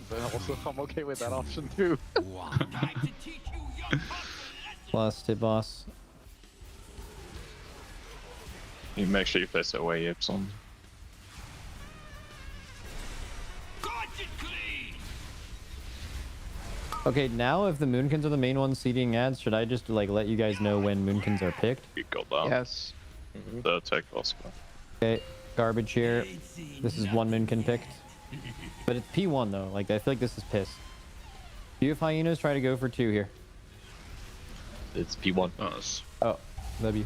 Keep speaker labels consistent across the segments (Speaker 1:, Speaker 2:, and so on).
Speaker 1: But also, I'm okay with that option too.
Speaker 2: Lost it, boss.
Speaker 3: You make sure you place it away, Ipson.
Speaker 2: Okay, now if the Moonkins are the main ones seeding ads, should I just like let you guys know when Moonkins are picked?
Speaker 3: You go down.
Speaker 1: Yes.
Speaker 3: The tech boss.
Speaker 2: Okay, garbage here. This is one Moonkin picked. But it's P1 though, like I feel like this is piss. Do you have hyenas try to go for 2 here?
Speaker 3: It's P1. Us.
Speaker 2: Oh, W.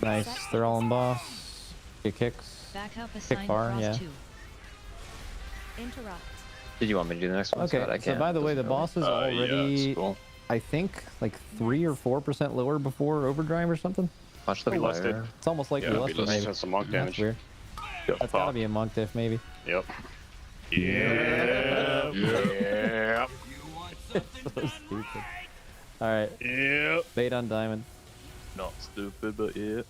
Speaker 2: Nice, they're all in boss. Get kicks. Kick far, yeah.
Speaker 4: Interrupt.
Speaker 5: Did you want me to do the next one?
Speaker 2: Okay,
Speaker 5: I
Speaker 2: so
Speaker 5: can't.
Speaker 2: by the way, the boss is already,
Speaker 3: yeah, cool.
Speaker 2: I think, like 3 or 4% lower before overdrive or something.
Speaker 5: Watch the
Speaker 3: Lusted.
Speaker 5: fire.
Speaker 2: It's almost like
Speaker 3: Yeah,
Speaker 2: we
Speaker 3: we
Speaker 2: lusted, maybe.
Speaker 3: has some monk damage.
Speaker 2: That's weird.
Speaker 3: Yep.
Speaker 2: That's gotta be a monk diff, maybe.
Speaker 3: Yep. Yeah. Yeah.
Speaker 2: So stupid. Alright,
Speaker 3: Yep.
Speaker 2: bait on diamond.
Speaker 3: Not stupid, but yeah.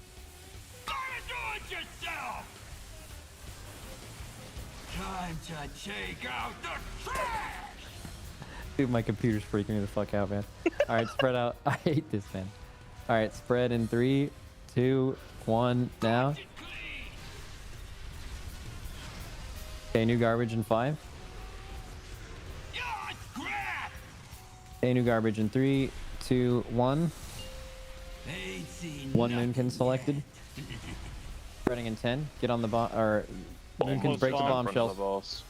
Speaker 6: Time to take out the trash!
Speaker 2: Dude, my computer's freaking me the fuck out, man. Alright, spread out. I hate this, man. Alright, spread in 3, 2, 1, now. Okay, new garbage in 5. Okay, new garbage in 3, 2, 1. One Moonkin selected. Spreading in 10. Get on the bomb, or Moonkins break the bombshells.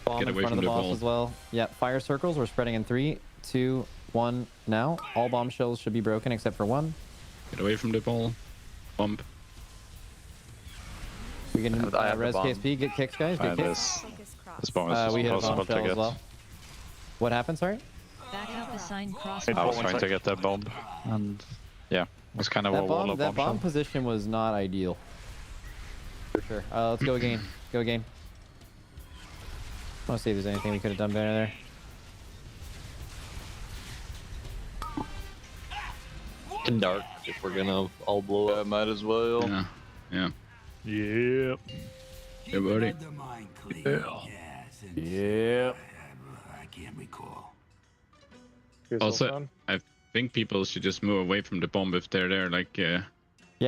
Speaker 2: Bomb
Speaker 7: Get
Speaker 2: in
Speaker 7: away
Speaker 2: front of
Speaker 7: from
Speaker 2: the
Speaker 7: the
Speaker 2: boss
Speaker 7: ball.
Speaker 2: as well. Yep, fire circles. We're spreading in 3, 2, 1. Now, all bombshells should be broken except for 1.
Speaker 7: Get away from the ball. Bump.
Speaker 2: We can
Speaker 5: I have the
Speaker 2: res
Speaker 5: bomb.
Speaker 2: KSP. Get kicks, guys. Get kicks.
Speaker 3: This bomb is
Speaker 2: We hit a
Speaker 3: impossible to
Speaker 2: bombshell
Speaker 3: get.
Speaker 2: as well. What happened? Sorry.
Speaker 4: Back out the sign cross.
Speaker 3: I was trying to get that bomb, and yeah, it was kind of a wall of
Speaker 2: That bomb
Speaker 3: bombshell.
Speaker 2: position was not ideal. For sure. Let's go again. Go again. I want to see if there's anything we could have done better there.
Speaker 5: In dark, if we're gonna all blow up.
Speaker 3: Might as well.
Speaker 7: Yeah. Yeah.
Speaker 3: Yep.
Speaker 7: Good buddy.
Speaker 6: Undermine clean.
Speaker 3: Yeah.
Speaker 6: Yes, and
Speaker 2: Yep.
Speaker 6: I can't recall.
Speaker 7: Also, I think people should just move away from the bomb if they're there. Like,
Speaker 2: Yeah,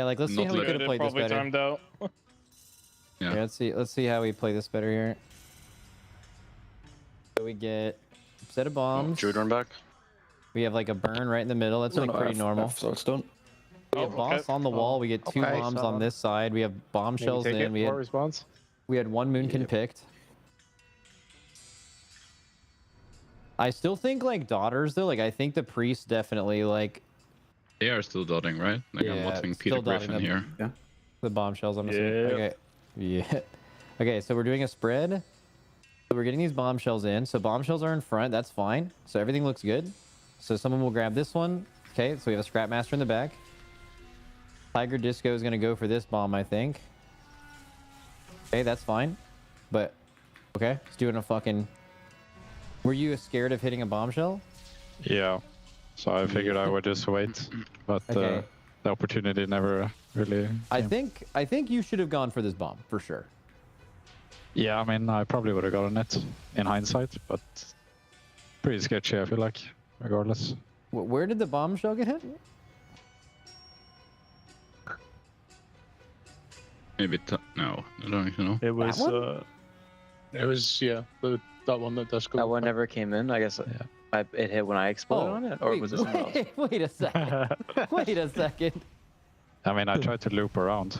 Speaker 2: like let's see
Speaker 7: Not
Speaker 2: how we
Speaker 7: let-
Speaker 2: could have played this
Speaker 3: probably
Speaker 2: better.
Speaker 3: timed out.
Speaker 7: yeah.
Speaker 2: Yeah, let's see how we play this better here. So we get a set of bombs.
Speaker 3: Should we run back?
Speaker 2: We have like a burn right in the middle. That's like pretty normal.
Speaker 5: So it's done.
Speaker 2: We have boss on the wall. We get 2
Speaker 1: Okay,
Speaker 2: bombs
Speaker 1: so
Speaker 2: on this side. We have bombshells
Speaker 1: Maybe take
Speaker 2: in.
Speaker 1: it for response.
Speaker 2: We had 1 Moonkin picked. I still think like daughters though. Like I think the priest definitely like
Speaker 7: They are still dotting, right? Like, I'm
Speaker 2: Yeah,
Speaker 7: watching
Speaker 2: still
Speaker 7: Peter
Speaker 2: dotting
Speaker 7: Griffin
Speaker 2: them.
Speaker 7: here.
Speaker 2: the bombshells. I'm assuming.
Speaker 3: Yeah.
Speaker 2: Okay. Yeah. Okay, so we're doing a spread. So we're getting these bombshells in. So bombshells are in front. That's fine. So everything looks good. So someone will grab this one. Okay, so we have a scrap master in the back. Tiger Disco is gonna go for this bomb, I think. Okay, that's fine. But okay, let's do it in a fucking. Were you scared of hitting a bombshell?
Speaker 3: Yeah. So I figured I would just wait, but
Speaker 2: Okay.
Speaker 3: the opportunity never really.
Speaker 2: I
Speaker 3: came.
Speaker 2: think you should have gone for this bomb for sure.
Speaker 3: Yeah, I mean, I probably would have gotten it in hindsight, but pretty sketchy, I feel like, regardless.
Speaker 2: Where did the bombshell get hit?
Speaker 7: Maybe no, I don't even know.
Speaker 3: It was,
Speaker 2: one?
Speaker 3: it was, yeah, that one that Disco.
Speaker 5: That one never came in. I guess it hit when I exploded on it, or
Speaker 2: wait,
Speaker 5: was it someone else?
Speaker 2: wait a second. Wait a second.
Speaker 3: I mean, I tried to loop around.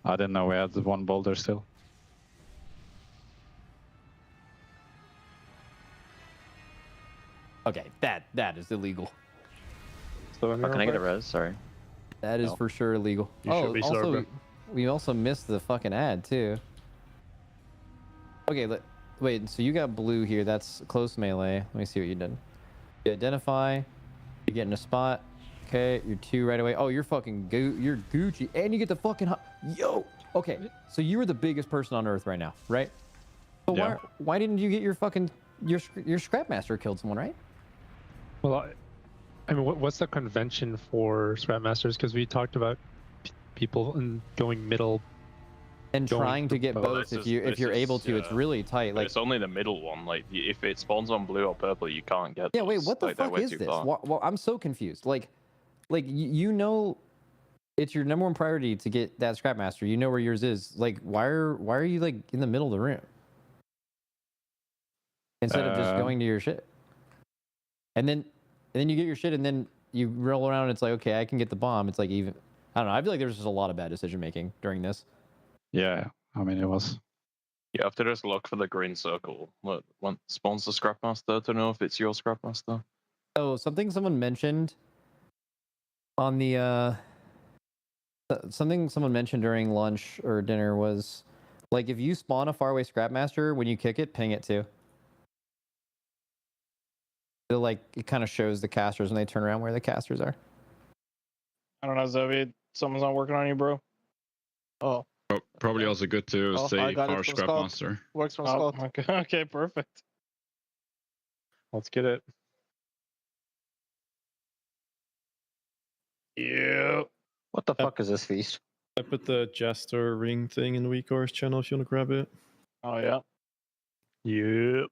Speaker 3: I didn't know we had 1 boulder still.
Speaker 2: Okay, that is illegal.
Speaker 3: So
Speaker 5: Oh, can I get a res? Sorry.
Speaker 2: That is
Speaker 5: No.
Speaker 2: for sure illegal.
Speaker 3: You should be
Speaker 2: also,
Speaker 3: sober.
Speaker 2: we also missed the fucking ad too. Okay, wait. So you got blue here. That's close melee. Let me see what you did. You identify. You get in a spot. Okay, you're 2 right away. Oh, you're fucking you're Gucci, and you get the fucking yo. Okay, so you were the biggest person on Earth right now, right? But
Speaker 3: Yeah.
Speaker 2: why didn't you get your fucking your scrapmaster killed someone, right?
Speaker 3: Well,
Speaker 8: I mean, what's the convention for scrap masters? Because we talked about people going middle
Speaker 2: and
Speaker 8: going
Speaker 2: trying to
Speaker 8: for
Speaker 2: get
Speaker 8: both.
Speaker 2: both if you're able to. It's really tight. Like
Speaker 9: it's only the middle one. Like if it spawns on blue or purple, you can't get.
Speaker 2: yeah,
Speaker 9: those.
Speaker 2: wait, what the
Speaker 9: Like, they're
Speaker 2: fuck
Speaker 9: way
Speaker 2: is
Speaker 9: too
Speaker 2: this?
Speaker 9: far.
Speaker 2: Well, I'm so confused. Like you know, it's your number one priority to get that scrap master. You know where yours is. Like why are you like in the middle of the room instead of just going to your shit? And then you get your shit, and then you roll around. And it's like, okay, I can get the bomb. It's like even I don't know. I feel like there's just a lot of bad decision making during this.
Speaker 3: Yeah, I mean, it was.
Speaker 9: You have to just look for the green circle. What spawns the scrapmaster to know if it's your scrapmaster.
Speaker 2: Oh, something someone mentioned on the something someone mentioned during lunch or dinner was like if you spawn a faraway scrapmaster, when you kick it, ping it too. It kind of shows the casters when they turn around where the casters are.
Speaker 1: I don't know, Zoe. Someone's not working on you, bro. Oh.
Speaker 7: Probably also good to
Speaker 1: I
Speaker 7: say
Speaker 1: got it
Speaker 7: Power
Speaker 1: from
Speaker 7: Scrap
Speaker 1: Skull.
Speaker 7: Master.
Speaker 1: Works from Skull. Okay, perfect.
Speaker 8: Let's get it.
Speaker 1: Yeah.
Speaker 5: What the fuck is this feast?
Speaker 10: I put the Jester ring thing in the WeCars channel if you want to grab it.
Speaker 1: Oh yeah.
Speaker 8: Yep.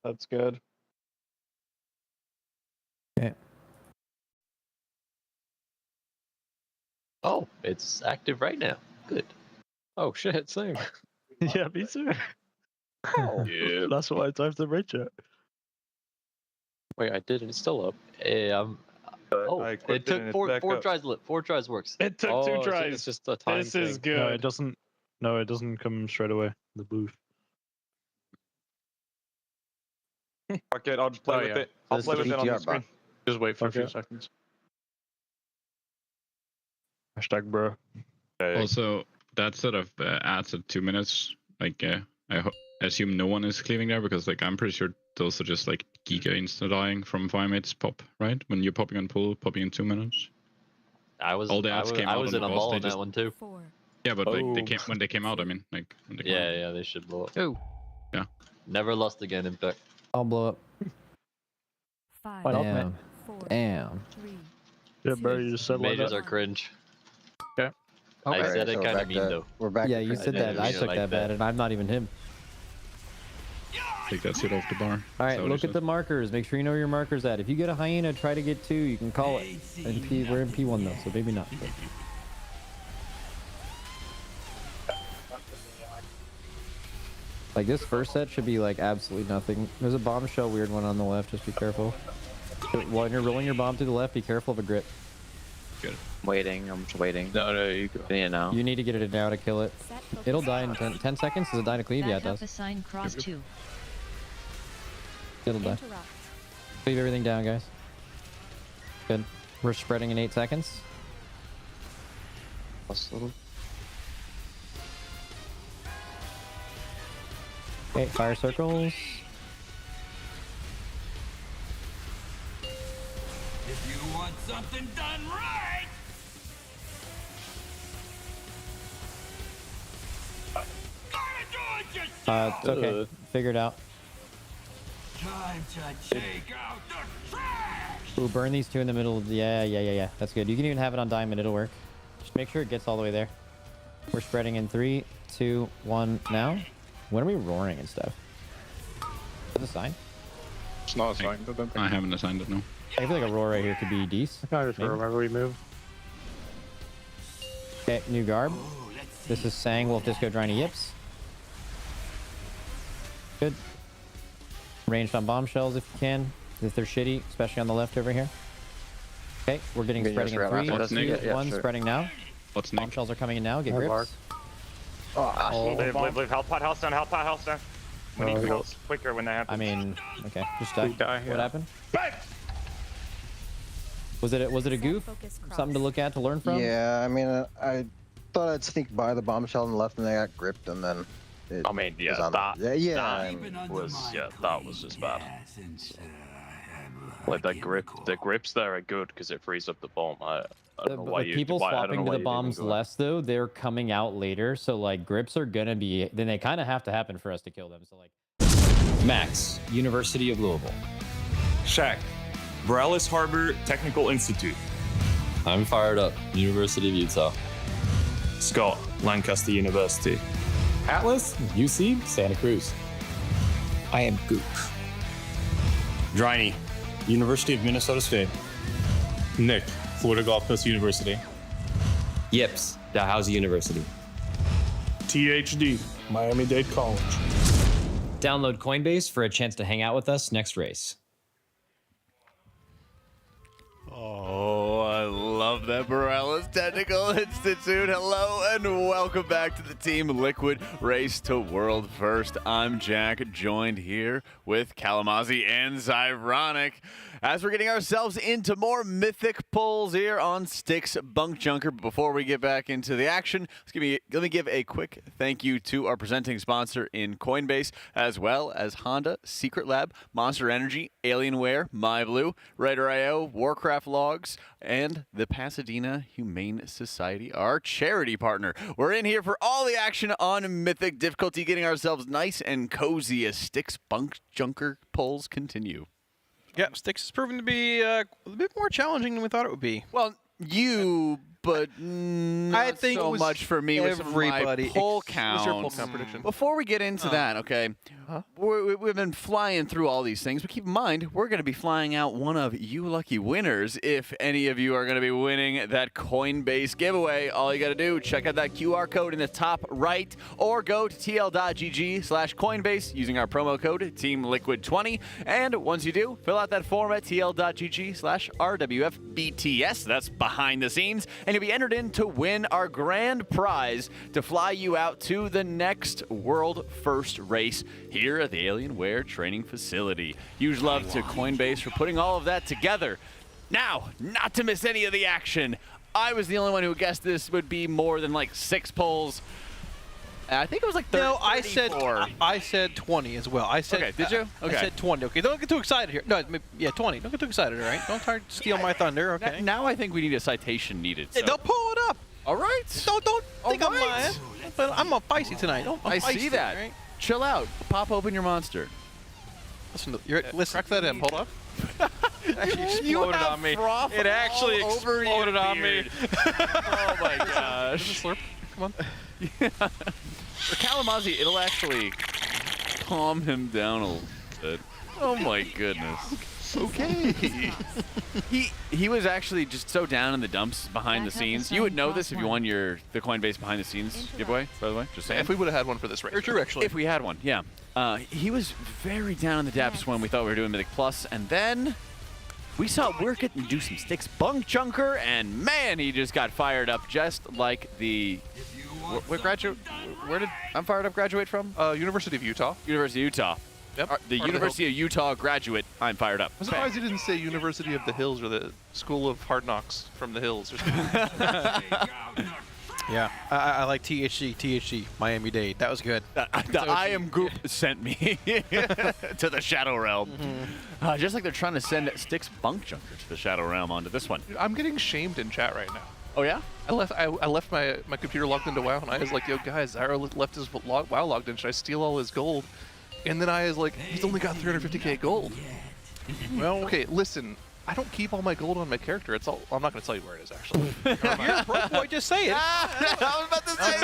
Speaker 1: That's good.
Speaker 2: Yeah.
Speaker 11: Oh, it's active right now. Good.
Speaker 5: Oh shit, same.
Speaker 10: Yeah, me too.
Speaker 5: Oh.
Speaker 9: Yeah.
Speaker 10: That's why I typed the raid chat.
Speaker 5: Wait, I did. It's still up.
Speaker 11: Oh, it took four tries. Four tries works.
Speaker 1: It took
Speaker 5: Oh,
Speaker 1: 2
Speaker 5: so
Speaker 1: tries.
Speaker 5: it's just a time
Speaker 1: This is
Speaker 5: thing.
Speaker 1: good.
Speaker 10: No, it doesn't. No, it doesn't come straight away. The booth.
Speaker 9: Okay, I'll just play
Speaker 1: Oh,
Speaker 9: with
Speaker 1: yeah.
Speaker 9: it. I'll
Speaker 5: This
Speaker 9: play
Speaker 5: is
Speaker 9: with it on the
Speaker 5: GTR, bro.
Speaker 9: screen. Just wait for a few
Speaker 1: Okay.
Speaker 9: seconds.
Speaker 10: Hashtag bro.
Speaker 9: Okay.
Speaker 7: Also, that sort of adds at 2 minutes. Like, I assume no one is cleaving there because, like, I'm pretty sure those are just like giga insta dying from firemates pop, right? When you're popping on pull, popping in 2 minutes.
Speaker 11: I was.
Speaker 7: All the
Speaker 11: I
Speaker 7: ads
Speaker 11: was,
Speaker 7: came
Speaker 11: I
Speaker 7: out
Speaker 11: was
Speaker 7: on
Speaker 11: in a
Speaker 7: the boss,
Speaker 11: ball
Speaker 7: they
Speaker 11: on that
Speaker 7: just-
Speaker 11: one too.
Speaker 4: 4,
Speaker 7: Yeah, but like
Speaker 9: Oh.
Speaker 7: when they came out, I mean, like when they came out.
Speaker 11: Yeah, they should blow up.
Speaker 5: Oh.
Speaker 11: Never lost again, in fact.
Speaker 2: I'll blow up.
Speaker 4: 5,
Speaker 1: Why not,
Speaker 2: Damn.
Speaker 4: 4,
Speaker 2: Damn.
Speaker 4: 3,
Speaker 10: Yeah, bro, you just said like
Speaker 11: Majors
Speaker 10: that.
Speaker 11: are cringe.
Speaker 1: Okay.
Speaker 11: I
Speaker 5: Okay,
Speaker 11: said it
Speaker 5: so
Speaker 11: kind
Speaker 5: back
Speaker 11: of mean
Speaker 5: to-
Speaker 11: though.
Speaker 5: We're back.
Speaker 2: Yeah,
Speaker 5: to
Speaker 2: you
Speaker 5: cringe.
Speaker 2: said
Speaker 11: I
Speaker 2: that.
Speaker 11: didn't
Speaker 2: I
Speaker 11: mean it
Speaker 2: took
Speaker 11: like
Speaker 2: that
Speaker 11: that.
Speaker 2: bad, and I'm not even him.
Speaker 7: Take that shit off the bar.
Speaker 2: All right, look at the markers. Make sure you know where your marker's at. If you get a hyena, try to get 2. You can call it. We're in P1 though, so maybe not. Like this first set should be like absolutely nothing. There's a bombshell weird one on the left. Just be careful. When you're rolling your bomb to the left, be careful of a grip.
Speaker 5: Waiting. I'm just waiting.
Speaker 9: No, you go.
Speaker 5: Yeah, now.
Speaker 2: You need to get it now to kill it.
Speaker 4: set focus
Speaker 2: It'll die in
Speaker 4: cross
Speaker 2: 10 seconds. Does it die to cleave? Yeah, it
Speaker 4: Back up
Speaker 2: does.
Speaker 4: assign cross 2.
Speaker 2: It'll die.
Speaker 4: Interrupt.
Speaker 2: Leave everything down, guys. Good. We're spreading in 8 seconds.
Speaker 5: Plus a little.
Speaker 2: Okay, fire circles.
Speaker 6: If you want something done right, gotta do it yourself.
Speaker 2: It's okay. Figure it out.
Speaker 6: Time to take out the trash.
Speaker 2: Ooh, burn these 2 in the middle. Yeah. That's good. You can even have it on diamond. It'll work. Just make sure it gets all the way there. We're spreading in 3, 2, 1 now. When are we roaring and stuff? Is it a sign?
Speaker 9: It's not assigned, I don't think.
Speaker 7: I haven't assigned it, no.
Speaker 2: I feel like a roar right here could be decent.
Speaker 8: I just
Speaker 2: Maybe.
Speaker 8: remember we move.
Speaker 2: Okay, new garb.
Speaker 6: Oh, let's see.
Speaker 2: This is Sang Wolf Disco Driny Yips. Good. Ranged on bombshells if you can. If they're shitty, especially on the left over here. Okay, we're getting
Speaker 5: You can
Speaker 2: spreading
Speaker 5: just
Speaker 2: in
Speaker 5: grab
Speaker 2: 3,
Speaker 5: after
Speaker 7: this.
Speaker 2: 2,
Speaker 5: Yeah,
Speaker 2: 1,
Speaker 5: sure.
Speaker 2: spreading now.
Speaker 7: What's Nick?
Speaker 2: Bombshells are coming in now. Get
Speaker 8: Hi,
Speaker 2: grips.
Speaker 8: Mark.
Speaker 9: Leave. Help house down. When he calls quicker when that happens.
Speaker 2: I mean, okay, just die.
Speaker 9: die,
Speaker 2: What
Speaker 9: yeah.
Speaker 2: happened? Was it a goof?
Speaker 4: Focus cross.
Speaker 2: Something to look at to learn from?
Speaker 5: Yeah, I mean, I thought I'd sneak by the bombshell on the left, and they got gripped, and then. It
Speaker 9: I mean, yeah,
Speaker 5: was on
Speaker 9: that,
Speaker 5: the, yeah.
Speaker 9: that
Speaker 5: I mean,
Speaker 9: that was just bad. Like the grips there are good because it frees up the bomb. I don't know why
Speaker 2: With
Speaker 9: you.
Speaker 2: people
Speaker 9: why, I don't
Speaker 2: swapping
Speaker 9: know
Speaker 2: to
Speaker 9: why
Speaker 2: the
Speaker 9: you
Speaker 2: bombs
Speaker 9: didn't go
Speaker 2: less though, they're coming out later, so like grips are gonna be. Then they kind of have to happen for us to kill them. So like.
Speaker 12: Max, University of Louisville. Shaq,
Speaker 6: Borealis Harbor Technical Institute.
Speaker 11: I'm fired up. University of Utah.
Speaker 6: Scott, Lancaster University.
Speaker 12: Atlas, UC, Santa Cruz.
Speaker 13: I am Goop.
Speaker 14: Driney, University of Minnesota State.
Speaker 15: Nick, Florida Gulf Coast University.
Speaker 16: Yips, Dalhousie University.
Speaker 17: THD, Miami-Dade College.
Speaker 18: Download Coinbase for a chance to hang out with us next race.
Speaker 19: Oh, I love that Borealis Technical Institute. Hello and welcome back to the Team Liquid Race to World First. I'm Jack, joined here with Kalamazzi and Zyronic as we're getting ourselves into more mythic pulls here on Stix Bunkjunker. But before we get back into the action, let me give a quick thank you to our presenting sponsor in Coinbase, as well as Honda, Secret Lab, Monster Energy, Alienware, MyBlue, RaiderIO, Warcraft Logs, and the Pasadena Humane Society, our charity partner. We're in here for all the action on Mythic difficulty, getting ourselves nice and cozy as Stix Bunkjunker pulls continue.
Speaker 20: Yeah, Stix has proven to be a bit more challenging than we thought it would be.
Speaker 19: Well, but not
Speaker 20: I think
Speaker 19: so
Speaker 20: it was
Speaker 19: much for me with
Speaker 20: everybody.
Speaker 19: my poll count.
Speaker 20: What's your poll count prediction?
Speaker 19: Before we get into that, okay, we've been flying through all these things, but keep in mind, we're going to be flying out one of you lucky winners. If any of you are going to be winning that Coinbase giveaway, all you got to do, check out that QR code in the top right, or go to tl.gg/Coinbase using our promo code TeamLiquid20. And once you do, fill out that form at tl.gg/RWFBTS. That's behind the scenes. And you'll be entered in to win our grand prize to fly you out to the next world first race here at the Alienware training facility. Huge love to Coinbase for putting all of that together. Now, not to miss any of the action, I was the only one who guessed this would be more than like 6 polls. I think it was like 30,
Speaker 20: No,
Speaker 19: 34.
Speaker 20: I said 20 as well. I said.
Speaker 19: Okay, did you? Okay.
Speaker 20: I said 20. Okay, don't get too excited here. No, yeah, 20. Don't get too excited, all right? Don't try to steal my thunder, okay?
Speaker 19: Now I think we need a citation needed. So.
Speaker 20: Hey, don't pull it up.
Speaker 19: All right.
Speaker 20: Don't think I'm lying. But I'm a feisty tonight.
Speaker 19: I see that.
Speaker 20: Right?
Speaker 19: Chill out. Pop open your monster.
Speaker 20: Listen, listen.
Speaker 8: Crack that in. Hold up.
Speaker 20: Actually exploded on me. It actually exploded on me.
Speaker 19: Oh my gosh.
Speaker 8: Slurp. Come on.
Speaker 19: Yeah. For Kalamazzi, it'll actually calm him down a little bit. Oh my goodness. Okay. he was actually just so down in the dumps behind the scenes. You would know this if you won the Coinbase behind the scenes giveaway, by the way. Just saying.
Speaker 8: If we would have had one for this race.
Speaker 20: Very true, actually.
Speaker 19: If we had one, yeah. He was very down in the depths when we thought we were doing Mythic Plus, and then we saw Work It and do some Stix Bunkjunker, and man, he just got fired up just like the... Where did I'm fired up graduate from?
Speaker 8: University of Utah.
Speaker 19: University of Utah.
Speaker 8: Yep.
Speaker 19: The University of Utah graduate. I'm fired up.
Speaker 8: I'm surprised you didn't say University of the Hills or the School of Hard Knocks from the Hills or something.
Speaker 20: Yeah, I like THC, Miami-Dade. That was good.
Speaker 19: The I am group sent me to the Shadow Realm. Mm-hmm. Just like they're trying to send Stix Bunkjunker to the Shadow Realm onto this one.
Speaker 8: I'm getting shamed in chat right now.
Speaker 19: Oh yeah?
Speaker 8: I left my computer logged into WoW, and I was like, yo guys, Zyro left his WoW logged in. Should I steal all his gold? And then I was like, he's only got 350k gold. Well, okay, listen. I don't keep all my gold on my character. It's all. I'm not going to tell you where it is, actually.
Speaker 20: You're a pro boy. Just say it.
Speaker 19: I was about to say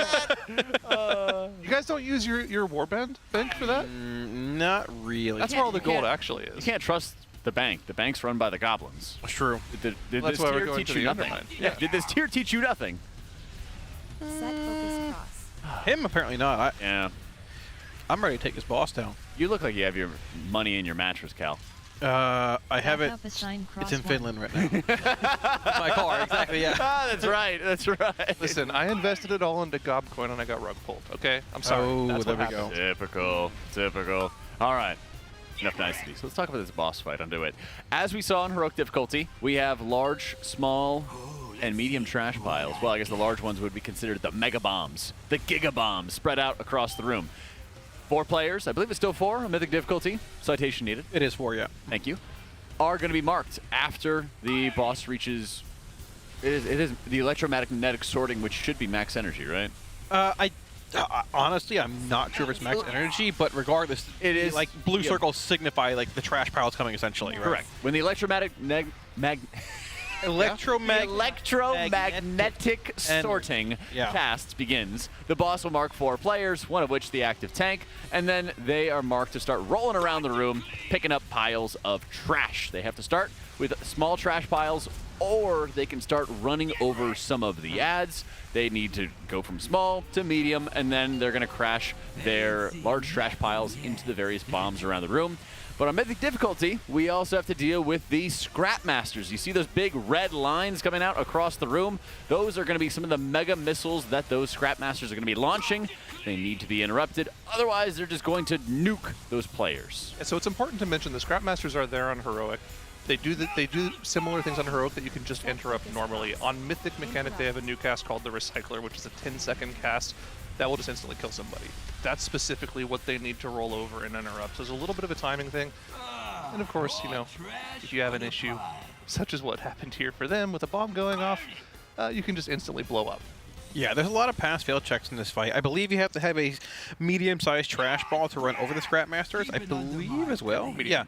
Speaker 19: that.
Speaker 8: You guys don't use your warband bank for that?
Speaker 20: Not really.
Speaker 8: That's where all the gold actually is.
Speaker 19: You can't trust the bank. The bank's run by the goblins.
Speaker 20: That's true.
Speaker 19: Did
Speaker 8: that's
Speaker 19: this
Speaker 8: why we're
Speaker 19: tier
Speaker 8: going
Speaker 19: teach
Speaker 8: to
Speaker 19: you
Speaker 8: the
Speaker 19: nothing?
Speaker 8: Undermine.
Speaker 19: Yeah. Did this tier teach you nothing?
Speaker 4: Set focus cross.
Speaker 20: Him apparently not.
Speaker 19: Yeah.
Speaker 20: I'm ready to take this boss down.
Speaker 19: You look like you have your money in your mattress, Cal.
Speaker 20: I have it. It's in Finland right now. My car, exactly. Yeah.
Speaker 19: That's right. That's right.
Speaker 8: Listen, I invested it all into Gobcoin and I got rug pulled. Okay, I'm sorry.
Speaker 20: Oh,
Speaker 8: that's
Speaker 20: there
Speaker 8: what
Speaker 20: we go.
Speaker 19: Typical. Typical. All right. Enough niceties. So let's talk about this boss fight. Undo it. As we saw in heroic difficulty, we have large, small, and medium trash piles. Well, I guess the large ones would be considered the mega bombs, the giga bombs spread out across the room. 4 players, I believe it's still 4 on mythic difficulty. Citation needed.
Speaker 20: It is 4, yeah.
Speaker 19: Thank you. Are going to be marked after the boss reaches. It is the electromagnetic sorting, which should be max energy, right?
Speaker 20: I Honestly, I'm not sure if it's max energy, but regardless,
Speaker 19: it is
Speaker 20: like blue circles signify like the trash pile's coming essentially. Right?
Speaker 19: Correct. When the electromagnetic sorting cast begins, the boss will mark 4 players, one of which the active tank, and then they are marked to start rolling around the room, picking up piles of trash. They have to start with small trash piles, or they can start running over some of the ads. They need to go from small to medium, and then they're going to crash their large trash piles into the various bombs around the room. But on Mythic difficulty, we also have to deal with the Scrap Masters. You see those big red lines coming out across the room? Those are going to be some of the mega missiles that those Scrap Masters are going to be launching. They need to be interrupted. Otherwise, they're just going to nuke those players.
Speaker 8: And so it's important to mention the Scrap Masters are there on Heroic. They do similar things on Heroic that you can just interrupt normally. On Mythic Mechanic, they have a new cast called the Recycler, which is a 10-second cast that will just instantly kill somebody. That's specifically what they need to roll over and interrupt. So there's a little bit of a timing thing. And of course, you know, if you have an issue, such as what happened here for them with a bomb going off, you can just instantly blow up.
Speaker 20: Yeah, there's a lot of pass-fail checks in this fight. I believe you have to have a medium-sized trash ball to run over the Scrap Masters, I believe as well. Yeah.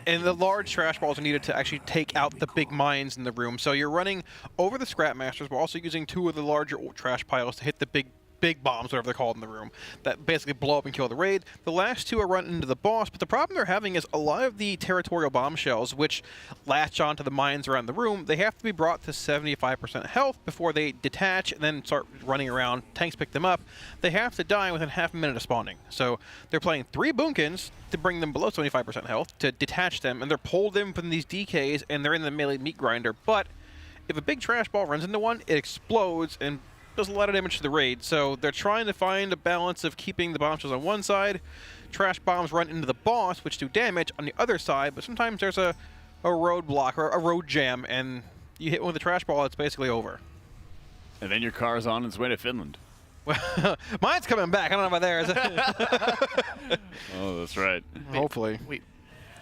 Speaker 20: And the large trash balls are needed to actually take out the big mines in the room. So you're running over the Scrap Masters, but also using 2 of the larger trash piles to hit the big bombs, whatever they're called in the room, that basically blow up and kill the raid. The last 2 are run into the boss, but the problem they're having is a lot of the territorial bombshells, which latch onto the mines around the room, they have to be brought to 75% health before they detach and then start running around. Tanks pick them up. They have to die within half a minute of spawning. So they're playing 3 Bunkins to bring them below 75% health, to detach them, and they're pulled in from these DKs, and they're in the melee meat grinder. But if a big trash ball runs into one, it explodes and does a lot of damage to the raid. So they're trying to find a balance of keeping the bombshells on one side, trash bombs run into the boss, which do damage on the other side, but sometimes there's a roadblock or a road jam, and you hit one with a trash ball, it's basically over.
Speaker 19: And then your car is on its way to Finland.
Speaker 20: Well, mine's coming back. I don't know about theirs.
Speaker 19: Oh, that's right.
Speaker 20: Hopefully.
Speaker 8: Wait,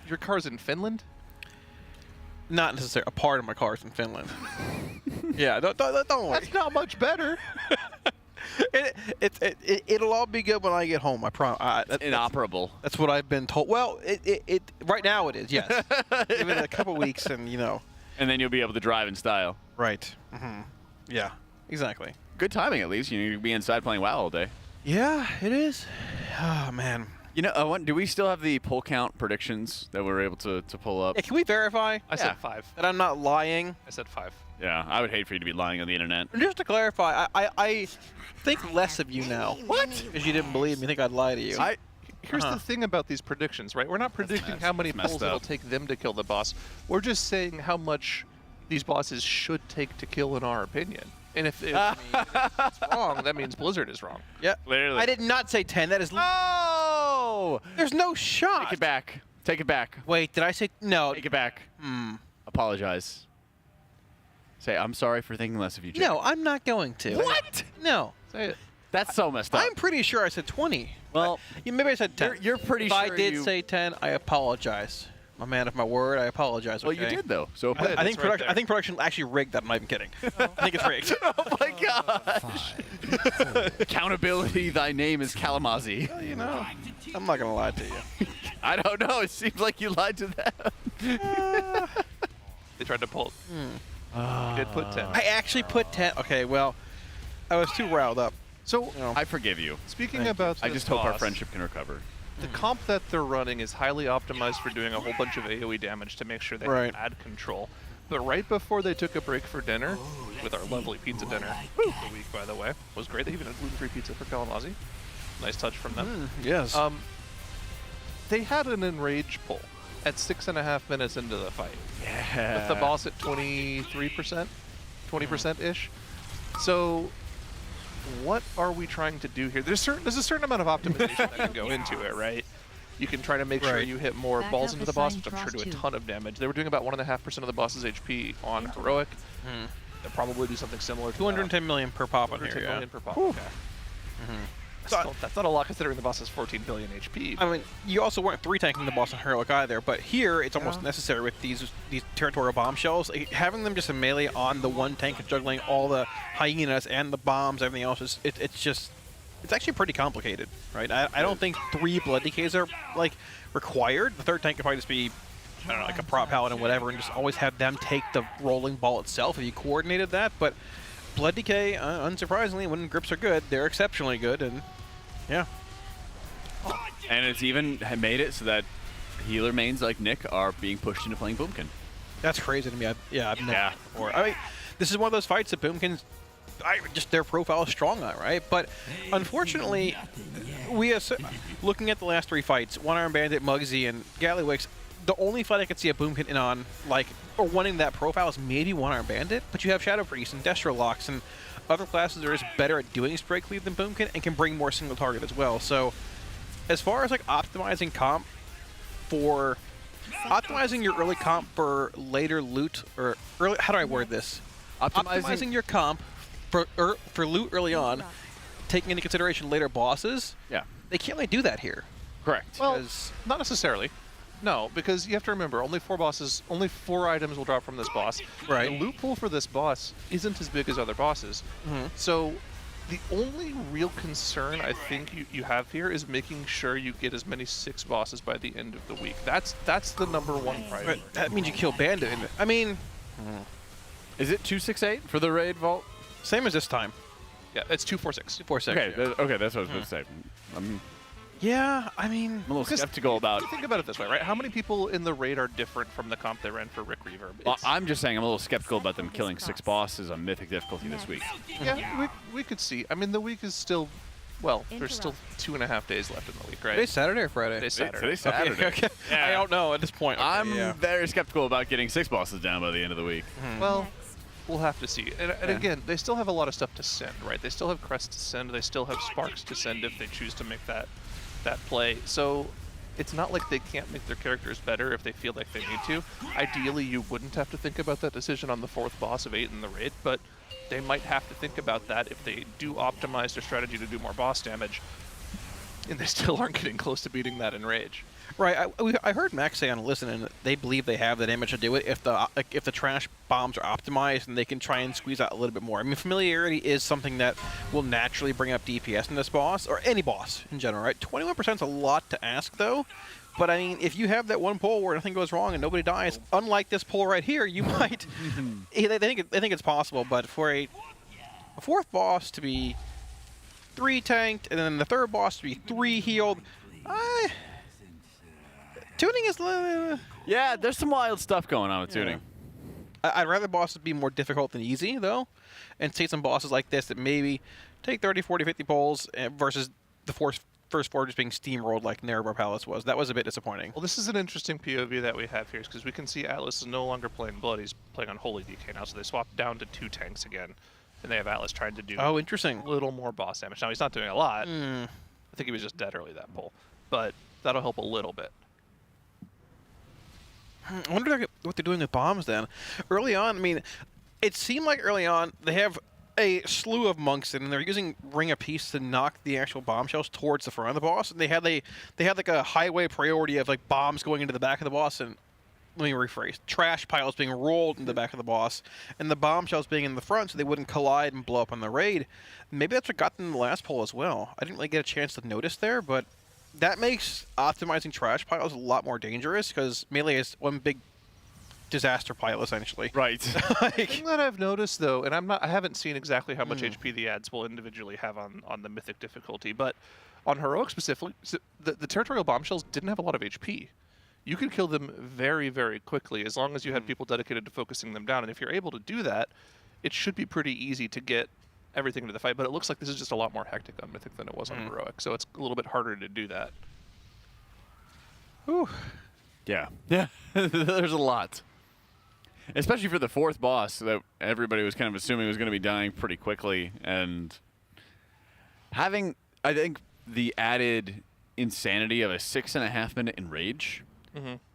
Speaker 8: your car's in Finland?
Speaker 20: Not necessarily. A part of my car's in Finland. Yeah, don't worry.
Speaker 8: That's not much better.
Speaker 20: It'll all be good when I get home. I promise.
Speaker 19: Inoperable.
Speaker 20: That's what I've been told. Well, right now it is. Yes. Give it a couple weeks, and you know.
Speaker 19: And then you'll be able to drive in style.
Speaker 20: Right. Yeah. Exactly.
Speaker 19: Good timing, at least. You need to be inside playing WoW all day.
Speaker 20: Yeah, it is. Oh man.
Speaker 19: You know, do we still have the pull count predictions that we're able to pull up?
Speaker 20: Yeah, can we verify?
Speaker 8: I said 5.
Speaker 20: That I'm not lying?
Speaker 8: I said 5.
Speaker 19: Yeah, I would hate for you to be lying on the internet.
Speaker 20: And just to clarify, I think less of you now.
Speaker 19: What?
Speaker 20: Because you didn't believe me. Think I'd lie to you.
Speaker 8: Here's the thing about these predictions, right? We're not predicting how many pulls it'll take them to kill the boss. We're just saying how much these bosses should take to kill in our opinion. And if it's wrong, that means Blizzard is wrong.
Speaker 20: Yeah.
Speaker 19: Clearly.
Speaker 20: I did not say 10. That is...
Speaker 19: Oh!
Speaker 20: There's no shot.
Speaker 19: Take it back. Take it back.
Speaker 20: Wait, did I say... No.
Speaker 19: Take it back. Apologize. Say, I'm sorry for thinking less of you, Jake.
Speaker 20: No, I'm not going to.
Speaker 19: What?
Speaker 20: No.
Speaker 8: Say it.
Speaker 19: That's so messed up.
Speaker 20: I'm pretty sure I said 20.
Speaker 19: Well,
Speaker 20: maybe I said 10.
Speaker 19: You're pretty
Speaker 20: if
Speaker 19: sure
Speaker 20: I did say 10, I apologize. I'm a man of my word. I apologize.
Speaker 19: Well,
Speaker 20: okay?
Speaker 19: you did, though. So
Speaker 20: I think production actually rigged that. I'm not even kidding. I think it's rigged.
Speaker 19: Oh, my gosh. Accountability, thy name is Kalamazi.
Speaker 20: Well, you know, I'm not going to lie to you.
Speaker 19: I don't know. It seems like you lied to them.
Speaker 8: They tried to pull. You did put 10.
Speaker 20: I actually put 10. Okay, well, I was too riled up.
Speaker 8: So
Speaker 19: I forgive you.
Speaker 8: Speaking about
Speaker 19: I just hope our friendship can recover.
Speaker 8: The comp that they're running is highly optimized for doing a whole bunch of AoE damage to make sure they have ad control. But right before they took a break for dinner, with our lovely pizza dinner of the week, by the way, was great. They even had gluten-free pizza for Kalamazi. Nice touch from them.
Speaker 20: Yes.
Speaker 8: They had an enrage pull at 6.5 minutes into the fight.
Speaker 19: Yeah.
Speaker 8: With the boss at 23%, 20%-ish. So what are we trying to do here? There's a certain amount of optimization that can go into it, right? You can try to make sure you hit more balls into the boss, which I'm sure do a ton of damage. They were doing about 1.5% of the boss's HP on Heroic. They'll probably do something similar to
Speaker 20: 210 million per pop on here,
Speaker 8: 210 million per pop,
Speaker 20: Whew.
Speaker 8: okay. That's not a lot considering the boss has 14 billion HP.
Speaker 20: I mean, you also weren't 3-tanking the boss on Heroic either, but here it's almost necessary with these territorial bombshells. Having them just in melee on the one tank and juggling all the hyenas and the bombs, everything else, it's just it's actually pretty complicated, right? I don't think 3 Blood Decays are like required. The third tank could probably just be, I don't know, like a prop paladin, whatever, and just always have them take the rolling ball itself if you coordinated that. But Blood Decay, unsurprisingly, when grips are good, they're exceptionally good, and yeah.
Speaker 19: And it's even made it so that healer mains like Nick are being pushed into playing Boomkin.
Speaker 20: That's crazy to me. I've never before. I mean, this is one of those fights that Boomkin's just their profile is strong on, right? But unfortunately, looking at the last 3 fights, One Arm Bandit, Muggsy, and Gallywix, the only fight I could see a Boomkin in on, like, or wanting that profile is maybe One Arm Bandit, but you have Shadow Priest and Destro Locks and other classes that are just better at doing spray cleave than Boomkin and can bring more single target as well. So as far as like optimizing your early comp for later loot, or early, how do I word this? Optimizing your comp for loot early on, taking into consideration later bosses.
Speaker 19: Yeah,
Speaker 20: they can't really do that here.
Speaker 19: Correct.
Speaker 8: Well, not necessarily. No, because you have to remember, only 4 items will drop from this boss.
Speaker 20: Right.
Speaker 8: The loot pool for this boss isn't as big as other bosses. So the only real concern I think you have here is making sure you get as many 6 bosses by the end of the week. That's the #1 priority.
Speaker 20: But that means you kill Bandit. I mean,
Speaker 19: is it 268 for the raid vault?
Speaker 20: Same as this time.
Speaker 8: Yeah, it's 246.
Speaker 20: 246.
Speaker 19: Okay, okay, that's what I was going to say.
Speaker 20: Yeah, I mean,
Speaker 19: I'm a little skeptical about.
Speaker 8: Think about it this way, right? How many people in the raid are different from the comp they ran for Rick Reverb?
Speaker 19: Well, I'm just saying I'm a little skeptical about them killing 6 bosses on Mythic difficulty this week.
Speaker 8: Yeah, we could see. I mean, the week is still, well, there's still 2.5 days left in the week, right?
Speaker 20: Today's Saturday or Friday?
Speaker 8: Today's Saturday.
Speaker 19: Today's Saturday.
Speaker 20: Okay.
Speaker 19: Yeah.
Speaker 20: I don't know at this point. Okay,
Speaker 19: I'm very skeptical about getting 6 bosses down by the end of the week.
Speaker 8: Well, we'll have to see. And again, they still have a lot of stuff to send, right? They still have crests to send. They still have sparks to send if they choose to make that play. So it's not like they can't make their characters better if they feel like they need to. Ideally, you wouldn't have to think about that decision on the 4th boss of 8 in the raid, but they might have to think about that if they do optimize their strategy to do more boss damage, and they still aren't getting close to beating that in Rage.
Speaker 20: Right, I heard Max say on Listen, and they believe they have the damage to do it if the trash bombs are optimized and they can try and squeeze out a little bit more. I mean, familiarity is something that will naturally bring up DPS in this boss, or any boss in general, right? 21% is a lot to ask, though. But I mean, if you have that one pull where nothing goes wrong and nobody dies, unlike this pull right here, you might. They think it's possible, but for a 4th boss to be 3 tanked and then the 3rd boss to be 3 healed, tuning is...
Speaker 19: yeah, there's some wild stuff going on with tuning.
Speaker 20: I'd rather bosses be more difficult than easy, though, and see some bosses like this that maybe take 30, 40, 50 pulls versus the first 4 just being steamrolled like Nerebar Palace was. That was a bit disappointing.
Speaker 8: Well, this is an interesting POV that we have here, because we can see Atlas is no longer playing Blood. He's playing on Holy DK now, so they swapped down to 2 tanks again, and they have Atlas trying to do
Speaker 20: interesting.
Speaker 8: a little more boss damage. Now, he's not doing a lot. I think he was just dead early that pull, but that'll help a little bit.
Speaker 20: I wonder what they're doing with bombs then. Early on, I mean, it seemed like early on they have a slew of monks and they're using Ring of Peace to knock the actual bombshells towards the front of the boss. And they had like a highway priority of like bombs going into the back of the boss, and let me rephrase, trash piles being rolled in the back of the boss and the bombshells being in the front so they wouldn't collide and blow up on the raid. Maybe that's what got them in the last pull as well. I didn't really get a chance to notice there, but that makes optimizing trash piles a lot more dangerous because melee is one big disaster pile essentially.
Speaker 19: Right.
Speaker 8: The thing that I've noticed though, and I haven't seen exactly how much HP the ads will individually have on the mythic difficulty, but on heroic specifically, the territorial bombshells didn't have a lot of HP. You could kill them very, very quickly as long as you had people dedicated to focusing them down. And if you're able to do that, it should be pretty easy to get everything into the fight, but it looks like this is just a lot more hectic on Mythic than it was on Heroic, so it's a little bit harder to do that.
Speaker 19: Whew. Yeah. Yeah, there's a lot. Especially for the 4th boss that everybody was kind of assuming was going to be dying pretty quickly, and having, I think, the added insanity of a 6.5 minute enrage.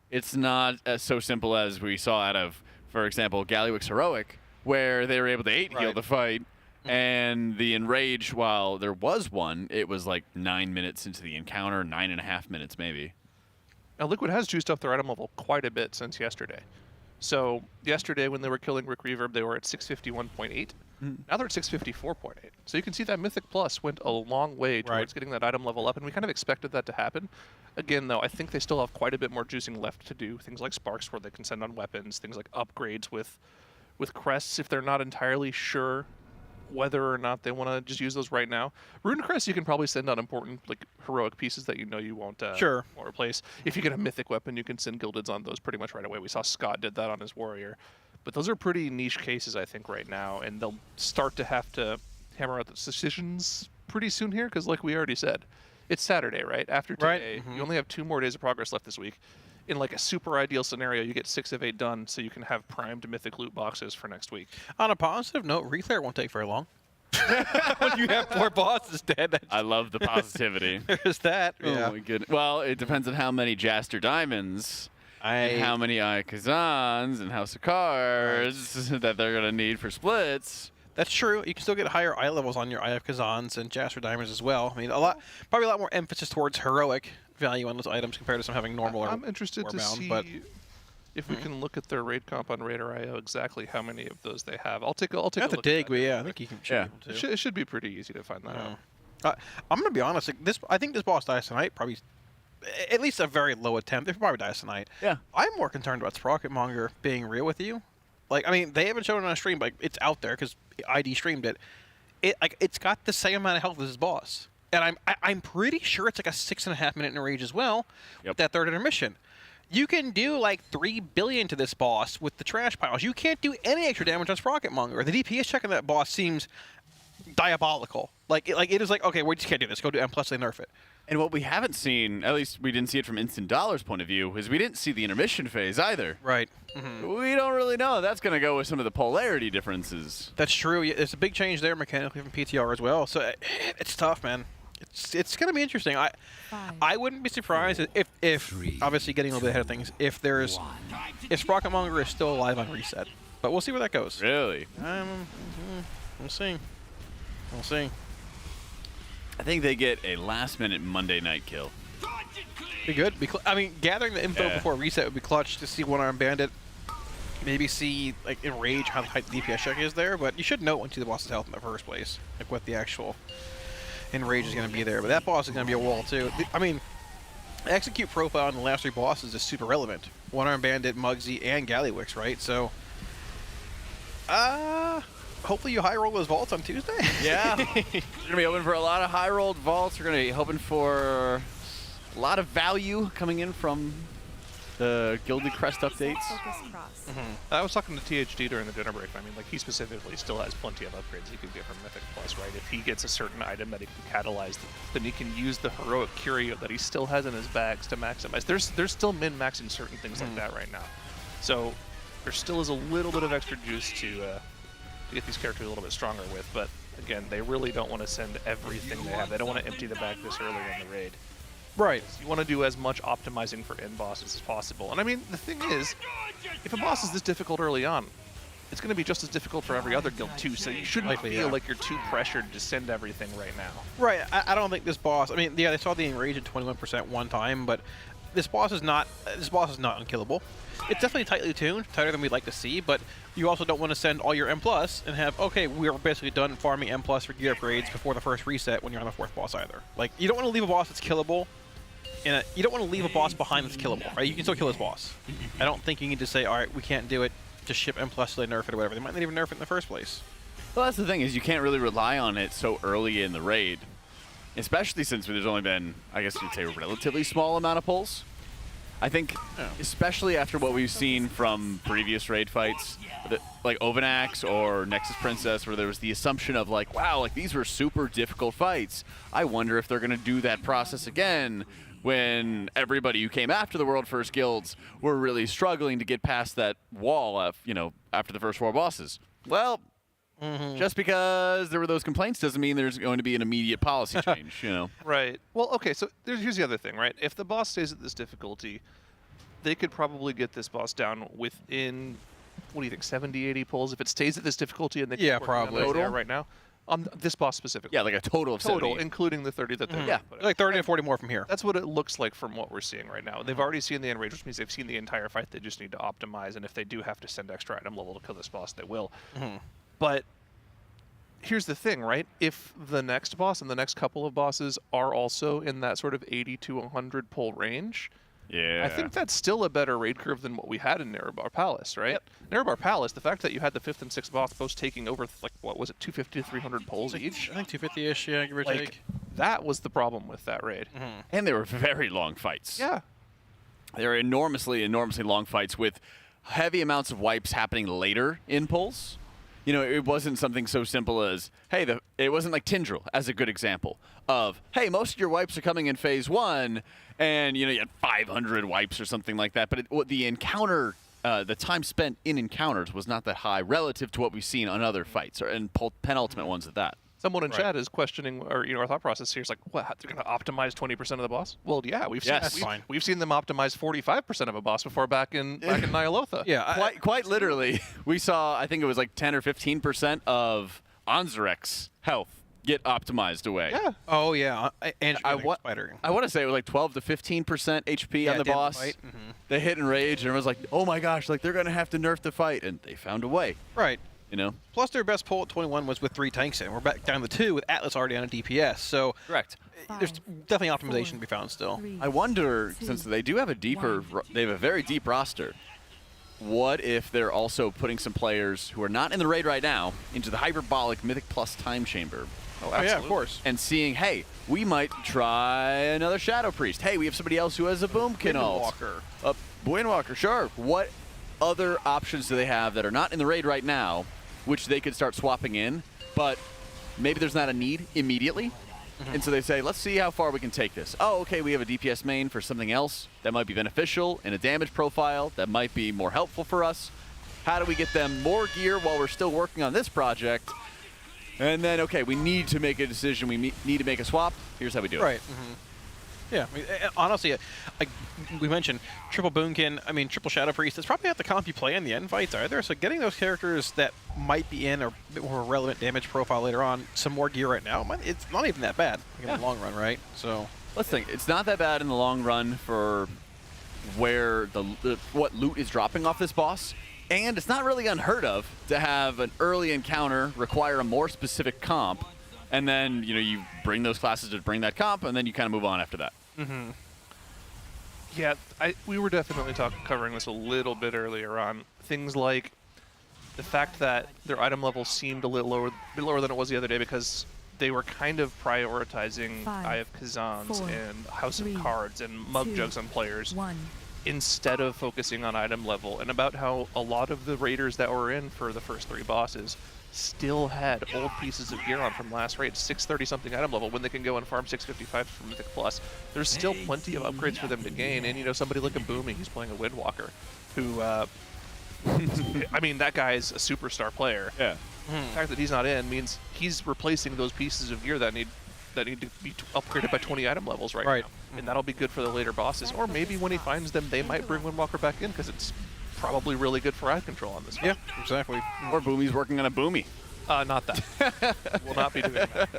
Speaker 19: It's not so simple as we saw out of, for example, Gallywix Heroic, where they were able to 8 heal the fight. And the enrage, while there was one, it was like 9 minutes into the encounter, 9.5 minutes maybe.
Speaker 8: Now, Liquid has juiced up their item level quite a bit since yesterday. So yesterday when they were killing Rick Reverb, they were at 651.8. Now they're at 654.8. So you can see that Mythic Plus went a long way towards getting that item level up, and we kind of expected that to happen. Again, though, I think they still have quite a bit more juicing left to do. Things like Sparks, where they can send on weapons, things like upgrades with crests if they're not entirely sure whether or not they want to just use those right now. Rune Crest, you can probably send on important, like, heroic pieces that you know you won't won't replace. If you get a mythic weapon, you can send Gildeds on those pretty much right away. We saw Scott did that on his warrior. But those are pretty niche cases, I think, right now, and they'll start to have to hammer out the decisions pretty soon here, because like we already said, it's Saturday, right? After today, you only have 2 more days of progress left this week. In like a super ideal scenario, you get 6 of 8 done, so you can have primed mythic loot boxes for next week.
Speaker 20: On a positive note, Reclair won't take very long. When you have 4 bosses dead.
Speaker 19: I love the positivity.
Speaker 20: There's that.
Speaker 19: Oh my goodness. Well, it depends on how many Jaster Diamonds, and how many Kazans and House of Cards that they're going to need for splits.
Speaker 20: That's true. You can still get higher eye levels on your Eye of Kazans and Jasper Diamonds as well. I mean, probably a lot more emphasis towards heroic value on those items compared to some having normal.
Speaker 8: I'm interested to see if we can look at their raid comp on RaiderIO exactly how many of those they have. I'll take a look.
Speaker 20: Have to dig, but yeah, I think you can.
Speaker 8: It should be pretty easy to find that out.
Speaker 20: I'm gonna be honest. Like I think this boss dies tonight. Probably, at least a very low attempt. It probably dies tonight.
Speaker 19: Yeah.
Speaker 20: I'm more concerned about Sprocketmonger being real with you. Like, I mean, they haven't shown it on a stream, but it's out there because ID streamed it. It's got the same amount of health as his boss, and I'm pretty sure it's like a 6.5 minute enrage as well. With that third intermission. You can do like 3 billion to this boss with the trash piles. You can't do any extra damage on Sprocketmonger. The DPS check on that boss seems diabolical. Like it is like, okay, we just can't do this. Go do M+, they nerf it.
Speaker 19: And what we haven't seen, at least we didn't see it from Instant Dollar's point of view, is we didn't see the intermission phase either.
Speaker 20: Right.
Speaker 19: We don't really know. That's going to go with some of the polarity differences.
Speaker 20: That's true. There's a big change there mechanically from PTR as well. So it's tough, man. It's going to be interesting. I wouldn't be surprised if obviously getting a little bit ahead of things, if Sprocketmonger is still alive on reset. But we'll see where that goes.
Speaker 19: Really?
Speaker 20: We'll see. We'll see.
Speaker 19: I think they get a last-minute Monday night kill.
Speaker 20: Be good. I mean, gathering the info before reset would be clutch to see One-Armed Bandit. Maybe see, like, Enrage how high the DPS check is there. But you should know once you see the boss's health in the first place. Like, what the actual Enrage is going to be there. But that boss is going to be a wall, too. I mean, execute profile on the last 3 bosses is super relevant. One-Armed Bandit, Muggsy, and Gallywix, right? So, hopefully you high roll those vaults on Tuesday.
Speaker 19: Yeah. We're going to be hoping for a lot of high rolled vaults. We're going to be hoping for a lot of value coming in from the Gilded Crest updates.
Speaker 8: I was talking to THD during the dinner break. I mean, like, he specifically still has plenty of upgrades he can get from Mythic Plus, right? If he gets a certain item that he can catalyze, then he can use the heroic curio that he still has in his bags to maximize. There's still min-maxing certain things like that right now. So there still is a little bit of extra juice to get these characters a little bit stronger with, but again, they really don't want to send everything they have. They don't want to empty the bag this early in the raid.
Speaker 20: Right.
Speaker 8: You want to do as much optimizing for end bosses as possible. And I mean, the thing is, if a boss is this difficult early on, it's going to be just as difficult for every other guild too, so you shouldn't feel like you're too pressured to send everything right now.
Speaker 20: Right. I don't think this boss, I mean, yeah, they saw the Enrage at 21% one time, but this boss is not unkillable. It's definitely tightly tuned, tighter than we'd like to see, but you also don't want to send all your M+ and have, okay, we're basically done farming M+ for gear upgrades before the first reset when you're on the 4th boss either. Like, you don't want to leave a boss that's killable, you don't want to leave a boss behind that's killable, right? You can still kill this boss. I don't think you need to say, all right, we can't do it, just ship M+ so they nerf it or whatever. They might not even nerf it in the first place.
Speaker 19: Well, that's the thing, is you can't really rely on it so early in the raid, especially since there's only been, I guess you'd say, a relatively small amount of pulls. I think, especially after what we've seen from previous raid fights, like Ovanax or Nexus Princess, where there was the assumption of like, wow, like these were super difficult fights. I wonder if they're going to do that process again when everybody who came after the World First Guilds were really struggling to get past that wall of, after the first 4 bosses. Well, just because there were those complaints doesn't mean there's going to be an immediate policy change,
Speaker 8: Right. Well, okay, so here's the other thing, right? If the boss stays at this difficulty, they could probably get this boss down within, what do you think, 70, 80 pulls? If it stays at this difficulty and they keep working on those there right now, On this boss specifically.
Speaker 19: Yeah, like a total of 70.
Speaker 8: Including the 30 that they're
Speaker 19: Yeah.
Speaker 8: putting.
Speaker 20: Like 30 and 40 more from here.
Speaker 8: That's what it looks like from what we're seeing right now. They've already seen the end range, which means they've seen the entire fight. They just need to optimize, and if they do have to send extra item level to kill this boss, they will. But here's the thing, right? If the next boss and the next couple of bosses are also in that sort of 80 to 100 pull range, I think that's still a better raid curve than what we had in Nerebar Palace, right? Nerebar Palace, the fact that you had the 5th and 6th boss both taking over, like, what was it, 250 to 300 pulls each?
Speaker 20: I think 250-ish, yeah, give or take.
Speaker 8: That was the problem with that raid.
Speaker 19: And they were very long fights.
Speaker 8: Yeah.
Speaker 19: They were enormously long fights with heavy amounts of wipes happening later in pulls. You know, it wasn't something so simple as, hey, it wasn't like Tindril as a good example of, hey, most of your wipes are coming in phase 1, and, you know, you had 500 wipes or something like that. But the encounter, the time spent in encounters was not that high relative to what we've seen on other fights, and penultimate ones at that.
Speaker 8: Someone in chat is questioning, or our thought process here is like, what? They're going to optimize 20% of the boss? Well, yeah, we've seen them optimize 45% of a boss before back in Nyalotha.
Speaker 19: Yeah, quite literally, we saw, I think it was like 10 or 15% of Anzarek's health get optimized away.
Speaker 8: Yeah.
Speaker 20: Oh yeah, and
Speaker 19: I want to say it was like 12 to 15% HP on the boss. They hit and rage, and everyone's like, "Oh my gosh, like they're gonna have to nerf the fight," and they found a way.
Speaker 20: Right.
Speaker 19: You know.
Speaker 20: Plus, their best pull at 21 was with 3 tanks in. We're back down to 2 with Atlas already on a DPS. So
Speaker 19: correct.
Speaker 20: There's definitely optimization to be found still.
Speaker 19: I wonder, since they do have they have a very deep roster. What if they're also putting some players who are not in the raid right now into the hyperbolic Mythic Plus time chamber?
Speaker 20: Oh, yeah, of course.
Speaker 19: And seeing, hey, we might try another Shadow Priest. Hey, we have somebody else who has a Boomkin ult.
Speaker 20: Windwalker.
Speaker 19: Windwalker, sure. What other options do they have that are not in the raid right now, which they could start swapping in, but maybe there's not a need immediately? And so they say, let's see how far we can take this. Oh, okay, we have a DPS main for something else that might be beneficial and a damage profile that might be more helpful for us. How do we get them more gear while we're still working on this project? And then, okay, we need to make a decision. We need to make a swap. Here's how we do it.
Speaker 20: Right. Yeah, I mean, honestly, like we mentioned, triple Boomkin, I mean, triple Shadow Priest, it's probably not the comp you play in the end fights either, so getting those characters that might be in a bit more relevant damage profile later on, some more gear right now, it's not even that bad in the long run, right? So
Speaker 19: let's think. It's not that bad in the long run for where what loot is dropping off this boss, and it's not really unheard of to have an early encounter require a more specific comp, and then, you know, you bring those classes to bring that comp, and then you kind of move on after that.
Speaker 8: Yeah, we were definitely covering this a little bit earlier on. Things like the fact that their item level seemed a bit lower than it was the other day because they were kind of prioritizing Eye of Kazans and House of Cards and Mug Jugs on players instead of focusing on item level, and about how a lot of the raiders that were in for the first 3 bosses still had old pieces of gear on from last raid, 630-something item level, when they can go and farm 655 from Mythic Plus. There's still plenty of upgrades for them to gain, and, you know, somebody like a Boomy, who's playing a Windwalker, who, I mean, that guy's a superstar player.
Speaker 19: Yeah.
Speaker 8: The fact that he's not in means he's replacing those pieces of gear that need to be upgraded by 20 item levels right now. And that'll be good for the later bosses, or maybe when he finds them, they might bring Windwalker back in, because it's probably really good for ad control on this one.
Speaker 20: Yeah, exactly.
Speaker 19: Or Boomy's working on a Boomy.
Speaker 8: Not that. We'll not be doing that.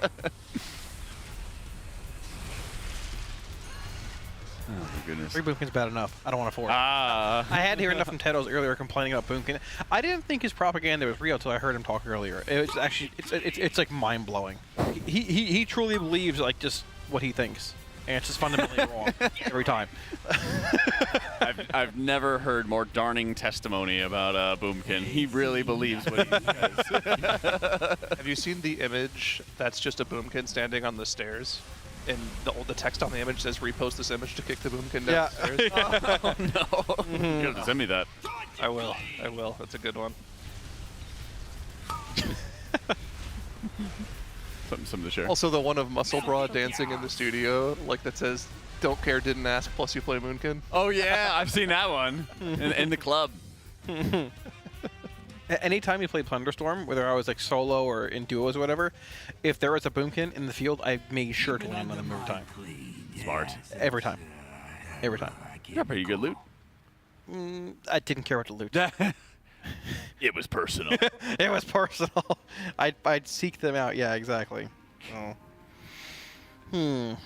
Speaker 19: Oh my goodness.
Speaker 20: 3 Boomkin's bad enough. I don't want to force. I had to hear enough from Tedos earlier complaining about Boomkin. I didn't think his propaganda was real until I heard him talk earlier. It was actually, it's like mind blowing. He truly believes like just what he thinks, and it's just fundamentally wrong every time.
Speaker 19: I've never heard more darning testimony about Boomkin. He really believes what he says.
Speaker 8: Have you seen the image that's just a Boomkin standing on the stairs? And the text on the image says, repost this image to kick the Boomkin downstairs.
Speaker 19: Oh, no. You have to send me that.
Speaker 8: I will. That's a good one.
Speaker 19: Something to share.
Speaker 8: Also, the one of Muscle Bra dancing in the studio, like that says, don't care, didn't ask, plus you play Moonkin.
Speaker 19: Oh, yeah, I've seen that one in the club.
Speaker 20: Anytime you play Thunderstorm, whether I was like solo or in duos or whatever, if there was a Boomkin in the field, I made sure to land on him every time.
Speaker 19: Smart.
Speaker 20: Every time. Every time.
Speaker 19: You got pretty good loot.
Speaker 20: I didn't care about the loot.
Speaker 19: It was personal.
Speaker 20: It was personal. I'd seek them out. Yeah, exactly. Oh.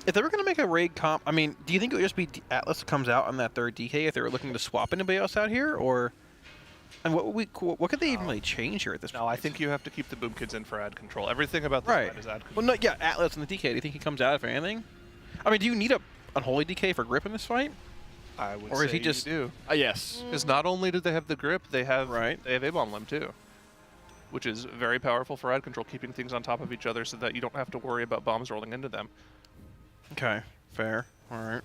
Speaker 20: If they were going to make a raid comp, I mean, do you think it would just be Atlas comes out on that third DK if they were looking to swap anybody else out here, or? And what could they even really change here at this point?
Speaker 8: No, I think you have to keep the boom kids in for ad control. Everything about this fight is ad control.
Speaker 20: Well, no, yeah, Atlas and the DK. Do you think he comes out for anything? I mean, do you need a unholy DK for grip in this fight?
Speaker 8: I would
Speaker 20: or
Speaker 8: say
Speaker 20: is he just
Speaker 8: you do.
Speaker 19: Yes.
Speaker 8: Because not only do they have the grip, they have A-bomb limb too, which is very powerful for ad control, keeping things on top of each other so that you don't have to worry about bombs rolling into them.
Speaker 20: Okay, fair. All right.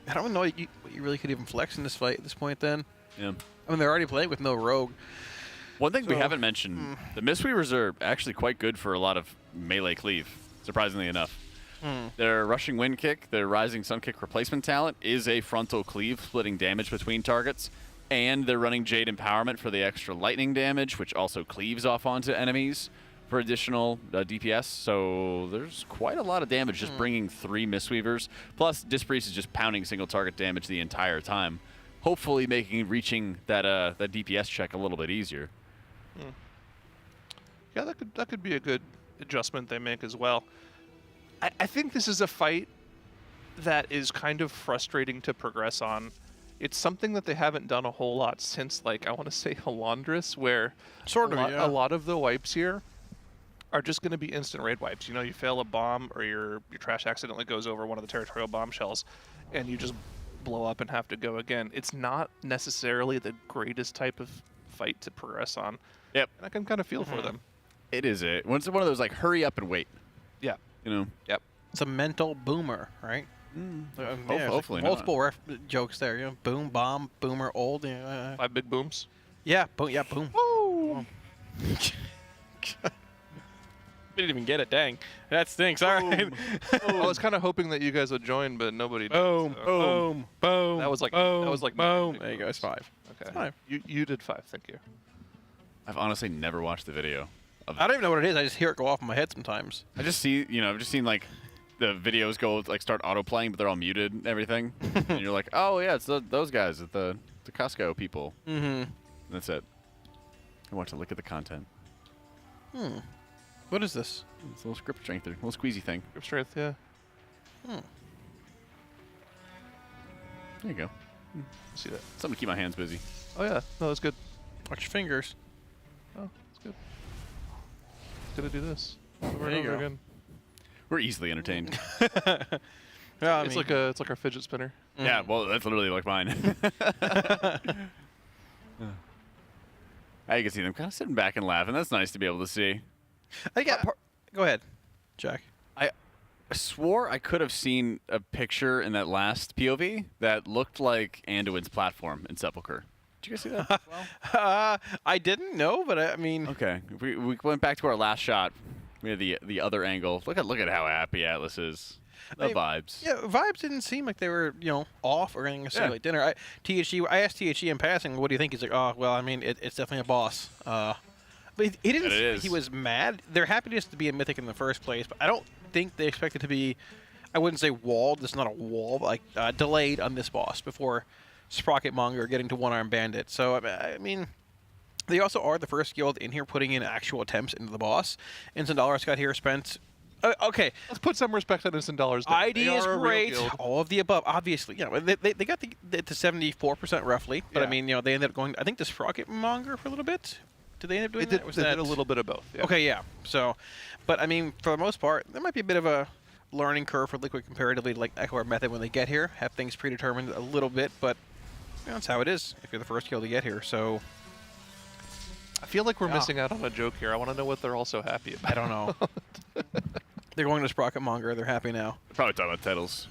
Speaker 20: I don't know what you really could even flex in this fight at this point. Then.
Speaker 19: Yeah.
Speaker 20: I mean, they're already playing with no rogue.
Speaker 19: One thing we haven't mentioned: the Mistweavers are actually quite good for a lot of melee cleave. Surprisingly enough. Their Rushing Wind Kick, their Rising Sun Kick replacement talent is a frontal cleave, splitting damage between targets, and they're running Jade Empowerment for the extra lightning damage, which also cleaves off onto enemies for additional DPS. So there's quite a lot of damage just bringing 3 Mistweavers. Plus, Dispriest is just pounding single target damage the entire time, hopefully making reaching that that DPS check a little bit easier.
Speaker 8: Yeah, that could be a good adjustment they make as well. I think this is a fight that is kind of frustrating to progress on. It's something that they haven't done a whole lot since, like, I want to say Halandris, where a lot of the wipes here are just going to be instant raid wipes. You know, you fail a bomb or your trash accidentally goes over one of the territorial bombshells, and you just blow up and have to go again. It's not necessarily the greatest type of fight to progress on.
Speaker 19: Yep.
Speaker 8: And I can kind of feel for them.
Speaker 19: It is it. It's one of those, like, hurry up and wait.
Speaker 8: Yeah.
Speaker 19: You know?
Speaker 8: Yep.
Speaker 20: It's a mental boomer, right?
Speaker 19: Hopefully
Speaker 20: multiple jokes there. You know, boom, bomb, boomer, old.
Speaker 8: 5 big booms.
Speaker 20: Yeah, boom. Yeah, boom.
Speaker 8: Woo!
Speaker 20: We didn't even get it. Dang, that stinks. All right.
Speaker 8: I was kind of hoping that you guys would join, but nobody did.
Speaker 20: Boom, boom, boom.
Speaker 8: That was like
Speaker 20: boom. There you go. It's 5.
Speaker 8: Okay.
Speaker 20: 5.
Speaker 8: You did 5. Thank you.
Speaker 19: I've honestly never watched the video.
Speaker 20: I don't even know what it is. I just hear it go off in my head sometimes.
Speaker 19: I just see, I've just seen like the videos go like start auto playing, but they're all muted and everything. And you're like, oh yeah, it's those guys at the Costco people.
Speaker 20: Mm-hmm.
Speaker 19: That's it. I want to look at the content.
Speaker 20: What is this?
Speaker 19: It's a little grip strength, little squeezy thing.
Speaker 8: Grip strength, yeah.
Speaker 19: There you go.
Speaker 8: See that?
Speaker 19: Something to keep my hands busy.
Speaker 8: Oh yeah, no, that's good.
Speaker 20: Watch your fingers.
Speaker 8: Oh, that's good. Gonna do this.
Speaker 20: There you go.
Speaker 8: Again.
Speaker 19: We're easily entertained.
Speaker 20: Yeah,
Speaker 8: it's like our fidget spinner.
Speaker 19: Yeah, well, that's literally like mine. You can see them kind of sitting back and laughing. That's nice to be able to see.
Speaker 20: Go ahead, Jack.
Speaker 19: I swore I could have seen a picture in that last POV that looked like Anduin's platform in Sepulchre. Did you guys see that as well?
Speaker 20: I didn't know, but I mean...
Speaker 19: Okay. We went back to our last shot. We had the other angle. Look at how happy Atlas is. The vibes.
Speaker 20: Yeah, vibes didn't seem like they were, off or anything necessarily like dinner. I asked THE in passing, what do you think? He's like, oh, well, I mean, it's definitely a boss. But he didn't say he was mad. They're happy just to be a Mythic in the first place, but I don't think they expect it to be, I wouldn't say walled. It's not a wall, but like delayed on this boss before Sprocketmonger getting to One-Armed Bandit. So, I mean, they also are the first guild in here putting in actual attempts into the boss. Instant Dollars got here, spent... okay.
Speaker 8: Let's put some respect on Instant Dollars.
Speaker 20: ID is great. All of the above, obviously. They got to 74% roughly, but I mean, they ended up going, I think, to Sprocketmonger for a little bit. Did they end up doing that?
Speaker 8: They did a little bit of both. Yeah.
Speaker 20: Okay, yeah. So, but I mean, for the most part, there might be a bit of a learning curve for Liquid comparatively to like Echo or Method when they get here. Have things predetermined a little bit, but that's how it is if you're the first guild to get here. So,
Speaker 8: I feel like we're missing out on a joke here. I want to know what they're all so happy about.
Speaker 20: I don't know. They're going to Sprocketmonger. They're happy now.
Speaker 19: They're probably talking about titles.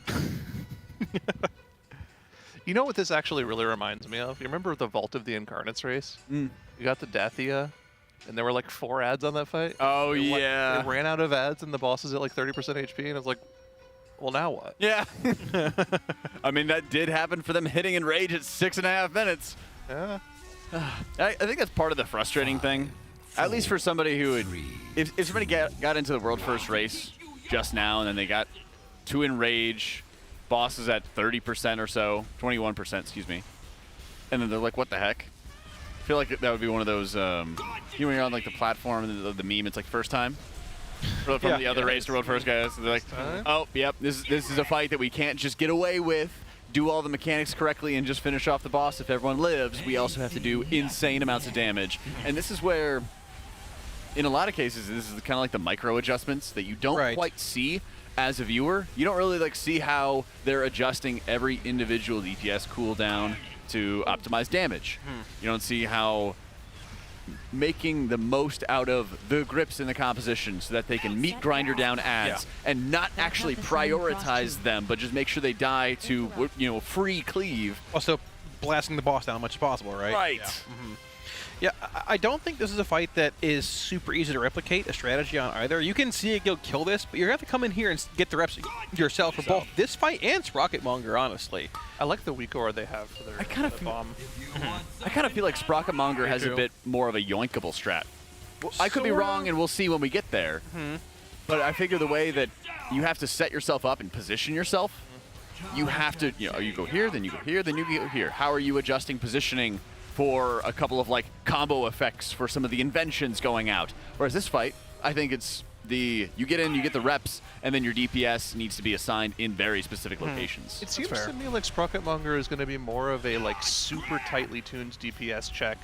Speaker 8: You know what this actually really reminds me of? You remember the Vault of the Incarnates race? You got the Dathia, and there were like 4 ads on that fight.
Speaker 19: Oh, yeah.
Speaker 8: They ran out of ads, and the boss is at like 30% HP, and I was like, well, now what?
Speaker 19: Yeah. I mean, that did happen for them hitting Enrage at 6.5 minutes.
Speaker 8: Yeah.
Speaker 19: I think that's part of the frustrating thing. At least for somebody who would... If somebody got into the world first race just now, and then they got 2 Enrage, bosses at 30% or so, 21%, excuse me, and then they're like, what the heck? feel like that would be one of those, you know, when you're on like the platform, the meme, it's like first time. From the other race to world first guys. They're like, oh, yep, this is a fight that we can't just get away with, do all the mechanics correctly, and just finish off the boss. If everyone lives, we also have to do insane amounts of damage. And this is where, in a lot of cases, this is kind of like the micro adjustments that you don't quite see as a viewer. You don't really like see how they're adjusting every individual DPS cooldown to optimize damage. You don't see how making the most out of the grips in the composition so that they can meet grinder down adds and not actually prioritize them, but just make sure they die to, you know, free cleave.
Speaker 20: Also, blasting the boss down as much as possible, right?
Speaker 19: Right.
Speaker 20: Yeah, I don't think this is a fight that is super easy to replicate a strategy on either. You can see a guild kill this, but you're going to have to come in here and get the reps yourself for both this fight and Sprocketmonger, honestly.
Speaker 8: I like the weak aura they have for their bomb.
Speaker 19: I kind of feel like Sprocketmonger has a bit more of a yoinkable strat. I could be wrong, and we'll see when we get there. But I figure the way that you have to set yourself up and position yourself, you have to, you know, you go here, then you go here, then you go here. How are you adjusting positioning for a couple of like combo effects for some of the inventions going out? Whereas this fight, I think it's you get in, you get the reps, and then your DPS needs to be assigned in very specific locations.
Speaker 8: It seems to me like Sprocketmonger is going to be more of a like super tightly tuned DPS check,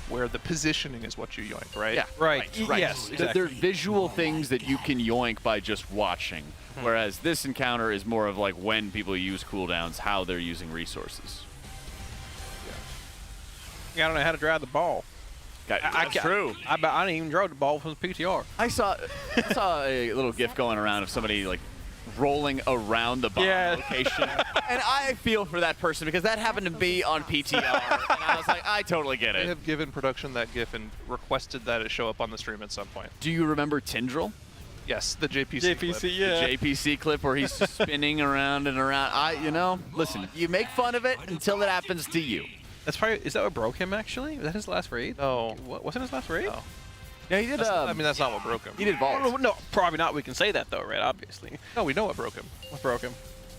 Speaker 8: where the positioning is what you yoink, right?
Speaker 19: Yeah,
Speaker 20: right.
Speaker 19: Yes, exactly. They're visual things that you can yoink by just watching. Whereas this encounter is more of like when people use cooldowns, how they're using resources.
Speaker 20: I don't know how to drive the ball.
Speaker 19: That's true.
Speaker 20: I didn't even draw the ball from the PTR.
Speaker 19: I saw a little GIF going around of somebody like rolling around the bomb location, and I feel for that person because that happened to be on PTR, and I was like, I totally get it.
Speaker 8: They have given production that GIF and requested that it show up on the stream at some point.
Speaker 19: Do you remember Tindril?
Speaker 8: Yes, the JPC clip.
Speaker 20: Yeah.
Speaker 19: The JPC clip where he's spinning around and around. You know, listen, you make fun of it until it happens to you.
Speaker 20: That's probably, is that what broke him actually? Was that his last raid?
Speaker 8: No.
Speaker 20: Wasn't his last raid?
Speaker 8: No.
Speaker 19: Yeah, he did.
Speaker 8: I mean, that's not what broke him.
Speaker 19: He did vault.
Speaker 20: No, probably not. We can say that though, right? Obviously.
Speaker 8: No, we know what broke him.
Speaker 20: What broke him?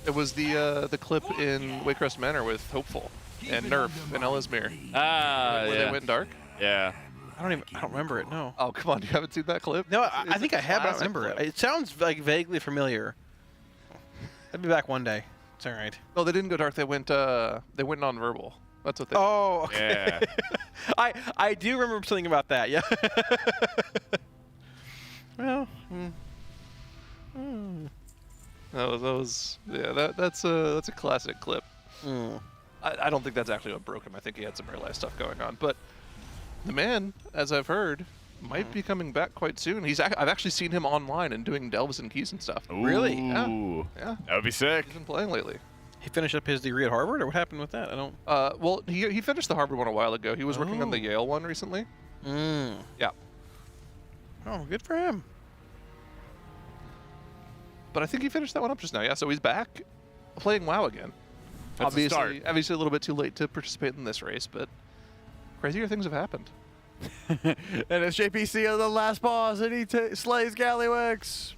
Speaker 8: It was the clip in Waycrest Manor with Hopeful and Nerf and Ellesmere. Where they went dark.
Speaker 19: Yeah.
Speaker 20: I don't remember it. No.
Speaker 8: Oh, come on! You haven't seen that clip?
Speaker 20: No, I think I have, but I don't remember it. It sounds like vaguely familiar. I'll be back one day. It's all right.
Speaker 8: No, they didn't go dark. They went non-verbal. That's what they.
Speaker 20: Oh, okay.
Speaker 19: Yeah.
Speaker 20: I do remember something about that. Yeah. Well.
Speaker 8: That's a classic clip. I don't think that's actually what broke him. I think he had some real life stuff going on. But the man, as I've heard, might be coming back quite soon. I've actually seen him online and doing delves and keys and stuff.
Speaker 19: Ooh.
Speaker 20: Really?
Speaker 8: Yeah.
Speaker 19: That would be sick.
Speaker 8: He's been playing lately.
Speaker 20: He finished up his degree at Harvard, or what happened with that? I don't.
Speaker 8: Well, he finished the Harvard one a while ago. He was working on the Yale one recently. Yeah.
Speaker 20: Oh, good for him.
Speaker 8: But I think he finished that one up just now. Yeah, so he's back playing WoW again.
Speaker 19: That's a start.
Speaker 8: Obviously a little bit too late to participate in this race, but crazier things have happened.
Speaker 19: And it's JPC on the last boss, and he slays Gallywix.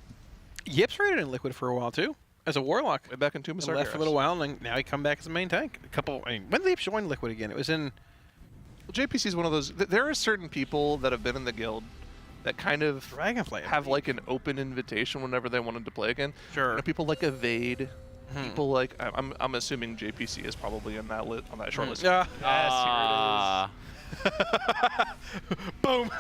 Speaker 20: Yips raided in Liquid for a while too, as a warlock.
Speaker 8: Way back in Tomb of Sargeras.
Speaker 20: Left for a little while, and now he come back as a main tank. When did Yips join Liquid again? It was in.
Speaker 8: Well, JPC is one of those. There are certain people that have been in the guild that kind of
Speaker 20: Dragonflame
Speaker 8: have like an open invitation whenever they wanted to play again.
Speaker 20: Sure.
Speaker 8: You know, people like Evade. People like I'm assuming JPC is probably in that on that short list.
Speaker 20: Yeah.
Speaker 8: Yes, here it is.
Speaker 20: Boom.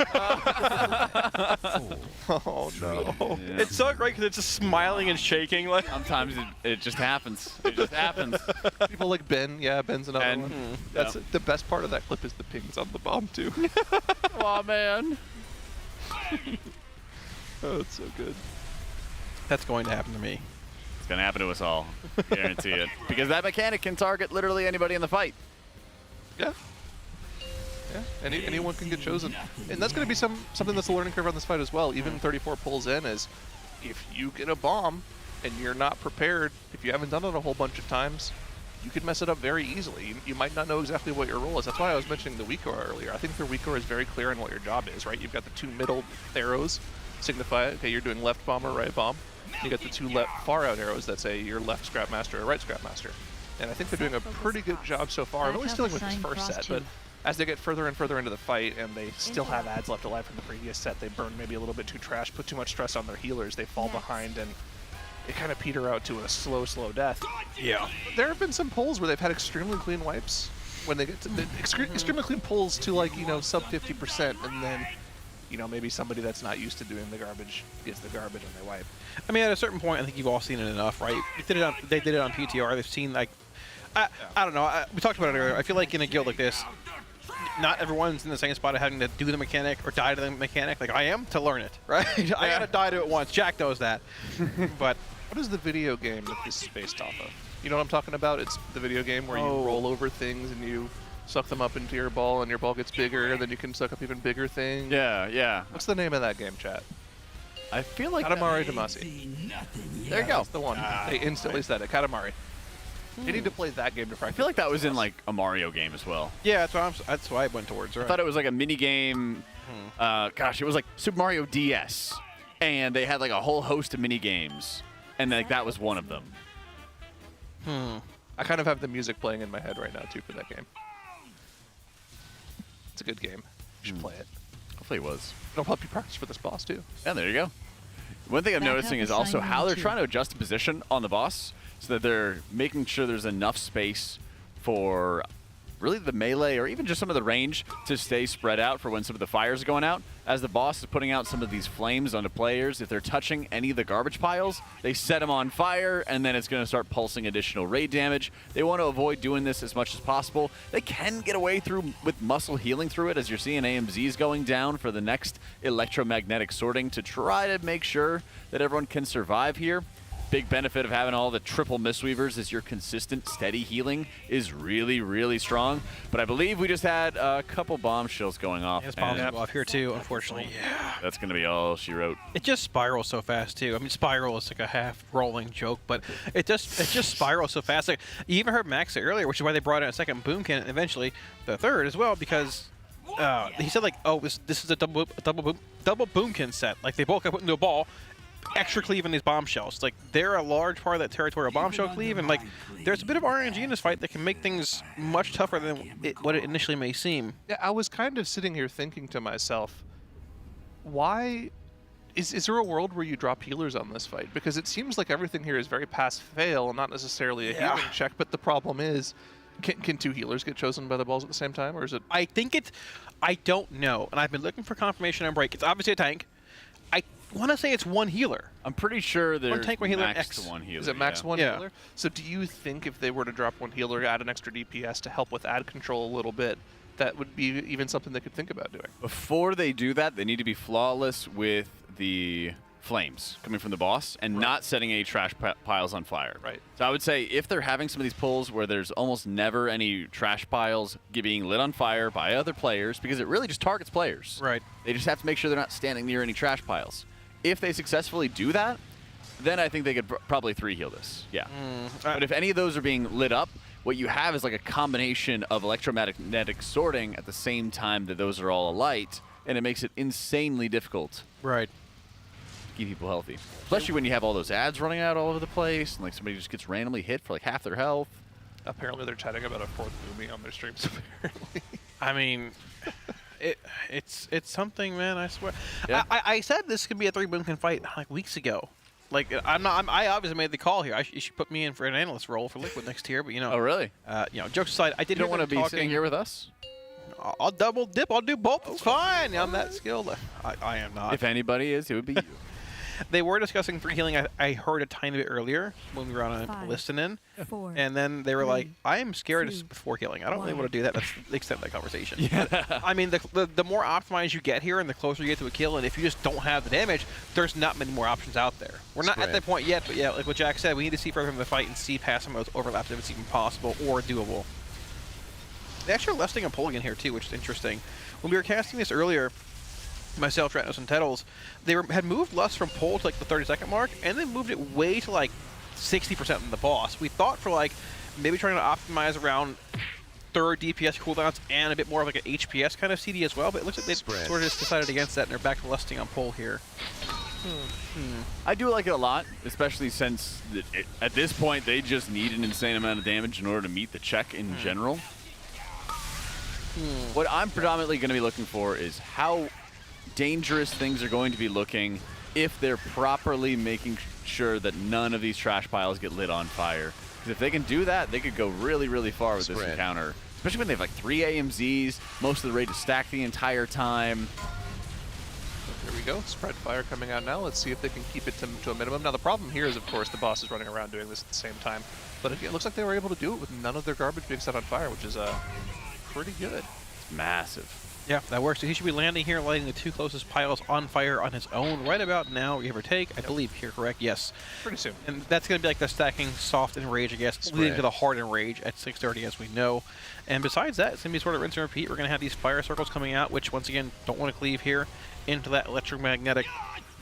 Speaker 8: Oh no.
Speaker 20: Yeah. It's so great because it's just smiling and shaking. Like
Speaker 19: sometimes it just happens. It just happens.
Speaker 8: People like Ben. Yeah, Ben's another one. That's the best part of that clip is the pings on the bomb too.
Speaker 19: Oh man.
Speaker 8: Oh, it's so good.
Speaker 20: That's going to happen to me.
Speaker 19: It's going to happen to us all. Guarantee it. Because that mechanic can target literally anybody in the fight.
Speaker 8: Yeah. Yeah, anyone can get chosen. And that's going to be something that's a learning curve on this fight as well. Even 34 pulls in is if you get a bomb and you're not prepared, if you haven't done it a whole bunch of times, you could mess it up very easily. You might not know exactly what your role is. That's why I was mentioning the weak aura earlier. I think the weak aura is very clear on what your job is, right? You've got the two middle arrows signify, okay, you're doing left bomb or right bomb. You got the two far out arrows that say you're left scrap master or right scrap master. And I think they're doing a pretty good job so far. I'm always dealing with this first set, but as they get further and further into the fight, and they still have ads left alive from the previous set, they burn maybe a little bit too trash, put too much stress on their healers, they fall behind, and they kind of peter out to a slow death.
Speaker 20: Yeah.
Speaker 8: There have been some pulls where they've had extremely clean wipes when they get to the extremely clean pulls to like, you know, sub 50%, and then, you know, maybe somebody that's not used to doing the garbage gets the garbage and they wipe.
Speaker 20: I mean, at a certain point, I think you've all seen it enough, right? They did it on PTR. They've seen, like, I don't know. We talked about it earlier. I feel like in a guild like this, not everyone's in the same spot of having to do the mechanic or die to the mechanic. Like I am to learn it, right? Yeah. I gotta die to it once. Jack knows that. But
Speaker 8: what is the video game that this is based off of? You know what I'm talking about? It's the video game where you roll over things and you suck them up into your ball, and your ball gets bigger, and then you can suck up even bigger things.
Speaker 19: Yeah.
Speaker 8: What's the name of that game, chat?
Speaker 19: I feel like
Speaker 8: Katamari Damacy.
Speaker 19: There you go.
Speaker 8: That's the one. They instantly said it. Katamari. You need to play that game to practice.
Speaker 19: I feel like that was in like a Mario game as well.
Speaker 20: Yeah, that's what I went towards. Right?
Speaker 19: I thought it was like a mini game. Gosh, it was like Super Mario DS, and they had like a whole host of mini games, and like that was one of them.
Speaker 8: I kind of have the music playing in my head right now too for that game. It's a good game. You should play it.
Speaker 19: Hopefully it was.
Speaker 8: It'll help you practice for this boss too.
Speaker 19: Yeah, there you go. One thing I'm noticing is also how they're trying to adjust the position on the boss so that they're making sure there's enough space for really the melee or even just some of the range to stay spread out for when some of the fires are going out. As the boss is putting out some of these flames onto players, if they're touching any of the garbage piles, they set them on fire, and then it's going to start pulsing additional raid damage. They want to avoid doing this as much as possible. They can get away through with muscle healing through it, as you're seeing AMZs going down for the next electromagnetic sorting to try to make sure that everyone can survive here. Big benefit of having all the triple Mistweavers is your consistent, steady healing is really, really strong. But I believe we just had a couple bombshells going off.
Speaker 20: Yes, bombs go off here too, unfortunately. Yeah.
Speaker 19: That's going to be all she wrote.
Speaker 20: It just spirals so fast too. I mean, spiral is like a half-rolling joke, but it just spirals so fast. Like, you even heard Max say earlier, which is why they brought in a second boomkin and eventually the third as well, because he said like, oh, this is a double boomkin set. Like they both got put into a ball. Extra cleave in these bombshells. Like they're a large part of that territorial bombshell cleave, and like there's a bit of RNG in this fight that can make things much tougher than what it initially may seem.
Speaker 8: Yeah, I was kind of sitting here thinking to myself, why is there a world where you drop healers on this fight? Because it seems like everything here is very pass-fail, not necessarily a healing check, but the problem is, can two healers get chosen by the balls at the same time, or is it?
Speaker 20: I don't know, and I've been looking for confirmation on break. It's obviously a tank. I want to say it's one healer.
Speaker 19: I'm pretty sure there's
Speaker 20: one tank, one healer,
Speaker 19: max to one healer.
Speaker 8: Is it max one healer? So do you think if they were to drop one healer, add an extra DPS to help with ad control a little bit, that would be even something they could think about doing?
Speaker 19: Before they do that, they need to be flawless with the flames coming from the boss and not setting any trash piles on fire.
Speaker 8: Right.
Speaker 19: So I would say if they're having some of these pulls where there's almost never any trash piles being lit on fire by other players, because it really just targets players.
Speaker 20: Right.
Speaker 19: They just have to make sure they're not standing near any trash piles. If they successfully do that, then I think they could probably 3-heal this. Yeah. But if any of those are being lit up, what you have is like a combination of electromagnetic sorting at the same time that those are all alight, and it makes it insanely difficult.
Speaker 20: Right.
Speaker 19: To keep people healthy. Especially when you have all those ads running out all over the place, and like somebody just gets randomly hit for like half their health.
Speaker 8: Apparently they're chatting about a fourth movie on their streams, apparently.
Speaker 20: I mean... It's something, man. I swear.
Speaker 19: Yeah.
Speaker 20: I said this could be a 3-boomkin fight like weeks ago. Like I obviously made the call here. You should put me in for an analyst role for Liquid next year. But you know.
Speaker 19: Oh really?
Speaker 20: You know, jokes aside, I did.
Speaker 19: You don't want to be sitting here with us?
Speaker 20: I'll double dip. I'll do both. It's fine. I'm that skilled. I am not.
Speaker 19: If anybody is, it would be you.
Speaker 20: They were discussing 3 healing. I heard a tiny bit earlier when we were on a listen-in. And then they were like, I am scared of 4 healing. I don't really want to do that. That's the extent of that conversation. Yeah. I mean, the more optimized you get here and the closer you get to a kill, and if you just don't have the damage, there's not many more options out there. We're not at that point yet, but yeah, like what Jack said, we need to see further in the fight and see past some of those overlaps if it's even possible or doable. They actually are lesting a pull again here too, which is interesting. When we were casting this earlier, myself, Ratnos, and Tettles, they had moved lust from pull to like the 30-second mark, and then moved it way to like 60% in the boss. We thought for like maybe trying to optimize around 3rd DPS cooldowns and a bit more of like an HPS kind of CD as well, but it looks like they sort of just decided against that and they're back to lusting on pull here.
Speaker 19: I do like it a lot, especially since at this point they just need an insane amount of damage in order to meet the check in general. What I'm predominantly going to be looking for is how dangerous things are going to be looking if they're properly making sure that none of these trash piles get lit on fire. Because if they can do that, they could go really, really far with this encounter. Especially when they have like 3 AMZs, most of the raid is stacked the entire time.
Speaker 8: Here we go, spread fire coming out now. Let's see if they can keep it to a minimum. Now the problem here is, of course, the boss is running around doing this at the same time. But it looks like they were able to do it with none of their garbage being set on fire, which is pretty good.
Speaker 19: It's massive.
Speaker 20: Yeah, that works. So he should be landing here, lighting the 2 closest piles on fire on his own right about now, give or take. I believe here, correct? Yes.
Speaker 8: Pretty soon.
Speaker 20: And that's going to be like the stacking soft and rage, I guess, leading to the hard and rage at 6:30, as we know. And besides that, it's going to be sort of rinse and repeat. We're going to have these fire circles coming out, which, once again, don't want to cleave here into that electromagnetic,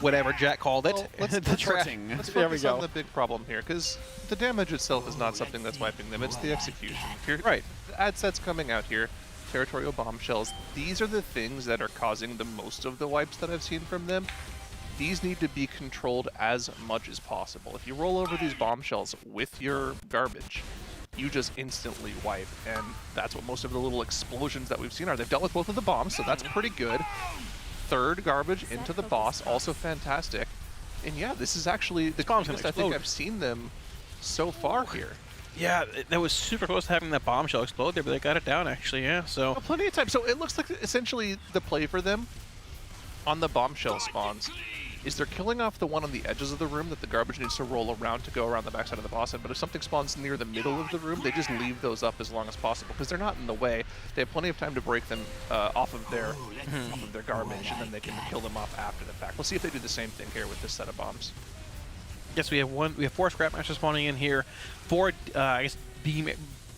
Speaker 20: whatever Jack called it.
Speaker 8: Well, let's focus on the big problem here, because the damage itself is not something that's wiping them. It's the execution. Right. The ad sets coming out here. Territorial bombshells. These are the things that are causing the most of the wipes that I've seen from them. These need to be controlled as much as possible. If you roll over these bombshells with your garbage, you just instantly wipe, and that's what most of the little explosions that we've seen are. They've dealt with both of the bombs, so that's pretty good. Third garbage into the boss, also fantastic. And yeah, this is actually the closest I think I've seen them so far here.
Speaker 20: Yeah, that was super close to having that bombshell explode there, but they got it down, actually, yeah. So
Speaker 8: plenty of time. So it looks like essentially the play for them on the bombshell spawns is they're killing off the one on the edges of the room that the garbage needs to roll around to go around the backside of the boss. But if something spawns near the middle of the room, they just leave those up as long as possible because they're not in the way. They have plenty of time to break them off of their garbage, and then they can kill them off after the fact. We'll see if they do the same thing here with this set of bombs.
Speaker 20: Yes, we have 4 scrap masters spawning in here, 4 I guess beam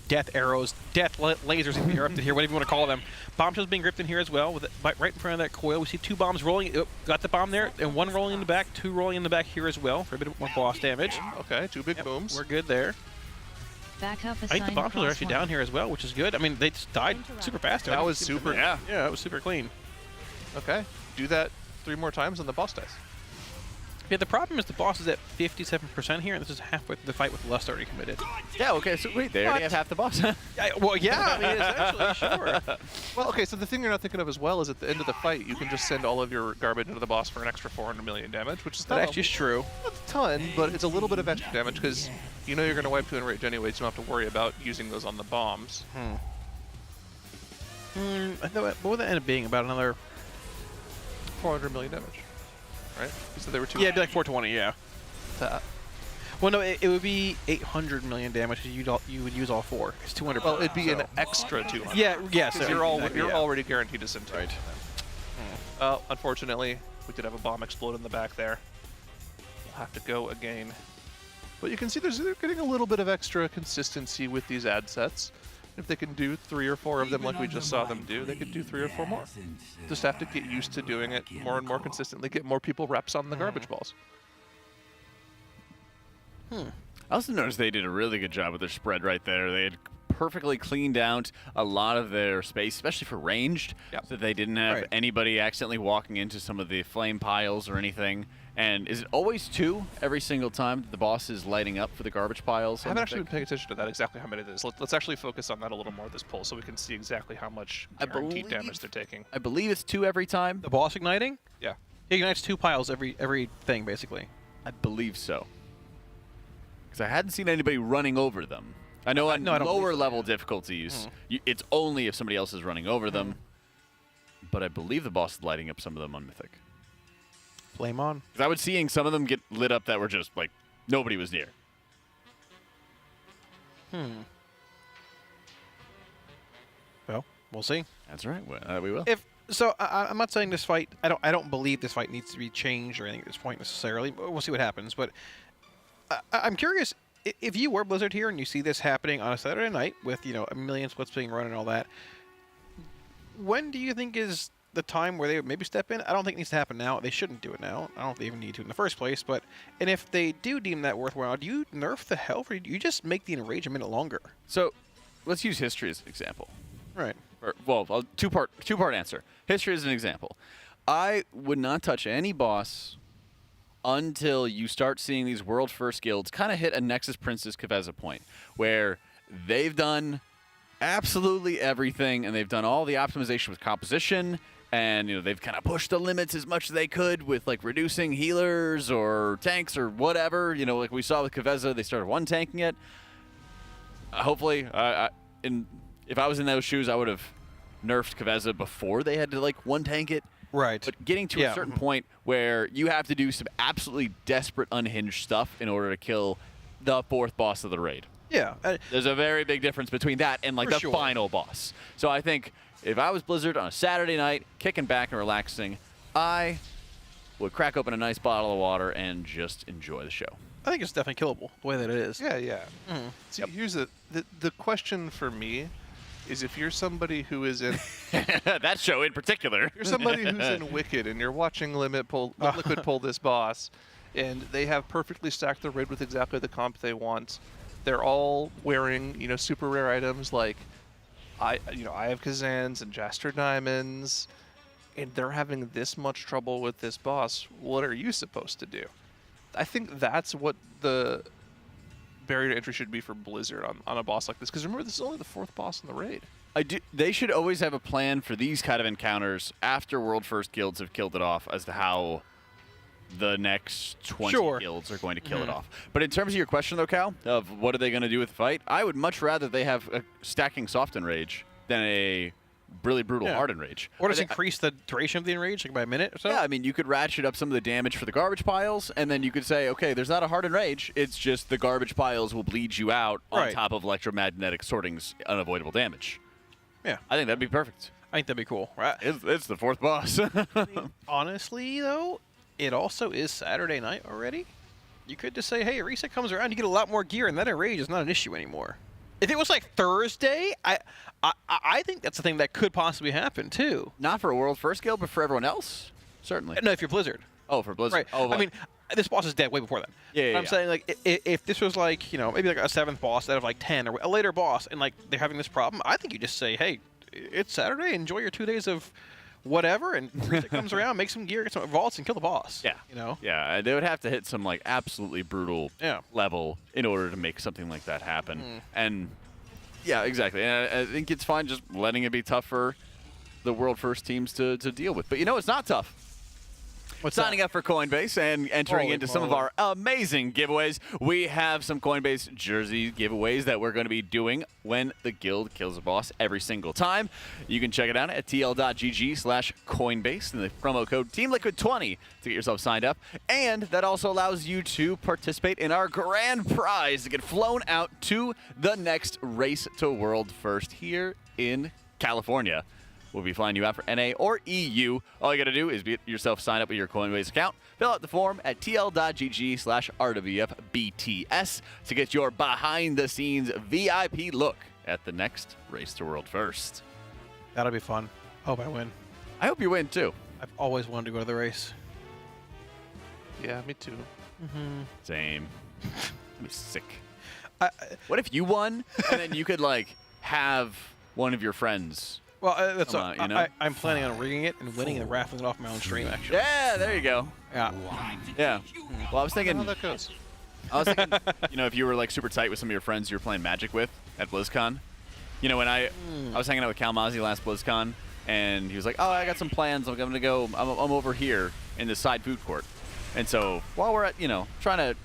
Speaker 20: death arrows, death lasers erupted here, whatever you want to call them. Bombshells being gripped in here as well, with right in front of that coil. We see 2 bombs rolling. Oh, got the bomb there, and 1 rolling in the back, 2 rolling in the back here as well for a bit more boss damage.
Speaker 8: Okay, 2 big booms.
Speaker 20: We're good there.
Speaker 4: Backup
Speaker 20: I think the bombshells are actually down here as well, which is good. I mean, they just died super fast.
Speaker 8: That was super.
Speaker 20: Yeah, it was super clean.
Speaker 8: Okay, do that 3 more times and the boss dies.
Speaker 20: Yeah, the problem is the boss is at 57% here, and this is halfway through the fight with Lust already committed.
Speaker 19: Yeah, okay, so wait, they already have half the boss.
Speaker 20: Well, yeah, I mean, essentially, sure.
Speaker 8: Well, okay, so the thing you're not thinking of as well is at the end of the fight, you can just send all of your garbage into the boss for an extra 400 million damage, which is
Speaker 20: that actually is true.
Speaker 8: Not a ton, but it's a little bit of extra damage because you know you're going to wipe 2 in rage anyway, so you don't have to worry about using those on the bombs.
Speaker 20: I thought, what would that end up being? About another
Speaker 8: 400 million damage. Right? So they were 2.
Speaker 20: Yeah, it'd be like 420, yeah. Well, no, it would be 800 million damage because you would use all 4. It's 200.
Speaker 8: Well, it'd be an extra 200.
Speaker 20: Yeah, yes.
Speaker 8: Because you're already guaranteed to send 2. Right. Unfortunately, we did have a bomb explode in the back there. We'll have to go again. But you can see they're getting a little bit of extra consistency with these ad sets. If they can do 3 or 4 of them like we just saw them do, they could do 3 or 4 more. Just have to get used to doing it more and more consistently, get more people reps on the garbage balls.
Speaker 19: I also noticed they did a really good job with their spread right there. They had perfectly cleaned out a lot of their space, especially for ranged, so that they didn't have anybody accidentally walking into some of the flame piles or anything. And is it always 2 every single time the boss is lighting up for the garbage piles?
Speaker 8: I haven't actually been paying attention to that, exactly how many it is. Let's actually focus on that a little more this poll so we can see exactly how much guaranteed damage they're taking.
Speaker 19: I believe it's 2 every time.
Speaker 20: The boss igniting?
Speaker 8: Yeah.
Speaker 20: He ignites 2 piles every thing, basically.
Speaker 19: I believe so. Because I hadn't seen anybody running over them. I know on lower level difficulties, it's only if somebody else is running over them. But I believe the boss is lighting up some of them on Mythic.
Speaker 20: Flame on.
Speaker 19: Because I was seeing some of them get lit up that were just like nobody was near.
Speaker 20: Well, we'll see.
Speaker 19: That's right. We will.
Speaker 20: I'm not saying this fight. I don't believe this fight needs to be changed or anything at this point necessarily. But we'll see what happens. But I'm curious if you were Blizzard here and you see this happening on a Saturday night with a million splits being run and all that. When do you think is the time where they would maybe step in? I don't think it needs to happen now. They shouldn't do it now. I don't think they even need to in the first place. And if they do deem that worthwhile, do you nerf the health or do you just make the enrage a minute longer?
Speaker 19: So let's use history as an example.
Speaker 20: Right.
Speaker 19: Well, two-part answer. History as an example. I would not touch any boss until you start seeing these world first guilds kind of hit a Nexus Princess Kaveza point where they've done absolutely everything, and they've done all the optimization with composition, and they've kind of pushed the limits as much as they could with like reducing healers or tanks or whatever. Like we saw with Kaveza, they started one tanking it. Hopefully, if I was in those shoes, I would have nerfed Kaveza before they had to like one tank it.
Speaker 20: Right.
Speaker 19: But getting to a certain point where you have to do some absolutely desperate, unhinged stuff in order to kill the 4th boss of the raid.
Speaker 20: Yeah.
Speaker 19: There's a very big difference between that and like the final boss. So I think if I was Blizzard on a Saturday night, kicking back and relaxing, I would crack open a nice bottle of water and just enjoy the show.
Speaker 20: I think it's definitely killable the way that it is.
Speaker 8: Yeah. See, here's the question for me is if you're somebody who is in
Speaker 19: that show in particular.
Speaker 8: If you're somebody who's in Wicked and you're watching Liquid pull this boss, and they have perfectly stacked the raid with exactly the comp they want. They're all wearing, super rare items like I have Kazans and Jaster Diamonds, and they're having this much trouble with this boss. What are you supposed to do? I think that's what the barrier to entry should be for Blizzard on a boss like this. Because remember, this is only the 4th boss in the raid.
Speaker 19: They should always have a plan for these kind of encounters after World First guilds have killed it off as to how the next 20 guilds are going to kill it off. But in terms of your question, though, Cal, of what are they going to do with the fight, I would much rather they have a stacking soft enrage than a really brutal hard enrage.
Speaker 20: Or just increase the duration of the enrage like by a minute or so?
Speaker 19: Yeah, I mean, you could ratchet up some of the damage for the garbage piles, and then you could say, okay, there's not a hard enrage, it's just the garbage piles will bleed you out on top of electromagnetic sorting's unavoidable damage.
Speaker 20: Yeah.
Speaker 19: I think that'd be perfect.
Speaker 20: I think that'd be cool. Right?
Speaker 19: It's the 4th boss.
Speaker 20: I mean, honestly, though, it also is Saturday night already. You could just say, hey, reset comes around, you get a lot more gear, and that enrage is not an issue anymore. If it was like Thursday, I think that's the thing that could possibly happen too.
Speaker 19: Not for a World First guild, but for everyone else, certainly.
Speaker 20: No, if you're Blizzard.
Speaker 19: Oh, for Blizzard.
Speaker 20: Right.
Speaker 19: Oh,
Speaker 20: I mean, this boss is dead way before that.
Speaker 19: Yeah.
Speaker 20: I'm saying like if this was like maybe like a 7th boss out of like 10 or a later boss, and like they're having this problem, I think you just say, hey, it's Saturday, enjoy your 2 days of whatever, and reset comes around, make some gear, get some vaults, and kill the boss.
Speaker 19: Yeah. Yeah, they would have to hit some like absolutely brutal level in order to make something like that happen. And yeah, exactly. And I think it's fine just letting it be tough for the World First teams to deal with. But it's not tough. Signing up for Coinbase and entering into some of our amazing giveaways. We have some Coinbase jersey giveaways that we're going to be doing when the guild kills a boss every single time. You can check it out at tl.gg/Coinbase and the promo code TeamLiquid20 to get yourself signed up. And that also allows you to participate in our grand prize to get flown out to the next Race to World First here in California. We'll be flying you out for NA or EU. All you got to do is get yourself signed up with your Coinbase account. Fill out the form at tl.gg/RWFBTS to get your behind-the-scenes VIP look at the next Race to World First.
Speaker 20: That'll be fun. Hope I win.
Speaker 19: I hope you win, too.
Speaker 20: I've always wanted to go to the race.
Speaker 8: Yeah, me too.
Speaker 19: Same. That'd be sick. What if you won, and then you could, like, have one of your friends...
Speaker 20: Well, that's I'm planning on rigging it and winning and raffling it off my own stream, actually.
Speaker 19: Yeah, there you go.
Speaker 20: Yeah.
Speaker 19: Yeah. Well, I was thinking...
Speaker 8: How that goes.
Speaker 19: I was thinking, if you were, like, super tight with some of your friends you were playing Magic with at BlizzCon. When I was hanging out with Kalmazi last BlizzCon, and he was like, oh, I got some plans. I'm going to go... I'm over here in the side food court. And so, while we're at, trying to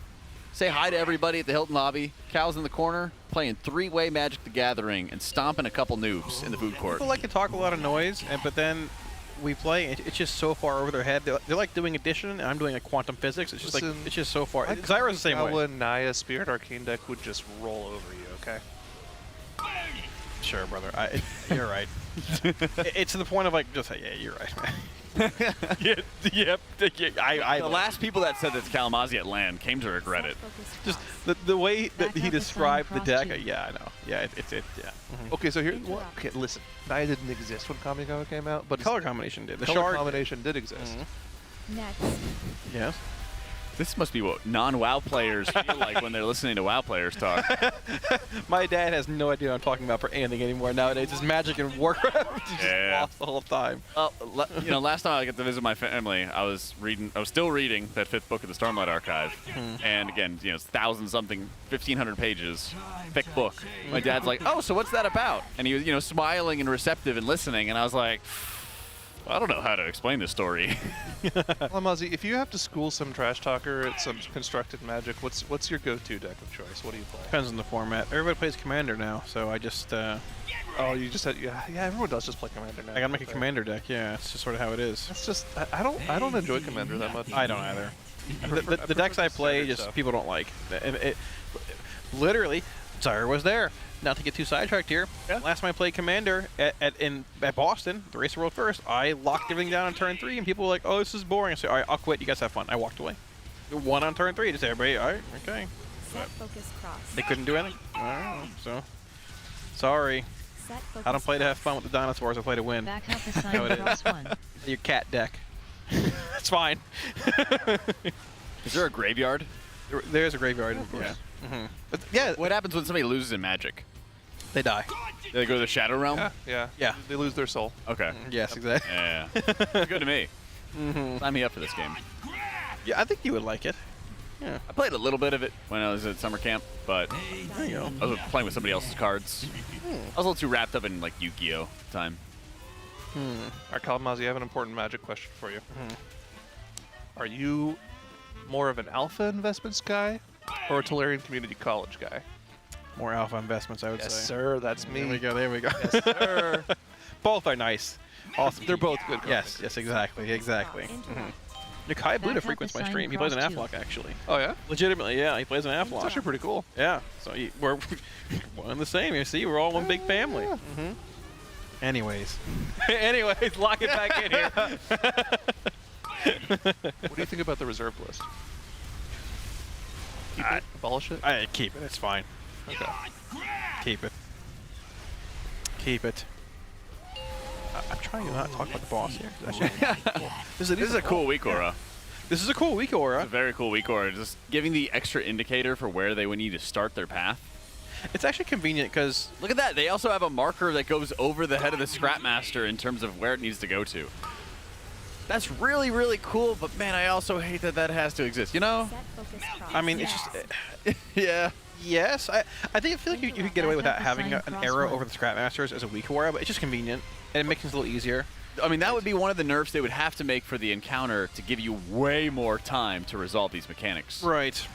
Speaker 19: say hi to everybody at the Hilton lobby, Cal's in the corner playing 3-way Magic the Gathering and stomping a couple noobs in the food court.
Speaker 20: People like to talk a lot of noise, but then we play, it's just so far over their head. They're like doing addition, and I'm doing like quantum physics. It's just it's just so far. Zyra's the same way.
Speaker 8: Naya Spirit Arcane deck would just roll over you, okay?
Speaker 20: Sure, brother. You're right. It's to the point of like, just yeah, you're right, man. Yep.
Speaker 19: The last people that said that's Kalamazi at LAN came to regret it.
Speaker 20: Just the way that he described the deck. Yeah, I know. Yeah, it's yeah.
Speaker 8: Okay, so here. Okay, listen. Naya didn't exist when Kamigawa came out, but
Speaker 20: color combination did.
Speaker 8: The color combination did exist.
Speaker 4: Next.
Speaker 20: Yes.
Speaker 19: This must be what non-WoW players feel like when they're listening to WoW players talk.
Speaker 20: My dad has no idea what I'm talking about for anything anymore nowadays. It's Magic and Warcraft. He's just lost the whole time.
Speaker 19: Well, you know, last time I got to visit my family, I was still reading that 5th book of the Stormlight Archive, and again, you know, it's 1,000-something, 1,500 pages, thick book. My dad's like, "Oh, so what's that about?" And he was, you know, smiling and receptive and listening, and I was like, I don't know how to explain this story.
Speaker 8: Well, Muzzy, if you have to school some trash talker at some constructed Magic, what's your go-to deck of choice? What do you play?
Speaker 20: Depends on the format. Everybody plays Commander now, so I just...
Speaker 8: oh, you just had... Yeah, everyone does just play Commander now.
Speaker 20: I gotta make a Commander deck, yeah. It's just sort of how it is.
Speaker 8: It's just... I don't enjoy Commander that much.
Speaker 20: I don't either. The decks I play, just people don't like. Literally, Zyra was there. Not to get too sidetracked here. Yeah. Last time I played Commander at Boston, the Race the World First, I locked everything down on turn 3, and people were like, "Oh, this is boring." I said, "All right, I'll quit. You guys have fun." I walked away. Won on turn 3. Just everybody, all right, okay.
Speaker 4: Set focus cross.
Speaker 20: They couldn't do anything. I don't know, so sorry. I don't play to have fun with the dinosaurs. I play to win.
Speaker 4: Back half the sign cross one.
Speaker 20: Your cat deck. It's fine.
Speaker 19: Is there a graveyard?
Speaker 20: There's a graveyard.
Speaker 19: Of course.
Speaker 20: Yeah.
Speaker 19: But yeah. What happens when somebody loses in Magic?
Speaker 20: They die.
Speaker 19: They go to the Shadow Realm?
Speaker 8: Yeah. They lose their soul.
Speaker 19: Okay.
Speaker 20: Yes, exactly.
Speaker 19: Yeah. Good to me. Sign me up for this game.
Speaker 20: Yeah, I think you would like it. Yeah.
Speaker 19: I played a little bit of it when I was at summer camp, but
Speaker 20: there you go.
Speaker 19: I was playing with somebody else's cards. I was a little too wrapped up in like Yu-Gi-Oh! At the time.
Speaker 8: All right, Kalamazoo, I have an important Magic question for you. Are you more of an alpha investments guy or a Tolarian Community College guy?
Speaker 20: More alpha investments, I would say.
Speaker 8: Yes, sir. That's me.
Speaker 20: There we go. There we go.
Speaker 8: Yes, sir.
Speaker 20: Both are nice. Awesome.
Speaker 8: They're both good.
Speaker 20: Yes. Yes. Exactly. Exactly. Kai Buddha frequents my stream. He plays an Aflock, actually.
Speaker 8: Oh yeah.
Speaker 20: Legitimately, yeah. He plays an Aflock.
Speaker 8: It's actually pretty cool.
Speaker 20: Yeah. So we're one and the same. You see, we're all one big family. Anyways. Anyways, lock it back in here.
Speaker 8: What do you think about the reserved list? Keep it? Abolish it?
Speaker 20: I keep it. It's fine.
Speaker 8: Okay.
Speaker 20: Keep it. Keep it. I'm trying to not talk about the boss here.
Speaker 19: This is a cool weak aura.
Speaker 20: This is a cool weak aura.
Speaker 19: It's a very cool weak aura. Just giving the extra indicator for where they would need to start their path.
Speaker 20: It's actually convenient because...
Speaker 19: Look at that. They also have a marker that goes over the head of the Scrapmaster in terms of where it needs to go to. That's really, really cool, but man, I also hate that that has to exist, you know?
Speaker 20: I mean, it's just... yeah. Yes, I feel like you could get away without having an arrow over the Scrapmasters as a weak aura, but it's just convenient, and it makes things a little easier.
Speaker 19: I mean, that would be one of the nerfs they would have to make for the encounter to give you way more time to resolve these mechanics.
Speaker 20: Right.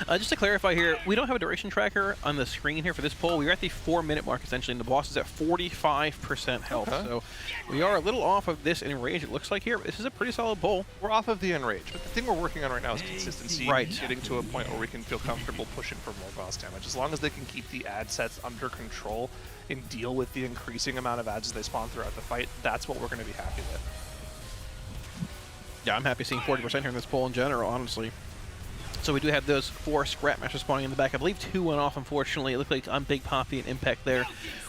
Speaker 20: Just to clarify here, we don't have a duration tracker on the screen here for this pull. We are at the 4-minute mark, essentially, and the boss is at 45% health. Okay. So we are a little off of this enrage, it looks like here, but this is a pretty solid pull.
Speaker 8: We're off of the enrage, but the thing we're working on right now is consistency.
Speaker 20: Right.
Speaker 8: Getting to a point where we can feel comfortable pushing for more boss damage. As long as they can keep the ad sets under control and deal with the increasing amount of ads as they spawn throughout the fight, that's what we're going to be happy with.
Speaker 20: Yeah, I'm happy seeing 40% here in this pull in general, honestly. So we do have those 4 Scrapmasters spawning in the back. I believe 2 went off, unfortunately. It looked like on Big Poppy and Impact there.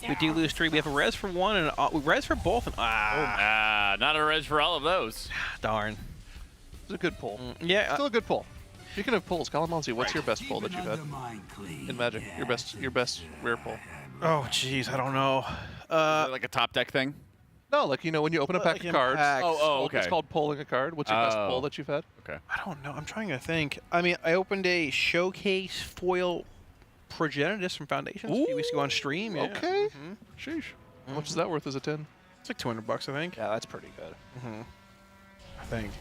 Speaker 20: We do lose 3. We have a res for 1 and a res for both. And,
Speaker 19: not a res for all of those.
Speaker 20: Darn.
Speaker 8: It's a good pull.
Speaker 20: Yeah.
Speaker 8: Still a good pull. Speaking of pulls, Kalamansi, what's your best pull that you've had in Magic? Your best rare pull?
Speaker 20: Oh, jeez, I don't know.
Speaker 19: Like a top deck thing?
Speaker 8: No, like, you know, when you open a pack of cards.
Speaker 19: Oh, okay.
Speaker 8: It's called pulling a card. What's your best pull that you've had?
Speaker 19: Okay.
Speaker 20: I don't know. I'm trying to think. I mean, I opened a showcase foil Progenitus from Foundations a few weeks ago on stream. Yeah.
Speaker 8: Okay. Sheesh. How much is that worth as a 10?
Speaker 20: It's like $200, I think.
Speaker 8: Yeah, that's pretty good.
Speaker 20: I think.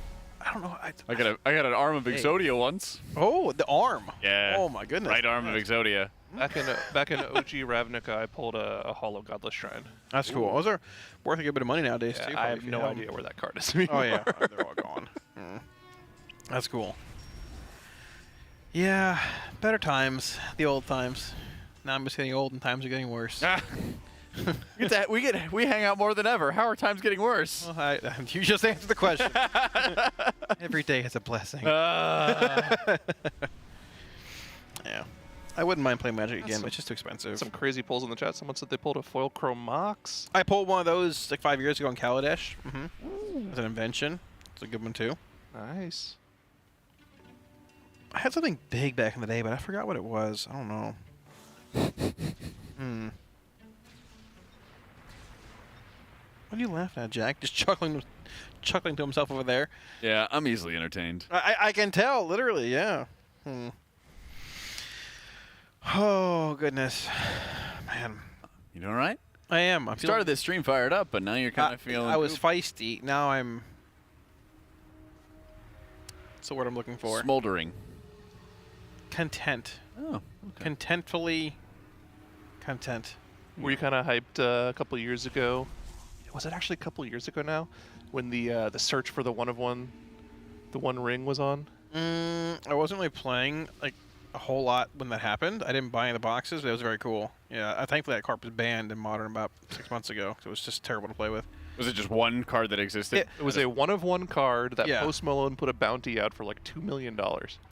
Speaker 20: I don't know.
Speaker 19: I got an arm of Exodia once.
Speaker 20: Oh, the arm.
Speaker 19: Yeah.
Speaker 20: Oh my goodness.
Speaker 19: Right arm of Exodia.
Speaker 8: Back in OG Ravnica, I pulled a Hollow Godless Shrine.
Speaker 20: That's cool. Those are worth a good bit of money nowadays, too.
Speaker 8: I have no idea where that card is anymore.
Speaker 20: Oh, yeah. They're all gone. That's cool. Yeah. Better times. The old times. Now I'm just getting old and times are getting worse.
Speaker 19: We hang out more than ever. How are times getting worse?
Speaker 20: Well, you just answered the question. Every day is a blessing.
Speaker 19: Yeah.
Speaker 20: I wouldn't mind playing Magic again, but it's just too expensive.
Speaker 8: Some crazy pulls in the chat. Someone said they pulled a foil Chrome Mox.
Speaker 20: I pulled one of those like 5 years ago in Kaladesh. It's an invention. It's a good one too.
Speaker 8: Nice.
Speaker 20: I had something big back in the day, but I forgot what it was. I don't know. What are you laughing at, Jack? Just chuckling to himself over there.
Speaker 19: Yeah, I'm easily entertained.
Speaker 20: I can tell, literally, yeah. Oh, goodness. Man.
Speaker 19: You doing all right?
Speaker 20: I am. I
Speaker 19: started this stream fired up, but now you're kind of feeling...
Speaker 20: I was feisty. Now I'm... What's the word I'm looking for?
Speaker 19: Smoldering.
Speaker 20: Content.
Speaker 19: Oh, okay.
Speaker 20: Contentfully content.
Speaker 8: Were you kind of hyped a couple years ago? Was it actually a couple years ago now? When the search for the One Ring was on?
Speaker 20: I wasn't really playing like a whole lot when that happened. I didn't buy any of the boxes, but it was very cool. Yeah, thankfully that card was banned in Modern about 6 months ago, so it was just terrible to play with.
Speaker 19: Was it just one card that existed?
Speaker 8: It was a 1/1 card that Post Malone put a bounty out for like $2 million.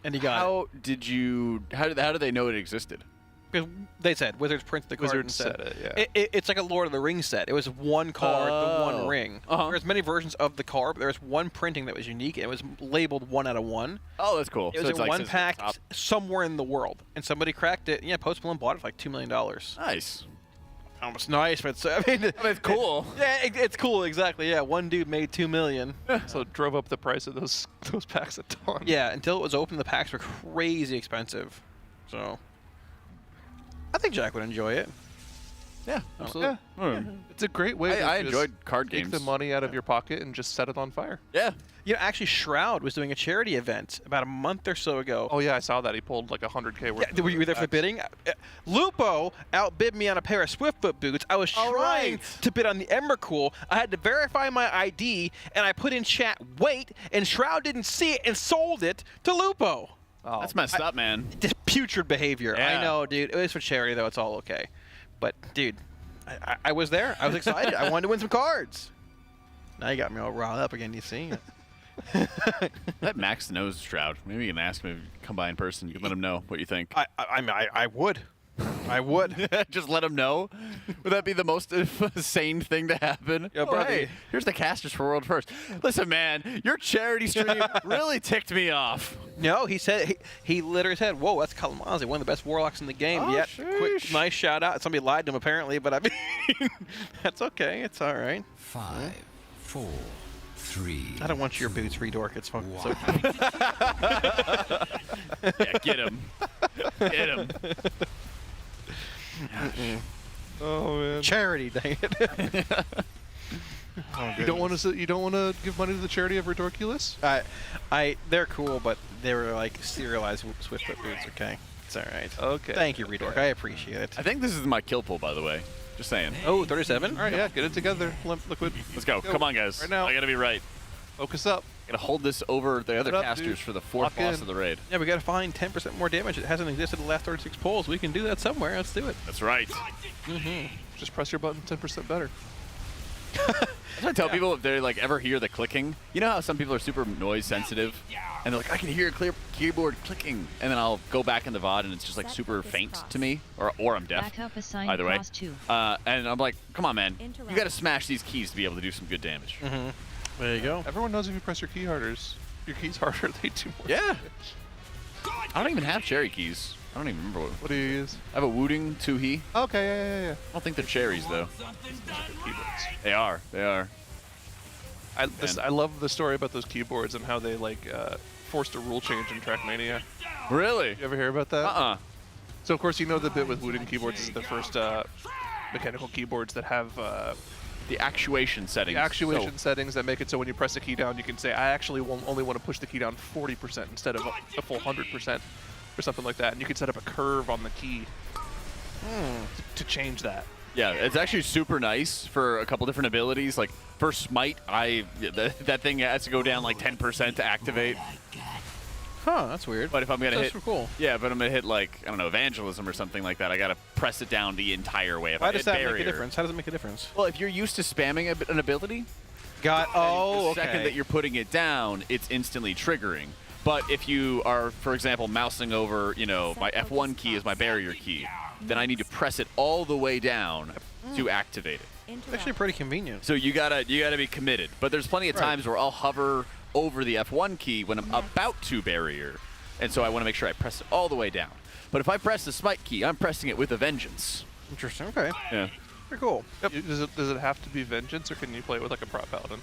Speaker 20: And he got
Speaker 19: How did they know it existed?
Speaker 20: Because they said Wizards printed the card.
Speaker 8: Wizards
Speaker 20: and said
Speaker 8: it, yeah.
Speaker 20: It's like a Lord of the Rings set. It was one card, the one ring. There's many versions of the card, but there was one printing that was unique, and it was labeled 1 out of 1.
Speaker 19: Oh, that's cool.
Speaker 20: It was in one pack somewhere in the world, and somebody cracked it. Yeah, Post Malone bought it for like $2 million.
Speaker 19: Nice.
Speaker 20: Almost nice, but
Speaker 19: it's cool.
Speaker 20: Yeah, it's cool, exactly. Yeah, one dude made $2 million.
Speaker 8: So it drove up the price of those packs a ton.
Speaker 20: Yeah, until it was open, the packs were crazy expensive. So I think Jack would enjoy it.
Speaker 19: Yeah, absolutely.
Speaker 8: Yeah. It's a great way
Speaker 19: I
Speaker 8: to
Speaker 19: enjoyed card
Speaker 8: take
Speaker 19: games.
Speaker 8: the money out of your pocket and just set it on fire.
Speaker 19: Yeah.
Speaker 20: You know, actually, Shroud was doing a charity event about a month or so ago.
Speaker 8: Oh, yeah, I saw that. He pulled like 100K worth.
Speaker 20: Yeah, were you there for bidding? Lupo outbid me on a pair of Swiftfoot boots. I was trying to bid on the Embercool. I had to verify my ID, and I put in chat, wait, and Shroud didn't see it and sold it to Lupo.
Speaker 19: Oh, that's messed up, man.
Speaker 20: Just putrid behavior.
Speaker 19: Yeah.
Speaker 20: I know, dude. It was for charity, though. It's all okay. But, dude, I was there. I was excited. I wanted to win some cards. Now you got me all riled up again. You see?
Speaker 19: Let Max knows Shroud. Maybe you can ask him to come by in person. You can let him know what you think.
Speaker 20: I would. I would.
Speaker 19: Just let him know? Would that be the most sane thing to happen?
Speaker 20: Yeah, brother.
Speaker 19: Hey, here's the casters for World First. Listen, man, your charity stream really ticked me off.
Speaker 20: No, he said he literally said, "Whoa, that's Kalamazoo, one of the best warlocks in the game."
Speaker 19: Oh,
Speaker 20: Yet,
Speaker 19: sheesh.
Speaker 20: quick, nice shout out. Somebody lied to him apparently, but I mean, that's okay. It's all right.
Speaker 6: 5, 4, 3.
Speaker 20: I don't want your boots, Redork. It's fucking so.
Speaker 19: Yeah, get him. Get him.
Speaker 8: Oh man.
Speaker 20: Charity, dang it.
Speaker 8: You don't want to give money to the charity of Redorculus?
Speaker 20: They're cool, but they were like serialized Swiftfoot boots. Okay, it's all right.
Speaker 8: Okay.
Speaker 20: Thank you, Redork. I appreciate it.
Speaker 19: I think this is my kill pull, by the way. Just saying.
Speaker 20: Oh, 37?
Speaker 8: All right, yeah, get it together, Liquid.
Speaker 19: Let's go. Come on, guys.
Speaker 8: Right now.
Speaker 19: I gotta be right.
Speaker 8: Focus up.
Speaker 19: Gotta hold this over the other
Speaker 8: up,
Speaker 19: casters
Speaker 8: dude.
Speaker 19: for the fourth
Speaker 8: Lock
Speaker 19: boss
Speaker 8: in.
Speaker 19: of the raid.
Speaker 20: Yeah, we gotta find 10% more damage. It hasn't existed in the last 36 polls. We can do that somewhere. Let's do it.
Speaker 19: That's right.
Speaker 8: Just press your button 10% better.
Speaker 19: That's what I tell people if they like ever hear the clicking. You know how some people are super noise sensitive, and they're like, I can hear a clear keyboard clicking, and then I'll go back in the VOD and it's just like super faint to me, or I'm deaf. Either way. And I'm like, come on, man, you got to smash these keys to be able to do some good damage.
Speaker 20: There you go.
Speaker 8: Everyone knows if you press your keys harder, they do more.
Speaker 19: Yeah. I don't even have cherry keys. I don't even remember
Speaker 8: what do you use?
Speaker 19: I have a Wooting 2He.
Speaker 8: Okay, yeah.
Speaker 19: I don't think they're cherries though. They are. They are.
Speaker 8: I love the story about those keyboards and how they like forced a rule change in Trackmania.
Speaker 19: Really?
Speaker 8: You ever hear about that?
Speaker 19: Uh-uh.
Speaker 8: So of course you know the bit with Wooting keyboards is the first mechanical keyboards that have
Speaker 19: the actuation settings.
Speaker 8: The actuation settings that make it so when you press a key down, you can say, I actually only want to push the key down 40% instead of a full 100%. Or something like that, and you can set up a curve on the key to change that.
Speaker 19: Yeah, it's actually super nice for a couple different abilities. Like for Smite, that thing has to go down like 10% to activate.
Speaker 20: Huh, that's weird.
Speaker 19: But if I'm gonna
Speaker 20: hit, cool.
Speaker 19: Yeah, but I'm gonna hit like I don't know, Evangelism or something like that. I gotta press it down the entire way. If
Speaker 20: Why
Speaker 19: I
Speaker 20: does
Speaker 19: hit
Speaker 20: that
Speaker 19: barrier,
Speaker 20: make a difference? How does it make a difference?
Speaker 19: Well, if you're used to spamming an ability,
Speaker 20: the
Speaker 19: second that you're putting it down, it's instantly triggering. But if you are, for example, mousing over, you know, my F1 key is my barrier key, then I need to press it all the way down to activate it.
Speaker 20: It's actually pretty convenient.
Speaker 19: So you gotta be committed. But there's plenty of times where I'll hover over the F1 key when I'm about to barrier, And so I want to make sure I press it all the way down. But if I press the smite key, I'm pressing it with a vengeance.
Speaker 20: Interesting. Okay.
Speaker 19: Yeah.
Speaker 20: Pretty cool.
Speaker 8: Yep. Does it have to be vengeance, or can you play it with like a prop paladin?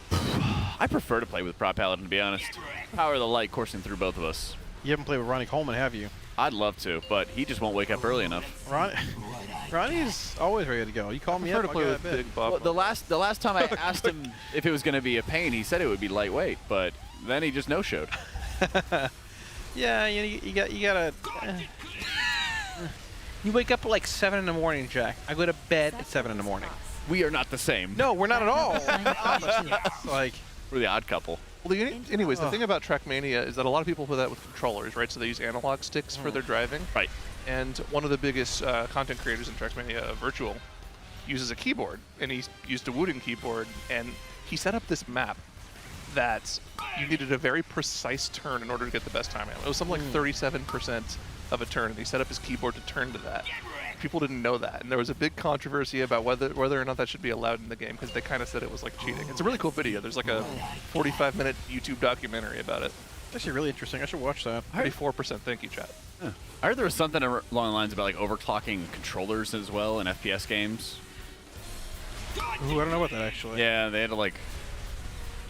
Speaker 19: I prefer to play with prop paladin, to be honest. Power of the light coursing through both of us.
Speaker 20: You haven't played with Ronnie Coleman, have you?
Speaker 19: I'd love to, but he just won't wake up early enough.
Speaker 20: Ronnie's always ready to go. You call me up,
Speaker 8: to play with Big Bob.
Speaker 19: Well, the last time I asked him if it was going to be a pain, he said it would be lightweight, but then he just no-showed.
Speaker 20: Yeah, you gotta. You wake up at like 7 in the morning, Jack. I go to bed at 7 in the morning.
Speaker 19: We are not the same.
Speaker 20: No, we're not at all. Like
Speaker 19: we're the odd couple.
Speaker 8: Well, anyways, the thing about Trackmania is that a lot of people play that with controllers, right? So they use analog sticks for their driving.
Speaker 19: Right.
Speaker 8: And one of the biggest content creators in Trackmania, Virtual, uses a keyboard, and he used a wooden keyboard, and he set up this map that you needed a very precise turn in order to get the best time out. It was something like 37% of a turn, and he set up his keyboard to turn to that. People didn't know that, and there was a big controversy about whether or not that should be allowed in the game, because they kind of said it was like cheating. It's a really cool video. There's like a 45-minute YouTube documentary about it.
Speaker 20: It's actually really interesting. I should watch that.
Speaker 8: 34%. Thank you, chat.
Speaker 19: Yeah. I heard there was something along the lines about like overclocking controllers as well in FPS games.
Speaker 20: Ooh, I don't know about that actually.
Speaker 19: Yeah, they had to like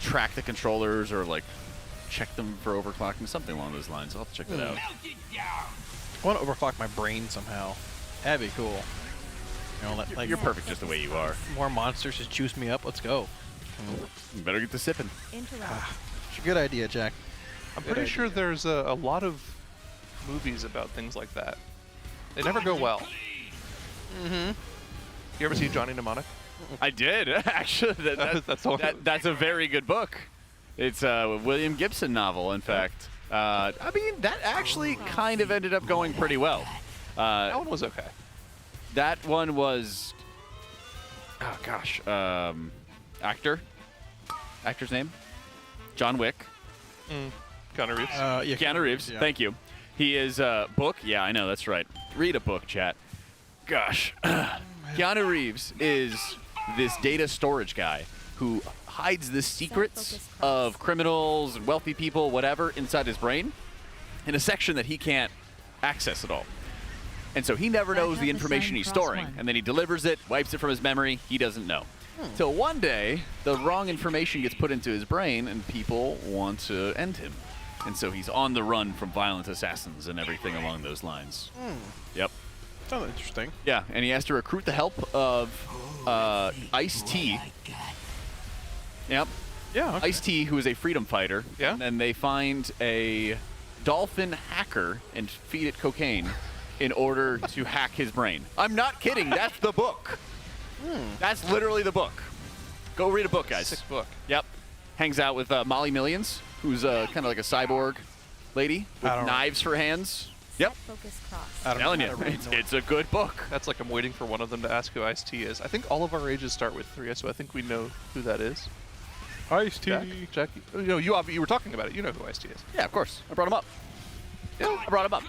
Speaker 19: track the controllers or like check them for overclocking, something along those lines. I'll have to check that out.
Speaker 20: I want to overclock my brain somehow. That'd be cool. You know, like
Speaker 19: you're perfect just the way you are.
Speaker 20: More monsters just juice me up. Let's go.
Speaker 19: You better get to sipping.
Speaker 20: It's a good idea, Jack.
Speaker 8: I'm pretty sure there's a lot of movies about things like that. They never go well.
Speaker 20: Mm-hmm.
Speaker 8: You ever see Johnny Mnemonic?
Speaker 19: I did, actually. That's a very good book. It's a William Gibson novel, in fact. I mean, that actually kind of ended up going pretty well.
Speaker 8: That one was okay.
Speaker 19: That one was, oh gosh, actor's name, John Wick.
Speaker 8: Keanu Reeves.
Speaker 20: Yeah,
Speaker 19: Keanu Reeves.
Speaker 20: Yeah.
Speaker 19: Thank you. He is book. Yeah, I know. That's right. Read a book, chat. Gosh, Keanu Reeves is this data storage guy who hides the secrets of criminals and wealthy people, whatever, inside his brain in a section that he can't access at all. And so he never knows the information he's storing, and then he delivers it, wipes it from his memory. He doesn't know. Till one day, the wrong information gets put into his brain, and people want to end him. And so he's on the run from violent assassins and everything along those lines. Yep.
Speaker 20: Sounds interesting.
Speaker 19: Yeah, and he has to recruit the help of Ice-T. Yep.
Speaker 20: Yeah. Okay.
Speaker 19: Ice-T, who is a freedom fighter.
Speaker 8: Yeah.
Speaker 19: And then they find a dolphin hacker and feed it cocaine in order to hack his brain. I'm not kidding. That's the book. That's literally the book. Go read a book, guys.
Speaker 8: Sick book.
Speaker 19: Yep. Hangs out with Molly Millions, who's kind of like a cyborg lady with knives for hands. Yep. I'm telling you, it's a good book.
Speaker 8: That's like I'm waiting for one of them to ask who Ice-T is. I think all of our ages start with 3, so I think we know who that is.
Speaker 20: Ice-T.
Speaker 8: Jack, you were talking about it. You know who Ice-T is.
Speaker 19: Yeah, of course. I brought him up. Yeah, I brought him up.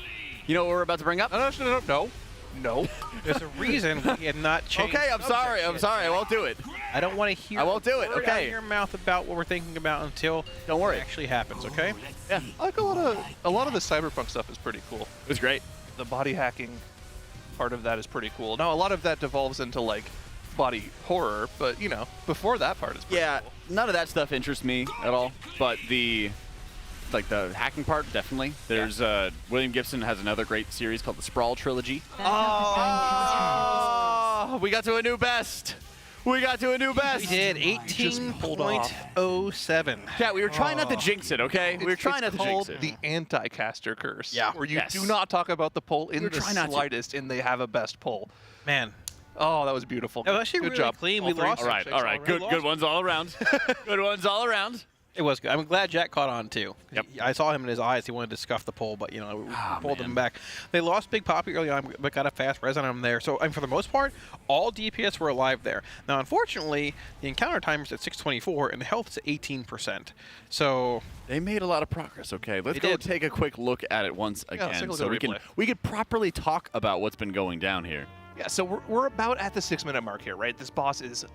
Speaker 19: You know what we're about to bring up?
Speaker 8: No.
Speaker 20: There's a reason we have not changed.
Speaker 19: Okay, I'm sorry. I won't do it.
Speaker 20: I don't want to hear.
Speaker 19: I won't do it.
Speaker 20: Out
Speaker 19: Okay.
Speaker 20: of your mouth about what we're thinking about until
Speaker 19: don't worry.
Speaker 20: It actually happens. Okay.
Speaker 19: Yeah.
Speaker 8: I like a lot of the cyberpunk stuff is pretty cool.
Speaker 19: It was great.
Speaker 8: The body hacking part of that is pretty cool. Now a lot of that devolves into like body horror, but you know, before that part is pretty cool.
Speaker 19: None of that stuff interests me at all. But the hacking part, definitely. There's William Gibson has another great series called the Sprawl Trilogy. Oh, we got to a new best. We got to a new best.
Speaker 20: We did 18.07.
Speaker 19: Yeah, we were trying not to jinx it, okay? We were trying not to jinx it.
Speaker 8: The anti-caster curse.
Speaker 20: Yeah.
Speaker 8: Where you do not talk about the poll in the slightest, and they have a best poll.
Speaker 20: Man.
Speaker 8: Oh, that was beautiful.
Speaker 20: That was actually
Speaker 8: good
Speaker 20: really
Speaker 8: job.
Speaker 20: clean. We lost.
Speaker 19: All right. Good ones all around. Good ones all around.
Speaker 20: It was good. I'm glad Jack caught on too.
Speaker 19: Yep.
Speaker 20: I saw him in his eyes. He wanted to scuff the pole, but we pulled him back. They lost Big Poppy early on, but got a fast res on him there. So, for the most part, all DPS were alive there. Now, unfortunately, the encounter timer's at 624 and the health's at 18%. So
Speaker 19: they made a lot of progress. Okay, let's go take a quick look at it once again, so we can properly talk about what's been going down here.
Speaker 8: Yeah. So we're about at the 6-minute mark here, right? This boss is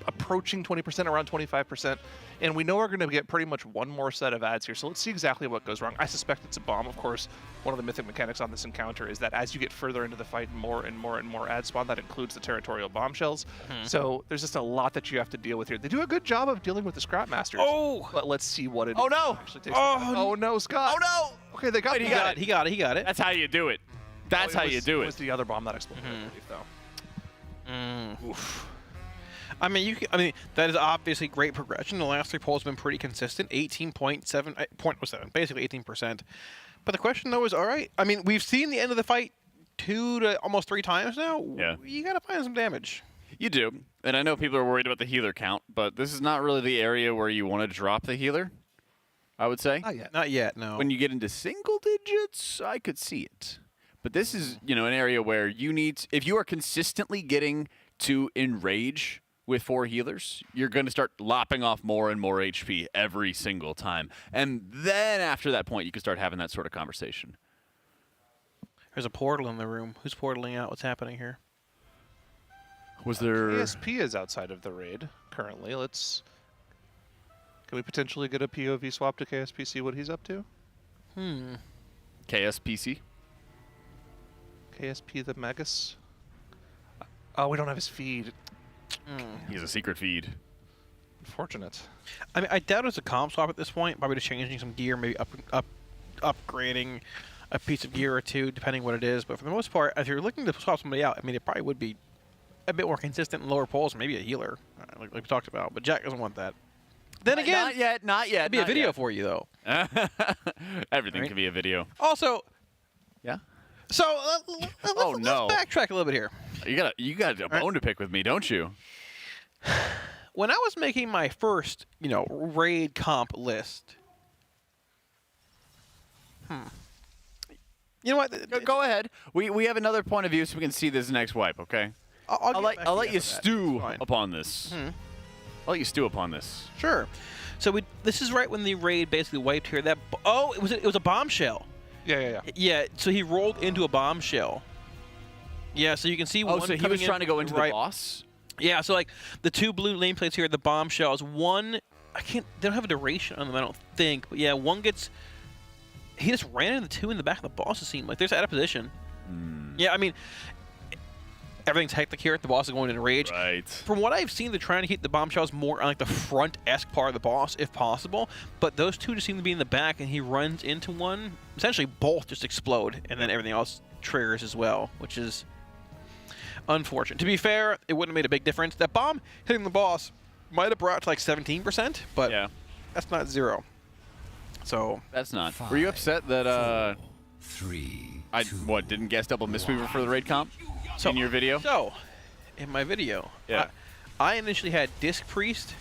Speaker 8: approaching 20%, around 25%. And we know we're going to get pretty much one more set of ads here. So let's see exactly what goes wrong. I suspect it's a bomb. Of course, one of the mythic mechanics on this encounter is that as you get further into the fight, more and more and more ads spawn. That includes the territorial bombshells. So there's just a lot that you have to deal with here. They do a good job of dealing with the Scrap Masters.
Speaker 20: Oh!
Speaker 8: But let's see what it
Speaker 19: Oh, no!
Speaker 8: actually takes. Oh, no, Scott.
Speaker 19: Oh, no!
Speaker 8: Okay, they got
Speaker 19: Wait,
Speaker 8: me.
Speaker 19: he got it.
Speaker 20: it.
Speaker 19: That's how you do it. That's how you do
Speaker 8: It
Speaker 19: it.
Speaker 8: was the other bomb that exploded, I believe, though.
Speaker 20: Oof. I mean, that is obviously great progression. The last 3 polls have been pretty consistent, 18.7, basically 18%. But the question though is, all right, I mean, we've seen the end of the fight 2 to almost 3 times now.
Speaker 19: Yeah.
Speaker 20: You got to find some damage.
Speaker 19: You do. And I know people are worried about the healer count, but this is not really the area where you want to drop the healer, I would say.
Speaker 20: Not yet, no.
Speaker 19: When you get into single digits, I could see it. But this is, an area where you need, if you are consistently getting to enrage with 4 healers, you're going to start lopping off more and more HP every single time. And then after that point, you can start having that sort of conversation.
Speaker 20: There's a portal in the room. Who's portaling out? What's happening here?
Speaker 19: Was there...
Speaker 8: KSP is outside of the raid currently. Can we potentially get a POV swap to KSP, see what he's up to?
Speaker 19: KSPC?
Speaker 8: KSP the Magus? Oh, we don't have his feed.
Speaker 19: He has a secret feed.
Speaker 8: Unfortunate.
Speaker 20: I mean, I doubt it's a comp swap at this point. Probably just changing some gear, maybe upgrading a piece of gear or 2, depending what it is. But for the most part, if you're looking to swap somebody out, I mean, it probably would be a bit more consistent in lower polls, maybe a healer, like we talked about. But Jack doesn't want that. Then again,
Speaker 19: not yet.
Speaker 20: It'd be a video for you, though.
Speaker 19: Everything can be a video.
Speaker 20: Also,
Speaker 19: yeah.
Speaker 20: So let's backtrack a little bit here.
Speaker 19: You got a bone to pick with me, don't you?
Speaker 20: When I was making my first, raid comp list. You know what?
Speaker 19: Go ahead. We have another point of view, so we can see this next wipe. Okay. I'll let you stew upon this. I'll let you stew upon this.
Speaker 20: Sure. So this is right when the raid basically wiped here. It was a bombshell. Yeah. So he rolled into a bombshell. Yeah. So you can see.
Speaker 19: So he was trying to go into the boss.
Speaker 20: Yeah. So like the 2 blue nameplates here, the bombshells. One, they don't have a duration on them, I don't think. But yeah, one gets. He just ran into 2 in the back of the boss. It seemed like there's out of position. Yeah. I mean, everything's hectic here. The boss is going into rage.
Speaker 19: Right.
Speaker 20: From what I've seen, they're trying to keep the bombshells more on like the front-esque part of the boss, if possible. But those 2 just seem to be in the back, and he runs into one. Essentially, both just explode, and then everything else triggers as well, which is unfortunate. To be fair, it wouldn't have made a big difference. That bomb hitting the boss might have brought it to like 17%, but that's not 0. So
Speaker 19: that's not. Were you upset that I didn't guess double Mistweaver for the raid comp in your video?
Speaker 20: So, in my video, I initially had Disc Priest,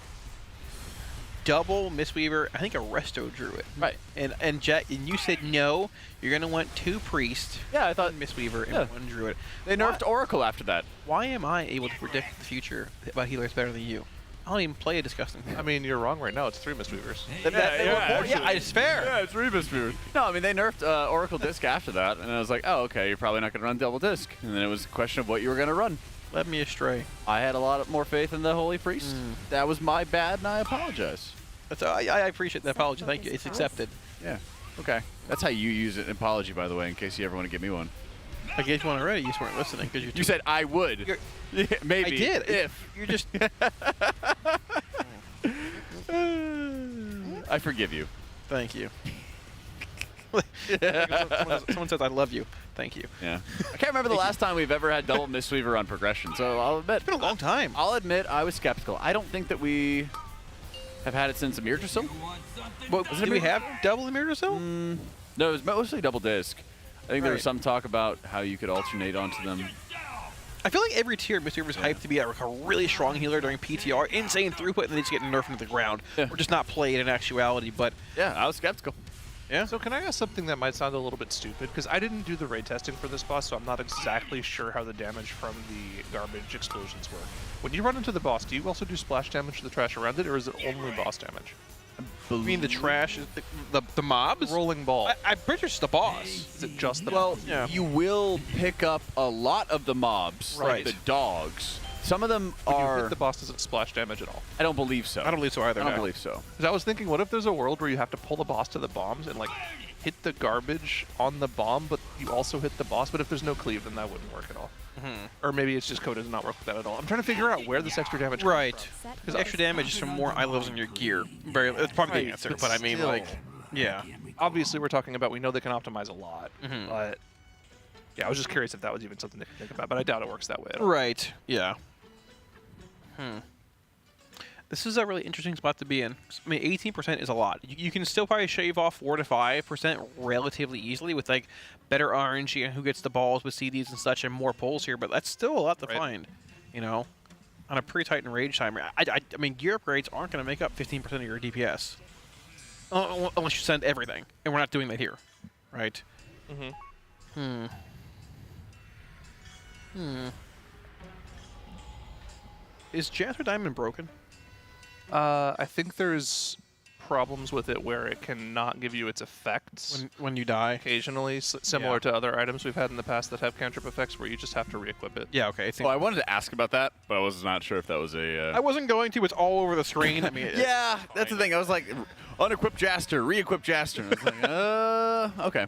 Speaker 20: double Mistweaver, I think a Resto Druid.
Speaker 19: Right.
Speaker 20: And Jack, and you said no, you're gonna want 2 Priest.
Speaker 19: Yeah, I thought
Speaker 20: Mistweaver and 1 Druid.
Speaker 19: They nerfed Oracle after that.
Speaker 20: Why am I able to predict the future about healers better than you? I don't even play a disgusting thing.
Speaker 8: I mean, you're wrong right now. It's 3 Mistweavers.
Speaker 20: It's fair.
Speaker 19: Yeah, it's 3 Mistweavers. No, I mean, they nerfed Oracle Disc after that, and I was like, oh, okay, you're probably not going to run double Disc. And then it was a question of what you were going to run.
Speaker 20: Led me astray.
Speaker 19: I had a lot more faith in the Holy Priest. That was my bad, and I apologize.
Speaker 20: I appreciate the apology. Thank you. It's accepted.
Speaker 19: Yeah. Okay. That's how you use an apology, by the way, in case you ever want to give me one.
Speaker 20: I gave you one already. You just weren't listening because
Speaker 19: you said I would. Yeah, maybe.
Speaker 20: I did.
Speaker 19: If
Speaker 20: you're just.
Speaker 19: I forgive you.
Speaker 20: Thank you. Someone says I love you. Thank you.
Speaker 19: Yeah. I can't remember the last time we've ever had double Mistweaver on progression, so I'll admit.
Speaker 20: It's been a long time.
Speaker 19: I'll admit I was skeptical. I don't think that we have had it since Amir Drasil.
Speaker 20: Did we have double Amir Drasil?
Speaker 19: No, it was mostly double Disc. I think there was some talk about how you could alternate onto them.
Speaker 20: I feel like every tier of Mistweaver is hyped to be like a really strong healer during PTR, insane throughput, and they just get nerfed into the ground. Or just not played in actuality, but...
Speaker 19: Yeah, I was skeptical.
Speaker 20: Yeah.
Speaker 8: So can I ask something that might sound a little bit stupid? Because I didn't do the raid testing for this boss, so I'm not exactly sure how the damage from the garbage explosions work. When you run into the boss, do you also do splash damage to the trash around it, or is it only boss damage?
Speaker 20: You mean the trash is the mobs?
Speaker 8: Rolling ball.
Speaker 20: I'm pretty sure it's the boss.
Speaker 8: Is it just the
Speaker 19: Well, you will pick up a lot of the mobs, like the dogs, Some of them
Speaker 8: when
Speaker 19: are.
Speaker 8: you hit the boss, does it splash damage at all?
Speaker 19: I don't believe so.
Speaker 20: I don't believe so either.
Speaker 19: I don't believe so.
Speaker 8: Because I was thinking, what if there's a world where you have to pull the boss to the bombs and like hit the garbage on the bomb, but you also hit the boss? But if there's no cleave, then that wouldn't work at all. Or maybe it's just code does not work with that at all. I'm trying to figure out where this extra damage comes from.
Speaker 20: Because extra damage is from more eye levels in your gear. It's probably the answer, but I mean, like, yeah.
Speaker 8: Obviously, we're talking about, we know they can optimize a lot, but yeah, I was just curious if that was even something they could think about, but I doubt it works that way at all.
Speaker 20: Right, yeah. This is a really interesting spot to be in. I mean, 18% is a lot. You can still probably shave off 4 to 5% relatively easily with like better RNG and who gets the balls with CDs and such and more pulls here, but that's still a lot to find, you know, on a pretty tight range timer. I mean, gear upgrades aren't going to make up 15% of your DPS. Unless you send everything, and we're not doing that here, right? Is Jasper Diamond broken?
Speaker 8: I think there's problems with it where it cannot give you its effects
Speaker 20: when you die
Speaker 8: occasionally, similar to other items we've had in the past that have cantrip effects where you just have to re-equip it.
Speaker 20: Yeah, okay.
Speaker 19: I wanted to ask about that, but I was not sure if that was a...
Speaker 20: I wasn't going to. It's all over the screen. I mean,
Speaker 19: yeah, that's the thing. I was like, unequip Jaster, re-equip Jaster. I was like, okay.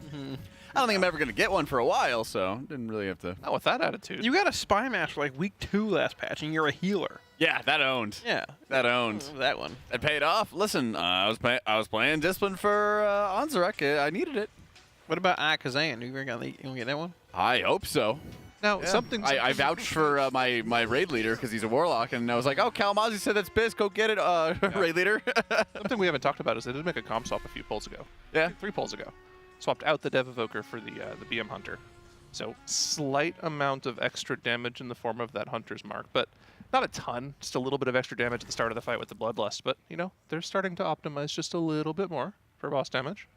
Speaker 19: I don't think I'm ever going to get one for a while, so didn't really have to...
Speaker 8: Not with that attitude.
Speaker 20: You got a Spy Master like week 2 last patch, and you're a healer.
Speaker 19: Yeah, that owned.
Speaker 20: Yeah.
Speaker 19: That owned.
Speaker 20: That one.
Speaker 19: It paid off. Listen, I was playing Discipline for Anzarek. I needed it.
Speaker 20: What about Akazan? You gonna get that one?
Speaker 19: I hope so.
Speaker 8: Now,
Speaker 19: I vouched for my raid leader because he's a warlock, and I was like, oh, Kalamazoo said that's Biz. Go get it, raid leader.
Speaker 8: Something we haven't talked about is they did make a comp swap a few polls ago.
Speaker 19: Yeah.
Speaker 8: 3 polls ago. Swapped out the Dev Evoker for the BM Hunter. So slight amount of extra damage in the form of that Hunter's Mark, but not a ton. Just a little bit of extra damage at the start of the fight with the Bloodlust. But, you know, they're starting to optimize just a little bit more for boss damage.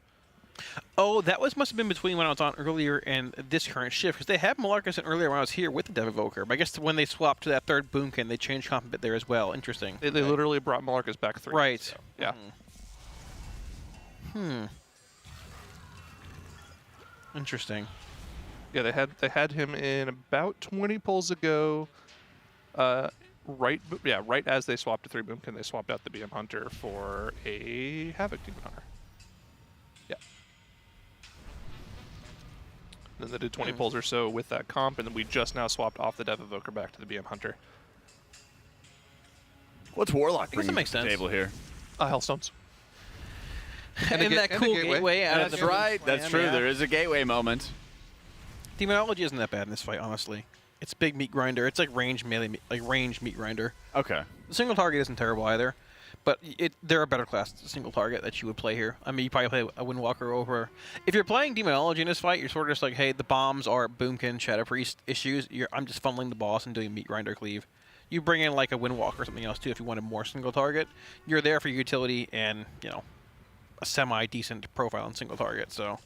Speaker 20: Oh, that must have been between when I was on earlier and this current shift, because they had Malarkus in earlier when I was here with the Dev Evoker. But I guess when they swapped to that third Boomkin, they changed comp a bit there as well. Interesting.
Speaker 8: They literally brought Malarkus back 3.
Speaker 20: Right.
Speaker 8: So, yeah.
Speaker 20: Interesting.
Speaker 8: Yeah, they had him in about 20 polls ago. Right as they swapped to 3 Boomkin, they swapped out the BM Hunter for a Havoc Demon Hunter. Yeah. Then they did 20 polls or so with that comp, and then we just now swapped off the Dev Evoker back to the BM Hunter.
Speaker 19: What's Warlock
Speaker 20: bringing
Speaker 19: to the table here?
Speaker 8: Hellstones.
Speaker 20: And that cool gateway.
Speaker 19: That's right. That's true. There is a gateway moment.
Speaker 20: Demonology isn't that bad in this fight, honestly. It's big meat grinder. It's like range melee, range meat grinder.
Speaker 19: Okay.
Speaker 20: The single target isn't terrible either, but they're a better class single target that you would play here. I mean, you probably play a Windwalker over. If you're playing Demonology in this fight, you're sort of just like, hey, the bombs are Boomkin, Shadow Priest issues. I'm just funneling the boss and doing meat grinder cleave. You bring in like a Windwalker or something else too if you wanted more single target. You're there for utility and, you know, a semi-decent profile on single target, so...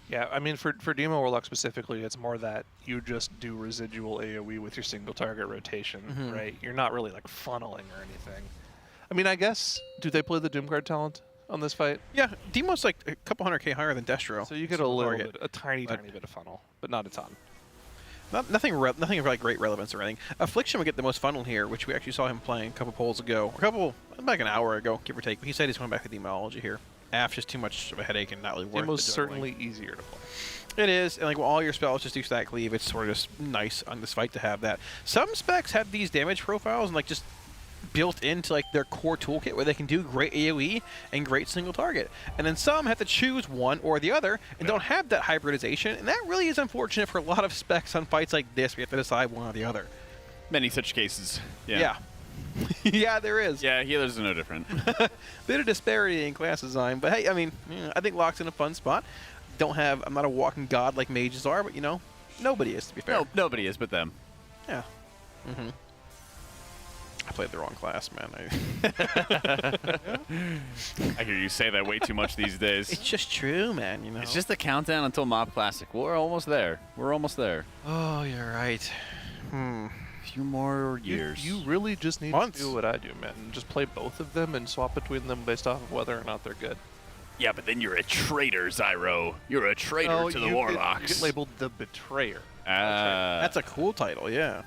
Speaker 8: Yeah, I mean, for Demo Warlock specifically, it's more that you just do residual AoE with your single target rotation, right? You're not really, like, funneling or anything. I mean, I guess, do they play the Doomguard talent on this fight?
Speaker 20: Yeah, Demo's like a couple 100k higher than Destro.
Speaker 8: So you get a little bit, a tiny bit of funnel, but not a ton.
Speaker 20: Nothing of like great relevance or anything. Affliction would get the most funnel here, which we actually saw him playing a couple polls ago. Like an hour ago, give or take. He said he's going back to Demonology here. AF's just too much of a headache and not really worth it.
Speaker 8: Demo's certainly easier to play.
Speaker 20: It is, and like all your spells just do stack cleave. It's sort of just nice on this fight to have that. Some specs have these damage profiles and like just built into like their core toolkit where they can do great AoE and great single target. And then some have to choose one or the other and don't have that hybridization. And that really is unfortunate for a lot of specs on fights like this. We have to decide one or the other.
Speaker 19: Many such cases.
Speaker 20: Yeah. Yeah, there is.
Speaker 19: Yeah, healers are no different.
Speaker 20: Bit of disparity in class design, but hey, I mean, I think Locke's in a fun spot. I'm not a walking god like mages are, but you know, nobody is, to be fair.
Speaker 19: No, nobody is but them.
Speaker 20: Yeah. I played the wrong class, man.
Speaker 19: I hear you say that way too much these days.
Speaker 20: It's just true, man, you know.
Speaker 19: It's just the countdown until Mob Classic. We're almost there. We're almost there.
Speaker 20: Oh, you're right.
Speaker 19: Few more years.
Speaker 8: You really just need to do what I do, man. Just play both of them and swap between them based off of whether or not they're good.
Speaker 19: Yeah, but then you're a traitor, Zyro. You're a traitor to the Warlocks.
Speaker 8: You get labeled the Betrayer.
Speaker 20: That's a cool title, yeah.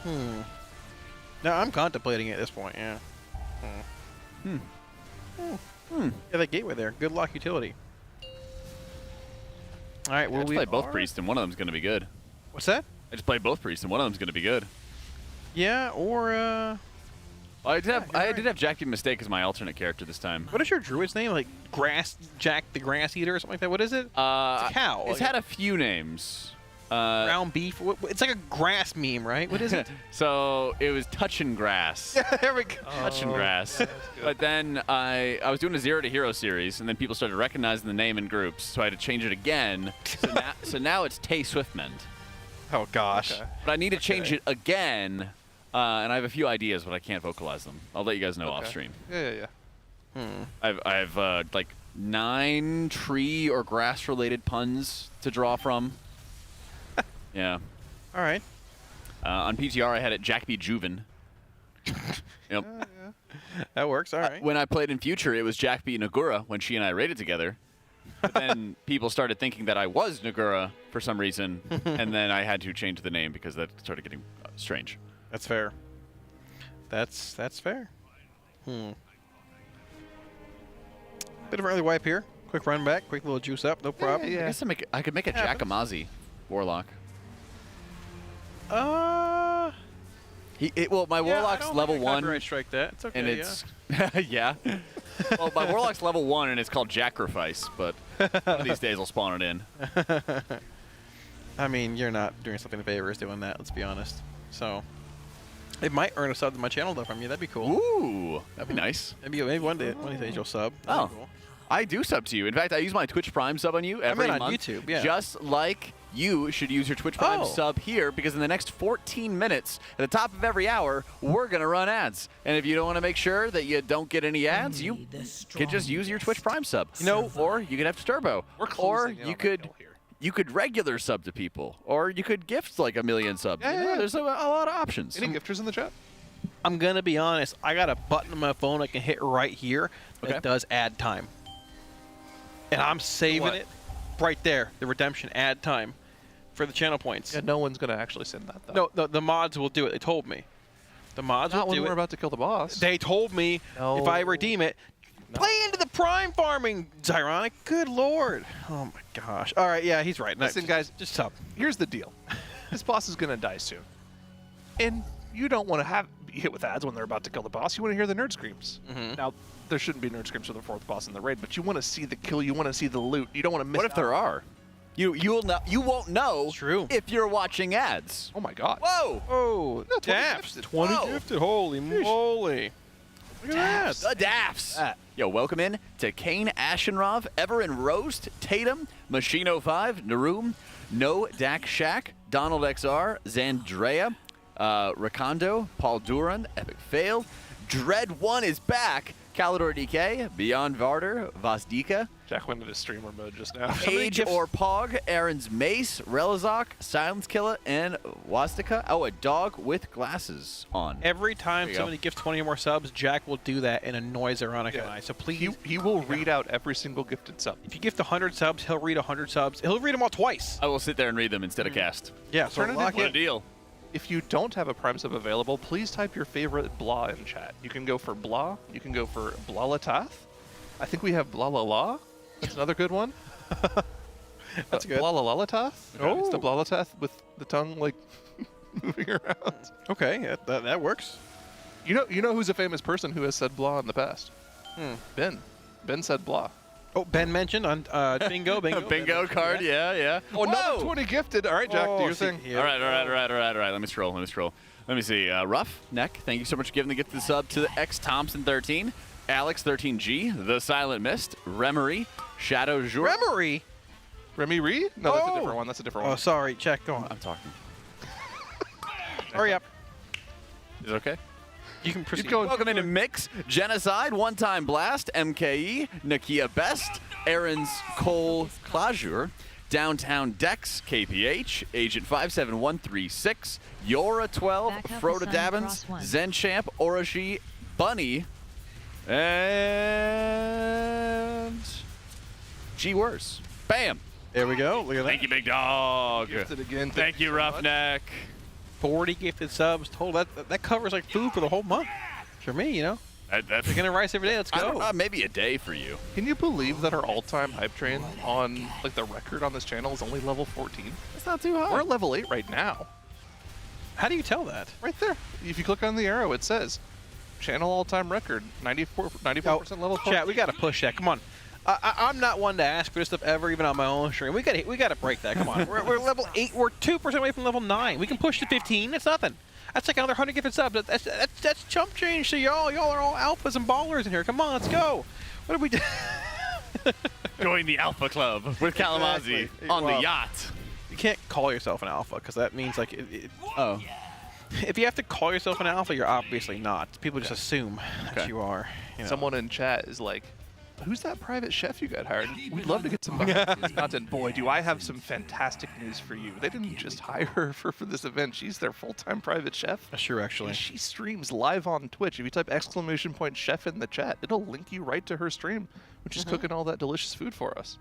Speaker 20: No, I'm contemplating it at this point, yeah. Yeah, that gateway there. Good luck utility. All right, well,
Speaker 19: I just played both priests, and one of them's going to be good.
Speaker 20: What's that?
Speaker 19: I just played both priests, and one of them's going to be good.
Speaker 20: Yeah, or
Speaker 19: I did have Jack the Mistake as my alternate character this time.
Speaker 20: what is your druid's name? Like Jack the Grass Eater or something like that? What is it? It's a cow.
Speaker 19: It's had a few names.
Speaker 20: Ground beef. It's like a grass meme, right? What is it?
Speaker 19: So it was Touchin' Grass.
Speaker 20: Yeah, there we go.
Speaker 19: Touchin' Grass. But then I was doing a 0 to Hero series, and then people started recognizing the name in groups, so I had to change it again. So now it's Tay Swiftmend.
Speaker 20: Oh gosh.
Speaker 8: Okay.
Speaker 19: But I need to change it again, and I have a few ideas, but I can't vocalize them. I'll let you guys know off stream.
Speaker 8: Yeah.
Speaker 19: I have like 9 tree or grass related puns to draw from. Yeah.
Speaker 20: All right.
Speaker 19: On PTR, I had it Jack B. Juven. Yep.
Speaker 20: That works. All right.
Speaker 19: When I played in Future, it was Jack B. Nagura when she and I raided together. But then people started thinking that I was Nagura for some reason, and then I had to change the name because that started getting strange.
Speaker 20: That's fair. That's fair. Bit of an early wipe here. Quick run back. Quick little juice up. No problem.
Speaker 19: I guess I could make a Jackamazi Warlock.
Speaker 20: Well,
Speaker 19: my Warlock's level 1.
Speaker 20: Copyright strike that. It's okay.
Speaker 19: And it's yeah. Well, my Warlock's level 1 and it's called Jackrafice, but one of these days I'll spawn it in.
Speaker 20: I mean, you're not doing something to favors doing that. Let's be honest. So it might earn a sub to my channel though from you. That'd be cool.
Speaker 19: Ooh, that'd be nice.
Speaker 20: Maybe one day you'll sub.
Speaker 19: Oh,
Speaker 20: cool.
Speaker 19: I do sub to you. In fact, I use my Twitch Prime sub on you every month.
Speaker 20: on YouTube, yeah.
Speaker 19: Just like you should use your Twitch Prime sub here, because in the next 14 minutes, at the top of every hour, we're going to run ads. And if you don't want to make sure that you don't get any ads, you can just use your Twitch Prime sub. Or you could have Turbo. Or you could regular sub to people. Or you could gift like 1 million subs.
Speaker 8: Yeah.
Speaker 19: There's a lot of options.
Speaker 8: Any gifters in the chat?
Speaker 20: I'm going to be honest. I got a button on my phone I can hit right here that does ad time. And I'm saving it right there, the redemption ad time for the channel points.
Speaker 8: Yeah, no one's going to actually send that, though.
Speaker 20: No, the mods will do it. They told me. The mods will do it.
Speaker 8: Not when we're about to kill the boss.
Speaker 20: They told me if I redeem it, play into the prime farming, Zyronic. Good lord. Oh, my gosh. All right, yeah, he's right.
Speaker 8: Listen, guys,
Speaker 20: just sub.
Speaker 8: Here's the deal. This boss is going to die soon. And you don't want to be hit with ads when they're about to kill the boss. You want to hear the nerd screams. Now, there shouldn't be nerd screams for the 4th boss in the raid, but you want to see the kill. You want to see the loot. You don't want to miss.
Speaker 19: What if there are? You won't know if you're watching ads.
Speaker 8: Oh my god.
Speaker 19: Whoa!
Speaker 20: Oh,
Speaker 8: Daps.
Speaker 20: 20 gifted. Holy moly. Look at that.
Speaker 19: The Daps. Yo, welcome in to Kane, Ashenrov, Everin Roast, Tatum, Machino5, Naroom, No Dak Shack, Donald XR, Zandrea, Rakondo, Paul Duran, Epic Fail, Dread1 is back, Calidor DK, Beyond Varder, Vasdika,
Speaker 8: Jack went into streamer mode just now.
Speaker 19: Age or Pog, Aaron's Mace, Relazok, Silence Killer, and Wastika. Oh, a dog with glasses on.
Speaker 20: Every time somebody gifts 20 or more subs, Jack will do that and annoys Zyronic and I. So please.
Speaker 8: He will read out every single gifted sub.
Speaker 20: If you gift 100 subs, he'll read 100 subs. He'll read them all twice.
Speaker 19: I will sit there and read them instead of cast.
Speaker 20: Yeah, so
Speaker 19: what a deal.
Speaker 8: If you don't have a Prime sub available, please type your favorite blah in chat. You can go for blah. You can go for Blalatath. I think we have Blalala. That's another good one.
Speaker 20: That's good.
Speaker 8: Blalalathaf.
Speaker 20: Oh.
Speaker 8: It's the Blalatath with the tongue like moving around.
Speaker 20: Okay, that works.
Speaker 8: You know who's a famous person who has said blah in the past? Ben. Ben said blah.
Speaker 20: Oh, Ben mentioned on bingo.
Speaker 19: Bingo card, yeah.
Speaker 8: Oh, another 20 gifted. All right, Jack, do your thing.
Speaker 19: All right. Let me scroll. Let me see. Rough Neck, thank you so much for giving the gift of the sub to the X Thompson 13, Alex 13G, The Silent Mist, Remery, Shadow Jour.
Speaker 20: Remery?
Speaker 8: Remy? No, that's a different one. That's a different one.
Speaker 20: Oh, sorry. Check. Go on.
Speaker 19: I'm talking.
Speaker 20: Hurry up.
Speaker 19: Is it okay?
Speaker 20: You can proceed.
Speaker 19: Welcome into Mix, Genocide, One Time Blast, MKE, Nakia Best, Aaron's Cole Clajure, Downtown Dex, KPH, Agent 57136, Yora 12, Froda Dabbins, Zenchamp, Orochi, Bunny, And gee whiz. Bam.
Speaker 20: There we go. Look at that.
Speaker 19: Thank you, big dog.
Speaker 8: Gifted again.
Speaker 19: Thank you, Roughneck.
Speaker 20: 40 gifted subs total. That covers like food for the whole month. For me, you know.
Speaker 19: That's
Speaker 20: chicken and rice every day. Let's go.
Speaker 19: Maybe a day for you.
Speaker 8: Can you believe that our all-time hype train on like the record on this channel is only level 14?
Speaker 19: That's not too high.
Speaker 8: We're at level 8 right now.
Speaker 20: How do you tell that?
Speaker 8: Right there. If you click on the arrow, it says channel all-time record 94% level 14.
Speaker 20: Chat, we got to push that. Come on. I'm not one to ask for this stuff ever, even on my own stream. We got to break that. Come on. we're level 8. We're 2% away from level 9. We can push to 15. It's nothing. That's like another 100 gifted subs. That's chump change to y'all. Y'all are all alphas and ballers in here. Come on, let's go. What did we do?
Speaker 19: Join the Alpha Club with Kalamazoo on the yacht.
Speaker 20: You can't call yourself an alpha because that means like if you have to call yourself an alpha, you're obviously not. People just assume that you are. You know.
Speaker 8: Someone in chat is like, who's that private chef you got hired? We'd love to get some behind this content. Boy, do I have some fantastic news for you. They didn't just hire her for this event. She's their full-time private chef.
Speaker 20: That's true, actually.
Speaker 8: And she streams live on Twitch. If you type !chef in the chat, it'll link you right to her stream, which is cooking all that delicious food for us.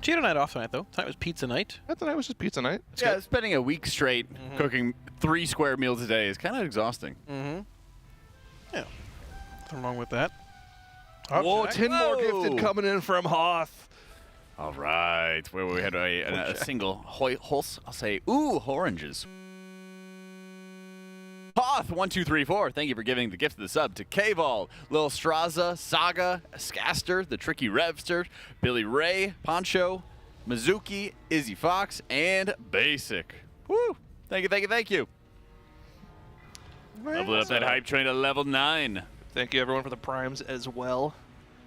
Speaker 20: She had a night off tonight, though. Tonight was pizza night.
Speaker 8: I thought it was just pizza night.
Speaker 19: Yeah, spending a week straight cooking 3 square meals a day is kind of exhausting.
Speaker 20: Yeah. Nothing wrong with that.
Speaker 8: Whoa, 10 more gifted coming in from Hoth.
Speaker 19: All right, where we had a single I'll say, ooh, oranges. Hoth 1234, thank you for giving the gift of the sub to K-Vol, Lil Straza, Saga, Scaster, the Tricky Revster, Billy Ray, Poncho, Mizuki, Izzy Fox, and Basic. Woo! Thank you, thank you, thank you. Level up that hype train to level 9.
Speaker 8: Thank you, everyone, for the primes as well.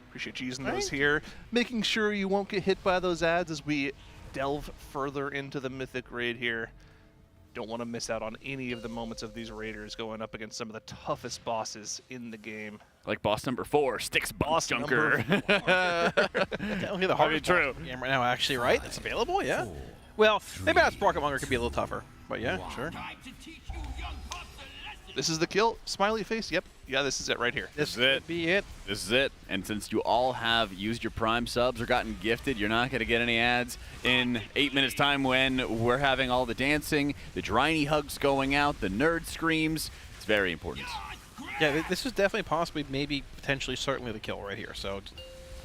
Speaker 8: Appreciate you using those here. Making sure you won't get hit by those ads as we delve further into the Mythic Raid here. Don't want to miss out on any of the moments of these Raiders going up against some of the toughest bosses in the game.
Speaker 19: Like boss number 4, Stix Bunkjunker.
Speaker 20: Definitely the hardest boss in the game right now, actually, right? It's available, yeah. Well, maybe not Sprocketmonger could be a little tougher, but yeah, sure.
Speaker 8: This is the kill. Smiley face. Yep. Yeah, this is it right here.
Speaker 19: This is it.
Speaker 20: Be it.
Speaker 19: This is it. And since you all have used your Prime subs or gotten gifted, you're not going to get any ads in 8 minutes time when we're having all the dancing, the Dryny hugs going out, the nerd screams. It's very important.
Speaker 20: Yeah, this is definitely possibly, maybe, potentially, certainly the kill right here. So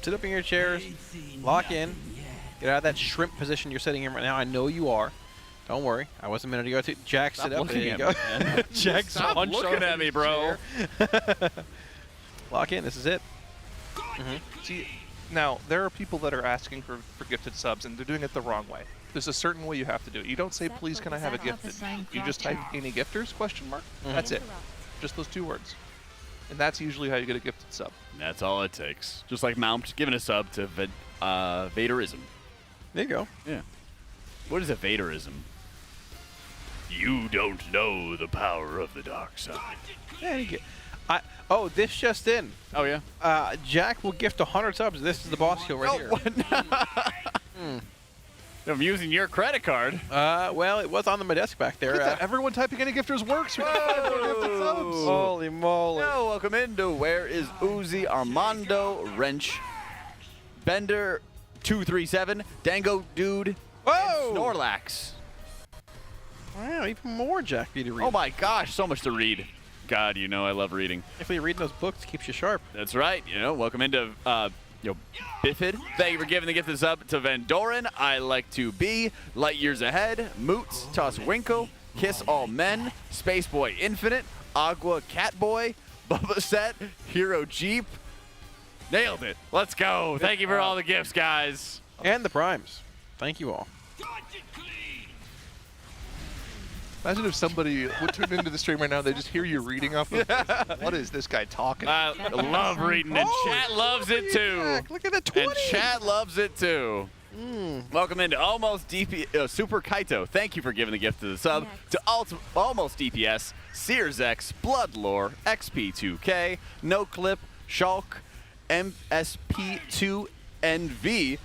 Speaker 20: sit up in your chairs, lock in, get out of that shrimp position you're sitting in right now. I know you are. Don't worry, I was a minute ago. Jack, sit up. There you go. Jack,
Speaker 19: stop looking at me, bro.
Speaker 20: Lock in. This is it.
Speaker 8: See, now there are people that are asking for gifted subs, and they're doing it the wrong way. There's a certain way you have to do it. You don't say, "Please, can I have a gifted?" You just type "Any gifters?" ? That's it. Just those 2 words, and that's usually how you get a gifted sub.
Speaker 19: And that's all it takes. Just like Mount giving a sub to Vaderism.
Speaker 20: There you go.
Speaker 19: Yeah. What is a Vaderism? You don't know the power of the dark side.
Speaker 20: Yeah, oh, this just in.
Speaker 19: Oh, yeah?
Speaker 20: Jack will gift 100 subs. This is the boss kill right here.
Speaker 19: I'm using your credit card.
Speaker 20: Well, it was on my desk back there.
Speaker 8: Everyone typing any gifters works. We got 5 more gifted subs.
Speaker 20: Holy moly.
Speaker 19: Yo, welcome into Where is Uzi, Armando, Wrench, Bender, 237, Dango Dude,
Speaker 20: whoa!
Speaker 19: And Snorlax.
Speaker 20: Wow, even more Jack for you to read.
Speaker 19: Oh my gosh, so much to read. God, you know I love reading.
Speaker 20: Definitely reading those books keeps you sharp.
Speaker 19: That's right. You know, welcome into Biffid. Thank you for giving the gift of sub to Van Doren. I like to be Light Years Ahead, Moots, Toss Winkle, Kiss All Men, Space Boy Infinite, Agua Catboy, Bubba Set, Hero Jeep. Nailed it. Let's go. Thank you for all the gifts, guys.
Speaker 20: And the primes. Thank you all.
Speaker 8: Imagine if somebody would tune into the stream right now, they just hear you reading off of what is this guy talking?
Speaker 19: I love reading, and chat loves it too.
Speaker 20: Look at the 20.
Speaker 19: And chat loves it too. Welcome into Almost DP, Super Kaito. Thank you for giving the gift of the sub to Almost DPS, Sears X, Bloodlore, XP2K, No Clip, Shulk, MSP2NV,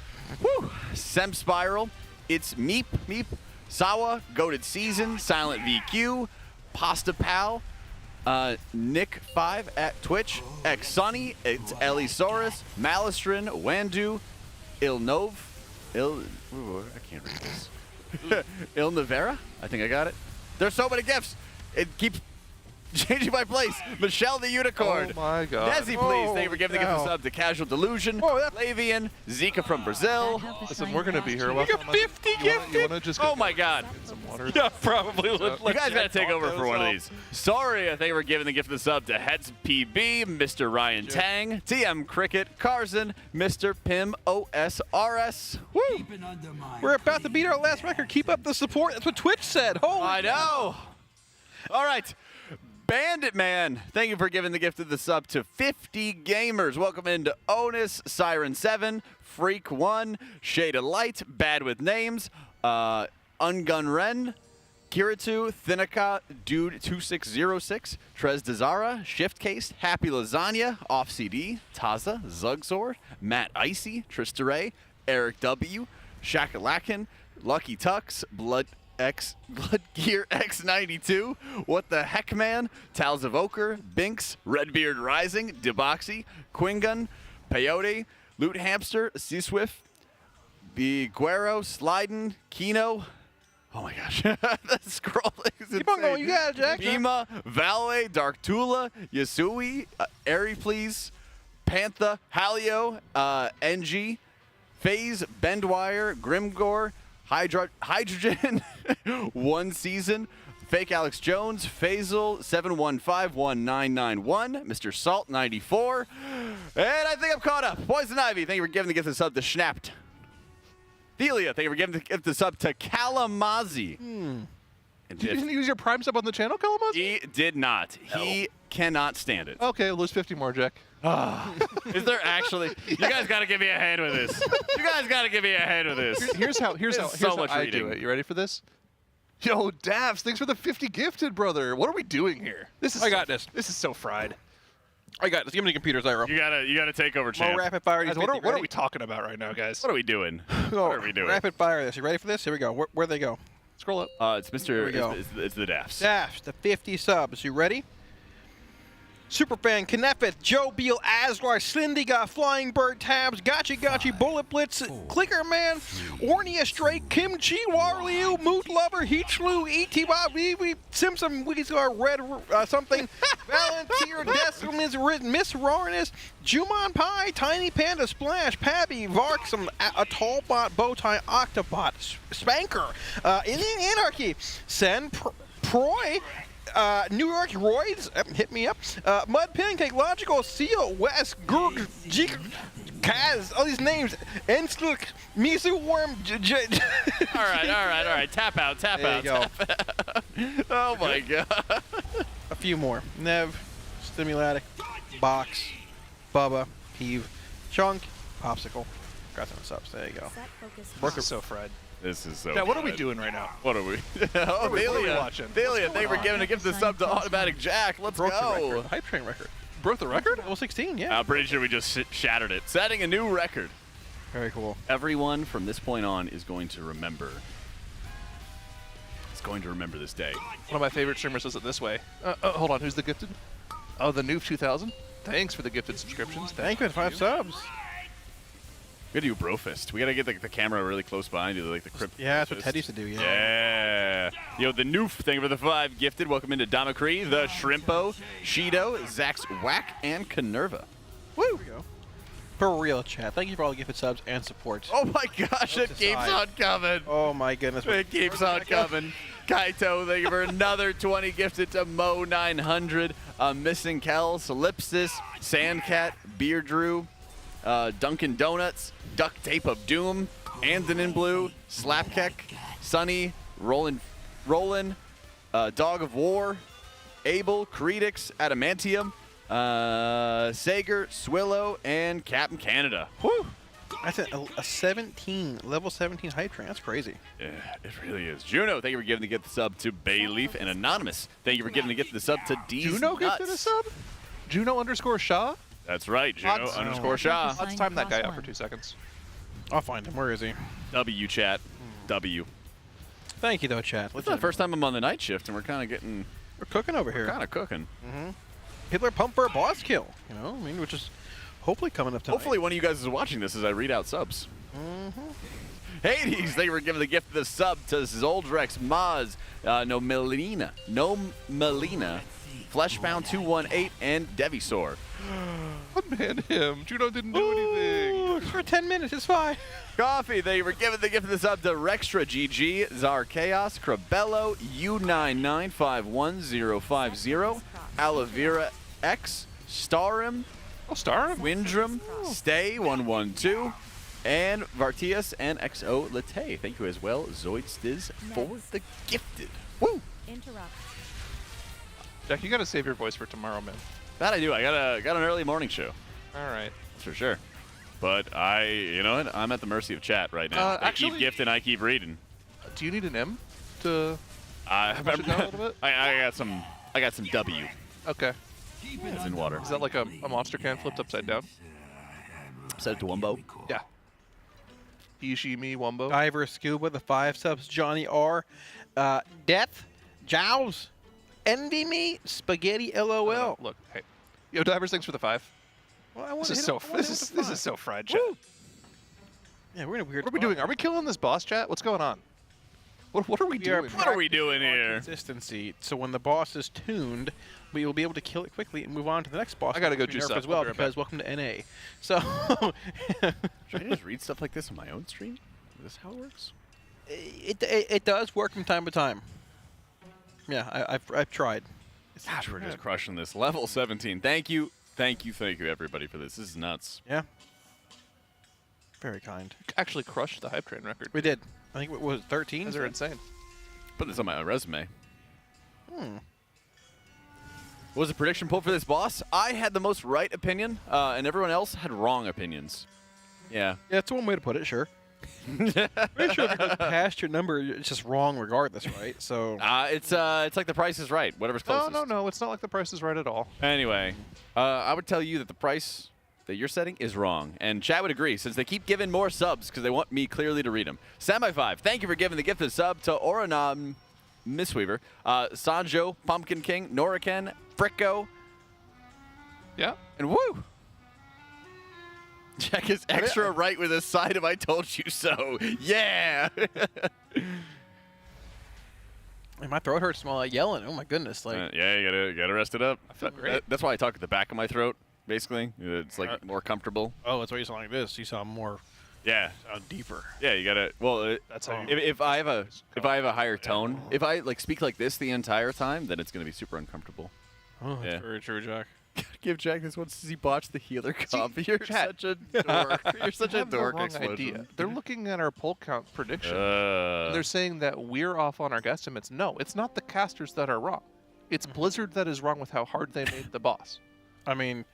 Speaker 19: Sem Spiral, It's Meep, Sawa, Goated Season, Silent VQ, Pasta Pal, Nick5 at Twitch, Xsunny, it's Elisaurus, Malistrin, Wandu, Ilnov, I can't read this. Ilnavera, I think I got it. There's so many gifts. It keeps changing my place. Michelle the Unicorn.
Speaker 8: Oh my God.
Speaker 19: Desi, please. Thank you for giving the gift of sub to Casual Delusion. Flavian, Zika from Brazil.
Speaker 8: Listen, we're gonna be here.
Speaker 20: You got 50 gifted.
Speaker 8: You wanna just
Speaker 19: Oh my God.
Speaker 8: get some water?
Speaker 20: Yeah, probably.
Speaker 19: You guys gotta take over for one of these. Sorry, I think we're giving the gift of the sub to Heads PB, Mr. Ryan Tang, TM Cricket, Carson, Mr. Pim OSRS. Woo!
Speaker 20: We're about to beat our last record. Keep up the support. That's what Twitch said. Holy
Speaker 19: I know. All right. Bandit Man, thank you for giving the gift of the sub to 50 gamers. Welcome into Onus, Siren 7, Freak 1, Shade of Light, Bad with Names, Ungun Ren, Kiratu, Thinica, Dude 2606, Trez Dezara, Shift Case, Happy Lasagna, Off CD, Taza, Zugzord, Matt Icy, Tristaray, Eric W, Shakalakin, Lucky Tux, Blood Gear X92, What the Heck Man, Tals of Ochre, Binks, Redbeard Rising, Deboxy, Quingun, Peyote, Loot Hamster, Seaswift, Biguero, Sliden, Kino. Oh my gosh, the scrolling is
Speaker 20: Keep on going, you got it, Jack.
Speaker 19: Bima, Valway, Dark Tula, Yasui, Please, Pantha, Halio, NG, Phase, Bendwire, Grimgore, Hydrogen, One Season, Fake Alex Jones, Faisal, 7151991, Mr. Salt 94, and I think I'm caught up. Poison Ivy, thank you for giving the gift of sub to Schnapped. Delia, thank you for giving the gift of sub to Kalamazi.
Speaker 8: You didn't use your Prime sub on the channel, Kalamazi?
Speaker 19: He did not. He cannot stand it.
Speaker 8: Okay, we'll lose 50 more, Jack.
Speaker 19: Is there actually? You guys got to give me a hand with this. You guys got to give me a hand with this.
Speaker 8: Here's how
Speaker 19: so much
Speaker 8: I
Speaker 19: reading.
Speaker 8: do it. You ready for this? Yo, Daps, thanks for the 50 gifted, brother. What are we doing here?
Speaker 20: I got this.
Speaker 8: This is so fried.
Speaker 20: I got this. Give me the computer, Zyro.
Speaker 19: You gotta take over, champ.
Speaker 20: More rapid fire.
Speaker 8: Guys, what are we talking about right now, guys?
Speaker 19: What are we doing? What are we doing?
Speaker 20: Rapid fire this. You ready for this? Here we go. Where'd they go?
Speaker 8: Scroll up.
Speaker 19: It's Mr. It's the Daps.
Speaker 20: Dash, the 50 subs. You ready? Superfan, Kneffeth, Joe Beal, Asgard, Slindiga, Flying Bird, Tabs, Gotchi, Bullet Blitz, Clicker Man, Ornia Straight, Kimchi, Warliu, Moot Lover, Heachlu, E.T. Bob, Vivi, Simpson, Weezar, Red, something, Valenteer, Decimus, Miss Rarness, Jumon Pie, Tiny Panda, Splash, Pabby, Varksum, a Tallbot, Bowtie, Octobot, Spanker, Indian Anarchy, Sen, Proy, New York Roids, hit me up. Mud Pancake, Logical, Seal, West, Gurg, Jik, Kaz, all these names. Ensluk, Misu Worm,
Speaker 19: All right. Tap out.
Speaker 20: There you go.
Speaker 19: Oh my God.
Speaker 20: A few more. Nev, Stimulatic, Box, Bubba, Peeve, Chunk, Popsicle. Got some subs. There you go.
Speaker 8: This is so fried.
Speaker 19: This is so.
Speaker 8: Yeah, what are we doing right now?
Speaker 19: What are we?
Speaker 8: What are we
Speaker 19: Delia,
Speaker 8: watching?
Speaker 19: Delia, thank you for giving a gift of sub to Automatic Jack. Let's
Speaker 20: Broke the
Speaker 19: go.
Speaker 20: record. Hype Train record.
Speaker 8: Broke the record?
Speaker 20: Level 16, yeah.
Speaker 19: I'm pretty sure we just shattered it. Setting a new record.
Speaker 20: Very cool.
Speaker 19: Everyone from this point on is going to remember. It's going to remember this day.
Speaker 8: One of my favorite streamers does it this way. Hold on, who's the gifted? Oh, the Noob 2000. Thanks for the gifted subscriptions.
Speaker 20: Thank you for 5 subs.
Speaker 19: We gotta do Brofist. We gotta get the camera really close behind you, like the crypt.
Speaker 20: Yeah, that's what Ted used to do,
Speaker 19: Yeah. Yo, the Noof, thank you for the 5 gifted. Welcome into Damakri, the Shrimpo, Shido, Zax Whack, and Canerva.
Speaker 20: Woo! Here we go. For real, chat. Thank you for all the gifted subs and support.
Speaker 19: Oh my gosh, it keeps on coming.
Speaker 20: Oh my goodness.
Speaker 19: It keeps on coming. Kaito, thank you for another 20 gifted to Mo900. Missing Kel, Solipsis, Sandcat, Beer Drew, Dunkin' Donuts, Duct Tape of Doom, Andonin Blue, Slapkeck, Sunny, Rollin, Dog of War, Abel, Credix, Adamantium, Sager, Swillow, and Captain Canada. Whew!
Speaker 20: That's a 17, level 17 hype train. That's crazy.
Speaker 19: Yeah, it really is. Juno, thank you for giving the gift sub to Bayleaf, and Anonymous, thank you for giving the gift sub to D's
Speaker 8: Juno
Speaker 19: Nuts.
Speaker 8: gifted a sub? Juno_Shaw?
Speaker 19: That's right, Juno_Shaw.
Speaker 8: Let's time that guy up for 2 seconds.
Speaker 20: I'll find him. Where is he?
Speaker 19: W, chat. W.
Speaker 20: Thank you, though, chat.
Speaker 19: It's the first time I'm on the night shift, and we're kind of getting
Speaker 20: We're cooking over here.
Speaker 19: Kind of cooking.
Speaker 20: Hitler pumped for a boss kill. You know, I mean, which is hopefully coming up tonight.
Speaker 19: Hopefully one of you guys is watching this as I read out subs. Hades, they were given the gift of the sub to Zoldrex, Maz, No Melina, Fleshbound 218, and Devisaur.
Speaker 8: Unban him. Juno didn't do anything.
Speaker 20: For 10 minutes, it's fine.
Speaker 19: Coffee, they were given the gift of the sub to Rextra GG, Zar Chaos, Crabello, U99515050, Alavira X, Starim, Windrum, Stay112, and Vartius and XO Late. Thank you as well, Zoidstiz, for the gifted. Woo!
Speaker 4: Interrupt.
Speaker 8: Jack, you gotta save your voice for tomorrow, man.
Speaker 19: That I do. I got an early morning show.
Speaker 8: All right.
Speaker 19: That's for sure. But you know what? I'm at the mercy of chat right now. They keep gifting, I keep reading.
Speaker 8: Do you need an M to push it down a little bit?
Speaker 19: I got some W.
Speaker 8: Okay.
Speaker 19: It's in water.
Speaker 8: Is that like a monster can flipped upside down?
Speaker 19: Set it to Wumbo.
Speaker 8: Yeah. He, she, me, Wumbo.
Speaker 20: Diver Scuba, the 5 subs. Johnny R. Death, Jowls, Envy Me, Spaghetti LOL.
Speaker 8: Look, hey. Yo, Divers, thanks for the 5.
Speaker 20: Well,
Speaker 8: this is so fried, chat.
Speaker 20: Yeah, we're in a weird.
Speaker 8: What are we doing? Are we killing this boss, chat? What's going on? What are we doing?
Speaker 19: What are we doing here?
Speaker 20: Consistency. So when the boss is tuned, we will be able to kill it quickly and move on to the next boss.
Speaker 8: I gotta go juice up
Speaker 20: as well because welcome to NA. So
Speaker 19: should I just read stuff like this on my own stream? Is this how it works?
Speaker 20: It does work from time to time. Yeah, I've tried.
Speaker 19: Gosh, we're just crushing this. Level 17. Thank you, everybody, for this. This is nuts.
Speaker 20: Yeah. Very kind.
Speaker 8: Actually crushed the hype train record.
Speaker 20: We did. I think it was 13.
Speaker 8: Those are insane.
Speaker 19: Put this on my resume.
Speaker 20: Hmm.
Speaker 19: What was the prediction poll for this boss? I had the most right opinion, and everyone else had wrong opinions. Yeah.
Speaker 20: Yeah, that's one way to put it, sure. Pretty sure if you go past your number, it's just wrong regardless, right? So
Speaker 19: it's like the Price is Right. Whatever's closest.
Speaker 8: No. It's not like the Price is Right at all.
Speaker 19: Anyway, I would tell you that the price that you're setting is wrong, and Chad would agree since they keep giving more subs because they want me clearly to read them. Semi5, thank you for giving the gift of sub to Oranam Missweaver, Sanjo, Pumpkin King, Noriken, Fricko.
Speaker 8: Yeah.
Speaker 19: And woo! Jack is extra right with a side of I told you so. Yeah!
Speaker 20: My throat hurts while yelling. Oh my goodness! Like
Speaker 19: yeah, you gotta rest it up.
Speaker 20: I feel great.
Speaker 19: That's why I talk at the back of my throat. Basically, it's like more comfortable.
Speaker 20: Oh, that's why you sound like this. You sound more.
Speaker 19: Yeah.
Speaker 20: Sound deeper.
Speaker 19: Yeah, you gotta. Well,
Speaker 20: that's how.
Speaker 19: If I have a higher tone, if I like speak like this the entire time, then it's gonna be super uncomfortable.
Speaker 20: Oh, that's very true, Jack.
Speaker 19: Give Jack this once he botched the healer copy. You're such a dork. You're such a dork.
Speaker 8: Idea. They're looking at our poll count prediction. And they're saying that we're off on our guesstimates. No, it's not the casters that are wrong. It's Blizzard that is wrong with how hard they made the boss.
Speaker 20: I mean,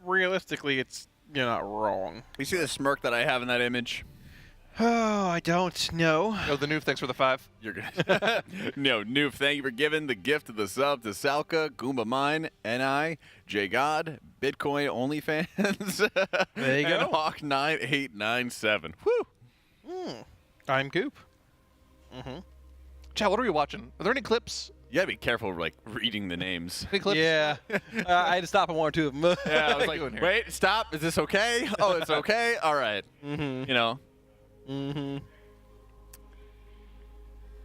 Speaker 20: realistically, you're not wrong.
Speaker 19: You see the smirk that I have in that image?
Speaker 20: Oh, I don't know.
Speaker 8: Yo, the Noof, thanks for the 5.
Speaker 19: You're good. No, Noof, thank you for giving the gift of the sub to Salka, Goomba Mine, Ni, J God, Bitcoin OnlyFans,
Speaker 20: there you go.
Speaker 19: Hawk9897. Woo!
Speaker 20: I'm Goop.
Speaker 8: Chad, what are we watching? Are there any clips?
Speaker 19: You gotta be careful, like, reading the names.
Speaker 8: Any clips?
Speaker 20: Yeah. I had to stop on one or two of them.
Speaker 19: Yeah, I was like, wait, stop. Is this okay? Oh, it's okay? All right. You know.
Speaker 20: Mm-hmm.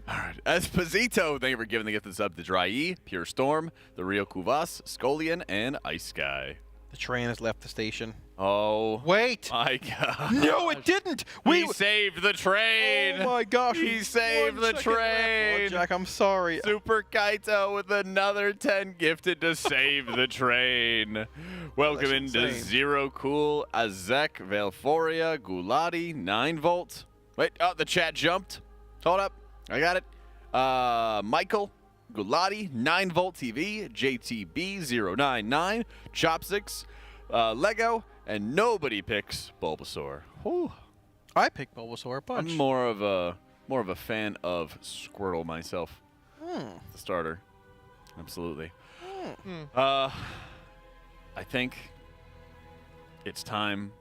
Speaker 19: All right. Esposito, thank you for giving the gift of the sub to Dry E, Pure Storm, the Rio Kuvas, Scolian, and Ice Sky.
Speaker 20: The train has left the station.
Speaker 19: Oh.
Speaker 20: Wait.
Speaker 19: My God.
Speaker 20: No, it didn't.
Speaker 19: We saved the train.
Speaker 20: Oh, my gosh.
Speaker 19: He saved the train.
Speaker 20: Oh, Jack, I'm sorry.
Speaker 19: Super Kaito with another 10 gifted to save the train. Welcome into Zero Cool, Azek, Valforia, Gulati, 9 Volt. Wait, oh, the chat jumped. Hold up. I got it. Michael, Gulati, 9 Volt TV, JTB099, Chopsticks, Lego, and nobody picks Bulbasaur. Whew.
Speaker 20: I picked Bulbasaur a bunch.
Speaker 19: I'm more of a fan of Squirtle myself. The starter. Absolutely. I think it's time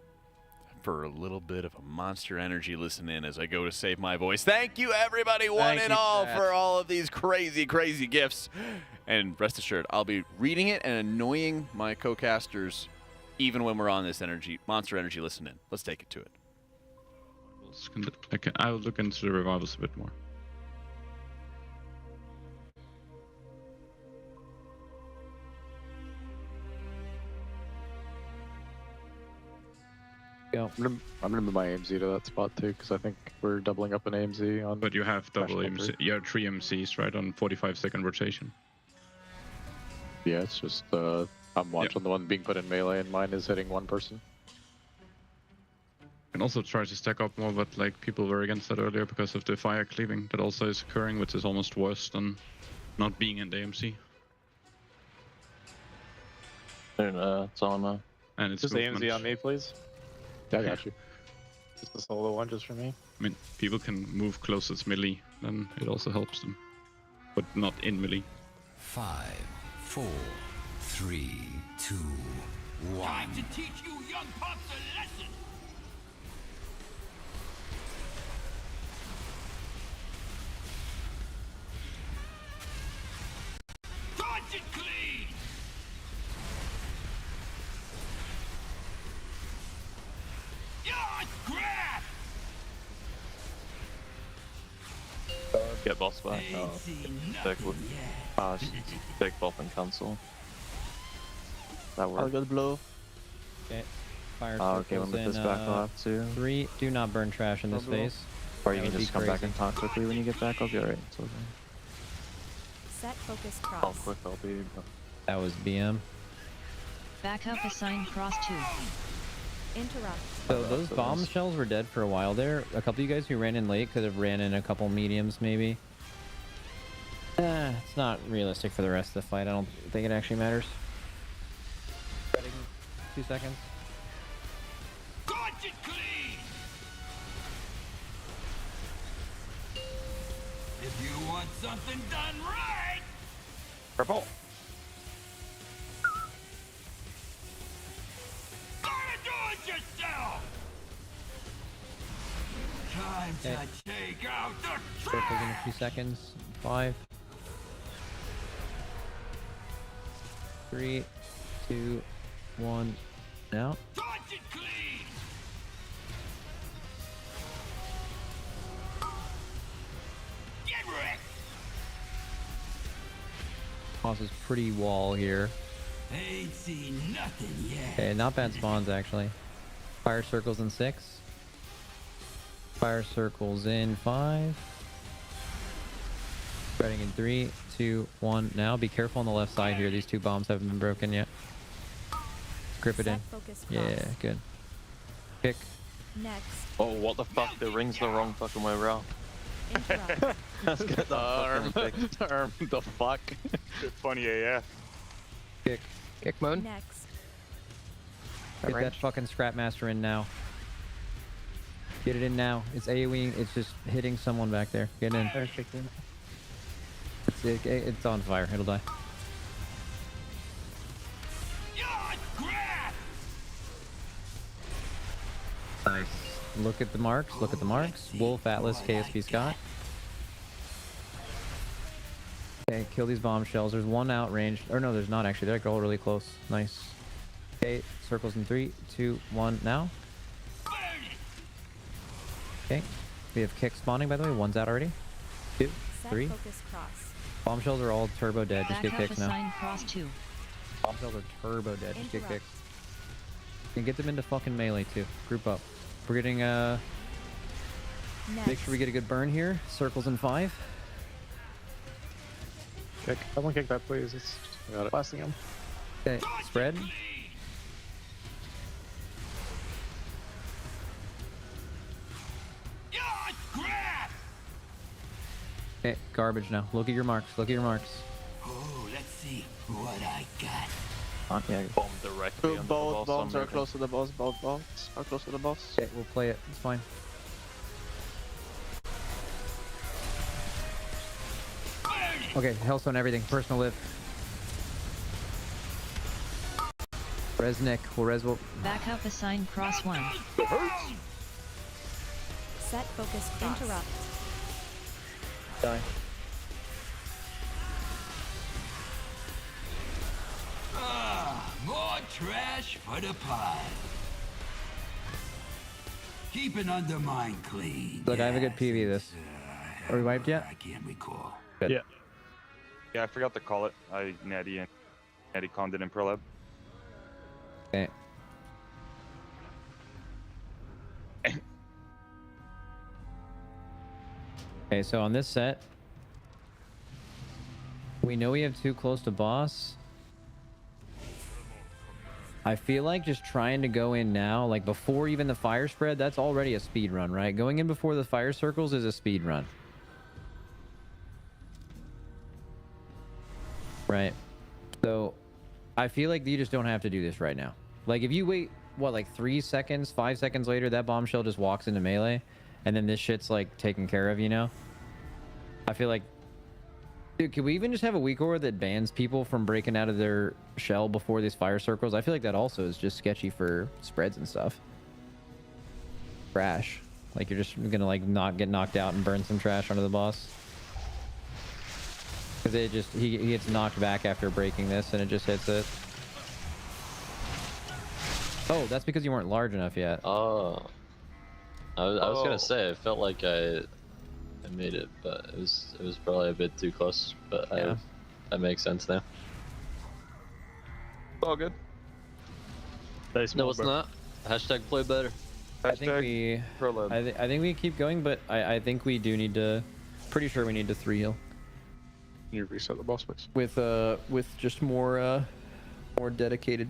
Speaker 19: for a little bit of a Monster Energy listen in as I go to save my voice. Thank you, everybody, one and all, for all of these crazy, crazy gifts. And rest assured, I'll be reading it and annoying my co-casters even when we're on this Monster Energy listen in. Let's take it to it.
Speaker 7: Okay, I'll look into the revivals a bit more.
Speaker 2: Go.
Speaker 3: I'm gonna move my AMZ to that spot too, because I think we're doubling up an AMZ on.
Speaker 7: But you have double AMZ. You have 3 MCs, right, on 45-second rotation.
Speaker 3: Yeah, it's just I'm watching the one being put in melee, and mine is hitting one person.
Speaker 7: You can also try to stack up more, but like people were against that earlier because of the fire cleaving that also is occurring, which is almost worse than not being in the AMC.
Speaker 9: It's on.
Speaker 7: And it's
Speaker 3: just
Speaker 7: movement.
Speaker 3: AMZ on me, please. Yeah, I got you. Just a solo one just for me.
Speaker 7: I mean, people can move closer to melee, then it also helps them. But not in melee.
Speaker 6: 5, 4, 3, 2, 1. Time to teach you young pups a lesson! Dodge it clean! Grab!
Speaker 9: Get boss back. Take buff and cancel. That works.
Speaker 5: I'll get blow.
Speaker 2: Okay. Fire
Speaker 9: okay,
Speaker 2: circles
Speaker 9: when
Speaker 2: in
Speaker 9: this back off too.
Speaker 2: 3. Do not burn trash in this phase.
Speaker 9: Or you can just come back and talk quickly when you get back. I'll be alright. It's okay.
Speaker 4: Set focus
Speaker 9: How
Speaker 4: cross.
Speaker 9: quick I'll be.
Speaker 2: That was BM.
Speaker 4: Backup assigned cross 2. Interrupt.
Speaker 2: So those bombshells were dead for a while there. A couple of you guys who ran in late could have ran in a couple mediums maybe. It's not realistic for the rest of the fight. I don't think it actually matters. 2 seconds.
Speaker 6: Dodge it clean! If you want something done right,
Speaker 3: Purple.
Speaker 6: gotta do it yourself! Time to take out the
Speaker 2: Circles in a few seconds. 5. 3, 2, 1. Now.
Speaker 6: Dodge it clean! Get wrecked!
Speaker 2: Tosses pretty wall here.
Speaker 6: Ain't seen nothing yet.
Speaker 2: Okay, not bad spawns actually. Fire circles in 6. Fire circles in 5. Spreading in 3, 2, 1. Now be careful on the left side here. These 2 bombs haven't been broken yet. Grip it in. Yeah, good. Kick.
Speaker 4: Next.
Speaker 9: Oh, what the fuck? The ring's the wrong fucking way around. Let's get the
Speaker 3: Arm. Arm. The fuck? Funny AF.
Speaker 2: Kick.
Speaker 5: Kick mode.
Speaker 4: Next.
Speaker 2: Get that fucking Scrapmaster in now. Get it in now. It's AoEing. It's just hitting someone back there. Get in. It's on fire. It'll die. Nice. Look at the marks. Look at the marks. Wolf, Atlas, KSP, Scott. Okay, kill these bombshells. There's one outranged. Or no, there's not actually. They're all really close. Nice. Okay, circles in 3, 2, 1. Now. Okay. We have kick spawning, by the way. One's out already. 2, 3. Bombshells are all turbo dead. Just get kicks now.
Speaker 4: Cross 2.
Speaker 2: Bombshells are turbo dead. Just get kicks. And get them into fucking melee too. Group up. We're getting make sure we get a good burn here. Circles in 5.
Speaker 3: Kick. Someone kick that, please. I got it. Blasting him.
Speaker 2: Okay, spread. Okay, garbage now. Look at your marks. Look at your marks.
Speaker 6: Oh, let's see what I got.
Speaker 9: Yeah, bomb directly on the boss.
Speaker 5: Both bombs are close to the boss. Both bombs are close to the boss.
Speaker 2: Okay, we'll play it. It's fine. Okay, Hellstone everything. Personal live. Resnick will res.
Speaker 4: Back up assign cross 1. Set focus cross. Interrupt.
Speaker 2: Die.
Speaker 6: More trash for the pile. Keep an Undermine clean.
Speaker 2: Look, I have a good PV this. Are we wiped yet?
Speaker 6: I can't recall.
Speaker 2: Good.
Speaker 21: Yeah. Yeah, I forgot to call it. Natty conned it in ProLab.
Speaker 2: Okay. Okay, so on this set, we know we have 2 close to boss. I feel like just trying to go in now, like before even the fire spread, that's already a speed run, right? Going in before the fire circles is a speed run. Right. So I feel like you just don't have to do this right now. Like if you wait, what, like 3 seconds, 5 seconds later, that bombshell just walks into melee, and then this shit's like taken care of, you know? I feel like, dude, could we even just have a weak aura that bans people from breaking out of their shell before these fire circles? I feel like that also is just sketchy for spreads and stuff. Trash. Like you're just gonna like not get knocked out and burn some trash onto the boss. Because it just, he gets knocked back after breaking this and it just hits it. Oh, that's because you weren't large enough yet.
Speaker 11: Oh. I was gonna say, I felt like I made it, but it was probably a bit too close, but yeah. That makes sense now.
Speaker 21: All good.
Speaker 11: No, it's not. Hashtag play better.
Speaker 2: I think we keep going, but I think we do need to, pretty sure we need to 3 heal.
Speaker 21: You reset the boss space.
Speaker 2: With just more dedicated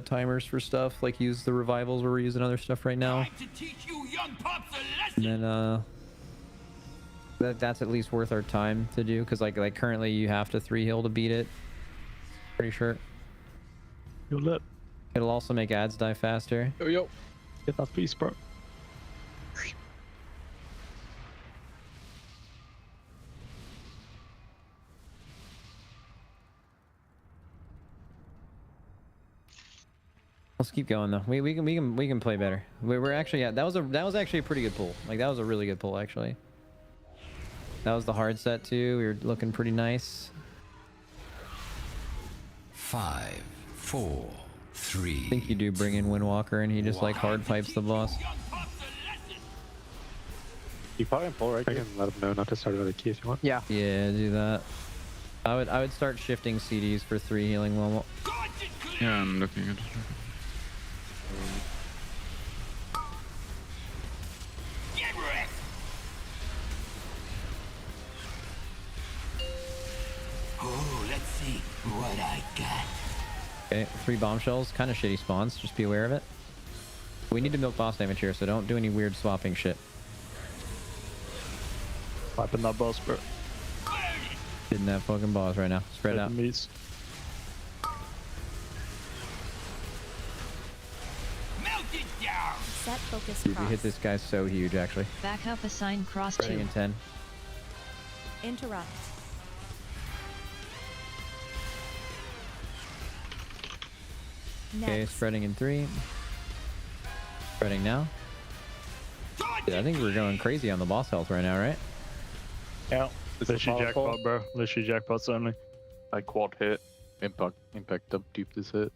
Speaker 2: timers for stuff, like use the revivals where we're using other stuff right now. And then that's at least worth our time to do, because like currently you have to 3 heal to beat it. Pretty sure.
Speaker 21: Yo, lit.
Speaker 2: It'll also make ads die faster.
Speaker 21: Yo. Get that piece, bro.
Speaker 2: Let's keep going though. We can play better. We're actually, yeah, that was actually a pretty good pull. Like that was a really good pull actually. That was the hard set too. We were looking pretty nice.
Speaker 6: 5, 4, 3.
Speaker 2: I think you do bring in Windwalker and he just like hard pipes the boss.
Speaker 21: You probably pull right here. I can let him know not to start another key if you want.
Speaker 2: Yeah. Yeah, do that. I would start shifting CDs for 3 healing level.
Speaker 7: Yeah, I'm looking at it.
Speaker 6: Oh, let's see what I got.
Speaker 2: Okay, 3 bombshells, kind of shitty spawns, just be aware of it. We need to milk boss damage here, so don't do any weird swapping shit.
Speaker 21: Slapping that boss, bro.
Speaker 2: Hitting that fucking boss right now. Spread out.
Speaker 21: Meats.
Speaker 4: Set focus
Speaker 2: Dude, we
Speaker 4: cross.
Speaker 2: hit this guy so huge actually.
Speaker 4: Back up assign cross 2.
Speaker 2: Spreading in 10.
Speaker 4: Interrupt.
Speaker 2: Okay, spreading in 3. Spreading now. Dude, I think we're going crazy on the boss health right now, right?
Speaker 21: Yeah. Literally jackpot, bro. Literally jackpots only. I quad hit. Impact up deep this hit.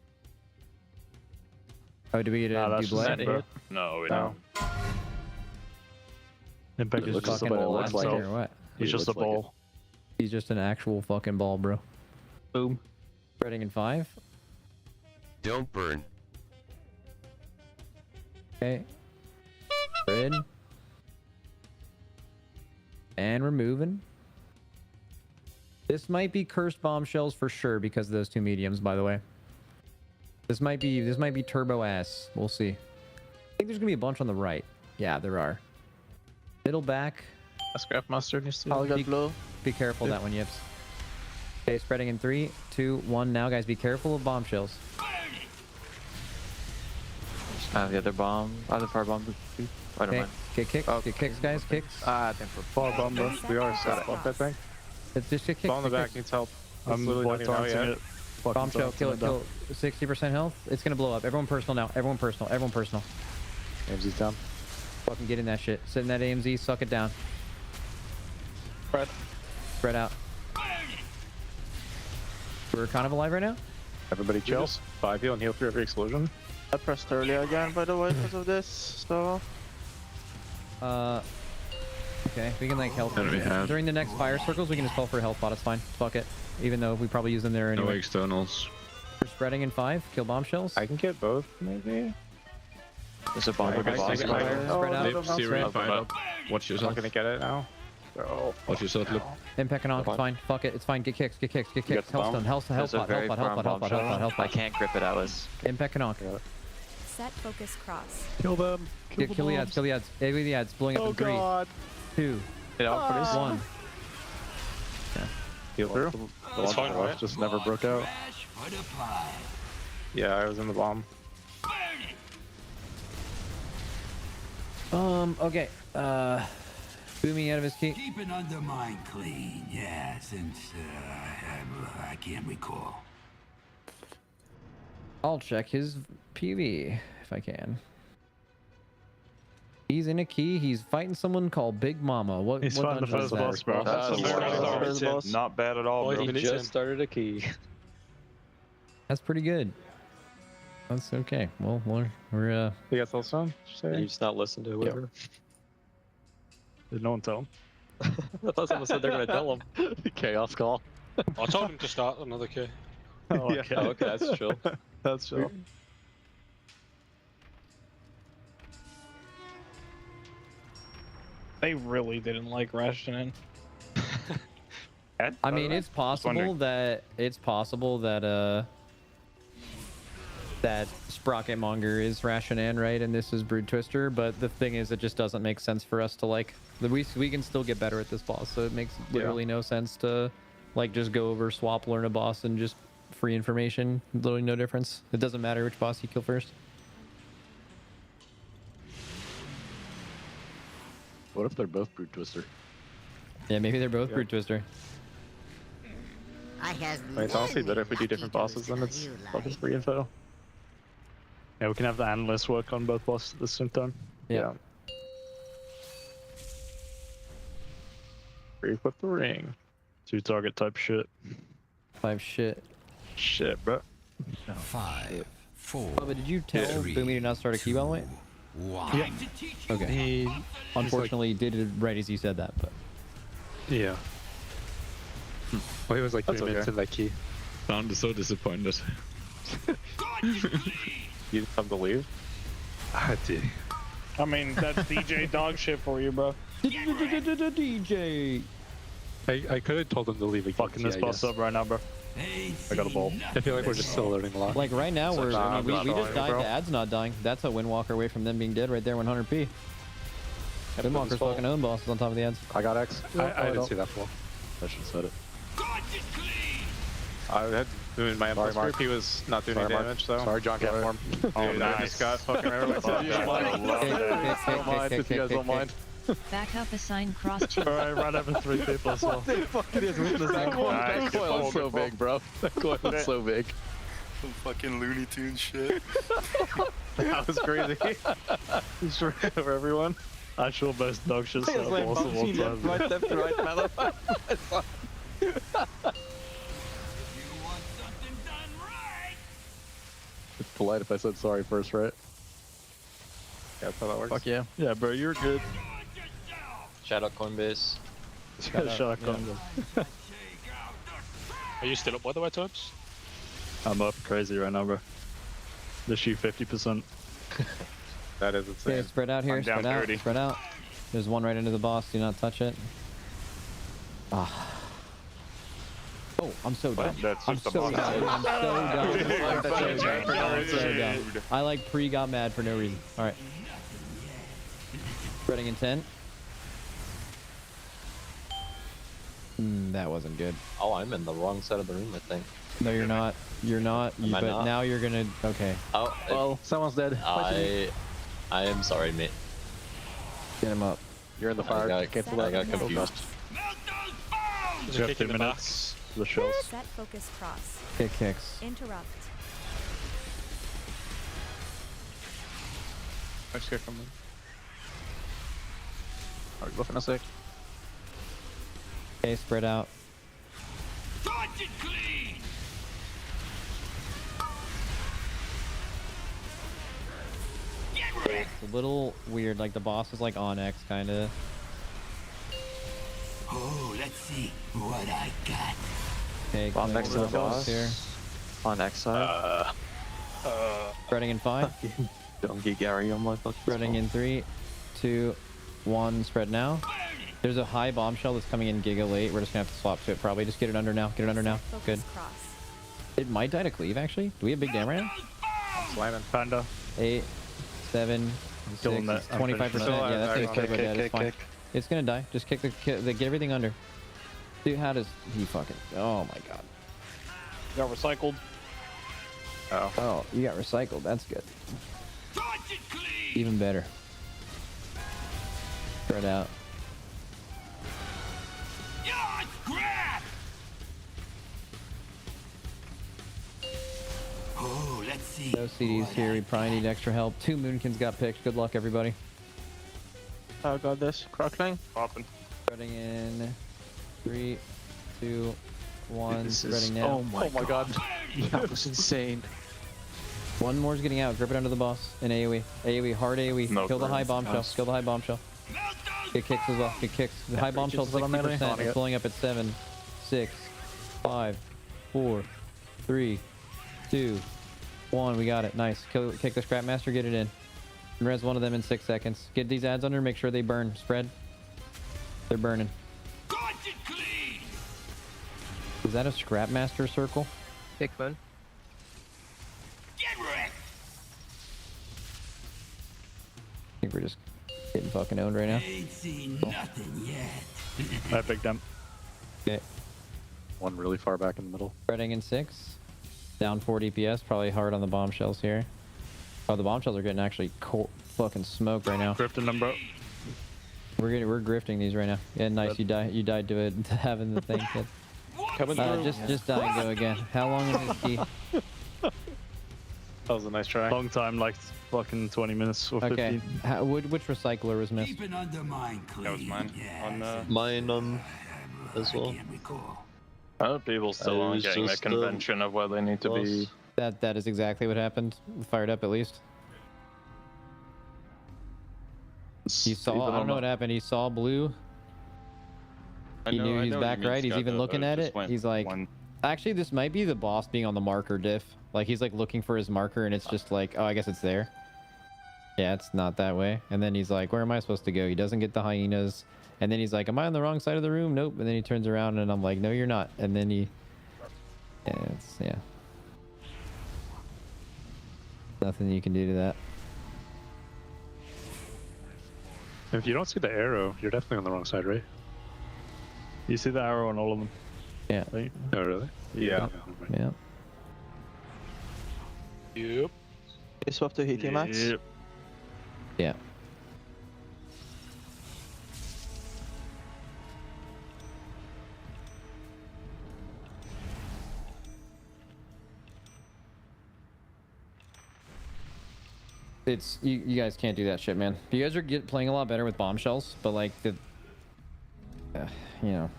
Speaker 2: Oh, do we get a blast?
Speaker 21: No, we don't. Impact is just a
Speaker 2: fucking
Speaker 21: ball
Speaker 2: blast
Speaker 21: itself.
Speaker 2: or what?
Speaker 21: He's just a ball.
Speaker 2: He's just an actual fucking ball, bro.
Speaker 21: Boom.
Speaker 2: Spreading in 5.
Speaker 6: Don't burn.
Speaker 2: Okay. Spread. And we're moving. This might be cursed bombshells for sure because of those 2 mediums, by the way. This might be turbo ass. We'll see. I think there's gonna be a bunch on the right. Yeah, there are. Middle back.
Speaker 21: A scrap master needs to
Speaker 2: be careful that one, Yips. Okay, spreading in 3, 2, 1. Now, guys, be careful of bombshells.
Speaker 11: The other bomb, other fire bomb. I don't mind.
Speaker 2: Get kicks, get kicks, guys, kicks.
Speaker 21: I think for far bomb, bro. We are set up, I think.
Speaker 2: It's just a kick.
Speaker 21: Ball in the back needs help. I'm void taunting it.
Speaker 2: Bombshell, kill it, kill it. 60% health. It's gonna blow up. Everyone personal now. Everyone personal. Everyone personal.
Speaker 3: AMZ's down.
Speaker 2: Fucking get in that shit. Sit in that AMZ. Suck it down. Spread out. We're kind of alive right now.
Speaker 21: Everybody chills. 5 heal and heal through every explosion.
Speaker 1: I pressed early again, by the way, because of this. So.
Speaker 2: Okay, we can like help. During the next fire circles, we can just call for a health pot. It's fine. Fuck it. Even though we probably use them there anyway.
Speaker 7: No externals.
Speaker 2: We're spreading in 5. Kill bombshells.
Speaker 21: I can get both, maybe.
Speaker 1: There's a bomb.
Speaker 2: Spread out.
Speaker 7: Spread out. Watch yourself.
Speaker 21: I'm not gonna get it now. So,
Speaker 7: watch yourself. Look.
Speaker 2: Impact and it's fine. Fuck it. It's fine. Get kicks. Get kicks. Get kicks. Healthstone. Health pot.
Speaker 1: I can't grip it, Alice.
Speaker 2: Impact and
Speaker 4: Set focus cross.
Speaker 21: Kill them.
Speaker 2: Kill the ads. Kill the ads. AV the ads. Blowing up in 3, 2, 1. Yeah.
Speaker 21: Heal through. The
Speaker 3: It's fine, right?
Speaker 21: just never broke out. Yeah, I was in the bomb.
Speaker 2: Okay. Booming out of his key.
Speaker 6: Keep an Undermine clean, yeah, since I can't recall.
Speaker 2: I'll check his PV if I can. He's in a key. He's fighting someone called Big Mama. What?
Speaker 21: He's
Speaker 2: what
Speaker 21: fighting the
Speaker 2: dungeon
Speaker 21: first
Speaker 2: is
Speaker 21: boss,
Speaker 2: that?
Speaker 21: bro. Not bad at all, bro.
Speaker 11: He just started a key.
Speaker 2: That's pretty good. That's okay. Well, we're
Speaker 21: You got Soulstone?
Speaker 11: You just not listen to whoever.
Speaker 21: Did no one tell him?
Speaker 11: I thought someone said they're gonna tell him.
Speaker 21: Chaos call.
Speaker 10: I told him to start another key.
Speaker 21: Oh, okay.
Speaker 11: Oh, okay, that's chill.
Speaker 21: That's chill.
Speaker 1: They really didn't like rationing.
Speaker 2: I mean, it's possible that that Sprocketmonger is Rashanan, right? And this is Brood Twister, but the thing is, it just doesn't make sense for us to like. We can still get better at this boss, so it makes literally no sense to like just go over, swap, learn a boss, and just free information. Literally no difference. It doesn't matter which boss you kill first.
Speaker 3: What if they're both Brood Twister?
Speaker 2: Yeah, maybe they're both Brood Twister.
Speaker 21: It's honestly better if we do different bosses, then it's fucking free info. Yeah, we can have the Analyst work on both bosses at the same time.
Speaker 2: Yeah.
Speaker 21: Re-equip the ring. 2 target type shit.
Speaker 2: 5 shit.
Speaker 21: Shit, bro.
Speaker 6: 5, 4.
Speaker 2: Bubba, did you tell Boomy to not start a key, by the way?
Speaker 21: Yeah.
Speaker 2: Okay.
Speaker 21: He
Speaker 2: unfortunately did it right as he said that, but.
Speaker 21: Yeah.
Speaker 3: Well, he was like 3 minutes
Speaker 21: okay.
Speaker 3: in that key.
Speaker 7: Sound so disappointed.
Speaker 21: You didn't have to leave?
Speaker 3: I did.
Speaker 1: I mean, that's DJ dog shit for you, bro.
Speaker 2: DJ.
Speaker 3: I could have told him to leave again.
Speaker 21: Fucking this boss up right now, bro. I got a ball.
Speaker 3: I feel like we're just still learning a lot.
Speaker 2: Like right now, we're I mean, we just died.
Speaker 21: bro.
Speaker 2: The ad's not dying. That's a windwalker away from them being dead right there. 100p. Windwalker's fucking own bosses on top of the ads.
Speaker 21: I got X.
Speaker 3: I didn't see that fall.
Speaker 21: I should have said it. I had doing my Sorry, Mark. He was not doing any damage, so. Sorry, John can't form. Oh, nice. I just got fucking everybody. If you guys don't mind.
Speaker 4: Back up assign cross 2.
Speaker 21: Alright, run over 3 people as well.
Speaker 3: Fucking is witness that coil.
Speaker 21: That coil is so big, bro. That coil is so big.
Speaker 22: Some fucking Looney Tunes shit.
Speaker 21: That was crazy. Just ran over everyone. Actual best dog shit stuff also one time.
Speaker 11: Right, left, right, man.
Speaker 21: It's polite if I said sorry first, right? Yeah, that's how that works.
Speaker 2: Fuck yeah.
Speaker 21: Yeah, bro, you're good.
Speaker 11: Shout out Coinbase.
Speaker 21: Shout out Coinbase.
Speaker 10: Are you still up by the way, Tubbs?
Speaker 21: I'm up crazy right now, bro. This you 50%. That is insane.
Speaker 2: Okay, spread out here.
Speaker 21: I'm down
Speaker 2: Spread out.
Speaker 21: 30.
Speaker 2: Spread out. There's one right into the boss. Do not touch it. Ah. Oh, I'm so dumb. I'm so dumb. I'm so dumb. I like got mad for no reason. All right. Spreading intent. That wasn't good.
Speaker 11: Oh, I'm in the wrong side of the room, I think.
Speaker 2: No, you're not. You're not.
Speaker 11: Am I
Speaker 2: but
Speaker 11: not?
Speaker 2: now you're gonna. Okay.
Speaker 11: Oh,
Speaker 21: well, someone's dead.
Speaker 11: I am sorry, mate.
Speaker 2: Get him up.
Speaker 21: You're in the fire.
Speaker 11: I got confused.
Speaker 10: Is it kicking the box?
Speaker 21: The shells.
Speaker 4: Set focus cross.
Speaker 2: Kick kicks.
Speaker 4: Interrupt.
Speaker 21: I'm scared from them. Alright, go for a sec.
Speaker 2: Okay, spread out. It's a little weird, like the boss is like on X kinda.
Speaker 6: Oh, let's see what I got.
Speaker 2: Okay,
Speaker 12: Bomb next to the boss
Speaker 2: here.
Speaker 12: On X side.
Speaker 2: Spreading in 5.
Speaker 12: Donkey Gary on my fucking
Speaker 2: Spreading in 3, 2, 1. Spread now. There's a high bombshell that's coming in giga late. We're just gonna have to swap to it probably. Just get it under now. Get it under now. Good. It might die to cleave actually. Do we have big damage right now?
Speaker 21: Slamming. Panda.
Speaker 2: 8, 7, 6, 25%. Yeah, that thing's turbo dead. It's fine. It's gonna die. Just kick the get everything under. Dude, how does he fucking? Oh my god.
Speaker 1: Got recycled.
Speaker 2: Oh, you got recycled. That's good. Even better. Spread out.
Speaker 6: Oh, let's see.
Speaker 2: No CDs here. We probably need extra help. 2 Moonkins got picked. Good luck, everybody.
Speaker 21: I got this. Crackling. Popping.
Speaker 2: Spreading in 3, 2, 1.
Speaker 21: This is-
Speaker 2: Spreading now.
Speaker 21: Oh my god. That was insane.
Speaker 2: One more's getting out. Grip it under the boss. In AoE. AoE. Hard AoE.
Speaker 21: No
Speaker 2: Kill the high
Speaker 21: grip.
Speaker 2: bombshell.
Speaker 21: Nice.
Speaker 2: Kill the high bombshell. Get kicks as well. Get kicks. The high bombshell's 60%. It's pulling up at 7, 6, 5, 4, 3, 2, 1. We got it. Nice. Kick the scrap master. Get it in. And res one of them in 6 seconds. Get these ads under. Make sure they burn. Spread. They're burning. Is that a scrap master circle?
Speaker 12: Kick man.
Speaker 2: I think we're just getting fucking owned right now.
Speaker 6: Ain't seen nothing yet.
Speaker 21: I picked them.
Speaker 2: Okay.
Speaker 21: One really far back in the middle.
Speaker 2: Spreading in 6. Down 4 DPS. Probably hard on the bombshells here. Oh, the bombshells are getting actually fucking smoked right now.
Speaker 21: Grifting them, bro.
Speaker 2: We're grifting these right now. Yeah, nice. You died to it, to having the thing.
Speaker 21: Coming through.
Speaker 2: Just die and go again. How long is this key?
Speaker 21: That was a nice try. Long time, like fucking 20 minutes or 15.
Speaker 2: Okay. Which recycler was missed?
Speaker 6: Keep an Undermine clean.
Speaker 21: That was mine.
Speaker 6: Yes.
Speaker 11: Mine as well.
Speaker 9: I hope people still aren't getting the convention of where they need to be.
Speaker 2: That is exactly what happened. Fired up at least. He saw. I don't know what happened. He saw blue. He knew he was back right. He's even looking at it. He's like, actually, this might be the boss being on the marker diff. Like he's like looking for his marker, and it's just like, oh, I guess it's there. Yeah, it's not that way. And then he's like, where am I supposed to go? He doesn't get the hyenas. And then he's like, am I on the wrong side of the room? Nope. And then he turns around, and I'm like, no, you're not. And then he, yeah. Nothing you can do to that.
Speaker 21: If you don't see the arrow, you're definitely on the wrong side, right? You see the arrow on all of them.
Speaker 2: Yeah.
Speaker 21: Right? Oh, really? Yeah.
Speaker 2: Yeah.
Speaker 21: Yep.
Speaker 12: You swap to heat max?
Speaker 21: Yep.
Speaker 2: Yeah. It's you guys can't do that shit, man. You guys are playing a lot better with bombshells, but like the you know.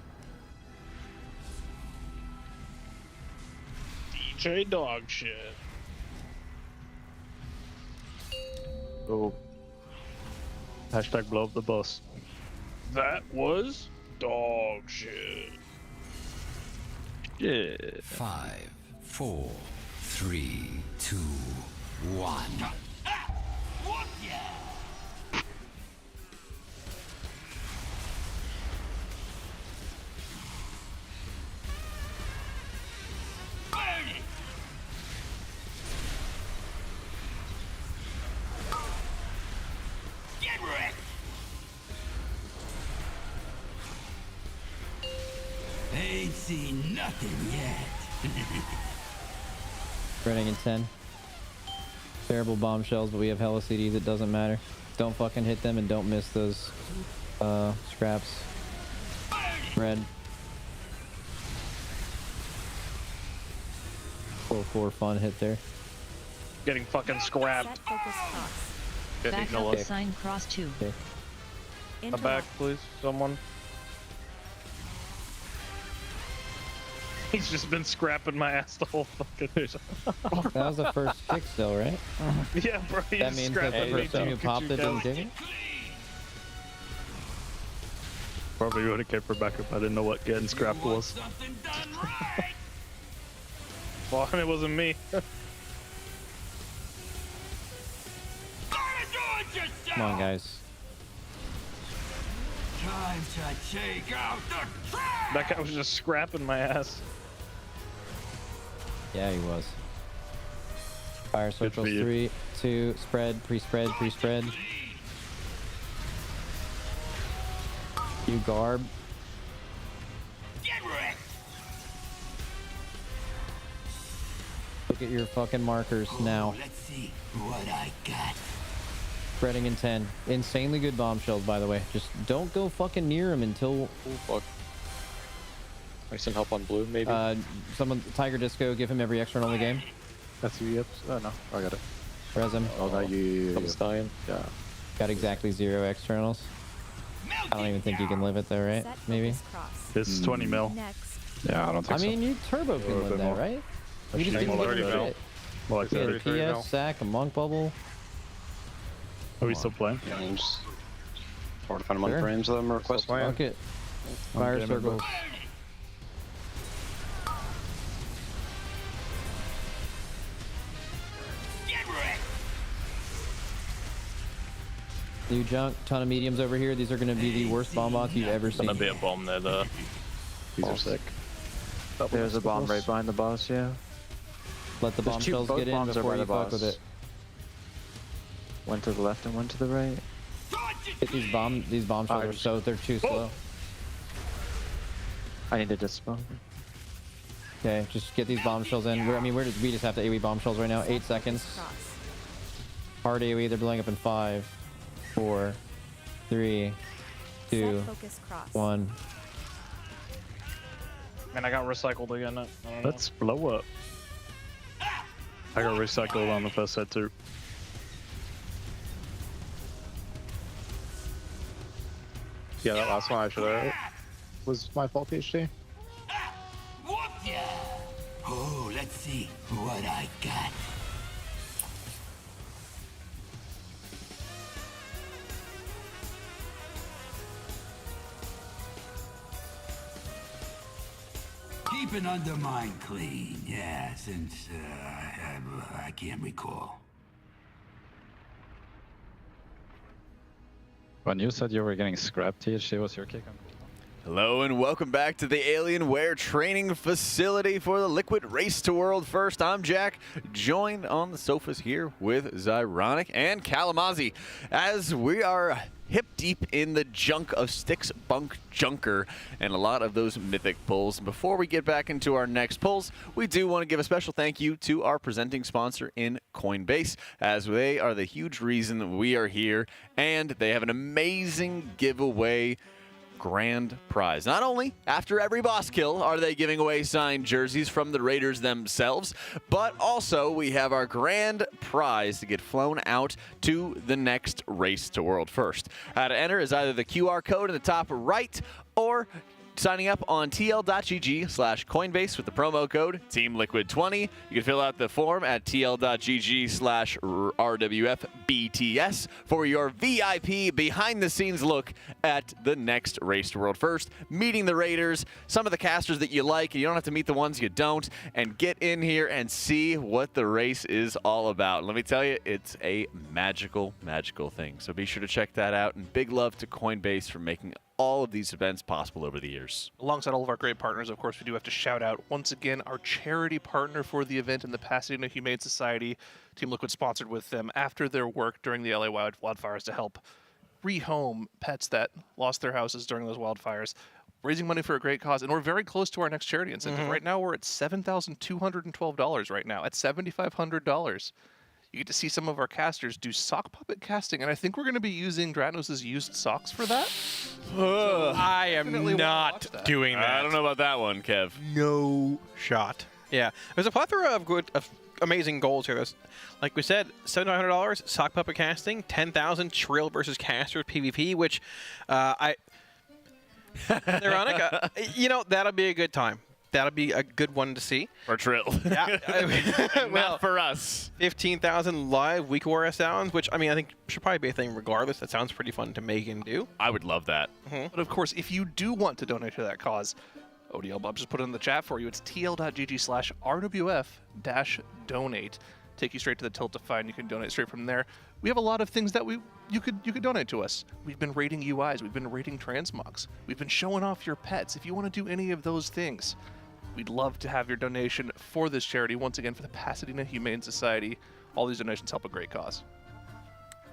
Speaker 1: DJ dog shit.
Speaker 21: Oh. Hashtag blow up the bus.
Speaker 1: That was dog shit.
Speaker 21: Yeah.
Speaker 6: 5, 4, 3, 2, 1. Ain't seen nothing yet.
Speaker 2: Running in 10. Terrible bombshells, but we have hella CDs. It doesn't matter. Don't fucking hit them and don't miss those scraps. Red. 4-4 fun hit there.
Speaker 1: Getting fucking scrapped.
Speaker 4: Set focus cross.
Speaker 10: Getting
Speaker 4: Back up assign cross 2.
Speaker 2: Okay.
Speaker 1: A back, please, someone. He's just been scrapping my ass the whole fucking
Speaker 2: That was the first kick still, right?
Speaker 1: Yeah, bro. He's
Speaker 2: That means that the
Speaker 1: scrapping me
Speaker 2: person who
Speaker 1: too.
Speaker 2: popped it didn't kick it?
Speaker 21: Probably would have kept her back if I didn't know what getting scrapped was.
Speaker 1: Well, it wasn't me.
Speaker 2: Come on, guys.
Speaker 6: Time to take out the trash!
Speaker 1: That guy was just scrapping my ass.
Speaker 2: Yeah, he was. Fire circles, 3, 2, spread, pre-spread, pre-spread. You garb.
Speaker 6: Get wrecked!
Speaker 2: Look at your fucking markers now.
Speaker 6: Let's see what I got.
Speaker 2: Spreading in 10. Insanely good bombshells, by the way. Just don't go fucking near him until...
Speaker 11: Oh, fuck. I some help on blue, maybe?
Speaker 2: Someone, Tiger Disco, give him every external in the game.
Speaker 21: That's you, yep. Oh, no. I got it.
Speaker 2: Res him.
Speaker 21: Oh, no, you...
Speaker 11: I'm dying.
Speaker 21: Yeah.
Speaker 2: Got exactly 0 externals. I don't even think you can live it though, right? Maybe?
Speaker 21: This is 20 mil.
Speaker 4: Next.
Speaker 21: Yeah, I don't think
Speaker 2: I mean, you turbo
Speaker 21: A
Speaker 2: can
Speaker 21: little
Speaker 2: live
Speaker 21: bit
Speaker 2: that,
Speaker 21: more.
Speaker 2: right?
Speaker 21: I
Speaker 2: You
Speaker 21: should
Speaker 2: just
Speaker 21: be
Speaker 2: didn't
Speaker 21: more
Speaker 2: give
Speaker 21: like
Speaker 2: it
Speaker 21: 30
Speaker 2: shit.
Speaker 21: More like
Speaker 2: Yeah,
Speaker 21: 33
Speaker 2: a
Speaker 21: mil.
Speaker 2: PS, sack, a monk bubble.
Speaker 21: Are we still playing?
Speaker 12: Yeah, I'm just trying to find them on
Speaker 2: Sure.
Speaker 12: frames of them request.
Speaker 2: Fuck it. Fire
Speaker 21: gaming,
Speaker 2: circles. New junk, ton of mediums over here. These are going to be the worst bomb bots you've ever seen.
Speaker 9: Gonna be a bomb there, though.
Speaker 21: These are sick.
Speaker 12: There's a bomb right behind the boss, yeah.
Speaker 2: Let the
Speaker 12: There's
Speaker 2: bomb
Speaker 12: two-
Speaker 2: shells
Speaker 12: both
Speaker 2: get in
Speaker 12: bombs are
Speaker 2: before
Speaker 12: by
Speaker 2: you
Speaker 12: the
Speaker 2: fuck with
Speaker 12: boss.
Speaker 2: it.
Speaker 12: One to the left and one to the right.
Speaker 2: Hit these bomb shells are so they're too slow.
Speaker 12: I need to dispo.
Speaker 2: Okay, just get these bomb shells in. We just have to AoE bomb shells right now. 8 seconds. Hard AoE. They're blowing up in 5, 4, 3, 2,
Speaker 4: Set focus cross.
Speaker 2: 1.
Speaker 1: Man, I got recycled again. I don't know.
Speaker 21: Let's blow up. I got recycled on the first set too. Yeah, that last one I should have was my fault, PhD.
Speaker 6: Whoop ya! Oh, let's see what I got. Keep an Undermine clean, yeah, since I can't recall.
Speaker 3: When you said you were getting scrapped, THC was your kick on.
Speaker 19: Hello and welcome back to the Alienware training facility for the Liquid Race to World First. I'm Jack, joined on the sofas here with Zyronic and Kalamazzi, as we are hip deep in the junk of Stix Bunkjunker and a lot of those mythic pulls. Before we get back into our next pulls, we do want to give a special thank you to our presenting sponsor in Coinbase, as they are the huge reason we are here, and they have an amazing giveaway grand prize. Not only after every boss kill are they giving away signed jerseys from the Raiders themselves, but also we have our grand prize to get flown out to the next Race to World First. How to enter is either the QR code in the top right or signing up on tl.gg/Coinbase with the promo code TEAMLIQUID20. You can fill out the form at tl.gg/RWFBTS for your VIP behind-the-scenes look at the next Race to World First, meeting the Raiders, some of the casters that you like, and you don't have to meet the ones you don't, and get in here and see what the race is all about. Let me tell you, it's a magical, magical thing. So be sure to check that out, and big love to Coinbase for making all of these events possible over the years.
Speaker 8: Alongside all of our great partners, of course, we do have to shout out once again our charity partner for the event in the Pasadena Humane Society. Team Liquid sponsored with them after their work during the LA wildfires to help rehome pets that lost their houses during those wildfires, raising money for a great cause. And we're very close to our next charity incentive. Right now, we're at $7,212 right now, at $7,500. You get to see some of our casters do sock puppet casting, and I think we're going to be using Dratnos' used socks for that.
Speaker 20: I am
Speaker 8: definitely wanna
Speaker 20: not
Speaker 8: watch that.
Speaker 20: doing that.
Speaker 19: I don't know about that one, Kev.
Speaker 20: No shot. Yeah, there's a plethora of amazing goals here. There's, like we said, $7,500 sock puppet casting, 10,000 Trill versus Caster PvP, which ironic. That'll be a good time. That'll be a good one to see.
Speaker 19: For Trill.
Speaker 20: Yeah.
Speaker 19: Not for us.
Speaker 20: 15,000 live week war sounds, which I think should probably be a thing regardless. That sounds pretty fun to make and do.
Speaker 19: I would love that.
Speaker 8: But of course, if you do want to donate to that cause, ODL Bob just put it in the chat for you. It's tl.gg/RWF-donate. Take you straight to the Tilt to find. You can donate straight from there. We have a lot of things that you could donate to us. We've been rating UIs. We've been rating transmogs. We've been showing off your pets. If you want to do any of those things, we'd love to have your donation for this charity. Once again, for the Pasadena Humane Society. All these donations help a great cause.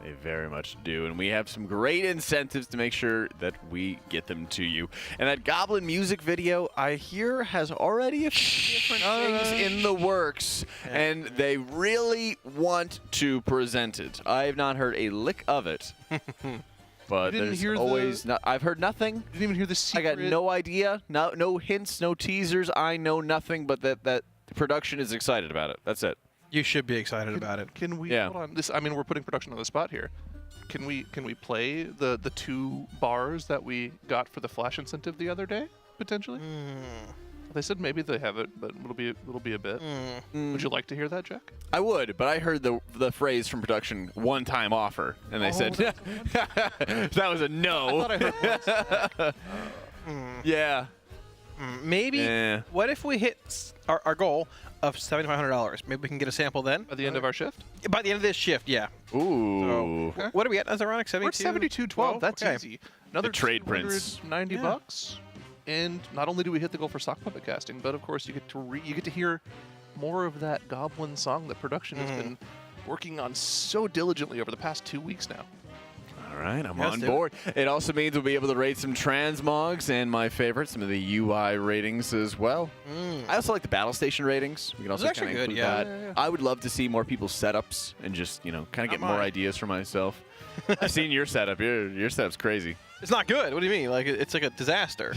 Speaker 19: They very much do, and we have some great incentives to make sure that we get them to you. And that Goblin music video, I hear, has already a few different things in the works, and they really want to present it. I have not heard a lick of it. But there's always I've heard nothing.
Speaker 8: You didn't even hear the secret.
Speaker 19: I got no idea, no hints, no teasers. I know nothing, but that the production is excited about it. That's it.
Speaker 20: You should be excited about it.
Speaker 8: Can we?
Speaker 19: Yeah.
Speaker 8: Hold on. This. I mean, we're putting production on the spot here. Can we play the 2 bars that we got for the flash incentive the other day potentially? They said maybe they have it, but it'll be a bit. Would you like to hear that, Jack?
Speaker 19: I would, but I heard the phrase from production "one-time offer," and they said that was a no.
Speaker 8: I thought I heard
Speaker 19: Yeah.
Speaker 20: Maybe. What if we hit our goal of $7,500? Maybe we can get a sample then.
Speaker 8: By the end of our shift?
Speaker 20: By the end of this shift, yeah.
Speaker 19: Ooh.
Speaker 20: So, what are we at? That's ironic. 72.
Speaker 8: We're at 72.12. That's
Speaker 20: okay.
Speaker 8: easy. Another
Speaker 19: the trade prints.
Speaker 8: $90. And not only do we hit the goal for sock puppet casting, but of course you get to hear more of that Goblin song that production has been working on so diligently over the past 2 weeks now.
Speaker 19: All right, I'm on board. It also means we'll be able to rate some transmogs and my favorite, some of the UI ratings as well. I also like the battle station ratings. We can also
Speaker 20: actually
Speaker 19: kind of
Speaker 20: good,
Speaker 19: include that.
Speaker 20: yeah.
Speaker 19: I would love to see more people's setups and just kind of get more ideas for myself. I've seen your setup. Your setup's crazy.
Speaker 20: It's not good. What do you mean? Like it's like a disaster.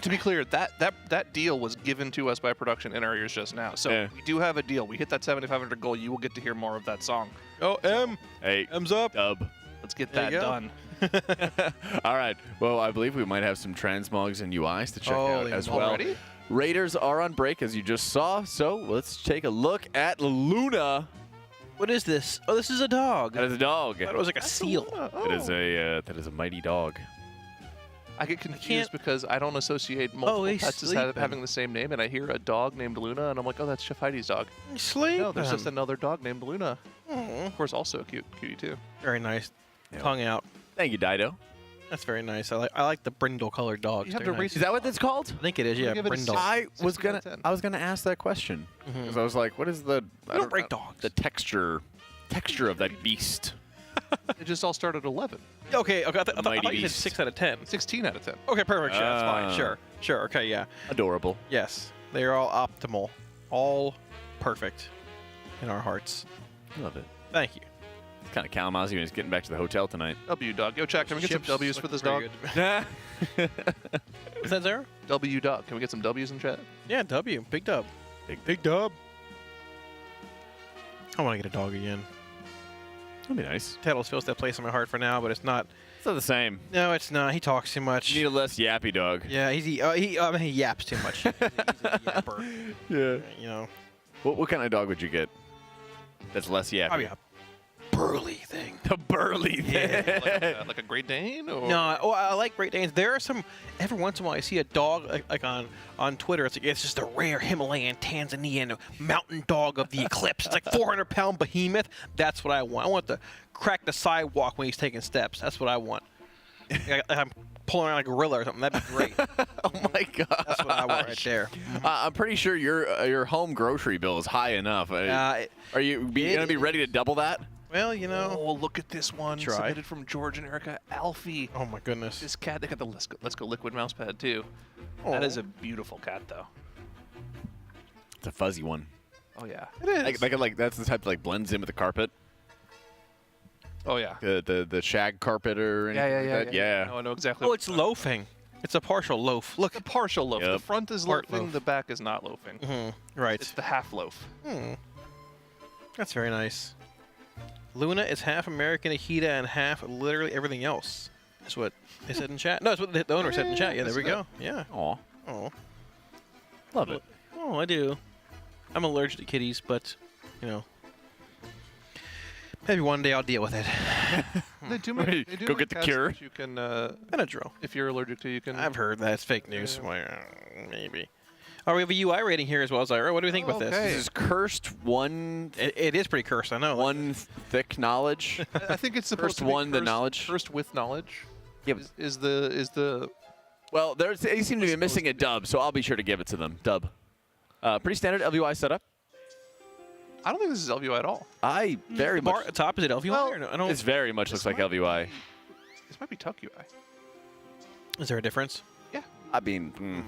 Speaker 8: To be clear, that deal was given to us by production in our ears just now. So we do have a deal. We hit that 7,500 goal. You will get to hear more of that song.
Speaker 20: Oh,
Speaker 19: Hey,
Speaker 20: M's up.
Speaker 19: Dub.
Speaker 8: Let's get that done.
Speaker 19: All right. Well, I believe we might have some transmogs and UIs to check out as well.
Speaker 8: Already?
Speaker 19: Raiders are on break, as you just saw. So let's take a look at Luna.
Speaker 20: What is this? Oh, this is a dog.
Speaker 19: That is a dog.
Speaker 20: I thought it was like a seal.
Speaker 19: That is a mighty dog.
Speaker 8: I get confused because I don't associate multiple pets as having the same name, and I hear a dog named Luna, and I'm like, oh, that's Chef Heidi's dog.
Speaker 20: He's sleeping.
Speaker 8: No, there's just another dog named Luna. Of course, also a cutie too.
Speaker 20: Very nice. Tongue out.
Speaker 19: Thank you, Dido.
Speaker 20: That's very nice. I like the brindle-colored dogs.
Speaker 8: You have to race.
Speaker 19: Is that what it's called?
Speaker 20: I think it is. Yeah, brindle.
Speaker 19: I was gonna ask that question because I was like, what is the? I don't
Speaker 20: rate dogs.
Speaker 19: The texture of that beast.
Speaker 8: It just all started at 11.
Speaker 20: Okay. I thought you said
Speaker 19: beast.
Speaker 20: 6 out of 10.
Speaker 8: 16 out of 10.
Speaker 20: Okay, perfect. Yeah, that's fine. Sure. Okay, yeah.
Speaker 19: Adorable.
Speaker 20: Yes, they are all optimal, all perfect in our hearts.
Speaker 19: Love it.
Speaker 20: Thank you.
Speaker 19: It's kind of Kalamazoo when he's getting back to the hotel tonight.
Speaker 8: W dog. Yo, Jack, can we get some W's for this dog?
Speaker 20: What's that, Zara?
Speaker 8: W dog. Can we get some W's in chat?
Speaker 20: Yeah, W. Big dub. Big dub. I want to get a dog again.
Speaker 19: That'd be nice.
Speaker 20: Tattles fills that place in my heart for now, but it's not.
Speaker 19: It's not the same.
Speaker 20: No, it's not. He talks too much.
Speaker 19: You need a less yappy dog.
Speaker 20: Yeah, he yaps too much. He's a yapper.
Speaker 19: Yeah.
Speaker 20: You know.
Speaker 19: What kind of dog would you get that's less yappy?
Speaker 20: I mean, a burly thing.
Speaker 19: The burly thing.
Speaker 8: Yeah, like a Great Dane? Or?
Speaker 20: No, I like Great Danes. There are some. Every once in a while, I see a dog like on Twitter. It's just a rare Himalayan, Tanzanian mountain dog of the eclipse. It's like 400-pound behemoth. That's what I want. I want to crack the sidewalk when he's taking steps. That's what I want. I'm pulling around like a gorilla or something. That'd be great.
Speaker 19: Oh my god.
Speaker 20: That's what I want right there.
Speaker 19: I'm pretty sure your home grocery bill is high enough. Are you going to be ready to double that?
Speaker 20: Well, you know.
Speaker 8: Oh, look at this one submitted from George and Erica Alfie.
Speaker 20: Oh my goodness.
Speaker 8: This cat, they got the Let's Go Liquid mouse pad too.
Speaker 20: Oh.
Speaker 8: That is a beautiful cat though.
Speaker 19: It's a fuzzy one.
Speaker 8: Oh yeah.
Speaker 20: It is.
Speaker 19: Like that's the type that like blends in with the carpet.
Speaker 8: Oh yeah.
Speaker 19: The shag carpet or anything like that. Yeah.
Speaker 8: No, I know exactly.
Speaker 20: Oh, it's loafing. It's a partial loaf. Look.
Speaker 8: The partial loaf.
Speaker 19: Yep.
Speaker 8: The front is
Speaker 20: Part
Speaker 8: loafing,
Speaker 20: loaf.
Speaker 8: the back is not loafing.
Speaker 20: Right.
Speaker 8: It's the half loaf.
Speaker 20: That's very nice. Luna is half American Ahita and half literally everything else. That's what they said in chat. No, that's what the owner said in chat. Yeah, there we go. Yeah.
Speaker 19: Aw.
Speaker 20: Oh.
Speaker 19: Love it.
Speaker 20: Oh, I do. I'm allergic to kitties, but, you know. Maybe one day I'll deal with it.
Speaker 8: They do make, they do
Speaker 19: Go
Speaker 8: make
Speaker 19: get the
Speaker 8: cats
Speaker 19: cure.
Speaker 8: that you can,
Speaker 20: Benadryl.
Speaker 8: if you're allergic to, you can.
Speaker 20: I've heard that. It's fake news. Maybe. Oh, we have a UI rating here as well, Zyra. What do we think about this?
Speaker 19: This is cursed one.
Speaker 20: It is pretty cursed, I know.
Speaker 19: One thick knowledge.
Speaker 8: I think it's supposed
Speaker 19: First
Speaker 8: to be
Speaker 19: one, the knowledge.
Speaker 8: First with knowledge.
Speaker 19: Yeah,
Speaker 8: Is the
Speaker 19: well, they seem to be missing a dub, so I'll be sure to give it to them. Dub. Pretty standard LVI setup.
Speaker 8: I don't think this is LVI at all.
Speaker 19: I very much.
Speaker 20: At top, is it LVI?
Speaker 8: Well,
Speaker 20: or no? I don't.
Speaker 19: This very much looks like LVI.
Speaker 8: This might be Tuck UI.
Speaker 20: Is there a difference?
Speaker 8: Yeah.
Speaker 19: I mean,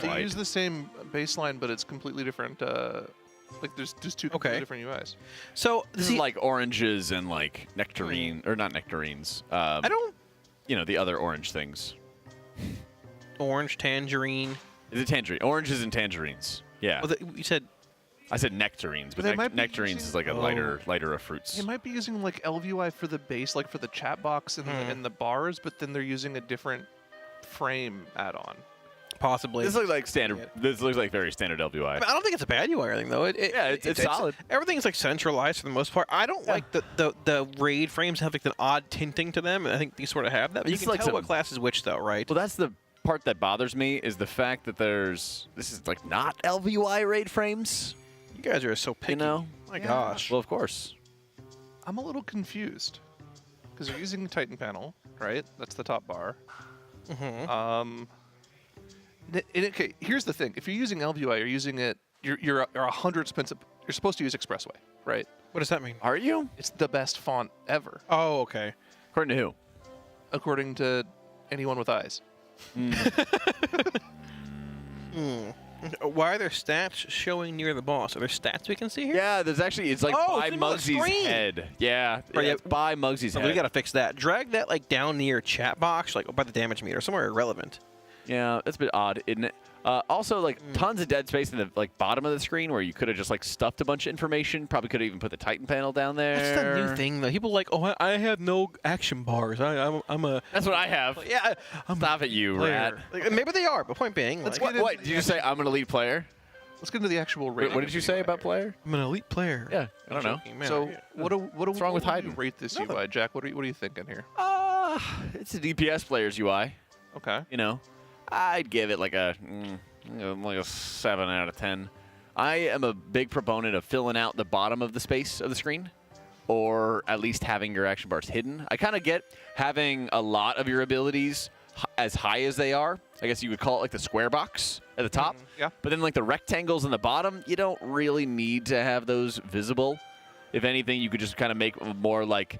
Speaker 8: They use the same baseline, but it's completely different. Like there's two completely different UIs.
Speaker 20: So
Speaker 19: this is like oranges and like nectarine, or not nectarines.
Speaker 20: I don't.
Speaker 19: You know, the other orange things.
Speaker 20: Orange, tangerine.
Speaker 19: Is it tangerine? Oranges and tangerines. Yeah.
Speaker 20: Well, you said.
Speaker 19: I said nectarines, but
Speaker 8: they might be
Speaker 19: nectarines is like a lighter of fruits.
Speaker 8: They might be using like LVI for the base, like for the chat box and the bars, but then they're using a different frame add-on.
Speaker 20: Possibly.
Speaker 19: This looks like standard. This looks like very standard LVI.
Speaker 20: I don't think it's a bad UI or anything, though.
Speaker 19: It's solid.
Speaker 20: Everything's like centralized for the most part. I don't like the raid frames have like an odd tinting to them, and I think these sort of have that. But you can tell what class is which, though, right?
Speaker 19: Well, that's the part that bothers me is the fact that this is like not LVI raid frames.
Speaker 20: You guys are so picky.
Speaker 19: You know?
Speaker 20: My gosh.
Speaker 19: Well, of course.
Speaker 8: I'm a little confused because you're using Titan panel, right? That's the top bar. Okay, here's the thing: if you're using LVI, you're using it. You're 100 expensive. You're supposed to use Expressway, right?
Speaker 20: What does that mean?
Speaker 19: Are you?
Speaker 8: It's the best font ever.
Speaker 20: Oh, okay.
Speaker 19: According to who?
Speaker 8: According to anyone with eyes.
Speaker 20: Why are there stats showing near the boss? Are there stats we can see here?
Speaker 19: Yeah, there's actually, it's like by
Speaker 20: it's on the
Speaker 19: Muggsy's
Speaker 20: screen.
Speaker 19: head. Yeah,
Speaker 20: Right,
Speaker 19: it's by Muggsy's head.
Speaker 20: We gotta fix that. Drag that like down near chat box, like by the damage meter, somewhere irrelevant.
Speaker 19: Yeah, that's a bit odd, isn't it? Also, like tons of dead space in the like bottom of the screen where you could have just like stuffed a bunch of information. Probably could have even put the Titan panel down there.
Speaker 20: That's the new thing, though. People are like, oh, I have no action bars. I'm a.
Speaker 19: That's what I have.
Speaker 20: Yeah,
Speaker 19: Stop it, you
Speaker 20: player.
Speaker 19: rat.
Speaker 20: Like, maybe they are, but point being,
Speaker 8: Let's
Speaker 20: like,
Speaker 8: get
Speaker 19: What did you say? I'm an elite player.
Speaker 8: Let's get into the actual rating.
Speaker 19: What did you say about player?
Speaker 20: I'm an elite player.
Speaker 19: Yeah, I don't know.
Speaker 8: So what's
Speaker 19: wrong with
Speaker 8: how
Speaker 19: hiding?
Speaker 8: do you rate this UI, Jack? What are you thinking here?
Speaker 19: It's a DPS player's UI.
Speaker 8: Okay.
Speaker 19: You know, I'd give it like a 7 out of 10. I am a big proponent of filling out the bottom of the space of the screen, or at least having your action bars hidden. I kind of get having a lot of your abilities as high as they are. I guess you would call it like the square box at the top.
Speaker 8: Yeah.
Speaker 19: But then like the rectangles in the bottom, you don't really need to have those visible. If anything, you could just kind of make more like,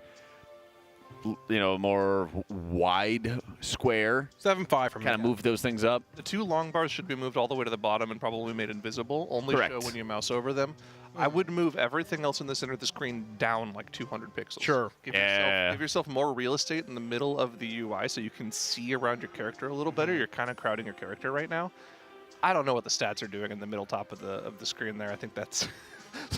Speaker 19: you know, more wide square.
Speaker 20: 7.5 from
Speaker 19: kind of move those things up.
Speaker 8: The two long bars should be moved all the way to the bottom and probably made invisible. Only
Speaker 19: Correct.
Speaker 8: show when you mouse over them. I would move everything else in the center of the screen down like 200 pixels.
Speaker 20: Sure.
Speaker 8: Give yourself more real estate in the middle of the UI so you can see around your character a little better. You're kind of crowding your character right now. I don't know what the stats are doing in the middle top of the screen there. I think that's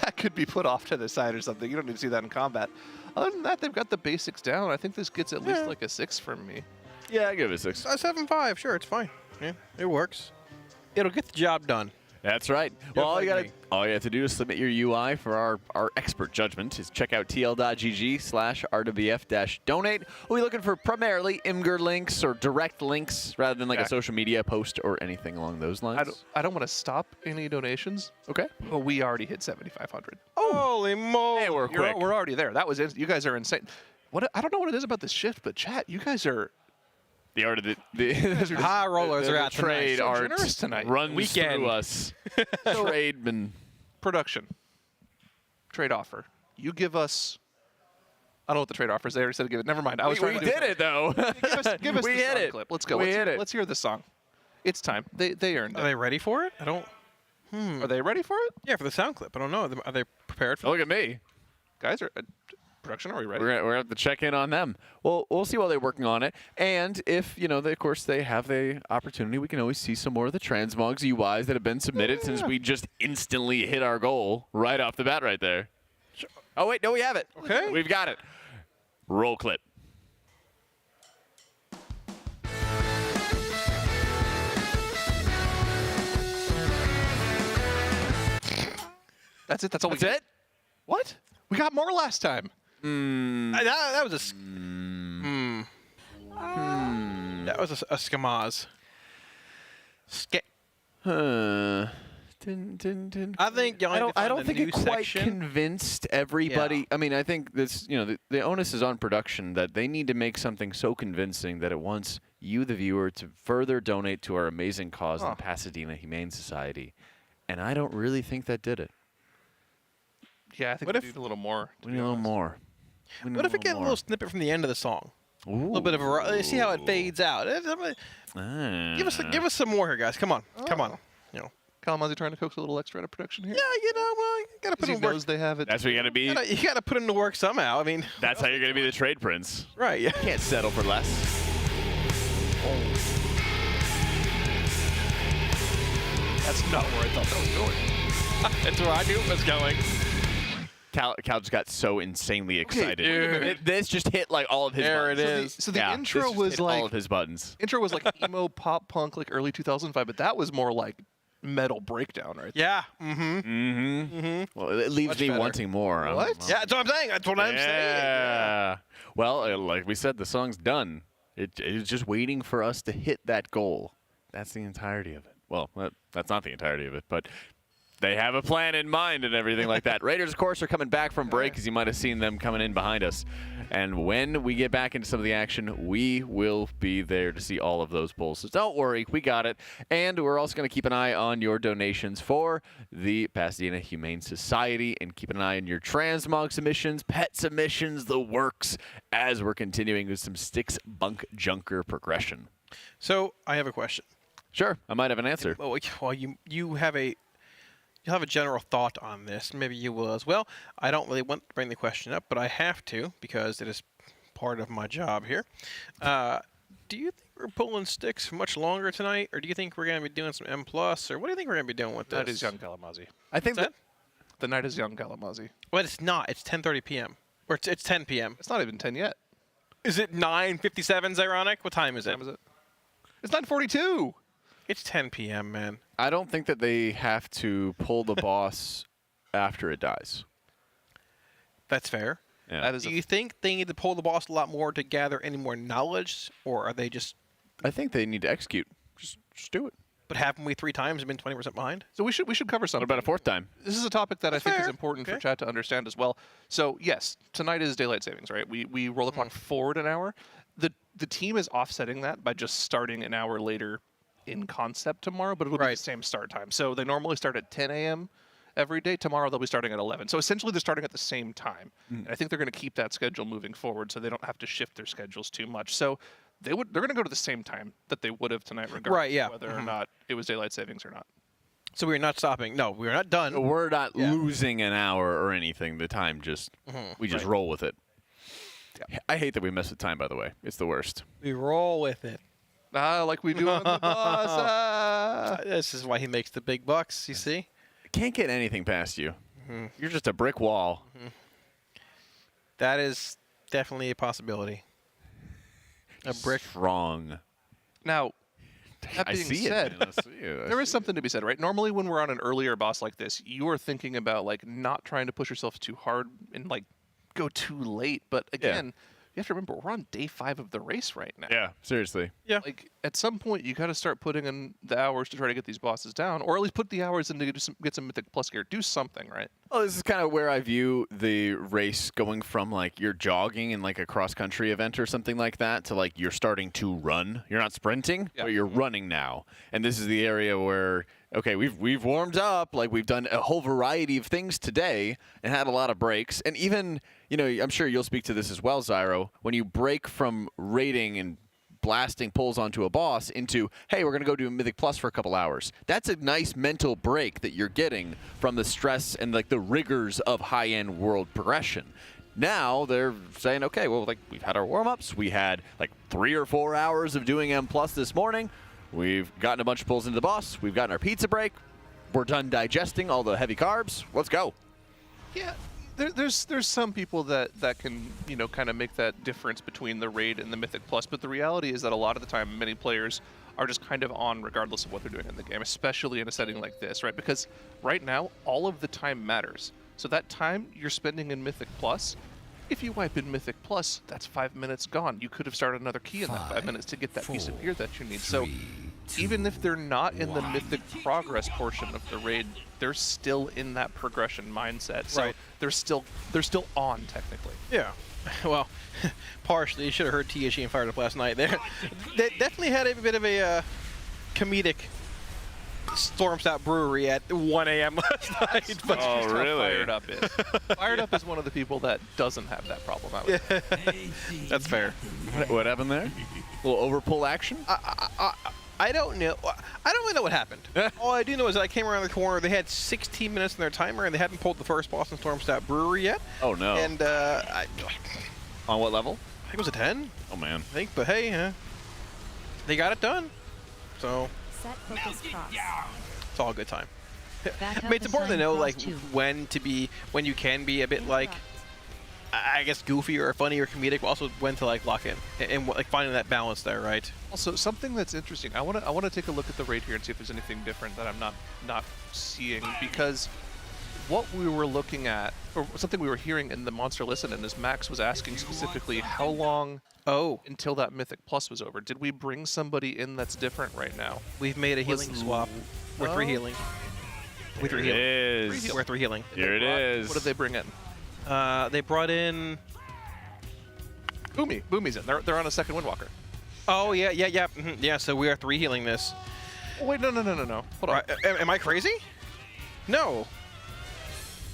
Speaker 8: that could be put off to the side or something. You don't need to see that in combat. Other than that, they've got the basics down. I think this gets at least like a 6 from me.
Speaker 19: Yeah, I give it a 6.
Speaker 20: 7.5. Sure, it's fine. Yeah, it works. It'll get the job done.
Speaker 19: That's right. Well, all you have to do is submit your UI for our expert judgment. Is check out tl.gg/rwf-donate. We'll be looking for primarily Imgur links or direct links rather than like a social media post or anything along those lines.
Speaker 8: I don't want to stop any donations.
Speaker 19: Okay.
Speaker 8: But we already hit 7,500.
Speaker 20: Holy moly!
Speaker 19: Hey, we're quick.
Speaker 8: We're already there. That was you guys are insane. I don't know what it is about this shift, but chat, you guys are.
Speaker 19: The art of the
Speaker 20: high rollers are out
Speaker 19: trade
Speaker 8: tonight. So
Speaker 19: art
Speaker 8: generous tonight.
Speaker 19: runs
Speaker 20: Weekend.
Speaker 19: through us. Trademan.
Speaker 8: Production. Trade offer. You give us. I don't know what the trade offer is. They already said to give it. Never mind.
Speaker 19: We did it though.
Speaker 8: Give us
Speaker 19: we
Speaker 8: the
Speaker 19: hit
Speaker 8: song
Speaker 19: it.
Speaker 8: clip. Let's go.
Speaker 19: We hit it.
Speaker 8: Let's hear the song. It's time. They earned it.
Speaker 20: Are they ready for it? I don't.
Speaker 8: Are they ready for it?
Speaker 20: Yeah, for the sound clip. I don't know. Are they prepared for
Speaker 19: Look at me.
Speaker 8: Guys are. Production, are we ready?
Speaker 19: We're going to have to check in on them. Well, we'll see while they're working on it. And if, of course, they have the opportunity, we can always see some more of the transmogs UIs that have been submitted since we just instantly hit our goal right off the bat right there. Oh, wait, no, we have it.
Speaker 8: Okay.
Speaker 19: We've got it. Roll clip.
Speaker 8: That's it. That's all.
Speaker 19: That's it.
Speaker 8: What? We got more last time.
Speaker 20: That was a. That was a scamaz. I think
Speaker 19: I don't think it quite convinced everybody.
Speaker 20: Yeah.
Speaker 19: I mean, I think this, the onus is on production that they need to make something so convincing that it wants you, the viewer, to further donate to our amazing cause, the Pasadena Humane Society. And I don't really think that did it.
Speaker 8: Yeah, I think we need a little more.
Speaker 19: We need a little more.
Speaker 20: What if we get a little snippet from the end of the song? A little bit of a see how it fades out. Give us some more here, guys. Come on, come on.
Speaker 8: Kalamazoo trying to coax a little extra out of production here.
Speaker 20: Yeah, you gotta put in work.
Speaker 8: They have it.
Speaker 19: That's what you gotta be.
Speaker 20: You gotta put in the work somehow. I mean,
Speaker 19: that's how you're gonna be the trade prince.
Speaker 20: Right. Yeah.
Speaker 19: You can't settle for less.
Speaker 8: That's not where I thought that was going.
Speaker 20: That's where I knew it was going.
Speaker 19: Cal just got so insanely excited.
Speaker 8: Okay,
Speaker 19: this just hit like all of his buttons.
Speaker 20: There it is.
Speaker 8: So the intro was like
Speaker 19: all of his buttons.
Speaker 8: Intro was like emo pop punk, like early 2005, but that was more like metal breakdown, right?
Speaker 20: Yeah.
Speaker 19: Well, it leaves
Speaker 20: Much
Speaker 19: me
Speaker 20: better.
Speaker 19: wanting more.
Speaker 20: What? Yeah, that's what I'm saying. That's what I'm saying.
Speaker 19: Yeah. Well, like we said, the song's done. It's just waiting for us to hit that goal. That's the entirety of it. Well, that's not the entirety of it, but they have a plan in mind and everything like that. Raiders, of course, are coming back from break, as you might have seen them coming in behind us. And when we get back into some of the action, we will be there to see all of those polls. So don't worry, we got it. And we're also going to keep an eye on your donations for the Pasadena Humane Society, and keep an eye on your transmog submissions, pet submissions, the works, as we're continuing with some Stix Bunkjunker progression.
Speaker 20: So I have a question.
Speaker 19: Sure, I might have an answer.
Speaker 20: Well, you have a general thought on this. Maybe you will as well. I don't really want to bring the question up, but I have to because it is part of my job here. Do you think we're pulling Stix for much longer tonight, or do you think we're going to be doing some M+, or what do you think we're going to be doing with this?
Speaker 8: That is young Kalamazoo.
Speaker 19: I think that
Speaker 8: the night is young Kalamazoo.
Speaker 20: Well, it's not. It's 10:30 p.m. Or it's 10 p.m.
Speaker 8: It's not even 10 yet.
Speaker 20: Is it 9:57? Ironic. What time is it?
Speaker 8: What time is it? It's 9:42.
Speaker 20: It's 10 p.m., man.
Speaker 19: I don't think that they have to pull the boss after it dies.
Speaker 20: That's fair.
Speaker 19: Yeah.
Speaker 20: Do you think they need to pull the boss a lot more to gather any more knowledge, or are they just...
Speaker 19: I think they need to execute. Just do it.
Speaker 20: But haven't we 3 times and been 20% behind?
Speaker 8: So we should cover something.
Speaker 19: What about a 4th time?
Speaker 8: This is a topic that I think is
Speaker 20: fair.
Speaker 8: important
Speaker 20: Okay.
Speaker 8: for chat to understand as well. So yes, tonight is daylight savings, right? We roll the clock forward an hour. The team is offsetting that by just starting an hour later in concept tomorrow, but it'll be the same start time. So they normally start at 10 a.m. every day. Tomorrow they'll be starting at 11. So essentially they're starting at the same time. And I think they're going to keep that schedule moving forward so they don't have to shift their schedules too much. So they're going to go to the same time that they would have tonight, regardless of whether or not it was daylight savings or not.
Speaker 20: So we're not stopping. No, we're not done.
Speaker 19: We're not losing an hour or anything. The time we just roll with it. Yeah. I hate that we mess with time, by the way. It's the worst.
Speaker 20: We roll with it.
Speaker 8: Like we do on the boss.
Speaker 20: This is why he makes the big bucks, you see?
Speaker 19: Can't get anything past you. You're just a brick wall.
Speaker 20: That is definitely a possibility. A brick.
Speaker 19: Strong.
Speaker 8: Now, that
Speaker 19: I
Speaker 8: being
Speaker 19: see
Speaker 8: said,
Speaker 19: it.
Speaker 8: there is something to be said, right? Normally when we're on an earlier boss like this, you are thinking about like not trying to push yourself too hard and like go too late. But again, you have to remember we're on day 5 of the race right now.
Speaker 19: Yeah, seriously.
Speaker 20: Yeah.
Speaker 8: Like at some point you got to start putting in the hours to try to get these bosses down, or at least put the hours in to get some Mythic Plus gear. Do something, right?
Speaker 19: Well, this is kind of where I view the race going from like you're jogging in like a cross-country event or something like that to like you're starting to run. You're not sprinting, but you're running now. And this is the area where, okay, we've warmed up, like we've done a whole variety of things today and had a lot of breaks. And even, I'm sure you'll speak to this as well, Zyro, when you break from raiding and blasting pulls onto a boss into, hey, we're going to go do a Mythic Plus for a couple hours. That's a nice mental break that you're getting from the stress and like the rigors of high-end world progression. Now they're saying, okay, well, like we've had our warm-ups. We had like 3 or 4 hours of doing M+ this morning. We've gotten a bunch of pulls into the boss. We've gotten our pizza break. We're done digesting all the heavy carbs. Let's go.
Speaker 8: Yeah, there's some people that can, you know, kind of make that difference between the Raid and the Mythic Plus, but the reality is that a lot of the time many players are just kind of on regardless of what they're doing in the game, especially in a setting like this, right? Because right now, all of the time matters. So that time you're spending in Mythic Plus, if you wipe in Mythic Plus, that's 5 minutes gone. You could have started another key in that 5 minutes to get that piece of gear that you need. So even if they're not in the Mythic progress portion of the Raid, they're still in that progression mindset. So they're still on technically.
Speaker 20: Yeah. Well, partially. You should have heard THE and Fired Up last night. They definitely had a bit of a comedic Stormstout Brewery at 1 a.m. last night. But
Speaker 19: oh, really?
Speaker 8: Fired Up is. Fired Up is one of the people that doesn't have that problem.
Speaker 20: That's fair.
Speaker 19: What happened there? A little overpull action?
Speaker 20: I don't know. I don't really know what happened. All I do know is that I came around the corner. They had 16 minutes in their timer, and they hadn't pulled the first boss in Stormstout Brewery yet.
Speaker 19: Oh, no.
Speaker 20: And
Speaker 19: on what level?
Speaker 20: I think it was a 10.
Speaker 19: Oh, man.
Speaker 20: I think, but hey, they got it done. So
Speaker 4: Set focus cross.
Speaker 20: it's all a good time.
Speaker 4: Back
Speaker 20: I mean, it's important to know like
Speaker 4: two.
Speaker 20: when you can be a bit like, I guess, goofy or funny or comedic, but also when to like lock in and like finding that balance there, right?
Speaker 8: Also, something that's interesting. I want to take a look at the Raid here and see if there's anything different that I'm not seeing, because what we were looking at, or something we were hearing in the Monster Listen, and as Max was asking specifically, how long until that Mythic Plus was over? Did we bring somebody in that's different right now?
Speaker 20: We've made a healing swap. We're 3 healing. We're 3 healing.
Speaker 19: It is.
Speaker 20: We're 3 healing.
Speaker 19: Here it is.
Speaker 8: What did they bring in?
Speaker 20: They brought in
Speaker 8: Boomy. Boomy's in. They're on a second Windwalker.
Speaker 20: Oh yeah. Yeah. So we are 3 healing this.
Speaker 8: Oh, wait, no. Hold on.
Speaker 20: Am I crazy? No.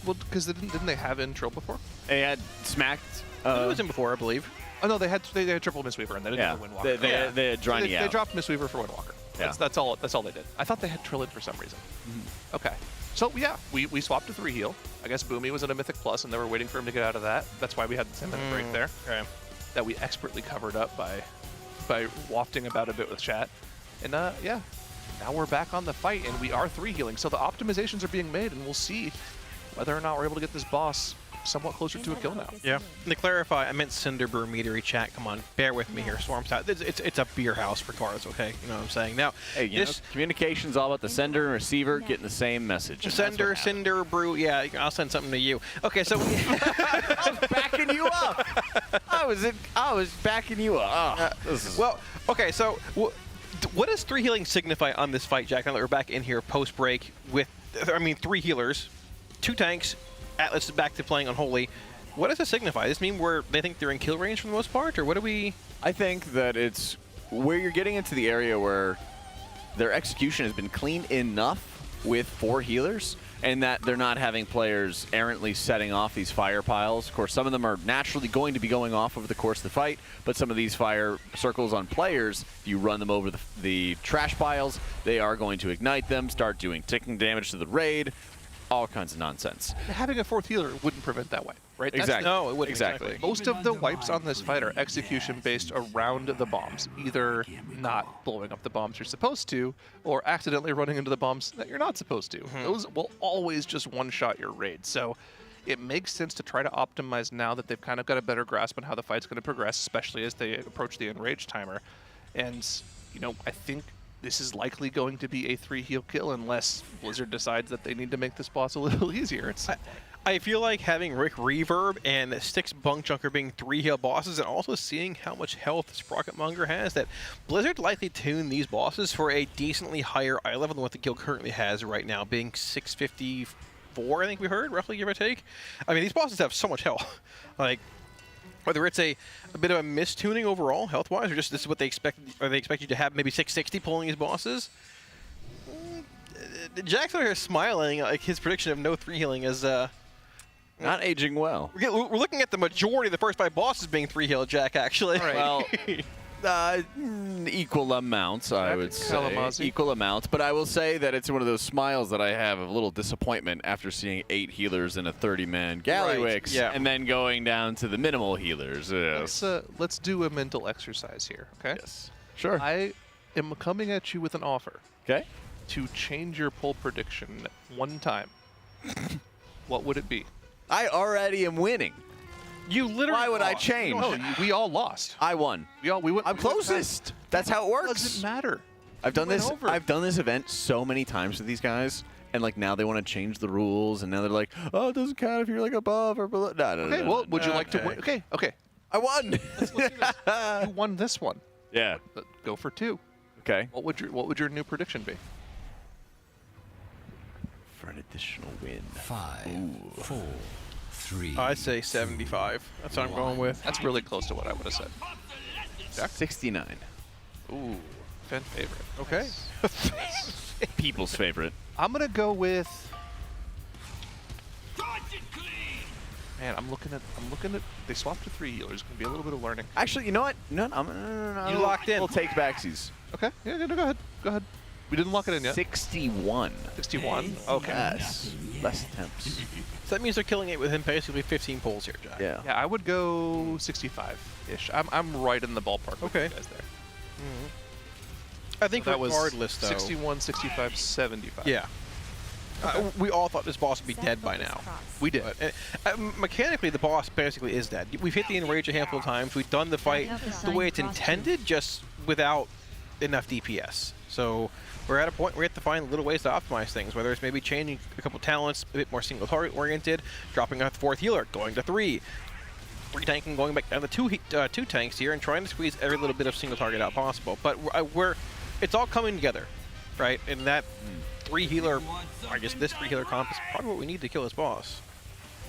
Speaker 8: Well, because didn't they have in Trill before?
Speaker 19: They had smacked.
Speaker 20: It was in before, I believe.
Speaker 8: Oh no, they had triple Mistweaver and they didn't have Windwalker.
Speaker 19: They had Driny
Speaker 8: They dropped Mistweaver for Windwalker.
Speaker 19: Yeah.
Speaker 8: That's all they did. I thought they had Trill in for some reason. Okay. So yeah, we swapped to 3 heal. I guess Boomy was in a Mythic Plus and they were waiting for him to get out of that. That's why we had the 10-minute break there.
Speaker 20: Okay.
Speaker 8: That we expertly covered up by wafting about a bit with chat. And yeah, now we're back on the fight and we are 3 healing. So the optimizations are being made and we'll see whether or not we're able to get this boss somewhat closer to a kill now.
Speaker 20: Yeah. And to clarify, I meant Cinder Brew Meadery chat. Come on, bear with me here. Stormstout. It's a beer house regardless, okay? You know what I'm saying? Now,
Speaker 19: hey, you know, communication's all about the sender and receiver getting the same message.
Speaker 20: Sender, Cinder Brew. Yeah, I'll send something to you. Okay, so
Speaker 19: I was backing you up. I was backing you up.
Speaker 20: Well, okay, so what does 3 healing signify on this fight, Jack? Now that we're back in here post break with, 3 healers, 2 tanks. Atlas is back to playing Unholy. What does this signify? Does this mean they think they're in kill range for the most part, or what do we?
Speaker 19: I think that it's where you're getting into the area where their execution has been clean enough with 4 healers, and that they're not having players errantly setting off these fire piles. Of course, some of them are naturally going to be going off over the course of the fight, but some of these fire circles on players, if you run them over the trash piles, they are going to ignite them, start doing ticking damage to the raid. All kinds of nonsense.
Speaker 8: Having a 4th healer wouldn't prevent that way, right?
Speaker 19: Exactly.
Speaker 20: No, it wouldn't.
Speaker 19: Exactly.
Speaker 8: Most of the wipes on this fight are execution based around the bombs, either not blowing up the bombs you're supposed to, or accidentally running into the bombs that you're not supposed to. Those will always just one-shot your raid. So it makes sense to try to optimize now that they've kind of got a better grasp on how the fight's going to progress, especially as they approach the enrage timer. And, you know, I think this is likely going to be a 3 heal kill unless Blizzard decides that they need to make this boss a little easier.
Speaker 20: I feel like having Rick Reverb and Stix Bunkjunker being 3 heal bosses, and also seeing how much health Sprocketmonger has, that Blizzard likely tuned these bosses for a decently higher eye level than what the guild currently has right now, being 654, I think we heard, roughly, give or take. I mean, these bosses have so much health. Like, whether it's a bit of a mistuning overall, health-wise, or just this is what they expect, or they expect you to have maybe 660 pulling these bosses. Jack's over here smiling, like his prediction of no 3 healing is
Speaker 19: not aging well.
Speaker 20: We're looking at the majority of the first 5 bosses being 3 heal, Jack, actually.
Speaker 19: Well, Equal amounts, I would say.
Speaker 8: Kalamazoo.
Speaker 19: Equal amounts, but I will say that it's one of those smiles that I have of a little disappointment after seeing 8 healers in a 30-man Gallywix, and then going down to the minimal healers.
Speaker 8: Let's do a mental exercise here, okay?
Speaker 19: Yes. Sure.
Speaker 8: I am coming at you with an offer.
Speaker 19: Okay.
Speaker 8: To change your poll prediction one time. What would it be?
Speaker 19: I already am winning.
Speaker 20: You literally
Speaker 19: Why would I
Speaker 20: lost.
Speaker 19: change?
Speaker 8: No, we all lost.
Speaker 19: I won. I'm closest. That's how it works.
Speaker 8: Doesn't matter.
Speaker 19: I've done this. I've done this event so many times with these guys, and like now they want to change the rules, and now they're like, "Oh, it doesn't count if you're like above or below." No.
Speaker 8: Okay. Well, would you like to win? Okay.
Speaker 19: I won.
Speaker 8: Let's do this. You won this one.
Speaker 19: Yeah.
Speaker 8: Go for 2.
Speaker 19: Okay.
Speaker 8: What would your new prediction be?
Speaker 19: For an additional win.
Speaker 6: 5, 4, 3.
Speaker 20: I say 75. That's what I'm going with.
Speaker 8: That's really close to what I would have said.
Speaker 19: Jack? 69.
Speaker 8: Ooh, fan favorite.
Speaker 20: Okay.
Speaker 19: People's favorite.
Speaker 8: I'm gonna go with. Man, I'm looking at. They swapped to 3 healers. Gonna be a little bit of learning.
Speaker 19: Actually, you know what? No,
Speaker 20: You locked in.
Speaker 19: We'll take backsies.
Speaker 8: Okay. Yeah. No, go ahead. Go ahead. We didn't lock it in yet.
Speaker 19: 61.
Speaker 8: 61. Okay.
Speaker 19: Yes. Less attempts.
Speaker 20: So that means they're killing it with him basically 15 pulls here, Jack.
Speaker 19: Yeah.
Speaker 8: Yeah, I would go 65-ish. I'm right in the ballpark with you guys there.
Speaker 20: I think
Speaker 8: that was
Speaker 20: regardless, though.
Speaker 8: 61, 65, 75.
Speaker 20: Yeah. We all thought this boss would be dead by now.
Speaker 8: We did.
Speaker 20: But, mechanically, the boss basically is dead. We've hit the enrage a handful of times. We've done the fight the way it's intended, just without enough DPS. So we're at a point where we have to find little ways to optimize things, whether it's maybe changing a couple talents, a bit more single target oriented, dropping a 4th healer, going to 3, re-tanking, going back down to 2 tanks here, and trying to squeeze every little bit of single target out possible. But it's all coming together, right? And that 3 healer, I guess this 3 healer comp is probably what we need to kill this boss.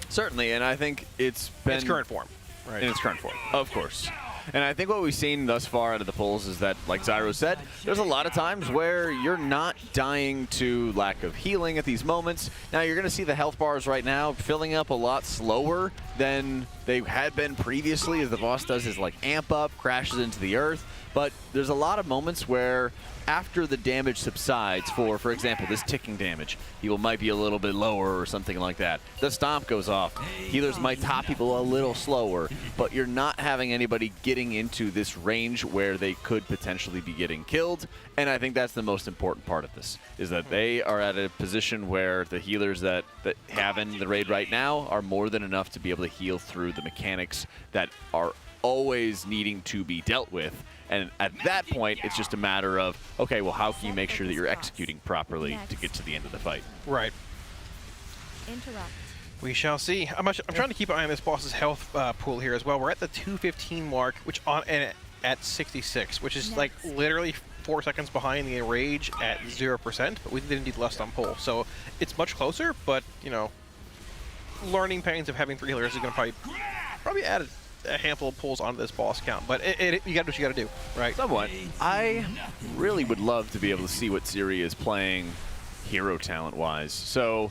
Speaker 19: Certainly, and I think it's been...
Speaker 20: its current form. Right.
Speaker 19: In its current form, of course. And I think what we've seen thus far out of the polls is that, like Zyro said, there's a lot of times where you're not dying to lack of healing at these moments. Now, you're going to see the health bars right now filling up a lot slower than they had been previously, as the boss does his like amp up, crashes into the earth. But there's a lot of moments where after the damage subsides, for example, this ticking damage, people might be a little bit lower or something like that. The stomp goes off. Healers might top people a little slower, but you're not having anybody getting into this range where they could potentially be getting killed. And I think that's the most important part of this, is that they are at a position where the healers that have in the raid right now are more than enough to be able to heal through the mechanics that are always needing to be dealt with. And at that point, it's just a matter of, okay, well, how can you make sure that you're executing properly to get to the end of the fight?
Speaker 20: Right.
Speaker 4: Interrupt.
Speaker 20: We shall see. I'm trying to keep an eye on this boss's health pool here as well. We're at the 215 mark, at 66, which is like literally 4 seconds behind the enrage at 0%, but we did indeed less on pull. So it's much closer, but, you know, learning pains of having 3 healers is going to probably add a handful of pulls onto this boss count, but you got what you got to do, right?
Speaker 19: Somewhat. I really would love to be able to see what Siri is playing hero talent-wise. So,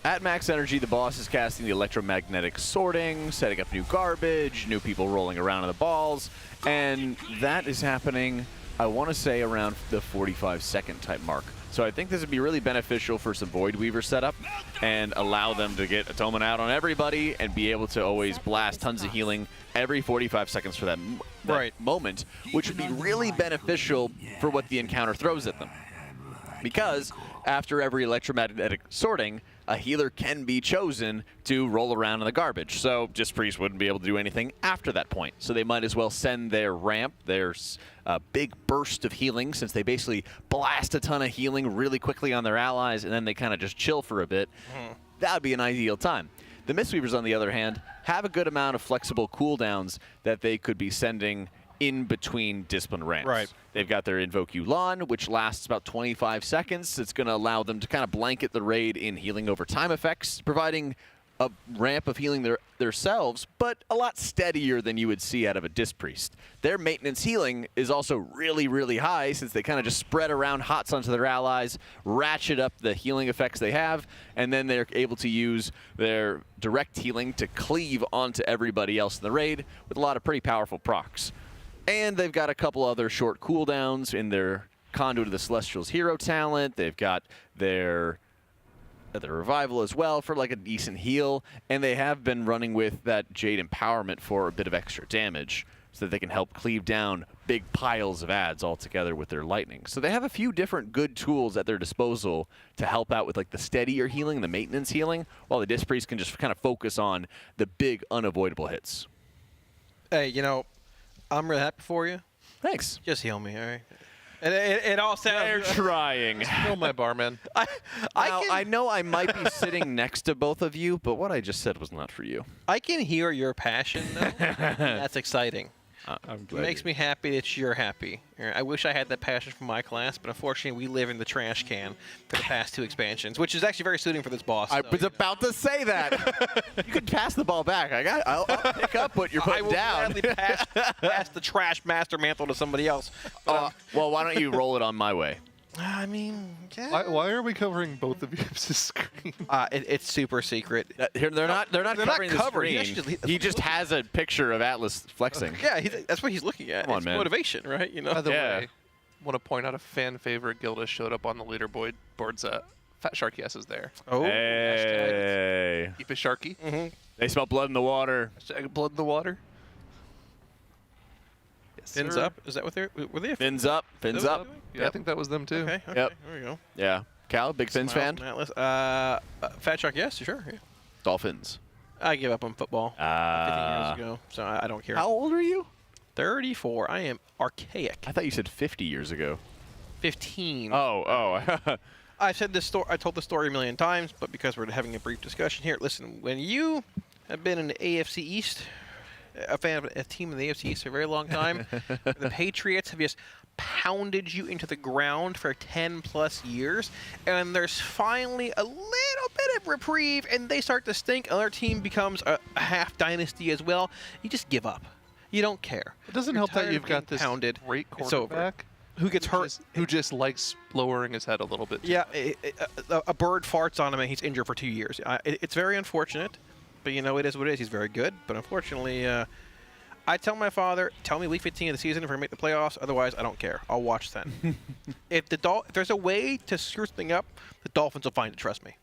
Speaker 19: at max energy, the boss is casting the electromagnetic sorting, setting up new garbage, new people rolling around in the balls, and that is happening, I want to say, around the 45-second type mark. So I think this would be really beneficial for some Void Weaver setup and allow them to get Atonement out on everybody and be able to always blast tons of healing every 45 seconds for that moment, which would be really beneficial for what the encounter throws at them. Because after every electromagnetic sorting, a healer can be chosen to roll around in the garbage. So Disc Priest wouldn't be able to do anything after that point. So they might as well send their ramp, their big burst of healing, since they basically blast a ton of healing really quickly on their allies, and then they kind of just chill for a bit. That would be an ideal time. The Mistweavers, on the other hand, have a good amount of flexible cooldowns that they could be sending in between discipline ramps.
Speaker 20: Right.
Speaker 19: They've got their Invoke Yu'lon, which lasts about 25 seconds. It's going to allow them to kind of blanket the raid in healing over time effects, providing a ramp of healing themselves, but a lot steadier than you would see out of a Disc Priest. Their maintenance healing is also really, really high, since they kind of just spread around hots onto their allies, ratchet up the healing effects they have, and then they're able to use their direct healing to cleave onto everybody else in the raid with a lot of pretty powerful procs. And they've got a couple other short cooldowns in their Conduit of the Celestials hero talent. They've got their revival as well for like a decent heal. And they have been running with that Jade Empowerment for a bit of extra damage so that they can help cleave down big piles of ads all together with their lightning. So they have a few different good tools at their disposal to help out with like the steadier healing, the maintenance healing, while the Disc Priest can just kind of focus on the big unavoidable hits.
Speaker 20: Hey, you know, I'm really happy for you.
Speaker 19: Thanks.
Speaker 20: Just heal me, all right? It all sounds...
Speaker 19: They're trying.
Speaker 8: Kill my barman.
Speaker 19: I know I might be sitting next to both of you, but what I just said was not for you.
Speaker 20: I can hear your passion, though. That's exciting.
Speaker 19: I'm
Speaker 20: It
Speaker 19: glad.
Speaker 20: makes me happy that you're happy. I wish I had that passion from my class, but unfortunately we live in the trash can for the past 2 expansions, which is actually very suiting for this boss.
Speaker 19: I
Speaker 20: so,
Speaker 19: was about to say that. You can pass the ball back. I'll pick up what you're putting down.
Speaker 20: I will gladly pass the trash master mantle to somebody else.
Speaker 19: Well, why don't you roll it on my way?
Speaker 20: I mean, yeah.
Speaker 8: Why are we covering both of your screen?
Speaker 20: It's super secret.
Speaker 19: They're not covering the
Speaker 20: covering.
Speaker 19: screen. He just has a picture of Atlas flexing.
Speaker 20: Yeah, that's what he's looking at.
Speaker 19: Come on,
Speaker 20: it's
Speaker 19: man.
Speaker 20: motivation, right? You know.
Speaker 8: By the way, want to point out a fan favorite Gilda showed up on the leaderboard. Fat Sharky S is there.
Speaker 20: Oh,
Speaker 19: hey.
Speaker 8: Keep it Sharky.
Speaker 20: Mm-hmm.
Speaker 19: They smell blood in the water.
Speaker 8: Blood in the water. Yes,
Speaker 20: Fins
Speaker 8: sir.
Speaker 20: up. Is that what they're? Were they?
Speaker 19: Fins up. Fins
Speaker 20: That
Speaker 19: up.
Speaker 20: was-
Speaker 8: Yeah, I think that was them too.
Speaker 20: Okay.
Speaker 19: Yep.
Speaker 20: There we go.
Speaker 19: Yeah. Cal, big Fins
Speaker 20: Smiles
Speaker 19: fan?
Speaker 20: from Atlas. Fat Shark, yes, sure. Yeah.
Speaker 19: Dolphins.
Speaker 20: I gave up on football 15 years ago, so I don't care.
Speaker 19: How old are you?
Speaker 20: 34. I am archaic.
Speaker 19: I thought you said 50 years ago.
Speaker 20: 15.
Speaker 19: Oh.
Speaker 20: I've said this story. I told the story a million times, but because we're having a brief discussion here, listen. When you have been in the AFC East, a fan of a team in the AFC East for a very long time, the Patriots have just pounded you into the ground for 10+ years, and there's finally a little bit of reprieve, and they start to stink. Another team becomes a half dynasty as well. You just give up. You don't care.
Speaker 8: It doesn't
Speaker 20: You're
Speaker 8: help that
Speaker 20: tired
Speaker 8: you've
Speaker 20: of
Speaker 8: got
Speaker 20: being
Speaker 8: this
Speaker 20: pounded.
Speaker 8: great
Speaker 20: It's over.
Speaker 8: quarterback
Speaker 20: Who gets hurt?
Speaker 8: who just likes lowering his head a little bit.
Speaker 20: Yeah, a bird farts on him and he's injured for 2 years. It's very unfortunate, but you know, it is what it is. He's very good, but unfortunately, I tell my father, tell me week 15 of the season if we make the playoffs. Otherwise, I don't care. I'll watch then. if there's a way to screw something up, the Dolphins will find it. Trust me.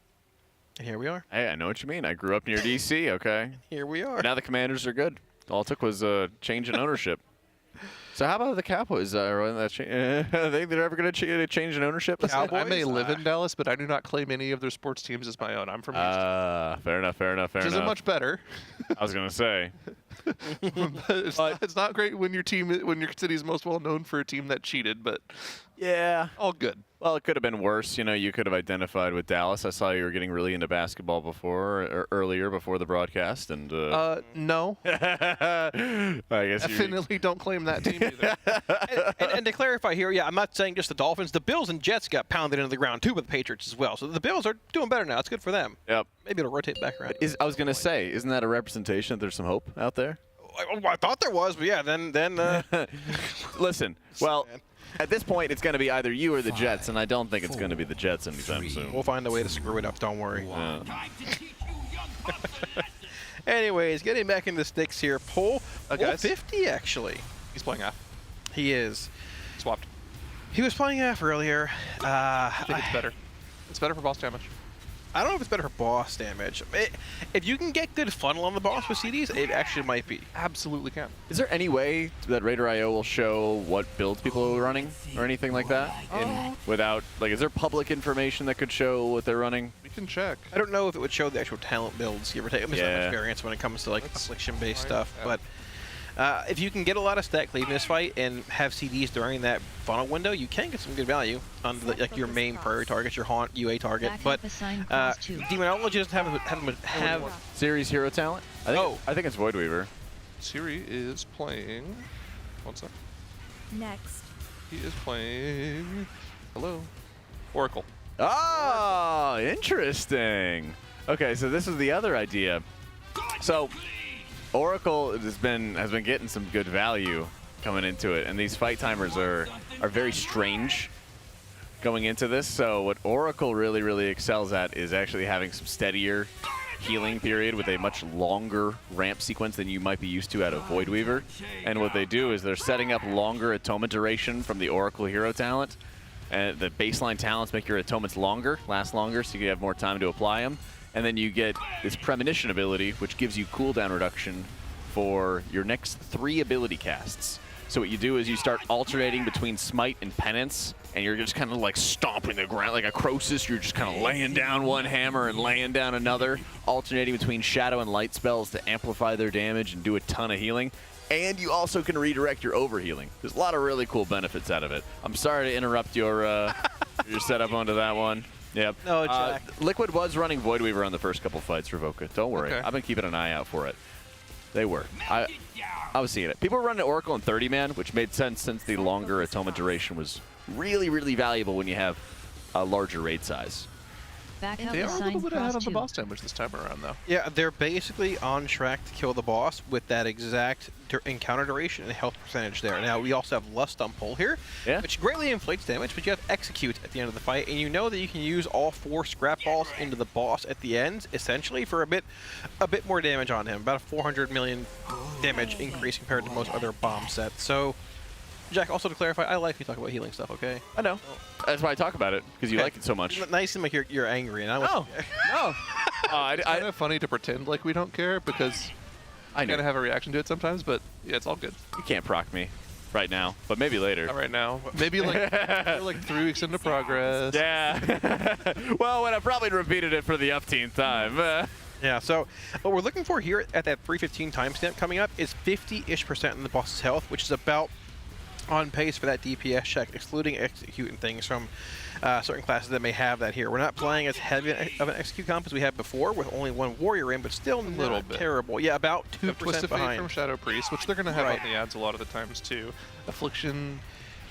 Speaker 20: And here we are.
Speaker 19: Hey, I know what you mean. I grew up near D.C., okay?
Speaker 20: Here we are.
Speaker 19: Now the Commanders are good. All it took was a change in ownership. So how about the Cowboys? I think they're ever going to change in ownership?
Speaker 8: I may live in Dallas, but I do not claim any of their sports teams as my own. I'm from Houston.
Speaker 19: Fair enough.
Speaker 8: Which isn't much better.
Speaker 19: I was going to say.
Speaker 8: But it's not great when your city is most well known for a team that cheated, but
Speaker 19: yeah,
Speaker 8: all good.
Speaker 19: Well, it could have been worse. You know, you could have identified with Dallas. I saw you were getting really into basketball earlier before the broadcast, and
Speaker 8: no.
Speaker 19: I guess
Speaker 8: Definitely don't claim that team either.
Speaker 20: and to clarify here, yeah, I'm not saying just the Dolphins. The Bills and Jets got pounded into the ground too with the Patriots as well. So the Bills are doing better now. It's good for them.
Speaker 19: Yep.
Speaker 20: Maybe it'll rotate back around.
Speaker 19: I was going to say, isn't that a representation that there's some hope out there?
Speaker 20: I thought there was, but yeah, then
Speaker 19: Listen, well, at this point, it's going to be either you or the Jets, and I don't think it's going to be the Jets anytime soon.
Speaker 20: We'll find a way to screw it up. Don't worry. Anyways, getting back into Stix here. Pull
Speaker 8: guys.
Speaker 20: 50 actually.
Speaker 8: He's playing half.
Speaker 20: He is.
Speaker 8: Swapped.
Speaker 20: He was playing half earlier.
Speaker 8: I think it's better. It's better for boss damage.
Speaker 20: I don't know if it's better for boss damage. If you can get good funnel on the boss with CDs, it actually might be.
Speaker 8: Absolutely can.
Speaker 19: Is there any way that RaiderIO will show what builds people are running or anything like that? Without, like, is there public information that could show what they're running?
Speaker 8: We can check.
Speaker 20: I don't know if it would show the actual talent builds, give or take. I mean,
Speaker 19: Yeah.
Speaker 20: it's not experience when it comes to like affliction-based stuff, but if you can get a lot of stat cleave in this fight and have CDs during that funnel window, you can get some good value on like your main priority targets, your haunt UA target. But Demonology doesn't have
Speaker 19: Series hero talent? I think it's Voidweaver.
Speaker 8: Siri is playing. One sec.
Speaker 4: Next.
Speaker 8: He is playing. Hello. Oracle.
Speaker 19: Oh, interesting. Okay, so this is the other idea. So Oracle has been getting some good value coming into it, and these fight timers are very strange going into this. So what Oracle really excels at is actually having some steadier healing period with a much longer ramp sequence than you might be used to out of Void Weaver. And what they do is they're setting up longer atonement duration from the Oracle hero talent. And the baseline talents make your atonements longer, last longer, so you can have more time to apply them. And then you get this Premonition ability, which gives you cooldown reduction for your next 3 ability casts. So what you do is you start alternating between Smite and Penance, and you're just kind of like stomping the ground like a Croesus. You're just kind of laying down one hammer and laying down another, alternating between Shadow and Light spells to amplify their damage and do a ton of healing. And you also can redirect your overhealing. There's a lot of really cool benefits out of it. I'm sorry to interrupt your setup onto that one. Yep.
Speaker 20: No, Jack.
Speaker 19: Liquid was running Void Weaver on the first couple fights for Voka. Don't worry.
Speaker 8: Okay.
Speaker 19: I've been keeping an eye out for it. They were. I was seeing it. People were running Oracle and 30-man, which made sense since the longer atonement duration was really, really valuable when you have a larger raid size.
Speaker 8: They are a little bit ahead of the boss damage this time around, though.
Speaker 20: Yeah, they're basically on track to kill the boss with that exact encounter duration and health percentage there. Now, we also have Lust on pull here, which greatly inflates damage, but you have to execute at the end of the fight, and you know that you can use all 4 scrap balls into the boss at the end, essentially, for a bit more damage on him, about a 400 million damage increase compared to most other bomb sets. So, Jack, also to clarify, I like you talk about healing stuff, okay?
Speaker 19: I know. That's why I talk about it, because you like it so much.
Speaker 20: Now you seem like you're angry, and I was...
Speaker 19: No.
Speaker 8: It's kind of funny to pretend like we don't care, because I kind of have a reaction to it sometimes, but yeah, it's all good.
Speaker 19: You can't proc me right now, but maybe later.
Speaker 8: Not right now. Maybe like 3 weeks into progress.
Speaker 19: Yeah. Well, when I probably repeated it for the upteenth time.
Speaker 20: Yeah, so what we're looking for here at that 315 timestamp coming up is 50-ish% in the boss's health, which is about on pace for that DPS check, excluding execute and things from certain classes that may have that here. We're not playing as heavy of an execute comp as we had before, with only 1 warrior in, but still a little bit terrible. Yeah, about 2% behind.
Speaker 8: From Shadow Priest, which they're going to have on the ads a lot of the times too. Affliction.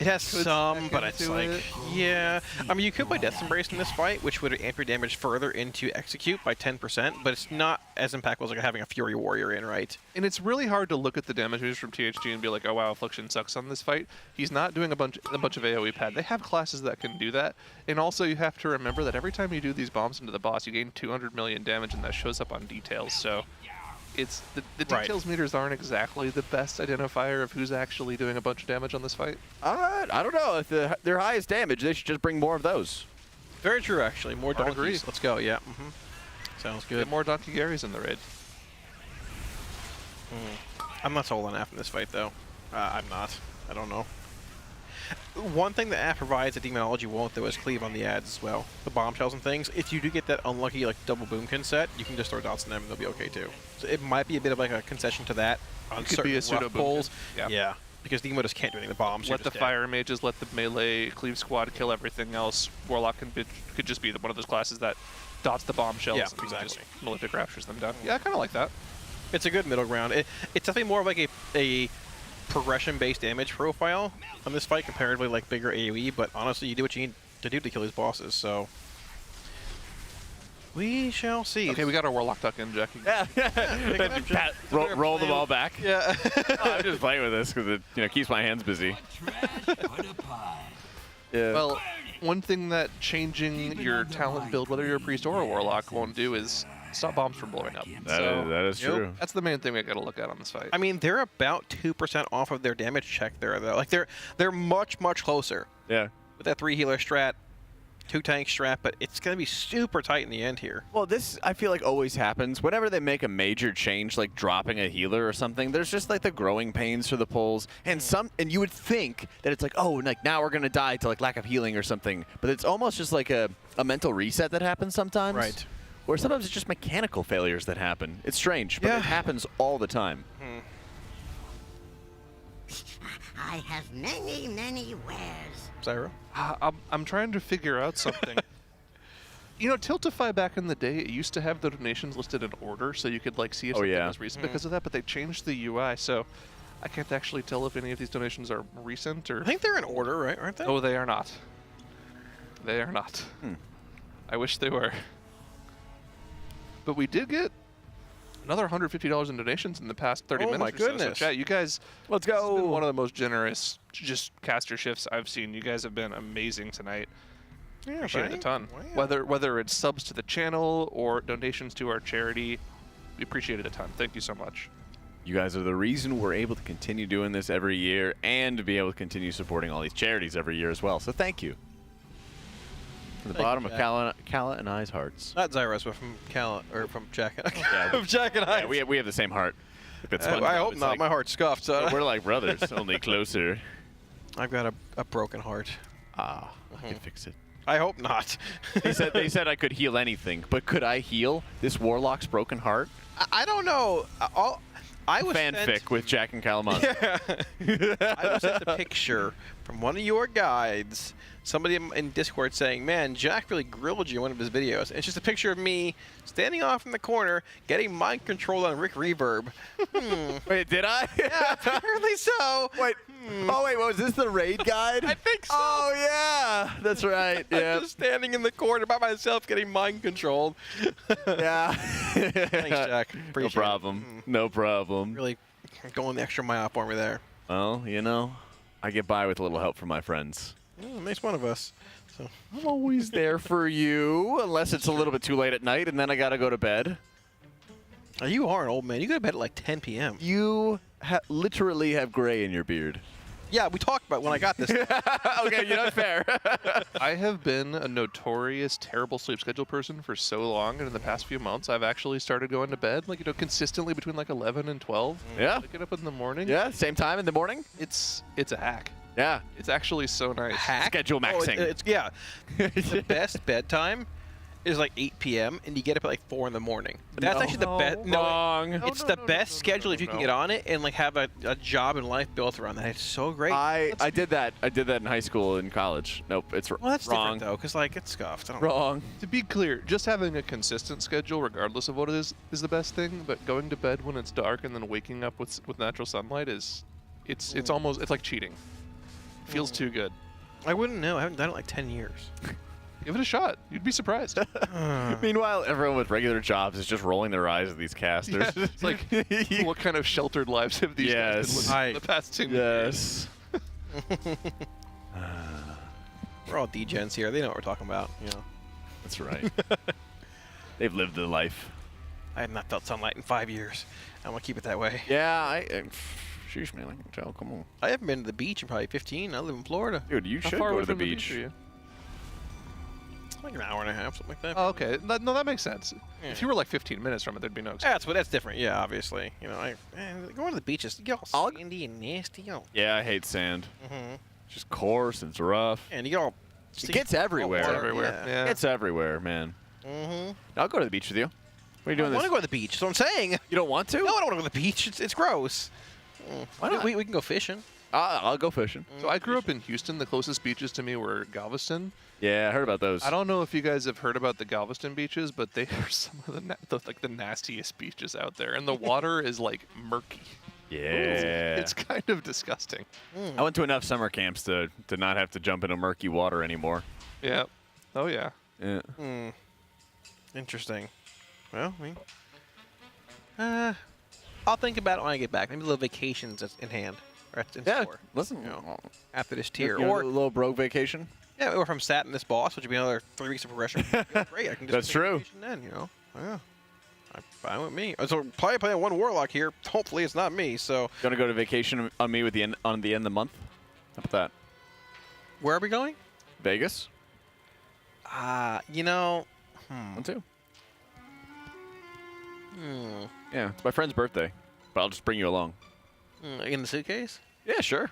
Speaker 20: It has some, but it's like, yeah. I mean, you could play Death Embrace in this fight, which would amp your damage further into Execute by 10%, but it's not as impactful as like having a Fury Warrior in, right?
Speaker 8: And it's really hard to look at the damage meters from THG and be like, oh wow, Affliction sucks on this fight. He's not doing a bunch of AoE pad. They have classes that can do that. And also you have to remember that every time you do these bombs into the boss, you gain 200 million damage, and that shows up on details. So it's the details meters aren't exactly the best identifier of who's actually doing a bunch of damage on this fight.
Speaker 19: I don't know. If their highest damage, they should just bring more of those.
Speaker 20: Very true, actually. More donkeys. Let's go. Yeah. Sounds good.
Speaker 8: Get more Donkey Garys in the raid.
Speaker 20: I'm not sold on App in this fight, though. I'm not. I don't know. One thing that App provides that Demonology won't, though, is cleave on the ads as well. The bombshells and things. If you do get that unlucky like double boomkin set, you can just throw dots in them and they'll be okay too. So it might be a bit of like a concession to that on certain rough pulls.
Speaker 8: Yeah.
Speaker 20: Because Demo just can't do anything. The bombs.
Speaker 8: Let the fire mages, let the melee cleave squad kill everything else. Warlock could just be one of those classes that dots the bombshells and just Malefic raptures them down. Yeah, I kind of like that.
Speaker 20: It's a good middle ground. It's definitely more of like a progression-based damage profile on this fight comparatively like bigger AoE, but honestly, you do what you need to do to kill these bosses, so we shall see.
Speaker 8: Okay, we got our Warlock tuck in, Jack.
Speaker 19: Yeah. roll them all back.
Speaker 20: Yeah.
Speaker 19: I'm just playing with this because it keeps my hands busy.
Speaker 8: Yeah. Well, one thing that changing your talent build, whether you're a priest or a warlock, won't do is stop bombs from blowing up.
Speaker 19: That is true.
Speaker 8: That's the main thing we got to look at on this fight.
Speaker 20: I mean, they're about 2% off of their damage check there, though. Like they're much closer.
Speaker 19: Yeah.
Speaker 20: With that 3 healer strat, 2 tank strat, but it's going to be super tight in the end here.
Speaker 19: Well, this I feel like always happens. Whenever they make a major change, like dropping a healer or something, there's just like the growing pains for the pulls, and you would think that it's like, oh, like now we're going to die to like lack of healing or something, but it's almost just like a mental reset that happens sometimes.
Speaker 20: Right.
Speaker 19: Or sometimes it's just mechanical failures that happen. It's strange, but it happens all the time.
Speaker 13: I have many wares.
Speaker 20: Zyro?
Speaker 8: I'm trying to figure out something. Tiltify back in the day, it used to have the donations listed in order, so you could like see if something was recent because of that, but they changed the UI, so I can't actually tell if any of these donations are recent or...
Speaker 20: I think they're in order, right? Aren't they?
Speaker 8: Oh, they are not. They are not. I wish they were. But we did get another $150 in donations in the past 30 minutes.
Speaker 20: Oh my goodness.
Speaker 8: So chat, you guys,
Speaker 19: let's go.
Speaker 8: This has been one of the most generous just caster shifts I've seen. You guys have been amazing tonight.
Speaker 20: Yeah,
Speaker 8: Appreciate it a
Speaker 20: right?
Speaker 8: ton.
Speaker 20: Wow.
Speaker 8: Whether it's subs to the channel or donations to our charity, we appreciate it a ton. Thank you so much.
Speaker 19: You guys are the reason we're able to continue doing this every year and to be able to continue supporting all these charities every year as well. So thank you. From the
Speaker 20: Thank
Speaker 19: bottom
Speaker 20: you,
Speaker 19: of Calla and I's hearts.
Speaker 20: Not Zyros, but from Cal or from Jack.
Speaker 19: Yeah,
Speaker 20: from Jack and I.
Speaker 19: Yeah, we have the same heart. It's fun.
Speaker 20: I hope not. My heart's scuffed. So
Speaker 19: We're like brothers, only closer.
Speaker 20: I've got a broken heart.
Speaker 19: I can fix it.
Speaker 20: I hope not.
Speaker 19: They said I could heal anything, but could I heal this warlock's broken heart?
Speaker 20: I don't know. I was
Speaker 19: fanfic with Jack and Calamon.
Speaker 20: Yeah. I was sent a picture from one of your guides. Somebody in Discord saying, "Man, Jack really grilled you in one of his videos." And it's just a picture of me standing off in the corner, getting mind controlled on Rick Reverb.
Speaker 19: Wait, did I?
Speaker 20: Yeah, apparently so.
Speaker 19: Wait. Oh wait, was this the raid guide?
Speaker 20: I think so.
Speaker 19: Oh yeah, that's right. Yeah.
Speaker 20: I'm just standing in the corner by myself, getting mind controlled.
Speaker 19: Yeah.
Speaker 20: Thanks, Jack.
Speaker 19: No problem. No problem.
Speaker 20: Really going the extra mile for me there.
Speaker 19: Well, you know, I get by with a little help from my friends.
Speaker 20: Yeah, makes one of us. So
Speaker 19: I'm always there for you, unless it's a little bit too late at night and then I gotta go to bed.
Speaker 20: Oh, you are an old man. You go to bed at like 10 p.m.
Speaker 19: You literally have gray in your beard.
Speaker 20: Yeah, we talked about when I got this.
Speaker 19: Okay, you're not fair.
Speaker 8: I have been a notorious terrible sleep schedule person for so long, and in the past few months, I've actually started going to bed, like, consistently between like 11 and 12.
Speaker 19: Yeah.
Speaker 8: I get up in the morning.
Speaker 19: Yeah, same time in the morning.
Speaker 8: It's a hack.
Speaker 19: Yeah.
Speaker 8: It's actually so nice.
Speaker 20: Hack?
Speaker 19: Schedule maxing.
Speaker 20: Yeah. The best bedtime is like 8 p.m. and you get up at like 4 in the morning. But that's actually the best.
Speaker 19: Wrong.
Speaker 20: It's the best schedule if you can get on it and like have a job and life built around that. It's so great.
Speaker 19: I did that. I did that in high school and college. Nope, it's
Speaker 20: Well, that's
Speaker 19: wrong.
Speaker 20: different though, because like it's scuffed. I don't
Speaker 19: Wrong.
Speaker 8: To be clear, just having a consistent schedule, regardless of what it is the best thing. But going to bed when it's dark and then waking up with natural sunlight it's like cheating. It feels too good.
Speaker 20: I wouldn't know. I haven't done it in like 10 years.
Speaker 8: Give it a shot. You'd be surprised.
Speaker 19: Meanwhile, everyone with regular jobs is just rolling their eyes at these casters.
Speaker 8: Yeah, it's like, what kind of sheltered lives have these guys been living in the past 2 years?
Speaker 20: We're all degens here. They know what we're talking about. You know.
Speaker 19: That's right. They've lived the life.
Speaker 20: I have not felt sunlight in 5 years. I'm gonna keep it that way.
Speaker 19: Yeah, sheesh, man, I can tell. Come on.
Speaker 20: I haven't been to the beach in probably 15. I live in Florida.
Speaker 19: Dude, you
Speaker 8: How
Speaker 19: should
Speaker 8: far
Speaker 19: go
Speaker 8: away
Speaker 19: to the
Speaker 8: from
Speaker 19: beach.
Speaker 8: are you?
Speaker 20: Like an hour and a half, something like that.
Speaker 8: Oh, okay. No, that makes sense.
Speaker 20: Yeah.
Speaker 8: If you were like 15 minutes from it, there'd be no excuse.
Speaker 20: That's different. Yeah, obviously. You know, going to the beach is get all sandy and nasty. You know.
Speaker 19: Yeah, I hate sand.
Speaker 20: Mm-hmm.
Speaker 19: It's just coarse and it's rough.
Speaker 20: And you get all.
Speaker 19: It gets everywhere.
Speaker 20: It's everywhere.
Speaker 8: Yeah.
Speaker 19: It's everywhere, man.
Speaker 20: Mm-hmm.
Speaker 19: I'll go to the beach with you. What are you doing
Speaker 20: I
Speaker 19: this?
Speaker 20: want to go to the beach. That's what I'm saying.
Speaker 19: You don't want to?
Speaker 20: No, I don't want to go to the beach. It's gross.
Speaker 19: Why not?
Speaker 20: We can go fishing.
Speaker 19: I'll go fishing.
Speaker 8: So I grew up in Houston. The closest beaches to me were Galveston.
Speaker 19: Yeah, I heard about those.
Speaker 8: I don't know if you guys have heard about the Galveston beaches, but they are some of the nastiest beaches out there, and the water is like murky.
Speaker 19: Yeah.
Speaker 8: It's kind of disgusting.
Speaker 19: I went to enough summer camps to not have to jump into murky water anymore.
Speaker 8: Yeah. Oh yeah.
Speaker 19: Yeah.
Speaker 20: Interesting. Well, I'll think about it when I get back. Maybe a little vacations in hand. Or in store,
Speaker 19: listen.
Speaker 20: you know, after this tier.
Speaker 19: You know,
Speaker 20: Or
Speaker 19: a little broke vacation.
Speaker 20: yeah, or if I'm sat in this boss, which would be another 3 weeks of progression. Great, I can just
Speaker 19: That's
Speaker 20: take
Speaker 19: true.
Speaker 20: vacation then, you know. Yeah. Fine with me. So probably playing one warlock here. Hopefully it's not me. So
Speaker 19: Gonna go to vacation on me with on the end of the month. How about that?
Speaker 20: where are we going?
Speaker 19: Vegas.
Speaker 20: You know.
Speaker 19: One, two.
Speaker 20: Hmm.
Speaker 19: Yeah, it's my friend's birthday, but I'll just bring you along.
Speaker 20: In the suitcase?
Speaker 19: Yeah, sure.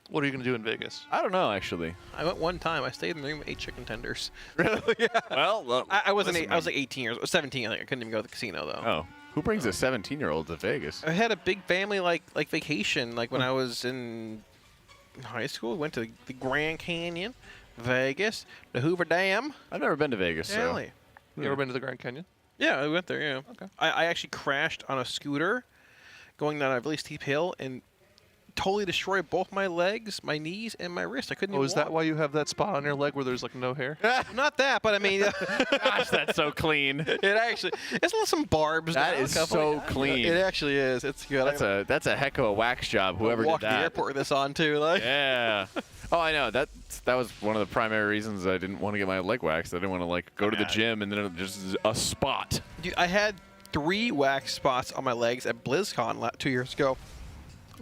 Speaker 8: What are you gonna do in Vegas?
Speaker 19: I don't know actually.
Speaker 20: I went one time. I stayed in the room with 8 chicken tenders.
Speaker 19: Really?
Speaker 20: Yeah.
Speaker 19: Well,
Speaker 20: I wasn't.
Speaker 19: listen,
Speaker 20: I was like 18 years. 17. I think I couldn't even go to the casino though.
Speaker 19: Oh, who brings a 17-year-old to Vegas?
Speaker 20: I had a big family like vacation. Like when I was in high school, went to the Grand Canyon, Vegas, the Hoover Dam.
Speaker 19: I've never been to Vegas. So.
Speaker 20: Really?
Speaker 8: You ever been to the Grand Canyon?
Speaker 20: Yeah, I went there. Yeah.
Speaker 8: Okay.
Speaker 20: I actually crashed on a scooter, going down a really steep hill and totally destroyed both my legs, my knees, and my wrist. I couldn't
Speaker 8: Oh,
Speaker 20: even
Speaker 8: is that
Speaker 20: walk.
Speaker 8: why you have that spot on your leg where there's like no hair?
Speaker 20: Not that, but I mean,
Speaker 19: Gosh, that's so clean.
Speaker 20: it actually it's some barbs.
Speaker 19: That
Speaker 20: now,
Speaker 19: is
Speaker 20: a couple.
Speaker 19: so clean.
Speaker 20: It actually is. It's good.
Speaker 19: That's a heck of a wax job. Whoever
Speaker 20: walked
Speaker 19: did
Speaker 20: the
Speaker 19: that.
Speaker 20: airport with this on too. Like.
Speaker 19: Yeah. Oh, I know. That was one of the primary reasons I didn't want to get my leg waxed. I didn't want to like go to the gym and then just a spot.
Speaker 20: Dude, I had 3 wax spots on my legs at BlizzCon 2 years ago.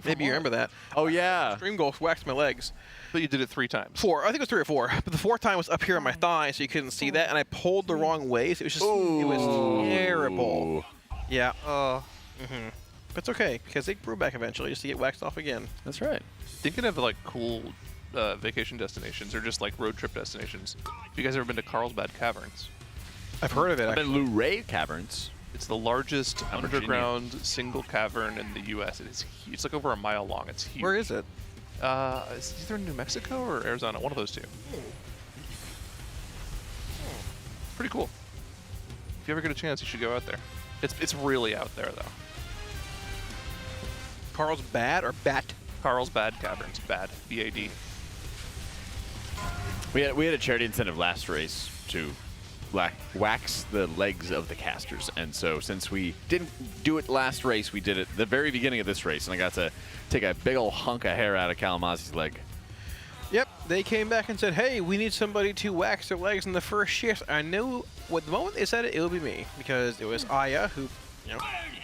Speaker 20: Maybe you remember that.
Speaker 19: Oh yeah.
Speaker 20: Extreme Golf waxed my legs.
Speaker 8: But you did it 3 times.
Speaker 20: 4. I think it was 3 or 4. But the 4th time was up here on my thigh, so you couldn't see that, and I pulled the wrong ways. It was just, it was terrible. Yeah. But it's okay because they grew back eventually, just to get waxed off again.
Speaker 19: That's right.
Speaker 8: Thinking of like cool vacation destinations or just like road trip destinations. Have you guys ever been to Carlsbad Caverns?
Speaker 20: I've heard of it.
Speaker 19: I've been to Luray Caverns.
Speaker 8: It's the largest underground single cavern in the U.S. It's huge. It's like over a mile long. It's huge.
Speaker 20: Where is it?
Speaker 8: It's either New Mexico or Arizona. One of those 2. Pretty cool. If you ever get a chance, you should go out there. It's really out there though.
Speaker 20: Carlsbad or Bat?
Speaker 8: Carlsbad Caverns. Bad. B-A-D.
Speaker 19: We had a charity incentive last race to wax the legs of the casters, and so since we didn't do it last race, we did it the very beginning of this race, and I got to take a big old hunk of hair out of Kalamazi's leg.
Speaker 20: Yep, they came back and said, hey, we need somebody to wax their legs in the first shift. I knew the moment they said it, it would be me, because it was Aya who,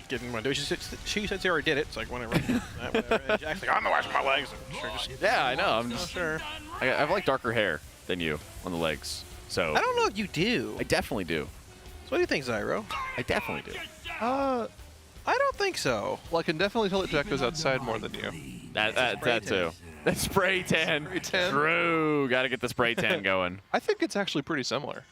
Speaker 20: didn't want to do it. She said she already did it. It's like, whatever. And Jack's like, I'm not washing my legs. Sure,
Speaker 19: yeah, I know. I'm just sure. I have like darker hair than you on the legs, so.
Speaker 20: I don't know if you do.
Speaker 19: I definitely do.
Speaker 20: So what do you think, Zyro?
Speaker 19: I definitely do.
Speaker 20: I don't think so.
Speaker 8: Well, I can definitely tell that Jack goes outside more than you.
Speaker 19: That too. The spray tan. True. Got to get the spray tan going.
Speaker 8: I think it's actually pretty similar.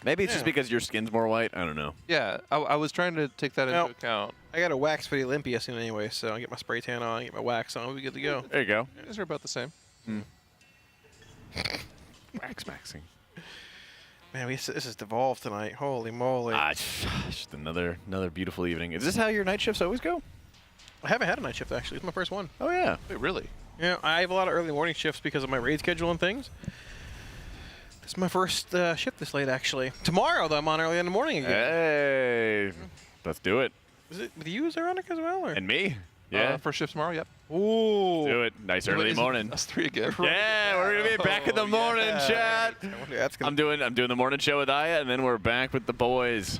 Speaker 19: Maybe it's just because your skin's more white. I don't know.
Speaker 8: Yeah, I was trying to take that into account.
Speaker 20: I got a wax for the Olympia soon anyway, so I'll get my spray tan on, get my wax on, we'll be good to go.
Speaker 19: There you go.
Speaker 8: You guys are about the same.
Speaker 19: Wax maxing.
Speaker 20: Man, this is devolved tonight. Holy moly.
Speaker 19: Just another beautiful evening. Is this how your night shifts always go?
Speaker 20: I haven't had a night shift, actually. It's my first one.
Speaker 19: Oh, yeah.
Speaker 8: Wait, really?
Speaker 20: Yeah, I have a lot of early morning shifts because of my raid schedule and things. This is my first shift this late, actually. Tomorrow, though, I'm on early in the morning again.
Speaker 19: Hey, let's do it.
Speaker 20: Is it with you, Zeronic, as well? Or?
Speaker 19: And me. Yeah.
Speaker 8: First shift tomorrow, yep.
Speaker 20: Ooh.
Speaker 19: Do it. Nice early morning.
Speaker 8: Us 3 again.
Speaker 19: Yeah, we're going to be back in the morning, chat. I'm doing the morning show with Aya, and then we're back with the boys.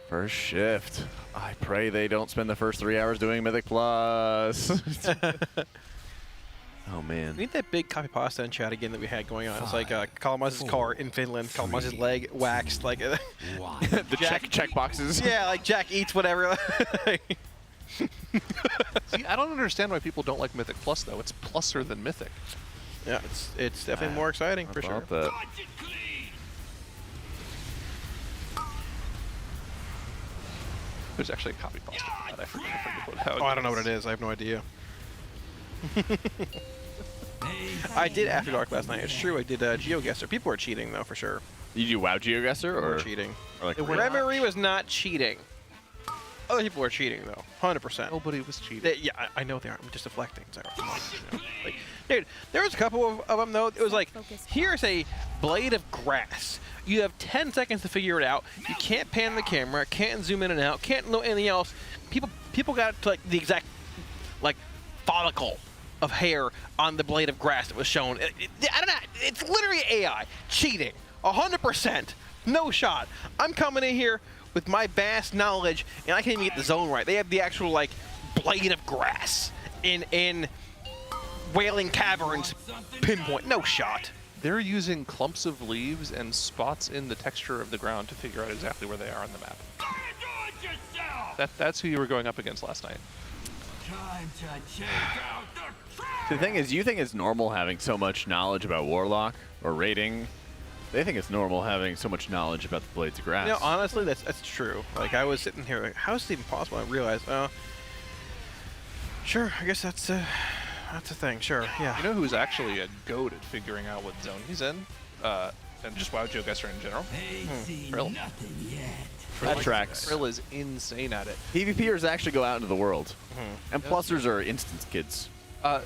Speaker 19: First shift. I pray they don't spend the first 3 hours doing Mythic Plus. Oh, man.
Speaker 20: We need that big copy pasta in chat again that we had going on. It's like Kalamazi's car in Finland, Kalamazi's leg waxed. Like
Speaker 19: the check boxes.
Speaker 20: Yeah, like Jack eats whatever.
Speaker 8: See, I don't understand why people don't like Mythic Plus, though. It's pluser than Mythic.
Speaker 20: Yeah, it's definitely more exciting, for sure.
Speaker 19: That.
Speaker 8: There's actually a copy pasta for that. I forget how
Speaker 20: I don't know what it is. I have no idea. I did After Dark last night. It's true. I did GeoGuessr. People were cheating, though, for sure.
Speaker 19: You do WoW GeoGuessr or
Speaker 20: cheating?
Speaker 19: Or like
Speaker 20: Reverie was not cheating. Other people were cheating, though. 100%.
Speaker 8: Nobody was cheating.
Speaker 20: Yeah, I know they are. I'm just deflecting. So, like, dude, there was a couple of them, though. It was like, here's a blade of grass. You have 10 seconds to figure it out. You can't pan the camera, can't zoom in and out, can't know anything else. People got to, like, the exact, like, follicle of hair on the blade of grass that was shown. I don't know. It's literally AI. Cheating. 100%. No shot. I'm coming in here with my vast knowledge, and I can't even get the zone right. They have the actual, like, blade of grass in Wailing Caverns pinpoint. No shot.
Speaker 8: They're using clumps of leaves and spots in the texture of the ground to figure out exactly where they are on the map. That's who you were going up against last night.
Speaker 19: The thing is, you think it's normal having so much knowledge about Warlock or raiding. They think it's normal having so much knowledge about the Blades of Grass.
Speaker 20: You know, honestly, that's true. Like, I was sitting here like, how is it even possible? I realized, sure, I guess that's a thing, sure, yeah.
Speaker 8: You know who's actually a goat at figuring out what zone he's in? And just WoW GeoGuessr in general? Frill.
Speaker 19: That tracks.
Speaker 8: Frill is insane at it.
Speaker 19: PvPers actually go out into the world. And plusers are instance kids.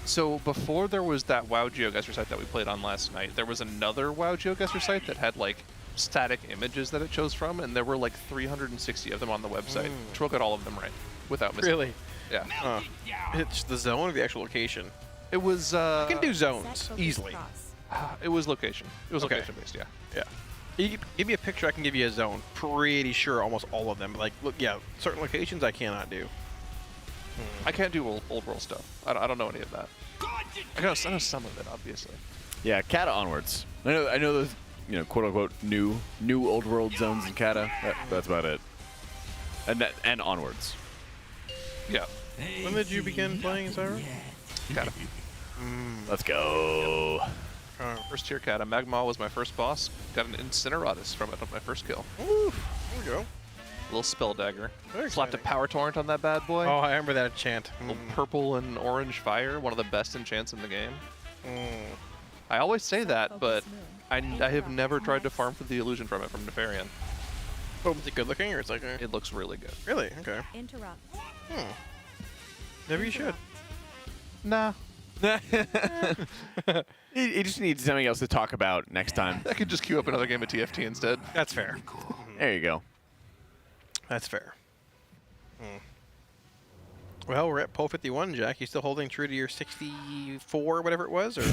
Speaker 8: So before there was that WoW GeoGuessr site that we played on last night, there was another WoW GeoGuessr site that had like static images that it chose from, and there were like 360 of them on the website. Which got all of them right without missing.
Speaker 20: Really?
Speaker 8: Yeah.
Speaker 20: It's the zone or the actual location?
Speaker 8: It was.
Speaker 20: You can do zones easily.
Speaker 8: It was location. It was location based. Yeah.
Speaker 20: Yeah. You give me a picture, I can give you a zone. Pretty sure almost all of them. Like, look, yeah, certain locations I cannot do.
Speaker 8: I can't do old world stuff. I don't know any of that. I know some of it, obviously.
Speaker 19: Yeah, Kata onwards. I know those, you know, quote unquote new old world zones in Kata. That's about it. And onwards.
Speaker 8: Yeah.
Speaker 20: When did you begin playing Zyro?
Speaker 8: Kata.
Speaker 19: Let's go.
Speaker 8: First tier Kata. Magma was my first boss. Got an Incineratus from it on my first kill.
Speaker 20: Ooh, there we go.
Speaker 8: Little spell dagger.
Speaker 20: Very
Speaker 8: Slapped a
Speaker 20: exciting.
Speaker 8: power torrent on that bad boy.
Speaker 20: Oh, I remember that enchant.
Speaker 8: Little purple and orange fire. One of the best enchants in the game. I always say that, but I have never tried to farm for the illusion from it from Nefarian.
Speaker 20: Oh, is it good looking or it's like
Speaker 8: It looks really good.
Speaker 20: Really? Okay.
Speaker 4: Interrupt.
Speaker 20: Maybe you should.
Speaker 8: Nah.
Speaker 19: He just needs something else to talk about next time.
Speaker 8: I could just queue up another game of TFT instead.
Speaker 20: That's fair.
Speaker 19: There you go.
Speaker 20: That's fair. Well, we're at pole 51, Jack. You still holding true to your 64, whatever it was, or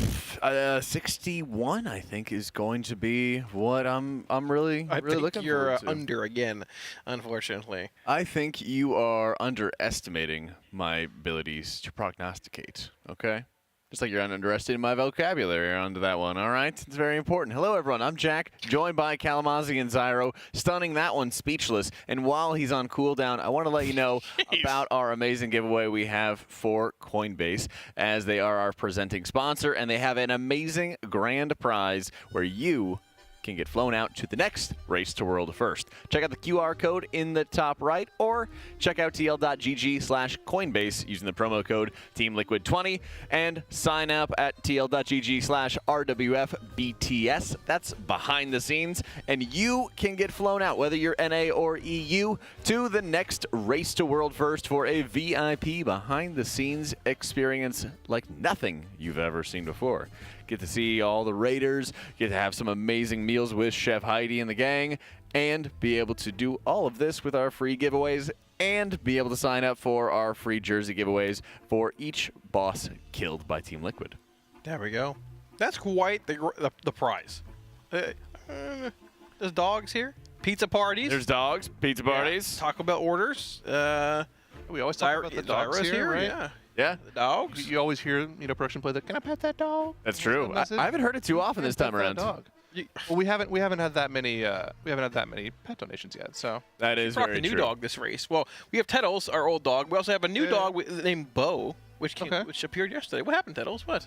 Speaker 19: 61? I think is going to be what I'm really
Speaker 20: I think
Speaker 19: looking
Speaker 20: you're
Speaker 19: forward to.
Speaker 20: under again, unfortunately.
Speaker 19: I think you are underestimating my abilities to prognosticate. Okay. Just like you're underestimating my vocabulary onto that one, all right? It's very important. Hello, everyone. I'm Jack, joined by Kalamazzi and Zyro, stunning that one speechless. And while he's on cooldown, I want to let you know about our amazing giveaway we have for Coinbase, as they are our presenting sponsor, and they have an amazing grand prize where you can get flown out to the next Race to World First. Check out the QR code in the top right, or check out tl.gg/Coinbase using the promo code TeamLiquid20 and sign up at tl.gg/RWFBTS. That's behind the scenes, and you can get flown out, whether you're NA or EU, to the next Race to World First for a VIP behind the scenes experience like nothing you've ever seen before. Get to see all the Raiders, get to have some amazing meals with Chef Heidi and the gang, and be able to do all of this with our free giveaways, and be able to sign up for our free jersey giveaways for each boss killed by Team Liquid.
Speaker 20: There we go. That's quite the prize. There's dogs here. Pizza parties.
Speaker 19: There's dogs, pizza parties.
Speaker 20: Yeah. Taco Bell orders.
Speaker 8: We always talk about the dogs
Speaker 20: Zyro's
Speaker 8: here, right?
Speaker 20: Yeah.
Speaker 19: Yeah.
Speaker 20: The dogs.
Speaker 8: You always hear, production play the, "Can I pet that dog?"
Speaker 19: That's true. I haven't heard it too often this time around.
Speaker 8: Dog. Well, we haven't had that many pet donations yet, so
Speaker 19: that is
Speaker 20: brought
Speaker 19: very
Speaker 20: the new
Speaker 19: true.
Speaker 20: dog this race. Well, we have Tettles, our old dog. We also have a new dog named Bo, which appeared yesterday. What happened, Tettles? What?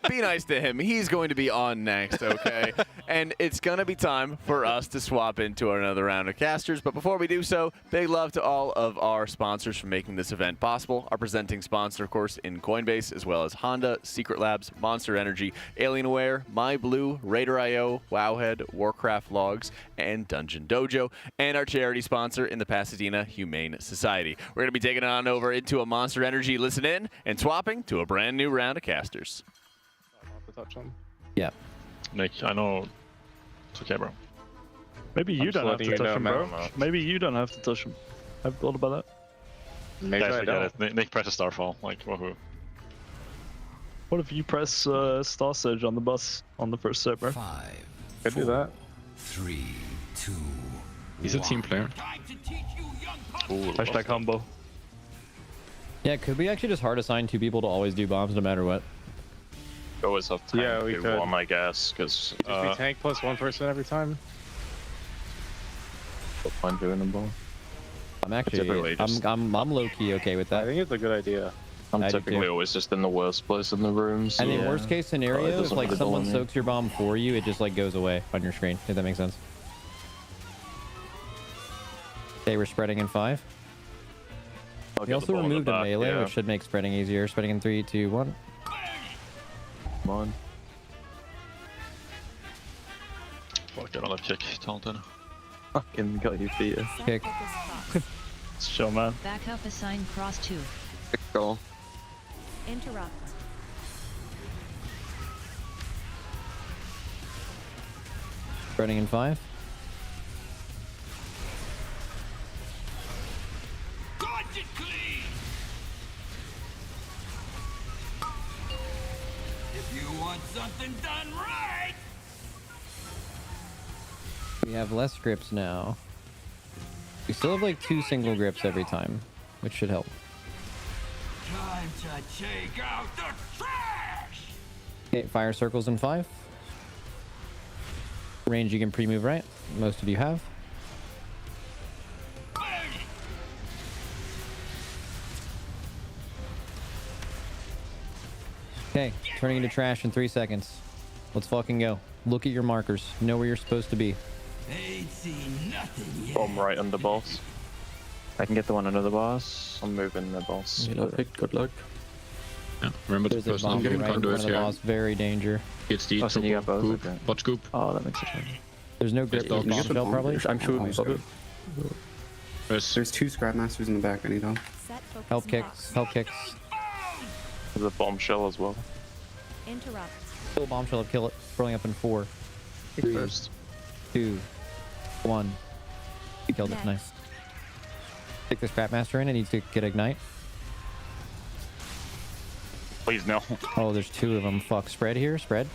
Speaker 19: Be nice to him. He's going to be on next, okay? And it's going to be time for us to swap into another round of casters. But before we do so, big love to all of our sponsors for making this event possible. Our presenting sponsor, of course, in Coinbase, as well as Honda, Secret Labs, Monster Energy, Alienware, MyBlue, RaiderIO, Wowhead, Warcraft Logs, and DungeonDojo. And our charity sponsor in the Pasadena Humane Society. We're going to be taking it on over into a Monster Energy listen in and swapping to a brand new round of casters.
Speaker 1: Touch him.
Speaker 2: Yeah.
Speaker 21: Nick, I know. It's okay, bro.
Speaker 17: Maybe you don't have to touch him, bro.
Speaker 21: man.
Speaker 17: Maybe you don't have to touch him. I've thought about that.
Speaker 21: Maybe I forget it. Nick presses Starfall. Like, woohoo.
Speaker 17: What if you press Star Surge on the bus on the first set, bro?
Speaker 6: 5,
Speaker 17: Could do that.
Speaker 6: 3, 2.
Speaker 3: He's a team player.
Speaker 17: Hashtag humble.
Speaker 2: Yeah, could we actually just hard assign 2 people to always do bombs no matter what?
Speaker 9: Always have tank
Speaker 1: Yeah, we
Speaker 9: do
Speaker 1: could.
Speaker 9: one, I guess, because
Speaker 1: Just be tank plus one person every time.
Speaker 9: what fun doing them both.
Speaker 2: I'm actually, I'm low key okay with that.
Speaker 1: I think it's a good idea.
Speaker 9: I'm
Speaker 2: I do
Speaker 9: typically
Speaker 2: too.
Speaker 9: always just in the worst place in the room. So
Speaker 2: And in worst case scenario, if
Speaker 9: doesn't
Speaker 2: like
Speaker 9: really
Speaker 2: someone
Speaker 9: bother me.
Speaker 2: soaks your bomb for you, it just like goes away on your screen. If that makes sense. Okay, we're spreading in 5.
Speaker 9: I'll
Speaker 2: We
Speaker 9: get the
Speaker 2: also
Speaker 9: ball in the
Speaker 2: removed a
Speaker 9: back,
Speaker 2: melee,
Speaker 9: yeah.
Speaker 2: which should make spreading easier. Spreading in 3, 2, 1.
Speaker 9: Come on.
Speaker 21: Fuck, another kick, taunted.
Speaker 12: Fucking got you beat.
Speaker 2: Kick.
Speaker 17: It's chill, man.
Speaker 4: Back up assign cross 2.
Speaker 12: Good goal.
Speaker 4: Interrupt.
Speaker 2: Spreading in 5.
Speaker 6: want something done right?
Speaker 2: We have less grips now. We still have like 2 single grips every time, which should help.
Speaker 6: Time to take out the trash!
Speaker 2: Okay, fire circles in 5. Range you can pre-move, right? Most of you have. Okay, turning into trash in 3 seconds. Let's fucking go. Look at your markers. Know where you're supposed to be.
Speaker 6: Ain't seen nothing yet.
Speaker 9: Bomb right under boss.
Speaker 12: I can get the one under the boss.
Speaker 9: I'm moving the boss.
Speaker 12: You know, pick. Good luck.
Speaker 7: Yeah, remember
Speaker 2: There's
Speaker 7: the
Speaker 2: a
Speaker 7: first
Speaker 2: bomb
Speaker 7: one
Speaker 2: right in front of the
Speaker 7: here.
Speaker 2: boss. Very danger.
Speaker 7: It's the
Speaker 12: Oh, so you got both,
Speaker 7: scoop,
Speaker 12: okay.
Speaker 7: bot scoop.
Speaker 12: Oh, that makes sense.
Speaker 2: There's no grip
Speaker 7: Yes,
Speaker 2: on bomb shell, probably.
Speaker 12: I'm shooting above it.
Speaker 7: There's
Speaker 14: 2 scrap masters in the back. I need help.
Speaker 4: Set focus
Speaker 2: Help
Speaker 4: and
Speaker 2: kicks.
Speaker 4: lock.
Speaker 2: Help kicks.
Speaker 9: There's a bombshell as well.
Speaker 4: Interrupt.
Speaker 2: Kill bomb shell. Kill it. Rolling up in 4, 3, 2, 1. You killed it. Nice. Take the scrap master in. It needs to get ignite.
Speaker 9: Please no.
Speaker 2: Oh, there's 2 of them. Fuck. Spread here. Spread.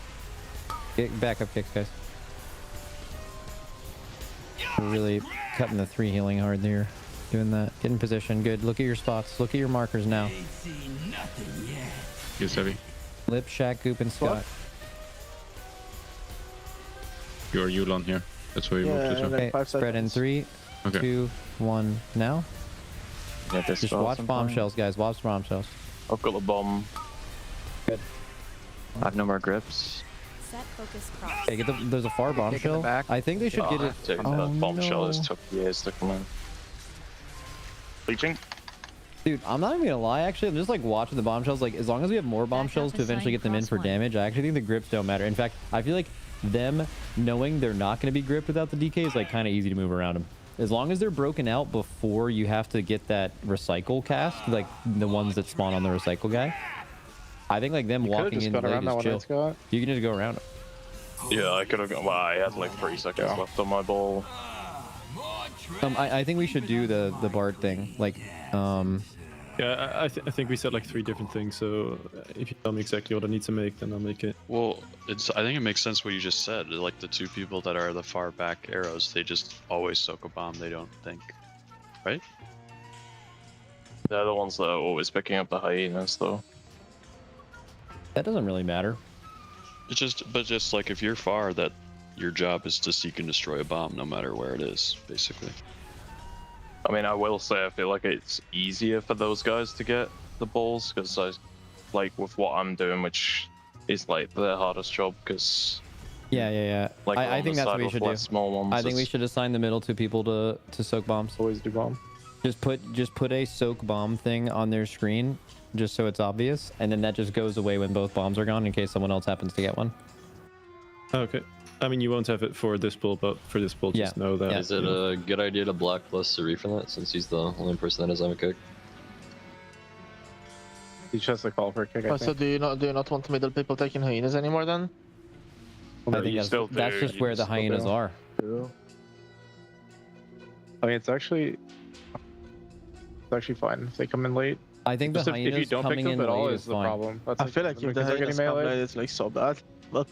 Speaker 2: Get backup kicks, guys. We're really cutting the 3 healing hard there. Doing that. Get in position. Good. Look at your spots. Look at your markers now.
Speaker 6: Ain't seen nothing yet.
Speaker 7: Yes, heavy.
Speaker 2: Lip, Shack, Goop, and Scott.
Speaker 7: You're Yulon here. That's where you moved to.
Speaker 2: Okay, spread in 3,
Speaker 7: Okay.
Speaker 2: 2, 1. Now.
Speaker 12: Get this
Speaker 2: Just
Speaker 12: spell
Speaker 2: watch
Speaker 12: sometime.
Speaker 2: bombshells, guys. Watch bombshells.
Speaker 9: I've got the bomb.
Speaker 2: Good.
Speaker 12: I have no more grips.
Speaker 4: Set focus cross.
Speaker 2: Okay, there's a far bombshell. I think they should get it.
Speaker 9: Dude,
Speaker 2: Oh,
Speaker 9: that bombshell
Speaker 2: no.
Speaker 9: has took years to come in. Bleaching?
Speaker 2: Dude, I'm not even gonna lie. Actually, I'm just like watching the bombshells. Like, as long as we have more bombshells to eventually get them in for damage, I actually think the grips don't matter. In fact, I feel like them knowing they're not going to be gripped without the DK is like kind of easy to move around them. As long as they're broken out before you have to get that recycle cast, like the ones that spawn on the recycle guy. I think like them walking in late is chill. You can just go around them.
Speaker 9: Yeah, I could have gone. Well, I had like 3 seconds left on my ball.
Speaker 2: I think we should do the Bard thing. Like,
Speaker 17: Yeah, I think we said like 3 different things. So if you tell me exactly what I need to make, then I'll make it.
Speaker 15: Well, I think it makes sense what you just said. Like the 2 people that are the far back arrows, they just always soak a bomb. They don't think, right?
Speaker 9: They're the ones that are always picking up the hyenas, though.
Speaker 2: That doesn't really matter.
Speaker 15: It's just like if you're far, that your job is to seek and destroy a bomb, no matter where it is, basically.
Speaker 9: I mean, I will say I feel like it's easier for those guys to get the balls, because I, like, with what I'm doing, which is like the hardest job, because
Speaker 2: yeah.
Speaker 9: like
Speaker 2: I think that's what we should do.
Speaker 9: Small ones,
Speaker 2: I think we should assign the middle 2 people to soak bombs.
Speaker 21: Always do bomb.
Speaker 2: Just put a soak bomb thing on their screen, just so it's obvious, and then that just goes away when both bombs are gone in case someone else happens to get one.
Speaker 17: Okay. I mean, you won't have it for this build, but for this build, just know that.
Speaker 11: Is it a good idea to blacklist Sarif from that, since he's the only person that has a kick?
Speaker 21: He just has to call for a kick. I
Speaker 1: So
Speaker 21: think.
Speaker 1: do you not want middle people taking hyenas anymore then?
Speaker 2: I think that's just where the hyenas are.
Speaker 21: I mean, it's actually fine if they come in late.
Speaker 2: I think the
Speaker 21: Just if you
Speaker 2: hyenas
Speaker 21: don't pick
Speaker 2: coming
Speaker 21: them
Speaker 2: in
Speaker 21: at all
Speaker 2: late
Speaker 21: is
Speaker 2: is
Speaker 21: the
Speaker 2: fine.
Speaker 21: problem. That's
Speaker 1: I feel like if the hyenas come late, it's like so bad. But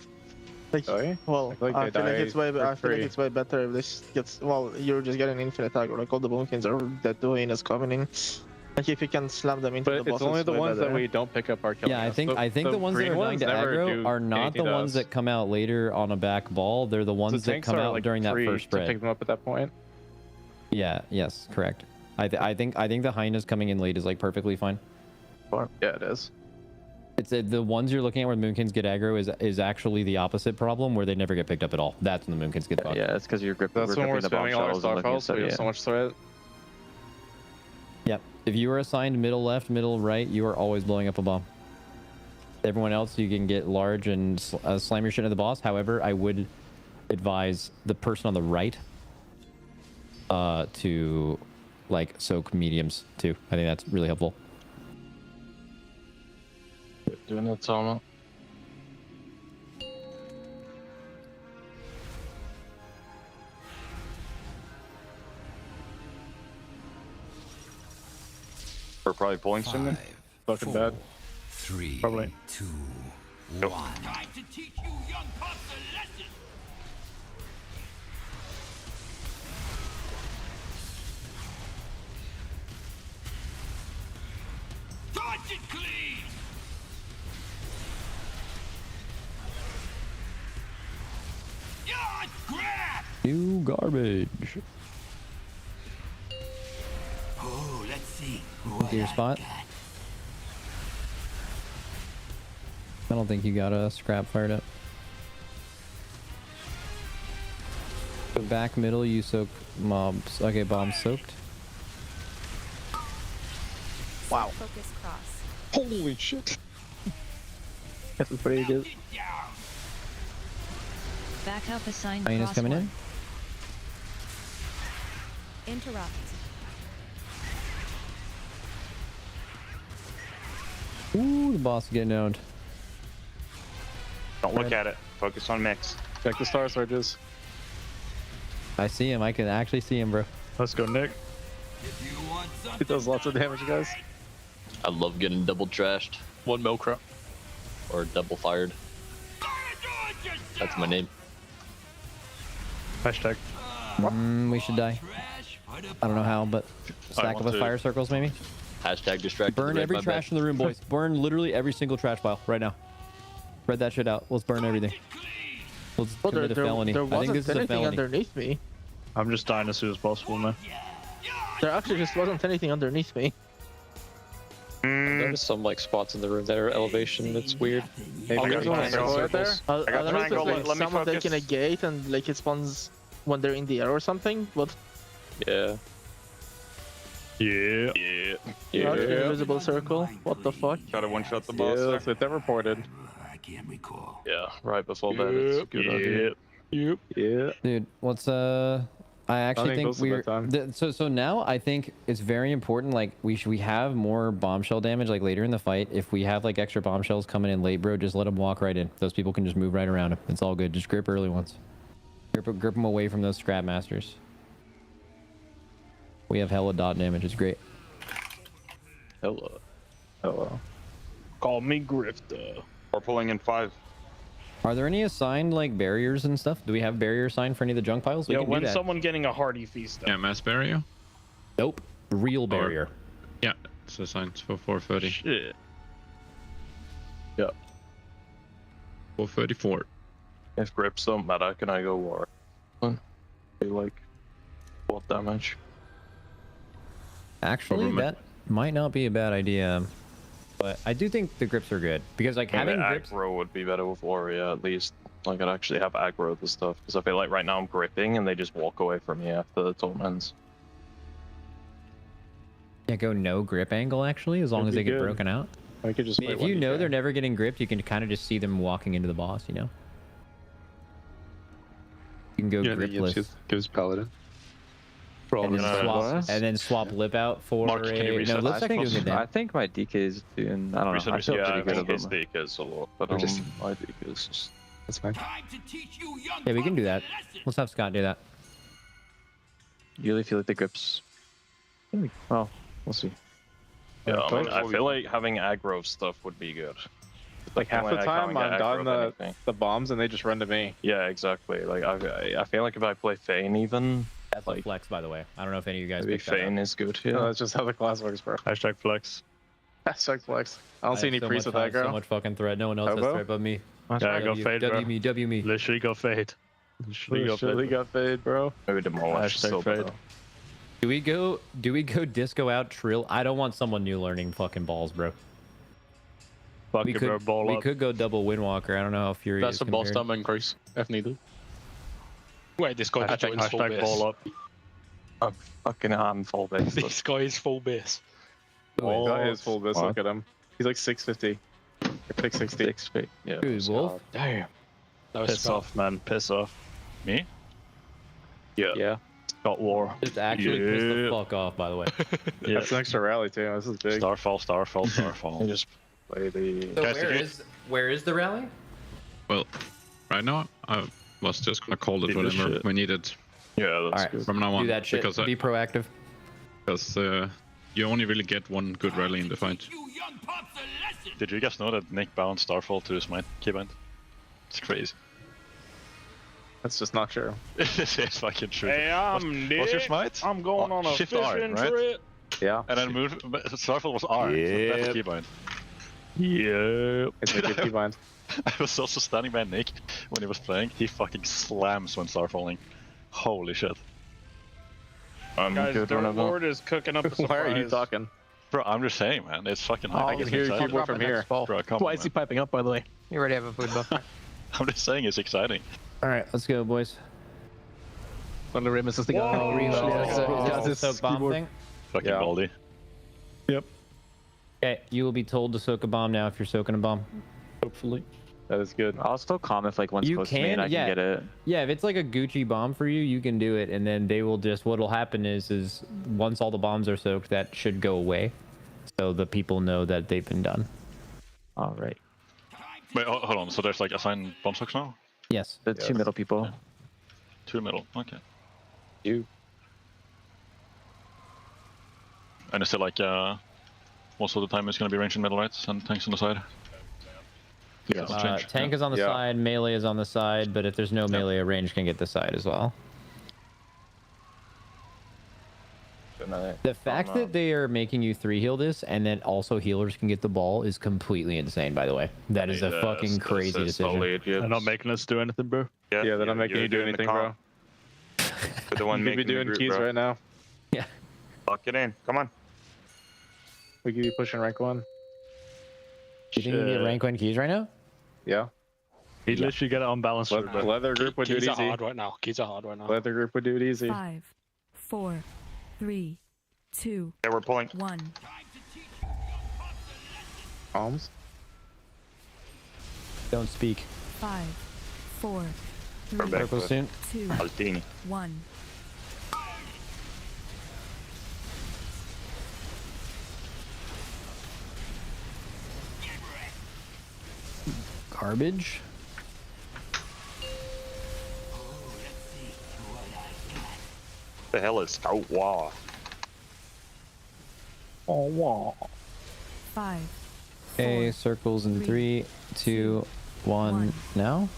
Speaker 1: like, well,
Speaker 21: Like
Speaker 1: I
Speaker 21: they
Speaker 1: feel like
Speaker 21: die
Speaker 1: it's way.
Speaker 21: for
Speaker 1: I feel like
Speaker 21: free.
Speaker 1: it's way better if this gets. Well, you're just getting infinite aggro. Like all the boomkins are dead to hyenas coming in. Like if you can slam them into
Speaker 21: But
Speaker 1: the
Speaker 21: it's
Speaker 1: boss,
Speaker 21: only the
Speaker 1: way
Speaker 21: ones that
Speaker 1: better.
Speaker 21: we don't pick up are killing
Speaker 2: Yeah, I
Speaker 21: us.
Speaker 2: think the ones that
Speaker 21: green
Speaker 2: are dying to
Speaker 21: never
Speaker 2: aggro
Speaker 21: do
Speaker 2: are not the
Speaker 21: anything to
Speaker 2: ones
Speaker 21: us.
Speaker 2: that come out later on a back ball. They're the ones that
Speaker 21: tanks
Speaker 2: come
Speaker 21: are,
Speaker 2: out
Speaker 21: like,
Speaker 2: during that
Speaker 21: free
Speaker 2: first
Speaker 21: to
Speaker 2: spread.
Speaker 21: pick them up at that point.
Speaker 2: Yeah. Yes. Correct. I think the hyenas coming in late is like perfectly fine.
Speaker 21: Yeah, it is.
Speaker 2: It's the ones you're looking at where the moonkins get aggro is actually the opposite problem, where they never get picked up at all. That's when the moonkins get fucked.
Speaker 12: Yeah, it's because you're gripping.
Speaker 21: That's when we're
Speaker 12: the
Speaker 21: spamming all our
Speaker 12: bombshells and looking
Speaker 21: starfiles, so we have
Speaker 12: yeah.
Speaker 21: so much threat.
Speaker 2: Yep. If you are assigned middle left, middle right, you are always blowing up a bomb. Everyone else, you can get large and slam your shit into the boss. However, I would advise the person on the right to like soak mediums too. I think that's really helpful.
Speaker 9: Doing the timer. Or probably pulling something.
Speaker 21: Fucking bad.
Speaker 6: 3,
Speaker 21: Probably.
Speaker 6: 2, one. Time to teach you young pups a lesson. Dodge it clean. Yeah, grab.
Speaker 2: New garbage.
Speaker 6: Oh, let's see.
Speaker 2: To your spot. I don't think you got a scrap fired up. Go back middle, you soak mobs. Okay, bomb soaked.
Speaker 4: Wow. Focus cross.
Speaker 21: Holy shit.
Speaker 12: That's pretty good.
Speaker 4: Back up assigned
Speaker 2: Hyena's
Speaker 4: cross
Speaker 2: coming
Speaker 4: one. Interrupt.
Speaker 2: Ooh, the boss is getting owned.
Speaker 21: Don't look at it. Focus on mix. Check the star surges.
Speaker 2: I see him. I can actually see him, bro.
Speaker 21: Let's go, Nick. He does lots of damage, guys.
Speaker 11: I love getting double trashed.
Speaker 21: 1 mil crop.
Speaker 11: Or double fired. That's my name.
Speaker 21: Hashtag.
Speaker 2: We should die. I don't know how, but stack up with fire circles maybe.
Speaker 11: Hashtag distracted.
Speaker 2: Burn every trash in the room, boys. Burn literally every single trash pile right now. Spread that shit out. Let's burn everything. Let's commit a felony.
Speaker 1: There
Speaker 2: I think this
Speaker 1: wasn't
Speaker 2: is a
Speaker 1: anything
Speaker 2: felony.
Speaker 1: underneath me.
Speaker 21: I'm just dying as soon as possible, man.
Speaker 1: There actually just wasn't anything underneath me.
Speaker 11: There's some like spots in the room that are elevation. That's weird.
Speaker 21: Maybe there's one right there.
Speaker 1: I
Speaker 21: I got
Speaker 1: don't know if
Speaker 21: triangle.
Speaker 1: it's like
Speaker 21: Let me
Speaker 1: someone taking a
Speaker 21: focus.
Speaker 1: gate and like it spawns when they're in the air or something, but
Speaker 11: Yeah.
Speaker 21: Yeah.
Speaker 1: yeah. Invisible circle. What the fuck?
Speaker 21: Gotta one-shot the boss. Yeah, that's what they reported.
Speaker 6: I can't recall.
Speaker 9: Yeah, right before bed. It's a good idea.
Speaker 21: Yep. Yeah.
Speaker 2: Dude, let's I actually think
Speaker 21: close to
Speaker 2: we're
Speaker 21: bedtime.
Speaker 2: so now I think it's very important. Like we have more bombshell damage like later in the fight. If we have like extra bombshells coming in late, bro, just let them walk right in. Those people can just move right around them. It's all good. Just grip early ones. Grip them away from those scrap masters. We have hella dot damage. It's great.
Speaker 21: Hello. Call me Grifter. We're pulling in 5.
Speaker 2: Are there any assigned like barriers and stuff? Do we have barrier assigned for any of the junk piles? We can do
Speaker 21: when
Speaker 2: that.
Speaker 21: someone getting a hearty feast.
Speaker 7: Yeah, mass barrier.
Speaker 2: Nope. Real barrier.
Speaker 7: Yeah, it's assigned for 430.
Speaker 21: Shit.
Speaker 9: Yeah.
Speaker 7: 434.
Speaker 9: If grips don't matter, can I go war? Like, what damage?
Speaker 2: Actually, that might not be a bad idea. But I do think the grips are good because like having grips.
Speaker 9: Aggro would be better with warrior at least. Like I'd actually have aggro the stuff because I feel like right now I'm gripping and they just walk away from me after the torments.
Speaker 2: Yeah, go no grip angle actually, as long as they get broken out.
Speaker 21: I could just.
Speaker 2: If you know they're never getting gripped, you can kind of just see them walking into the boss. You know. You can go gripless.
Speaker 21: Gives paladin.
Speaker 2: And then swap lip out for
Speaker 21: Mark, can you reset?
Speaker 2: Lip's actually doing good
Speaker 12: I
Speaker 2: damage.
Speaker 12: think my DK is doing. I don't know. I feel
Speaker 9: Yeah,
Speaker 12: pretty
Speaker 9: I
Speaker 12: good
Speaker 9: think his
Speaker 12: about my.
Speaker 9: DK is a lot, but my DK is just.
Speaker 21: That's fine.
Speaker 2: Yeah, we can do that. Let's have Scott do that.
Speaker 12: You really feel like the grips. Well, we'll see.
Speaker 9: Yeah, I mean, I feel like having aggro stuff would be good.
Speaker 21: Like half the
Speaker 9: I
Speaker 21: time
Speaker 9: can't get
Speaker 21: I'm dodging
Speaker 9: aggro of anything.
Speaker 21: the bombs and they just run to me.
Speaker 9: Yeah, exactly. Like I feel like if I play Feign even.
Speaker 2: That's like flex, by the way. I don't know if any of you guys
Speaker 9: Maybe
Speaker 2: picked that up.
Speaker 9: Feign is good here.
Speaker 21: No, that's just how the class works, bro. Hashtag flex. Hashtag flex. I don't see any priest with that girl.
Speaker 2: So much fucking threat. No one else has
Speaker 21: Hobo?
Speaker 2: threat but me.
Speaker 21: Yeah, go fade, bro.
Speaker 2: W me.
Speaker 21: Literally go fade. Literally go fade, bro.
Speaker 9: Maybe demolish.
Speaker 21: Hashtag fade.
Speaker 2: Do we go disco out trill? I don't want someone new learning fucking balls, bro.
Speaker 21: Fuck
Speaker 2: We
Speaker 21: it, bro.
Speaker 2: could
Speaker 21: Ball
Speaker 2: we
Speaker 21: up.
Speaker 2: could go double windwalker. I don't know how furious.
Speaker 21: That's a boss time increase if needed.
Speaker 10: Wait, this guy just joins full
Speaker 21: Hashtag
Speaker 10: base.
Speaker 21: ball up.
Speaker 9: I'm fucking I'm full base.
Speaker 10: This guy is full base.
Speaker 21: Oh, that is full base. Look at him. He's like 650. 660.
Speaker 9: 6 yeah.
Speaker 2: Dude, Wolf.
Speaker 21: Damn.
Speaker 10: That was
Speaker 21: Piss
Speaker 10: Scott.
Speaker 21: off, man. Piss off. Me?
Speaker 9: Yeah.
Speaker 21: Yeah. Got war.
Speaker 2: Just actually piss the fuck off, by the way.
Speaker 21: Yeah. That's an extra rally too. This is big. Starfall, Starfall, Starfall.
Speaker 9: Just play the.
Speaker 2: So where is the rally?
Speaker 7: Well, right now I was just gonna call it
Speaker 21: Do this
Speaker 7: whenever
Speaker 21: shit.
Speaker 7: we need it.
Speaker 9: Yeah, that's
Speaker 2: Alright.
Speaker 9: good.
Speaker 7: From now on,
Speaker 2: Do that shit.
Speaker 7: because
Speaker 2: Be proactive.
Speaker 7: because You only really get one good rally in the fight.
Speaker 21: Did you guys know that Nick bound Starfall to his keybind? It's crazy.
Speaker 1: That's just not true.
Speaker 21: It's fucking true.
Speaker 16: Hey,
Speaker 21: What's your smite?
Speaker 16: I'm going on a
Speaker 21: Shift
Speaker 16: fishing
Speaker 21: R, right?
Speaker 16: trip.
Speaker 12: Yeah.
Speaker 21: And then Starfall was R.
Speaker 12: Yep.
Speaker 21: So that's keybind.
Speaker 16: Yep.
Speaker 1: It's a good keybind.
Speaker 21: I was also standing by Nick when he was playing. He fucking slams when Starfalling. Holy shit.
Speaker 16: Guys, Dirt Lord is cooking up a surprise.
Speaker 1: Why are you talking?
Speaker 21: Bro, I'm just saying, man. It's fucking
Speaker 1: I can hear your keyboard from here.
Speaker 21: Bro, come
Speaker 1: Why
Speaker 21: on,
Speaker 1: is he
Speaker 21: man.
Speaker 1: piping up, by the way?
Speaker 18: You already have a food buffer.
Speaker 21: I'm just saying it's exciting.
Speaker 2: All right, let's go, boys.
Speaker 1: When the rim is the
Speaker 2: Oh,
Speaker 1: reload.
Speaker 2: is this the soak bomb
Speaker 1: keyboard.
Speaker 2: thing?
Speaker 21: Fucking baldy.
Speaker 1: Yep.
Speaker 2: Okay, you will be told to soak a bomb now if you're soaking a bomb.
Speaker 1: Hopefully.
Speaker 12: That is good. I'll still calm if like one's
Speaker 2: You
Speaker 12: close to me and I
Speaker 2: yeah.
Speaker 12: can get it.
Speaker 2: Yeah, if it's like a Gucci bomb for you, you can do it, and then they will just. What'll happen is once all the bombs are soaked, that should go away, so the people know that they've been done.
Speaker 12: All right.
Speaker 21: Wait, hold on. So there's like assigned bomb socks now?
Speaker 2: Yes.
Speaker 12: The two middle people.
Speaker 21: Yeah. Two middle. Okay.
Speaker 12: You.
Speaker 21: And is it like most of the time it's gonna be range in middle, right? And tanks on the side. Yeah.
Speaker 2: Tank is on the side, melee is on the side, but if there's no melee, a range can get the side as well. The fact that they are making you 3-heal this and then also healers can get the ball is completely insane, by the way. That is a fucking crazy decision.
Speaker 21: They're not making us do anything, bro.
Speaker 1: Yeah, they're not making you do anything, bro.
Speaker 16: They're the one
Speaker 1: You could be
Speaker 16: making the
Speaker 1: doing
Speaker 16: group,
Speaker 1: keys
Speaker 16: bro.
Speaker 1: right now.
Speaker 2: Yeah.
Speaker 16: Lock it in. Come on.
Speaker 1: We could be pushing rank 1.
Speaker 2: Do you think you can get rank 1 keys right now?
Speaker 1: Yeah.
Speaker 21: He literally get it unbalanced.
Speaker 1: Leather group would do it
Speaker 10: Keys
Speaker 1: easy.
Speaker 10: are hard right now. Keys are hard right now.
Speaker 1: Leather group would do it easy.
Speaker 4: 5, 4, 3, 2,
Speaker 16: Yeah, we're pulling.
Speaker 4: 1.
Speaker 1: Bombs.
Speaker 2: Don't speak.
Speaker 4: 5, 4, 3,
Speaker 2: Purple soon.
Speaker 4: 2,
Speaker 16: Altini.
Speaker 4: 1.
Speaker 2: Garbage.
Speaker 16: The hell is Scout Wah?
Speaker 1: Oh, wow.
Speaker 4: 5.
Speaker 2: Okay, circles in 3, 2, 1. Now.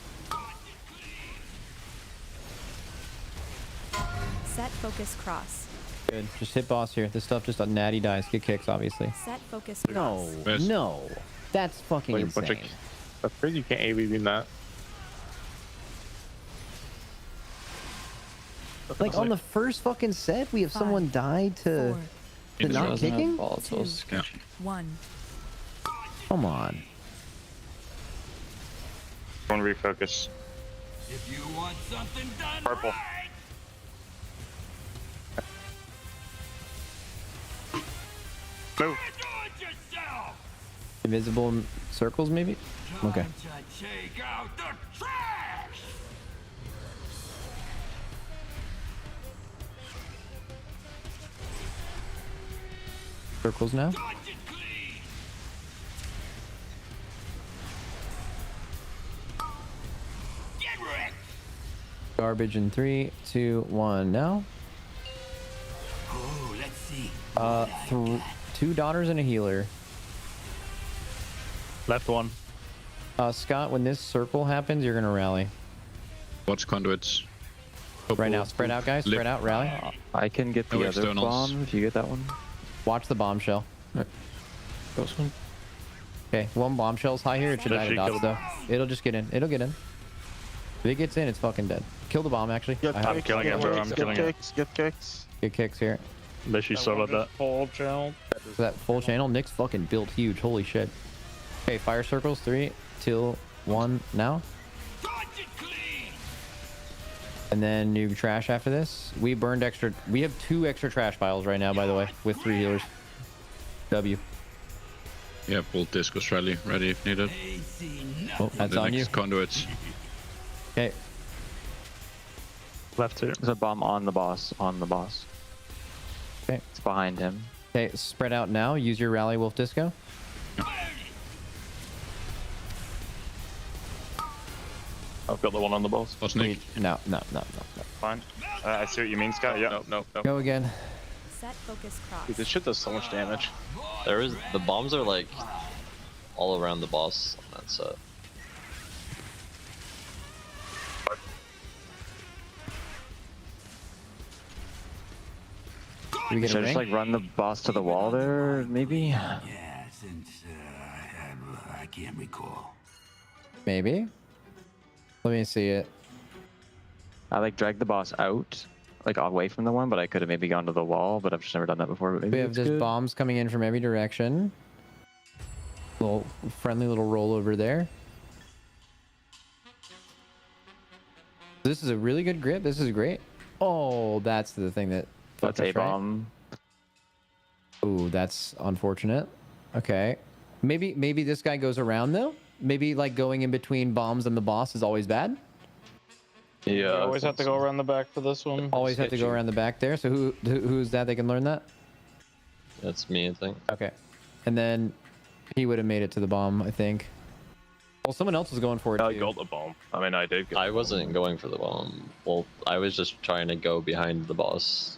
Speaker 4: Set focus cross.
Speaker 2: Good. Just hit boss here. This stuff just a natty dice. Get kicks, obviously.
Speaker 4: Set focus
Speaker 2: No,
Speaker 4: cross.
Speaker 2: no. That's fucking
Speaker 1: Like a bunch of-
Speaker 2: insane.
Speaker 1: That's crazy. You can't AV beam that.
Speaker 2: Like on the first fucking set, we have someone die to not kicking.
Speaker 4: 2, 1.
Speaker 2: Come on.
Speaker 16: One refocus.
Speaker 6: If you want something done
Speaker 16: Purple.
Speaker 6: right,
Speaker 16: Move.
Speaker 6: do it yourself.
Speaker 2: Invisible circles, maybe. Okay.
Speaker 6: Time to take out the trash.
Speaker 2: Circles now. Garbage in 3, 2, 1. Now.
Speaker 6: Oh, let's see.
Speaker 2: 2 daughters and a healer.
Speaker 21: Left one.
Speaker 2: Scott, when this circle happens, you're gonna rally.
Speaker 7: Watch conduits.
Speaker 2: Right now, spread out, guys. Spread out, rally.
Speaker 12: I can get the
Speaker 7: No
Speaker 12: other
Speaker 7: externals.
Speaker 12: bomb if you get that one.
Speaker 2: Watch the bombshell.
Speaker 12: Ghost one.
Speaker 2: Okay, one bombshell's high here. It should die to dots though. It'll just get in. It'll get in. If it gets in, it's fucking dead. Kill the bomb, actually.
Speaker 21: I'm killing it, bro. I'm killing it.
Speaker 1: Get kicks.
Speaker 2: Get kicks here.
Speaker 21: Literally soloed that.
Speaker 16: Full channel.
Speaker 2: So that full channel, Nick's fucking built huge. Holy shit. Okay, fire circles. 3, 2, 1. Now. And then you trash after this. We burned extra. We have 2 extra trash piles right now, by the way, with 3 healers. W.
Speaker 7: Yeah, bolt discus rally ready if needed.
Speaker 2: Oh, that's
Speaker 7: the
Speaker 2: on
Speaker 7: next
Speaker 2: you.
Speaker 7: Conduits.
Speaker 2: Okay.
Speaker 21: Left two.
Speaker 12: There's a bomb on the boss. On the boss.
Speaker 2: Okay.
Speaker 12: It's behind him.
Speaker 2: Okay, spread out now. Use your rally wolf disco.
Speaker 21: I've got the one on the boss.
Speaker 7: What's Nick?
Speaker 2: No.
Speaker 16: Fine. I see what you mean, Scott. Yeah.
Speaker 21: Nope.
Speaker 2: Go again.
Speaker 4: Set focus cross.
Speaker 12: Dude, this shit does so much damage.
Speaker 11: The bombs are like all around the boss on that set.
Speaker 12: Should I just like run the boss to the wall there, maybe?
Speaker 6: Yeah, since I can't recall.
Speaker 2: Maybe. Let me see it.
Speaker 12: I like drag the boss out, like away from the one, but I could have maybe gone to the wall, but I've just never done that before. But maybe
Speaker 2: We have just bombs coming in from every direction. Little friendly little rollover there. This is a really good grip. This is great. Oh, that's the thing that.
Speaker 12: That's a bomb.
Speaker 2: Ooh, that's unfortunate. Okay. Maybe this guy goes around though. Maybe like going in between bombs and the boss is always bad.
Speaker 9: Yeah.
Speaker 16: You always have to go around the back for this one.
Speaker 2: Always have to go around the back there. So who's that? They can learn that.
Speaker 11: That's me, I think.
Speaker 2: Okay. And then he would have made it to the bomb, I think. Well, someone else was going for it too.
Speaker 9: I got the bomb. I mean, I did.
Speaker 11: I wasn't going for the bomb. Well, I was just trying to go behind the boss.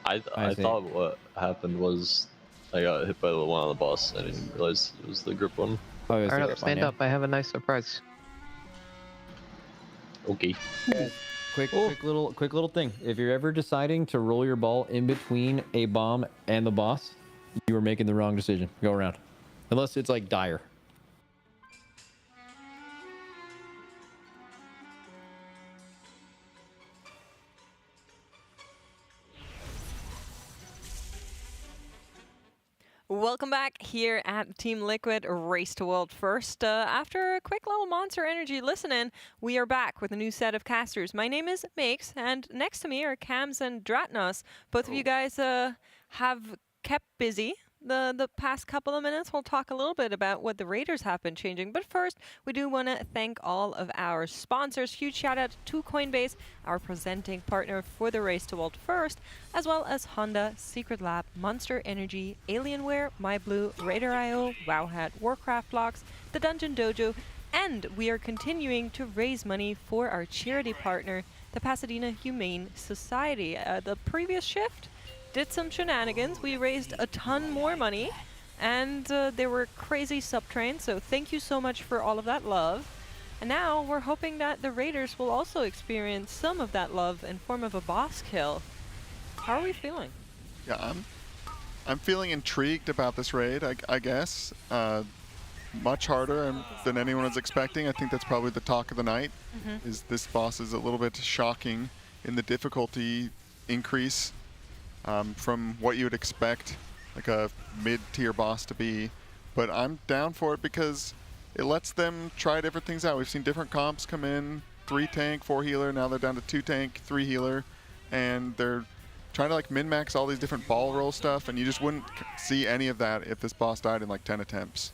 Speaker 11: I thought what happened was I got hit by the one on the boss. I didn't realize it was the grip one.
Speaker 2: Oh, it was
Speaker 5: Alright, stand up. I have a nice surprise.
Speaker 11: Okay.
Speaker 2: Quick little thing. If you're ever deciding to roll your ball in between a bomb and the boss, you are making the wrong decision. Go around. Unless it's like dire.
Speaker 18: Welcome back here at Team Liquid Race to World First. After a quick little Monster Energy listen-in, we are back with a new set of casters. My name is Makes, and next to me are Cams and Dratnos. Both of you guys have kept busy the past couple of minutes. We'll talk a little bit about what the Raiders have been changing. But first, we do want to thank all of our sponsors. Huge shout out to Coinbase, our presenting partner for the Race to World First, as well as Honda, Secret Lab, Monster Energy, Alienware, MyBlue, RaiderIO, Wowhead, Warcraft Logs, the DungeonDojo, and we are continuing to raise money for our charity partner, the Pasadena Humane Society. The previous shift did some shenanigans. We raised a ton more money, and there were crazy subtrains, so thank you so much for all of that love. And now we're hoping that the Raiders will also experience some of that love in form of a boss kill. How are we feeling?
Speaker 23: Yeah, I'm feeling intrigued about this raid, I guess. Much harder than anyone was expecting. I think that's probably the talk of the night, is this boss is a little bit shocking in the difficulty increase. From what you would expect like a mid-tier boss to be, but I'm down for it because it lets them try different things out. We've seen different comps come in, 3 tank, 4 healer, now they're down to 2 tank, 3 healer, and they're trying to like min-max all these different ball roll stuff, and you just wouldn't see any of that if this boss died in like 10 attempts.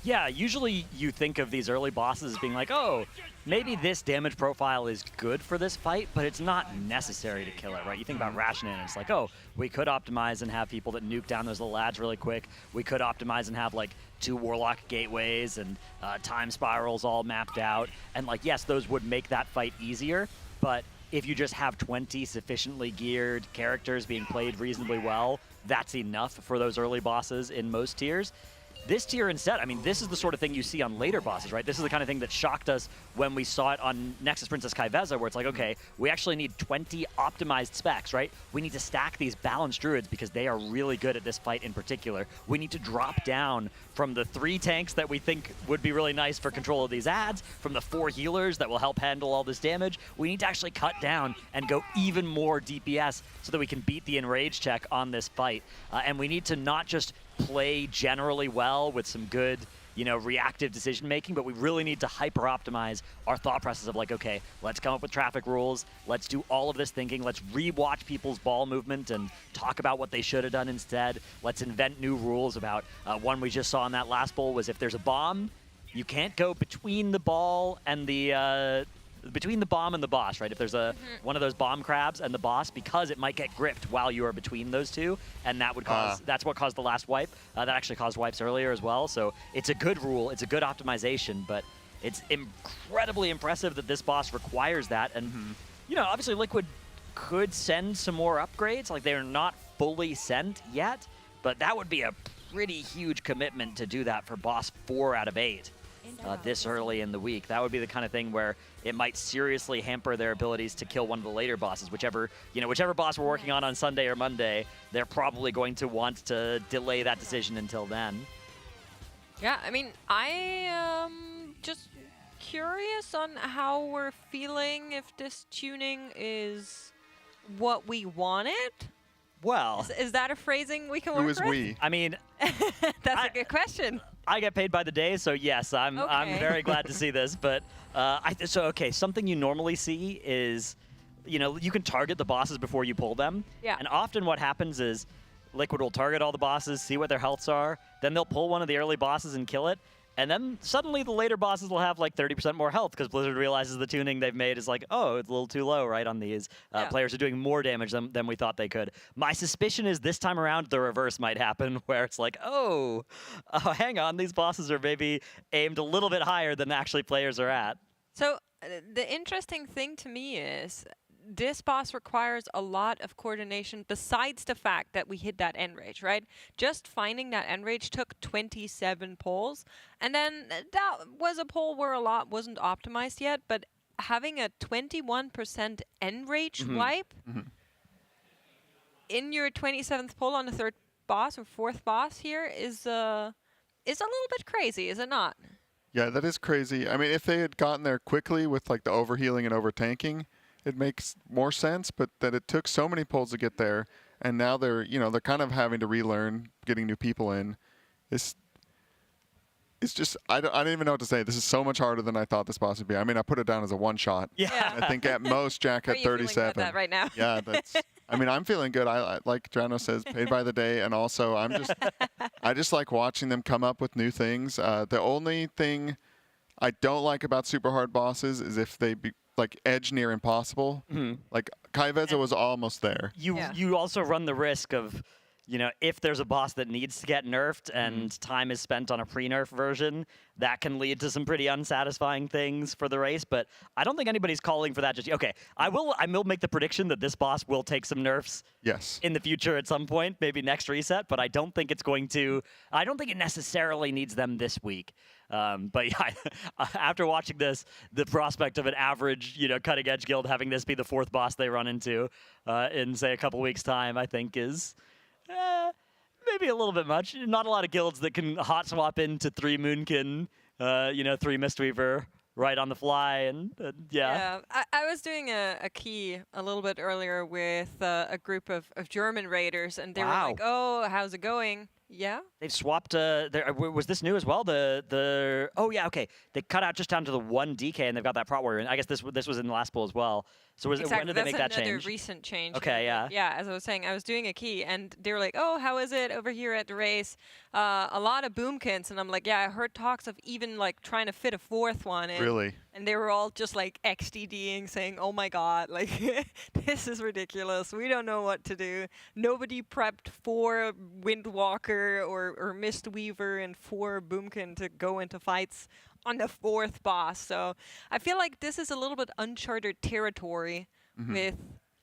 Speaker 24: Yeah, usually you think of these early bosses as being like, oh, maybe this damage profile is good for this fight, but it's not necessary to kill it, right? You think about rationing, and it's like, oh, we could optimize and have people that nuke down those little lads really quick. We could optimize and have like 2 Warlock gateways and time spirals all mapped out. And like, yes, those would make that fight easier, but if you just have 20 sufficiently geared characters being played reasonably well, that's enough for those early bosses in most tiers. This tier instead, I mean, this is the sort of thing you see on later bosses, right? This is the kind of thing that shocked us when we saw it on Nexus Princess Kaiveza, where it's like, okay, we actually need 20 optimized specs, right? We need to stack these balanced druids because they are really good at this fight in particular. We need to drop down from the 3 tanks that we think would be really nice for control of these adds, from the 4 healers that will help handle all this damage. We need to actually cut down and go even more DPS so that we can beat the enrage check on this fight. And we need to not just play generally well with some good, you know, reactive decision making, but we really need to hyper optimize our thought process of like, okay, let's come up with traffic rules, let's do all of this thinking, let's re-watch people's ball movement and talk about what they should have done instead. Let's invent new rules about one we just saw in that last bowl was if there's a bomb, you can't go between the ball and the boss, right? If there's one of those bomb crabs and the boss, because it might get gripped while you are between those two, and that would cause that's what caused the last wipe. That actually caused wipes earlier as well. So it's a good rule, it's a good optimization, but it's incredibly impressive that this boss requires that. And you know, obviously Liquid could send some more upgrades. Like, they're not fully sent yet, but that would be a pretty huge commitment to do that for boss 4 out of 8 this early in the week. That would be the kind of thing where it might seriously hamper their abilities to kill one of the later bosses. Whichever boss we're working on Sunday or Monday, they're probably going to want to delay that decision until then.
Speaker 18: Yeah, I mean, I am just curious on how we're feeling, if this tuning is what we wanted.
Speaker 24: Well,
Speaker 18: is that a phrasing we can work with?
Speaker 23: Who is we?
Speaker 24: I mean,
Speaker 18: that's a good question.
Speaker 24: I get paid by the day, so yes, I'm very glad to see this. But something you normally see is, you can target the bosses before you pull them.
Speaker 18: Yeah.
Speaker 24: And often what happens is Liquid will target all the bosses, see what their healths are, then they'll pull one of the early bosses and kill it. And then suddenly the later bosses will have like 30% more health because Blizzard realizes the tuning they've made is like, oh, it's a little too low, right, on these. Players are doing more damage than we thought they could. My suspicion is this time around the reverse might happen, where it's like, oh, hang on, these bosses are maybe aimed a little bit higher than actually players are at.
Speaker 18: So the interesting thing to me is this boss requires a lot of coordination besides the fact that we hit that end rage, right? Just finding that end rage took 27 pulls. And then that was a pull where a lot wasn't optimized yet, but having a 21% end rage wipe in your 27th pull on the 3rd boss or 4th boss here is a little bit crazy, is it not?
Speaker 23: Yeah, that is crazy. I mean, if they had gotten there quickly with like the overhealing and overtanking, it makes more sense, but that it took so many pulls to get there, and now they're kind of having to relearn getting new people in. It's just I don't even know what to say. This is so much harder than I thought this boss would be. I mean, I put it down as a one-shot.
Speaker 18: Yeah.
Speaker 23: I think at most Jack had 37.
Speaker 18: How are you feeling about that right now?
Speaker 23: Yeah, that's. I mean, I'm feeling good. I like Drano says, paid by the day, and also I just like watching them come up with new things. The only thing I don't like about super hard bosses is if they like edge near impossible. Like Kai'Veza was almost there.
Speaker 24: You also run the risk of, if there's a boss that needs to get nerfed and time is spent on a pre-nerf version, that can lead to some pretty unsatisfying things for the race. But I don't think anybody's calling for that just yet. Okay, I will make the prediction that this boss will take some nerfs in the future at some point, maybe next reset, but I don't think I don't think it necessarily needs them this week. But yeah, after watching this, the prospect of an average, cutting edge guild having this be the 4th boss they run into in, say, a couple weeks' time, I think is maybe a little bit much. Not a lot of guilds that can hot swap into 3 Moonkin, 3 Mistweaver right on the fly, and yeah.
Speaker 18: Yeah, I was doing a key a little bit earlier with a group of German raiders, and they were like, "Oh, how's it going?" Yeah.
Speaker 24: They've swapped. Was this new as well? Oh yeah, okay. They cut out just down to the 1 DK, and they've got that prot warrior. And I guess this was in the last poll as well. So when did they make that change?
Speaker 18: That's another recent change.
Speaker 24: Okay, yeah.
Speaker 18: Yeah, as I was saying, I was doing a key, and they were like, "Oh, how is it over here at the race? A lot of boomkins," and I'm like, "Yeah, I heard talks of even like trying to fit a 4th one in."
Speaker 23: Really?
Speaker 18: And they were all just like XDDing, saying, "Oh my God, like this is ridiculous. We don't know what to do. Nobody prepped 4 Windwalker or Mistweaver and 4 Boomkin to go into fights on the 4th boss." So I feel like this is a little bit uncharted territory with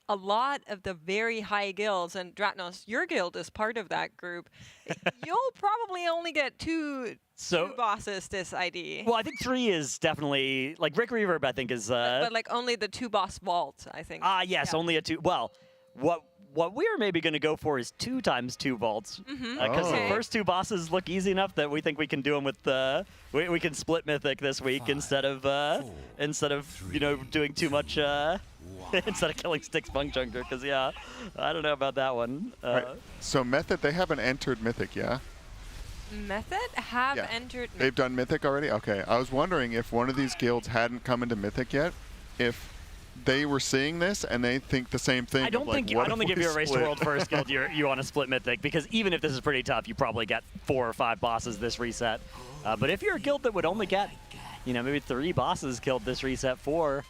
Speaker 18: a lot of the very high guilds. And Dratnos, your guild is part of that group. You'll probably only get two bosses this ID.
Speaker 24: Well, I think 3 is definitely, like, Rick Reverb, I think, is...
Speaker 18: but like, only the 2-boss vault, I think.
Speaker 24: Yes, only a 2... Well, what we're maybe going to go for is 2 times 2 vaults. Because the first 2 bosses look easy enough that we think we can do them with... we can split Mythic this week instead of doing too much... instead of killing Stix Bunkjunker, because, yeah, I don't know about that one.
Speaker 23: Right. So Method, they haven't entered Mythic, yeah?
Speaker 18: Method have entered Mythic.
Speaker 23: They've done Mythic already? Okay. I was wondering if one of these guilds hadn't come into Mythic yet, if they were seeing this and they think the same thing.
Speaker 24: I don't think if you're a Race to World first guild, you want to split Mythic, because even if this is pretty tough, you probably get 4 or 5 bosses this reset. But if you're a guild that would only get, maybe 3 bosses killed this reset, 4,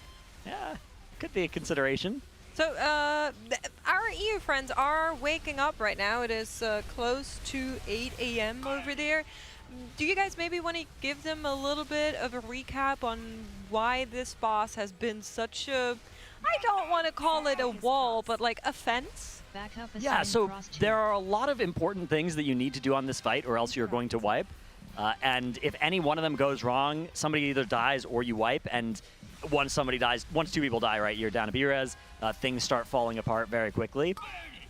Speaker 24: yeah, could be a consideration.
Speaker 18: So our EU friends are waking up right now. It is close to 8 a.m. over there. Do you guys maybe want to give them a little bit of a recap on why this boss has been such a, I don't want to call it a wall, but like a fence
Speaker 24: Yeah, so there are a lot of important things that you need to do on this fight or else you're going to wipe. And if any one of them goes wrong, somebody either dies or you wipe. And once somebody dies, once two people die, right, you're down to B-res, things start falling apart very quickly.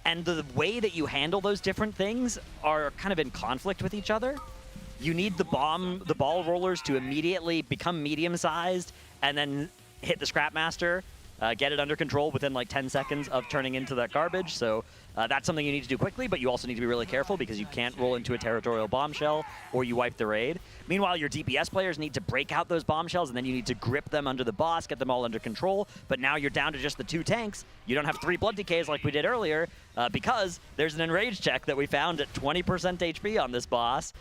Speaker 24: And the way that you handle those different things are kind of in conflict with each other. You need the ball rollers to immediately become medium-sized and then hit the Scrapmaster, get it under control within like 10 seconds of turning into that garbage. So that's something you need to do quickly, but you also need to be really careful because you can't roll into a territorial bombshell or you wipe the raid. Meanwhile, your DPS players need to break out those bombshells and then you need to grip them under the boss, get them all under control. But now you're down to just the 2 tanks. You don't have 3 blood decays like we did earlier because there's an enrage check that we found at 20% HP on this boss.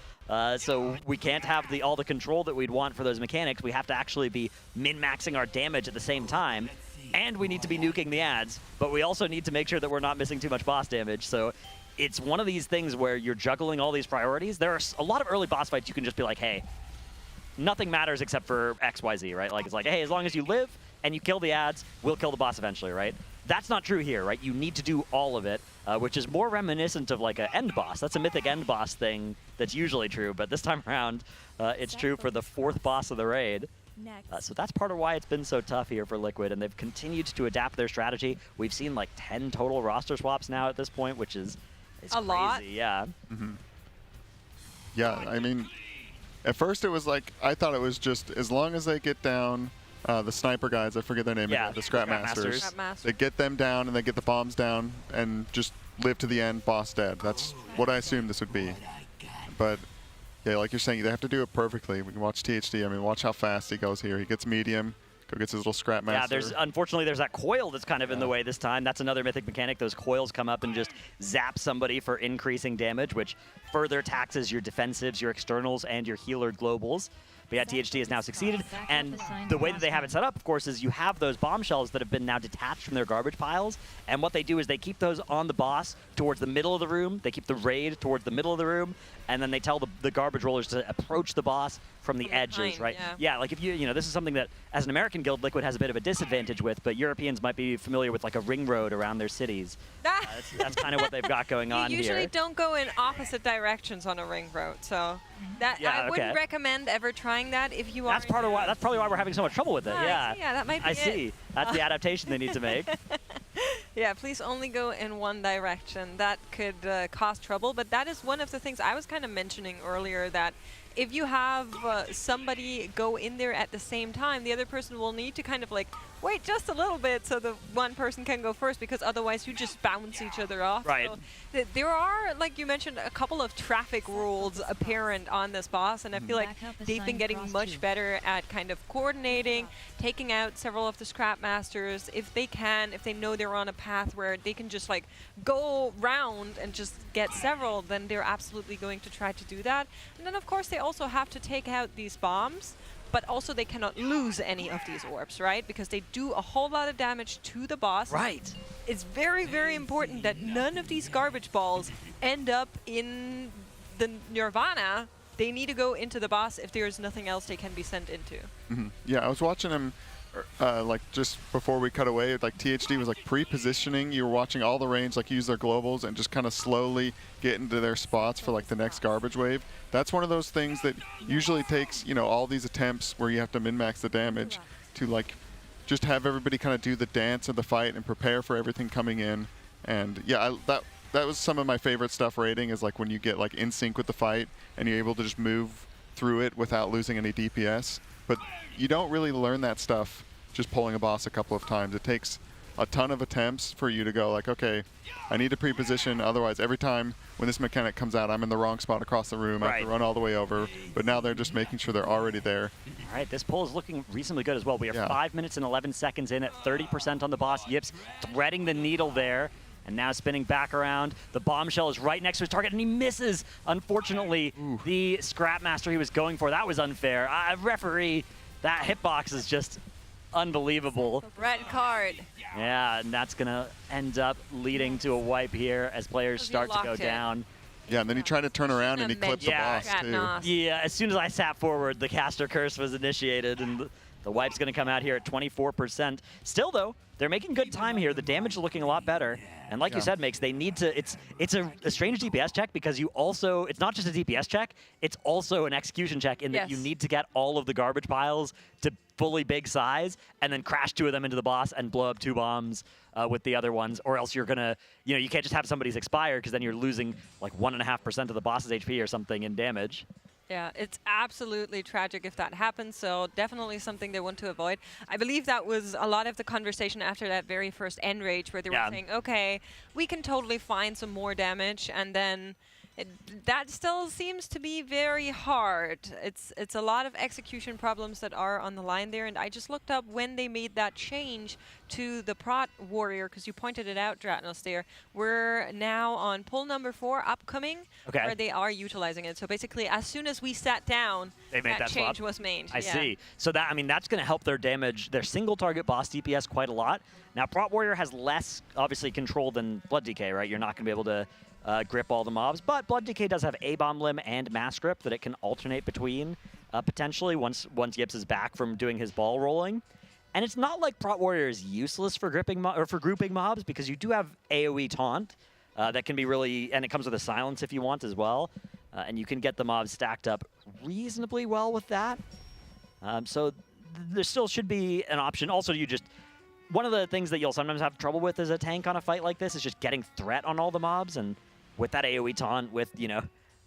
Speaker 24: So we can't have all the control that we'd want for those mechanics. We have to actually be min-maxing our damage at the same time. And we need to be nuking the ads, but we also need to make sure that we're not missing too much boss damage. So it's one of these things where you're juggling all these priorities. There are a lot of early boss fights you can just be like, hey, nothing matters except for XYZ, right? Like, it's like, hey, as long as you live and you kill the ads, we'll kill the boss eventually, right? That's not true here, right? You need to do all of it, which is more reminiscent of like an end boss. That's a mythic end boss thing that's usually true, but this time around, it's true for the 4th boss of the raid. So that's part of why it's been so tough here for Liquid, and they've continued to adapt their strategy. We've seen like 10 total roster swaps now at this point, which is
Speaker 18: a
Speaker 24: crazy,
Speaker 18: lot.
Speaker 24: yeah.
Speaker 23: Yeah, I mean, at first it was like, I thought it was just as long as they get down the sniper guys, I forget their name,
Speaker 24: yeah,
Speaker 23: the Scrapmasters. They get them down and they get the bombs down and just live to the end, boss dead. That's what I assumed this would be. But yeah, like you're saying, they have to do it perfectly. We can watch THD. I mean, watch how fast he goes here. He gets medium, gets his little Scrapmaster.
Speaker 24: Yeah, unfortunately there's that coil that's kind of in the way this time. That's another mythic mechanic. Those coils come up and just zap somebody for increasing damage, which further taxes your defensives, your externals, and your healer globals. But yeah, THD has now succeeded, and the way that they have it set up, of course, is you have those bombshells that have been now detached from their garbage piles, and what they do is they keep those on the boss towards the middle of the room, they keep the raid towards the middle of the room, and then they tell the garbage rollers to approach the boss from the edges,
Speaker 18: behind,
Speaker 24: right?
Speaker 18: yeah.
Speaker 24: Like if you know, this is something that, as an American guild, Liquid has a bit of a disadvantage with, but Europeans might be familiar with like a ring road around their cities. That's kind of what they've got going on here.
Speaker 18: You usually don't go in opposite directions on a ring road, so that I wouldn't recommend ever trying that if you are.
Speaker 24: That's probably why we're having so much trouble with it. Yeah.
Speaker 18: Yeah, that might be
Speaker 24: I see. That's the adaptation they need to make.
Speaker 18: Yeah, please only go in one direction. That could cause trouble, but that is one of the things I was kind of mentioning earlier, that if you have somebody go in there at the same time, the other person will need to kind of like wait just a little bit so the one person can go first, because otherwise you just bounce each other off.
Speaker 24: Right.
Speaker 18: So there are, like you mentioned, a couple of traffic rules apparent on this boss, and I feel like they've been getting much better at kind of coordinating, taking out several of the Scrapmasters if they can, if they know they're on a path where they can just like go round and just get several, then they're absolutely going to try to do that. And then of course they also have to take out these bombs, but also they cannot lose any of these orbs, right? Because they do a whole lot of damage to the boss.
Speaker 24: Right.
Speaker 18: It's very, very important that none of these garbage balls end up in the Nirvana. They need to go into the boss if there is nothing else they can be sent into.
Speaker 23: Yeah, I was watching him like just before we cut away, like THD was like pre-positioning. You were watching all the range like use their globals and just kind of slowly get into their spots for like the next garbage wave. That's one of those things that usually takes, you know, all these attempts where you have to min-max the damage to like just have everybody kind of do the dance of the fight and prepare for everything coming in. And yeah, that was some of my favorite stuff raiding, is like when you get like in sync with the fight and you're able to just move through it without losing any DPS. But you don't really learn that stuff just pulling a boss a couple of times. It takes a ton of attempts for you to go like, okay, I need to pre-position, otherwise every time when this mechanic comes out, I'm in the wrong spot across the room. I have to run all the way over. But now they're just making sure they're already there.
Speaker 24: All right, this pull is looking reasonably good as well. We are 5 minutes and 11 seconds in at 30% on the boss. Yips threading the needle there. And now spinning back around. The bombshell is right next to his target, and he misses. Unfortunately, the Scrapmaster he was going for, that was unfair. Referee, that hitbox is just unbelievable.
Speaker 18: Red card.
Speaker 24: Yeah, and that's going to end up leading to a wipe here as players start to go down.
Speaker 23: Yeah, and then he tried to turn around and he clipped the boss, too.
Speaker 24: Yeah, as soon as I sat forward, the caster curse was initiated, and the wipe's going to come out here at 24%. Still, though, they're making good time here. The damage is looking a lot better. And like you said, Makes, they need to, it's a strange DPS check because you also, it's not just a DPS check, it's also an execution check in that you need to get all of the garbage piles to fully big size and then crash 2 of them into the boss and blow up 2 bombs with the other ones, or else you're gonna, you can't just have somebody's expire because then you're losing like 1.5% of the boss's HP or something in damage.
Speaker 18: Yeah, it's absolutely tragic if that happens, so definitely something they want to avoid. I believe that was a lot of the conversation after that very first end rage where they were saying, okay, we can totally find some more damage, and then that still seems to be very hard. It's a lot of execution problems that are on the line there, and I just looked up when they made that change to the Prot Warrior, because you pointed it out, Dratnos, there. We're now on pull number 4 upcoming, where they are utilizing it. So basically, as soon as we sat down, that change was made.
Speaker 24: I see. So that, I mean, that's going to help their damage, their single target boss DPS quite a lot. Now, Prot Warrior has less, obviously, control than Blood DK, right? You're not going to be able to grip all the mobs, but Blood DK does have A-Bomb Limb and Mass Grip that it can alternate between potentially once Yips is back from doing his ball rolling. And it's not like Prot Warrior is useless for gripping or for grouping mobs, because you do have AoE Taunt that can be really, and it comes with a silence if you want as well, and you can get the mobs stacked up reasonably well with that. So there still should be an option. Also, one of the things that you'll sometimes have trouble with as a tank on a fight like this is just getting threat on all the mobs, and with that AoE Taunt, with,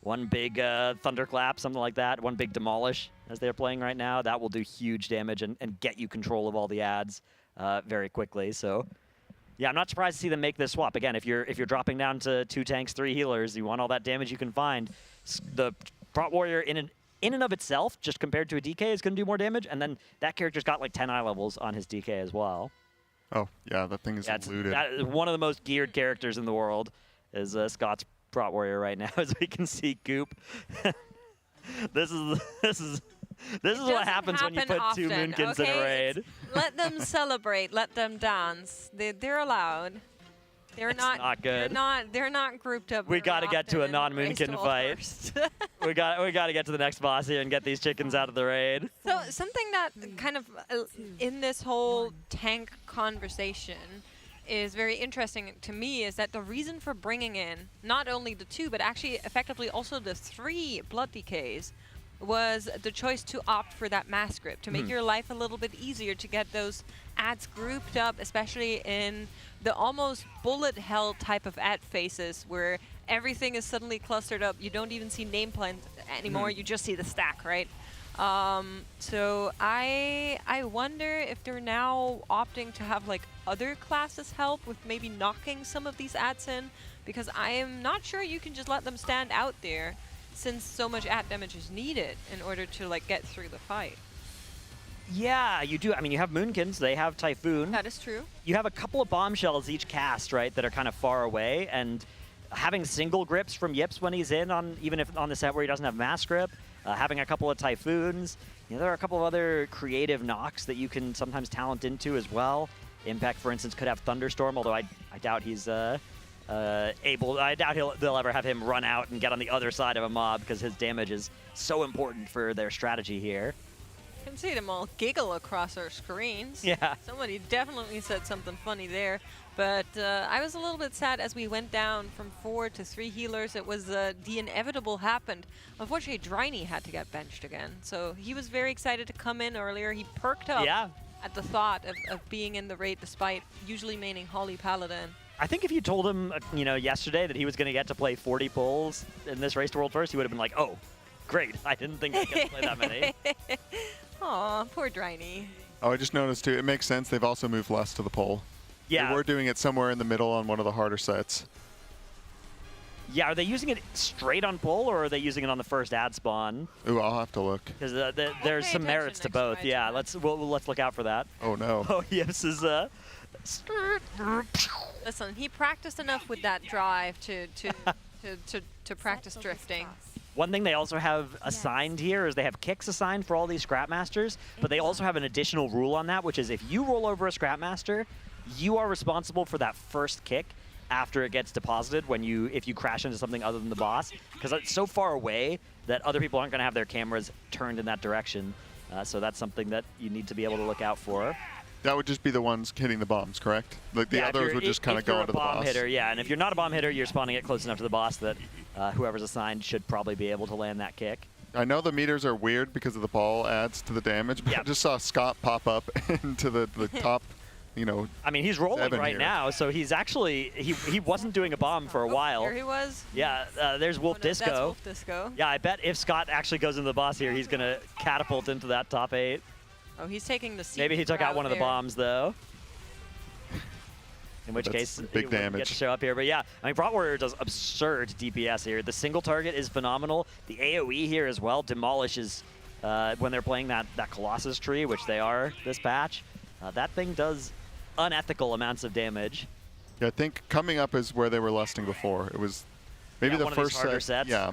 Speaker 24: one big Thunderclap, something like that, one big Demolish, as they're playing right now, that will do huge damage and get you control of all the ads very quickly. So, yeah, I'm not surprised to see them make this swap. Again, if you're dropping down to 2 tanks, 3 healers, you want all that damage you can find. The Prot Warrior in and of itself, just compared to a DK, is going to do more damage, and then that character's got like 10 eye levels on his DK as well.
Speaker 23: Oh, yeah, that thing is looted.
Speaker 24: That is one of the most geared characters in the world is Scott's Prot Warrior right now, as we can see Goop. This is what happens when you put
Speaker 18: often,
Speaker 24: 2 Moonkins in a raid.
Speaker 18: Let them celebrate. Let them dance. They're allowed. They're
Speaker 24: not good.
Speaker 18: They're not grouped up.
Speaker 24: We got to get to a non-Moonkin fight. we got to get to the next boss here and get these chickens out of the raid.
Speaker 18: So something that kind of in this whole tank conversation is very interesting to me is that the reason for bringing in not only the 2, but actually effectively also the 3 Blood DKs was the choice to opt for that Mass Grip, to make your life a little bit easier, to get those ads grouped up, especially in the almost bullet hell type of ad phases where everything is suddenly clustered up. You don't even see nameplate anymore, you just see the stack, right? So I wonder if they're now opting to have like other classes help with maybe knocking some of these ads in, because I am not sure you can just let them stand out there, since so much ad damage is needed in order to like get through the fight.
Speaker 24: Yeah, you do. I mean, you have Moonkins, they have Typhoon.
Speaker 18: That is true.
Speaker 24: You have a couple of bombshells each cast, right, that are kind of far away, and having single grips from Yips when he's in, even if on the set where he doesn't have Mass Grip, having a couple of Typhoons. There are a couple of other creative knocks that you can sometimes talent into as well. Impact, for instance, could have Thunderstorm, although I doubt he's able. I doubt they'll ever have him run out and get on the other side of a mob, because his damage is so important for their strategy here.
Speaker 18: I can see them all giggle across our screens.
Speaker 24: Yeah.
Speaker 18: Somebody definitely said something funny there. But I was a little bit sad as we went down from 4 to 3 healers. It was the inevitable happened. Unfortunately, Dryny had to get benched again. So he was very excited to come in earlier. He perked up at the thought of being in the raid, despite usually maining Holly Paladin.
Speaker 24: I think if you told him, yesterday that he was going to get to play 40 pulls in this Race to World First, he would have been like, oh, great. I didn't think I'd get to play that many.
Speaker 18: Aw, poor Dryny.
Speaker 23: Oh, I just noticed too, it makes sense they've also moved less to the pole.
Speaker 24: Yeah.
Speaker 23: They were doing it somewhere in the middle on one of the harder sets.
Speaker 24: Yeah, are they using it straight on pull, or are they using it on the first ad spawn?
Speaker 23: Ooh, I'll have to look.
Speaker 24: Because there's some merits to both. Yeah, let's look out for that.
Speaker 23: Oh no.
Speaker 24: Oh, Yips is
Speaker 18: Listen, he practiced enough with that drive to practice drifting.
Speaker 24: One thing they also have assigned here is they have kicks assigned for all these Scrapmasters, but they also have an additional rule on that, which is if you roll over a Scrapmaster, you are responsible for that first kick after it gets deposited if you crash into something other than the boss, because it's so far away that other people aren't going to have their cameras turned in that direction. So that's something that you need to be able to look out for.
Speaker 23: That would just be the ones hitting the bombs, correct? Like the others would just kind of go into the boss.
Speaker 24: Hitter, yeah, and if you're not a bomb hitter, you're spawning it close enough to the boss that whoever's assigned should probably be able to land that kick.
Speaker 23: I know the meters are weird because of the ball adds to the damage, but I just saw Scott pop up into the top, you know.
Speaker 24: I mean, he's rolling right
Speaker 23: here.
Speaker 24: now, so he's actually he wasn't doing a bomb for a while.
Speaker 18: Here he was.
Speaker 24: Yeah, there's Wolf Disco.
Speaker 18: That's Wolf Disco.
Speaker 24: Yeah, I bet if Scott actually goes into the boss here, he's gonna catapult into that top 8.
Speaker 18: Oh, he's taking the seat.
Speaker 24: Maybe he took out one of the
Speaker 18: there.
Speaker 24: bombs though. In which case,
Speaker 23: big
Speaker 24: he
Speaker 23: damage.
Speaker 24: wouldn't get to show up here. But yeah, I mean, Brought Warrior does absurd DPS here. The single target is phenomenal. The AoE here as well demolishes when they're playing that Colossus tree, which they are this patch. That thing does unethical amounts of damage.
Speaker 23: Yeah, I think coming up is where they were lusting before. It was maybe the first
Speaker 24: harder
Speaker 23: set.
Speaker 24: sets.
Speaker 23: Yeah,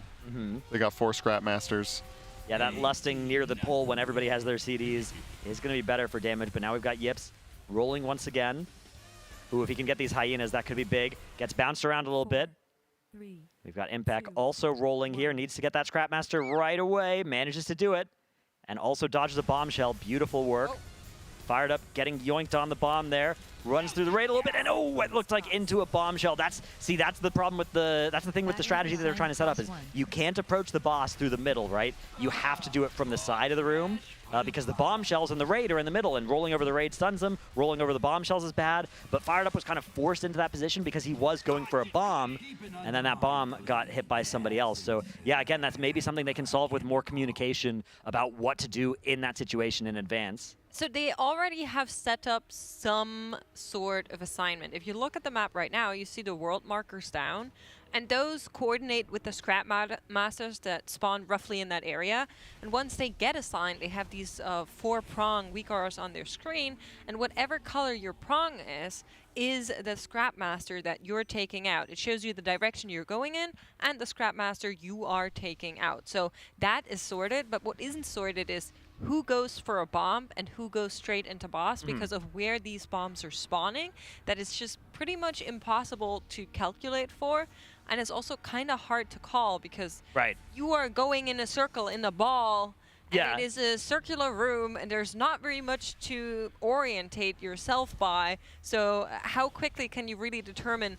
Speaker 23: they got 4 Scrap Masters.
Speaker 24: Yeah, that lusting near the pole when everybody has their CDs is going to be better for damage. But now we've got Yips rolling once again. Ooh, if he can get these hyenas, that could be big. Gets bounced around a little bit. We've got Impact also rolling here. Needs to get that Scrapmaster right away. Manages to do it. And also dodges a bombshell. Beautiful work. Fired up, getting yoinked on the bomb there. Runs through the raid a little bit, and oh, it looked like into a bombshell. That's the problem with that's the thing with the strategy that they're trying to set up is you can't approach the boss through the middle, right? You have to do it from the side of the room because the bombshells and the raid are in the middle, and rolling over the raid stuns them. Rolling over the bombshells is bad, but Fired Up was kind of forced into that position because he was going for a bomb, and then that bomb got hit by somebody else. So yeah, again, that's maybe something they can solve with more communication about what to do in that situation in advance.
Speaker 18: So they already have set up some sort of assignment. If you look at the map right now, you see the world markers down, and those coordinate with the Scrap Masters that spawn roughly in that area. And once they get assigned, they have these 4-prong weak auras on their screen, and whatever color your prong is the Scrap Master that you're taking out. It shows you the direction you're going in and the Scrap Master you are taking out. So that is sorted, but what isn't sorted is who goes for a bomb and who goes straight into boss because of where these bombs are spawning. That is just pretty much impossible to calculate for, and it's also kind of hard to call because you are going in a circle in a ball, and it is a circular room, and there's not very much to orientate yourself by. So how quickly can you really determine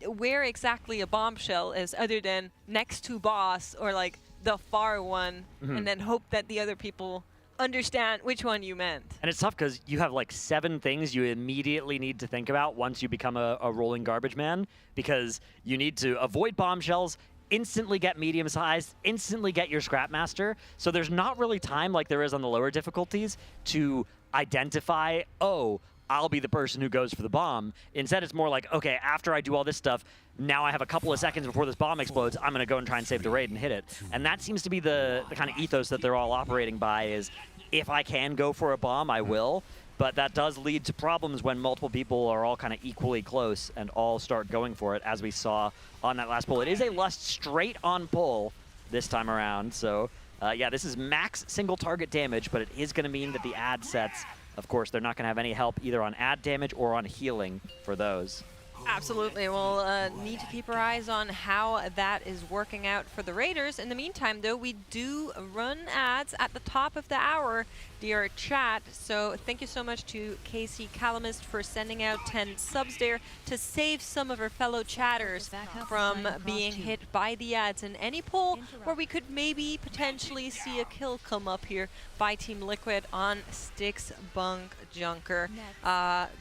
Speaker 18: where exactly a bombshell is other than next to boss or like the far one, and then hope that the other people understand which one you meant.
Speaker 24: And it's tough because you have like 7 things you immediately need to think about once you become a rolling garbage man, because you need to avoid bombshells, instantly get medium-sized, instantly get your Scrap Master. So there's not really time like there is on the lower difficulties to identify, oh, I'll be the person who goes for the bomb. Instead, it's more like, okay, after I do all this stuff, now I have a couple of seconds before this bomb explodes, I'm going to go and try and save the raid and hit it. And that seems to be the kind of ethos that they're all operating by is, if I can go for a bomb, I will. But that does lead to problems when multiple people are all kind of equally close and all start going for it, as we saw on that last pull. It is a Lust straight on pull this time around. So, yeah, this is max single target damage, but it is going to mean that the ad sets, of course, they're not going to have any help either on ad damage or on healing for those.
Speaker 18: Absolutely. We'll need to keep our eyes on how that is working out for the Raiders. In the meantime, though, we do run ads at the top of the hour, dear chat. So thank you so much to Casey Calamist for sending out 10 subs there to save some of our fellow chatters from being hit by the ads in any poll where we could maybe potentially see a kill come up here by Team Liquid on Stix Bunkjunker.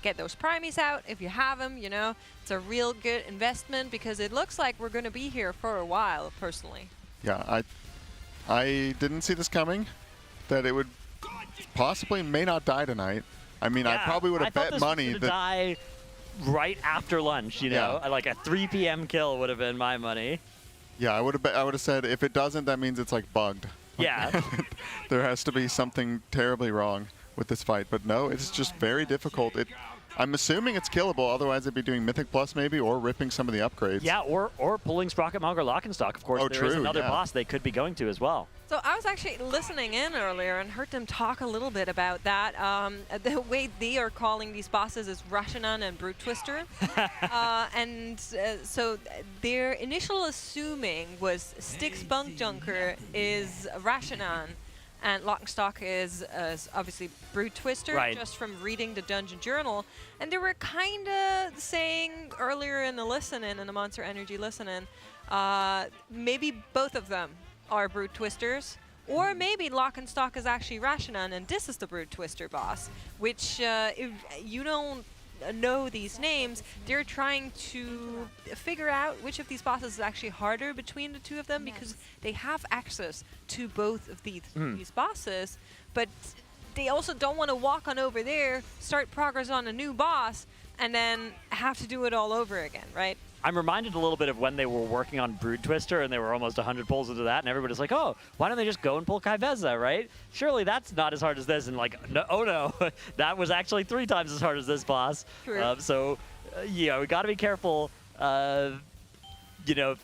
Speaker 18: Get those primies out if you have them, you know. It's a real good investment because it looks like we're going to be here for a while, personally.
Speaker 23: Yeah, I didn't see this coming, that it would possibly may not die tonight. I mean, I probably would have bet money that
Speaker 24: die right after lunch, you know? Like a 3 p.m. kill would have been my money.
Speaker 23: Yeah, I would have said if it doesn't, that means it's like bugged.
Speaker 24: Yeah.
Speaker 23: There has to be something terribly wrong with this fight, but no, it's just very difficult. I'm assuming it's killable, otherwise they'd be doing Mythic Plus maybe, or ripping some of the upgrades.
Speaker 24: Yeah, or pulling Sprocket Monger Lockenstock. Of course, there is another boss they could be going to as well.
Speaker 18: So I was actually listening in earlier and heard them talk a little bit about that. The way they are calling these bosses is Rashanan and Brute Twister. So their initial assuming was Stix Bunkjunker is Rashanan. and Lock and Stock is obviously Brute Twister,
Speaker 24: Right.
Speaker 18: just from reading the Dungeon Journal. And they were kind of saying earlier in the listen-in, in the Monster Energy listen-in, maybe both of them are Brute Twisters, or maybe Lock and Stock is actually Rashanan, and this is the Brute Twister boss, which if you don't know these names, they're trying to figure out which of these bosses is actually harder between the two of them, because they have access to both of these bosses, but they also don't want to walk on over there, start progress on a new boss, and then have to do it all over again, right?
Speaker 24: I'm reminded a little bit of when they were working on Brood Twister and they were almost 100 pulls into that, and everybody's like, oh, why don't they just go and pull Kaiveza, right? Surely that's not as hard as this. And like, no, oh no, that was actually 3 times as hard as this boss.
Speaker 18: True.
Speaker 24: Yeah, we got to be careful,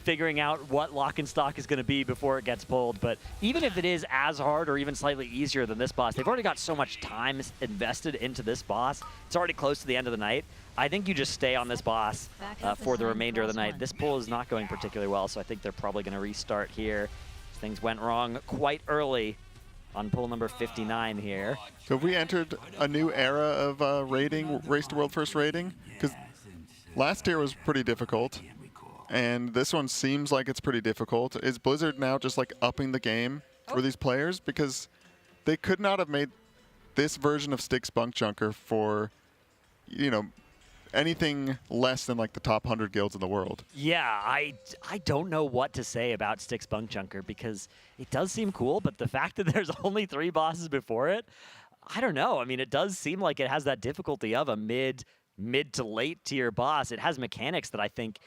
Speaker 24: figuring out what Lock and Stock is going to be before it gets pulled. But even if it is as hard or even slightly easier than this boss, they've already got so much time invested into this boss. It's already close to the end of the night. I think you just stay on this boss for the remainder of the night. This pull is not going particularly well, so I think they're probably going to restart here. Things went wrong quite early on pull number 59 here.
Speaker 23: So have we entered a new era of raiding, Race to World First raiding? Because last year was pretty difficult, and this one seems like it's pretty difficult. Is Blizzard now just like upping the game for these players? Because they could not have made this version of Stix Bunkjunker for, anything less than like the top 100 guilds in the world.
Speaker 24: Yeah, I don't know what to say about Stix Bunkjunker, because it does seem cool, but the fact that there's only 3 bosses before it, I don't know. I mean, it does seem like it has that difficulty of a mid to late tier boss. It has mechanics that I think,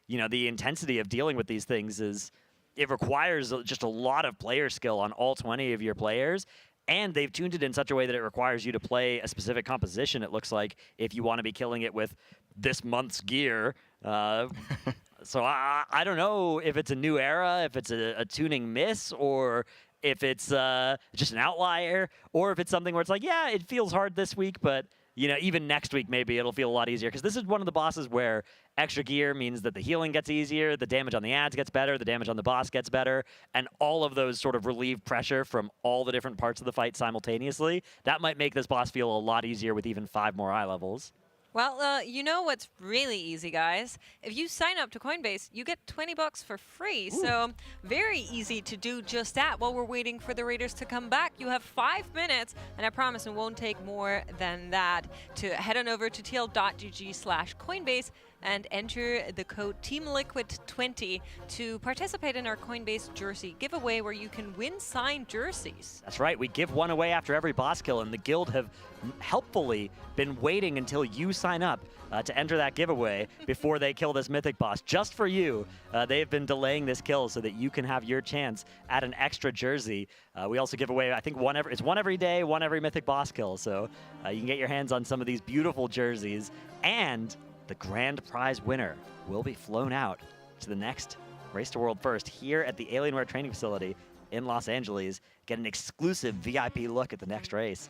Speaker 24: the intensity of dealing with these things is, it requires just a lot of player skill on all 20 of your players. And they've tuned it in such a way that it requires you to play a specific composition, it looks like, if you want to be killing it with this month's gear. So I don't know if it's a new era, if it's a tuning miss, or if it's just an outlier, or if it's something where it's like, yeah, it feels hard this week, but even next week maybe it'll feel a lot easier. Because this is one of the bosses where extra gear means that the healing gets easier, the damage on the ads gets better, the damage on the boss gets better, and all of those sort of relieve pressure from all the different parts of the fight simultaneously. That might make this boss feel a lot easier with even 5 more eye levels.
Speaker 18: Well, you know what's really easy, guys? If you sign up to Coinbase, you get $20 for free. Ooh. So very easy to do just that while we're waiting for the Raiders to come back. You have 5 minutes, and I promise it won't take more than that, to head on over to tl.gg/Coinbase and enter the code TeamLiquid20 to participate in our Coinbase jersey giveaway, where you can win signed jerseys.
Speaker 24: That's right. We give one away after every boss kill, and the guild have helpfully been waiting until you sign up to enter that giveaway before they kill this mythic boss. Just for you, they have been delaying this kill so that you can have your chance at an extra jersey. We also give away, I think, one every day, one every mythic boss kill. So you can get your hands on some of these beautiful jerseys, and the grand prize winner will be flown out to the next Race to World First here at the Alienware training facility in Los Angeles. Get an exclusive VIP look at the next race.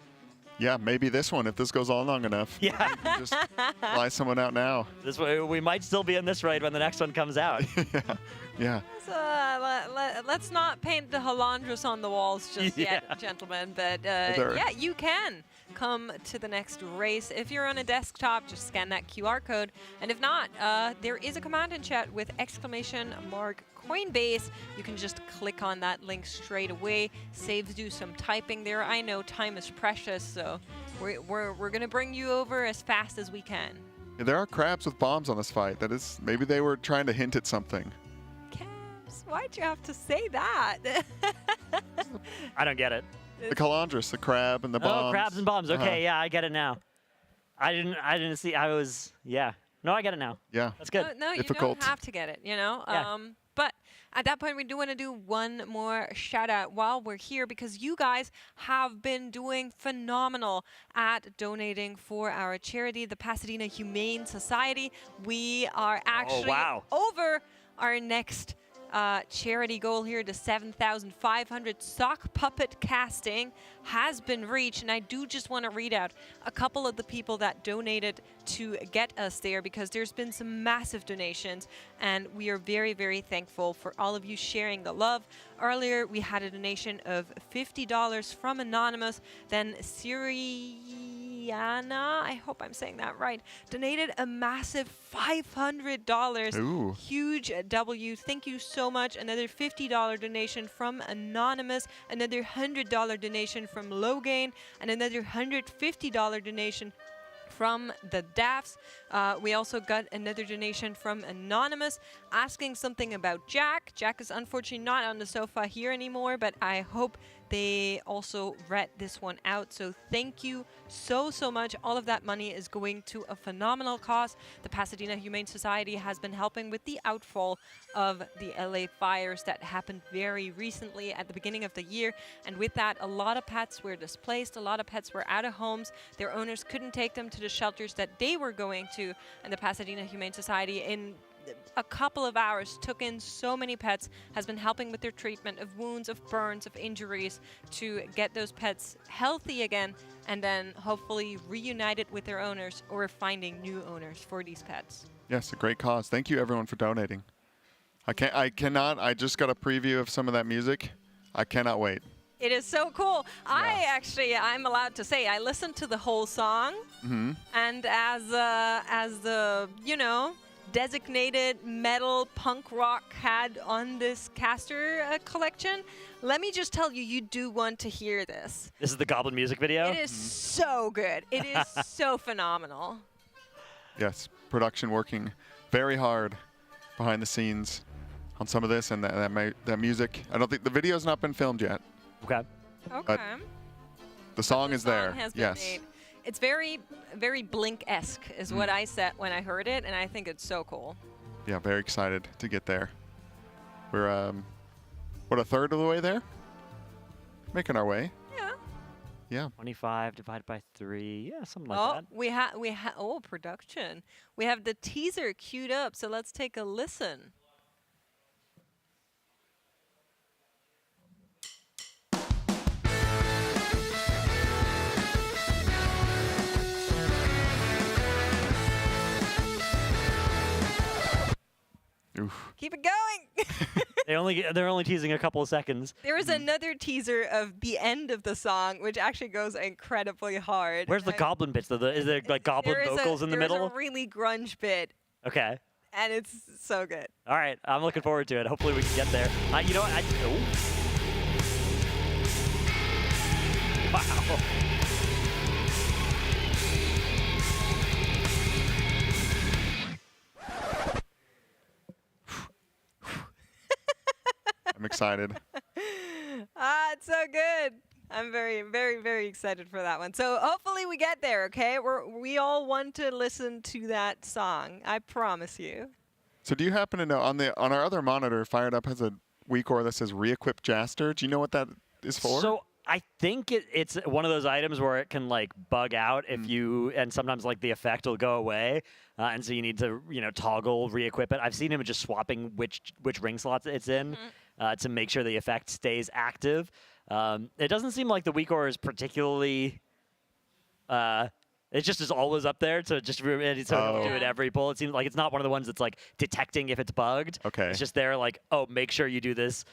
Speaker 23: Yeah, maybe this one, if this goes on long enough.
Speaker 24: Yeah.
Speaker 23: Just fly someone out now.
Speaker 24: This way, we might still be in this raid when the next one comes out.
Speaker 23: Yeah.
Speaker 18: Let's not paint the Halandras on the walls just yet, gentlemen. But yeah, you can come to the next race. If you're on a desktop, just scan that QR code. And if not, there is a command in chat with !Coinbase. You can just click on that link straight away. Saves you some typing there. I know time is precious, so we're going to bring you over as fast as we can.
Speaker 23: Yeah, there are crabs with bombs on this fight. That is, maybe they were trying to hint at something.
Speaker 18: Cabs, why'd you have to say that?
Speaker 24: I don't get it.
Speaker 23: The Calandris, the crab and the bombs.
Speaker 24: Oh, crabs and bombs. Okay, yeah, I get it now. I didn't see. Yeah. No, I get it now.
Speaker 23: Yeah.
Speaker 24: That's good.
Speaker 18: No, you don't have to get it,
Speaker 24: Yeah.
Speaker 18: But at that point, we do want to do one more shout out while we're here, because you guys have been doing phenomenal at donating for our charity, the Pasadena Humane Society. We are actually over our next charity goal here to 7,500 sock puppet casting has been reached, and I do just want to read out a couple of the people that donated to get us there, because there's been some massive donations, and we are very, very thankful for all of you sharing the love. Earlier we had a donation of $50 from Anonymous, then Siriana, I hope I'm saying that right, donated a massive $500.
Speaker 23: Ooh.
Speaker 18: Huge W. Thank you so much. Another $50 donation from Anonymous, another $100 donation from Logain, and another $150 donation from the Daffs. We also got another donation from Anonymous asking something about Jack. Jack is unfortunately not on the sofa here anymore, but I hope they also read this one out. So thank you so much. All of that money is going to a phenomenal cause. The Pasadena Humane Society has been helping with the outfall of the LA fires that happened very recently at the beginning of the year. And with that, a lot of pets were displaced. A lot of pets were out of homes. Their owners couldn't take them to the shelters that they were going to. And the Pasadena Humane Society, in a couple of hours, took in so many pets, has been helping with their treatment of wounds, of burns, of injuries, to get those pets healthy again, and then hopefully reunited with their owners or finding new owners for these pets.
Speaker 23: Yes, a great cause. Thank you everyone for donating. I just got a preview of some of that music. I cannot wait.
Speaker 18: It is so cool. Yeah. I'm allowed to say, I listened to the whole song, and as the, you know, designated metal punk rock head on this caster collection, let me just tell you, you do want to hear this.
Speaker 24: This is the Goblin music video?
Speaker 18: It is so good. It is so phenomenal.
Speaker 23: Yes, production working very hard behind the scenes on some of this, and that music. I don't think the video's not been filmed yet.
Speaker 24: Okay.
Speaker 18: Okay.
Speaker 23: The song is there. Yes.
Speaker 18: Made. It's very, very Blink-esque is what I said when I heard it, and I think it's so cool.
Speaker 23: Yeah, very excited to get there. We're, what, a third of the way there? Making our way.
Speaker 18: Yeah.
Speaker 23: Yeah.
Speaker 24: 25 divided by 3. Yeah, something like that.
Speaker 18: We have production. We have the teaser queued up, so let's take a listen.
Speaker 23: Oof.
Speaker 18: Keep it going.
Speaker 24: They're only teasing a couple of seconds.
Speaker 18: There is another teaser of the end of the song, which actually goes incredibly hard.
Speaker 24: Where's the goblin bits? Is there like goblin vocals in the middle?
Speaker 18: There's a really grunge bit.
Speaker 24: Okay.
Speaker 18: And it's so good.
Speaker 24: All right, I'm looking forward to it. Hopefully we can get there. You know what? Wow.
Speaker 23: I'm excited.
Speaker 18: It's so good. I'm very, very, very excited for that one. So hopefully we get there, okay? We all want to listen to that song. I promise you.
Speaker 23: So do you happen to know, on our other monitor, Fired Up has a WeakOr that says Re-equip Jaster. Do you know what that is for?
Speaker 24: So I think it's one of those items where it can like bug out if you, and sometimes like the effect will go away, and so you need to toggle re-equip it. I've seen him just swapping which ring slots it's in to make sure the effect stays active. It doesn't seem like the WeakOr is particularly. It just is always up there to just do it every pull. It seems like it's not one of the ones that's like detecting if it's bugged.
Speaker 23: Okay.
Speaker 24: It's just there like, oh, make sure you do this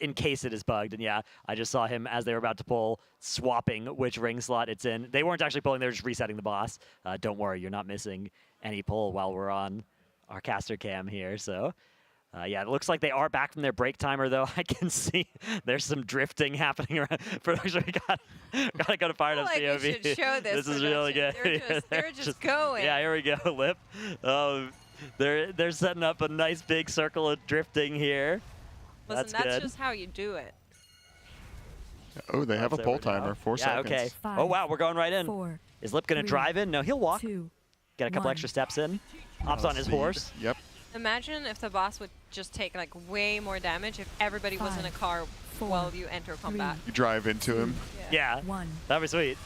Speaker 24: in case it is bugged. And yeah, I just saw him as they were about to pull, swapping which ring slot it's in. They weren't actually pulling, they were just resetting the boss. Don't worry, you're not missing any pull while we're on our caster cam here. So yeah, it looks like they are back from their break timer, though. I can see there's some drifting happening around. Production, gotta go to Fired Up COV.
Speaker 18: We should show this.
Speaker 24: This is really good.
Speaker 18: They're just going.
Speaker 24: Yeah, here we go, Lip. They're setting up a nice big circle of drifting here.
Speaker 18: Listen, that's just how you do it.
Speaker 23: Oh, they have a pull timer. 4 seconds.
Speaker 24: Okay.
Speaker 4: 5,
Speaker 24: oh wow, we're going right in.
Speaker 4: 4,
Speaker 24: is Lip gonna
Speaker 4: 3,
Speaker 24: drive in? No, he'll walk.
Speaker 4: 2,
Speaker 24: Get a couple
Speaker 4: 1.
Speaker 24: extra steps in. Hops on his horse.
Speaker 23: Yep.
Speaker 18: Imagine if the boss would just take like way more damage if everybody was in a car while you enter combat.
Speaker 23: You drive into him.
Speaker 24: Yeah.
Speaker 4: 1.
Speaker 24: That'd be sweet.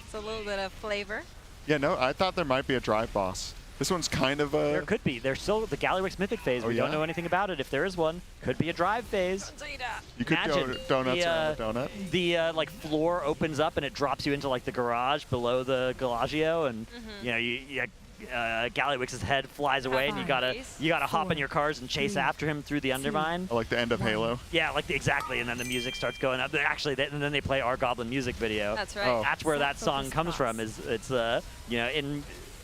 Speaker 18: It's a little bit of flavor.
Speaker 23: Yeah, no, I thought there might be a drive boss. This one's kind of a...
Speaker 24: There could be. There's still the Gallywix Mythic phase. We don't know anything about it. If there is one, could be a drive phase.
Speaker 23: You could go donuts around the donut.
Speaker 24: The like floor opens up and it drops you into like the garage below the Galagio, and you know Gallywix's head flies away, and you gotta hop in your cars and chase after him through the Undermine.
Speaker 23: Oh, like the end of Halo.
Speaker 24: Yeah, like exactly. And then the music starts going up. Actually, and then they play our Goblin music video.
Speaker 18: That's right. Oh.
Speaker 24: That's where that song comes from. It's you know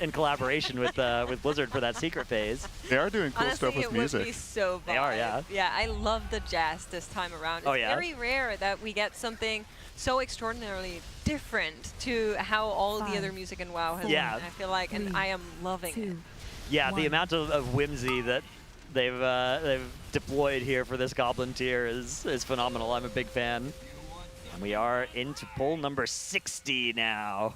Speaker 24: in collaboration with Blizzard for that secret phase.
Speaker 23: They are doing cool
Speaker 18: Honestly,
Speaker 23: stuff with music.
Speaker 18: Would be so
Speaker 24: They are, yeah.
Speaker 18: Yeah, I love the jazz this time around. It's very rare that we get something so extraordinarily different to how all the other music in WoW has been, I feel like, and I am loving it.
Speaker 24: Yeah, the amount of whimsy that they've deployed here for this Goblin tier is phenomenal. I'm a big fan. And we are into pull number 60 now.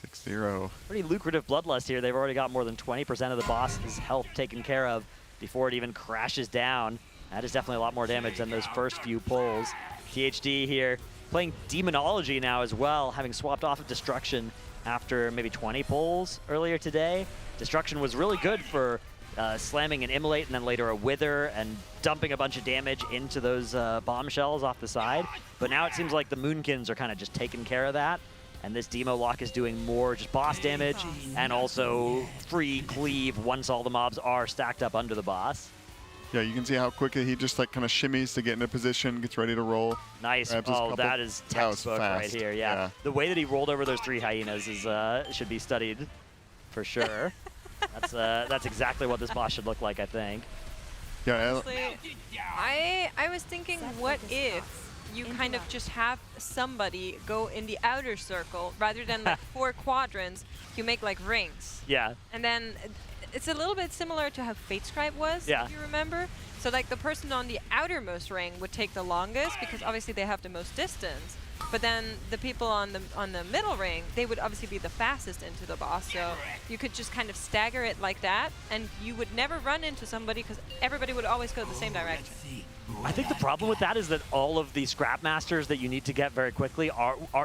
Speaker 23: 6-0.
Speaker 24: Pretty lucrative bloodlust here. They've already got more than 20% of the boss's health taken care of before it even crashes down. That is definitely a lot more damage than those first few pulls. THD here playing Demonology now as well, having swapped off of Destruction after maybe 20 pulls earlier today. Destruction was really good for slamming an Immolate and then later a Wither and dumping a bunch of damage into those bombshells off the side. But now it seems like the Moonkins are kind of just taking care of that. And this Demo Lock is doing more just boss damage and also free cleave once all the mobs are stacked up under the boss.
Speaker 23: Yeah, you can see how quickly he just like kind of shimmies to get into position, gets ready to roll.
Speaker 24: Nice. Oh, that is textbook right here. Yeah. The way that he rolled over those 3 hyenas is should be studied for sure. That's exactly what this boss should look like, I think.
Speaker 23: Yeah.
Speaker 18: Honestly, I was thinking, what if you kind of just have somebody go in the outer circle rather than like 4 quadrants, you make like rings.
Speaker 24: Yeah.
Speaker 18: And then it's a little bit similar to how Fatescribe was, if you remember. So like the person on the outermost ring would take the longest because obviously they have the most distance. But then the people on the middle ring, they would obviously be the fastest into the boss. So you could just kind of stagger it like that, and you would never run into somebody because everybody would always go the same direction.
Speaker 24: I think the problem with that is that all of the Scrap Masters that you need to get very quickly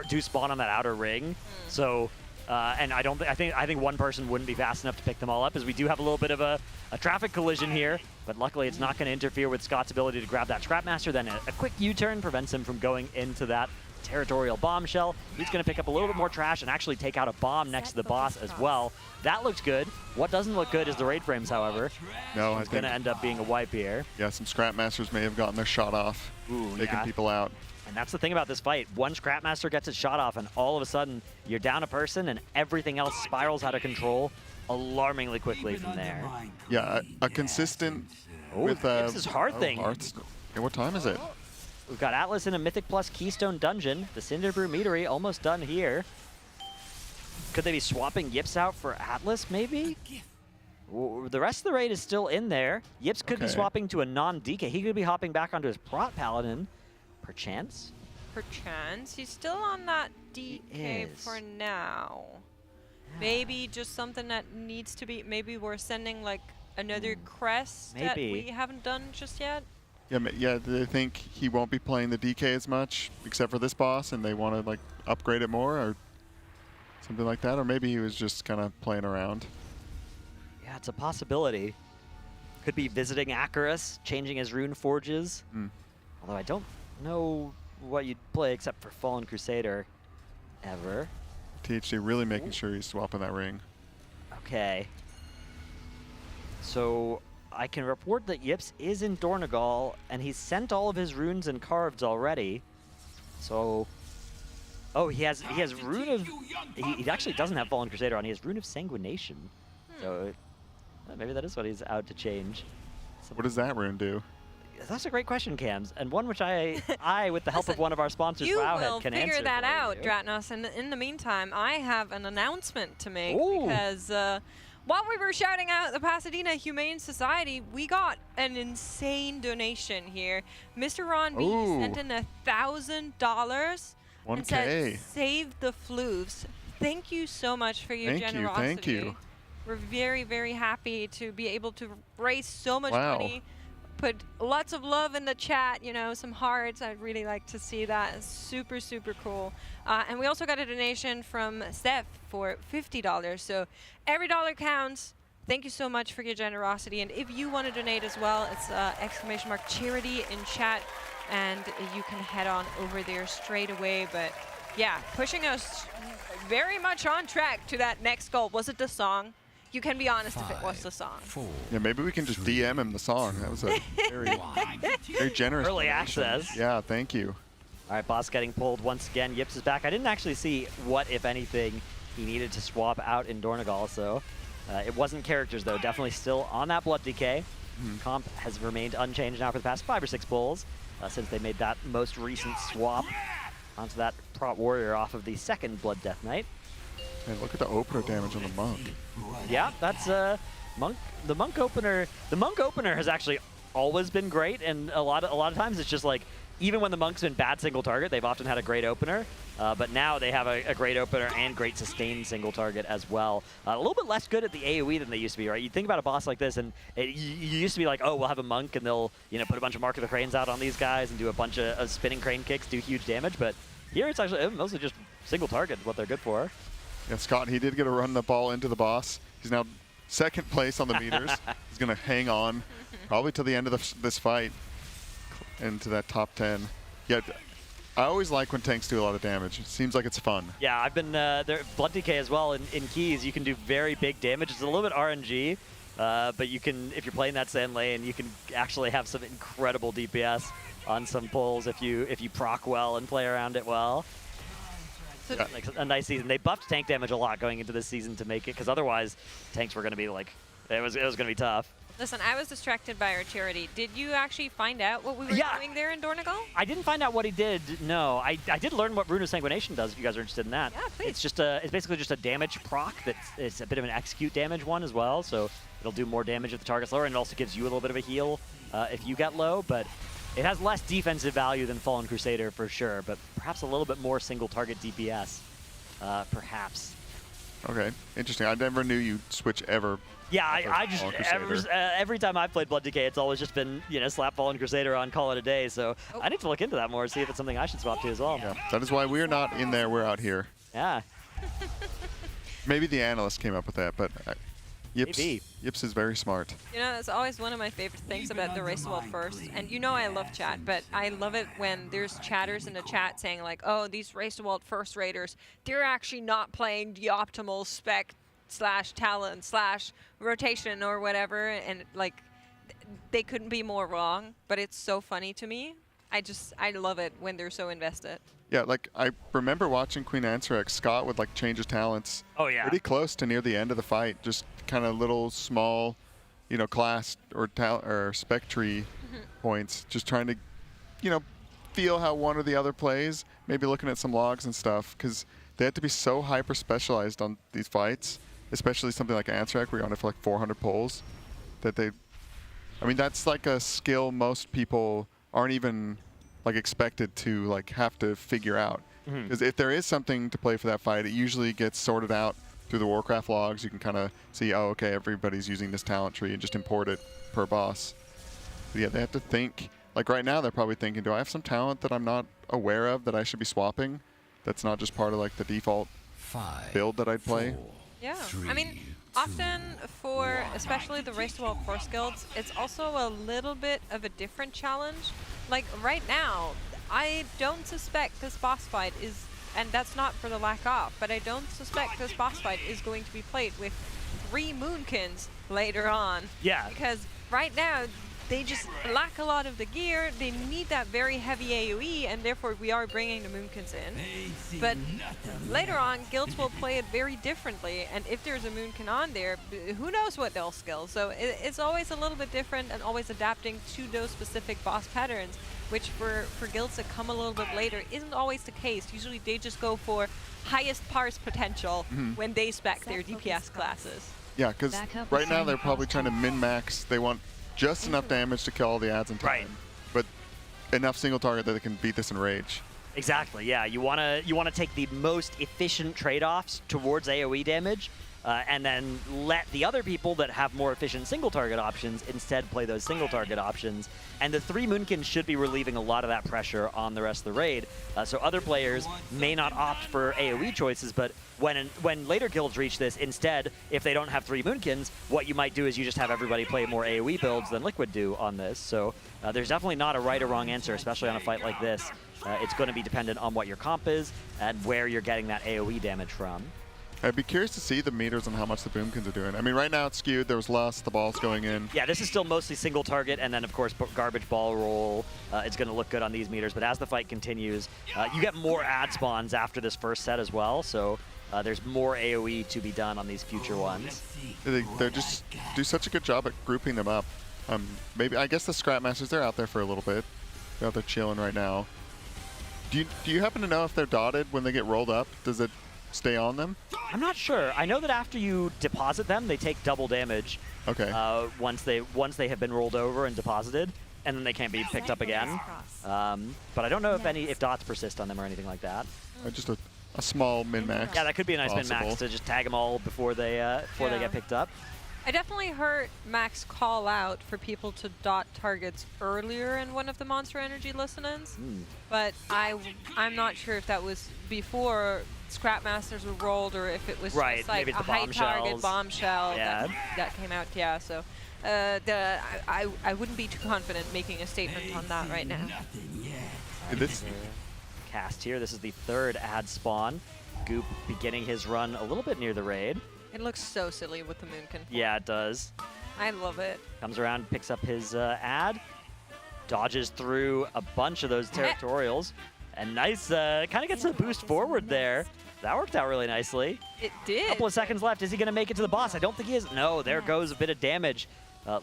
Speaker 24: do spawn on that outer ring. So, and I think one person wouldn't be fast enough to pick them all up, as we do have a little bit of a traffic collision here. But luckily, it's not going to interfere with Scott's ability to grab that Scrap Master. Then a quick U-turn prevents him from going into that territorial bombshell. He's going to pick up a little bit more trash and actually take out a bomb next to the boss as well. That looks good. What doesn't look good is the raid frames, however.
Speaker 23: No,
Speaker 24: it's going to end up being a wipe here.
Speaker 23: Yeah, some Scrap Masters may have gotten their shot off, taking people out.
Speaker 24: And that's the thing about this fight. One Scrap Master gets its shot off, and all of a sudden, you're down a person, and everything else spirals out of control alarmingly quickly from there.
Speaker 23: Yeah, a consistent with
Speaker 24: this is hard thing.
Speaker 23: Yeah, what time is it?
Speaker 24: We've got Atlas in a Mythic Plus Keystone Dungeon. The Cinderbrew Meadery almost done here. Could they be swapping Yips out for Atlas, maybe? Ooh, the rest of the raid is still in there. Yips could be swapping to a non-DK. He could be hopping back onto his Prot Paladin, perchance.
Speaker 18: Perchance. He's still on that DK for now. Maybe just something that needs to be... Maybe we're sending, like, another crest that we haven't done just yet?
Speaker 23: Yeah, they think he won't be playing the DK as much, except for this boss, and they want to like upgrade it more, or something like that. Or maybe he was just kind of playing around.
Speaker 24: Yeah, it's a possibility. Could be visiting Acarus, changing his rune forges. Although I don't know what you'd play except for Fallen Crusader, ever.
Speaker 23: THD really making sure he's swapping that ring.
Speaker 24: Okay. So I can report that Yips is in Dornegal, and he's sent all of his runes and carved already. So, oh, he has Rune of... He actually doesn't have Fallen Crusader on. He has Rune of Sanguination. So maybe that is what he's out to change.
Speaker 23: What does that rune do?
Speaker 24: That's a great question, Cams, and one which I with the help of one of our sponsors, Wowhead, can answer.
Speaker 18: You will figure that out, Dratnos. And in the meantime, I have an announcement to make because while we were shouting out the Pasadena Humane Society, we got an insane donation here. Mr. Ron B sent in $1,000 and said, "Save the floofs." Thank you so much for your generosity.
Speaker 23: Thank you.
Speaker 18: We're very, very happy to be able to raise so much money. Put lots of love in the chat, you know, some hearts. I'd really like to see that. It's super, super cool. And we also got a donation from Steph for $50. So every dollar counts. Thank you so much for your generosity. And if you want to donate as well, it's !charity in chat. And you can head on over there straight away. But yeah, pushing us very much on track to that next goal. Was it the song? You can be honest if it was the song.
Speaker 23: Yeah, maybe we can just DM him the song. That was a very, very generous
Speaker 24: Early
Speaker 23: donation.
Speaker 24: access.
Speaker 23: Yeah, thank you.
Speaker 24: All right, boss getting pulled once again. Yips is back. I didn't actually see what, if anything, he needed to swap out in Dornegal, so it wasn't characters, though. Definitely still on that Blood Decay. Comp has remained unchanged now for the past 5 or 6 pulls since they made that most recent swap onto that Prot Warrior off of the second Blood Death Knight.
Speaker 23: And look at the opener damage on the Monk.
Speaker 24: Yeah, that's Monk. The Monk opener. The Monk opener has actually always been great, and a lot of times it's just like, even when the Monk's been bad single target, they've often had a great opener. But now they have a great opener and great sustained single target as well. A little bit less good at the AoE than they used to be, right? You think about a boss like this, and you used to be like, oh, we'll have a Monk, and they'll put a bunch of Mark of the Cranes out on these guys and do a bunch of spinning crane kicks, do huge damage. But here it's actually mostly just single target, what they're good for.
Speaker 23: Yeah, Scott, he did get to run the ball into the boss. He's now second place on the meters. He's going to hang on probably till the end of this fight into that top 10. Yeah, I always like when tanks do a lot of damage. It seems like it's fun.
Speaker 24: Yeah, I've been there. Blood Decay as well in Keys. You can do very big damage. It's a little bit RNG, but you can, if you're playing that sand lane, you can actually have some incredible DPS on some pulls if you proc well and play around it well. So like a nice season. They buffed tank damage a lot going into this season to make it, because otherwise tanks were going to be like, it was going to be tough.
Speaker 18: Listen, I was distracted by our charity. Did you actually find out what we were doing there in Dornegal?
Speaker 24: I didn't find out what he did, no. I did learn what Rune of Sanguination does, if you guys are interested in that.
Speaker 18: Yeah, please.
Speaker 24: It's basically just a damage proc. It's a bit of an execute damage one as well, so it'll do more damage if the target's lower, and it also gives you a little bit of a heal if you get low, but it has less defensive value than Fallen Crusader for sure, but perhaps a little bit more single target DPS, perhaps.
Speaker 23: Okay, interesting. I never knew you'd switch ever.
Speaker 24: Yeah, I just, every time I've played Blood Decay, it's always just been, slap Fallen Crusader on, call it a day, so I need to look into that more, see if it's something I should swap to as well.
Speaker 23: Yeah, that is why we're not in there, we're out here.
Speaker 24: Yeah.
Speaker 23: Maybe the Analyst came up with that, but Yips is very smart.
Speaker 18: That's always one of my favorite things about the Race to World First. And I love chat, but I love it when there's chatters in the chat saying like, oh, these Race to World First Raiders, they're actually not playing the optimal spec / talent / rotation or whatever. And like, they couldn't be more wrong, but it's so funny to me. I love it when they're so invested.
Speaker 23: Yeah, like I remember watching Queen Ansarek, Scott would like change his talents pretty close to near the end of the fight, just kind of little small, class or spec tree points, just trying to, feel how one or the other plays, maybe looking at some logs and stuff, because they have to be so hyper specialized on these fights, especially something like Ansarek where you're on it for like 400 pulls, that that's like a skill most people aren't even like expected to like have to figure out, because if there is something to play for that fight, it usually gets sorted out through the Warcraft logs. You can kind of see, oh, okay, everybody's using this talent tree and just import it per boss. But yeah, they have to think. Like right now, they're probably thinking, do I have some talent that I'm not aware of that I should be swapping? That's not just part of like the default build that I'd play.
Speaker 18: Yeah, I mean, often for especially the Race to World First guilds, it's also a little bit of a different challenge. Like right now, I don't suspect this boss fight is, and that's not for the lack of, but I don't suspect this boss fight is going to be played with 3 Moonkins later on.
Speaker 24: Yeah.
Speaker 18: Because right now, they just lack a lot of the gear. They need that very heavy AoE, and therefore we are bringing the Moonkins in. But later on, guilds will play it very differently, and if there's a Moonkin on there, who knows what they'll skill. So it's always a little bit different and always adapting to those specific boss patterns, which for guilds that come a little bit later isn't always the case. Usually they just go for highest parse potential when they spec their DPS classes.
Speaker 23: Yeah, because right now they're probably trying to min-max. They want just enough damage to kill all the ads in time, but enough single target that they can beat this in rage.
Speaker 24: Exactly, yeah. You wanna take the most efficient trade-offs towards AoE damage, and then let the other people that have more efficient single target options instead play those single target options. And the 3 Moonkins should be relieving a lot of that pressure on the rest of the raid. So other players may not opt for AoE choices, but when later guilds reach this, instead, if they don't have 3 Moonkins, what you might do is you just have everybody play more AoE builds than Liquid do on this. So there's definitely not a right or wrong answer, especially on a fight like this. It's going to be dependent on what your comp is and where you're getting that AoE damage from.
Speaker 23: I'd be curious to see the meters on how much the Boomkins are doing. I mean, right now it's skewed. There was less. The ball's going in.
Speaker 24: Yeah, this is still mostly single target, and then, of course, garbage ball roll. It's going to look good on these meters. But as the fight continues, you get more ad spawns after this first set as well. So there's more AoE to be done on these future ones.
Speaker 23: They just do such a good job at grouping them up. Maybe I guess the Scrapmasters, they're out there for a little bit. They're out there chilling right now. Do you happen to know if they're dotted when they get rolled up? Does it stay on them?
Speaker 24: I'm not sure. I know that after you deposit them, they take double damage.
Speaker 23: Okay.
Speaker 24: Once they have been rolled over and deposited, and then they can't be picked up again. But I don't know if dots persist on them or anything like that.
Speaker 23: Just a small min-max.
Speaker 24: Yeah, that could be a nice min-max to just tag them all before they get picked up.
Speaker 18: I definitely heard Max call out for people to dot targets earlier in one of the Monster Energy listen-ins, but I'm not sure if that was before Scrapmasters were rolled or if it was just like a high target bombshell that came out. Yeah, so I wouldn't be too confident making a statement on that right now.
Speaker 23: This
Speaker 24: cast here. This is the 3rd ad spawn. Goop beginning his run a little bit near the raid.
Speaker 18: It looks so silly with the Moonkin.
Speaker 24: Yeah, it does.
Speaker 18: I love it.
Speaker 24: Comes around, picks up his ad, dodges through a bunch of those territorials, and nice, kind of gets a boost forward there. That worked out really nicely.
Speaker 18: It did.
Speaker 24: A couple of seconds left. Is he going to make it to the boss? I don't think he is. No, there goes a bit of damage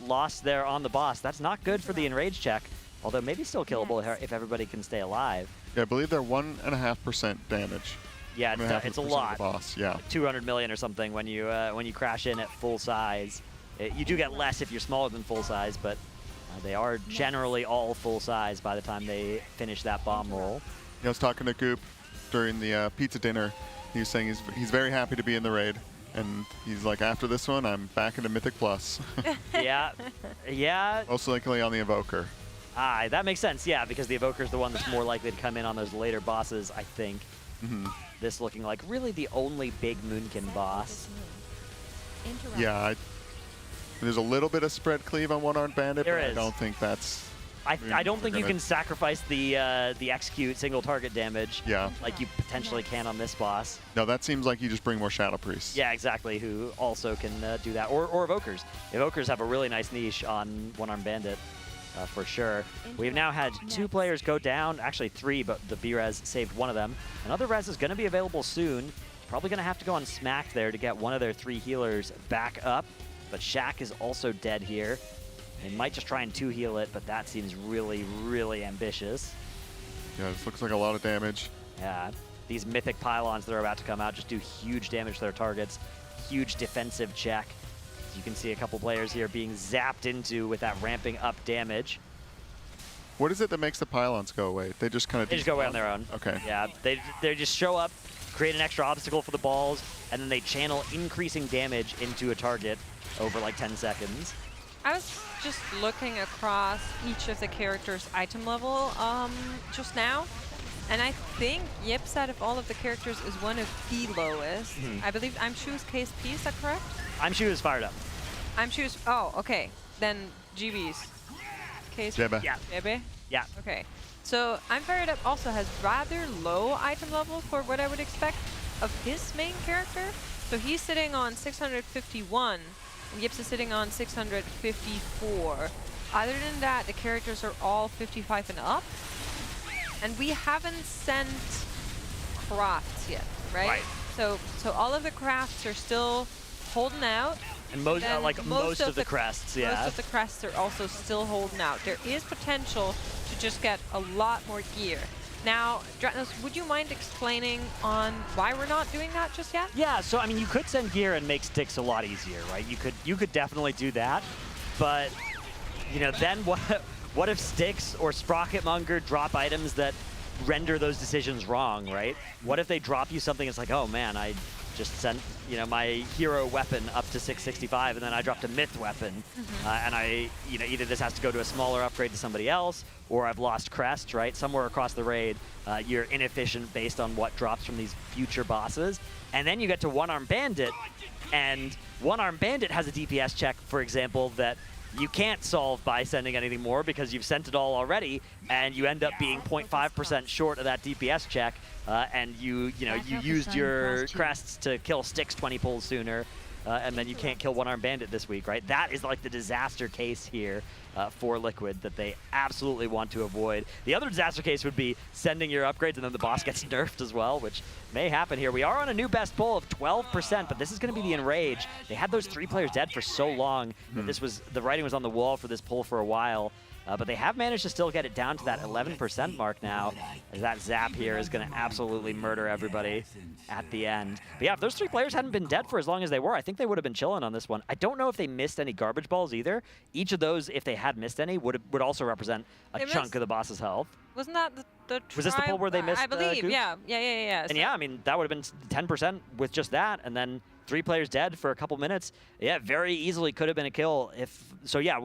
Speaker 24: lost there on the boss. That's not good for the enrage check, although maybe still killable if everybody can stay alive.
Speaker 23: Yeah, I believe they're 1.5% damage.
Speaker 24: Yeah, it's a lot.
Speaker 23: Boss, yeah.
Speaker 24: 200 million or something when you crash in at full size. You do get less if you're smaller than full size, but they are generally all full size by the time they finish that bomb roll.
Speaker 23: I was talking to Goop during the pizza dinner. He was saying he's very happy to be in the raid, and he's like, after this one, I'm back into Mythic Plus.
Speaker 24: Yeah.
Speaker 23: Most likely on the Evoker.
Speaker 24: That makes sense, yeah, because the Evoker is the one that's more likely to come in on those later bosses, I think. This looking like really the only big Moonkin boss.
Speaker 23: Yeah, there's a little bit of spread cleave on One-Armed Bandit, but I don't think that's...
Speaker 24: I don't think you can sacrifice the execute single target damage like you potentially can on this boss.
Speaker 23: No, that seems like you just bring more Shadow Priests.
Speaker 24: Yeah, exactly, who also can do that. Or Evokers. Evokers have a really nice niche on One-Armed Bandit. For sure. We've now had 2 players go down, actually 3, but the B-Res saved one of them. Another Res is going to be available soon. Probably going to have to go on Smack there to get one of their 3 healers back up. But Shaq is also dead here. They might just try and 2-heal it, but that seems really, really ambitious.
Speaker 23: Yeah, this looks like a lot of damage.
Speaker 24: Yeah, these mythic pylons that are about to come out just do huge damage to their targets. Huge defensive check. You can see a couple players here being zapped into with that ramping up damage.
Speaker 23: What is it that makes the pylons go away? They just kind of...
Speaker 24: They just go away on their own.
Speaker 23: Okay.
Speaker 24: Yeah, they just show up, create an extra obstacle for the balls, and then they channel increasing damage into a target over like 10 seconds.
Speaker 18: I was just looking across each of the characters' item level just now, and I think Yips out of all of the characters is one of the lowest. I believe I'm Shoe's KSP, is that correct?
Speaker 24: I'm Shoe is fired up.
Speaker 18: I'm Shoe's, oh, okay. Then GB's.
Speaker 23: Jebe.
Speaker 24: Yeah.
Speaker 18: Jebe?
Speaker 24: Yeah.
Speaker 18: Okay. So I'm fired up also has rather low item level for what I would expect of his main character. So he's sitting on 651, and Yips is sitting on 654. Other than that, the characters are all 55 and up. And we haven't sent crafts yet, right? So all of the crafts are still holding out.
Speaker 24: And most of the crests, yeah.
Speaker 18: Most of the crests are also still holding out. There is potential to just get a lot more gear. Now, Dratnos, would you mind explaining on why we're not doing that just yet?
Speaker 24: Yeah, so I mean, you could send gear and make Stix a lot easier, right? You could definitely do that, but you know, then what if Stix or Sprocketmonger drop items that render those decisions wrong, right? What if they drop you something that's like, oh man, I just sent, you know, my hero weapon up to 665, and then I dropped a myth weapon. And I, you know, either this has to go to a smaller upgrade to somebody else, or I've lost crest, right? Somewhere across the raid, you're inefficient based on what drops from these future bosses. And then you get to One Arm Bandit, and One Arm Bandit has a DPS check, for example, that you can't solve by sending anything more because you've sent it all already, and you end up being 0.5% short of that DPS check, and you used your crests to kill Stix 20 pulls sooner, and then you can't kill One Arm Bandit this week, right? That is like the disaster case here for Liquid that they absolutely want to avoid. The other disaster case would be sending your upgrades and then the boss gets nerfed as well, which may happen here. We are on a new best pull of 12%, but this is going to be the Enrage. They had those 3 players dead for so long that this was, the writing was on the wall for this pull for a while. But they have managed to still get it down to that 11% mark now, as that zap here is going to absolutely murder everybody at the end. But yeah, if those 3 players hadn't been dead for as long as they were, I think they would have been chilling on this one. I don't know if they missed any garbage balls either. Each of those, if they had missed any, would also represent a chunk of the boss's health.
Speaker 18: Wasn't that the
Speaker 24: Was this the pull where they missed?
Speaker 18: I believe,
Speaker 24: Gooch?
Speaker 18: yeah.
Speaker 24: And yeah, I mean, that would have been 10% with just that, and then 3 players dead for a couple minutes. Yeah, very easily could have been a kill. So yeah,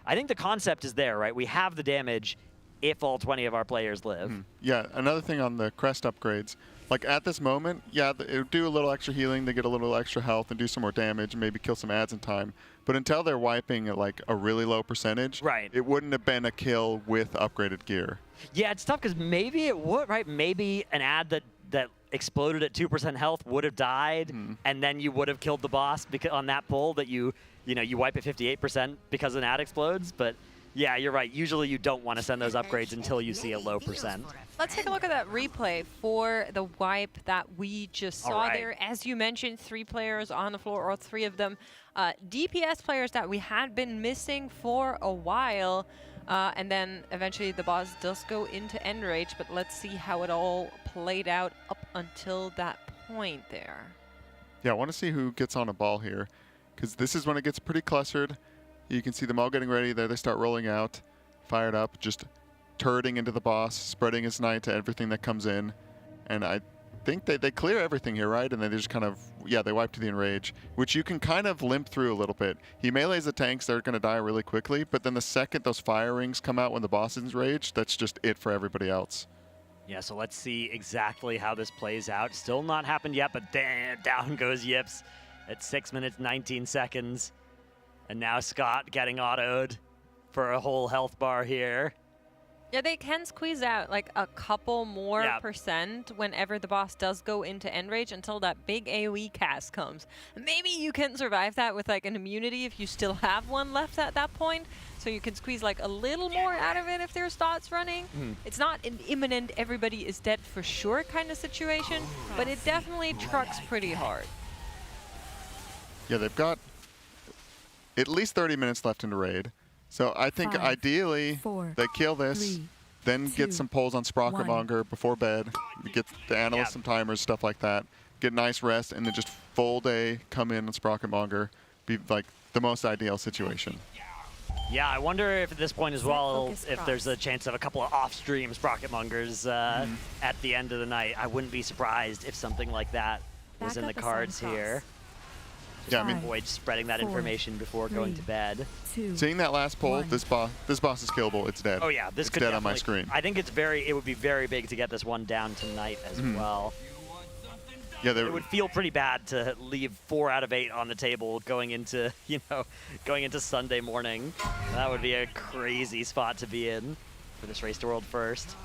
Speaker 24: I think the concept is there, right? We have the damage if all 20 of our players live.
Speaker 23: Yeah, another thing on the crest upgrades. Like at this moment, yeah, it would do a little extra healing to get a little extra health and do some more damage and maybe kill some ads in time. But until they're wiping at like a really low percentage,
Speaker 24: right,
Speaker 23: it wouldn't have been a kill with upgraded gear.
Speaker 24: Yeah, it's tough because maybe it would, right? Maybe an ad that exploded at 2% health would have died, and then you would have killed the boss because on that pull that you wipe at 58% because an ad explodes. But yeah, you're right. Usually you don't want to send those upgrades until you see a low percent.
Speaker 18: Let's take a look at that replay for the wipe that we just saw there. As you mentioned, 3 players on the floor, or 3 of them DPS players that we had been missing for a while. And then eventually the boss does go into end rage, but let's see how it all played out up until that point there.
Speaker 23: Yeah, I want to see who gets on a ball here, because this is when it gets pretty clustered. You can see them all getting ready there. They start rolling out, fired up, just turreting into the boss, spreading his knight to everything that comes in. And I think they clear everything here, right? And then they just kind of, yeah, they wipe to the enrage, which you can kind of limp through a little bit. He melees the tanks, they're going to die really quickly, but then the second those fire rings come out when the boss is enraged, that's just it for everybody else.
Speaker 24: Yeah, so let's see exactly how this plays out. Still not happened yet, but down goes Yips at 6 minutes, 19 seconds. And now Scott getting autoed for a whole health bar here.
Speaker 18: Yeah, they can squeeze out like a couple more percent whenever the boss does go into end rage until that big AoE cast comes. Maybe you can survive that with like an immunity if you still have one left at that point. So you can squeeze like a little more out of it if there's thoughts running. It's not an imminent everybody is dead for sure kind of situation, but it definitely trucks pretty hard.
Speaker 23: Yeah, they've got at least 30 minutes left in the raid. So I think ideally they kill this, then get some pulls on Sprockermonger before bed, get the Analyst some timers, stuff like that, get nice rest, and then just full day come in on Sprockermonger, be like the most ideal situation.
Speaker 24: Yeah, I wonder if at this point as well, if there's a chance of a couple of off-stream Sprocketmongers at the end of the night. I wouldn't be surprised if something like that was in the cards here.
Speaker 23: Yeah, I mean,
Speaker 24: avoid spreading that information before going to bed.
Speaker 23: Seeing that last pull, this boss is killable. It's dead.
Speaker 24: Oh yeah, this
Speaker 23: it's
Speaker 24: could
Speaker 23: dead on my screen.
Speaker 24: I think it would be very big to get this one down tonight as well.
Speaker 23: Yeah,
Speaker 24: it would feel pretty bad to leave 4 out of 8 on the table going into Sunday morning. That would be a crazy spot to be in for this Race to World First.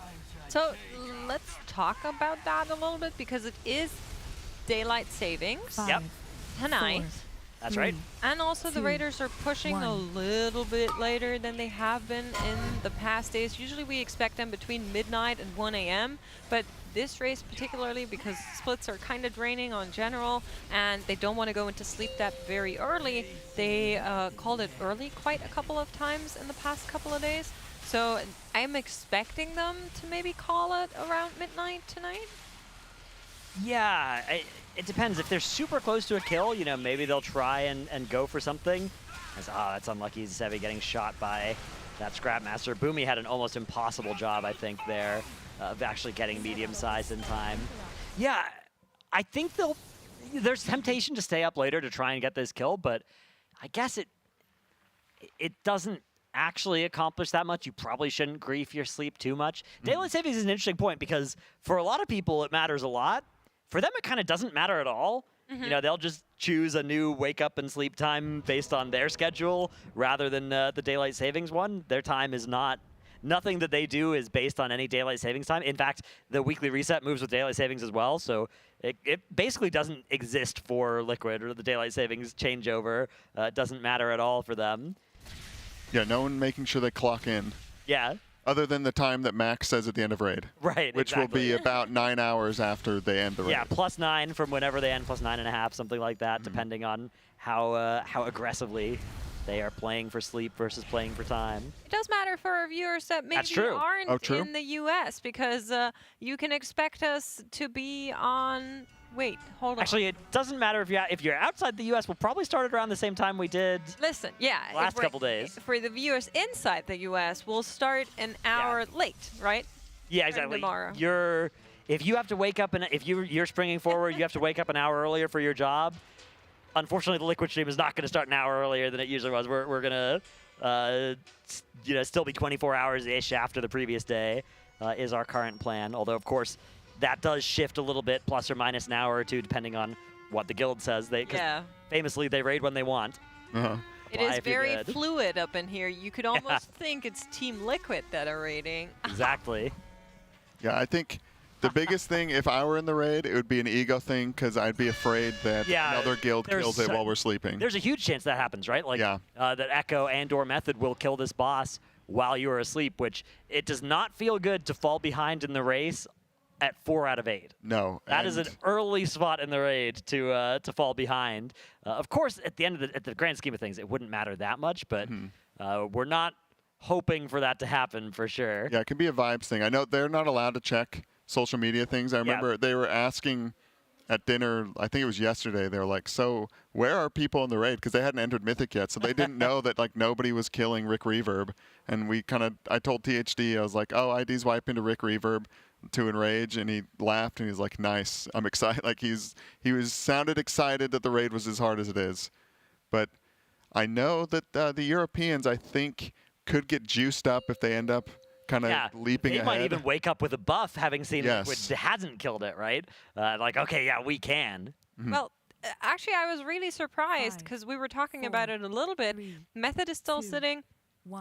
Speaker 18: So let's talk about that a little bit because it is daylight savings.
Speaker 24: Yep.
Speaker 18: Tonight.
Speaker 24: That's right.
Speaker 18: And also the Raiders are pushing a little bit later than they have been in the past days. Usually we expect them between midnight and 1 a.m. But this race particularly, because splits are kind of draining on general and they don't want to go into sleep that very early, they called it early quite a couple of times in the past couple of days. So I'm expecting them to maybe call it around midnight tonight.
Speaker 24: Yeah, it depends. If they're super close to a kill, maybe they'll try and go for something. That's unlucky. Zevi getting shot by that Scrapmaster. Boomy had an almost impossible job, I think, there of actually getting medium-sized in time. Yeah, I think they'll there's temptation to stay up later to try and get this kill, but I guess it doesn't actually accomplish that much. You probably shouldn't grief your sleep too much. Daylight savings is an interesting point because for a lot of people it matters a lot. For them, it kind of doesn't matter at all. You know, they'll just choose a new wake up and sleep time based on their schedule rather than the daylight savings one. Their time is nothing that they do is based on any daylight savings time. In fact, the weekly reset moves with daylight savings as well, so it basically doesn't exist for Liquid, or the daylight savings changeover. It doesn't matter at all for them.
Speaker 23: Yeah, no one making sure they clock in.
Speaker 24: Yeah.
Speaker 23: Other than the time that Max says at the end of raid.
Speaker 24: Right,
Speaker 23: Which will be about 9 hours after they end the raid.
Speaker 24: Yeah, +9 from whenever they end, +9.5, something like that, depending on how aggressively they are playing for sleep versus playing for time.
Speaker 18: It does matter for our viewers that maybe aren't in the US, because you can expect us to be on... Wait, hold on.
Speaker 24: Actually, it doesn't matter if you're outside the US. We'll probably start it around the same time we did.
Speaker 18: Listen, yeah,
Speaker 24: last couple days.
Speaker 18: For the viewers inside the US, we'll start an hour late, right?
Speaker 24: Yeah, exactly.
Speaker 18: Tomorrow.
Speaker 24: If you have to wake up, and if you're springing forward, you have to wake up an hour earlier for your job. Unfortunately, the Liquid stream is not going to start an hour earlier than it usually was. We're going to still be 24 hours-ish after the previous day is our current plan. Although, of course, that does shift a little bit, plus or minus an hour or two, depending on what the guild says. Famously, they raid when they want.
Speaker 18: It is very fluid up in here. You could almost think it's Team Liquid that are raiding.
Speaker 24: Exactly.
Speaker 23: Yeah, I think the biggest thing, if I were in the raid, it would be an ego thing, because I'd be afraid that another guild kills it while we're sleeping.
Speaker 24: There's a huge chance that happens, right? Like that Echo and/or Method will kill this boss while you are asleep, which it does not feel good to fall behind in the race at 4 out of 8.
Speaker 23: No.
Speaker 24: That is an early spot in the raid to fall behind. Of course, at the end of the grand scheme of things, it wouldn't matter that much, but we're not hoping for that to happen for sure.
Speaker 23: Yeah, it can be a vibes thing. I know they're not allowed to check social media things. I remember they were asking at dinner, I think it was yesterday, they were like, so where are people in the raid? Because they hadn't entered Mythic yet, so they didn't know that like nobody was killing Rick Reverb. And I told THD, I was like, oh, ID's wiping to Rick Reverb to Enrage, and he laughed and he's like, nice, I'm excited. Like he sounded excited that the raid was as hard as it is. But I know that the Europeans, I think, could get juiced up if they end up kind of leaping ahead.
Speaker 24: They might even wake up with a buff, having seen it, which hasn't killed it, right? Like, okay, yeah, we can.
Speaker 18: Well, actually, I was really surprised because we were talking about it a little bit. Method is still sitting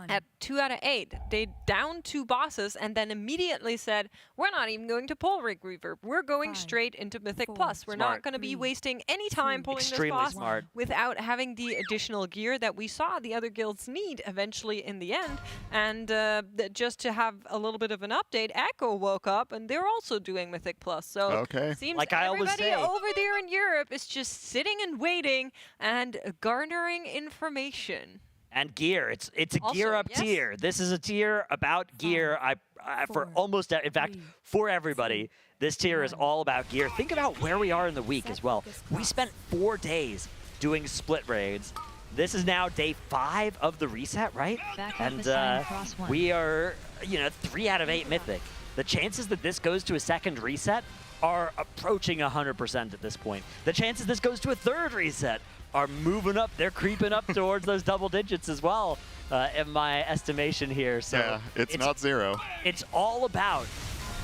Speaker 18: at 2 out of 8. They downed 2 bosses and then immediately said, we're not even going to pull Rick Reverb. We're going straight into Mythic Plus. We're not going to be wasting any time pulling this boss without having the additional gear that we saw the other guilds need eventually in the end. And just to have a little bit of an update, Echo woke up and they're also doing Mythic Plus. So it seems like everybody over there in Europe is just sitting and waiting and garnering information.
Speaker 24: And gear. It's a gear up tier. This is a tier about gear. For almost, in fact, for everybody, this tier is all about gear. Think about where we are in the week as well. We spent 4 days doing split raids. This is now day 5 of the reset, right? And we are, 3 out of 8 Mythic. The chances that this goes to a second reset are approaching 100% at this point. The chances this goes to a third reset are moving up. They're creeping up towards those double digits as well, in my estimation here. So
Speaker 23: yeah, it's not 0.
Speaker 24: It's all about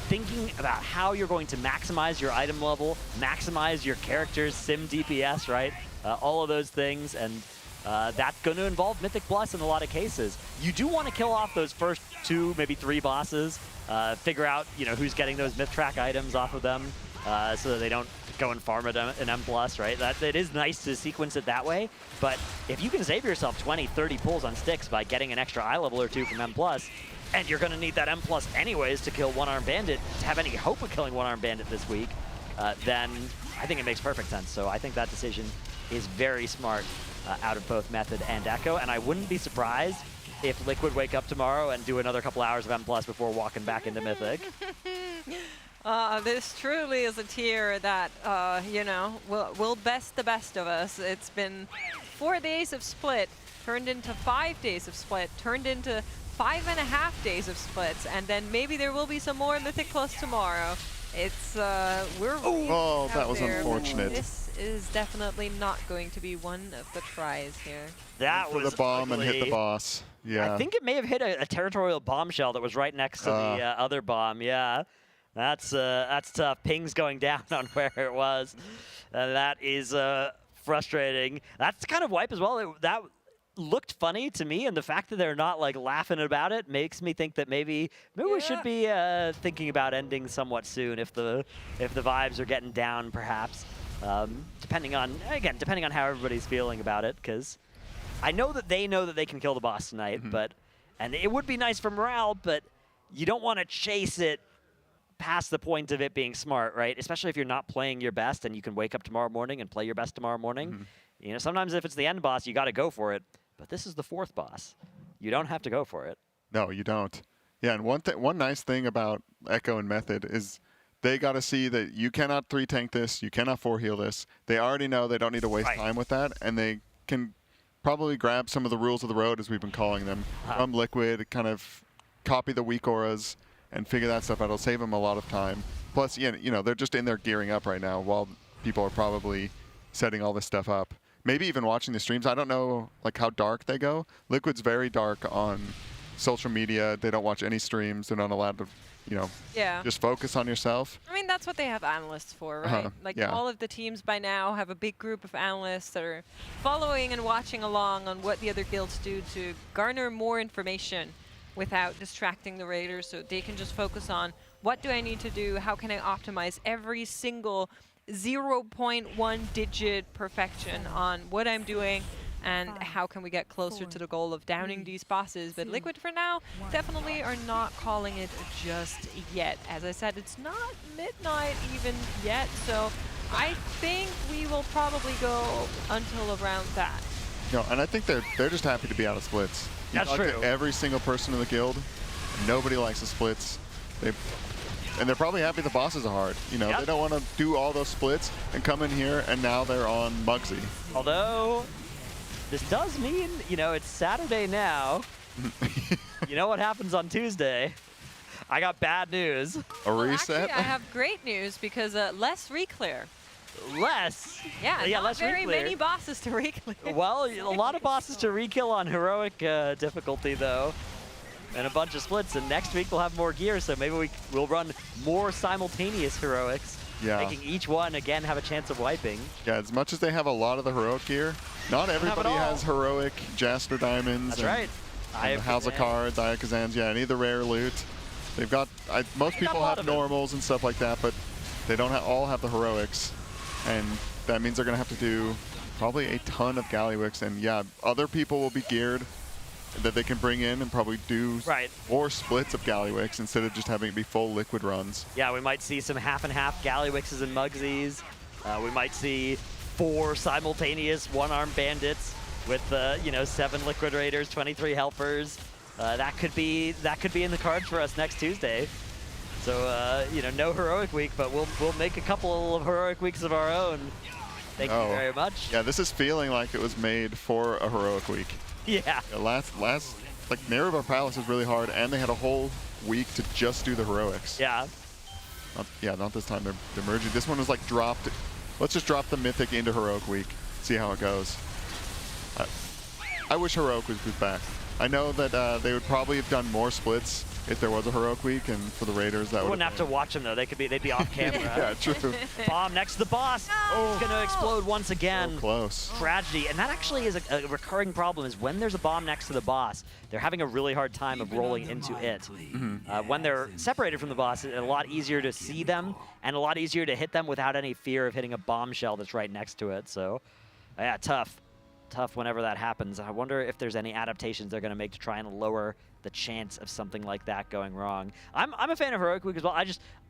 Speaker 24: thinking about how you're going to maximize your item level, maximize your character's sim DPS, right? All of those things, and that's going to involve Mythic Plus in a lot of cases. You do want to kill off those first 2, maybe 3 bosses, figure out who's getting those myth track items off of them, so that they don't go and farm an M+, right? It is nice to sequence it that way, but if you can save yourself 20, 30 pulls on Stix by getting an extra eye level or 2 from M+, and you're going to need that M+ anyways to kill One Arm Bandit, to have any hope of killing One Arm Bandit this week, then I think it makes perfect sense. So I think that decision is very smart out of both Method and Echo, and I wouldn't be surprised if Liquid wake up tomorrow and do another couple hours of M+ before walking back into Mythic.
Speaker 18: This truly is a tier that, will best the best of us. It's been 4 days of split, turned into 5 days of split, turned into 5.5 days of splits, and then maybe there will be some more Mythic Plus tomorrow. It's we're
Speaker 23: Oh, that was
Speaker 18: there.
Speaker 23: unfortunate.
Speaker 18: This is definitely not going to be one of the tries here.
Speaker 24: That
Speaker 23: for
Speaker 24: was
Speaker 23: the bomb
Speaker 24: ugly.
Speaker 23: and hit the boss. Yeah.
Speaker 24: I think it may have hit a territorial bombshell that was right next to the other bomb. Yeah, that's tough. Ping's going down on where it was. That is frustrating. That's kind of wipe as well. That looked funny to me, and the fact that they're not like laughing about it makes me think that maybe we should be thinking about ending somewhat soon if the vibes are getting down, perhaps. Depending on how everybody's feeling about it, because I know that they can kill the boss tonight, and it would be nice for morale, but you don't want to chase it past the point of it being smart, right? Especially if you're not playing your best and you can wake up tomorrow morning and play your best tomorrow morning. You know, sometimes if it's the end boss, you got to go for it. But this is the 4th boss. You don't have to go for it.
Speaker 23: No, you don't. Yeah, and one nice thing about Echo and Method is they got to see that you cannot 3-tank this, you cannot 4-heal this. They already know they don't need to waste time with that, and they can probably grab some of the rules of the road, as we've been calling them, from Liquid, kind of copy the weak auras, and figure that stuff out. It'll save them a lot of time. Plus, you know, they're just in there gearing up right now while people are probably setting all this stuff up. Maybe even watching the streams. I don't know like how dark they go. Liquid's very dark on social media. They don't watch any streams. They're not allowed to, you know, just focus on yourself.
Speaker 18: I mean, that's what they have analysts for, right? Like all of the teams by now have a big group of analysts that are following and watching along on what the other guilds do to garner more information without distracting the raiders, so they can just focus on what do I need to do, how can I optimize every single 0.1 digit perfection on what I'm doing, and how can we get closer to the goal of downing these bosses. But Liquid for now definitely are not calling it just yet. As I said, it's not midnight even yet, so I think we will probably go until around that.
Speaker 23: No, and I think they're just happy to be out of splits.
Speaker 24: That's true.
Speaker 23: Every single person in the guild, nobody likes the splits. And they're probably happy the bosses are hard. You know, they don't want to do all those splits and come in here and now they're on Muggsy.
Speaker 24: Although, this does mean, you know, it's Saturday now. You know what happens on Tuesday? I got bad news.
Speaker 23: A reset?
Speaker 18: Actually, I have great news because less reclear.
Speaker 24: Less?
Speaker 18: Yeah, not
Speaker 24: less
Speaker 18: very
Speaker 24: re-clear.
Speaker 18: many bosses to reclear.
Speaker 24: Well, a lot of bosses to re-kill on heroic difficulty, though. And a bunch of splits, and next week we'll have more gear, so maybe we'll run more simultaneous heroics, making each one, again, have a chance of wiping.
Speaker 23: Yeah, as much as they have a lot of the heroic gear, not everybody has heroic Jasper Diamonds.
Speaker 24: That's right.
Speaker 23: And Halzakar, Diakazans, any of the rare loot. They've got, most people have normals and stuff like that, but they don't all have the heroics. And that means they're going to have to do probably a ton of Gallywicks, and other people will be geared that they can bring in and probably do more splits of Gallywicks instead of just having it be full Liquid runs.
Speaker 24: Yeah, we might see some half and half Gallywickses and Muggsies. We might see 4 simultaneous one-arm bandits with 7 Liquid Raiders, 23 helpers. That could be in the cards for us next Tuesday. So no heroic week, but we'll make a couple of heroic weeks of our own. Thank you very much.
Speaker 23: Yeah, this is feeling like it was made for a heroic week.
Speaker 24: Yeah.
Speaker 23: Last like Nerevar Palace was really hard, and they had a whole week to just do the heroics.
Speaker 24: Yeah.
Speaker 23: Not this time. They're merging. This one was like dropped. Let's just drop the Mythic into heroic week. See how it goes. I wish heroic was back. I know that they would probably have done more splits if there was a heroic week, and for the Raiders that
Speaker 24: wouldn't have to watch them though. They'd be off camera.
Speaker 23: Yeah, true.
Speaker 24: Bomb next to the boss. Oh, it's gonna explode once again.
Speaker 23: So close.
Speaker 24: Tragedy, and that actually is a recurring problem. Is when there's a bomb next to the boss, they're having a really hard time of rolling into it. When they're separated from the boss, it's a lot easier to see them and a lot easier to hit them without any fear of hitting a bombshell that's right next to it. So, yeah, tough whenever that happens. I wonder if there's any adaptations they're going to make to try and lower the chance of something like that going wrong. I'm a fan of Heroic Week as well.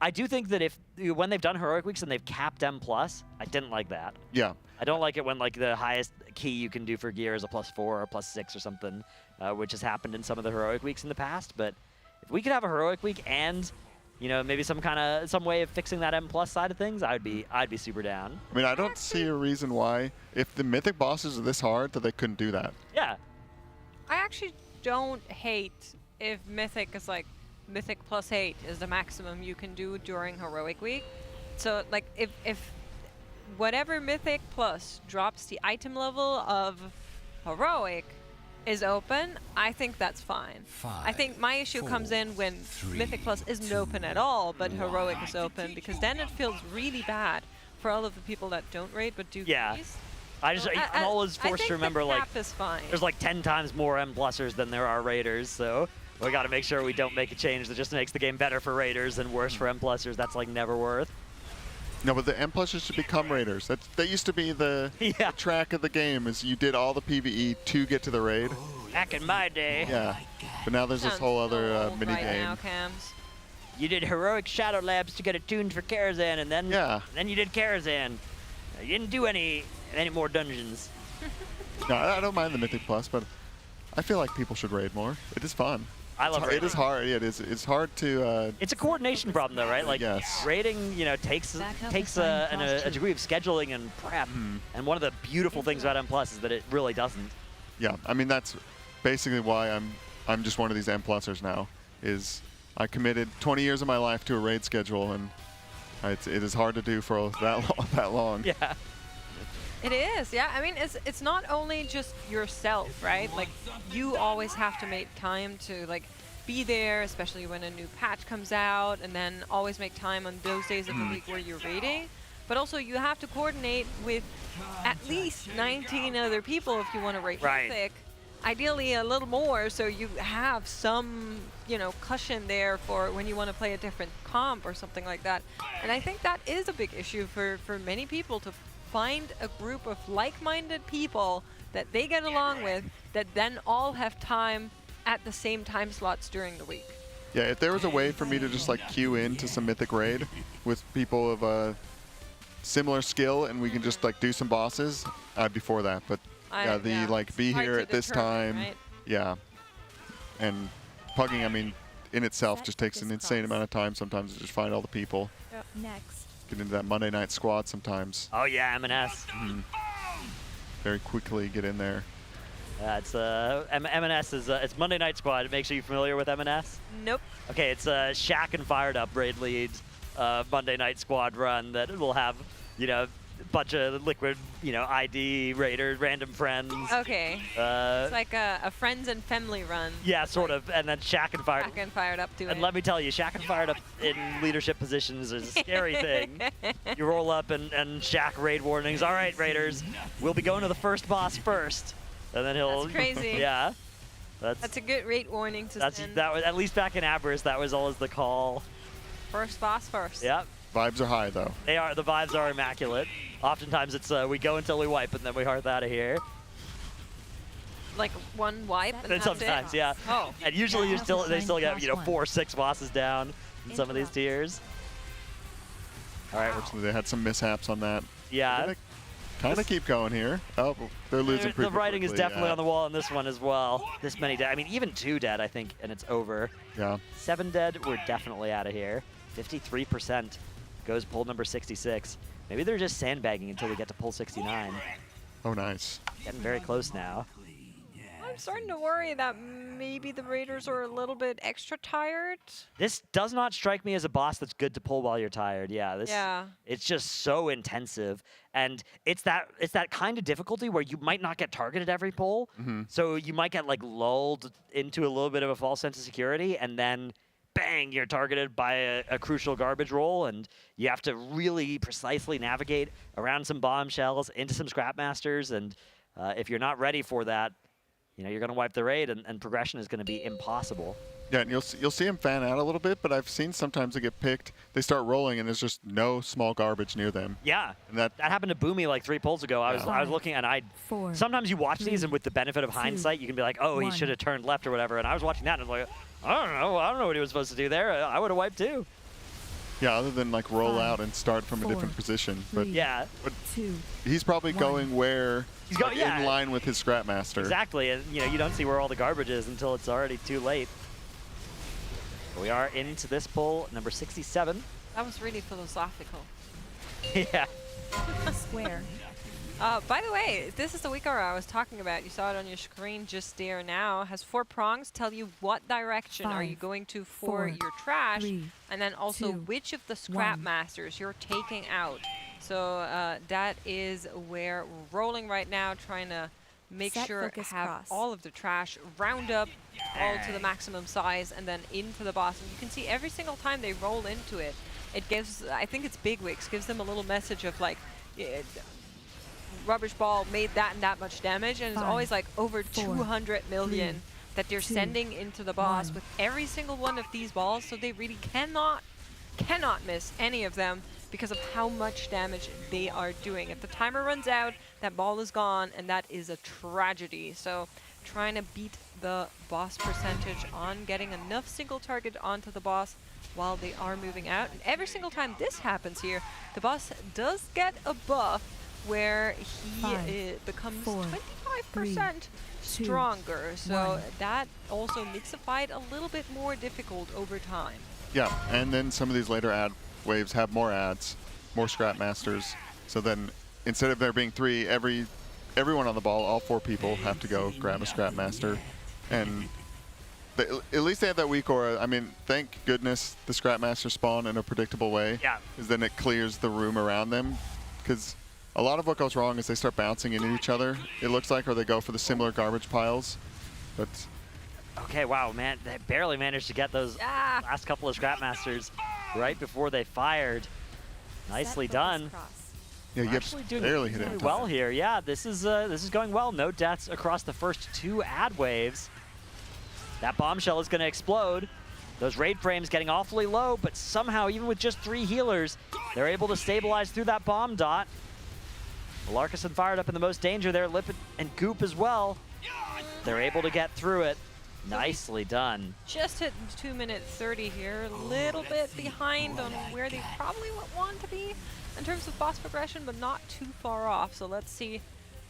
Speaker 24: I do think that when they've done Heroic Weeks and they've capped M+, I didn't like that.
Speaker 23: Yeah.
Speaker 24: I don't like it when like the highest key you can do for gear is a +4 or +6 or something, which has happened in some of the Heroic Weeks in the past. But if we could have a Heroic Week and maybe some way of fixing that M+ side of things, I'd be super down.
Speaker 23: I mean, I don't see a reason why, if the Mythic bosses are this hard, that they couldn't do that.
Speaker 24: Yeah.
Speaker 18: I actually don't hate if Mythic is like Mythic +8 is the maximum you can do during Heroic Week. So like if whatever Mythic Plus drops the item level of Heroic is open, I think that's fine. I think my issue comes in when Mythic Plus isn't open at all, but Heroic is open, because then it feels really bad for all of the people that don't raid but do keys.
Speaker 24: I'm always forced to remember, like,
Speaker 18: is fine.
Speaker 24: there's like 10 times more M+ers than there are raiders, so we got to make sure we don't make a change that just makes the game better for raiders and worse for M+ers. That's like never worth.
Speaker 23: No, but the M+ers should become raiders. That used to be the track of the game, is you did all the PvE to get to the raid.
Speaker 24: Back in my day.
Speaker 23: Yeah, but now there's this whole other mini game.
Speaker 24: You did Heroic Shadow Labs to get it tuned for Karazhan, and then you did Karazhan. You didn't do any more dungeons.
Speaker 23: No, I don't mind the Mythic Plus, but I feel like people should raid more. It is fun.
Speaker 24: I love raiding.
Speaker 23: It is hard. Yeah, it is. It's hard to.
Speaker 24: It's a coordination problem, though, right? Like raiding, you know, takes a degree of scheduling and prep. And one of the beautiful things about M+ is that it really doesn't.
Speaker 23: Yeah, I mean that's basically why I'm just one of these M+ers now. Is I committed 20 years of my life to a raid schedule, and it is hard to do for that long.
Speaker 24: Yeah.
Speaker 18: It is, yeah. I mean, it's not only just yourself, right? Like, you always have to make time to, like, be there, especially when a new patch comes out, and then always make time on those days of the week where you're raiding. But also, you have to coordinate with at least 19 other people if you want to raid Mythic. Ideally, a little more, so you have some, you know, cushion there for when you want to play a different comp or something like that. And I think that is a big issue for many people, to find a group of like-minded people that they get along with, that then all have time at the same time slots during the week.
Speaker 23: Yeah, if there was a way for me to just like queue into some Mythic raid with people of a similar skill, and we can just like do some bosses, I'd be for that. But yeah, like be here at this time.
Speaker 18: Right?
Speaker 23: Yeah, and pugging, I mean, in itself just takes an insane amount of time sometimes to just find all the people.
Speaker 4: Yep. Next.
Speaker 23: Get into that Monday night squad sometimes.
Speaker 24: Oh yeah, M&S.
Speaker 23: Very quickly get in there.
Speaker 24: It's M&S is it's Monday Night Squad. Make sure you're familiar with M&S.
Speaker 18: Nope.
Speaker 24: Okay, it's Shaq and Fired Up raid leads Monday Night Squad run that will have, you know, a bunch of Liquid, you know, ID raiders, random friends.
Speaker 18: Okay. It's like a friends and family run.
Speaker 24: Yeah, sort of. And then Shaq and Fired.
Speaker 18: Shaq and Fired Up do it.
Speaker 24: And let me tell you, Shaq and Fired Up in leadership positions is a scary thing. You roll up and Shaq raid warnings. All right, raiders, we'll be going to the first boss first. And then he'll.
Speaker 18: That's crazy.
Speaker 24: Yeah.
Speaker 18: That's a good raid warning to send.
Speaker 24: That was, at least back in Aberys, that was always the call.
Speaker 18: First boss first.
Speaker 24: Yep.
Speaker 23: Vibes are high though.
Speaker 24: They are. The vibes are immaculate. Oftentimes it's we go until we wipe and then we hearth out of here.
Speaker 18: Like one wipe and that's
Speaker 24: sometimes,
Speaker 18: it?
Speaker 24: yeah.
Speaker 18: Oh.
Speaker 24: And usually they still get, you know, 4 or 6 bosses down in some of these tiers.
Speaker 23: All right. Unfortunately, they had some mishaps on that.
Speaker 24: Yeah.
Speaker 23: Kind of keep going here. Oh, they're losing pretty
Speaker 24: The writing
Speaker 23: quickly,
Speaker 24: is definitely on the wall in this one as well. This many dead. I mean, even 2 dead, I think, and it's over.
Speaker 23: Yeah.
Speaker 24: 7 dead, we're definitely out of here. 53% goes pull number 66. Maybe they're just sandbagging until we get to pull 69.
Speaker 23: Oh, nice.
Speaker 24: Getting very close now.
Speaker 18: I'm starting to worry that maybe the raiders are a little bit extra tired.
Speaker 24: This does not strike me as a boss that's good to pull while you're tired. Yeah, it's just so intensive, and it's that kind of difficulty where you might not get targeted every pull, so you might get like lulled into a little bit of a false sense of security, and then bang, you're targeted by a crucial garbage roll, and you have to really precisely navigate around some bombshells into some scrap masters, and if you're not ready for that, you know, you're going to wipe the raid, and progression is going to be impossible.
Speaker 23: Yeah, and you'll see them fan out a little bit, but I've seen sometimes they get picked, they start rolling, and there's just no small garbage near them.
Speaker 24: Yeah,
Speaker 23: and that
Speaker 24: happened to Boomy like 3 pulls ago. I was looking, and sometimes you watch these, and with the benefit of hindsight, you can be like, oh, he should have turned left or whatever. And I was watching that, and I was like, I don't know what he was supposed to do there. I would have wiped too.
Speaker 23: Yeah, other than like roll out and start from a different position. But
Speaker 24: yeah,
Speaker 23: but he's probably going where
Speaker 24: he's going
Speaker 23: in line with his scrap master.
Speaker 24: Exactly, and you know, you don't see where all the garbage is until it's already too late. But we are into this pull, number 67.
Speaker 18: That was really philosophical.
Speaker 24: Yeah.
Speaker 4: Square.
Speaker 18: By the way, this is the weak arrow I was talking about. You saw it on your screen just there now. Has 4 prongs, tell you what direction are you going to for your trash, and then also which of the scrap masters you're taking out. So that is where we're rolling right now, trying to make sure have all of the trash round up all to the maximum size and then into the boss. And you can see every single time they roll into it, it gives, I think it's Bigwigs, gives them a little message of like, rubbish ball made that and that much damage, and it's always like over 200 million that they're sending into the boss with every single one of these balls, so they really cannot miss any of them because of how much damage they are doing. If the timer runs out, that ball is gone, and that is a tragedy. So trying to beat the boss percentage on getting enough single target onto the boss while they are moving out. And every single time this happens here, the boss does get a buff where he becomes 25% stronger. So that also makes the fight a little bit more difficult over time.
Speaker 23: Yeah, and then some of these later ad waves have more ads, more scrap masters. So then instead of there being 3, everyone on the ball, all 4 people have to go grab a scrap master. And at least they have that weak aura. I mean, thank goodness the scrap masters spawn in a predictable way.
Speaker 24: Yeah.
Speaker 23: Because then it clears the room around them. Because a lot of what goes wrong is they start bouncing into each other, it looks like, or they go for the similar garbage piles. But
Speaker 24: okay, wow, man, they barely managed to get those last couple of scrap masters right before they fired. Nicely done.
Speaker 23: yeah, you
Speaker 24: Actually doing
Speaker 23: barely hit it.
Speaker 24: really well here. Yeah, this is going well. No deaths across the first 2 ad waves. That bombshell is going to explode. Those raid frames getting awfully low, but somehow, even with just 3 healers, they're able to stabilize through that bomb dot. Larkison fired up in the most danger there. Lip and Goop as well. They're able to get through it. Nicely done.
Speaker 18: Just hit 2 minute 30 here. A little bit behind on where they probably would want to be in terms of boss progression, but not too far off. So let's see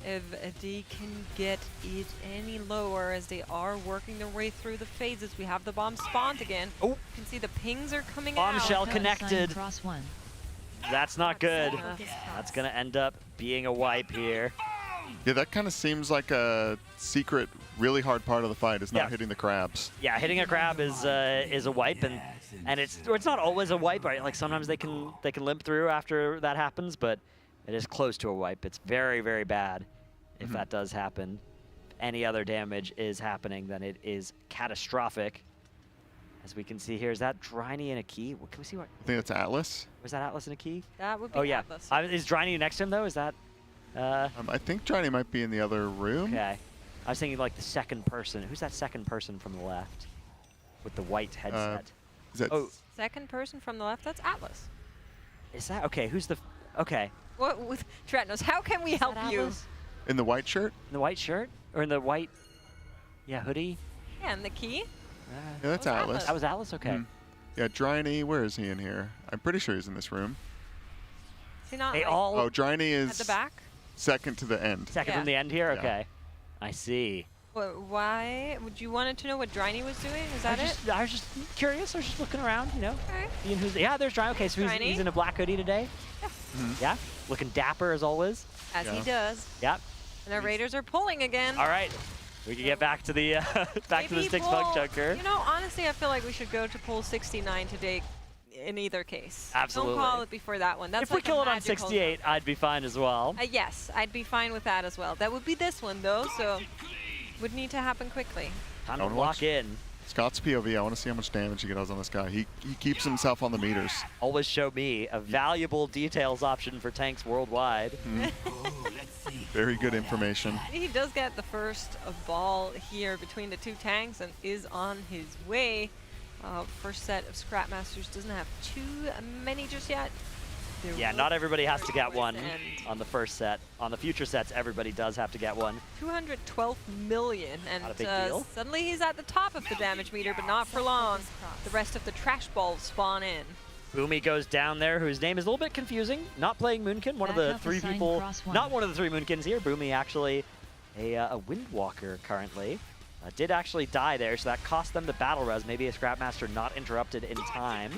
Speaker 18: if they can get it any lower as they are working their way through the phases. We have the bomb spawned again. Oh, you can see the pings are coming out.
Speaker 24: Bombshell connected. That's not good. That's going to end up being a wipe here.
Speaker 23: Yeah, that kind of seems like a secret, really hard part of the fight is not hitting the crabs.
Speaker 24: Yeah, hitting a crab is a wipe, and it's not always a wipe. Right? Like sometimes they can limp through after that happens, but it is close to a wipe. It's very, very bad if that does happen. Any other damage is happening, then it is catastrophic. As we can see here, is that Dryny and a key? What, can we see what?
Speaker 23: I think that's Atlas.
Speaker 24: Was that Atlas and a key?
Speaker 18: That would be Atlas.
Speaker 24: Is Dryny next to him though? Is that?
Speaker 23: I think Dryny might be in the other room.
Speaker 24: Okay. I was thinking like the second person. Who's that second person from the left with the white headset?
Speaker 23: Is that
Speaker 18: Second person from the left, that's Atlas.
Speaker 24: Is that? Okay, who's the... Okay.
Speaker 18: What with Tretnos, how can we help you?
Speaker 23: in the white shirt?
Speaker 24: In the white shirt? Or in the white... Yeah, hoodie?
Speaker 18: Yeah, and the key?
Speaker 23: Yeah, that's Atlas.
Speaker 24: That was Atlas? Okay.
Speaker 23: Yeah, Dryny, where is he in here? I'm pretty sure he's in this room.
Speaker 18: Is he not
Speaker 24: They
Speaker 18: like
Speaker 24: all...
Speaker 23: Oh, Dryny is
Speaker 18: at the back?
Speaker 23: second to the end.
Speaker 24: Second from the end here? Okay. I see.
Speaker 18: Why? Would you wanted to know what Dryny was doing? Is that it?
Speaker 24: I was just curious. I was just looking around, you know. Seeing who's, yeah, there's Dryny. Okay, so he's in a black hoodie today?
Speaker 18: Yeah.
Speaker 24: Yeah? Looking dapper as always?
Speaker 18: As he does.
Speaker 24: Yep.
Speaker 18: And the Raiders are pulling again.
Speaker 24: All right. We can get back to the back to the Stix Bunkjunker.
Speaker 18: You know, honestly, I feel like we should go to pull 69 today in either case.
Speaker 24: Absolutely.
Speaker 18: Don't call it before that one. That's
Speaker 24: if
Speaker 18: like
Speaker 24: we kill
Speaker 18: a
Speaker 24: it on
Speaker 18: magical
Speaker 24: 68, I'd be fine as well.
Speaker 18: yes, I'd be fine with that as well. That would be this one, though, so would need to happen quickly.
Speaker 24: Time to lock in.
Speaker 23: Scott's POV, I want to see how much damage he does on this guy. He keeps himself on the meters.
Speaker 24: Always show me a valuable details option for tanks worldwide.
Speaker 23: Very good information.
Speaker 18: He does get the first ball here between the two tanks and is on his way. First set of Scrap Masters doesn't have too many just yet.
Speaker 24: Yeah, not everybody has to get one on the first set. On the future sets, everybody does have to get one.
Speaker 18: 212 million, and
Speaker 24: not a big deal.
Speaker 18: Suddenly he's at the top of the damage meter, but not for long. The rest of the trash balls spawn in.
Speaker 24: Boomy goes down there, whose name is a little bit confusing. Not playing Moonkin, one of the three people, not one of the three Moonkins here. Boomy actually a Windwalker currently. Did actually die there, so that cost them the battle res. Maybe a Scrapmaster not interrupted in time.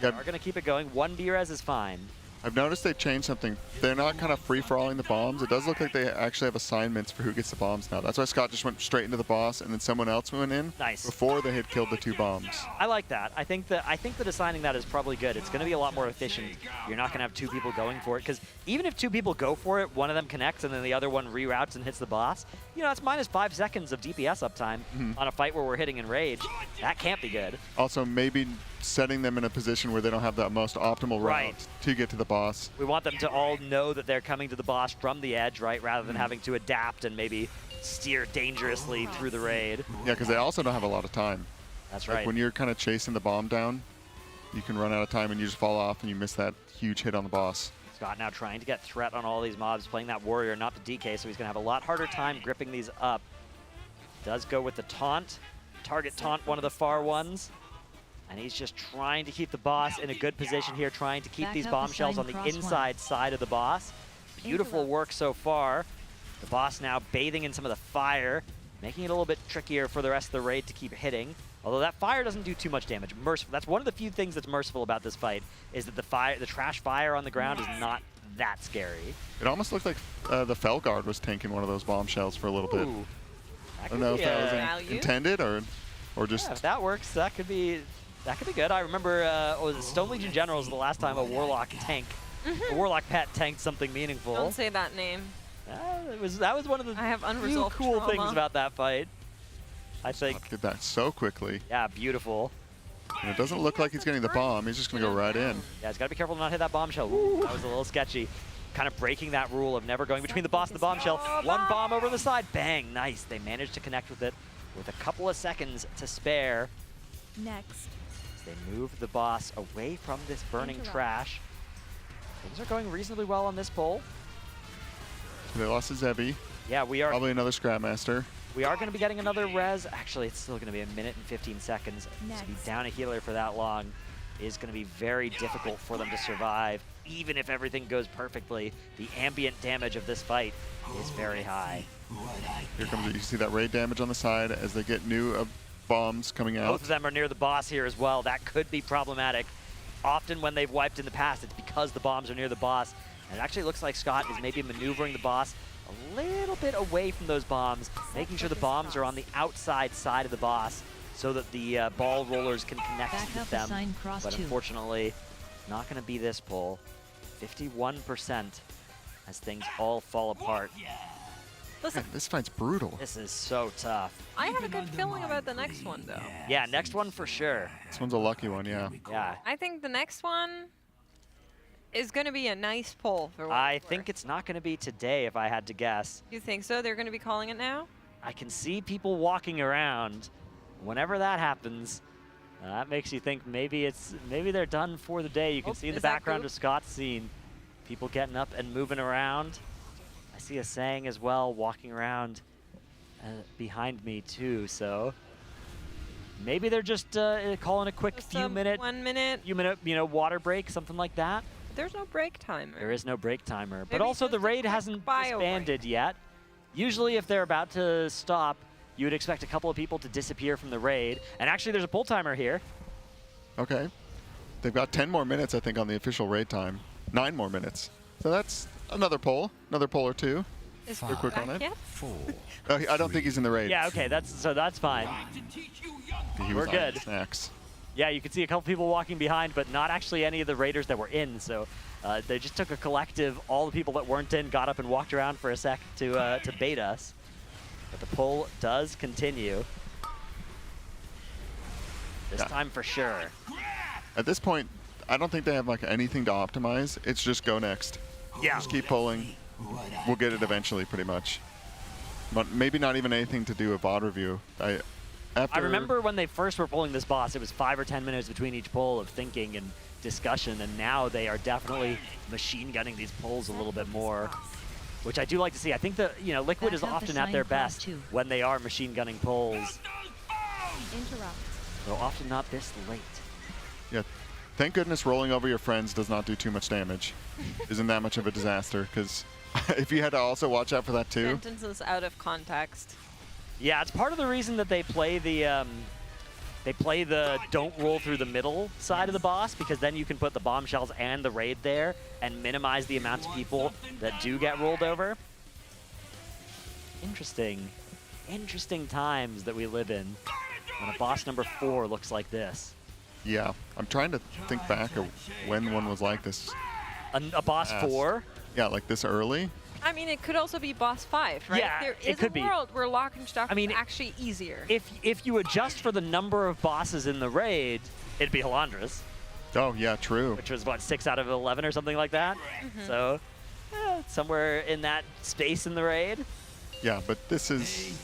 Speaker 24: They are going to keep it going. 1 B-res is fine.
Speaker 23: I've noticed they've changed something. They're not kind of free-for-alling the bombs. It does look like they actually have assignments for who gets the bombs now. That's why Scott just went straight into the boss, and then someone else went in before they had killed the 2 bombs.
Speaker 24: I like that. I think that assigning that is probably good. It's going to be a lot more efficient. You're not going to have 2 people going for it, because even if 2 people go for it, one of them connects and then the other one reroutes and hits the boss, you know, that's minus 5 seconds of DPS uptime on a fight where we're hitting in rage. That can't be good.
Speaker 23: Also, maybe setting them in a position where they don't have the most optimal route to get to the boss.
Speaker 24: We want them to all know that they're coming to the boss from the edge, right, rather than having to adapt and maybe steer dangerously through the raid.
Speaker 23: Yeah, because they also don't have a lot of time.
Speaker 24: That's
Speaker 23: like
Speaker 24: right.
Speaker 23: When you're kind of chasing the bomb down, you can run out of time and you just fall off and you miss that huge hit on the boss.
Speaker 24: Scott now trying to get threat on all these mobs, playing that warrior, not the DK, so he's going to have a lot harder time gripping these up. Does go with the taunt. Target taunt one of the far ones. And he's just trying to keep the boss in a good position here, trying to keep these bombshells on the inside side of the boss. Beautiful work so far. The boss now bathing in some of the fire, making it a little bit trickier for the rest of the raid to keep hitting. Although that fire doesn't do too much damage. Merciful. That's one of the few things that's merciful about this fight, is that the trash fire on the ground is not that scary.
Speaker 23: It almost looked like the Felguard was tanking one of those bombshells for a little bit. I don't know if that was intended or just...
Speaker 24: Yeah, if that works, that could be good. I remember Stone Legion Generals the last time a Warlock a Warlock pet tanked something meaningful.
Speaker 18: Don't say that name.
Speaker 24: That was one of the few cool things about that fight. I think.
Speaker 23: Did that so quickly.
Speaker 24: Yeah, beautiful.
Speaker 23: And it doesn't look like he's getting the bomb. He's just going to go right in.
Speaker 24: Yeah, he's got to be careful to not hit that bombshell. Ooh, that was a little sketchy. Kind of breaking that rule of never going between the boss and the bombshell. One bomb over the side. Bang. Nice. They managed to connect with it with a couple of seconds to spare.
Speaker 4: Next.
Speaker 24: As they move the boss away from this burning trash. Things are going reasonably well on this pull.
Speaker 23: They lost a Zebi.
Speaker 24: Yeah, we are.
Speaker 23: Probably another Scrapmaster.
Speaker 24: We are going to be getting another res. Actually, it's still going to be 1 minute and 15 seconds. To be down a healer for that long is going to be very difficult for them to survive. Even if everything goes perfectly, the ambient damage of this fight is very high.
Speaker 23: Here comes it. You see that raid damage on the side as they get new bombs coming out.
Speaker 24: Both of them are near the boss here as well. That could be problematic. Often when they've wiped in the past, it's because the bombs are near the boss. And it actually looks like Scott is maybe maneuvering the boss a little bit away from those bombs, making sure the bombs are on the outside side of the boss so that the ball rollers can connect with them. But unfortunately, not going to be this pull. 51% as things all fall apart.
Speaker 18: Listen,
Speaker 23: man, this fight's brutal.
Speaker 24: This is so tough.
Speaker 18: I have a good feeling about the next one, though.
Speaker 24: Yeah, next one for sure.
Speaker 23: This one's a lucky one, yeah.
Speaker 24: Yeah.
Speaker 18: I think the next one is going to be a nice pull for what
Speaker 24: I think it's not going to be today, if I had to guess.
Speaker 18: You think so? They're going to be calling it now?
Speaker 24: I can see people walking around. Whenever that happens, that makes you think maybe they're done for the day. You can see in the background of Scott's scene, people getting up and moving around. I see a Sang as well walking around behind me too. So maybe they're just calling a quick few minute,
Speaker 18: 1 minute,
Speaker 24: water break, something like that.
Speaker 18: There's no break timer.
Speaker 24: There is no break timer.
Speaker 18: Maybe
Speaker 24: But also the raid hasn't disbanded yet. Usually if they're about to stop, you would expect a couple of people to disappear from the raid. And actually there's a pull timer here.
Speaker 23: Okay. They've got 10 more minutes, I think, on the official raid time. 9 more minutes. So that's another pull or two.
Speaker 18: Is
Speaker 23: They're quick on it.
Speaker 18: Yet?
Speaker 23: I don't think he's in the raid.
Speaker 24: Yeah, okay, that's fine. We're good.
Speaker 23: Snacks.
Speaker 24: Yeah, you can see a couple people walking behind, but not actually any of the raiders that were in. So they just took a collective. All the people that weren't in got up and walked around for a sec to bait us. But the pull does continue. This time for sure.
Speaker 23: At this point, I don't think they have like anything to optimize. It's just go next.
Speaker 24: Yeah.
Speaker 23: Just keep pulling. We'll get it eventually, pretty much. But maybe not even anything to do with VOD review.
Speaker 24: I remember when they first were pulling this boss, it was 5 or 10 minutes between each pull of thinking and discussion, and now they are definitely machine gunning these pulls a little bit more, which I do like to see. I think that Liquid is often at their best when they are machine gunning pulls.
Speaker 4: Interrupt.
Speaker 24: Though often not this late.
Speaker 23: Yeah. Thank goodness rolling over your friends does not do too much damage. Isn't that much of a disaster, because if you had to also watch out for that too.
Speaker 18: Sentences out of context.
Speaker 24: Yeah, it's part of the reason that they play the They play the don't roll through the middle side of the boss, because then you can put the bombshells and the raid there and minimize the amount of people that do get rolled over. Interesting times that we live in when a boss number 4 looks like this.
Speaker 23: Yeah, I'm trying to think back of when one was like this.
Speaker 24: A boss 4?
Speaker 23: Yeah, like this early.
Speaker 18: I mean, it could also be boss 5, right?
Speaker 24: Yeah,
Speaker 18: there
Speaker 24: it
Speaker 18: is
Speaker 24: could
Speaker 18: a world where lock and stock is actually easier.
Speaker 24: If you adjust for the number of bosses in the raid, it'd be Halandra's.
Speaker 23: Oh, yeah, true.
Speaker 24: Which was, what, 6 out of 11 or something like that? So, somewhere in that space in the raid.
Speaker 23: Yeah, but this is...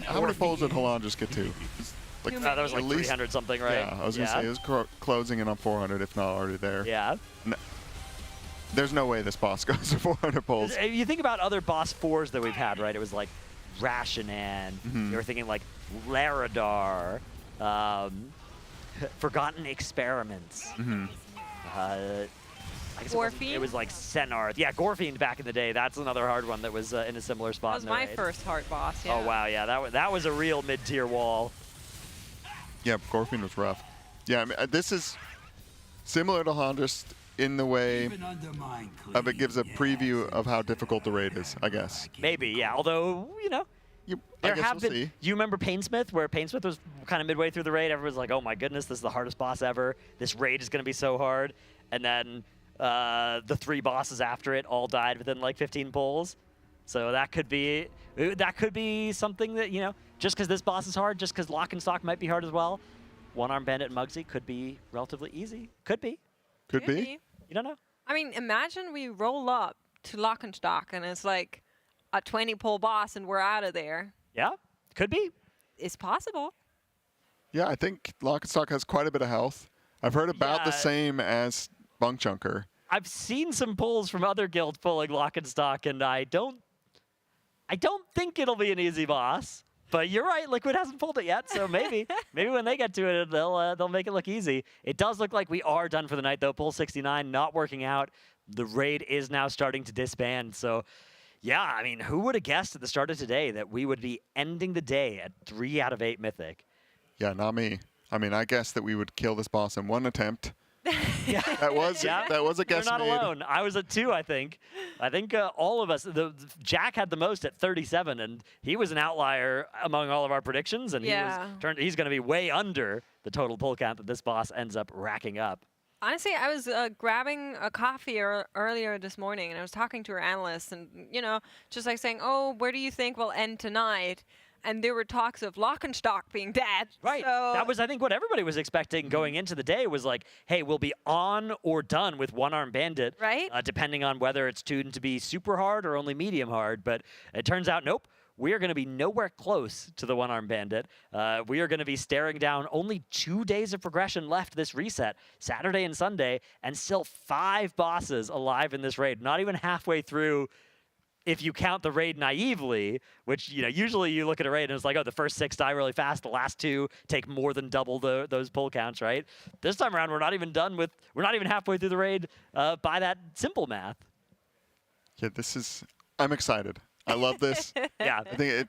Speaker 23: How many polls did Halandra's get to? Like,
Speaker 24: that was like
Speaker 23: at least
Speaker 24: 300 something, right?
Speaker 23: Yeah, I was going to say, it was closing in on 400, if not already there.
Speaker 24: Yeah.
Speaker 23: No, there's no way this boss goes to 400 polls.
Speaker 24: You think about other boss 4s that we've had, right? It was like Rashinan. You were thinking like Laradar, Forgotten Experiments. I guess it was like Senarth. Yeah, Gorfiend back in the day. That's another hard one that was in a similar spot.
Speaker 18: That was my first hard boss, yeah.
Speaker 24: Oh, wow, yeah. That was a real mid-tier wall.
Speaker 23: Yeah, Gorfiend was rough. Yeah, I mean, this is similar to Halandra's in the way of it gives a preview of how difficult the raid is, I guess.
Speaker 24: Maybe, yeah. Although, you know, there have been.
Speaker 23: See.
Speaker 24: You remember Painsmith, where Painsmith was kind of midway through the raid? Everyone's like, oh my goodness, this is the hardest boss ever. This raid is going to be so hard. And then the 3 bosses after it all died within like 15 pulls. So that could be something that, you know, just because this boss is hard, just because Lock and Stock might be hard as well, One-Armed Bandit and Muggsy could be relatively easy. Could be.
Speaker 23: Could be.
Speaker 24: You don't know.
Speaker 18: I mean, imagine we roll up to Lock and Stock and it's like a 20-pull boss and we're out of there.
Speaker 24: Yeah, could be.
Speaker 18: It's possible.
Speaker 23: Yeah, I think Lock and Stock has quite a bit of health. I've heard about the same as Bunkjunker.
Speaker 24: I've seen some pulls from other guilds pulling Lock and Stock, and I don't think it'll be an easy boss. But you're right, Liquid hasn't pulled it yet, so maybe when they get to it, they'll make it look easy. It does look like we are done for the night, though. Pull 69 not working out. The raid is now starting to disband. So, yeah, I mean, who would have guessed at the start of today that we would be ending the day at 3 out of 8 Mythic?
Speaker 23: Yeah, not me. I mean, I guessed that we would kill this boss in 1 attempt. That was a guess.
Speaker 24: You're not
Speaker 23: made.
Speaker 24: alone. I was at 2, I think. I think all of us. Jack had the most at 37, and he was an outlier among all of our predictions. And he's going to be way under the total pull count that this boss ends up racking up.
Speaker 18: Honestly, I was grabbing a coffee earlier this morning, and I was talking to our analysts, and just like saying, "Oh, where do you think we'll end tonight?" And there were talks of Lock and Stock being dead.
Speaker 24: Right.
Speaker 18: So
Speaker 24: that was, I think, what everybody was expecting going into the day was like, hey, we'll be on or done with One-Armed Bandit.
Speaker 18: Right.
Speaker 24: Depending on whether it's tuned to be super hard or only medium hard. But it turns out, nope. We are going to be nowhere close to the One-Armed Bandit. We are going to be staring down only 2 days of progression left this reset, Saturday and Sunday, and still 5 bosses alive in this raid. Not even halfway through. If you count the raid naively, which, usually you look at a raid and it's like, oh, the first 6 die really fast, the last 2 take more than double those pull counts, right? This time around, we're not even halfway through the raid by that simple math.
Speaker 23: Yeah, I'm excited. I love this.
Speaker 24: Yeah.
Speaker 23: I think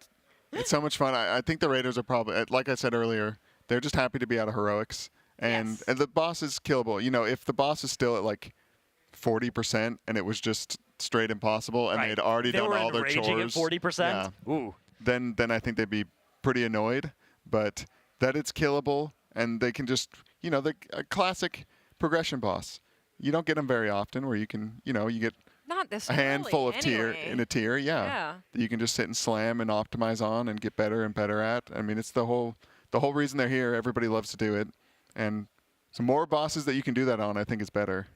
Speaker 23: it's so much fun. I think the Raiders are probably, like I said earlier, they're just happy to be out of heroics. And the boss is killable. If the boss is still at like 40% and it was just straight impossible and they'd already done all their chores.
Speaker 24: At 40%?
Speaker 23: Yeah.
Speaker 24: Ooh.
Speaker 23: Then I think they'd be pretty annoyed. But that it's killable and they can just, a classic progression boss. You don't get them very often where you can, you get
Speaker 18: not this
Speaker 23: a handful of
Speaker 18: anyway.
Speaker 23: in a tier, that you can just sit and slam and optimize on and get better and better at. I mean, it's the whole reason they're here. Everybody loves to do it. And some more bosses that you can do that on, I think is better.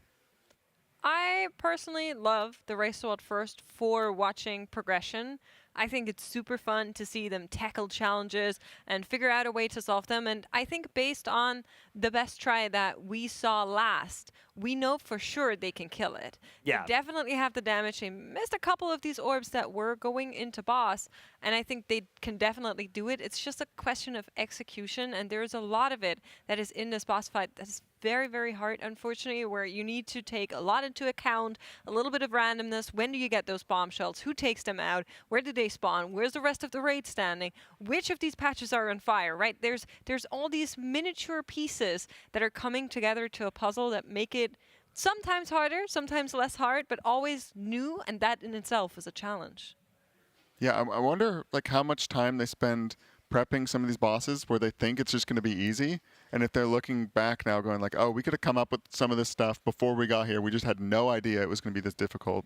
Speaker 18: I personally love the Race to World First for watching progression. I think it's super fun to see them tackle challenges and figure out a way to solve them. And I think based on the best try that we saw last, we know for sure they can kill it.
Speaker 24: Yeah.
Speaker 18: They definitely have the damage. They missed a couple of these orbs that were going into boss, and I think they can definitely do it. It's just a question of execution, and there's a lot of it that is in this boss fight that's very, very hard, unfortunately, where you need to take a lot into account, a little bit of randomness. When do you get those bombshells? Who takes them out? Where do they spawn? Where's the rest of the raid standing? Which of these patches are on fire, right? There's all these miniature pieces that are coming together to a puzzle that make it sometimes harder, sometimes less hard, but always new, and that in itself is a challenge.
Speaker 23: Yeah, I wonder like how much time they spend prepping some of these bosses where they think it's just going to be easy, and if they're looking back now going like, oh, we could have come up with some of this stuff before we got here. We just had no idea it was going to be this difficult.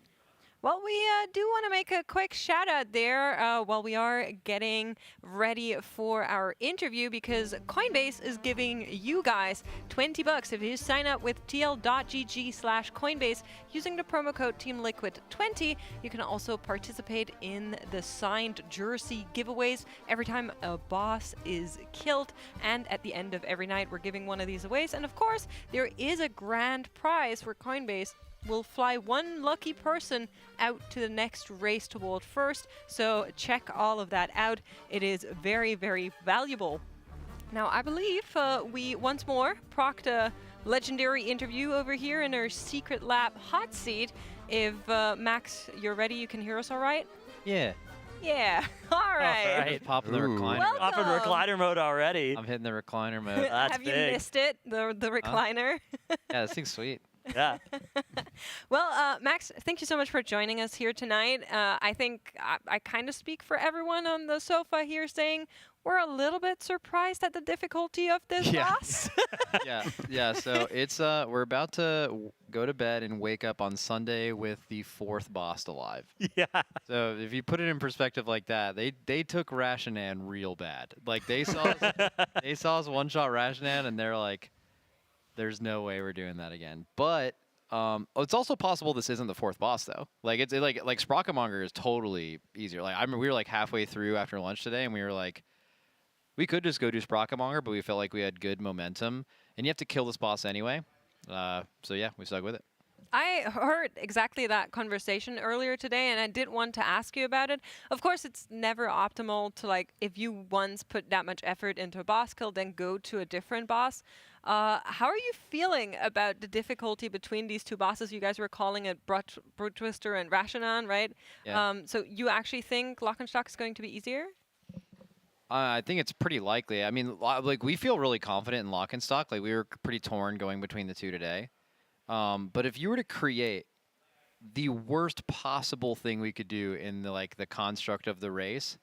Speaker 18: Well, we do want to make a quick shout out there while we are getting ready for our interview, because Coinbase is giving you guys $20 if you sign up with tl.gg/Coinbase using the promo code TeamLiquid20. You can also participate in the signed jersey giveaways every time a boss is killed, and at the end of every night we're giving one of these away. And of course, there is a grand prize where Coinbase will fly one lucky person out to the next race to World First. So check all of that out. It is very, very valuable. Now, I believe we once more procced a legendary interview over here in our secret lab hot seat. If Max, you're ready, you can hear us all right?
Speaker 2: Yeah.
Speaker 18: Yeah. All right.
Speaker 2: All right. Popping the recliner.
Speaker 18: Welcome.
Speaker 24: Off in recliner mode already.
Speaker 2: I'm hitting the recliner mode.
Speaker 24: That's
Speaker 18: Have you
Speaker 24: big.
Speaker 18: missed it? The recliner?
Speaker 2: Yeah, this thing's sweet.
Speaker 24: Yeah.
Speaker 18: Well, Max, thank you so much for joining us here tonight. I think I kind of speak for everyone on the sofa here saying we're a little bit surprised at the difficulty of this boss.
Speaker 2: Yeah. So it's we're about to go to bed and wake up on Sunday with the 4th boss alive.
Speaker 24: Yeah.
Speaker 2: So if you put it in perspective like that, they took Rashanan real bad. Like they saw us one-shot Rashanan, and they're like, there's no way we're doing that again. But it's also possible this isn't the 4th boss though. Like it's like Sprockamonger is totally easier. Like I remember we were like halfway through after lunch today, and we were like, we could just go do Sprockamonger, but we felt like we had good momentum, and you have to kill this boss anyway. So yeah, we stuck with it.
Speaker 18: I heard exactly that conversation earlier today, and I did want to ask you about it. Of course, it's never optimal to, like, if you once put that much effort into a boss kill, then go to a different boss. How are you feeling about the difficulty between these two bosses? You guys were calling it Brute Twister and Rashanan, right?
Speaker 2: Yeah.
Speaker 18: So you actually think Lock and Stock is going to be easier?
Speaker 2: I think it's pretty likely. I mean, like we feel really confident in Lock and Stock. Like we were pretty torn going between the two today. But if you were to create the worst possible thing we could do in the construct of the race,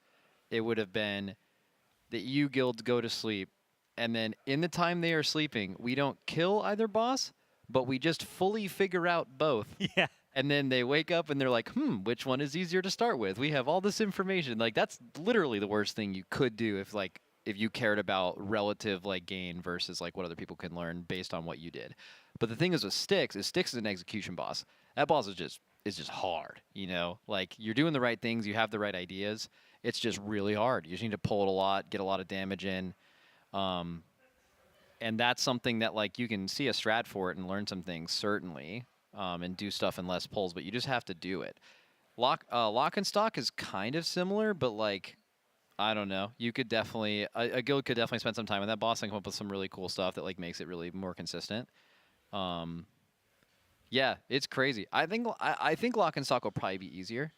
Speaker 2: it would have been that you guilds go to sleep, and then in the time they are sleeping, we don't kill either boss, but we just fully figure out both.
Speaker 24: Yeah.
Speaker 2: And then they wake up and they're like, which one is easier to start with? We have all this information. Like that's literally the worst thing you could do if you cared about relative gain versus what other people can learn based on what you did. But the thing is with Stix is an execution boss. That boss is just hard, you know? Like you're doing the right things, you have the right ideas. It's just really hard. You just need to pull it a lot, get a lot of damage in. And that's something that you can see a strat for it and learn some things certainly, and do stuff in less pulls, but you just have to do it. Lock and Stock is kind of similar, but I don't know. You could definitely a guild could definitely spend some time with that boss and come up with some really cool stuff that makes it really more consistent. Yeah, it's crazy. I think Lock and Stock will probably be easier.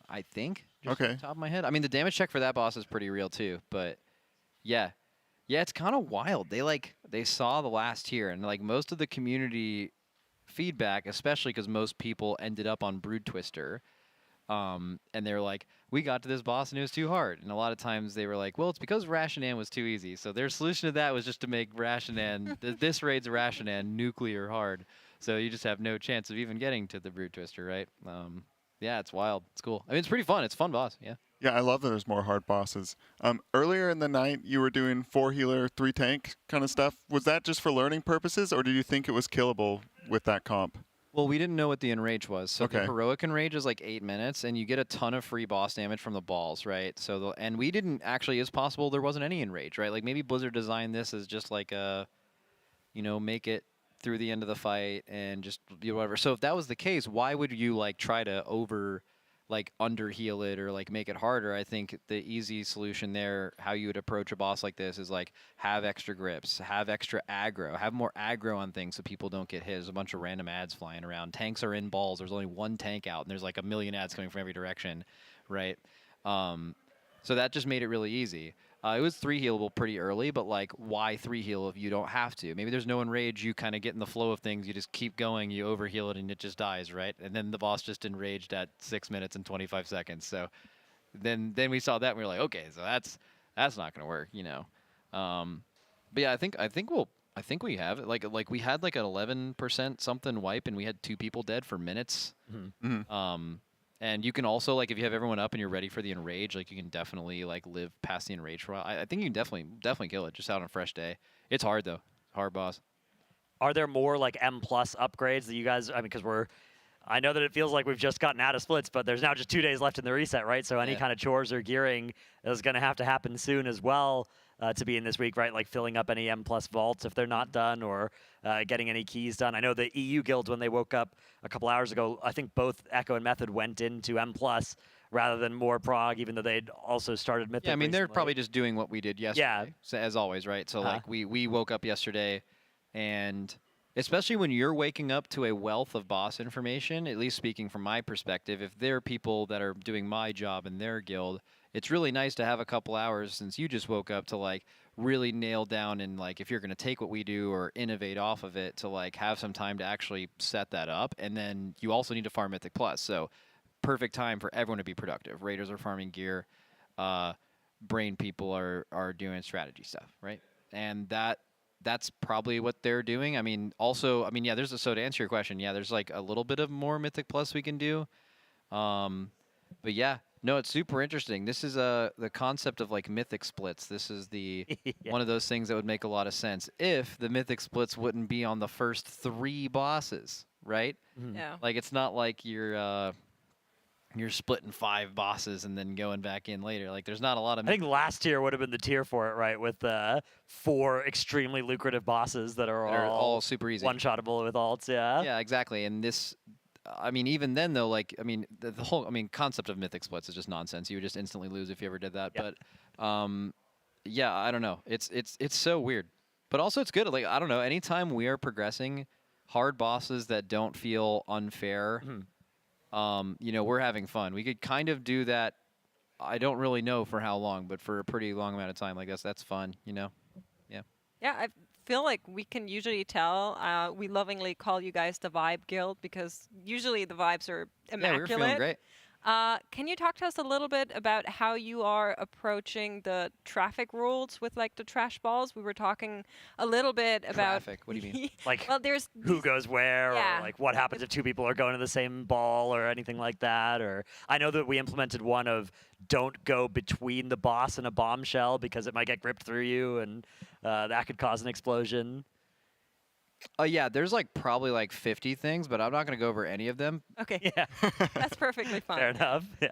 Speaker 2: I think. Just off the top of my head. I mean, the damage check for that boss is pretty real too. But yeah, it's kind of wild. They saw the last tier, and most of the community feedback, especially because most people ended up on Brood Twister, and they were like, we got to this boss and it was too hard. And a lot of times they were like, well, it's because Rashanan was too easy. So their solution to that was just to make Rashanan, this raid's Rashanan nuclear hard. So you just have no chance of even getting to the Brood Twister, right? Yeah, it's wild. It's cool. I mean, it's pretty fun. It's a fun boss, yeah.
Speaker 23: Yeah, I love that there's more hard bosses. Earlier in the night, you were doing 4 healer, 3 tank kind of stuff. Was that just for learning purposes, or did you think it was killable with that comp?
Speaker 2: Well, we didn't know what the enrage was. So the heroic enrage is 8 minutes, and you get a ton of free boss damage from the balls, right? So and we didn't actually. It's possible there wasn't any enrage, right? Maybe Blizzard designed this as just make it through the end of the fight and just whatever. So if that was the case, why would you try to like under heal it or like make it harder. I think the easy solution there, how you would approach a boss like this, is like have extra grips, have extra aggro, have more aggro on things so people don't get hit. There's a bunch of random ads flying around. Tanks are in balls. There's only one tank out, and there's like a million ads coming from every direction, right? So that just made it really easy. It was 3 healable pretty early, but like, why 3 heal if you don't have to? Maybe there's no enrage. You kind of get in the flow of things. You just keep going. You overheal it, and it just dies, right? And then the boss just enraged at 6 minutes and 25 seconds. So then we saw that, and we were like, okay, so that's not gonna work, you know. But yeah, I think we have it. Like we had like an 11% something wipe, and we had 2 people dead for minutes. And you can also, like, if you have everyone up and you're ready for the enrage, like, you can definitely, like, live past the enrage for a while. I think you can definitely kill it just out on a fresh day. It's hard, though. Hard boss.
Speaker 24: Are there more, like, M+ upgrades that you guys, I mean, because I know that it feels like we've just gotten out of splits, but there's now just 2 days left in the reset, right? So any kind of chores or gearing is going to have to happen soon as well to be in this week, right? Like filling up any M+ vaults if they're not done, or getting any keys done. I know the EU guilds, when they woke up a couple hours ago, I think both Echo and Method went into M+ rather than more prog, even though they'd also started Mythic.
Speaker 2: Yeah, I mean,
Speaker 24: recently.
Speaker 2: they're probably just doing what we did yesterday, so, as always, right? So, like, we woke up yesterday, and especially when you're waking up to a wealth of boss information, at least speaking from my perspective, if there are people that are doing my job in their guild, it's really nice to have a couple hours since you just woke up to, like, really nail down and, like, if you're going to take what we do or innovate off of it, to, like, have some time to actually set that up. And then you also need to farm Mythic Plus. So perfect time for everyone to be productive. Raiders are farming gear. Brain people are doing strategy stuff, right? And that's probably what they're doing. I mean, also, I mean, yeah, so to answer your question, yeah, there's, like, a little bit of more Mythic Plus we can do. But yeah, no, it's super interesting. This is the concept of, like, mythic splits. This is the one of those things that would make a lot of sense if the mythic splits wouldn't be on the first 3 bosses, right?
Speaker 18: Yeah.
Speaker 2: Like, it's not like you're splitting 5 bosses and then going back in later. Like, there's not a lot of.
Speaker 24: I think last tier would have been the tier for it, right? With 4 extremely lucrative bosses that are
Speaker 2: all super easy,
Speaker 24: one-shottable with ults. Yeah.
Speaker 2: Yeah, exactly. And this. I mean, even then, though, like, I mean, the whole, I mean, concept of mythic splits is just nonsense. You would just instantly lose if you ever did that. Yep. But, yeah, I don't know. It's so weird. But also, it's good. Like, I don't know. Anytime we are progressing hard bosses that don't feel unfair, you know, we're having fun. We could kind of do that. I don't really know for how long, but for a pretty long amount of time. Like, that's fun, you know? Yeah.
Speaker 18: Yeah, I feel like we can usually tell. We lovingly call you guys the Vibe Guild because usually the vibes are immaculate.
Speaker 2: Yeah, we're feeling great.
Speaker 18: Can you talk to us a little bit about how you are approaching the traffic rules with, like, the trash balls? We were talking a little bit about
Speaker 2: traffic. What do you mean?
Speaker 24: Like,
Speaker 18: well, there's
Speaker 24: who goes where, or like what happens if 2 people are going to the same ball, or anything like that. Or I know that we implemented one of don't go between the boss and a bombshell because it might get gripped through you, and that could cause an explosion.
Speaker 2: Yeah, there's, like, probably, like, 50 things, but I'm not going to go over any of them.
Speaker 18: Okay. Yeah. That's perfectly fine.
Speaker 24: Fair enough. Yeah.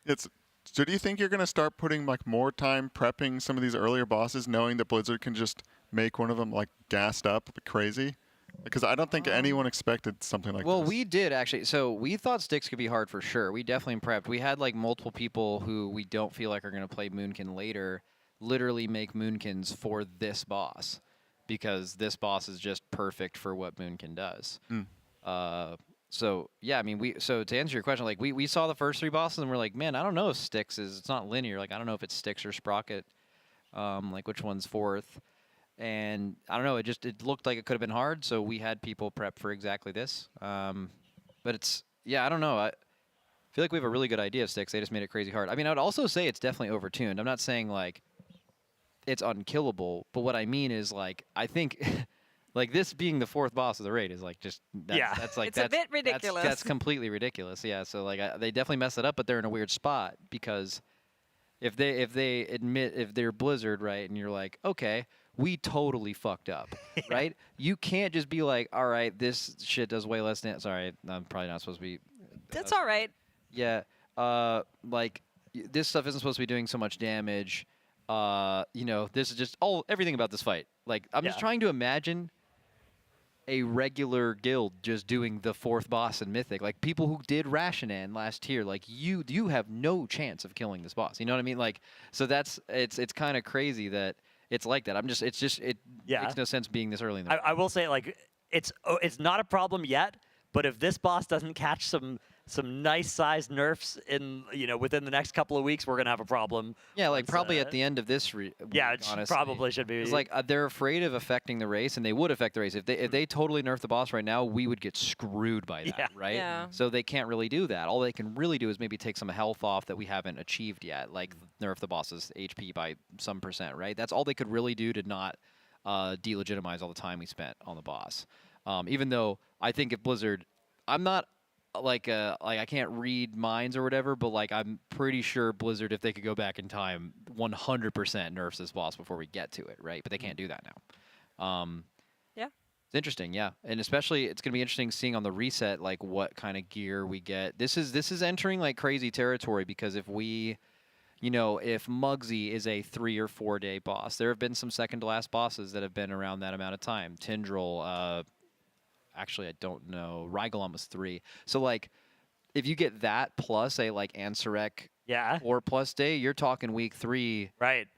Speaker 2: Yep.
Speaker 23: So do you think you're going to start putting, like, more time prepping some of these earlier bosses, knowing that Blizzard can just make one of them, like, gassed up crazy? Because I don't think anyone expected something like this.
Speaker 2: Well, we did, actually. So we thought Stix could be hard for sure. We definitely prepped. We had, like, multiple people who we don't feel like are going to play Moonkin later literally make Moonkins for this boss, because this boss is just perfect for what Moonkin does. So, yeah, I mean, so to answer your question, like, we saw the first 3 bosses, and we're like, man, I don't know if Stix is, it's not linear. Like, I don't know if it's Stix or Sprocket, like, which one's 4th. And I don't know, it looked like it could have been hard, so we had people prep for exactly this. But it's, yeah, I don't know. I feel like we have a really good idea of Stix. They just made it crazy hard. I mean, I would also say it's definitely overtuned. I'm not saying, like, it's unkillable, but what I mean is, like, I think, like, this being the 4th boss of the raid is, like, just, that's like,
Speaker 18: it's a bit ridiculous.
Speaker 2: That's completely ridiculous. Yeah, so, like, they definitely messed it up, but they're in a weird spot, because if they admit, if they're Blizzard, right, and you're like, okay, we totally fucked up, right? You can't just be like, all right, this shit does way less damage. Sorry, I'm probably not supposed to be.
Speaker 18: That's all right.
Speaker 2: Yeah, like, this stuff isn't supposed to be doing so much damage. You know, this is just everything about this fight. Like, I'm just trying to imagine a regular guild just doing the 4th boss in Mythic. Like, people who did Rashinan last tier, like, you have no chance of killing this boss. You know what I mean? Like, so it's kind of crazy that it's like that. It makes no sense being this early in the
Speaker 24: I will say, like, it's not a problem yet, but if this boss doesn't catch some nice sized nerfs in within the next couple of weeks, we're gonna have a problem.
Speaker 2: Yeah, like probably at the end of this week,
Speaker 24: it
Speaker 2: honestly.
Speaker 24: probably should be.
Speaker 2: It's like they're afraid of affecting the race, and they would affect the race if they totally nerf the boss right now. We would get screwed by that, right?
Speaker 18: Yeah.
Speaker 2: So they can't really do that. All they can really do is maybe take some health off that we haven't achieved yet, like nerf the boss's HP by some %, right? That's all they could really do to not delegitimize all the time we spent on the boss. Even though I think if Blizzard, I'm not like I can't read minds or whatever, but like I'm pretty sure Blizzard, if they could go back in time, 100% nerfs this boss before we get to it, right? But they can't do that now.
Speaker 18: Yeah.
Speaker 2: It's interesting, yeah, and especially it's gonna be interesting seeing on the reset like what kind of gear we get. This is entering like crazy territory because if we, if Muggsy is a 3 or 4 day boss, there have been some second to last bosses that have been around that amount of time. Tindril. Actually, I don't know. Rygalon was 3. So, like, if you get that plus a, like, Ansurek 4+ day, you're talking week 3.
Speaker 24: Right.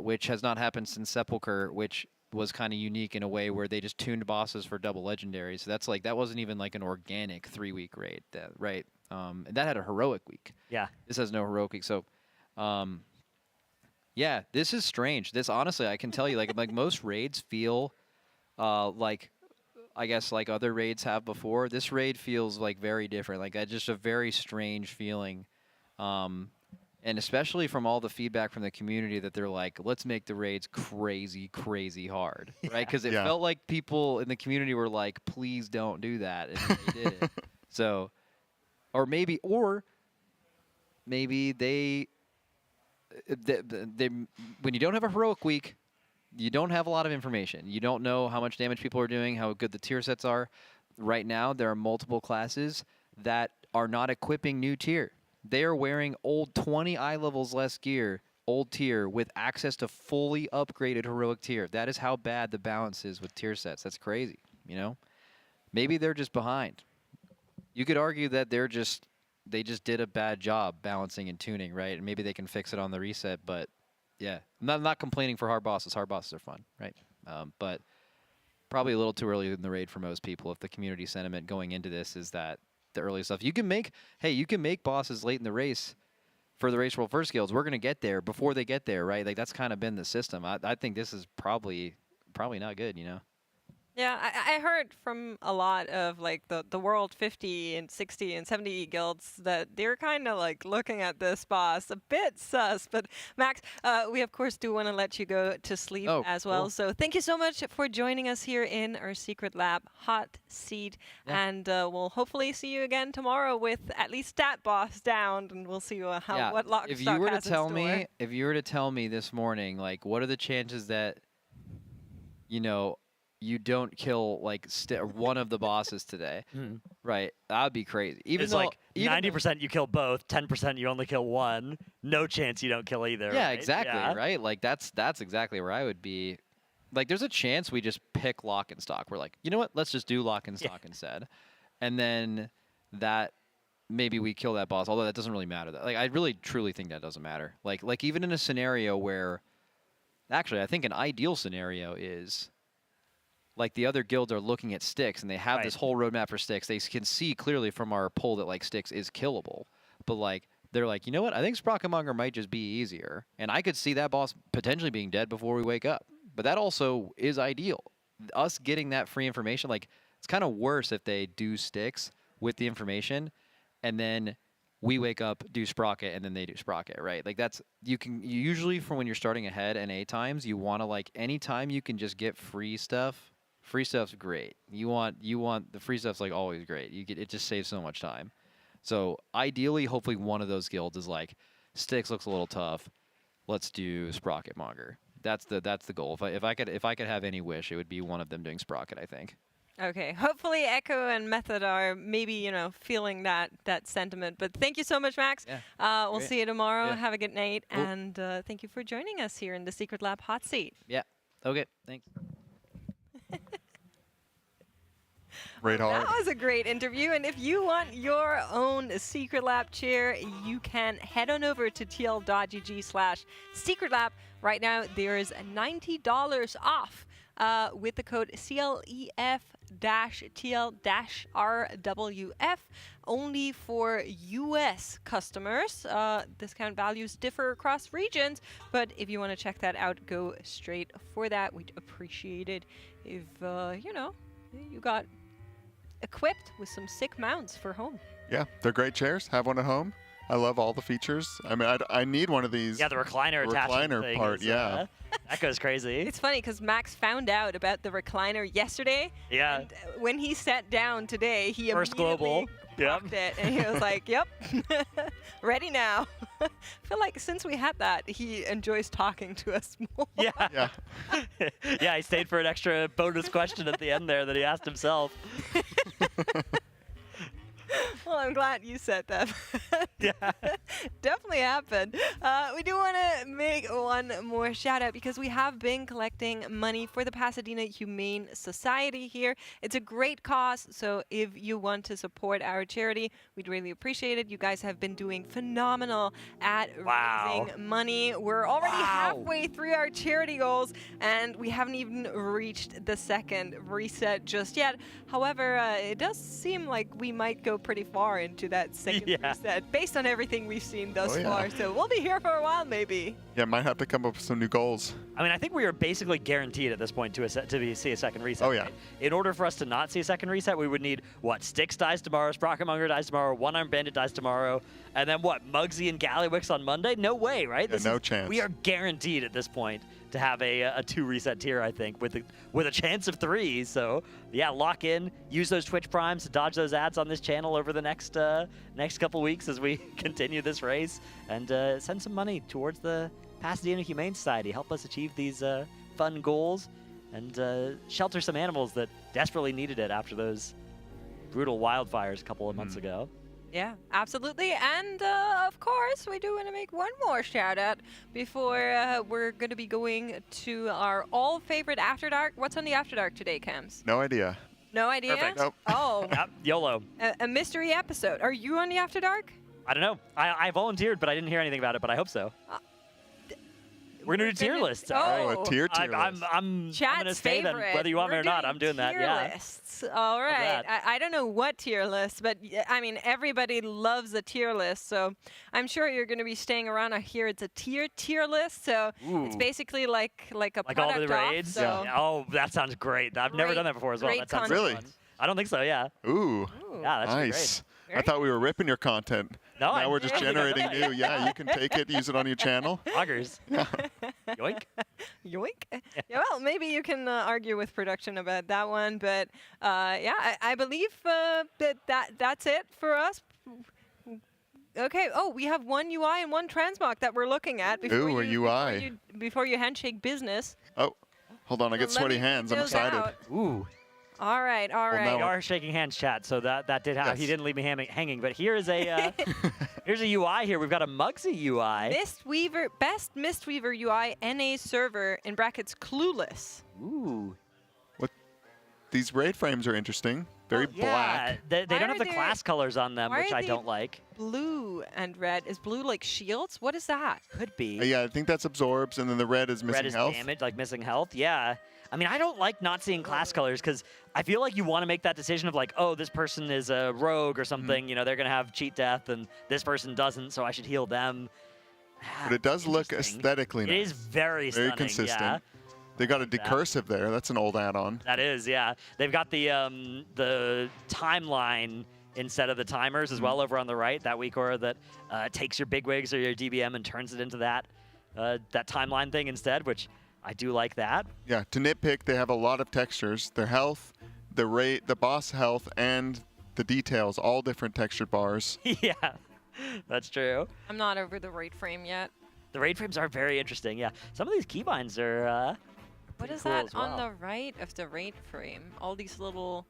Speaker 2: Which has not happened since Sepulcher, which was kind of unique in a way where they just tuned bosses for double legendaries. So that's, like, that wasn't even, like, an organic 3-week raid, right? And that had a heroic week.
Speaker 24: Yeah.
Speaker 2: This has no heroic week. So, yeah, this is strange. This, honestly, I can tell you, like most raids feel like... I guess like other raids have before. This raid feels like very different. Like just a very strange feeling. And especially from all the feedback from the community that they're like, let's make the raids crazy, crazy hard. Right? Because it felt like people in the community were like, please don't do that. And they did it. So, or maybe they when you don't have a heroic week, you don't have a lot of information. You don't know how much damage people are doing, how good the tier sets are. Right now, there are multiple classes that are not equipping new tier. They are wearing old 20 eye levels less gear, old tier, with access to fully upgraded heroic tier. That is how bad the balance is with tier sets. That's crazy, Maybe they're just behind. You could argue that they just did a bad job balancing and tuning, right? And maybe they can fix it on the reset, but... Yeah, I'm not complaining for hard bosses. Hard bosses are fun, right? But probably a little too early in the raid for most people if the community sentiment going into this is that the early stuff. You can make bosses late in the race for the Race World First guilds. We're going to get there before they get there, right? Like that's kind of been the system. I think this is probably not good,
Speaker 18: Yeah, I heard from a lot of like the World 50 and 60 and 70 guilds that they're kind of like looking at this boss a bit sus. But Max, we of course do want to let you go to sleep as well.
Speaker 2: Cool.
Speaker 18: So thank you so much for joining us here in our secret lab, Hot Seat. Yeah. And we'll hopefully see you again tomorrow with at least stat boss down, and we'll see what Lockstock has in store.
Speaker 2: If you were to tell me this morning, like, what are the chances that, you don't kill like one of the bosses today, right? That would be crazy.
Speaker 24: It's like 90% you kill both, 10% you only kill one. No chance you don't kill either.
Speaker 2: Yeah,
Speaker 24: right?
Speaker 2: exactly. Yeah. Right. Like that's exactly where I would be. Like, there's a chance we just pick lock and stock. We're like, you know what? Let's just do lock and stock instead, and then that maybe we kill that boss. Although that doesn't really matter. Like, I really truly think that doesn't matter. Like even in a scenario where, actually, I think an ideal scenario is. Like the other guilds are looking at Stix, and they have this whole roadmap for Stix. They can see clearly from our poll that like Stix is killable, but like they're like, you know what? I think Sprockenmonger might just be easier, and I could see that boss potentially being dead before we wake up. But that also is ideal. Us getting that free information, like it's kind of worse if they do Stix with the information, and then we wake up, do Sprocket, and then they do Sprocket, right? Like that's you usually from when you're starting ahead NA times, you want to like anytime you can just get free stuff. Free stuff's great. You want the free stuff's like always great. It just saves so much time. So ideally, hopefully one of those guilds is like Stix looks a little tough. Let's do Sprocket Monger. That's the goal. If I could have any wish, it would be one of them doing Sprocket, I think.
Speaker 18: Okay. Hopefully Echo and Method are maybe, feeling that sentiment. But thank you so much, Max.
Speaker 2: Yeah.
Speaker 18: We'll see you tomorrow.
Speaker 2: Yeah.
Speaker 18: Have a good night.
Speaker 2: Cool.
Speaker 18: And thank you for joining us here in the Secret Lab Hot Seat.
Speaker 2: Yeah. Okay. Thanks.
Speaker 23: Raid hard.
Speaker 18: That was a great interview, and if you want your own Secret Lab chair, you can head on over to tl.gg/secretlab. Right now, there is $90 off with the code CLEF-TL-RWF, only for US customers. Discount values differ across regions, but if you want to check that out, go straight for that. We'd appreciate it if, you know, you got equipped with some sick mounts for home.
Speaker 23: Yeah, they're great chairs. Have one at home. I love all the features. I mean, I need one of these.
Speaker 24: Yeah, the recliner attachment
Speaker 23: recliner
Speaker 24: thing
Speaker 23: part,
Speaker 24: is,
Speaker 23: yeah.
Speaker 24: That goes crazy.
Speaker 18: It's funny because Max found out about the recliner yesterday.
Speaker 24: Yeah.
Speaker 18: And when he sat down today, he
Speaker 24: First
Speaker 18: immediately
Speaker 24: global.
Speaker 18: blocked it, and he was like, "Yep, ready now." I feel like since we had that, he enjoys talking to us more.
Speaker 24: Yeah. Yeah, he stayed for an extra bonus question at the end there that he asked himself.
Speaker 18: Well, I'm glad you said that.
Speaker 24: Yeah.
Speaker 18: Definitely happened. We do want to make one more shout out because we have been collecting money for the Pasadena Humane Society here. It's a great cause, so if you want to support our charity, we'd really appreciate it. You guys have been doing phenomenal at raising money. We're already halfway through our charity goals, and we haven't even reached the second reset just yet. However, it does seem like we might go pretty far into that second reset based on everything we've seen thus far. So we'll be here for a while, maybe.
Speaker 23: Yeah, might have to come up with some new goals.
Speaker 24: I mean, I think we are basically guaranteed at this point to see a second reset.
Speaker 23: Oh, yeah.
Speaker 24: Right? In order for us to not see a second reset, we would need, what, Stix dies tomorrow, Sprockenmonger dies tomorrow, One Armed Bandit dies tomorrow, and then what, Muggsy and Gallywix on Monday? No way, right?
Speaker 23: Yeah, no chance.
Speaker 24: We are guaranteed at this point to have a 2 reset tier, I think, with a chance of 3. So yeah, lock in, use those Twitch primes to dodge those ads on this channel over the next couple weeks as we continue this race, and send some money towards the Pasadena Humane Society. Help us achieve these fun goals and shelter some animals that desperately needed it after those brutal wildfires a couple of months ago.
Speaker 18: Yeah, absolutely. And of course, we do want to make one more shout out before we're going to be going to our all favorite After Dark. What's on the After Dark today, Cams?
Speaker 23: No idea.
Speaker 18: No idea?
Speaker 23: Perfect. Nope.
Speaker 18: Oh.
Speaker 24: Yep, YOLO.
Speaker 18: A mystery episode. Are you on the After Dark?
Speaker 24: I don't know. I volunteered, but I didn't hear anything about it, but I hope so. We're going to do tier lists.
Speaker 23: Oh, a tier
Speaker 24: I'm going to say then, whether you want me or not, I'm doing that.
Speaker 18: Tier lists. All right. I don't know what tier list, but I mean, everybody loves a tier list. So I'm sure you're going to be staying around. I hear it's a tier list. So it's basically like a
Speaker 24: like all the raids?
Speaker 18: So
Speaker 24: Oh, that sounds great. I've never done that before as well. That sounds
Speaker 23: really
Speaker 24: fun. I don't think so, yeah.
Speaker 23: Ooh.
Speaker 24: Yeah, that's
Speaker 23: nice.
Speaker 24: great.
Speaker 23: I thought we were ripping your content.
Speaker 24: No,
Speaker 23: now we're just generating new. Yeah, you can take it, use it on your channel.
Speaker 24: Augers. Yoink.
Speaker 18: Yoink. Yeah, well, maybe you can argue with production about that one, but yeah, I believe that's it for us. Okay. Oh, we have one UI and one transmog that we're looking at before you handshake business.
Speaker 23: Oh, hold on, I get sweaty hands. I'm excited.
Speaker 24: Ooh.
Speaker 18: All right, all right.
Speaker 24: We are shaking hands, chat, so that did happen. He didn't leave me hanging, but here's a here's a UI here. We've got a Muggsy UI.
Speaker 18: Best Mistweaver UI NA server in brackets clueless.
Speaker 24: Ooh.
Speaker 23: What? These raid frames are interesting. Very black.
Speaker 24: They don't have the class colors on them, which I don't like.
Speaker 18: Blue and red. Is blue like shields? What is that?
Speaker 24: Could be.
Speaker 23: Yeah, I think that's absorbs, and then the red is missing health.
Speaker 24: Red is damage, like missing health. Yeah. I mean, I don't like not seeing class colors because I feel like you want to make that decision of like, oh, this person is a rogue or something. You know, they're going to have cheat death and this person doesn't, so I should heal them.
Speaker 23: But it does look aesthetically nice.
Speaker 24: It is very stunning,
Speaker 23: consistent.
Speaker 24: Yeah.
Speaker 23: They got a decursive there. That's an old add-on.
Speaker 24: That is, yeah. They've got the timeline instead of the timers as well over on the right. That WeakAura that takes your bigwigs or your DBM and turns it into that timeline thing instead, which I do like that.
Speaker 23: Yeah, to nitpick, they have a lot of textures. Their health, the boss health, and the details, all different textured bars.
Speaker 24: Yeah, that's true.
Speaker 18: I'm not over the raid frame yet.
Speaker 24: The raid frames are very interesting, yeah. Some of these keybinds are
Speaker 18: what is
Speaker 24: cool
Speaker 18: that
Speaker 24: as well.
Speaker 18: on the right of the raid frame? All these little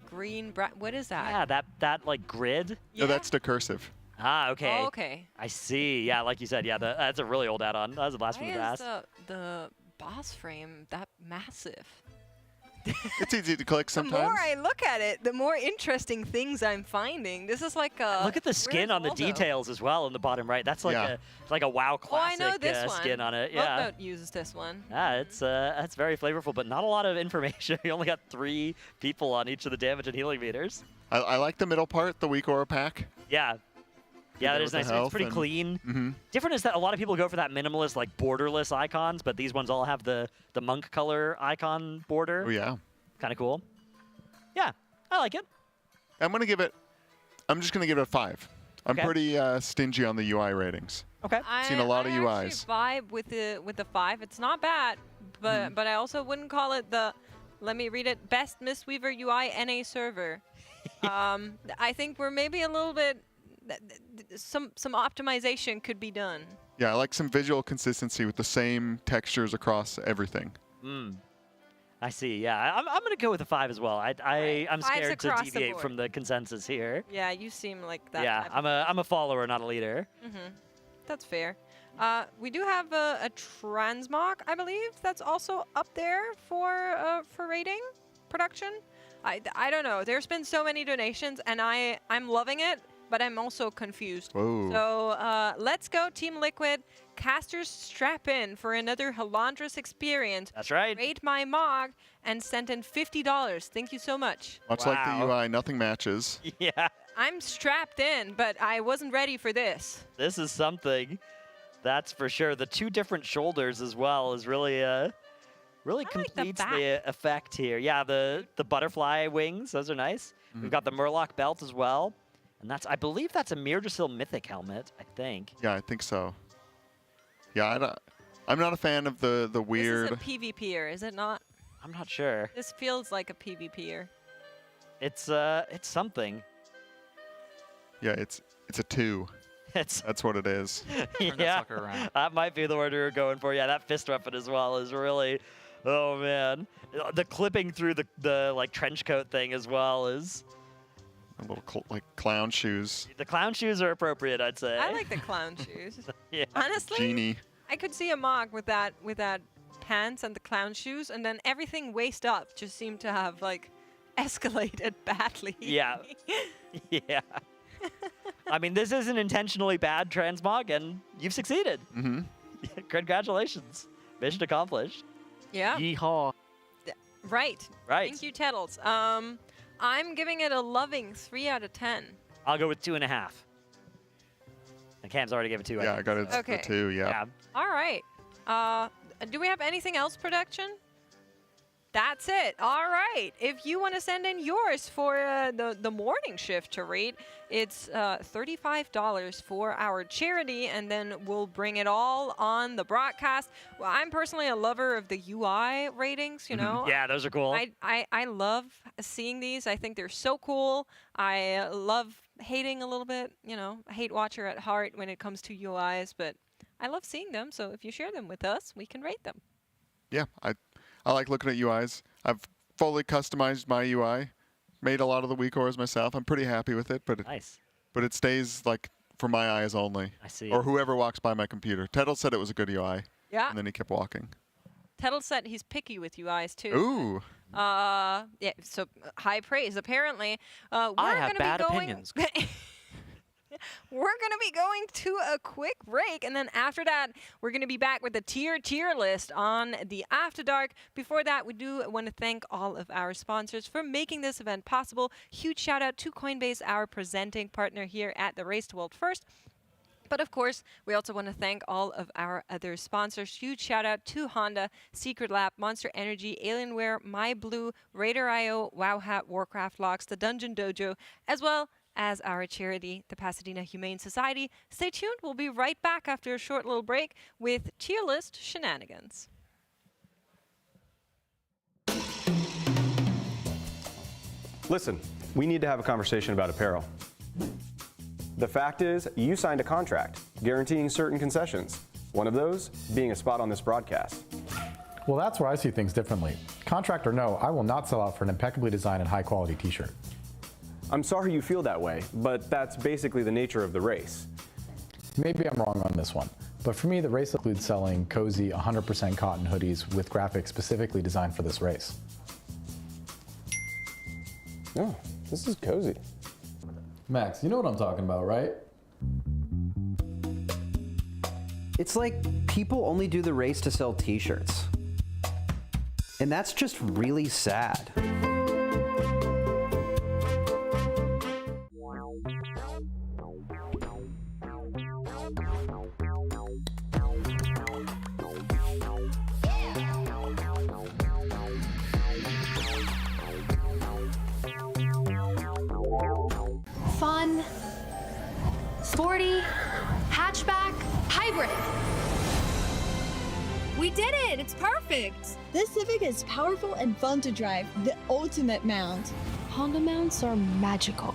Speaker 18: green, what is that?
Speaker 24: Yeah, that like grid.
Speaker 23: Yeah. No, that's decursive.
Speaker 24: Ah, okay.
Speaker 18: Oh, okay.
Speaker 24: I see. Yeah, like you said, yeah, that's a really old add-on. That was the last one to ask.
Speaker 18: The boss frame that massive?
Speaker 23: It's easy to click
Speaker 18: The
Speaker 23: sometimes.
Speaker 18: more I look at it, the more interesting things I'm finding. This is like a...
Speaker 24: Look at the skin on the details as well in the bottom right. That's like a WoW classic
Speaker 18: I know this
Speaker 24: skin
Speaker 18: one.
Speaker 24: on it. Yeah.
Speaker 18: Lugboat uses this one.
Speaker 24: Yeah, it's very flavorful, but not a lot of information. You only got 3 people on each of the damage and healing meters.
Speaker 23: I like the middle part, the weak aura pack.
Speaker 24: Yeah. Yeah, that is nice. It's pretty clean. Different is that a lot of people go for that minimalist, like borderless icons, but these ones all have the monk color icon border.
Speaker 23: Oh yeah.
Speaker 24: Kind of cool. Yeah, I like it.
Speaker 23: I'm just gonna give it a 5. I'm pretty stingy on the UI ratings.
Speaker 24: Okay.
Speaker 23: Seen a lot of
Speaker 18: I
Speaker 23: UIs.
Speaker 18: actually vibe with the 5. It's not bad, but I also wouldn't call it the, let me read it, best Mistweaver UI NA server. I think we're maybe a little bit, some optimization could be done.
Speaker 23: Yeah, I like some visual consistency with the same textures across everything.
Speaker 24: I see. Yeah, I'm gonna go with a 5 as well. I'm scared to deviate from the consensus here.
Speaker 18: Yeah, you seem like that.
Speaker 24: Yeah,
Speaker 18: type
Speaker 24: I'm a follower, not a leader.
Speaker 18: That's fair. We do have a transmog, I believe, that's also up there for rating production. I don't know. There's been so many donations, and I'm loving it, but I'm also confused.
Speaker 23: Whoa.
Speaker 18: So let's go, Team Liquid. Casters, strap in for another Halandras experience.
Speaker 24: That's right.
Speaker 18: Rate my mog and send in $50. Thank you so much.
Speaker 23: Much like the UI, nothing matches.
Speaker 24: Yeah.
Speaker 18: I'm strapped in, but I wasn't ready for this.
Speaker 24: This is something. That's for sure. The 2 different shoulders as well is really completes the effect here. Yeah, the butterfly wings, those are nice. We've got the Murloc belt as well. And I believe that's a Mirdasil Mythic helmet, I think.
Speaker 23: Yeah, I think so. Yeah, I'm not a fan of the weird...
Speaker 18: This is a PvPer, is it not?
Speaker 24: I'm not sure.
Speaker 18: This feels like a PvPer.
Speaker 24: It's something.
Speaker 23: Yeah, it's a 2. That's what it is.
Speaker 24: Yeah, that might be the word we were going for. Yeah, that fist weapon as well is really, oh man. The clipping through the like trench coat thing as well is...
Speaker 23: A little like clown shoes.
Speaker 24: The clown shoes are appropriate, I'd say.
Speaker 18: I like the clown shoes.
Speaker 24: Yeah.
Speaker 18: Honestly,
Speaker 23: Genie.
Speaker 18: I could see a mog with that pants and the clown shoes, and then everything waist up just seemed to have like escalated badly.
Speaker 24: Yeah. Yeah. I mean, this isn't intentionally bad transmog, and you've succeeded. Congratulations. Mission accomplished.
Speaker 18: Yeah.
Speaker 24: Yeehaw.
Speaker 18: Right.
Speaker 24: Right.
Speaker 18: Thank you, Tettles. I'm giving it a loving 3 out of 10.
Speaker 24: I'll go with 2.5. And Cam's already gave it 2.
Speaker 23: Yeah, I got it a 2, yeah.
Speaker 18: All right. Do we have anything else, production? That's it. All right. If you want to send in yours for the morning shift to rate, it's $35 for our charity, and then we'll bring it all on the broadcast. Well, I'm personally a lover of the UI ratings, you know.
Speaker 24: Yeah, those are cool.
Speaker 18: I love seeing these. I think they're so cool. I love hating a little bit, you know, a hate watcher at heart when it comes to UIs, but I love seeing them. So if you share them with us, we can rate them.
Speaker 23: Yeah, I like looking at UIs. I've fully customized my UI, made a lot of the weak auras myself. I'm pretty happy with it, but it stays like for my eyes only.
Speaker 24: I see.
Speaker 23: Or whoever walks by my computer. Tettle said it was a good UI.
Speaker 18: Yeah.
Speaker 23: And then he kept walking.
Speaker 18: Tettle said he's picky with UIs too.
Speaker 23: Ooh.
Speaker 18: Yeah. So high praise. Apparently, we're
Speaker 24: have
Speaker 18: gonna
Speaker 24: bad
Speaker 18: be going.
Speaker 24: opinions.
Speaker 18: We're going to be going to a quick break, and then after that, we're going to be back with the tier list on the After Dark. Before that, we do want to thank all of our sponsors for making this event possible. Huge shout out to Coinbase, our presenting partner here at the Race to World First. But of course, we also want to thank all of our other sponsors. Huge shout out to Honda, Secret Lab, Monster Energy, Alienware, MyBlue, RaiderIO, Wowhead, Warcraft Logs, the DungeonDojo, as well as our charity, the Pasadena Humane Society. Stay tuned. We'll be right back after a short little break with tier list shenanigans.
Speaker 8: Listen, we need to have a conversation about apparel. The fact is, you signed a contract guaranteeing certain concessions. One of those being a spot on this broadcast.
Speaker 13: Well, that's where I see things differently. Contract or no, I will not sell out for an impeccably designed and high-quality t-shirt.
Speaker 8: I'm sorry you feel that way, but that's basically the nature of the race.
Speaker 13: Maybe I'm wrong on this one, but for me, the race includes selling cozy 100% cotton hoodies with graphics specifically designed for this race.
Speaker 8: Oh, this is cozy.
Speaker 13: Max, you know what I'm talking about, right?
Speaker 3: It's like people only do the race to sell t-shirts. And that's just really sad.
Speaker 19: Fun, sporty, hatchback, hybrid.
Speaker 4: We did it! It's perfect!
Speaker 20: This Civic is powerful and fun to drive, the ultimate mount.
Speaker 19: Honda mounts are magical.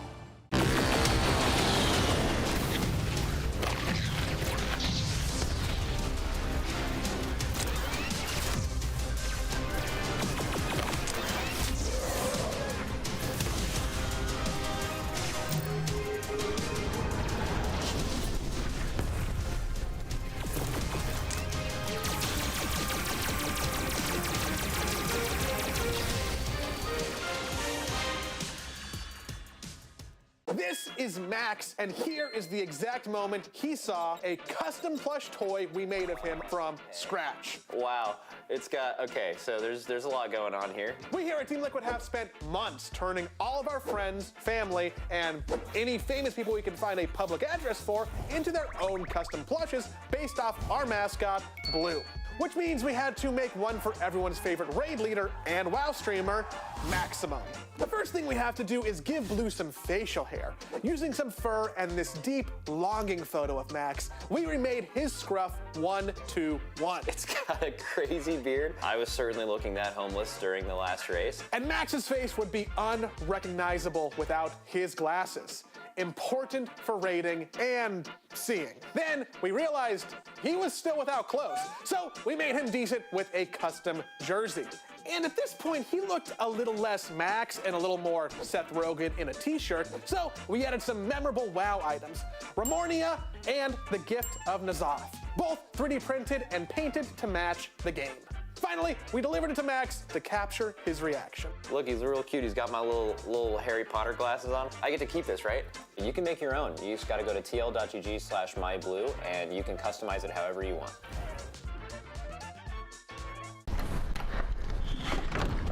Speaker 22: This is Max, and here is the exact moment he saw a custom plush toy we made of him from scratch.
Speaker 25: Wow, it's got, okay, so there's a lot going on here.
Speaker 22: We here at Team Liquid have spent months turning all of our friends, family, and any famous people we can find a public address for into their own custom plushes based off our mascot, Blue. Which means we had to make one for everyone's favorite raid leader and WoW streamer, Maximum. The first thing we have to do is give Blue some facial hair. Using some fur and this deep, longing photo of Max, we remade his scruff 1-2-1.
Speaker 25: It's got a crazy beard. I was certainly looking that homeless during the last race.
Speaker 22: And Max's face would be unrecognizable without his glasses. Important for raiding and seeing. Then we realized he was still without clothes, so we made him decent with a custom jersey. And at this point, he looked a little less Max and a little more Seth Rogen in a t-shirt, so we added some memorable WoW items, Ramornia and the Gift of N'Zoth, both 3D printed and painted to match the game. Finally, we delivered it to Max to capture his reaction.
Speaker 25: Look, he's real cute. He's got my little Harry Potter glasses on. I get to keep this, right? You can make your own. You just gotta go to tl.gg/myblue and you can customize it however you want.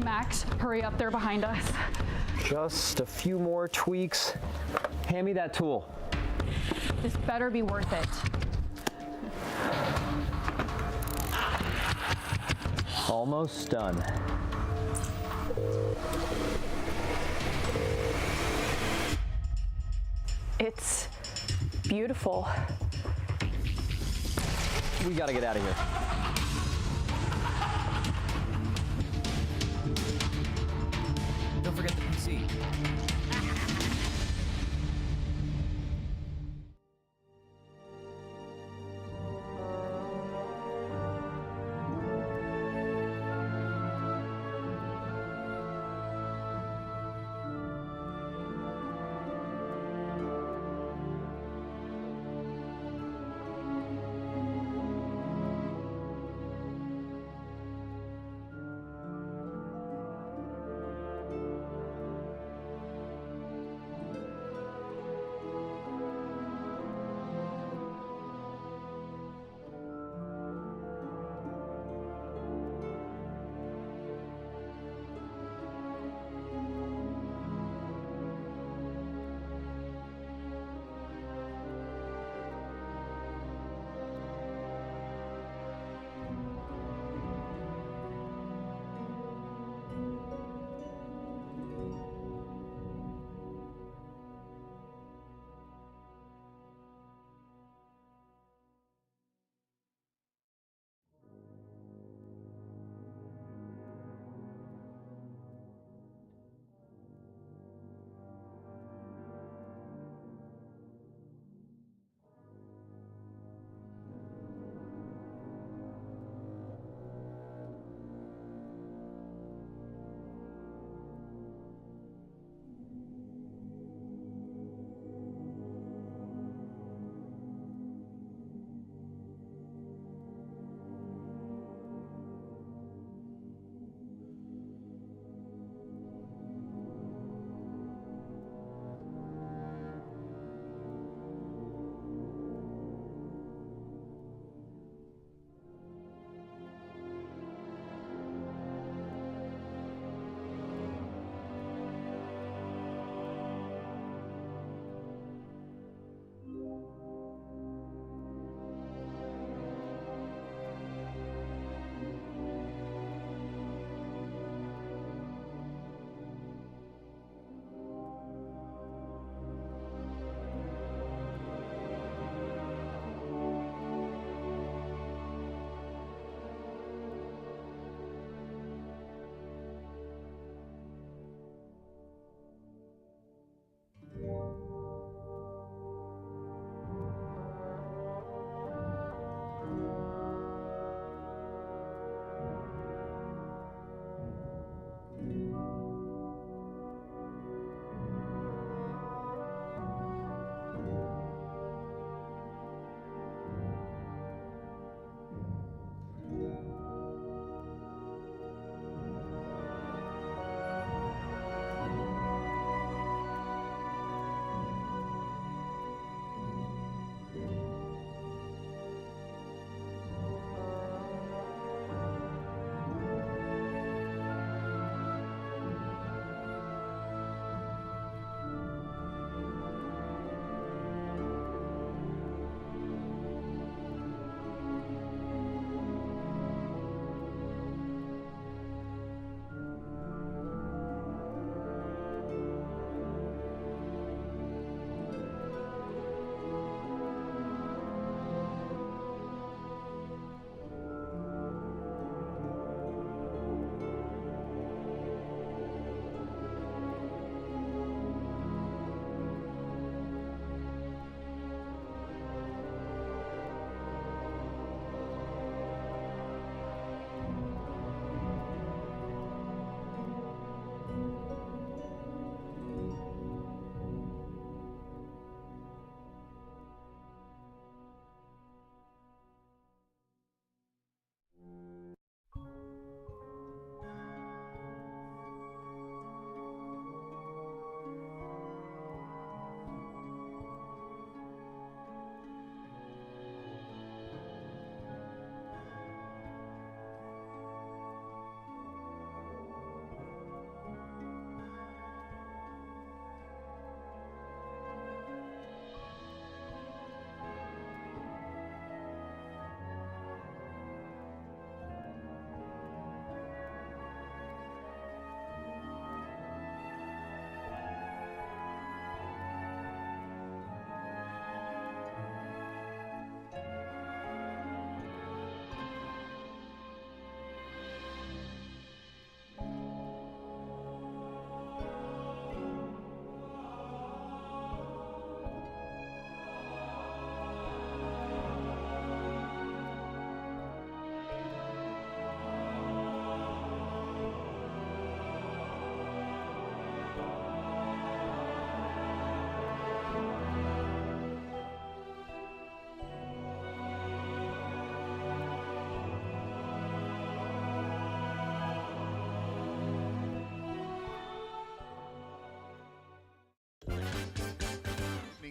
Speaker 26: Max, hurry up, they're behind us.
Speaker 3: Just a few more tweaks. Hand me that tool.
Speaker 26: This better be worth it.
Speaker 3: Almost done.
Speaker 26: It's beautiful.
Speaker 3: We gotta get out of here.
Speaker 6: Don't forget the PC.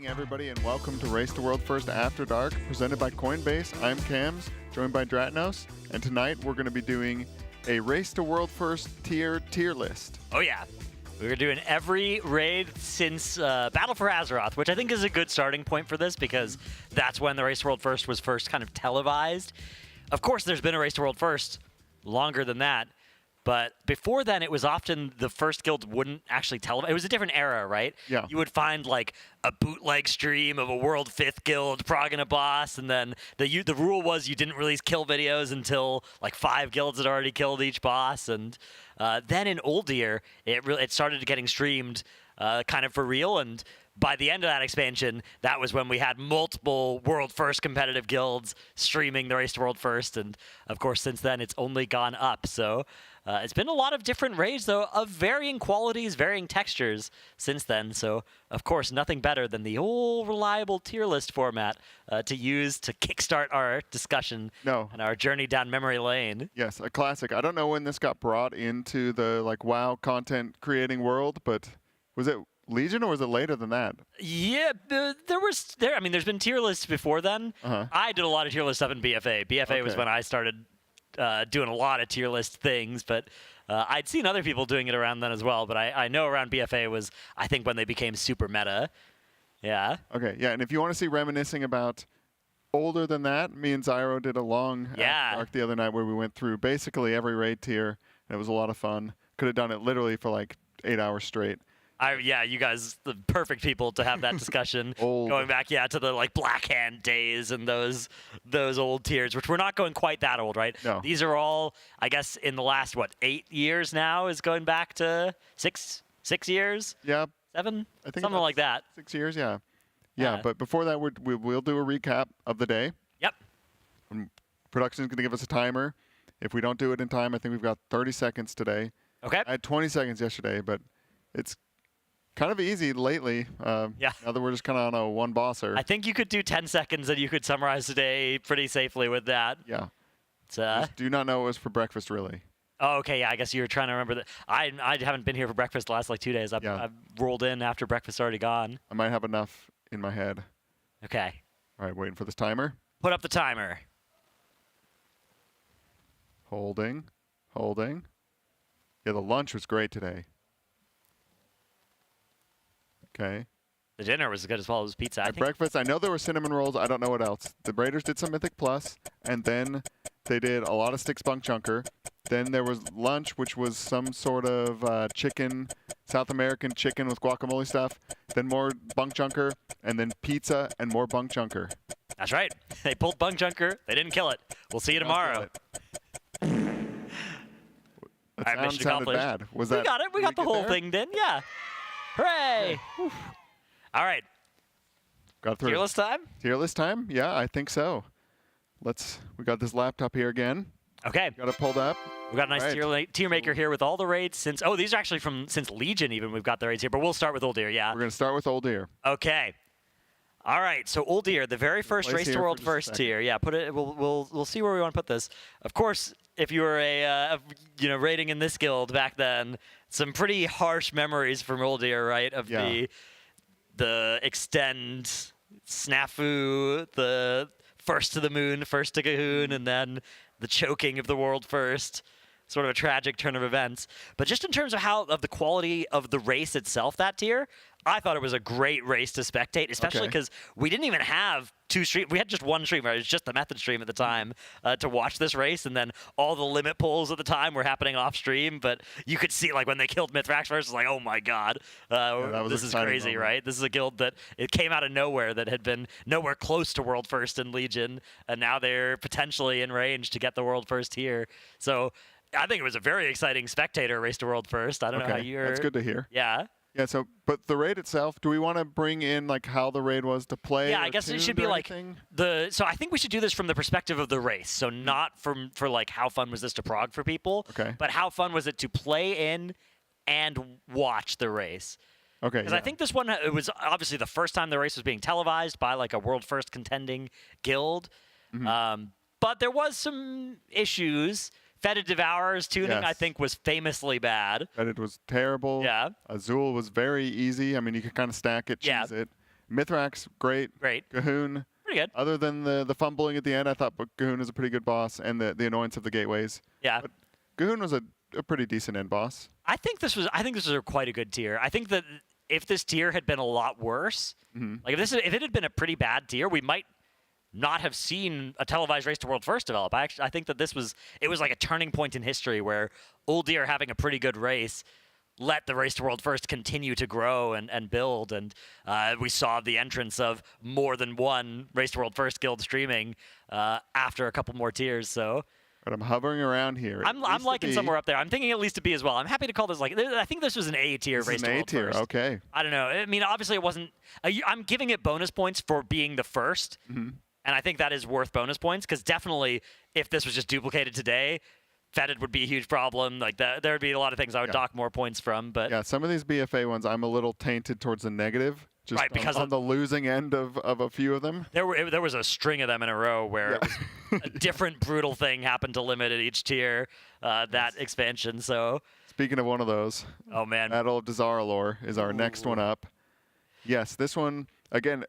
Speaker 23: evening, everybody, and welcome to Race to World First After Dark, presented by Coinbase. I'm Cams, joined by Dratnos, and tonight we're going to be doing a Race to World First tier list.
Speaker 24: Oh yeah, we were doing every raid since Battle for Azeroth, which I think is a good starting point for this because that's when the Race to World First was first kind of televised. Of course, there's been a Race to World First longer than that. But before then, it was often the first guild wouldn't actually tell. It was a different era, right?
Speaker 23: Yeah.
Speaker 24: You would find like a bootleg stream of a World 5th guild progging a boss, and then the rule was you didn't release kill videos until like 5 guilds had already killed each boss. And then in Old Year, it started getting streamed kind of for real. And by the end of that expansion, that was when we had multiple World First competitive guilds streaming the Race to World First. And of course, since then, it's only gone up. So it's been a lot of different raids, though, of varying qualities, varying textures since then. So, of course, nothing better than the old reliable tier list format to use to kickstart our discussion and our journey down memory lane.
Speaker 23: Yes, a classic. I don't know when this got brought into the WoW content creating world, but was it Legion or was it later than that?
Speaker 24: Yeah, there's been tier lists before then. I did a lot of tier lists up in BFA. BFA was when I started doing a lot of tier list things, but I'd seen other people doing it around then as well. But I know around BFA was, I think, when they became super meta. Yeah.
Speaker 23: Okay, yeah, and if you want to see reminiscing about older than that, me and Zyro did a long arc the other night where we went through basically every raid tier, and it was a lot of fun. Could have done it literally for like 8 hours straight.
Speaker 24: Yeah, you guys, the perfect people to have that discussion. Going back, to the like Black Hand days and those old tiers, which we're not going quite that old, right?
Speaker 23: No.
Speaker 24: These are all, I guess, in the last 8 years now is going back to six years.
Speaker 23: Yeah.
Speaker 24: 7.
Speaker 23: I think
Speaker 24: something like that.
Speaker 23: 6 years. Yeah. Yeah. But before that, we'll do a recap of the day.
Speaker 24: Yep.
Speaker 23: Production's going to give us a timer. If we don't do it in time, I think we've got 30 seconds today.
Speaker 24: Okay.
Speaker 23: I had 20 seconds yesterday, but it's kind of easy lately. Now that we're just kind of on a one bosser.
Speaker 24: I think you could do 10 seconds and you could summarize today pretty safely with that.
Speaker 23: Yeah. Just do not know what was for breakfast, really.
Speaker 24: Oh, okay. Yeah, I guess you were trying to remember that. I haven't been here for breakfast the last 2 days. I've rolled in after breakfast's already gone.
Speaker 23: I might have enough in my head.
Speaker 24: Okay.
Speaker 23: All right, waiting for this timer.
Speaker 24: Put up the timer.
Speaker 23: Holding. Yeah, the lunch was great today. Okay.
Speaker 24: The dinner was as good as well as pizza.
Speaker 23: At breakfast, I know there were cinnamon rolls. I don't know what else. The Raiders did some Mythic Plus, and then they did a lot of Stix Bunkjunker. Then there was lunch, which was some sort of chicken, South American chicken with guacamole stuff. Then more Bunkjunker, and then pizza and more Bunkjunker.
Speaker 24: That's right. They pulled Bunkjunker. They didn't kill it. We'll see you tomorrow.
Speaker 23: That sounded bad.
Speaker 24: We got it. We got the whole thing then. Yeah. Hooray! All right.
Speaker 23: Got through.
Speaker 24: Tier list time?
Speaker 23: Tier list time? Yeah, I think so. We got this laptop here again.
Speaker 24: Okay.
Speaker 23: Got it pulled up.
Speaker 24: We got a nice tier maker here with all the raids since. Oh, these are actually since Legion even. We've got the raids here, but we'll start with Old Year. Yeah.
Speaker 23: We're gonna start with Old Year.
Speaker 24: Okay. All right. So Old Year, the very first Race to World First tier. Yeah. Put it. We'll see where we want to put this. Of course, if you were raiding in this guild back then, some pretty harsh memories from Old Year, right? Of the extend snafu, the first to the moon, first to Cahoon, and then the choking of the world first. Sort of a tragic turn of events. But just in terms of the quality of the race itself, that tier, I thought it was a great race to spectate, especially because we didn't even have 2 streams. We had just 1 stream, right? It was just the method stream at the time to watch this race, and then all the limit pulls at the time were happening off stream. But you could see, like, when they killed Mithrax first, it was like, oh my god, this is crazy, right? This is a guild that it came out of nowhere that had been nowhere close to World First in Legion, and now they're potentially in range to get the World First here. So I think it was a very exciting spectator race to World First. I don't know how you're.
Speaker 23: That's good to hear.
Speaker 24: Yeah.
Speaker 23: Yeah. So, but the raid itself, do we want to bring in like how the raid was to play?
Speaker 24: Yeah, I guess it should be like So I think we should do this from the perspective of the race. So not for like how fun was this to prog for people.
Speaker 23: Okay.
Speaker 24: But how fun was it to play in and watch the race?
Speaker 23: Okay.
Speaker 24: Because I think this one, it was obviously the first time the race was being televised by like a World First contending guild. But there was some issues. Fetid Devourer's tuning, I think, was famously bad.
Speaker 23: Fetid was terrible.
Speaker 24: Yeah.
Speaker 23: Azul was very easy. I mean, you could kind of stack it, cheese it. Mithrax, great.
Speaker 24: Great.
Speaker 23: Gahoon.
Speaker 24: Pretty good.
Speaker 23: Other than the fumbling at the end, I thought Gahoon was a pretty good boss, and the annoyance of the gateways.
Speaker 24: Yeah.
Speaker 23: But Gahoon was a pretty decent end boss.
Speaker 24: I think this was quite a good tier. I think that if this tier had been a lot worse, like if it had been a pretty bad tier, we might not have seen a televised Race to World First develop. I think that it was like a turning point in history where Old Deer having a pretty good race let the Race to World First continue to grow and build, and we saw the entrance of more than one Race to World First guild streaming after a couple more tiers. So.
Speaker 23: But I'm hovering around here.
Speaker 24: I'm liking somewhere up there. I'm thinking at least a B as well. I'm happy to call this I think this was an A tier Race to World First.
Speaker 23: A tier, okay.
Speaker 24: I don't know. I mean, obviously it wasn't. I'm giving it bonus points for being the first, and I think that is worth bonus points because definitely if this was just duplicated today, Fetid would be a huge problem. Like there would be a lot of things I would dock more points from. But
Speaker 23: yeah, some of these BFA ones, I'm a little tainted towards the negative. Just
Speaker 24: right, because
Speaker 23: on the losing end of a few of them.
Speaker 24: There was a string of them in a row where it was a different brutal thing happened to limit at each tier, that expansion. So
Speaker 23: speaking of one of those,
Speaker 24: oh man,
Speaker 23: Battle of Dazar'alor is our next one up. Yes, this one, again,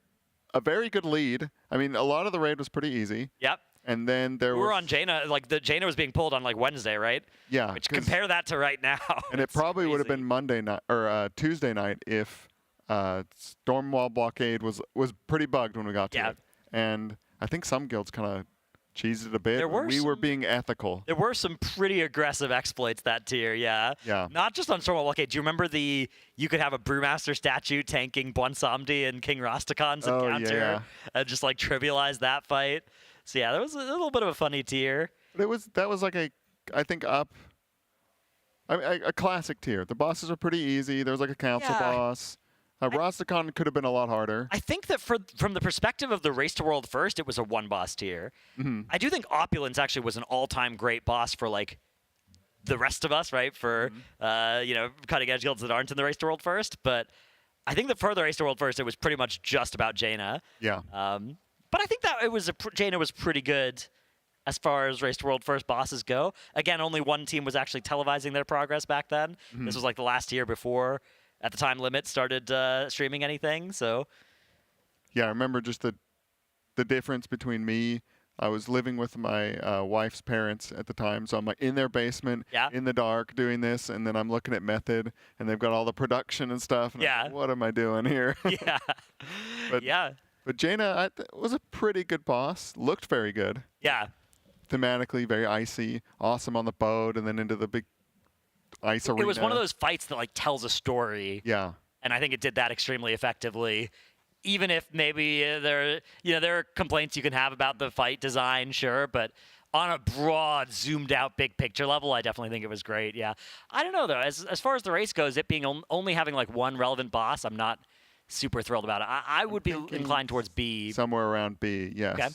Speaker 23: a very good lead. I mean, a lot of the raid was pretty easy.
Speaker 24: Yep.
Speaker 23: And then we
Speaker 24: were on Jaina, like the Jaina was being pulled on like Wednesday, right?
Speaker 23: Yeah.
Speaker 24: Which compare that to right now.
Speaker 23: And it probably would have been Monday night or Tuesday night if Stormwall Blockade was pretty bugged when we got to it. And I think some guilds kind of cheesed it a bit. We were being ethical.
Speaker 24: There were some pretty aggressive exploits that tier, yeah.
Speaker 23: Yeah.
Speaker 24: Not just on Stormwall Blockade. Do you remember you could have a Brewmaster statue tanking Bwansamdi and King Rastakon's encounter and just like trivialize that fight? So yeah, that was a little bit of a funny tier.
Speaker 23: But that was like I think a classic tier. The bosses are pretty easy. There was like a council boss. Rastakon could have been a lot harder.
Speaker 24: I think that from the perspective of the Race to World First, it was a one-boss tier. I do think Opulence actually was an all-time great boss for like the rest of us, right? For cutting-edge guilds that aren't in the Race to World First. But I think that for the Race to World First, it was pretty much just about Jaina.
Speaker 23: Yeah.
Speaker 24: But I think that Jaina was pretty good as far as Race to World First bosses go. Again, only one team was actually televising their progress back then. This was like the last year before. At the time, Limit started streaming anything, so...
Speaker 23: Yeah, I remember just the difference between me. I was living with my wife's parents at the time, so I'm like in their basement, in the dark, doing this, and then I'm looking at Method, and they've got all the production and stuff, and I'm like, what am I doing here?
Speaker 24: Yeah.
Speaker 23: But Jaina was a pretty good boss. Looked very good.
Speaker 24: Yeah.
Speaker 23: Thematically, very icy, awesome on the boat, and then into the big... ice arena.
Speaker 24: It was one of those fights that like tells a story.
Speaker 23: Yeah.
Speaker 24: And I think it did that extremely effectively. Even if maybe there are complaints you can have about the fight design, sure, but on a broad, zoomed out, big picture level, I definitely think it was great. Yeah. I don't know though. As far as the race goes, it being only having like one relevant boss, I'm not super thrilled about it. I would be inclined towards B.
Speaker 23: Somewhere around B, yes.
Speaker 24: Okay.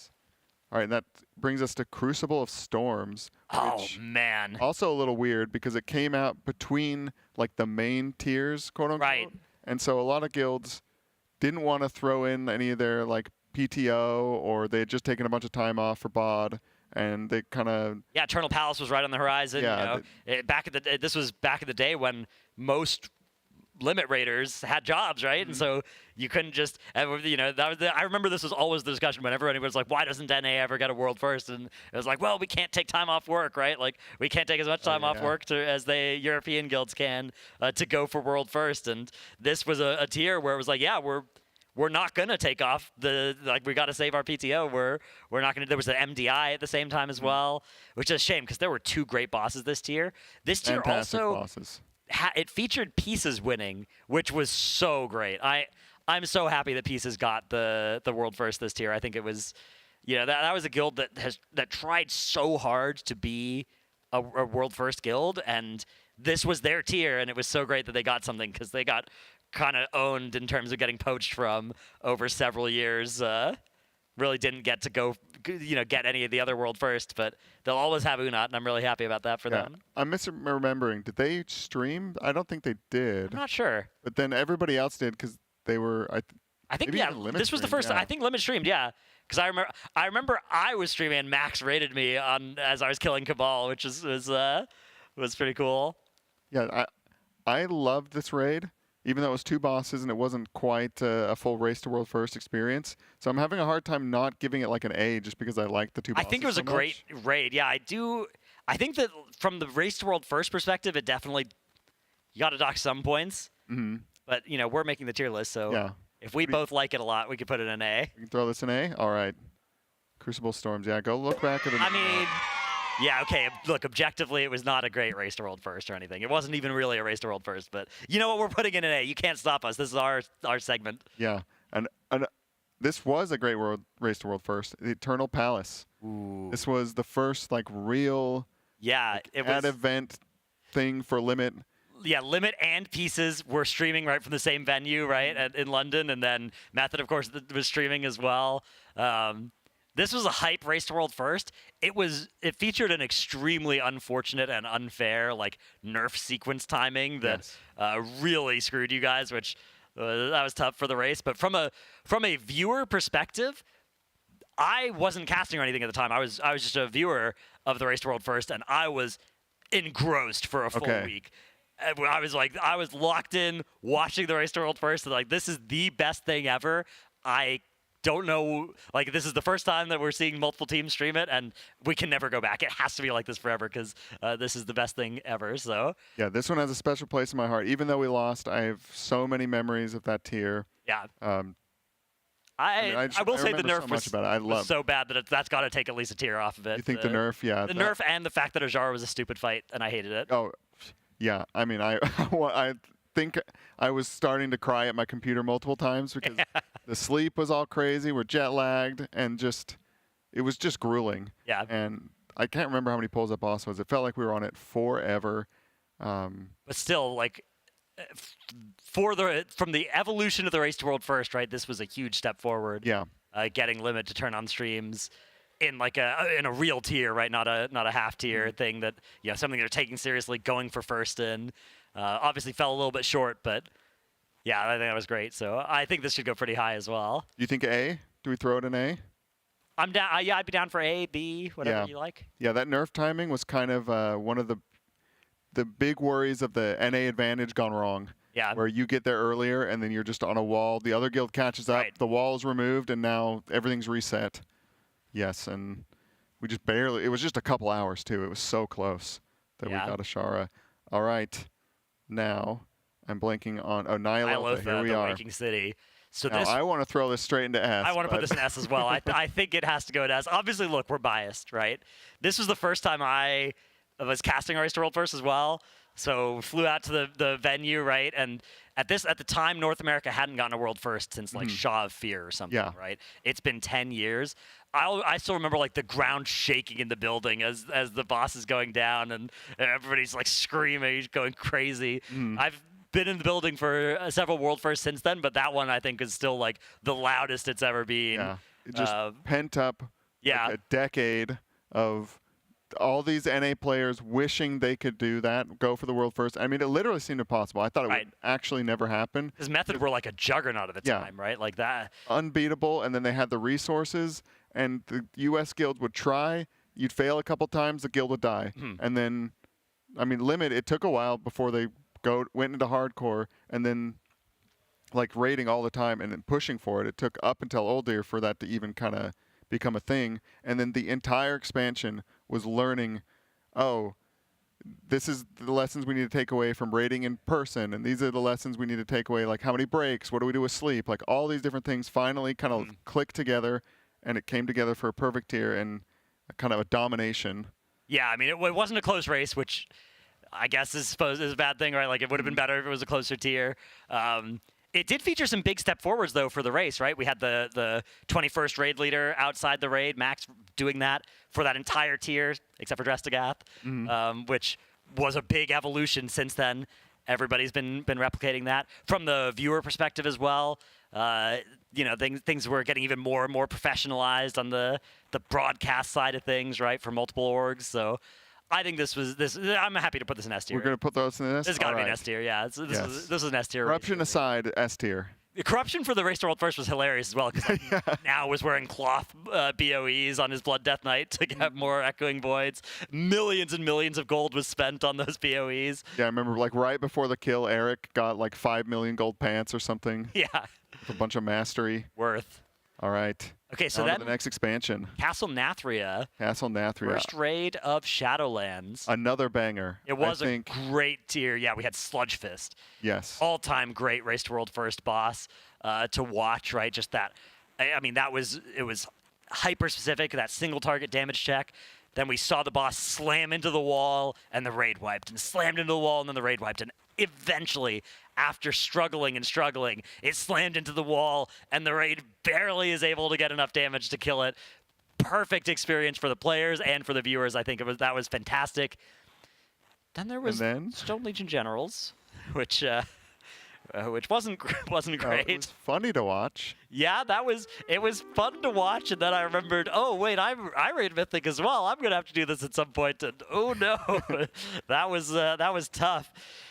Speaker 23: All right, that brings us to Crucible of Storms.
Speaker 24: Oh, man.
Speaker 23: Also a little weird because it came out between like the main tiers, quote unquote.
Speaker 24: Right.
Speaker 23: And so a lot of guilds didn't want to throw in any of their like PTO, or they had just taken a bunch of time off for BOD, and they kind of...
Speaker 24: Yeah, Eternal Palace was right on the horizon.
Speaker 23: Yeah,
Speaker 24: this was back in the day when most Limit Raiders had jobs, right? And so you couldn't just, I remember this was always the discussion when everybody was like, why doesn't NA ever get a World First? And it was like, well, we can't take time off work, right? Like, we can't take as much time off work as the European guilds can to go for World First. And this was a tier where it was like, yeah, we're not going to take off we got to save our PTO. We're not going to, there was an MDI at the same time as well, which is a shame because there were two great bosses this tier. This tier
Speaker 23: Fantastic
Speaker 24: also...
Speaker 23: bosses.
Speaker 24: It featured Pieces winning, which was so great. I'm so happy that Pieces got the World First this tier. I think it was, that was a guild that tried so hard to be a World First guild, and this was their tier, and it was so great that they got something because they got kind of owned in terms of getting poached from over several years. Really didn't get to go, get any of the other World First, but they'll always have Unat, and I'm really happy about that for them.
Speaker 23: I'm misremembering. Did they stream? I don't think they did.
Speaker 24: I'm not sure.
Speaker 23: But then everybody else did because they were.
Speaker 24: I think this was the first. I think Limit streamed. Yeah, because I remember I was streaming and Max raided me as I was killing Cabal, which was pretty cool.
Speaker 23: Yeah, I loved this raid. even though it was 2 bosses and it wasn't quite a full Race to World First experience. So I'm having a hard time not giving it like an A just because I like the 2 bosses.
Speaker 24: I think it was
Speaker 23: so
Speaker 24: a great raid. Yeah, I do. I think that from the Race to World First perspective, it definitely, you got to dock some points.
Speaker 23: Mm-hmm.
Speaker 24: But, we're making the tier list, so
Speaker 23: Yeah.
Speaker 24: if we both like it a lot, we could put it in A.
Speaker 23: We can throw this in A? All right. Crucible Storms. Yeah, go look back at it.
Speaker 24: I mean, yeah, okay. Look, objectively, it was not a great Race to World First or anything. It wasn't even really a Race to World First, but you know what? We're putting it in A. You can't stop us. This is our segment.
Speaker 23: Yeah, and this was a great Race to World First. The Eternal Palace.
Speaker 24: Ooh.
Speaker 23: This was the first real
Speaker 24: it was
Speaker 23: event thing for Limit.
Speaker 24: Yeah, Limit and Pieces were streaming right from the same venue, right, in London, and then Method, of course, was streaming as well. This was a hype Race to World First. It featured an extremely unfortunate and unfair nerf sequence timing that really screwed you guys, which that was tough for the race. But from a viewer perspective, I wasn't casting or anything at the time. I was just a viewer of the Race to World First, and I was engrossed for a full week. I was locked in watching the Race to World First, and this is the best thing ever. I don't know, this is the first time that we're seeing multiple teams stream it, and we can never go back. It has to be like this forever because this is the best thing ever. So
Speaker 23: yeah, this one has a special place in my heart. Even though we lost, I have so many memories of that tier.
Speaker 24: Yeah.
Speaker 23: I
Speaker 24: will say the nerf
Speaker 23: so much about it.
Speaker 24: was so bad that that's got to take at least a tier off of it.
Speaker 23: You think the nerf? Yeah.
Speaker 24: The nerf and the fact that Ajar was a stupid fight, and I hated it.
Speaker 23: Oh, yeah. I mean, I think I was starting to cry at my computer multiple times because the sleep was all crazy. We're jet lagged, and it was just grueling.
Speaker 24: Yeah.
Speaker 23: And I can't remember how many pulls that boss was. It felt like we were on it forever.
Speaker 24: But still, from the evolution of the Race to World First, right? This was a huge step forward.
Speaker 23: Yeah.
Speaker 24: Getting Limit to turn on streams in in a real tier, right? Not a half tier thing that something they're taking seriously, going for first in. Obviously fell a little bit short, but yeah, I think that was great. So I think this should go pretty high as well.
Speaker 23: You think A? Do we throw it in A?
Speaker 24: I'm down. I'd be down for A, B, whatever you like.
Speaker 23: Yeah, that nerf timing was kind of one of the big worries of the NA advantage gone wrong.
Speaker 24: Yeah.
Speaker 23: Where you get there earlier and then you're just on a wall. The other guild catches up. Right. The wall is removed and now everything's reset. Yes, and we just barely. It was just a couple hours too. It was so close that we got Ashara. All right. Now, I'm blanking on Nyalotha. Here we are.
Speaker 24: Waking City. So
Speaker 23: now, I want to throw this straight into S.
Speaker 24: I want to put this in S as well. I think it has to go to S. Obviously, look, we're biased, right? This was the first time I was casting Race to World First as well. So flew out to the venue, right? And at the time, North America hadn't gotten a World First since Shaw of Fear or something, right? It's been 10 years. I still remember the ground shaking in the building as the boss is going down and everybody's screaming, going crazy. I've been in the building for several World Firsts since then, but that one I think is still the loudest it's ever been.
Speaker 23: Yeah, it just pent up a decade of all these NA players wishing they could do that, go for the World First. I mean, it literally seemed impossible. I thought it would actually never happen.
Speaker 24: His Method were a juggernaut at the time, right? Like that.
Speaker 23: Unbeatable, and then they had the resources, and the U.S. guild would try. You'd fail a couple times, the guild would die. And then, I mean, Limit, it took a while before they went into hardcore, and then raiding all the time and then pushing for it. It took up until Old Deer for that to even kind of become a thing. And then the entire expansion was learning, this is the lessons we need to take away from raiding in person, and these are the lessons we need to take away, how many breaks, what do we do with sleep, all these different things finally kind of clicked together, and it came together for a perfect tier and kind of a domination.
Speaker 24: Yeah, I mean, it wasn't a close race, which I guess is a bad thing, right? It would have been better if it was a closer tier. It did feature some big step forwards, though, for the race, right? We had the 21st raid leader outside the raid, Max, doing that for that entire tier, except for Drestagath, which was a big evolution since then. Everybody's been replicating that. From the viewer perspective as well, things were getting even more and more professionalized on the broadcast side of things, right, for multiple orgs. So I think this. I'm happy to put this in S tier.
Speaker 23: We're going to put those in S?
Speaker 24: This has got to be an S tier, yeah. This is an S tier.
Speaker 23: Corruption aside, S tier.
Speaker 24: The corruption for the Race to World First was hilarious as well, because now was wearing cloth BOEs on his Blood Death Knight to get more Echoing Voids. Millions and millions of gold was spent on those BOEs.
Speaker 23: Yeah, I remember like right before the kill, Eric got like 5 million gold pants or something.
Speaker 24: Yeah.
Speaker 23: With a bunch of mastery.
Speaker 24: Worth.
Speaker 23: All right.
Speaker 24: Okay, so
Speaker 23: on to
Speaker 24: then
Speaker 23: the next expansion.
Speaker 24: Castle Nathria.
Speaker 23: Castle Nathria.
Speaker 24: First raid of Shadowlands.
Speaker 23: Another banger.
Speaker 24: It was a great tier. Yeah, we had Sludge Fist.
Speaker 23: Yes.
Speaker 24: All-time great Race to World First boss to watch, right? Just that. I mean, it was hyper-specific, that single target damage check. Then we saw the boss slam into the wall, and the raid wiped, and slammed into the wall, and then the raid wiped. And eventually, after struggling and struggling, it slammed into the wall, and the raid barely is able to get enough damage to kill it. Perfect experience for the players and for the viewers. I think that was fantastic. Then there was Stone Legion Generals, which wasn't great.
Speaker 23: It was funny to watch.
Speaker 24: Yeah, it was fun to watch, and then I remembered, oh wait, I raid Mythic as well. I'm gonna have to do this at some point. And oh no, that was tough.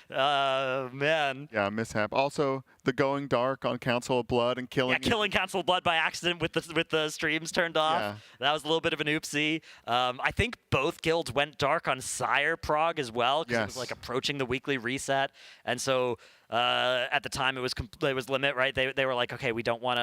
Speaker 24: Man.
Speaker 23: Yeah, mishap. Also, the going dark on Council of Blood and killing.
Speaker 24: Yeah, killing Council of Blood by accident with the streams turned off.
Speaker 23: Yeah.
Speaker 24: That was a little bit of an oopsie. I think both guilds went dark on Sire Prog as well, because it was like approaching the weekly reset, and so at the time it was limit, right? They were like, okay, we don't want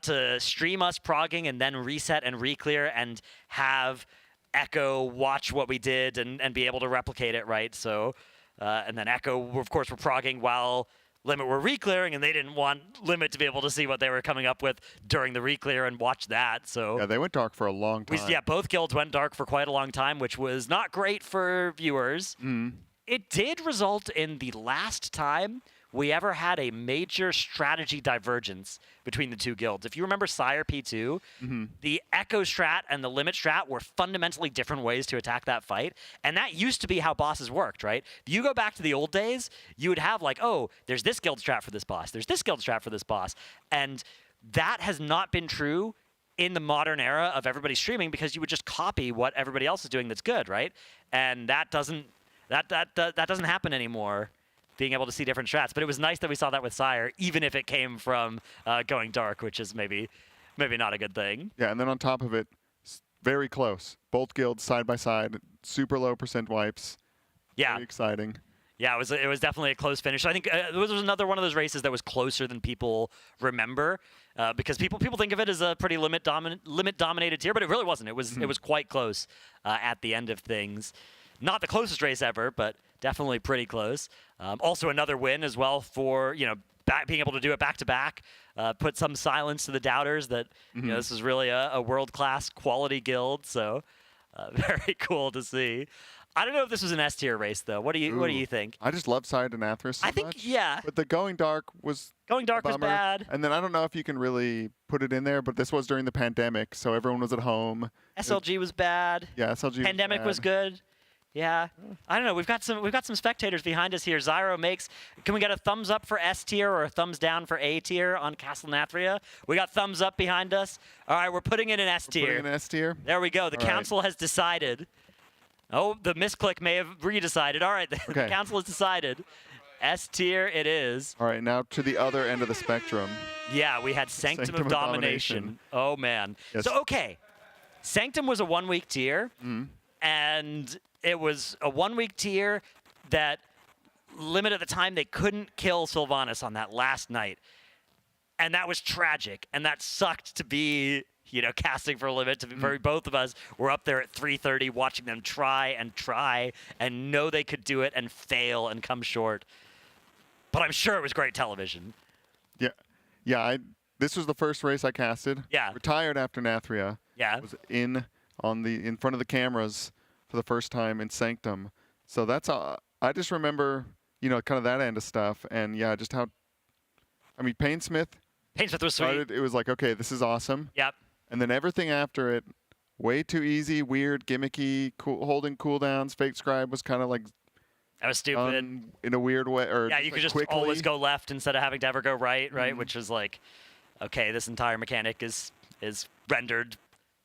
Speaker 24: to stream us progging and then reset and re-clear and have Echo watch what we did and be able to replicate it, right? So. And then Echo, of course, were progging while Limit were re-clearing, and they didn't want Limit to be able to see what they were coming up with during the re-clear and watch that. So
Speaker 23: yeah, they went dark for a long time.
Speaker 24: Yeah, both guilds went dark for quite a long time, which was not great for viewers. It did result in the last time we ever had a major strategy divergence between the two guilds. If you remember Sire P2, the Echo strat and the Limit strat were fundamentally different ways to attack that fight, and that used to be how bosses worked, right? If you go back to the old days, you would have like, oh, there's this guild strat for this boss, there's this guild strat for this boss, and that has not been true in the modern era of everybody streaming, because you would just copy what everybody else is doing that's good, right? And that doesn't happen anymore, being able to see different strats. But it was nice that we saw that with Sire, even if it came from going dark, which is maybe not a good thing.
Speaker 23: Yeah, and then on top of it, very close. Both guilds side by side, super low % wipes.
Speaker 24: Yeah.
Speaker 23: Very exciting.
Speaker 24: Yeah, it was definitely a close finish. I think it was another one of those races that was closer than people remember, because people think of it as a pretty limit dominated tier, but it really wasn't. It was quite close at the end of things. Not the closest race ever, but definitely pretty close. Also another win as well for, being able to do it back-to-back, put some silence to the doubters that, this is really a world-class quality guild, so very cool to see. I don't know if this was an S tier race though. What do you think?
Speaker 23: I just love Sire Denathris so
Speaker 24: I think
Speaker 23: much.
Speaker 24: Yeah.
Speaker 23: But the going dark was
Speaker 24: bad.
Speaker 23: And then I don't know if you can really put it in there, but this was during the pandemic, so everyone was at home.
Speaker 24: SLG was bad.
Speaker 23: Yeah, SLG.
Speaker 24: Pandemic was good. Yeah, I don't know. We've got some spectators behind us here. Zyro makes. Can we get a thumbs up for S tier or a thumbs down for A tier on Castle Nathria? We got thumbs up behind us. All right, we're putting it in S tier.
Speaker 23: Putting it in S tier.
Speaker 24: There we go. The council has decided. Oh, the misclick may have redecided. All right, the council has decided. S tier it is.
Speaker 23: All right, now to the other end of the spectrum.
Speaker 24: Yeah, we had Sanctum of Domination. Oh man. Yes. So okay, Sanctum was a 1 week tier, and it was a 1 week tier that Limit at the time they couldn't kill Sylvanas on that last night, and that was tragic, and that sucked to be. Casting for Limit, for both of us, we're up there at 3:30 watching them try and know they could do it and fail and come short. But I'm sure it was great television.
Speaker 23: Yeah. This was the first race I casted.
Speaker 24: Yeah.
Speaker 23: Retired after Nathria.
Speaker 24: Yeah.
Speaker 23: Was in front of the cameras for the first time in Sanctum. So that's I just remember, kind of that end of stuff, and yeah, just how. I mean, Painsmith
Speaker 24: was sweet.
Speaker 23: It was like, okay, this is awesome.
Speaker 24: Yep.
Speaker 23: And then everything after it, way too easy, weird, gimmicky, holding cooldowns. Fake Scribe was kind of like.
Speaker 24: That was stupid.
Speaker 23: In a weird way. Or
Speaker 24: yeah, you could just
Speaker 23: quickly.
Speaker 24: Always go left instead of having to ever go right, which was like, okay, this entire mechanic is rendered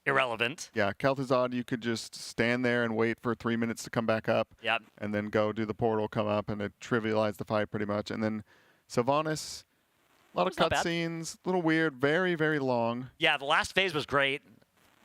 Speaker 24: irrelevant.
Speaker 23: Yeah, Kel'Thuzad, you could just stand there and wait for 3 minutes to come back up.
Speaker 24: Yep.
Speaker 23: And then go do the portal, come up, and it trivialized the fight pretty much. And then Sylvanas, A lot of
Speaker 24: not bad.
Speaker 23: cutscenes, a little weird, very, very long.
Speaker 24: Yeah, the last phase was great.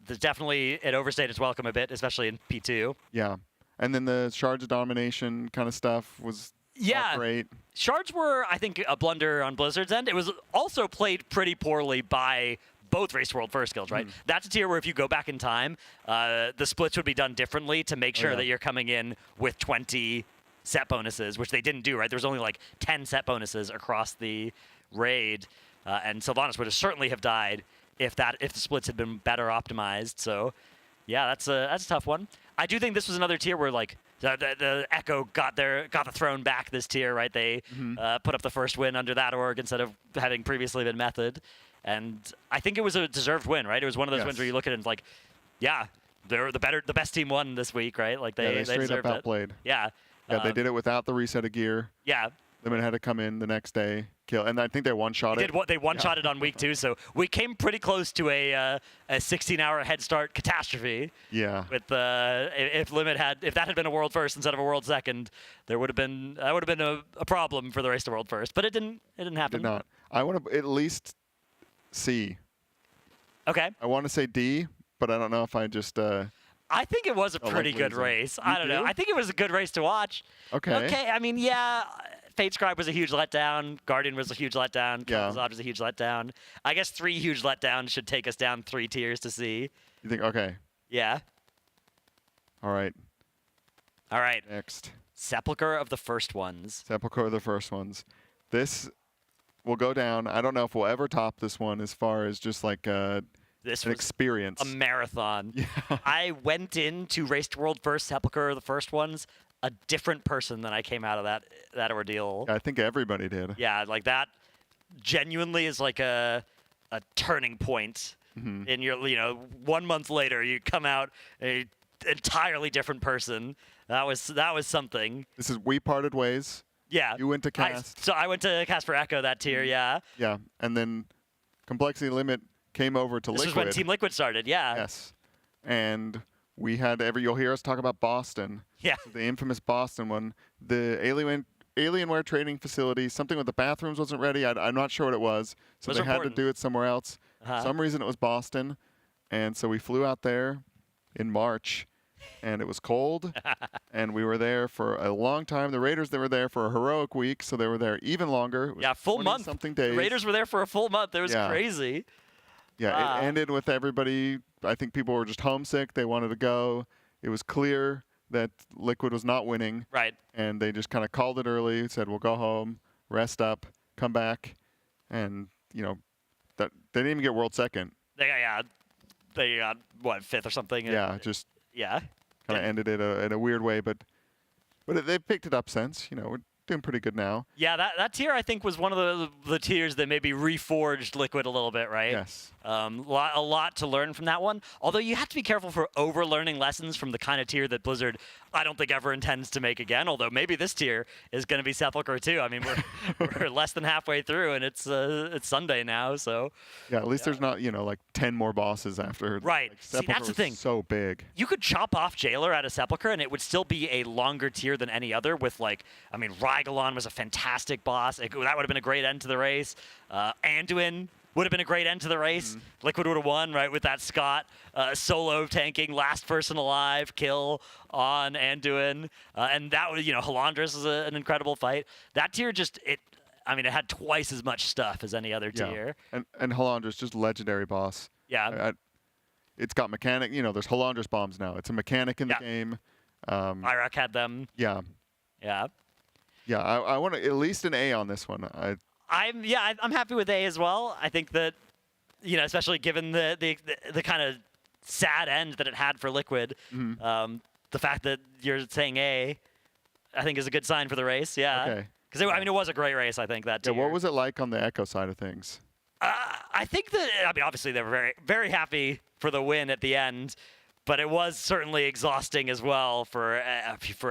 Speaker 24: There's definitely, it overstayed its welcome a bit, especially in P2.
Speaker 23: Yeah. And then the Shards of Domination kind of stuff was not great.
Speaker 24: Shards were, I think, a blunder on Blizzard's end. It was also played pretty poorly by both Race to World First guilds, right? That's a tier where if you go back in time, the splits would be done differently to make sure that you're coming in with 20 set bonuses, which they didn't do, right? There was only like 10 set bonuses across the raid, and Sylvanas would certainly have died if the splits had been better optimized. So, yeah, that's a tough one. I do think this was another tier where like the Echo got the throne back this tier, right? They put up the first win under that org instead of having previously been Method, and I think it was a deserved win, right? It was one of those wins where you look at it and it's like, yeah, they're the best team won this week, right? Like they
Speaker 23: straight up
Speaker 24: deserved
Speaker 23: outplayed.
Speaker 24: it. Yeah.
Speaker 23: Yeah, they did it without the reset of gear.
Speaker 24: Yeah.
Speaker 23: Limit had to come in the next day, kill, and I think they one-shot it.
Speaker 24: They one-shot it on week 2, so we came pretty close to a 16-hour head start catastrophe.
Speaker 23: Yeah.
Speaker 24: With if that had been a world first instead of a world second, that would have been a problem for the Race to World First. But it didn't happen.
Speaker 23: Did not. I want to at least C.
Speaker 24: Okay.
Speaker 23: I want to say D, but I don't know if I just.
Speaker 24: I think it was a pretty good race. I don't know. I think it was a good race to watch.
Speaker 23: Okay.
Speaker 24: Okay. I mean, yeah. Fate Scribe was a huge letdown. Guardian was a huge letdown. Kazad was a huge letdown. I guess 3 huge letdowns should take us down 3 tiers to C.
Speaker 23: You think? Okay.
Speaker 24: Yeah.
Speaker 23: All right. Next.
Speaker 24: Sepulchre of the First Ones.
Speaker 23: Sepulchre of the First Ones. This will go down. I don't know if we'll ever top this one as far as just like an experience.
Speaker 24: A marathon.
Speaker 23: Yeah.
Speaker 24: I went into Race to World First, Sepulchre of the First Ones, a different person than I came out of that ordeal.
Speaker 23: I think everybody did.
Speaker 24: Yeah, like that genuinely is like a turning point in your, 1 month later you come out a entirely different person. That was something.
Speaker 23: This is We Parted Ways.
Speaker 24: Yeah.
Speaker 23: You went to Cast.
Speaker 24: I went to Cast for Echo that tier, yeah.
Speaker 23: Yeah, and then Complexity Limit came over to Liquid.
Speaker 24: This was when Team Liquid started, yeah.
Speaker 23: Yes. And we had you'll hear us talk about Boston.
Speaker 24: Yeah.
Speaker 23: The infamous Boston one. The Alienware training facility, something with the bathrooms wasn't ready. I'm not sure what it was. So they had to do it somewhere else. For some reason it was Boston. And so we flew out there in March. And it was cold. And we were there for a long time. The Raiders, they were there for a heroic week. So they were there even longer. It was
Speaker 24: full month.
Speaker 23: Something days.
Speaker 24: The Raiders were there for a full month. It was crazy.
Speaker 23: Yeah, it ended with everybody. I think people were just homesick. They wanted to go. It was clear that Liquid was not winning.
Speaker 24: Right.
Speaker 23: And they just kind of called it early, said, we'll go home, rest up, come back. And, that they didn't even get world second.
Speaker 24: They got, what, 5th or something?
Speaker 23: Yeah, just
Speaker 24: kind
Speaker 23: of ended it in a weird way. But they've picked it up since. We're doing pretty good now.
Speaker 24: Yeah, that tier I think was one of the tiers that maybe reforged Liquid a little bit, right?
Speaker 23: Yes.
Speaker 24: A lot to learn from that one. Although you have to be careful for over-learning lessons from the kind of tier that Blizzard, I don't think ever intends to make again. Although maybe this tier is going to be Sepulchre too. I mean, we're less than halfway through, and it's Sunday now, so.
Speaker 23: Yeah, at least there's not like 10 more bosses after.
Speaker 24: Right.
Speaker 23: Like,
Speaker 24: See, that's the thing.
Speaker 23: So big.
Speaker 24: You could chop off Jailer out of Sepulchre, and it would still be a longer tier than any other. With Rygalon was a fantastic boss. That would have been a great end to the race. Anduin would have been a great end to the race. Liquid would have won, right, with that Scott solo tanking, last person alive kill on Anduin. And that was, Halandris was an incredible fight. That tier it had twice as much stuff as any other tier.
Speaker 23: And Halandris, just legendary boss.
Speaker 24: Yeah.
Speaker 23: It's got mechanic, there's Halandris bombs now. It's a mechanic in the game.
Speaker 24: Iraq had them.
Speaker 23: Yeah.
Speaker 24: Yeah.
Speaker 23: Yeah, I want at least an A on this one.
Speaker 24: I'm happy with A as well. I think that, especially given the kind of sad end that it had for Liquid, the fact that you're saying A, I think is a good sign for the race. Yeah.
Speaker 23: Okay.
Speaker 24: Because it was a great race. I think that.
Speaker 23: Yeah. What was it like on the Echo side of things?
Speaker 24: I think that obviously they were very very happy for the win at the end, but it was certainly exhausting as well for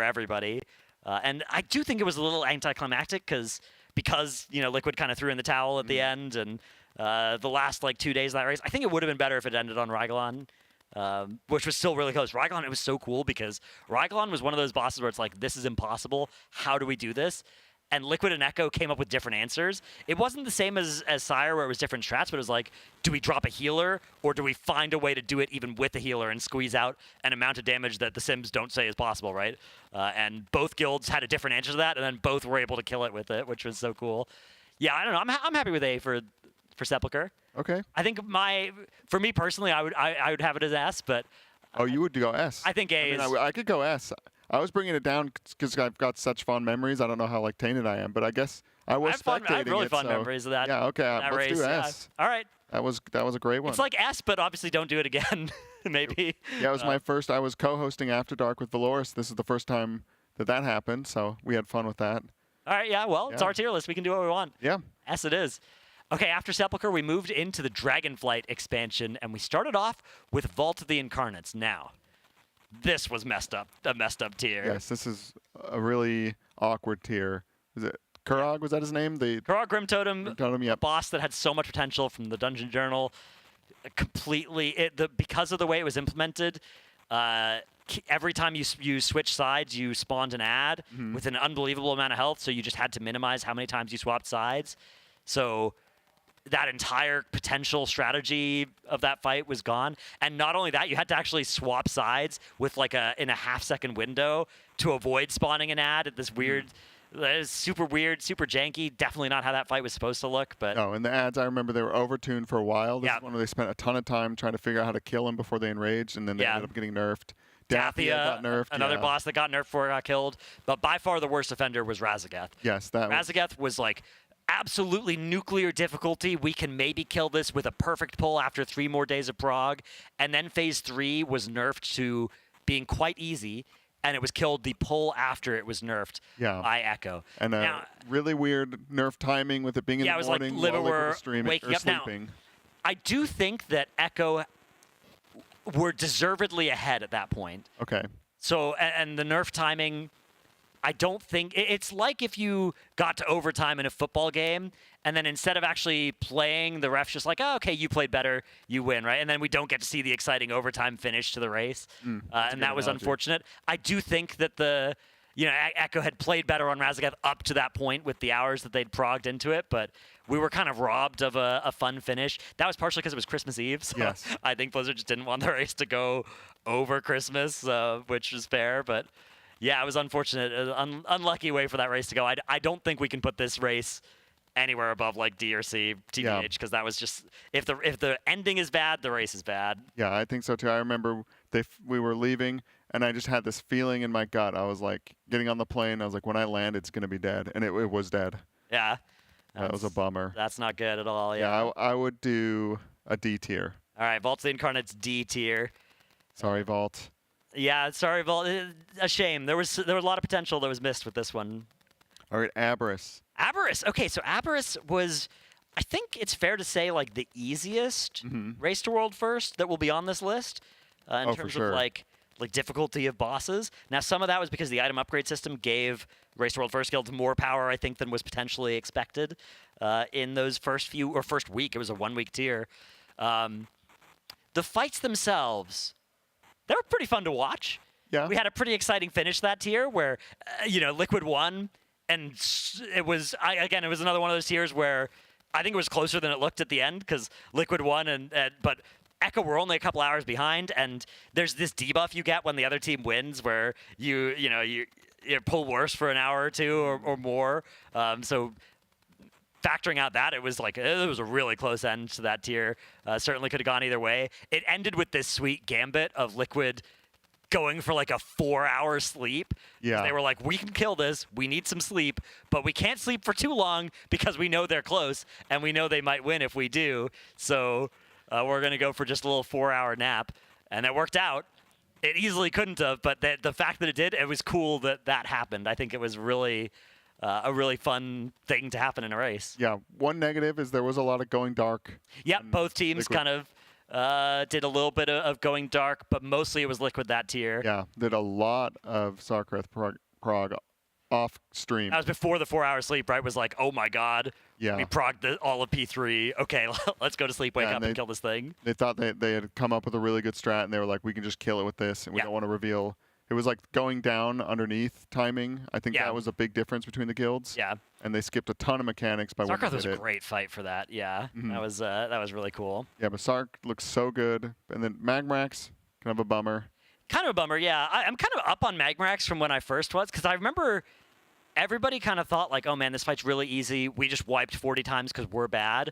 Speaker 24: everybody. And I do think it was a little anticlimactic because Liquid kind of threw in the towel at the end, and the last 2 days of that race, I think it would have been better if it ended on Rygalon, which was still really close. Rygalon, it was so cool because Rygalon was one of those bosses where it's like, this is impossible. How do we do this? and Liquid and Echo came up with different answers. It wasn't the same as Sire, where it was different strats, but it was like, do we drop a healer, or do we find a way to do it even with the healer and squeeze out an amount of damage that the Sims don't say is possible, right? And both guilds had a different answer to that, and then both were able to kill it with it, which was so cool. Yeah, I don't know. I'm happy with A for Sepulcher.
Speaker 23: Okay.
Speaker 24: I think for me personally, I would have it as S, but
Speaker 23: oh, you would go S.
Speaker 24: I think A is.
Speaker 23: I could go S. I was bringing it down because I've got such fond memories. I don't know how like tainted I am, but I guess I was spectating
Speaker 24: I have really
Speaker 23: it,
Speaker 24: fun
Speaker 23: so
Speaker 24: memories of that.
Speaker 23: Yeah, okay,
Speaker 24: that
Speaker 23: let's
Speaker 24: race,
Speaker 23: do S.
Speaker 24: Yeah. All right.
Speaker 23: That was a great one.
Speaker 24: It's like S, but obviously don't do it again. Maybe.
Speaker 23: Yeah, it was my first. I was co-hosting After Dark with Valoris. This is the first time that happened, so we had fun with that.
Speaker 24: All right, yeah, well, it's our tier list. We can do what we want.
Speaker 23: Yeah.
Speaker 24: S it is. Okay, after Sepulcher, we moved into the Dragonflight expansion, and we started off with Vault of the Incarnates. Now, this was messed up, a messed up tier.
Speaker 23: Yes, this is a really awkward tier. Is it Kurog? Was that his name? The
Speaker 24: Kurog Grim Totem,
Speaker 23: yep.
Speaker 24: Boss that had so much potential from the Dungeon Journal. Completely, because of the way it was implemented, every time you switch sides, you spawned an ad with an unbelievable amount of health, so you just had to minimize how many times you swapped sides. So that entire potential strategy of that fight was gone. And not only that, you had to actually swap sides with like in a half-second window to avoid spawning an ad at this weird, super weird, super janky. Definitely not how that fight was supposed to look. But
Speaker 23: no, and the ads, I remember they were overtuned for a while. This is one where they spent a ton of time trying to figure out how to kill him before they enraged, and then they ended up getting nerfed. Dathia got nerfed.
Speaker 24: Another boss that got nerfed before it got killed. But by far the worst offender was Razageth.
Speaker 23: Yes,
Speaker 24: Razageth was like absolutely nuclear difficulty. We can maybe kill this with a perfect pull after 3 more days of prog. And then phase 3 was nerfed to being quite easy. And it was killed the pull after it was nerfed by Echo.
Speaker 23: And now, really weird nerf timing with it being in the morning
Speaker 24: like
Speaker 23: while Liquid was streaming
Speaker 24: waking
Speaker 23: or
Speaker 24: up.
Speaker 23: sleeping.
Speaker 24: Now, I do think that Echo were deservedly ahead at that point.
Speaker 23: Okay.
Speaker 24: So, and the nerf timing, I don't think it's like if you got to overtime in a football game, and then instead of actually playing, the ref's just like, oh, okay, you played better, you win, right? And then we don't get to see the exciting overtime finish to the race, and that was unfortunate. I do think that Echo had played better on Razageth up to that point with the hours that they'd progged into it, but we were kind of robbed of a fun finish. That was partially because it was Christmas Eve, so
Speaker 23: yes.
Speaker 24: I think Blizzard just didn't want the race to go over Christmas, which is fair, but yeah, it was unfortunate. Unlucky way for that race to go. I don't think we can put this race anywhere above like D or C, TBH, because that was just, if the ending is bad, the race is bad.
Speaker 23: Yeah, I think so too. I remember we were leaving, and I just had this feeling in my gut. I was like, getting on the plane, I was like, when I land, it's going to be dead. And it was dead.
Speaker 24: Yeah.
Speaker 23: That was a bummer.
Speaker 24: That's not good at all,
Speaker 23: yeah. I would do a D tier.
Speaker 24: All right, Vault of the Incarnate's D tier.
Speaker 23: Sorry, Vault.
Speaker 24: Yeah, sorry, Vault. A shame. There was a lot of potential that was missed with this one.
Speaker 23: All right, Aberrus.
Speaker 24: Aberrus. Okay, so Aberrus was, I think it's fair to say, like the easiest race to world first that will be on this list in terms of like difficulty of bosses. Now, some of that was because the item upgrade system gave Race to World First guilds more power, I think, than was potentially expected in those first week. It was a 1-week tier. The fights themselves, they were pretty fun to watch.
Speaker 23: Yeah.
Speaker 24: We had a pretty exciting finish that tier where, Liquid won, and it was another one of those tiers where I think it was closer than it looked at the end because Liquid won, but Echo were only a couple hours behind, and there's this debuff you get when the other team wins where you pull worse for an hour or two or more. So factoring out that, it was a really close end to that tier. Certainly could have gone either way. It ended with this sweet gambit of Liquid going for like a 4-hour sleep.
Speaker 23: Yeah.
Speaker 24: They were like, we can kill this. We need some sleep, but we can't sleep for too long because we know they're close and we know they might win if we do. So we're going to go for just a little 4-hour nap. And it worked out. It easily couldn't have, but the fact that it did, it was cool that happened. I think it was really a really fun thing to happen in a race.
Speaker 23: Yeah, one negative is there was a lot of going dark.
Speaker 24: Yep, both teams kind of did a little bit of going dark, but mostly it was Liquid that tier.
Speaker 23: Yeah, did a lot of Sarkareth prog off stream.
Speaker 24: That was before the 4-hour sleep, right? Was like, oh my god,
Speaker 23: yeah,
Speaker 24: we progged all of P3. Okay, let's go to sleep, wake up, and kill this thing.
Speaker 23: They thought they had come up with a really good strat, and they were like, we can just kill it with this, and we don't want to reveal. It was like going down underneath timing. I think that was a big difference between the guilds.
Speaker 24: Yeah.
Speaker 23: And they skipped a ton of mechanics by when they
Speaker 24: Starcraft was
Speaker 23: did
Speaker 24: a
Speaker 23: it.
Speaker 24: great fight for that. Yeah. That was really cool.
Speaker 23: Yeah, but Sark looks so good. And then Magmax, kind of a bummer.
Speaker 24: Kind of a bummer, yeah. I'm kind of up on Magmax from when I first was, because I remember everybody kind of thought like, oh man, this fight's really easy. We just wiped 40 times because we're bad.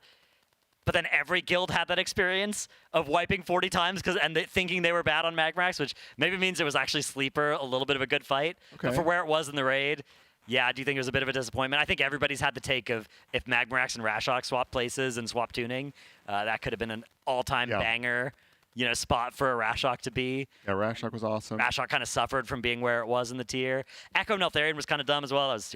Speaker 24: But then every guild had that experience of wiping 40 times thinking they were bad on Magmax, which maybe means it was actually Sleeper, a little bit of a good fight.
Speaker 23: Okay.
Speaker 24: But for where it was in the raid, yeah, I do think it was a bit of a disappointment. I think everybody's had the take of if Magmax and Rashok swap places and swap tuning, that could have been an all-time banger. Spot for a Rashok to be.
Speaker 23: Yeah, Rashok was awesome.
Speaker 24: Rashok kind of suffered from being where it was in the tier. Echo Neltharion was kind of dumb as well. That was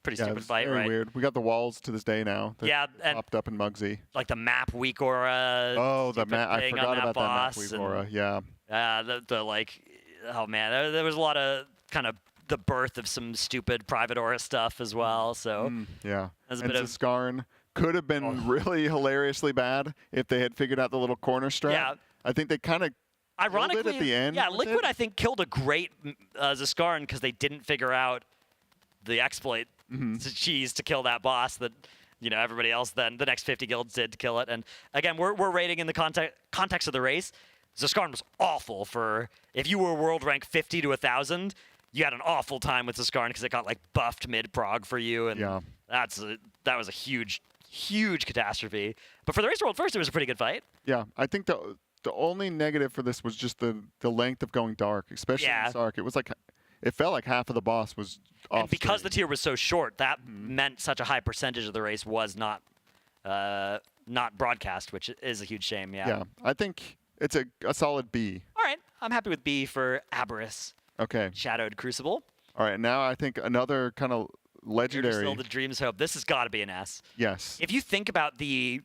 Speaker 24: pretty stupid fight,
Speaker 23: very
Speaker 24: right?
Speaker 23: weird. We got the walls to this day now.
Speaker 24: Yeah, and
Speaker 23: popped up in Mugsy.
Speaker 24: Like the map weak aura.
Speaker 23: Oh, the map! I forgot about that map weak aura. Yeah.
Speaker 24: Oh man, there was a lot of kind of the birth of some stupid private aura stuff as well. So
Speaker 23: yeah,
Speaker 24: there's a
Speaker 23: and
Speaker 24: bit of
Speaker 23: Zaskarn could have been really hilariously bad if they had figured out the little corner strat.
Speaker 24: Yeah.
Speaker 23: I think they kind of
Speaker 24: ironically
Speaker 23: at the end.
Speaker 24: Yeah, Liquid I think killed a great Zaskarn because they didn't figure out the exploit to cheese to kill that boss that everybody else then the next 50 guilds did to kill it. And again, we're rating in the context of the race. Zaskarn was awful for if you were world rank 50 to 1,000. You had an awful time with Zaskarn because it got like buffed mid prog for you, and that was a huge catastrophe. But for the race world first, it was a pretty good fight.
Speaker 23: Yeah, I think the only negative for this was just the length of going dark, especially in Sark. It was like it felt like half of the boss was off.
Speaker 24: And because the tier was so short, that meant such a high percentage of the race was not broadcast, which is a huge shame. Yeah.
Speaker 23: Yeah, I think it's a solid B.
Speaker 24: All right, I'm happy with B for Aberrus.
Speaker 23: Okay.
Speaker 24: Shadowed Crucible.
Speaker 23: All right, now I think another kind of legendary.
Speaker 24: Still the Dream's Hope. This has got to be an S.
Speaker 23: Yes.
Speaker 24: If you think about the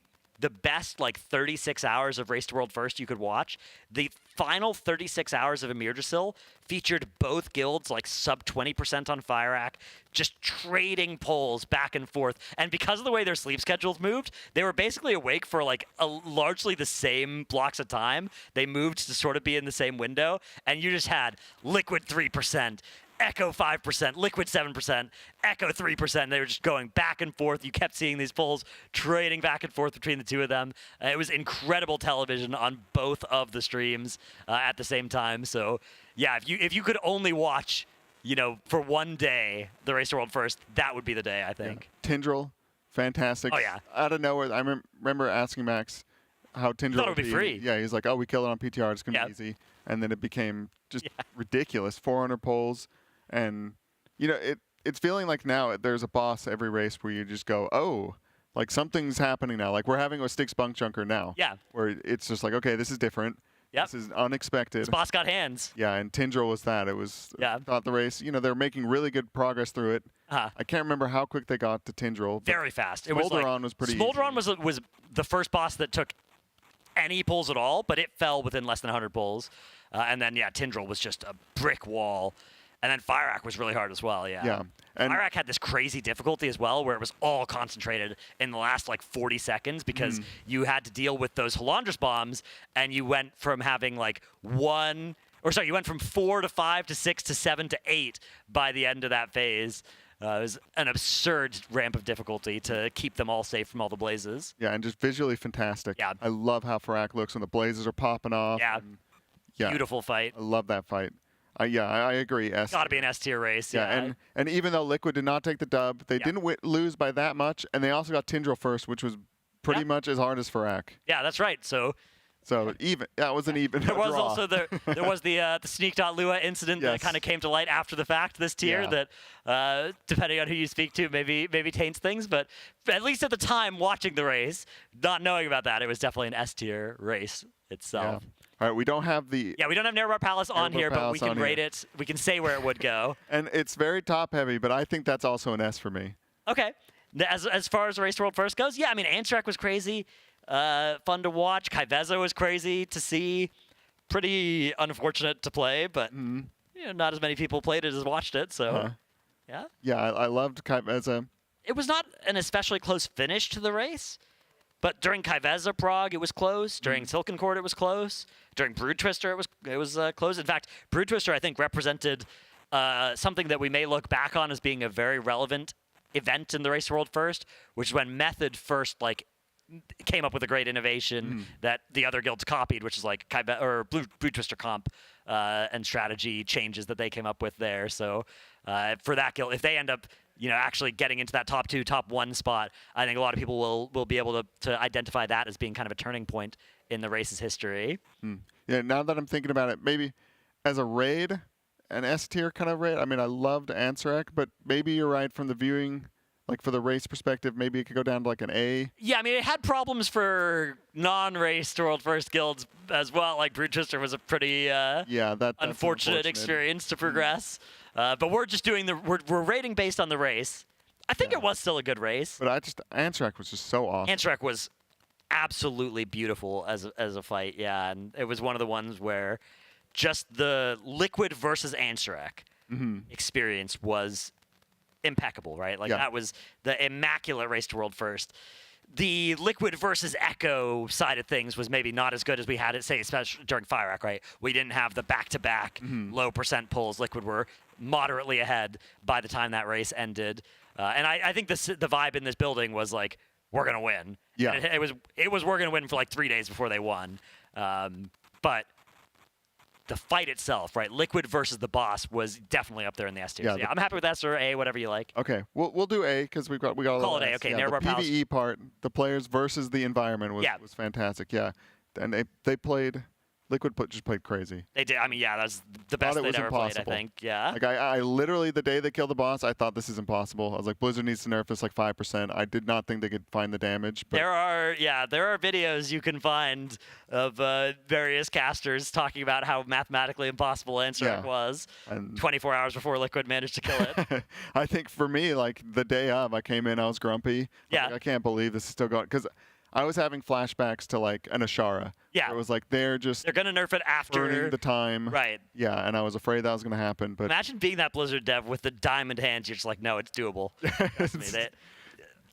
Speaker 24: best 36 hours of Race to World First you could watch, the final 36 hours of Emirdrasil featured both guilds sub 20% on Firac, just trading polls back and forth. And because of the way their sleep schedules moved, they were basically awake for largely the same blocks of time. They moved to sort of be in the same window, and you just had Liquid 3%, Echo 5%, Liquid 7%, Echo 3%. They were just going back and forth. You kept seeing these polls trading back and forth between the two of them. It was incredible television on both of the streams at the same time. So, yeah, if you could only watch, for one day, the Race to World First, that would be the day, I think.
Speaker 23: Yeah. Tindril, fantastic.
Speaker 24: Oh, yeah.
Speaker 23: Out of nowhere, I remember asking Max how Tindril
Speaker 24: thought it would be free.
Speaker 23: Yeah, he's like, oh, we kill it on PTR. It's going to be easy. And then it became just ridiculous. 400 polls. And, it's feeling like now there's a boss every race where you just go, oh, something's happening now. Like we're having a Stix Bunkjunker now.
Speaker 24: Yeah.
Speaker 23: Where it's just like, okay, this is different.
Speaker 24: Yep.
Speaker 23: This is unexpected.
Speaker 24: This boss got hands.
Speaker 23: Yeah, and Tindril was that. It was, thought the race, they're making really good progress through it. I can't remember how quick they got to Tindril.
Speaker 24: Very fast.
Speaker 23: Smolderon was pretty
Speaker 24: Smolderon
Speaker 23: easy.
Speaker 24: was the first boss that took any pulls at all, but it fell within less than 100 pulls. And then, Tindril was just a brick wall. And then Firac was really hard as well,
Speaker 23: Yeah.
Speaker 24: And Firac had this crazy difficulty as well, where it was all concentrated in the last 40 seconds because you had to deal with those Halandris bombs, and you went from having you went from 4 to 5 to 6 to 7 to 8 by the end of that phase. It was an absurd ramp of difficulty to keep them all safe from all the blazes.
Speaker 23: Yeah, and just visually fantastic.
Speaker 24: Yeah.
Speaker 23: I love how Firac looks when the blazes are popping off.
Speaker 24: Yeah. Beautiful fight.
Speaker 23: I love that fight. I agree. S.
Speaker 24: Got to be an S tier race. Yeah.
Speaker 23: And even though Liquid did not take the dub, they didn't lose by that much, and they also got Tindril first, which was pretty much as hard as Firac.
Speaker 24: Yeah, that's right. So
Speaker 23: even that was an even.
Speaker 24: There was
Speaker 23: draw.
Speaker 24: also the Sneak.Lua incident that kind of came to light after the fact. This tier that, depending on who you speak to, maybe taints things. But at least at the time watching the race, not knowing about that, it was definitely an S tier race itself.
Speaker 23: Yeah. All right, we don't have the.
Speaker 24: Yeah, we don't have Nerebar Palace on here, but we can rate it. We can say where it would go.
Speaker 23: And it's very top heavy, but I think that's also an S for me.
Speaker 24: Okay. As far as the Race to World First goes, yeah, I mean, Antrak was crazy. Fun to watch. Kaiveza was crazy to see. Pretty unfortunate to play, but not as many people played it as watched it. So,
Speaker 23: Yeah, I loved Kaiveza.
Speaker 24: It was not an especially close finish to the race, But during Kai'Veza Prague, it was close. During Silken Cord, it was close. During Brood Twister, it was close. In fact, Brood Twister, I think, represented something that we may look back on as being a very relevant event in the Race to World First, which is when Method first came up with a great innovation that the other guilds copied, which is like Brood Twister comp and strategy changes that they came up with there. So for that guild, if they end up actually getting into that top 2, top 1 spot, I think a lot of people will be able to identify that as being kind of a turning point in the race's history.
Speaker 23: Yeah, now that I'm thinking about it, maybe as a raid, an S tier kind of raid. I mean, I loved Ansarek, but maybe you're right from the viewing, like for the race perspective, maybe it could go down to like an A.
Speaker 24: Yeah, I mean, it had problems for non-race to World First guilds as well. Like Brood Twister was a pretty that's unfortunate experience to progress. But we're just doing we're rating based on the race. I think it was still a good race.
Speaker 23: But Ansarek was just so awesome.
Speaker 24: Ansarek was absolutely beautiful as a fight, yeah. And it was one of the ones where just the Liquid versus Ansarek experience was impeccable, right? Like that was the immaculate Race to World First. The Liquid versus Echo side of things was maybe not as good as we had it, say, especially during Fire right? We didn't have the back-to-back low percent pulls. Liquid were moderately ahead by the time that race ended. And I think the vibe in this building was like, we're going to win.
Speaker 23: Yeah.
Speaker 24: And it was we're going to win for like 3 days before they won. But the fight itself, right? Liquid versus the boss was definitely up there in the S tier. Yeah, I'm happy with S or A, whatever you like.
Speaker 23: Okay, we'll do A because we got a little
Speaker 24: Call it A. Okay,
Speaker 23: the
Speaker 24: Narrowbar Palace.
Speaker 23: PvE part, the players versus the environment was fantastic. Yeah, and they played. Liquid just played crazy.
Speaker 24: They did. I mean, yeah, that's the best they'd ever played, I think. Yeah.
Speaker 23: Like I literally, the day they killed the boss, I thought this is impossible. I was like, Blizzard needs to nerf this like 5%. I did not think they could find the damage. But
Speaker 24: there are videos you can find of various casters talking about how mathematically impossible Ansarek was. And 24 hours before Liquid managed to kill it.
Speaker 23: I think for me, like the day of, I came in, I was grumpy.
Speaker 24: Yeah.
Speaker 23: I can't believe this is still going because I was having flashbacks to like an Ashara.
Speaker 24: Yeah.
Speaker 23: It was like they're
Speaker 24: gonna nerf it after
Speaker 23: burning the time.
Speaker 24: Right.
Speaker 23: Yeah, and I was afraid that was gonna happen. But
Speaker 24: imagine being that Blizzard dev with the diamond hands. You're just like, no, it's doable.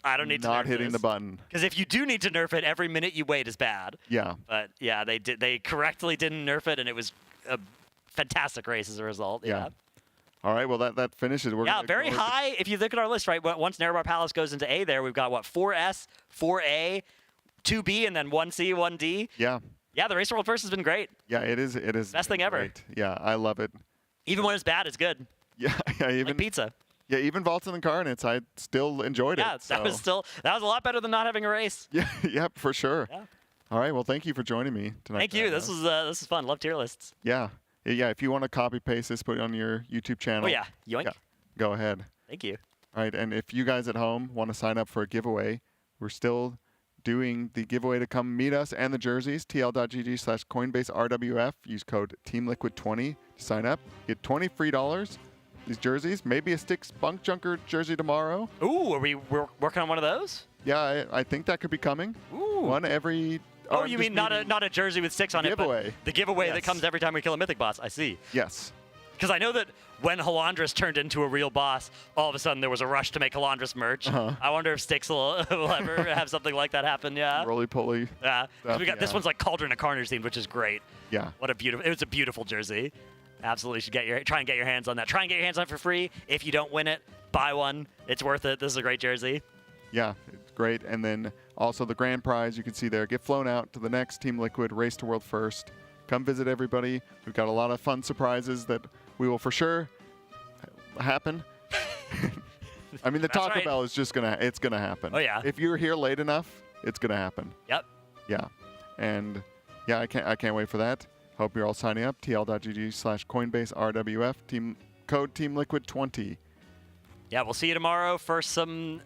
Speaker 24: I don't need to nerf
Speaker 23: not hitting the button.
Speaker 24: Because if you do need to nerf it, every minute you wait is bad.
Speaker 23: Yeah.
Speaker 24: But yeah, they did. They correctly didn't nerf it, and it was a fantastic race as a result. Yeah.
Speaker 23: All right, well, that finishes. We're
Speaker 24: very high. If you look at our list, right, once Narrowbar Palace goes into A there, we've got, 4S, 4A, 2B, and then 1C, 1D.
Speaker 23: Yeah.
Speaker 24: Yeah, the Race to World First has been great.
Speaker 23: Yeah, it is.
Speaker 24: Best thing ever.
Speaker 23: Great. Yeah, I love it.
Speaker 24: Even when it's bad, it's good.
Speaker 23: Yeah, even
Speaker 24: like pizza.
Speaker 23: Yeah, even Vaults and Incarnates, I still enjoyed it.
Speaker 24: Yeah, that was a lot better than not having a race.
Speaker 23: Yeah, for sure. Yeah. All right, well, thank you for joining me tonight.
Speaker 24: Thank you. This is fun. Love tier lists.
Speaker 23: Yeah. If you want to copy paste this, put it on your YouTube channel.
Speaker 24: Oh yeah, yoink.
Speaker 23: Yeah, go ahead.
Speaker 24: Thank you.
Speaker 23: All right, and if you guys at home want to sign up for a giveaway, we're still doing the giveaway to come meet us and the jerseys. TL.gg/CoinbaseRWF. Use code TeamLiquid20 to sign up. Get $20 free. These jerseys, maybe a Stix Bunkjunker jersey tomorrow.
Speaker 24: Ooh, are we working on one of those?
Speaker 23: Yeah, I think that could be coming.
Speaker 24: Ooh.
Speaker 23: One every.
Speaker 24: Oh, you mean not a jersey with Stix on
Speaker 23: giveaway.
Speaker 24: It, but the giveaway that comes every time we kill a mythic boss. I see.
Speaker 23: Yes.
Speaker 24: Because I know that when Halandris turned into a real boss, all of a sudden there was a rush to make Halandris merch. I wonder if Stix will ever have something like that happen. Yeah.
Speaker 23: Roly-poly.
Speaker 24: Yeah. We got this one's like Cauldron of Carnage themed, which is great.
Speaker 23: Yeah.
Speaker 24: It was a beautiful jersey. Absolutely should try and get your hands on that. Try and get your hands on it for free. If you don't win it, buy one. It's worth it. This is a great jersey.
Speaker 23: Yeah, it's great. And then also the grand prize you can see there. Get flown out to the next Team Liquid Race to World First. Come visit everybody. We've got a lot of fun surprises that we will for sure happen. I mean, the Taco Bell is just it's gonna happen.
Speaker 24: Oh yeah.
Speaker 23: If you're here late enough, it's gonna happen.
Speaker 24: Yep.
Speaker 23: Yeah, and yeah, I can't wait for that. Hope you're all signing up. TL.gg/CoinbaseRWF. Code TeamLiquid20.
Speaker 24: Yeah, we'll see you tomorrow for some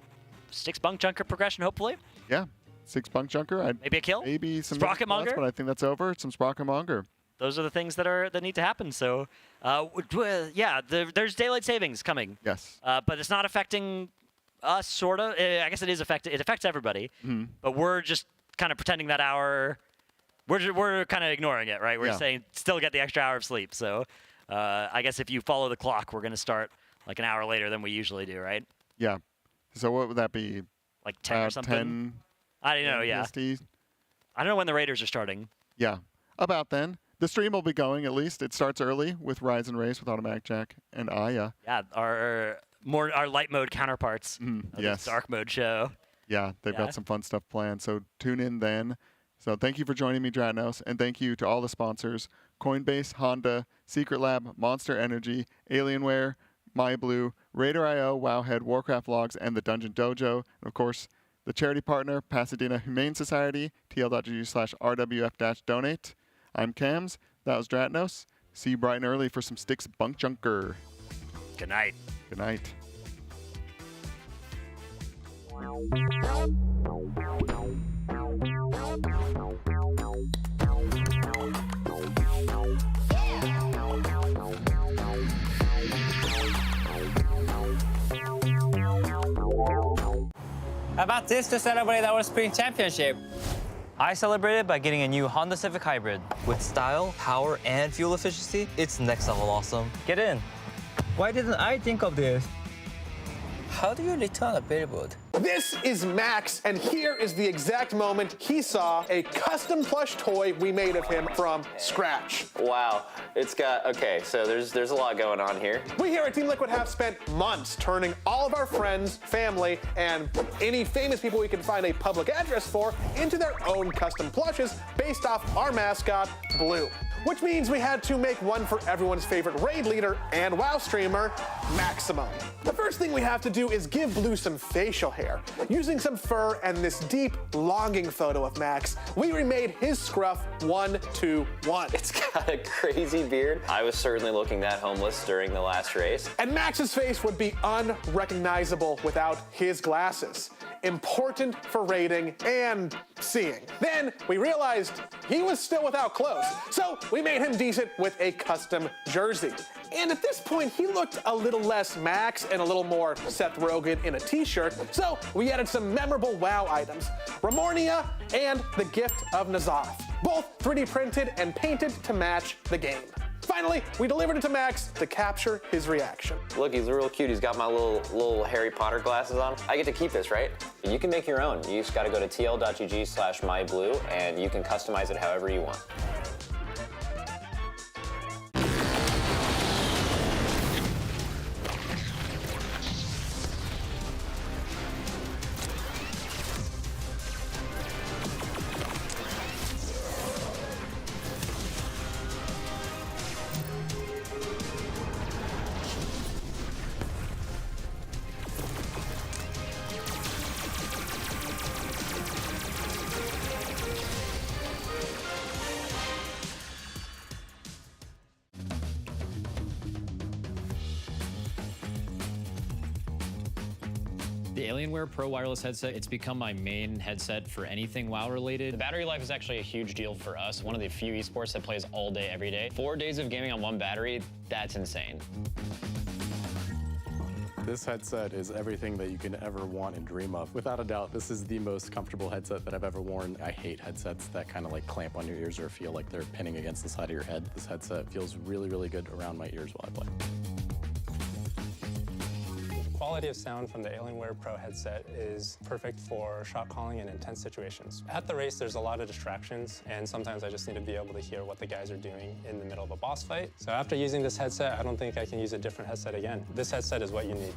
Speaker 24: Stix Bunkjunker progression, hopefully.
Speaker 23: Yeah, Stix Bunkjunker.
Speaker 24: Maybe a kill.
Speaker 23: Maybe some
Speaker 24: Sprocket Monger.
Speaker 23: But I think that's over. Some Sprocket Monger.
Speaker 24: Those are the things that need to happen. So, yeah, there's daylight savings coming.
Speaker 23: Yes.
Speaker 24: But it's not affecting us, sort of. I guess it is affecting. It affects everybody. But we're just kind of pretending that hour. We're kind of ignoring it, right? We're saying still get the extra hour of sleep. So, I guess if you follow the clock, we're going to start like an hour later than we usually do, right?
Speaker 23: Yeah. So what would that be?
Speaker 24: Like 10 or something?
Speaker 23: 10.
Speaker 24: I don't know, yeah.
Speaker 23: PST.
Speaker 24: I don't know when the Raiders are starting.
Speaker 23: Yeah, about then. The stream will be going, at least. It starts early with Rise and Race with Automatic Jack and Aya.
Speaker 24: Yeah, our light mode counterparts. Of
Speaker 23: Yes.
Speaker 24: this dark mode show.
Speaker 23: Yeah, they've got some fun stuff planned, so tune in then. So thank you for joining me, Dratnos, and thank you to all the sponsors, Coinbase, Honda, Secret Lab, Monster Energy, Alienware, MyBlue, RaiderIO, Wowhead, Warcraft Logs, and the DungeonDojo. And of course, the charity partner, Pasadena Humane Society, tl.gg/rwf-donate. I'm Cams. That was Dratnos. See you bright and early for some Stix Bunkjunker.
Speaker 24: Good night.
Speaker 23: Good night.
Speaker 1: How about this to celebrate our spring championship? I celebrated by getting a new Honda Civic Hybrid. With style, power, and fuel efficiency, it's next level awesome. Get in. Why didn't I think of this? How do you return a billboard?
Speaker 22: This is Max, and here is the exact moment he saw a custom plush toy we made of him from scratch.
Speaker 25: Wow, it's got, okay, so there's a lot going on here.
Speaker 22: We here at Team Liquid have spent months turning all of our friends, family, and any famous people we can find a public address for into their own custom plushes based off our mascot, Blue. Which means we had to make one for everyone's favorite raid leader and WoW streamer, Maximum. The first thing we have to do is give Blue some facial hair. Using some fur and this deep, longing photo of Max, we remade his scruff 1-2-1.
Speaker 25: It's got a crazy beard. I was certainly looking that homeless during the last race.
Speaker 22: And Max's face would be unrecognizable without his glasses. Important for raiding and seeing. Then we realized he was still without clothes, so we made him decent with a custom jersey. And at this point, he looked a little less Max and a little more Seth Rogen in a t-shirt, so we added some memorable WoW items, Ramornia and the Gift of N'Zoth, both 3D printed and painted to match the game. Finally, we delivered it to Max to capture his reaction.
Speaker 25: Look, he's real cute. He's got my little Harry Potter glasses on. I get to keep this, right? You can make your own. You just gotta go to tl.gg/myblue and you can customize it however you want.
Speaker 7: The Alienware Pro wireless headset, it's become my main headset for anything WoW related. The battery life is actually a huge deal for us. One of the few esports that plays all day, every day. 4 days of gaming on one battery, that's insane.
Speaker 10: This headset is everything that you can ever want and dream of. Without a doubt, this is the most comfortable headset that I've ever worn. I hate headsets that kind of like clamp on your ears or feel like they're pinning against the side of your head. This headset feels really, really good around my ears while I play.
Speaker 14: Quality of sound from the Alienware Pro headset is perfect for shot calling in intense situations. At the race, there's a lot of distractions, and sometimes I just need to be able to hear what the guys are doing in the middle of a boss fight. So after using this headset, I don't think I can use a different headset again. This headset is what you need.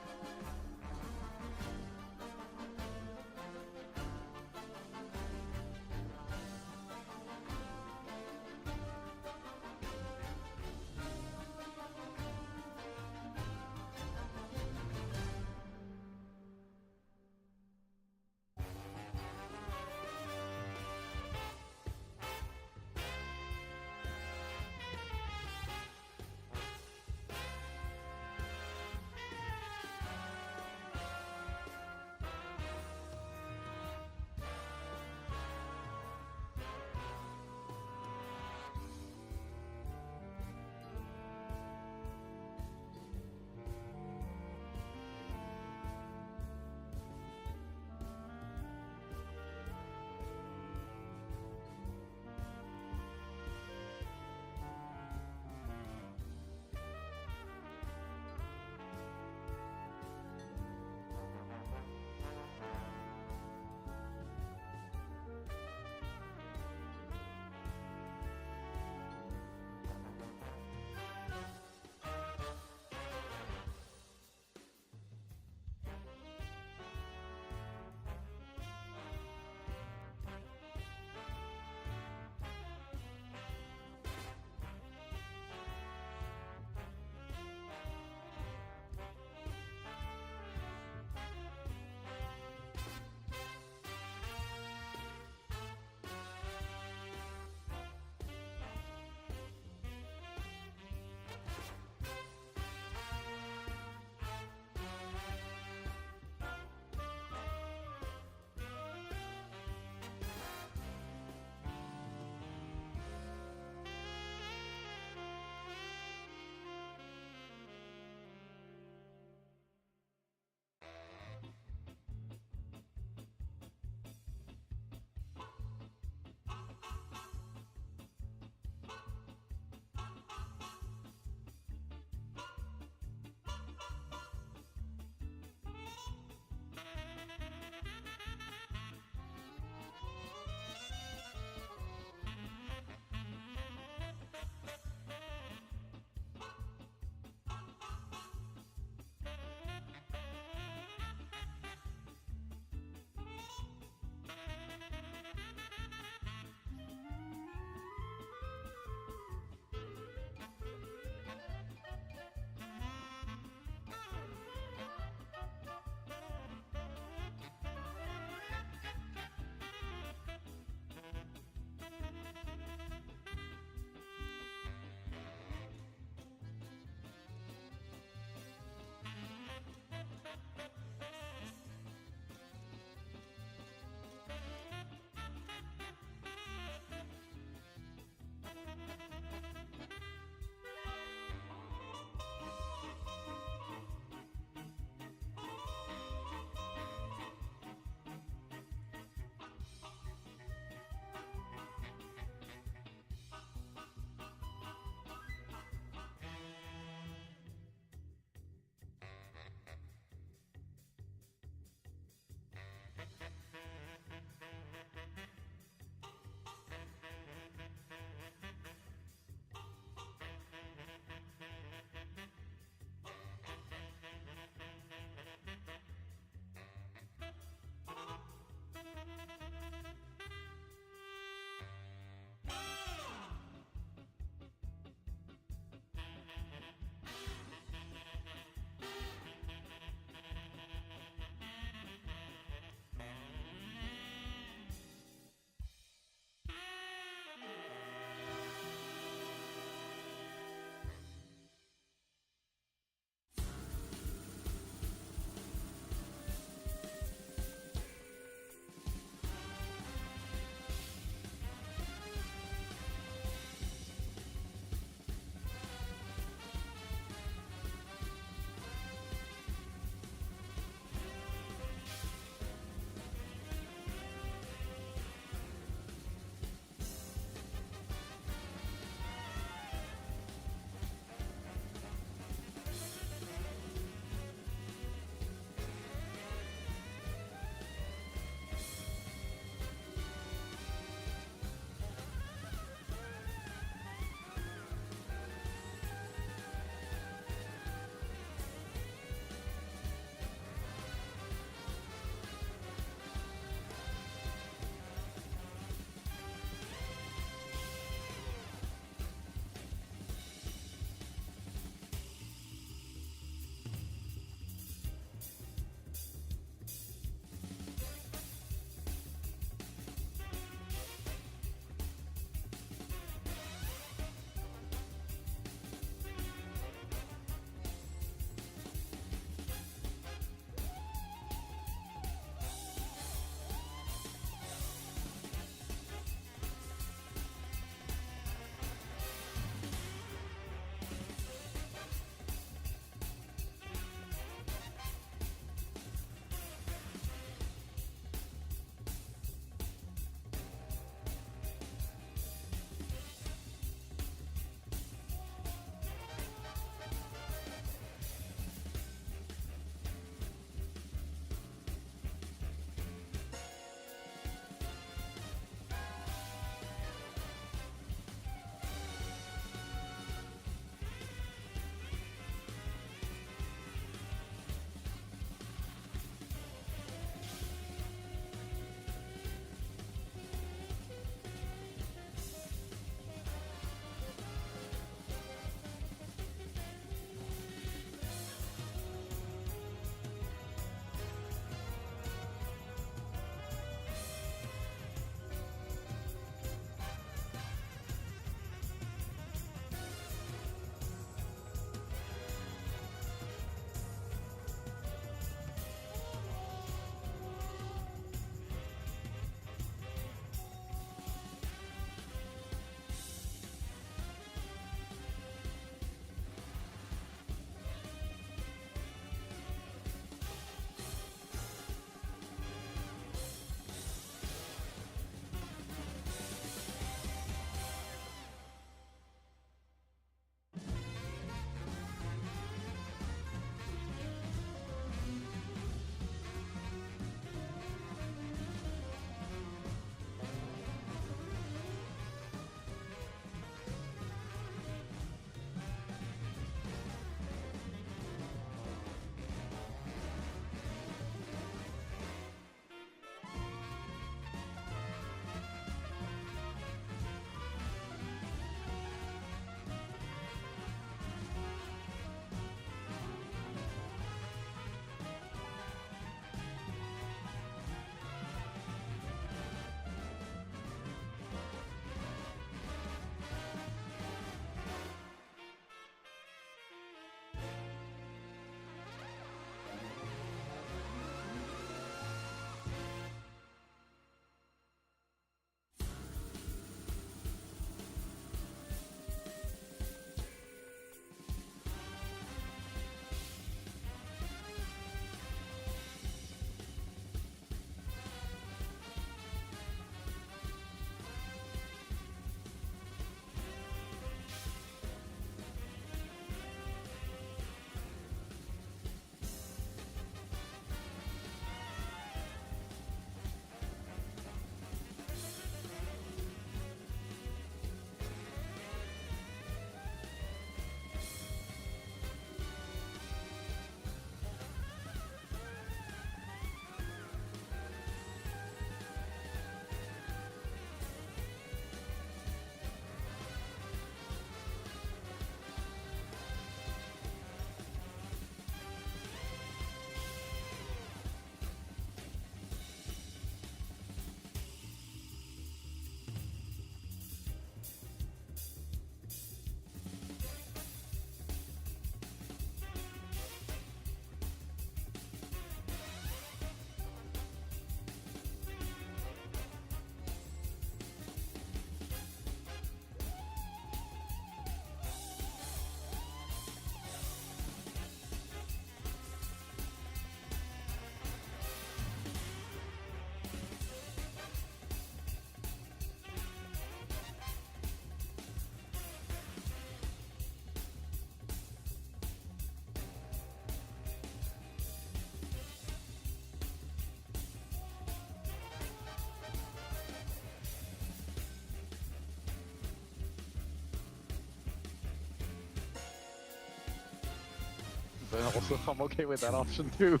Speaker 10: but also I'm okay with that option too.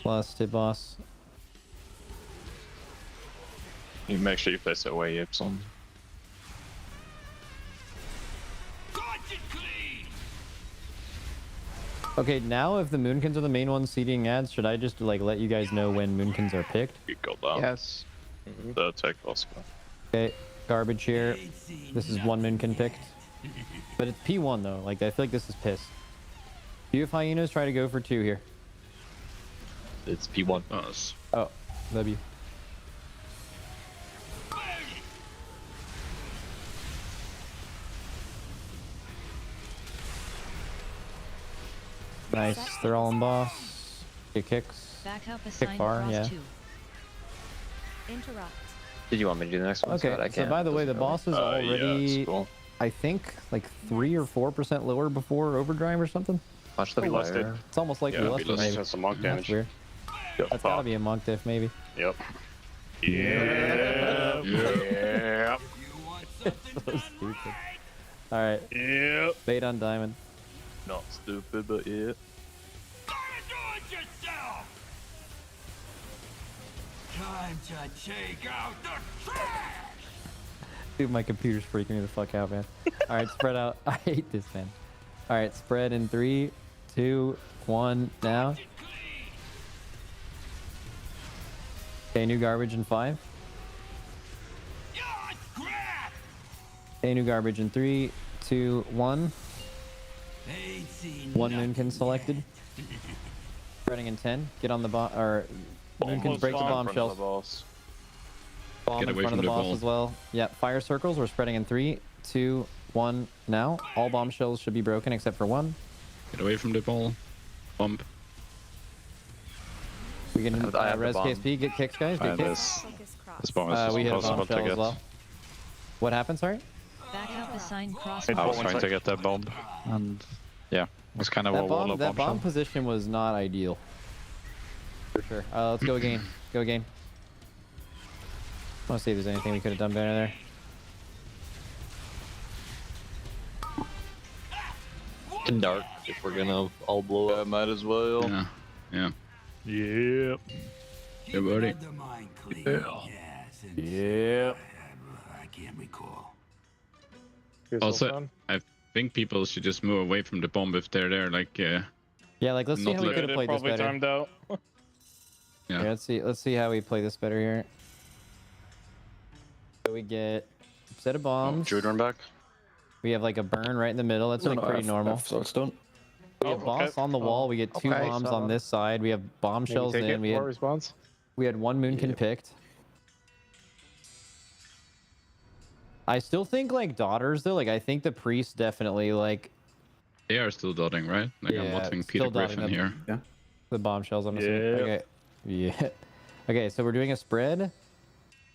Speaker 2: Plus hit boss.
Speaker 11: You make sure you place it away, Ipson.
Speaker 2: Okay, now if the Moonkins are the main ones seeding ads, should I just like let you guys know when Moonkins are picked?
Speaker 11: You go down.
Speaker 5: Yes.
Speaker 11: The tech boss.
Speaker 2: Okay, garbage here. This is one Moonkin picked. But it's P1 though, like I feel like this is piss. You have hyenas, try to go for 2 here.
Speaker 11: It's P1. Us.
Speaker 2: Oh, W. Nice, they're all in boss. Get kicks.
Speaker 9: Backup
Speaker 2: Kick
Speaker 9: assigned
Speaker 2: bar,
Speaker 9: cross
Speaker 2: yeah.
Speaker 9: 2. Interrupt.
Speaker 25: Did you want me to do the next one?
Speaker 2: Okay,
Speaker 25: I
Speaker 2: so
Speaker 25: can't.
Speaker 2: by the way, the boss is already,
Speaker 11: yeah, cool.
Speaker 2: I think, like 3 or 4% lower before overdrive or something.
Speaker 25: Watch the fire.
Speaker 2: It's almost like we left it, maybe.
Speaker 11: Some monk
Speaker 2: That's
Speaker 11: damage.
Speaker 2: weird.
Speaker 11: Yep.
Speaker 2: That's gotta be a monk diff, maybe.
Speaker 11: Yep. Yeah. Yeah.
Speaker 2: So stupid. Alright.
Speaker 11: Yep.
Speaker 2: Bait on diamond.
Speaker 11: Not stupid, but yeah.
Speaker 6: Time to take out the trash!
Speaker 2: Dude, my computer's freaking me the fuck out, man. Alright, spread out. I hate this, man. Alright, spread in 3, 2, 1, now. Okay, new garbage in 5. Okay, new garbage in 3, 2, 1. One Moonkin selected. Spreading in 10. Get on the bomb, or Moonkins break the bombshells. Bomb in front of the boss as well. Yeah, fire circles. We're spreading in 3, 2, 1. Now all bombshells should be broken except for 1.
Speaker 12: Get away from the ball. Bump.
Speaker 2: We can res KSP. Get kicks, guys. Get kicks.
Speaker 12: This bomb is
Speaker 2: We hit a
Speaker 12: impossible to
Speaker 2: bombshell
Speaker 12: get.
Speaker 2: as well. What happened? Sorry.
Speaker 9: Backup assigned cross.
Speaker 12: I was trying to get that bomb, and yeah, it was kind of a wall of
Speaker 2: That bomb
Speaker 12: bombshell.
Speaker 2: position was not ideal. For sure. Let's go again. Go again. I want to see if there's anything we could have done better there.
Speaker 11: Can dark if we're gonna all blow up. Might as well.
Speaker 12: Yeah. Yeah.
Speaker 11: Yep.
Speaker 12: Hey, buddy.
Speaker 11: Yep.
Speaker 6: I can't recall.
Speaker 12: Also, I think people should just move away from the bomb if they're there. Like,
Speaker 2: Yeah, like let's see how we could have played this better.
Speaker 12: timed out.
Speaker 2: Yeah, let's see how we play this better here. So we get a set of bombs.
Speaker 11: Jordan back.
Speaker 2: We have like a burn right in the middle. That's like pretty normal.
Speaker 11: So it's done.
Speaker 2: We have boss on the wall. We get 2 bombs on this side. We have bombshells in. We had 1 Moonkin picked. I still think like daughters though. Like I think the priest definitely like.
Speaker 12: They are still dotting, right? Like I'm watching Peter Griffin here.
Speaker 2: Yeah. The bombshells. I'm assuming. Okay. Yeah. Okay. So we're doing a spread.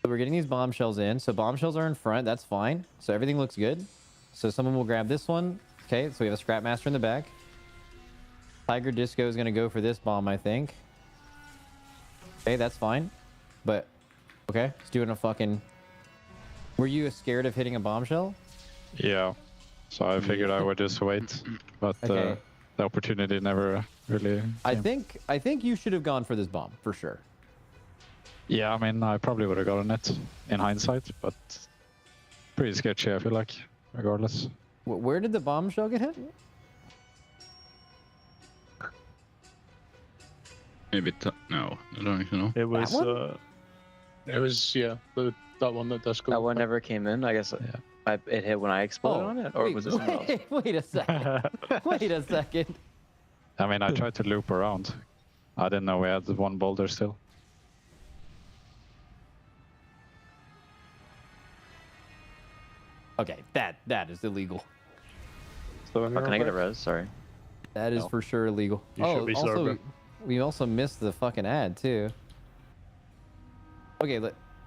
Speaker 2: So we're getting these bombshells in. So bombshells are in front. That's fine. So everything looks good. So someone will grab this one. Okay. So we have a scrap master in the back. Tiger Disco is gonna go for this bomb, I think. Okay, that's fine. But okay, it's doing a fucking. Were you scared of hitting a bombshell?
Speaker 12: Yeah. So I figured I would just wait, but
Speaker 2: Okay.
Speaker 12: the opportunity never really.
Speaker 2: I think you should have gone for this bomb for sure.
Speaker 12: Yeah, I mean, I probably would have gotten it in hindsight, but pretty sketchy, I feel like, regardless.
Speaker 2: Where did the bombshell get hit?
Speaker 12: Maybe no, I don't even know.
Speaker 10: It was that one that Dusko.
Speaker 25: That one never came in. I guess it hit when I exploded on it, or was it someone else?
Speaker 2: Wait a second. Wait a second.
Speaker 12: I mean, I tried to loop around. I didn't know we had 1 boulder still.
Speaker 2: Okay, that is illegal.
Speaker 25: Oh, can I get a res? Sorry.
Speaker 2: That is for sure illegal.
Speaker 25: You should be
Speaker 2: also,
Speaker 25: sober.
Speaker 2: we also missed the fucking ad too. Okay,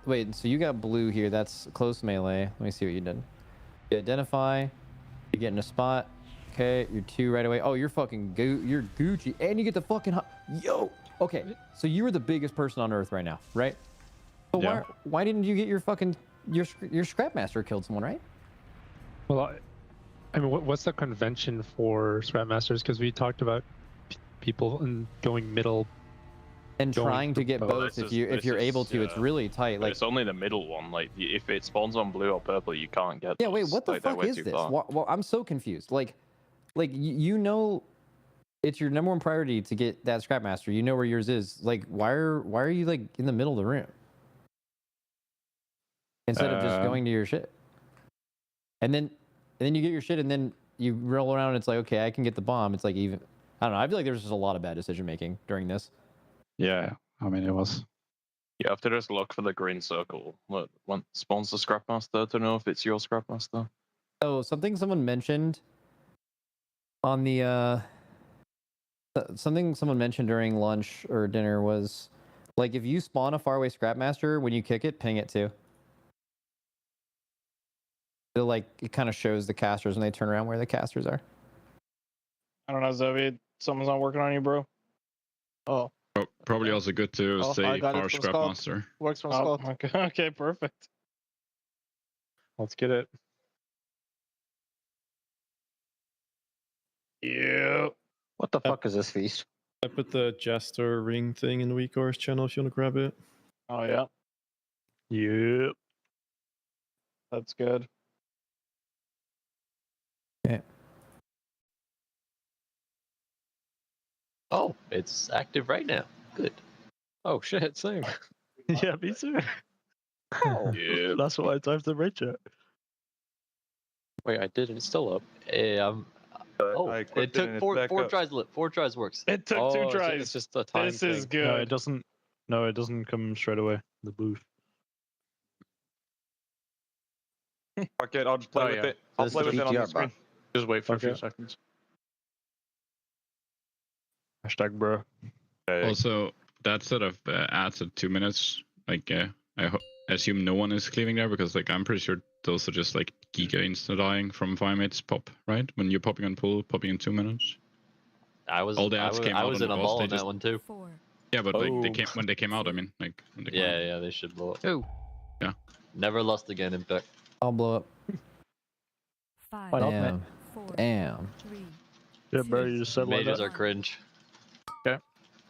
Speaker 2: wait. So you got blue here. That's close melee. Let me see what you did. You identify. You get in a spot. Okay, you're 2 right away. Oh, you're fucking you're Gucci, and you get the fucking yo. Okay, so you were the biggest person on Earth right now, right? But
Speaker 12: Yeah.
Speaker 2: why didn't you get your fucking your scrap master killed someone, right?
Speaker 12: Well,
Speaker 8: I mean, what's the convention for Scrapmasters? Because we talked about people and going middle.
Speaker 2: And trying to get both
Speaker 15: This
Speaker 2: if you're able to. It's really tight. Like
Speaker 15: it's only the middle one. Like if it spawns on blue or purple, you can't get.
Speaker 2: yeah, wait,
Speaker 15: those.
Speaker 2: what the
Speaker 15: Like, they're
Speaker 2: fuck
Speaker 15: way
Speaker 2: is
Speaker 15: too
Speaker 2: this?
Speaker 15: far.
Speaker 2: Well, I'm so confused. Like you know, it's your number one priority to get that Scrapmaster. You know where yours is. Like why are you like in the middle of the room instead of just going to your shit? And then you get your shit, and then you roll around. And it's like, okay, I can get the bomb. It's like even I don't know. I feel like there was just a lot of bad decision making during this.
Speaker 12: Yeah, I mean it was.
Speaker 15: You have to just look for the green circle. Look, when spawns the Scrapmaster to know if it's your Scrapmaster.
Speaker 2: Oh, something someone mentioned on the something someone mentioned during lunch or dinner was like if you spawn a faraway Scrapmaster, when you kick it, ping it too. It kind of shows the casters when they turn around where the casters are.
Speaker 16: I don't know, Zoe. Someone's not working on you, bro. Oh.
Speaker 17: Probably also good to say our Scrapmaster.
Speaker 16: Works from Scott. Okay, perfect. Let's get it. Yeah.
Speaker 18: What the fuck is this feast?
Speaker 21: I put the Jester ring thing in the WeCourse channel if you want to grab it.
Speaker 16: Oh, yeah. Yep. That's good.
Speaker 2: Okay.
Speaker 11: Oh, it's active right now. Good.
Speaker 16: Oh shit, same.
Speaker 8: Yeah, me too.
Speaker 11: Oh.
Speaker 16: Yeah, that's why I typed the red chat.
Speaker 11: Wait, I did. It's still up. Oh, it took four tries. Four tries works.
Speaker 16: It took 2 tries.
Speaker 15: It's just a time
Speaker 16: This
Speaker 15: thing.
Speaker 16: is good.
Speaker 8: No, it doesn't. No, it doesn't come straight away. The booth.
Speaker 15: Okay, I'll play with it. I'll play with it on the screen. Just wait for a few seconds.
Speaker 8: Hashtag bro.
Speaker 17: Also, that sort of adds at 2 minutes. Like, I assume no one is cleaving there because, like, I'm pretty sure those are just like giga insta dying from 5 minutes pop, right? When you're popping on pool, popping in 2 minutes.
Speaker 11: I was
Speaker 17: all the ads came
Speaker 11: I
Speaker 17: out
Speaker 11: was
Speaker 17: on
Speaker 11: in
Speaker 17: the
Speaker 11: a
Speaker 17: boss,
Speaker 11: ball
Speaker 17: they
Speaker 11: on
Speaker 17: just-
Speaker 11: that one too.
Speaker 17: Yeah, but like when they came out, I mean, like when they came out.
Speaker 11: Yeah, they should blow up.
Speaker 17: Oh. Yeah.
Speaker 11: Never lost again, Impact.
Speaker 2: I'll blow up.
Speaker 9: 5,
Speaker 16: Why not,
Speaker 2: Damn.
Speaker 16: man?
Speaker 9: 4,
Speaker 2: Damn.
Speaker 9: 3,
Speaker 16: Yeah, bro, you just said like
Speaker 11: Mages
Speaker 16: that.
Speaker 11: are cringe.
Speaker 16: Okay.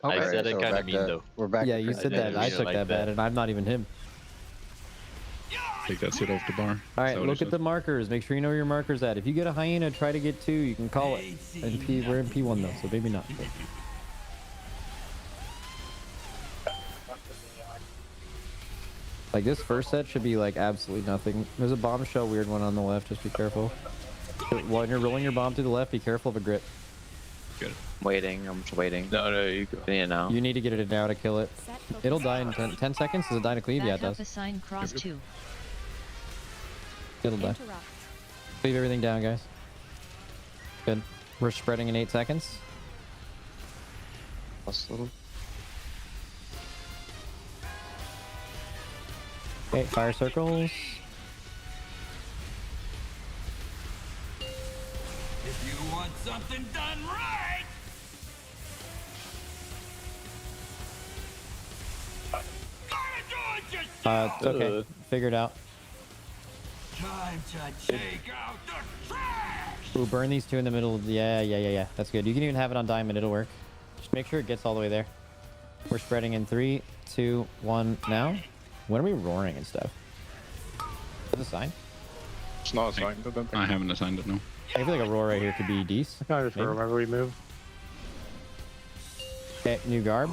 Speaker 11: I
Speaker 18: Okay,
Speaker 11: said it
Speaker 18: so
Speaker 11: kind
Speaker 18: back
Speaker 11: of mean
Speaker 18: to-
Speaker 11: though.
Speaker 18: We're back.
Speaker 2: Yeah,
Speaker 18: to
Speaker 2: you
Speaker 18: cringe.
Speaker 2: said that. I
Speaker 11: didn't
Speaker 2: took
Speaker 11: like
Speaker 2: that
Speaker 11: that.
Speaker 2: bad, and I'm not even him.
Speaker 17: Take that shit off the bar.
Speaker 2: All right, look at the markers. Make sure you know where your marker's at. If you get a hyena, try to get 2. You can call it. We're in P1 though, so maybe not. Like this first set should be like absolutely nothing. There's a bombshell weird one on the left. Just be careful. When you're rolling your bomb to the left, be careful of a grip.
Speaker 17: Good.
Speaker 18: Waiting. I'm just waiting.
Speaker 15: No, you go.
Speaker 18: Yeah, now.
Speaker 2: You need to get it now to kill it. It'll die in 10 seconds. Does it die to cleave? Yeah, it
Speaker 9: Backup
Speaker 2: does.
Speaker 9: assign cross 2.
Speaker 2: It'll die. Leave everything down, guys. Good. We're spreading in 8 seconds. Okay, fire circles.
Speaker 6: If you want something done right,
Speaker 2: It's okay. Figure it out.
Speaker 6: time to take out the trash.
Speaker 2: Ooh, burn these 2 in the middle. Yeah. That's good. You can even have it on diamond. It'll work. Just make sure it gets all the way there. We're spreading in 3, 2, 1 now. When are we roaring and stuff? Is that a sign?
Speaker 16: It's not a sign.
Speaker 17: I haven't assigned it, no.
Speaker 2: I feel like a roar right here could be decent.
Speaker 16: I just remember we move.
Speaker 2: Okay, new garb.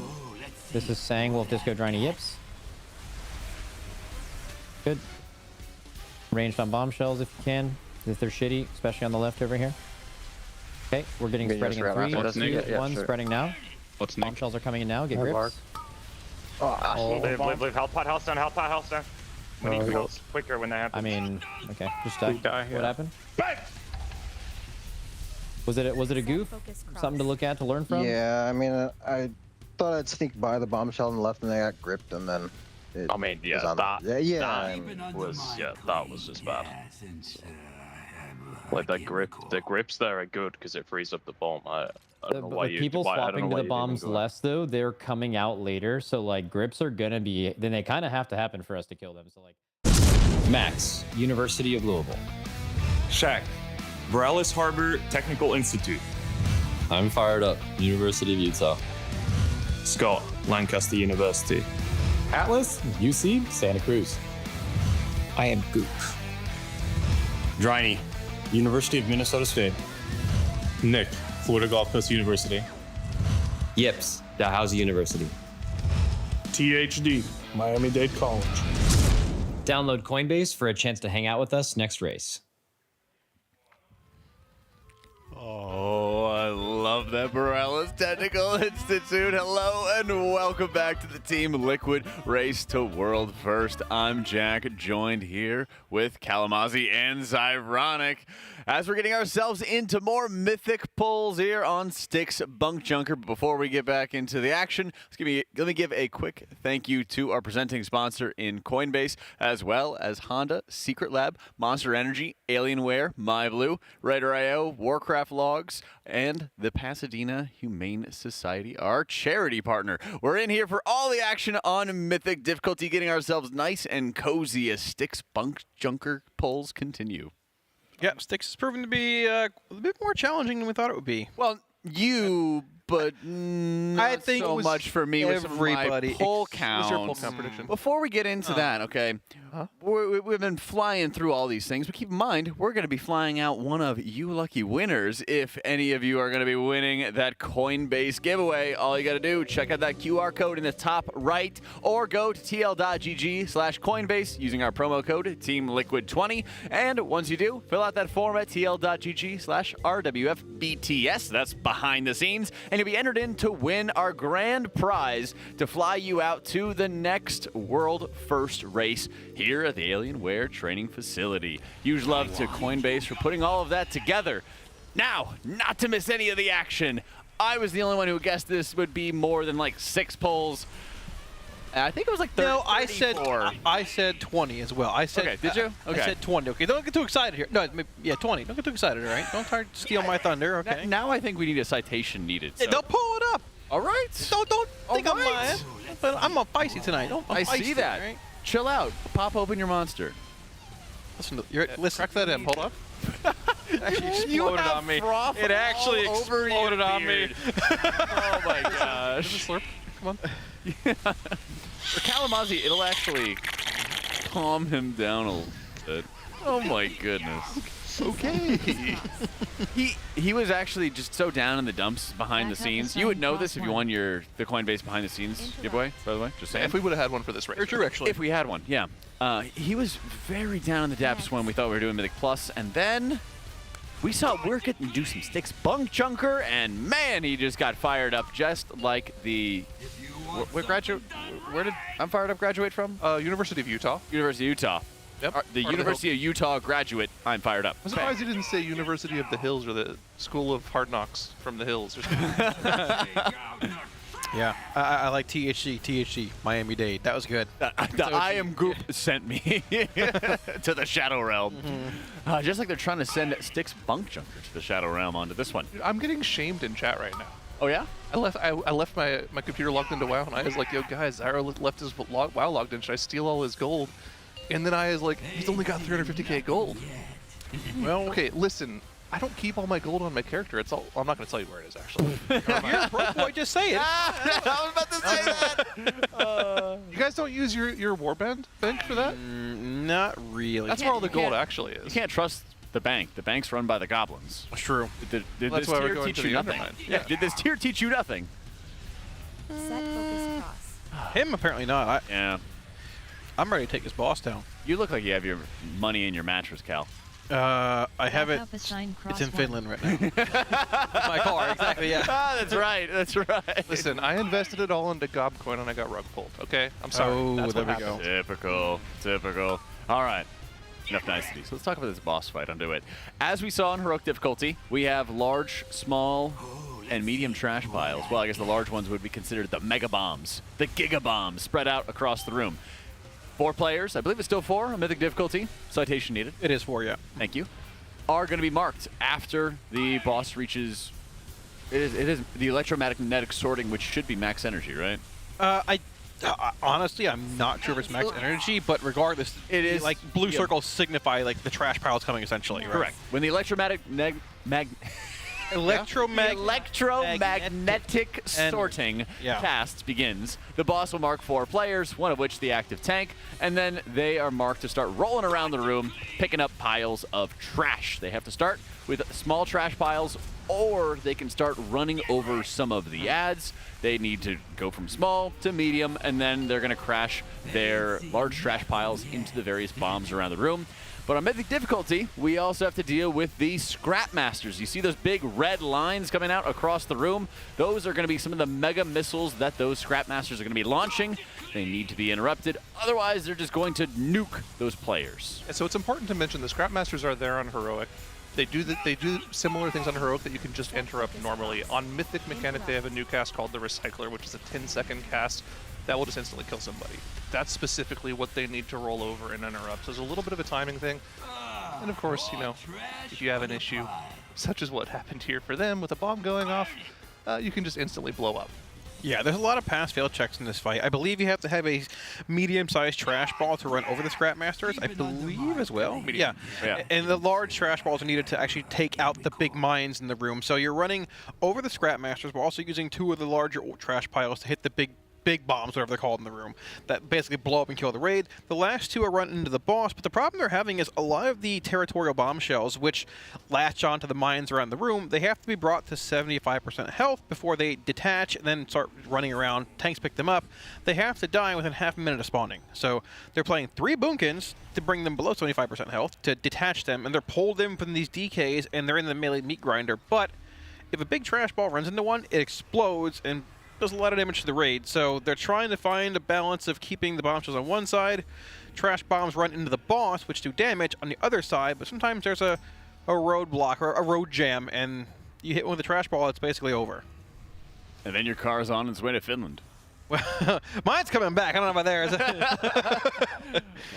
Speaker 2: This is Sang Wolf Disco Driny Yips. Good. Ranged on bombshells if you can. If they're shitty, especially on the left over here. Okay, we're getting
Speaker 18: Get
Speaker 2: spreading
Speaker 18: yours
Speaker 2: in
Speaker 18: right
Speaker 2: 3,
Speaker 18: after.
Speaker 2: 2,
Speaker 18: Yeah,
Speaker 2: 1,
Speaker 18: sure.
Speaker 2: spreading now.
Speaker 17: What's next?
Speaker 2: Bombshells are coming in now. Get
Speaker 16: Mark.
Speaker 2: grips.
Speaker 16: Leave. Health pot, health down, health pot, health down. When he goes quicker when that happens.
Speaker 2: I mean, okay, just die.
Speaker 16: Die, yeah.
Speaker 2: What happened?
Speaker 16: Bang!
Speaker 2: Was it a goof? Something to look at to learn from?
Speaker 18: Yeah, I mean, I thought I'd sneak by the bombshell on the left, and they got gripped, and then.
Speaker 15: I mean, yeah,
Speaker 18: was on
Speaker 15: that
Speaker 18: the-
Speaker 15: was just bad. Like the grips there are good because it frees up the bomb. I don't know why
Speaker 2: With people swapping to the bombs less though, they're coming out later, so like grips are gonna be. Then they kind of have to happen for us to kill them. So like.
Speaker 27: Max, University of Louisville. Shaq,
Speaker 3: Borealis Harbor Technical Institute.
Speaker 4: I'm fired up. University of Utah.
Speaker 3: Scott, Lancaster University.
Speaker 13: Atlas, UC, Santa Cruz.
Speaker 19: I am Goop.
Speaker 20: Driney, University of Minnesota State.
Speaker 26: Nick, Florida Gulf Coast University.
Speaker 4: Yips, Dalhousie University.
Speaker 26: THD, Miami-Dade College.
Speaker 7: Download Coinbase for a chance to hang out with us next race.
Speaker 27: Oh, I love that Borealis Technical Institute. Hello and welcome back to the Team Liquid Race to World First. I'm Jack, joined here with Kalamazoo and Zyronic as we're getting ourselves into more mythic pulls here on Stix Bunkjunker. But before we get back into the action, let me give a quick thank you to our presenting sponsor in Coinbase, as well as Honda, Secret Lab, Monster Energy, Alienware, MyBlue, RaiderIO, Warcraft Logs, and the Pasadena Humane Society, our charity partner. We're in here for all the action on Mythic difficulty, getting ourselves nice and cozy as Stix Bunkjunker pulls continue.
Speaker 28: Yeah, Stix is proving to be a bit more challenging than we thought it would be.
Speaker 27: Well, but not so much for me with my pull count. Before we get into that, okay, we've been flying through all these things, but keep in mind, we're going to be flying out one of you lucky winners. If any of you are going to be winning that Coinbase giveaway, all you got to do, check out that QR code in the top right, or go to tl.gg/Coinbase using our promo code TEAMLIQUID20. And once you do, fill out that form at tl.gg/RWFBTS. That's behind the scenes. And you'll be entered in to win our grand prize to fly you out to the next world first race here at the Alienware training facility. Huge love to Coinbase for putting all of that together. Now, not to miss any of the action, I was the only one who guessed this would be more than like 6 pulls. I think it was like 30.
Speaker 28: No, I said 20 as well. I said.
Speaker 27: Okay, did you? Okay.
Speaker 28: I said 20. Okay, don't get too excited here. No, yeah, 20. Don't get too excited, all right? Don't try to steal my thunder, okay?
Speaker 27: Now I think we need a citation needed.
Speaker 28: Yeah, don't pull it up.
Speaker 27: All right.
Speaker 28: Don't think I'm lying. But I'm a feisty tonight.
Speaker 27: I see that. Right? Chill out. Pop open your monster.
Speaker 28: Listen, crack that in. Hold up.
Speaker 27: Actually
Speaker 28: exploded on me. It actually exploded on me.
Speaker 27: Oh my gosh.
Speaker 28: Just slurp. Come on.
Speaker 27: For Kalamazoo, it'll actually calm him down a little bit. Oh my goodness. Okay. he was actually just so down in the dumps behind the scenes. You would know this if you won the Coinbase behind the scenes giveaway, by the way. Just saying.
Speaker 28: If we would have had one for this race. True, actually.
Speaker 27: If we had one, yeah. He was very down in the depths when we thought we were doing Mythic Plus, and then we saw Work It and do some Stix Bunkjunker, and man, he just got fired up just like the... Where did I'm Fired Up graduate from?
Speaker 28: University of Utah.
Speaker 27: University of Utah.
Speaker 28: Yep.
Speaker 27: The University of Utah graduate, I'm Fired Up.
Speaker 28: I'm surprised he didn't say University of the Hills or the School of Hard Knocks from the Hills. Or something. Yeah, I like THD, Miami-Dade. That was good.
Speaker 27: The I am group sent me to the Shadow Realm. Just like they're trying to send Stix Bunkjunker to the Shadow Realm onto this one.
Speaker 28: Dude, I'm getting shamed in chat right now.
Speaker 27: Oh yeah?
Speaker 28: I left my computer logged into WoW, and I was like, yo guys, Zyro left his WoW logged in. Should I steal all his gold? And then I was like, he's only got 350k gold. Well, okay, listen. I don't keep all my gold on my character. It's all. I'm not going to tell you where it is, actually. You're a broke boy. Just say it.
Speaker 27: I was about to say that.
Speaker 28: You guys don't use your warband bank for that? Not really. That's where all the gold actually is.
Speaker 27: You can't trust the bank. The bank's run by the goblins.
Speaker 28: That's true.
Speaker 27: Did
Speaker 28: that's
Speaker 27: this
Speaker 28: why we're
Speaker 27: tier
Speaker 28: going
Speaker 27: teach
Speaker 28: to
Speaker 27: you
Speaker 28: the
Speaker 27: nothing?
Speaker 28: Undermine.
Speaker 27: Yeah. Did this tier teach you nothing?
Speaker 9: Set focus cross.
Speaker 28: Him apparently not.
Speaker 27: Yeah.
Speaker 28: I'm ready to take this boss down.
Speaker 27: You look like you have your money in your mattress, Cal.
Speaker 28: I have it. It's in Finland right now. My car, exactly. Yeah.
Speaker 27: That's right. That's right.
Speaker 28: Listen, I invested it all into Gobcoin and I got rug pulled. Okay, I'm sorry.
Speaker 27: Oh,
Speaker 28: That's
Speaker 27: there
Speaker 28: what
Speaker 27: we
Speaker 28: happened.
Speaker 27: go. Typical. All right. Enough niceties. Let's talk about this boss fight. Undo it. As we saw in heroic difficulty, we have large, small, and medium trash piles. Well, I guess the large ones would be considered the mega bombs, the giga bombs, spread out across the room. 4 players, I believe it's still 4, a mythic difficulty. Citation needed.
Speaker 28: It is 4, yeah.
Speaker 27: Thank you. Are going to be marked after the boss reaches. It is the electromagnetic sorting, which should be max energy, right?
Speaker 28: I
Speaker 1: Honestly, I'm not sure if it's max energy, but regardless,
Speaker 27: it is
Speaker 1: like blue circles signify like the trash piles coming essentially. Right?
Speaker 27: Correct. When the electromagnetic sorting cast begins, the boss will mark 4 players, one of which the active tank, and then they are marked to start rolling around the room, picking up piles of trash. They have to start with small trash piles, or they can start running over some of the ads. They need to go from small to medium, and then they're going to crash their large trash piles into the various bombs around the room. But on Mythic difficulty, we also have to deal with the Scrap Masters. You see those big red lines coming out across the room? Those are going to be some of the mega missiles that those Scrap Masters are going to be launching. They need to be interrupted. Otherwise, they're just going to nuke those players.
Speaker 28: And so it's important to mention the Scrap Masters are there on Heroic. They do similar things on Heroic that you can just interrupt normally. On Mythic Mechanic, they have a new cast called the Recycler, which is a 10-second cast that will just instantly kill somebody. That's specifically what they need to roll over and interrupt. So there's a little bit of a timing thing. And of course, you know, if you have an issue, such as what happened here for them with a bomb going off, you can just instantly blow up.
Speaker 1: Yeah, there's a lot of pass-fail checks in this fight. I believe you have to have a medium-sized trash ball to run over the Scrap Masters, I believe as well. Yeah. And the large trash balls are needed to actually take out the big mines in the room. So you're running over the Scrap Masters, but also using 2 of the larger trash piles to hit the big bombs, whatever they're called in the room, that basically blow up and kill the raid. The last 2 are run into the boss, but the problem they're having is a lot of the territorial bombshells, which latch onto the mines around the room, they have to be brought to 75% health before they detach and then start running around. Tanks pick them up. They have to die within half a minute of spawning. So they're playing 3 Bunkins to bring them below 75% health, to detach them, and they're pulled in from these DKs, and they're in the melee meat grinder. But if a big trash ball runs into one, it explodes and does a lot of damage to the raid, so they're trying to find a balance of keeping the bombshells on one side. Trash bombs run into the boss, which do damage on the other side, but sometimes there's a roadblock or a road jam, and you hit one with a trash ball, it's basically over.
Speaker 27: And then your car's on its way to Finland.
Speaker 1: Well, mine's coming back. I don't know about theirs.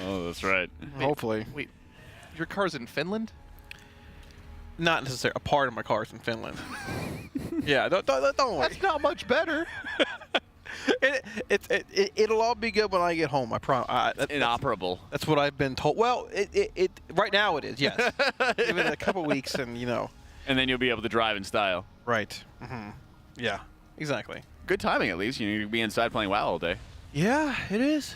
Speaker 27: Oh, that's right.
Speaker 1: Hopefully.
Speaker 28: Wait, your car's in Finland?
Speaker 1: Not necessarily. A part of my car's in Finland. Yeah, don't worry.
Speaker 28: That's not much better.
Speaker 1: It'll all be good when I get home. I promise.
Speaker 27: Inoperable.
Speaker 1: That's what I've been told. Well, right now it is. Yes. Give it a couple weeks, and you know.
Speaker 27: And then you'll be able to drive in style.
Speaker 1: Right. Mm-hmm. Yeah. Exactly.
Speaker 27: Good timing, at least. You need to be inside playing WoW all day.
Speaker 1: Yeah, it is.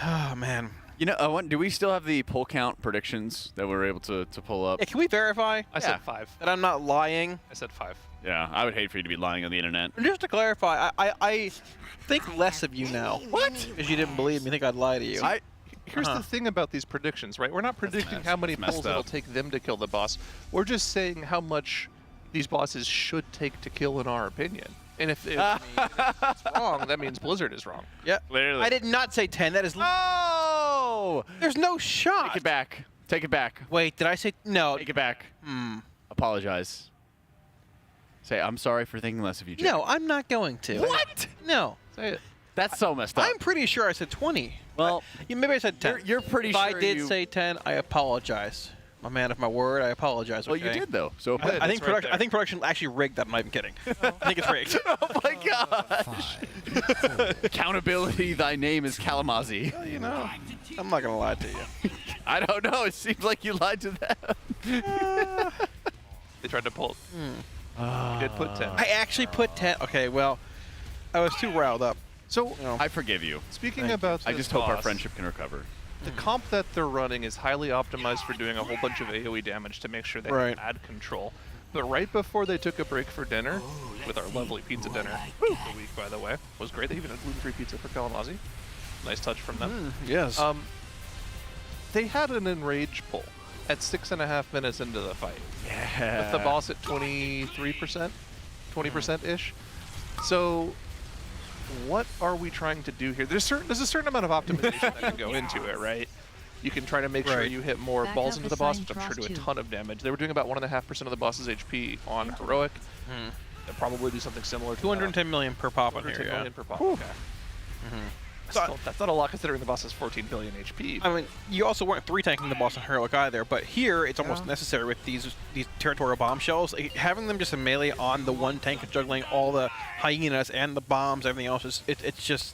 Speaker 1: Oh man.
Speaker 27: You know, do we still have the pull count predictions that we were able to pull up?
Speaker 1: Yeah, can we verify?
Speaker 28: I said 5.
Speaker 1: That I'm not lying.
Speaker 28: I said 5.
Speaker 27: Yeah, I would hate for you to be lying on the internet.
Speaker 1: Just to clarify, I think less of you now. What? Because you didn't believe me. Think I'd lie to you.
Speaker 28: Here's the thing about these predictions, right? We're not predicting how many pulls it'll take them to kill the boss. We're just saying how much these bosses should take to kill, in our opinion. And if it's wrong, that means Blizzard is wrong.
Speaker 1: Yeah.
Speaker 27: Clearly.
Speaker 1: I did not say 10. That is.
Speaker 27: Oh!
Speaker 1: There's no shot.
Speaker 27: Take it back. Take it back.
Speaker 1: Wait, did I say no?
Speaker 27: Take it back. Apologize. Say, I'm sorry for thinking less of you, Jake.
Speaker 1: No, I'm not going to.
Speaker 27: What?
Speaker 1: No.
Speaker 28: Say it.
Speaker 27: That's so messed up.
Speaker 1: I'm pretty sure I said 20.
Speaker 27: Well,
Speaker 1: maybe I said 10.
Speaker 27: You're pretty
Speaker 1: if
Speaker 27: sure
Speaker 1: I did say 10, I apologize. I'm a man of my word. I apologize.
Speaker 27: Well,
Speaker 1: okay?
Speaker 27: you did though. So
Speaker 1: I think production. I think production actually rigged that. I'm not even kidding. I think it's rigged.
Speaker 27: Oh my gosh! Accountability. Thy name is Kalamazoo.
Speaker 1: Well, you know, I'm not gonna lie to you.
Speaker 27: I don't know. It seems like you lied to them.
Speaker 28: They tried to pull. You did put 10.
Speaker 1: I actually put 10. Okay, well, I was too riled up.
Speaker 28: So
Speaker 27: I forgive you.
Speaker 28: Speaking about,
Speaker 27: I just hope our friendship can recover.
Speaker 28: The comp that they're running is highly optimized for doing a whole bunch of AoE damage to make sure they have ad control. But right before they took a break for dinner, with our lovely pizza dinner of the week, by the way, was great. They even had gluten-free pizza for Kalamazoo. Nice touch from them.
Speaker 1: Yes.
Speaker 28: They had an enrage pull at 6.5 minutes into the fight.
Speaker 27: Yeah.
Speaker 28: With the boss at 23%, 20%-ish. So what are we trying to do here? There's a certain amount of optimization that can go into it, right? You can try to make sure you hit more balls into the boss, which I'm sure do a ton of damage. They were doing about 1.5% of the boss's HP on Heroic. They'll probably do something similar to
Speaker 1: 210 million per pop on here.
Speaker 28: 210 million per pop. Okay. That's not a lot considering the boss has 14 billion HP.
Speaker 1: I mean, you also weren't 3-tanking the boss on Heroic either, but here it's almost necessary with these territorial bombshells. Like, having them just a melee on the one tank and juggling all the hyenas and the bombs, everything else, it's just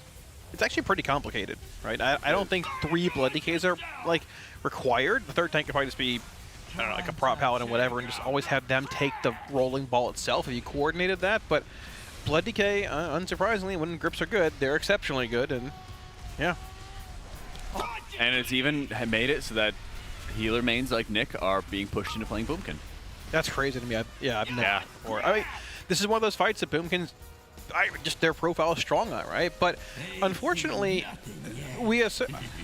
Speaker 1: it's actually pretty complicated, right? I don't think 3 blood decays are like required. The third tank could probably just be, I don't know, like a prop paladin, whatever, and just always have them take the rolling ball itself if you coordinated that. But blood decay, unsurprisingly, when grips are good, they're exceptionally good, and yeah.
Speaker 27: And it's even made it so that healer mains like Nick are being pushed into playing Boomkin.
Speaker 1: That's crazy to me. I've never before. I mean, this is one of those fights that Boomkins, just their profile is strong on, right? But unfortunately,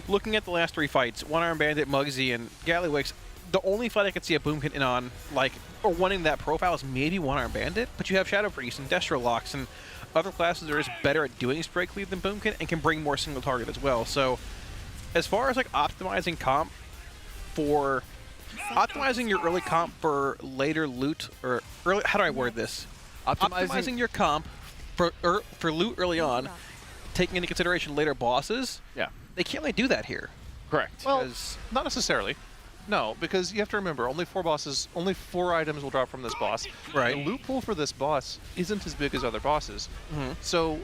Speaker 1: looking at the last 3 fights, One Arm Bandit, Muggsy, and Gallywix, the only fight I could see a Boomkin in on, like, or wanting that profile is maybe One Arm Bandit, but you have Shadow Priest and Destro Locks and other classes that are just better at doing spray cleave than Boomkin and can bring more single target as well. So as far as like optimizing comp for optimizing your early comp for later loot, or early, how do I word this? Optimizing your comp for loot early on, taking into consideration later bosses.
Speaker 27: Yeah,
Speaker 1: they can't really do that here.
Speaker 27: Correct.
Speaker 28: Well, not necessarily. No, because you have to remember, only 4 items will drop from this boss.
Speaker 1: Right.
Speaker 28: The loot pool for this boss isn't as big as other bosses. So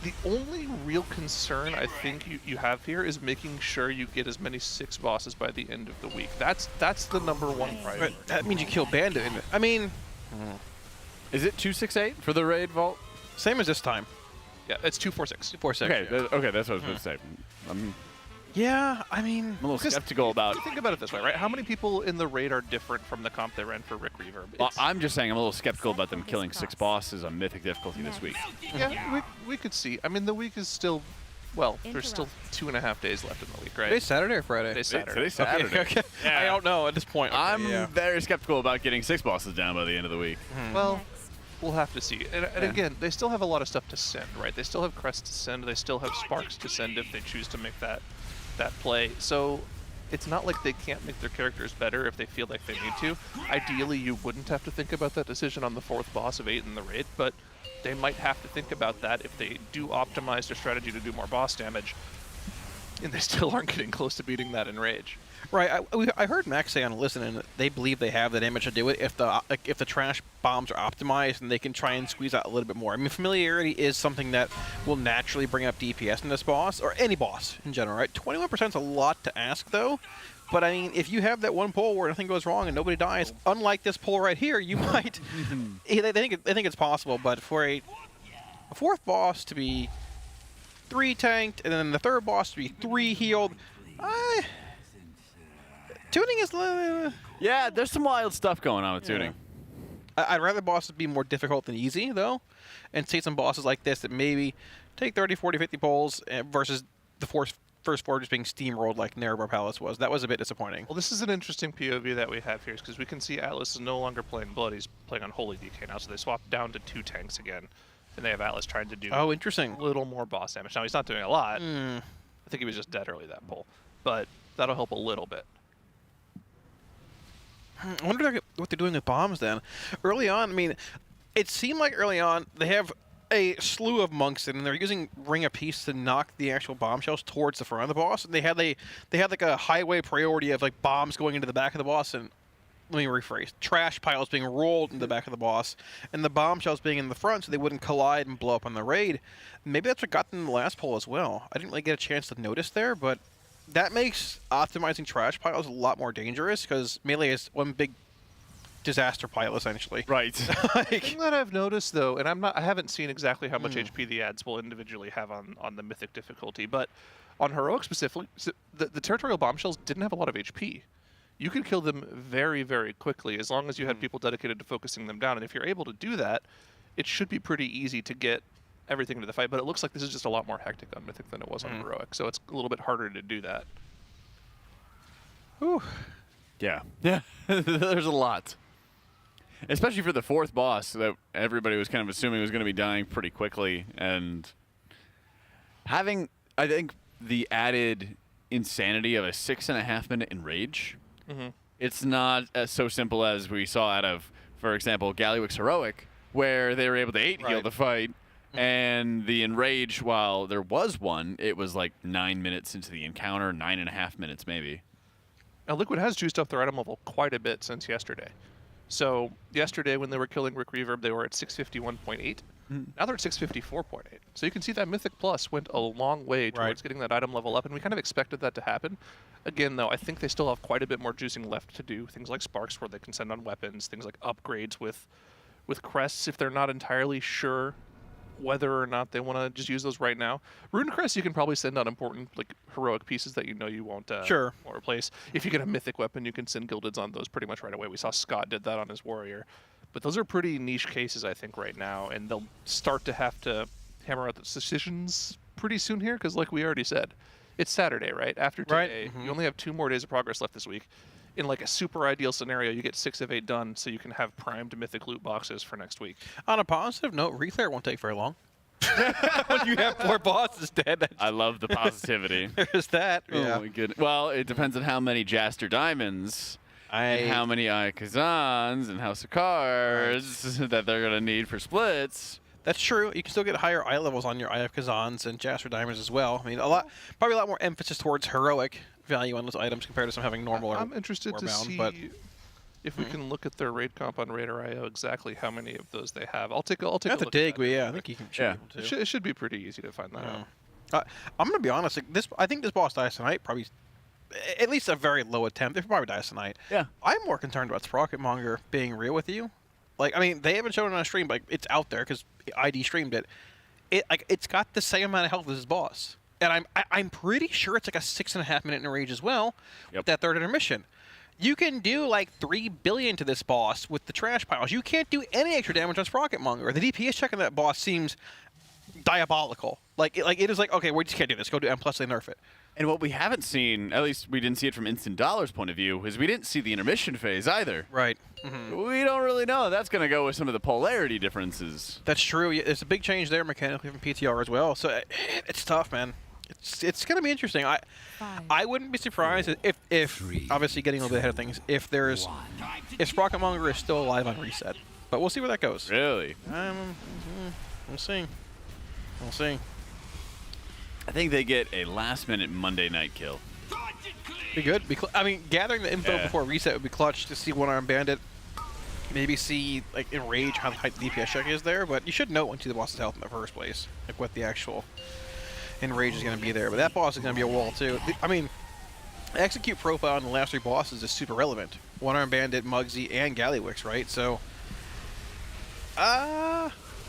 Speaker 28: the only real concern I think you have here is making sure you get as many 6 bosses by the end of the week. That's the #1 priority.
Speaker 1: But that means you kill Bandit. I mean,
Speaker 27: is it 268 for the raid vault?
Speaker 1: Same as this time.
Speaker 28: Yeah, it's 246.
Speaker 1: 246.
Speaker 27: Okay,
Speaker 1: yeah.
Speaker 27: Okay, that's what I was going to say.
Speaker 1: Yeah, I mean,
Speaker 27: I'm a little skeptical about.
Speaker 28: Think about it this way, right? How many people in the raid are different from the comp they ran for Rick Reverb?
Speaker 27: Well, I'm just saying I'm a little skeptical about them killing 6 bosses on Mythic difficulty this week.
Speaker 28: Yeah, we could see. I mean, the week is still, well, there's still 2.5 days left in the week, right?
Speaker 1: Today's Saturday or Friday?
Speaker 28: Today's Saturday.
Speaker 27: Today's Saturday.
Speaker 1: Okay.
Speaker 27: Yeah.
Speaker 1: I don't know at this point. Okay,
Speaker 27: I'm very skeptical about getting 6 bosses down by the end of the week.
Speaker 28: Well, we'll have to see. And again, they still have a lot of stuff to send, right? They still have crests to send. They still have sparks to send if they choose to make that play. So it's not like they can't make their characters better if they feel like they need to. Ideally, you wouldn't have to think about that decision on the 4th boss of 8 in the raid, but they might have to think about that if they do optimize their strategy to do more boss damage, and they still aren't getting close to beating that in Rage.
Speaker 1: Right, I heard Max say on Listen, and they believe they have the damage to do it if the trash bombs are optimized and they can try and squeeze out a little bit more. I mean, familiarity is something that will naturally bring up DPS in this boss, or any boss in general, right? 21% is a lot to ask, though. But I mean, if you have that one pull where nothing goes wrong and nobody dies, unlike this pull right here, you might. They think it's possible, but for a 4th boss to be 3 tanked and then the 3rd boss to be 3 healed, tuning is...
Speaker 27: yeah, there's some wild stuff going on with tuning.
Speaker 1: I'd rather bosses be more difficult than easy, though, and see some bosses like this that maybe take 30, 40, 50 pulls versus the first 4 just being steamrolled like Nerebar Palace was. That was a bit disappointing.
Speaker 28: Well, this is an interesting POV that we have here, because we can see Atlas is no longer playing Blood. He's playing on Holy DK now, so they swapped down to 2 tanks again, and they have Atlas trying to do
Speaker 1: interesting.
Speaker 28: A little more boss damage. Now, he's not doing a lot. I think he was just dead early that pull, but that'll help a little bit.
Speaker 1: I wonder what they're doing with bombs then. Early on, I mean, it seemed like early on they have a slew of monks and they're using Ring of Peace to knock the actual bombshells towards the front of the boss. And they had like a highway priority of like bombs going into the back of the boss, and let me rephrase, trash piles being rolled into the back of the boss and the bombshells being in the front so they wouldn't collide and blow up on the raid. Maybe that's what got them in the last pull as well. I didn't really get a chance to notice there, but that makes optimizing trash piles a lot more dangerous because melee is one big disaster pile essentially.
Speaker 28: Right. The thing that I've noticed though, and I haven't seen exactly how much HP the ads will individually have on the mythic difficulty, but on heroic specifically, the territorial bombshells didn't have a lot of HP. You could kill them very, very quickly as long as you had people dedicated to focusing them down. And if you're able to do that, it should be pretty easy to get everything into the fight. But it looks like this is just a lot more hectic on mythic than it was on heroic, so it's a little bit harder to do that.
Speaker 27: Whew. Yeah. There's a lot. Especially for the 4th boss that everybody was kind of assuming was going to be dying pretty quickly. And having, I think, the added insanity of a 6.5 minute enrage, it's not so simple as we saw out of, for example, Gallywix Heroic, where they were able to 8 heal the fight. And the enrage, while there was one, it was like 9 minutes into the encounter, 9.5 minutes maybe.
Speaker 28: Now, Liquid has juiced up their item level quite a bit since yesterday. So yesterday when they were killing Rick Reverb, they were at 651.8. Now they're at 654.8. So you can see that Mythic Plus went a long way towards getting that item level up, and we kind of expected that to happen. Again, though, I think they still have quite a bit more juicing left to do. Things like Sparks, where they can send on weapons, things like upgrades with crests if they're not entirely sure whether or not they want to just use those right now. Rune Crest, you can probably send on important, like, heroic pieces that you know you won't won't replace. If you get a mythic weapon, you can send Gildeds on those pretty much right away. We saw Scott did that on his warrior. But those are pretty niche cases, I think, right now, and they'll start to have to hammer out the decisions pretty soon here, because like we already said, it's Saturday, right? After today, you only have 2 more days of progress left this week. In like a super ideal scenario, you get 6 of 8 done, so you can have primed mythic loot boxes for next week.
Speaker 1: On a positive note, Reclair won't take very long. When you have 4 bosses dead.
Speaker 27: I love the positivity.
Speaker 1: There's that.
Speaker 27: Oh my goodness. Well, it depends on how many Jaster Diamonds and how many Kazans and House of Cards that they're going to need for splits.
Speaker 1: That's true. You can still get higher eye levels on your Eye of Kazans and Jaster Diamonds as well. I mean, probably a lot more emphasis towards heroic value on those items compared to some having normal or
Speaker 28: I'm interested to
Speaker 1: bound,
Speaker 28: see
Speaker 1: but
Speaker 28: if we can look at their raid comp on RaiderIO exactly how many of those they have. I'll take a
Speaker 1: that's
Speaker 28: look
Speaker 1: a dig,
Speaker 28: at
Speaker 1: but yeah, I think you can show
Speaker 28: it, it should be pretty easy to find that out.
Speaker 1: I'm gonna be honest. Like I think this boss dies tonight. Probably, at least a very low attempt. It probably dies tonight.
Speaker 27: Yeah.
Speaker 1: I'm more concerned about Sprocketmonger being real with you. Like, I mean, they haven't shown it on a stream, but it's out there because ID streamed it. It's got the same amount of health as his boss, and I'm pretty sure it's like a 6.5 minute enrage as well. With that third intermission. You can do like 3 billion to this boss with the trash piles. You can't do any extra damage on Sprocketmonger. The DPS check on that boss seems diabolical. Like it is like, okay, we just can't do this. Go do M+, they nerf it.
Speaker 27: And what we haven't seen, at least we didn't see it from Instant Dollar's point of view, is we didn't see the intermission phase either.
Speaker 1: Right.
Speaker 27: We don't really know. That's going to go with some of the polarity differences.
Speaker 1: That's true. It's a big change there mechanically from PTR as well. So it's tough, man. It's going to be interesting. I wouldn't be surprised if obviously getting a little bit ahead of things, if Sprocketmonger is still alive on reset. But we'll see where that goes.
Speaker 27: Really?
Speaker 1: We'll see. We'll see.
Speaker 27: I think they get a last-minute Monday night kill.
Speaker 1: Be good. I mean, gathering the info before reset would be clutch to see One-Armed Bandit. Maybe see, like, Enrage, how the DPS check is there. But you should know once you see the boss's health in the first place. Like, what the actual Enrage is going to be there. But that boss is going to be a wall, too. I mean, execute profile on the last 3 bosses is super relevant. One-Armed Bandit, Muggsy, and Gallywix, right? So,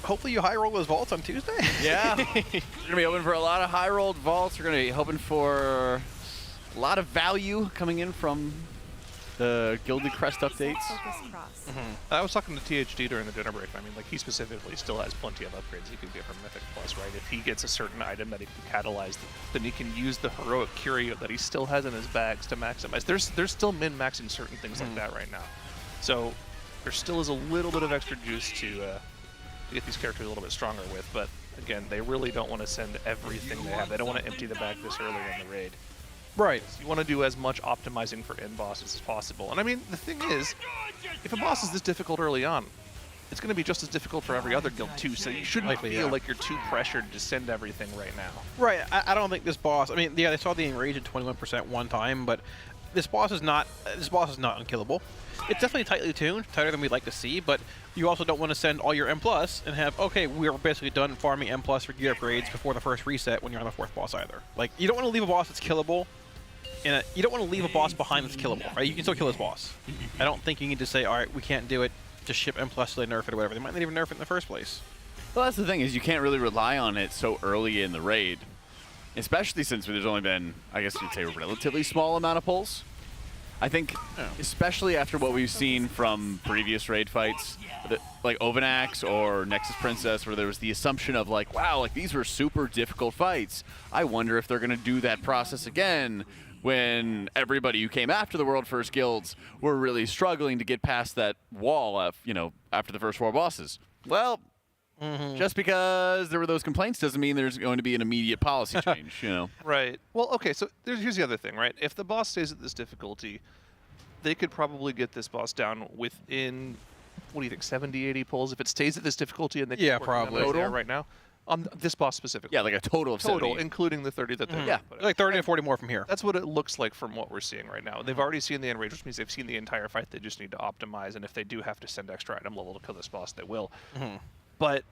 Speaker 1: hopefully you high roll those vaults on Tuesday.
Speaker 27: Yeah. We're going to be hoping for a lot of high rolled vaults. We're going to be hoping for a lot of value coming in from the Gilded Crest updates.
Speaker 28: I was talking to THD during the dinner break. I mean, like, he specifically still has plenty of upgrades he can get from Mythic Plus, right? If he gets a certain item that he can catalyze, then he can use the heroic curio that he still has in his bags to maximize. There's still min-maxing certain things like that right now. So there still is a little bit of extra juice to get these characters a little bit stronger with, but again, they really don't want to send everything they have. They don't want to empty the bag this early in the raid.
Speaker 1: Right.
Speaker 28: You want to do as much optimizing for end bosses as possible. And I mean, the thing is, if a boss is this difficult early on, it's going to be just as difficult for every other guild too, so you shouldn't feel like you're too pressured to send everything right now.
Speaker 1: Right. I don't think this boss, I mean, yeah, they saw the Enrage at 21% one time, but this boss is not unkillable. It's definitely tightly tuned, tighter than we'd like to see, but you also don't want to send all your M+ and have, okay, we're basically done farming M+ for gear upgrades before the first reset when you're on the 4th boss either. Like, you don't want to leave a boss that's killable, and you don't want to leave a boss behind that's killable, right? You can still kill this boss. I don't think you need to say, all right, we can't do it, just ship M+ so they nerf it or whatever. They might not even nerf it in the first place.
Speaker 27: Well, that's the thing, is you can't really rely on it so early in the raid, especially since there's only been, I guess you'd say, a relatively small amount of pulls. I think, especially after what we've seen from previous raid fights, like Ovanax or Nexus Princess, where there was the assumption of like, wow, like these were super difficult fights. I wonder if they're going to do that process again when everybody who came after the World First Guilds were really struggling to get past that wall of, after the first 4 bosses. Well, just because there were those complaints doesn't mean there's going to be an immediate policy change,
Speaker 28: Right. Well, okay, so here's the other thing, right? If the boss stays at this difficulty, they could probably get this boss down within, what do you think, 70, 80 pulls? If it stays at this difficulty and they keep working on it right now? On this boss specifically.
Speaker 27: Yeah, like a total of 70.
Speaker 28: Including the 30 that they put
Speaker 1: like 30 and 40 more from here.
Speaker 28: That's what it looks like from what we're seeing right now. They've already seen the Enrage, which means they've seen the entire fight. They just need to optimize, and if they do have to send extra item level to kill this boss, they will. But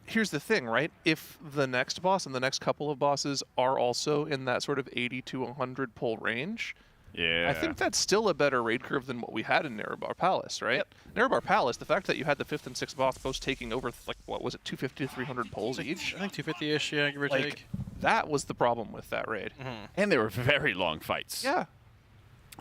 Speaker 28: here's the thing, right? If the next boss and the next couple of bosses are also in that sort of 80 to 100 pull range, I think that's still a better raid curve than what we had in Nerebar Palace, right? Nerebar Palace, the fact that you had the 5th and 6th boss both taking over, like, what was it, 250 to 300 pulls each?
Speaker 1: I think 250-ish, yeah, give or take.
Speaker 28: That was the problem with that raid.
Speaker 27: And they were very long fights.
Speaker 28: Yeah.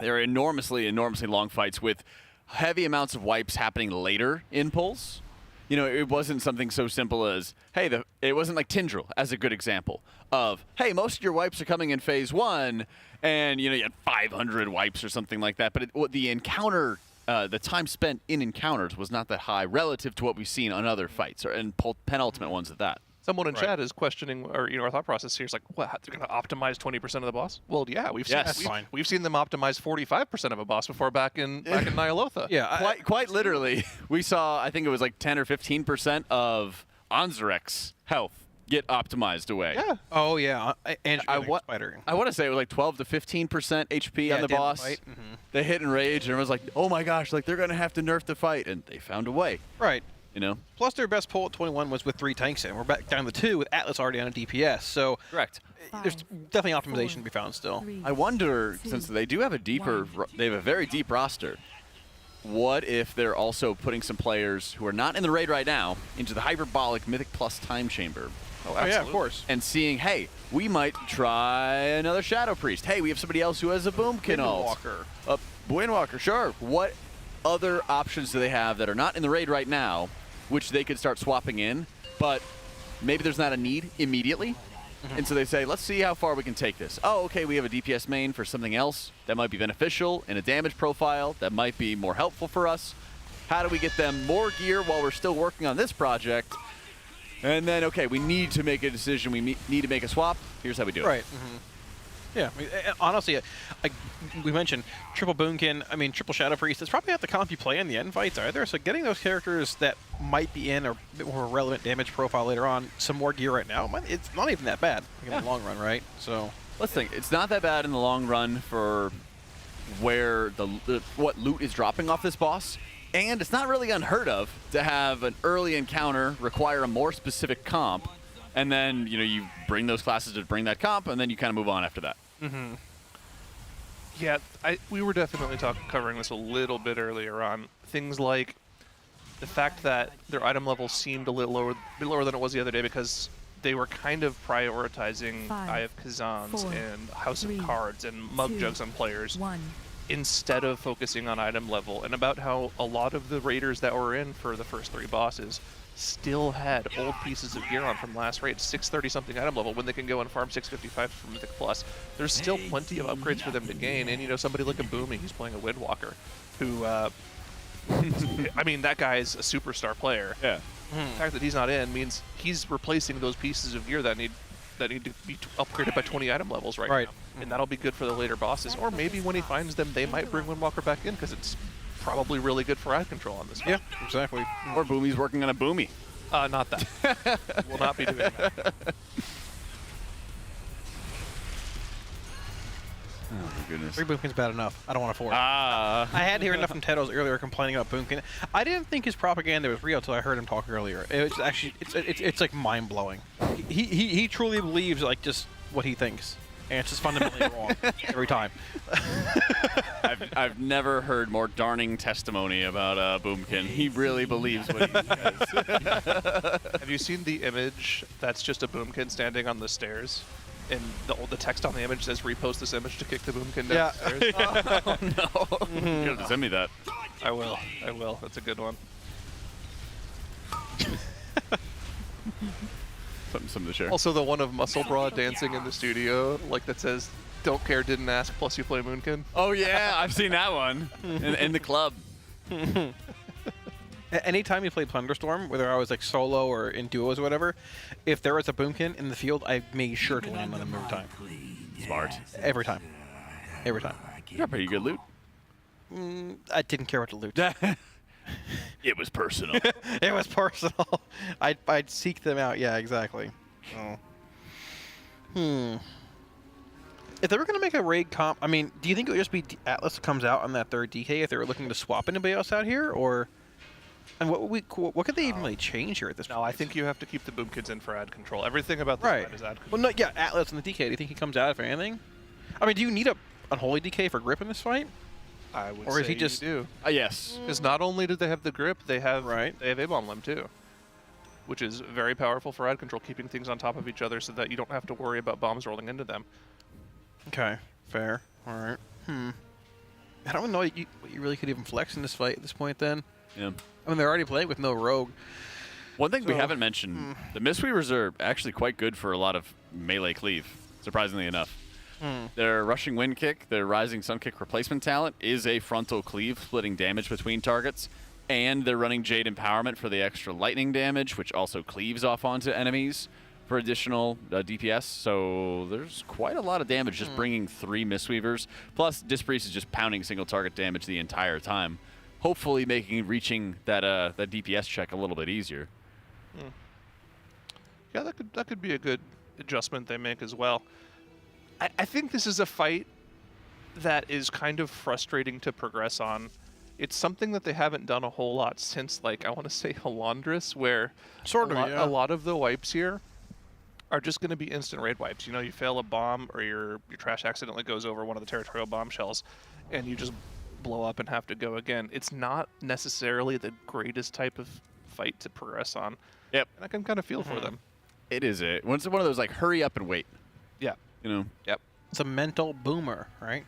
Speaker 27: They were enormously long fights with heavy amounts of wipes happening later in pulls. You know, it wasn't something so simple as, hey, it wasn't like Tindril as a good example of, hey, most of your wipes are coming in phase 1, and, you know, you had 500 wipes or something like that. But the encounter, the time spent in encounters was not that high relative to what we've seen on other fights, and penultimate ones at that.
Speaker 28: Someone in chat is questioning, or our thought process here is like, what? They're going to optimize 20% of the boss? Well, yeah, we've seen them optimize 45% of a boss before back in Nyalotha.
Speaker 27: Yeah, quite literally, we saw, I think it was like 10 or 15% of Anzarek's health get optimized away.
Speaker 1: Yeah. Oh yeah, and
Speaker 27: I want to say it was like 12 to 15% HP on the boss. They hit and rage, and everyone's like, "Oh my gosh, like they're gonna have to nerf the fight," and they found a way.
Speaker 1: Right.
Speaker 27: You know.
Speaker 1: Plus, their best pull at 21 was with 3 tanks in. We're back down to 2 with Atlas already on a DPS. So
Speaker 27: correct.
Speaker 1: There's definitely optimization to be found still.
Speaker 27: I wonder, since they do have they have a very deep roster. What if they're also putting some players who are not in the raid right now into the hyperbolic Mythic Plus time chamber?
Speaker 1: Oh, yeah, of course.
Speaker 27: And seeing, hey, we might try another Shadow Priest. Hey, we have somebody else who has a Boomkin ult. Windwalker, sure. What other options do they have that are not in the raid right now, which they could start swapping in, but maybe there's not a need immediately? And so they say, let's see how far we can take this. Oh, okay, we have a DPS main for something else that might be beneficial in a damage profile that might be more helpful for us. How do we get them more gear while we're still working on this project? And then, okay, we need to make a decision. We need to make a swap. Here's how we do it.
Speaker 1: Right. Yeah, I mean, honestly, we mentioned triple Boomkin, triple Shadow Priest. It's probably not the comp you play in the end fights either. So getting those characters that might be in or a bit more relevant damage profile later on, some more gear right now, it's not even that bad in the long run, right? So
Speaker 27: let's think. It's not that bad in the long run for where what loot is dropping off this boss. And it's not really unheard of to have an early encounter require a more specific comp, and then you bring those classes to bring that comp, and then you kind of move on after that.
Speaker 28: Yeah, we were definitely covering this a little bit earlier on. Things like the fact that their item level seemed a little lower than it was the other day because they were kind of prioritizing Eye of Kazans and House of Cards and Mug Jugs on players. Instead of focusing on item level, and about how a lot of the raiders that were in for the first 3 bosses still had old pieces of gear on from last raid, 630 something item level, when they can go and farm 655 from Mythic Plus. There's still plenty of upgrades for them to gain, and somebody like a Boomy who's playing a Windwalker, who, that guy is a superstar player.
Speaker 27: Yeah.
Speaker 28: The fact that he's not in means he's replacing those pieces of gear that need to be upgraded by 20 item levels right now. And that'll be good for the later bosses. Or maybe when he finds them, they might bring Windwalker back in because it's probably really good for ad control on this one.
Speaker 1: Yeah, exactly.
Speaker 27: Or Boomy's working on a Boomy.
Speaker 28: Not that. We'll not be doing that.
Speaker 27: Oh my goodness.
Speaker 1: 3 Boomkin's bad enough. I don't want to force. I had to hear enough from Tedos earlier complaining about Boomkin. I didn't think his propaganda was real until I heard him talk earlier. It's actually it's like mind blowing. He truly believes like just what he thinks, and it's just fundamentally wrong every time.
Speaker 27: I've never heard more darning testimony about Boomkin. He really believes what he says.
Speaker 28: Have you seen the image that's just a Boomkin standing on the stairs? And the text on the image says, repost this image to kick the Boomkin down the stairs.
Speaker 27: Oh, no. You have to send me that.
Speaker 28: I will. That's a good one.
Speaker 27: Something to share.
Speaker 28: Also, the one of Muscle Bra dancing in the studio, like that says, don't care, didn't ask, plus you play Moonkin.
Speaker 27: Oh, yeah. I've seen that one in the club.
Speaker 1: Anytime you played Thunderstorm, whether I was like solo or in duos or whatever, if there was a Boomkin in the field, I made sure to land on him every time.
Speaker 27: Smart.
Speaker 1: Every time. Every time.
Speaker 27: You got pretty good loot.
Speaker 1: I didn't care what to loot.
Speaker 27: It was personal.
Speaker 1: It was personal. I'd seek them out. Yeah, exactly. If they were going to make a raid comp, do you think it would just be Atlas that comes out on that 3rd DK if they were looking to swap anybody else out here, or? And what could they even really change here at this point?
Speaker 28: No, I think you have to keep the boom kids in for ad control. Everything about this fight is ad control.
Speaker 1: Well, no, yeah, Atlas and the DK. Do you think he comes out for anything? I mean, do you need a unholy DK for grip in this fight?
Speaker 28: I would
Speaker 1: or
Speaker 28: say
Speaker 1: is he just
Speaker 28: you do.
Speaker 27: Yes.
Speaker 28: Because not only do they have the grip, they have A-bomb limb too, which is very powerful for ad control, keeping things on top of each other so that you don't have to worry about bombs rolling into them.
Speaker 1: Okay, fair. All right. I don't know what you really could even flex in this fight at this point. Then.
Speaker 27: Yeah.
Speaker 1: I mean, they're already playing with no rogue.
Speaker 27: One thing we haven't mentioned: the Mistweavers are actually quite good for a lot of melee cleave. Surprisingly enough. Their Rushing Wind Kick, their Rising Sun Kick replacement talent is a frontal cleave, splitting damage between targets, and they're running Jade Empowerment for the extra lightning damage, which also cleaves off onto enemies for additional DPS. So there's quite a lot of damage just bringing 3 Mistweavers. Plus, Dispriest is just pounding single target damage the entire time, hopefully reaching that that DPS check a little bit easier.
Speaker 28: Yeah, that could be a good adjustment they make as well. I think this is a fight that is kind of frustrating to progress on. It's something that they haven't done a whole lot since, like, I want to say Halandris, where a lot of the wipes here are just going to be instant raid wipes. You know, you fail a bomb or your trash accidentally goes over one of the territorial bombshells, and you just blow up and have to go again. It's not necessarily the greatest type of fight to progress on.
Speaker 27: Yep.
Speaker 28: And I can kind of feel for them.
Speaker 27: It is it. It's one of those, like, hurry up and wait.
Speaker 28: Yeah.
Speaker 27: You know?
Speaker 28: Yep.
Speaker 1: It's a mental boomer, right?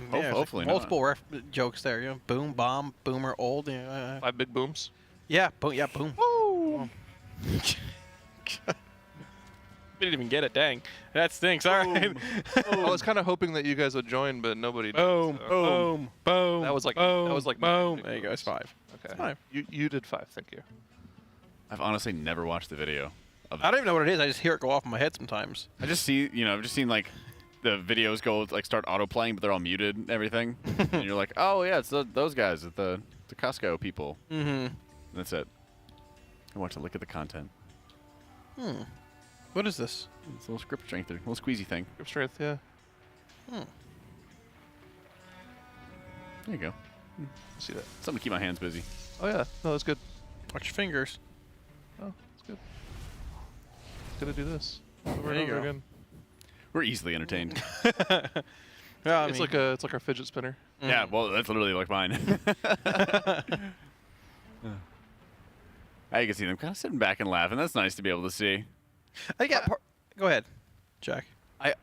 Speaker 27: Hopefully
Speaker 1: multiple jokes there. You know, boom, bomb, boomer, old.
Speaker 28: 5 big booms.
Speaker 1: Yeah, boom. Yeah, boom.
Speaker 28: Woo!
Speaker 1: We didn't even get it. Dang, that stinks. All right.
Speaker 28: I was kind of hoping that you guys would join, but nobody did.
Speaker 1: Boom, boom, boom.
Speaker 28: That was like
Speaker 1: boom. There you go. It's 5.
Speaker 28: Okay.
Speaker 1: It's 5.
Speaker 28: You did 5. Thank you.
Speaker 27: I've honestly never watched the video.
Speaker 1: I don't even know what it is. I just hear it go off in my head sometimes.
Speaker 27: I just see, I've just seen like the videos go like start auto playing, but they're all muted and everything. And you're like, oh yeah, it's those guys at the Costco people. And that's it. I want to look at the content.
Speaker 1: What is this?
Speaker 27: It's a little script strength, little squeezy thing.
Speaker 28: Script strength, yeah.
Speaker 27: There you go.
Speaker 28: See that?
Speaker 27: Something to keep my hands busy.
Speaker 28: Oh yeah, no, that's good.
Speaker 1: Watch your fingers.
Speaker 28: Oh, that's good. Gonna do this over
Speaker 1: There
Speaker 28: and
Speaker 1: you
Speaker 28: over
Speaker 1: go.
Speaker 28: again.
Speaker 27: We're easily entertained.
Speaker 1: Well,
Speaker 28: It's like our fidget spinner.
Speaker 27: Yeah, well, that's literally like mine. I can see them kind of sitting back and laughing. That's nice to be able to see.
Speaker 1: Go ahead, Jack.
Speaker 27: I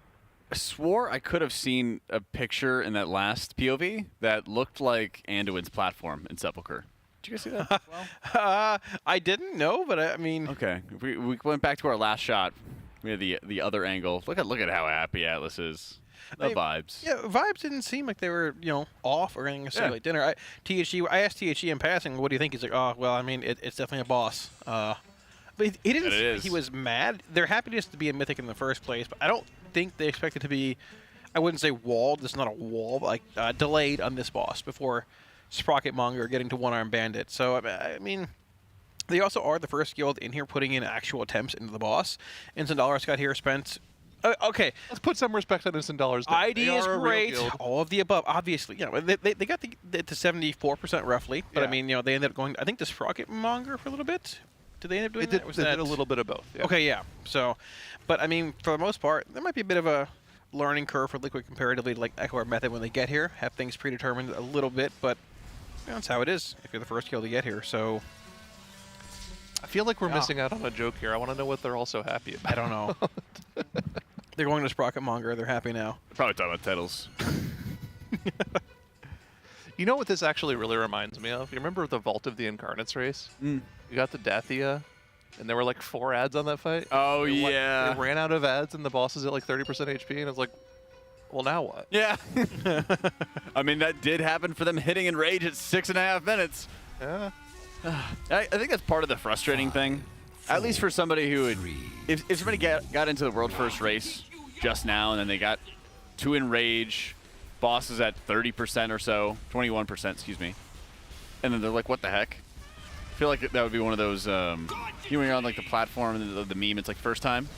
Speaker 27: swore I could have seen a picture in that last POV that looked like Anduin's platform in Sepulchre. Did you guys see that?
Speaker 1: I didn't know, but I mean.
Speaker 27: Okay, we went back to our last shot. We had the other angle. Look at how happy Atlas is. The vibes.
Speaker 1: Yeah, vibes didn't seem like they were, off or anything necessarily like dinner. I asked THG in passing, what do you think? He's like, oh, well, I mean, it's definitely a boss. But he didn't seem like he was mad. They're happy just to be a Mythic in the first place, but I don't think they expect it to be, I wouldn't say walled. It's not a wall, but like delayed on this boss before Sprocketmonger getting to One-Armed Bandit. So, I mean, they also are the first guild in here putting in actual attempts into the boss. Instant Dollars got here, spent... okay.
Speaker 28: Let's put some respect on Instant Dollars.
Speaker 1: ID is great. All of the above, obviously. They got to 74% roughly, but I mean, they ended up going, I think, to Sprocketmonger for a little bit. Did they end up doing that?
Speaker 28: They did a little bit of both. Yeah.
Speaker 1: Okay, yeah. So, but I mean, for the most part, there might be a bit of a learning curve for Liquid comparatively to like Echo or Method when they get here. Have things predetermined a little bit, but that's how it is if you're the first guild to get here. So,
Speaker 28: I feel like we're missing out on a joke here. I want to know what they're also happy about.
Speaker 1: I don't know. They're going to Sprocketmonger. They're happy now.
Speaker 27: Probably talking about titles.
Speaker 28: You know what this actually really reminds me of? You remember the Vault of the Incarnates race? You got the Dathia, and there were like 4 ads on that fight.
Speaker 27: Oh,
Speaker 28: they
Speaker 27: yeah.
Speaker 28: They ran out of ads, and the boss is at like 30% HP, and it's like, well, now what?
Speaker 27: Yeah. I mean, that did happen for them hitting in rage at 6.5 minutes.
Speaker 28: Yeah.
Speaker 27: I think that's part of the frustrating thing. At least for somebody who would, if somebody got into the world first race just now, and then they got 2 in rage, bosses at 30% or so, 21%, excuse me, and then they're like, what the heck? I feel like that would be one of those, when you're on like the platform and the meme, it's like first time.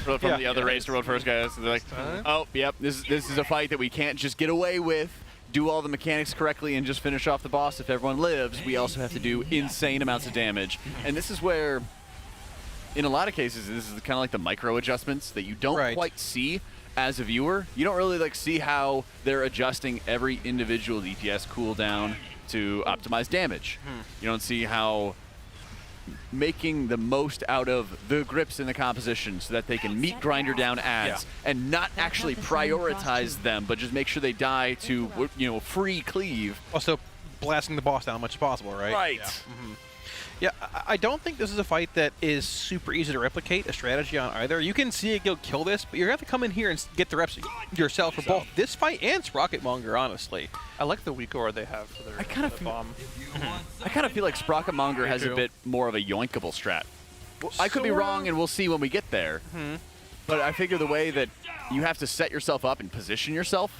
Speaker 27: From the other race to world first guys, so they're like, oh, yep, this is a fight that we can't just get away with. do all the mechanics correctly and just finish off the boss. If everyone lives, we also have to do insane amounts of damage. And this is where, in a lot of cases, this is kind of like the micro adjustments that you don't quite see as a viewer. You don't really like see how they're adjusting every individual DPS cooldown to optimize damage. You don't see how making the most out of the grips in the composition so that they can meet grinder down ads and not actually prioritize them, but just make sure they die to, you know, free cleave.
Speaker 1: Also, blasting the boss down as much as possible, right?
Speaker 27: Right.
Speaker 1: Yeah, I don't think this is a fight that is super easy to replicate a strategy on either. You can see a guild kill this, but you're going to have to come in here and get the reps yourself for both this fight and Sprocketmonger, honestly.
Speaker 28: I like the weak aura they have for their bomb.
Speaker 27: I kind of feel like Sprocketmonger has a bit more of a yoinkable strat. I could be wrong, and we'll see when we get there. But I figure the way that you have to set yourself up and position yourself,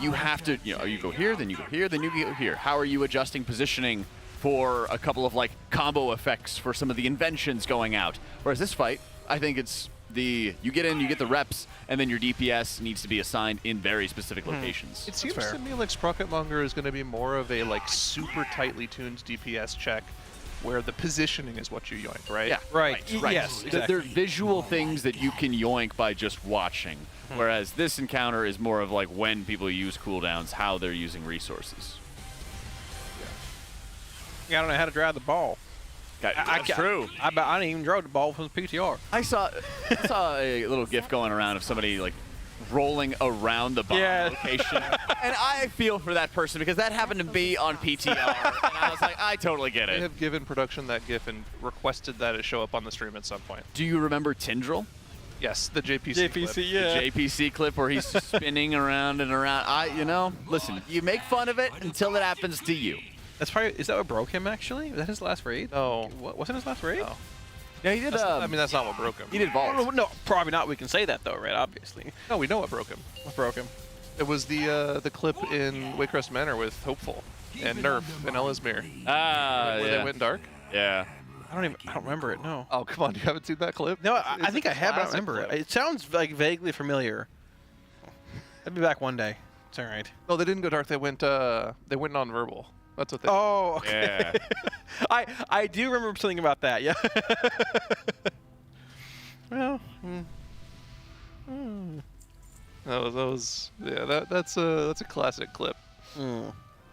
Speaker 27: you have to, you know, you go here, then you go here, then you go here. How are you adjusting positioning for a couple of like combo effects for some of the inventions going out? Whereas this fight, I think it's you get in, you get the reps, and then your DPS needs to be assigned in very specific locations.
Speaker 28: It seems to me like Sprocketmonger is going to be more of a like super tightly tuned DPS check, where the positioning is what you yoink, right?
Speaker 27: Yeah,
Speaker 1: right.
Speaker 27: Yes, exactly. They're visual things that you can yoink by just watching. Whereas this encounter is more of like when people use cooldowns, how they're using resources.
Speaker 1: I don't know how to drive the ball.
Speaker 27: That's true.
Speaker 1: I didn't even drove the ball from the PTR.
Speaker 27: I saw a little GIF going around of somebody like rolling around the bomb location, and I feel for that person because that happened to be on PTR, and I was like, I totally get it.
Speaker 28: They have given production that GIF and requested that it show up on the stream at some point.
Speaker 27: Do you remember Tindril?
Speaker 28: Yes, the JPC clip.
Speaker 27: Yeah. The JPC clip where he's spinning around and around. You know, listen, you make fun of it until it happens to you.
Speaker 1: That's probably, is that what broke him, actually? Was that his last raid?
Speaker 28: No.
Speaker 1: Wasn't his last raid?
Speaker 28: No.
Speaker 27: Yeah, he did.
Speaker 28: I mean, that's not what broke him.
Speaker 27: He did vault.
Speaker 1: No, probably not. We can say that, though, right? Obviously.
Speaker 28: No, we know what broke him.
Speaker 1: What broke him?
Speaker 28: It was the clip in Waycrest Manor with Hopeful and Nerf and Elismir. Where they went dark.
Speaker 27: Yeah.
Speaker 1: I don't remember it, no.
Speaker 28: Oh, come on. You haven't seen that clip?
Speaker 1: No, I think I have, but I don't remember it. It sounds like vaguely familiar. I'll be back one day. It's all right.
Speaker 28: No, they didn't go dark. They went non-verbal. That's what they did.
Speaker 1: Oh, okay. Yeah. I do remember something about that, yeah. Well,
Speaker 28: that's a classic clip.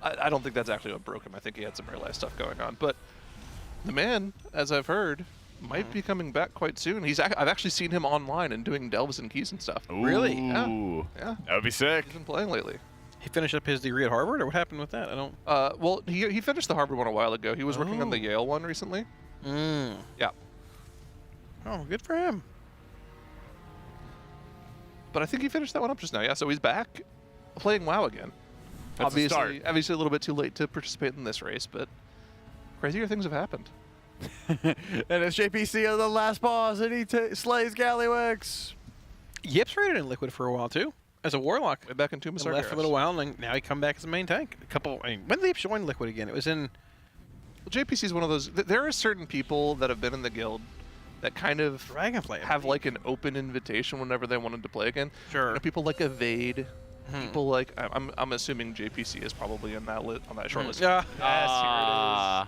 Speaker 28: I don't think that's actually what broke him. I think he had some real life stuff going on. But the man, as I've heard, might be coming back quite soon. I've actually seen him online and doing delves and keys and stuff.
Speaker 27: Ooh.
Speaker 1: Really?
Speaker 28: Yeah.
Speaker 27: That would be sick.
Speaker 28: He's been playing lately.
Speaker 1: He finished up his degree at Harvard, or what happened with that? I don't.
Speaker 28: Well, he finished the Harvard one a while ago. He was working on the Yale one recently. Yeah.
Speaker 1: Oh, good for him.
Speaker 28: But I think he finished that one up just now. Yeah, so he's back playing WoW again.
Speaker 27: That's a start.
Speaker 28: Obviously a little bit too late to participate in this race, but crazier things have happened.
Speaker 27: And it's JPC of the last boss, and he slays Gallywix.
Speaker 1: Yip's raided in Liquid for a while too, as a warlock.
Speaker 28: Way back in Tomb of
Speaker 1: Left for a little while, and now he come back as a main tank. When did Yip join Liquid again? It was in.
Speaker 28: Well, JPC is one of those. There are certain people that have been in the guild that kind of have like an open invitation whenever they wanted to play again.
Speaker 1: Sure.
Speaker 28: You know, people like Evade. People like I'm assuming JPC is probably in that on that short list.
Speaker 1: Yeah.
Speaker 28: Yes, here it is.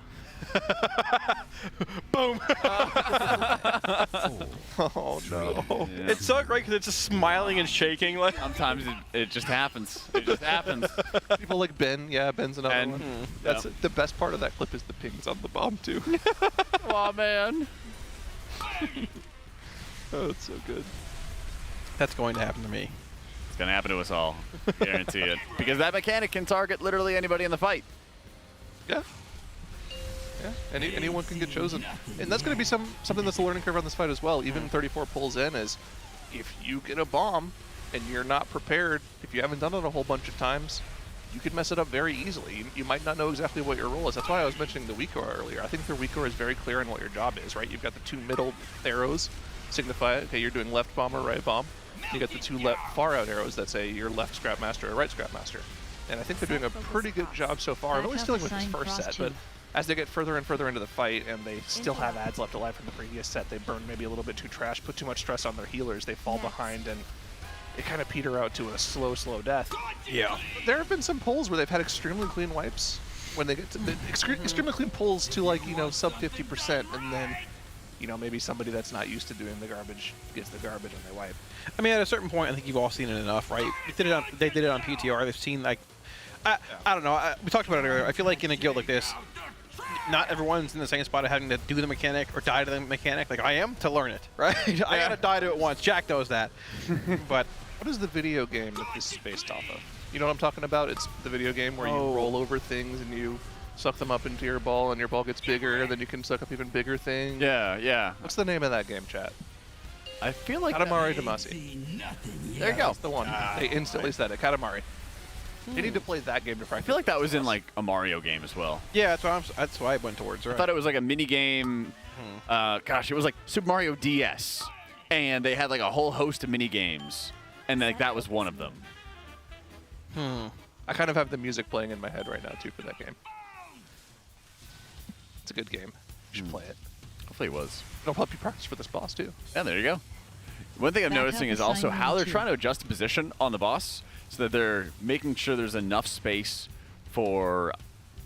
Speaker 1: Boom.
Speaker 28: Oh no.
Speaker 1: Yeah. It's so great because it's just smiling and shaking. Like
Speaker 27: sometimes it just happens. It just happens.
Speaker 28: People like Ben. Yeah, Ben's another one. That's the best part of that clip is the pings on the bomb too.
Speaker 27: Oh man.
Speaker 28: Oh, it's so good.
Speaker 1: That's going to happen to me.
Speaker 27: It's gonna happen to us all. Guarantee it. Because that mechanic can target literally anybody in the fight.
Speaker 28: Yeah. Yeah. Anyone can get chosen, and that's going to be something that's a learning curve on this fight as well. Even 34 pulls in is, if you get a bomb, and you're not prepared, if you haven't done it a whole bunch of times, you could mess it up very easily. You might not know exactly what your role is. That's why I was mentioning the weak aura earlier. I think the weak aura is very clear on what your job is, right? You've got the two middle arrows signify, okay, you're doing left bomb or right bomb. You got the two far out arrows that say you're left scrap master or right scrap master. And I think they're doing a pretty good job so far. I'm only dealing with this first set, but as they get further and further into the fight and they still have ads left alive from the previous set, they burn maybe a little bit too trash, put too much stress on their healers, they fall behind, and it kind of peter out to a slow death.
Speaker 1: Yeah.
Speaker 28: There have been some pulls where they've had extremely clean wipes when they get to extremely clean pulls to like, you know, sub 50%, and then, you know, maybe somebody that's not used to doing the garbage gets the garbage and they wipe.
Speaker 1: I mean, at a certain point, I think you've all seen it enough, right? They did it on PTR. They've seen, like, I don't know. We talked about it earlier. I feel like in a guild like this, not everyone's in the same spot of having to do the mechanic or die to the mechanic. Like I am to learn it, right? I gotta die to it once. Jack knows that. But
Speaker 28: what is the video game that this is based off of? You know what I'm talking about? It's the video game where you roll over things and you suck them up into your ball, and your ball gets bigger, and then you can suck up even bigger things.
Speaker 27: Yeah.
Speaker 28: What's the name of that game, chat?
Speaker 27: I feel like
Speaker 28: Katamari Damacy.
Speaker 27: There you go.
Speaker 28: That's the one. They instantly said it. Katamari. You need to play that game to practice.
Speaker 27: I feel like that was in like a Mario game as well.
Speaker 1: Yeah, that's why I went towards. Right.
Speaker 27: I thought it was like a mini game. Gosh, it was like Super Mario DS, and they had like a whole host of mini games, and like that was one of them.
Speaker 28: I kind of have the music playing in my head right now too for that game. It's a good game. You should play it.
Speaker 27: Hopefully it was.
Speaker 28: It'll help you practice for this boss too.
Speaker 27: Yeah, there you go. One thing I'm noticing is also how they're trying to adjust the position on the boss so that they're making sure there's enough space for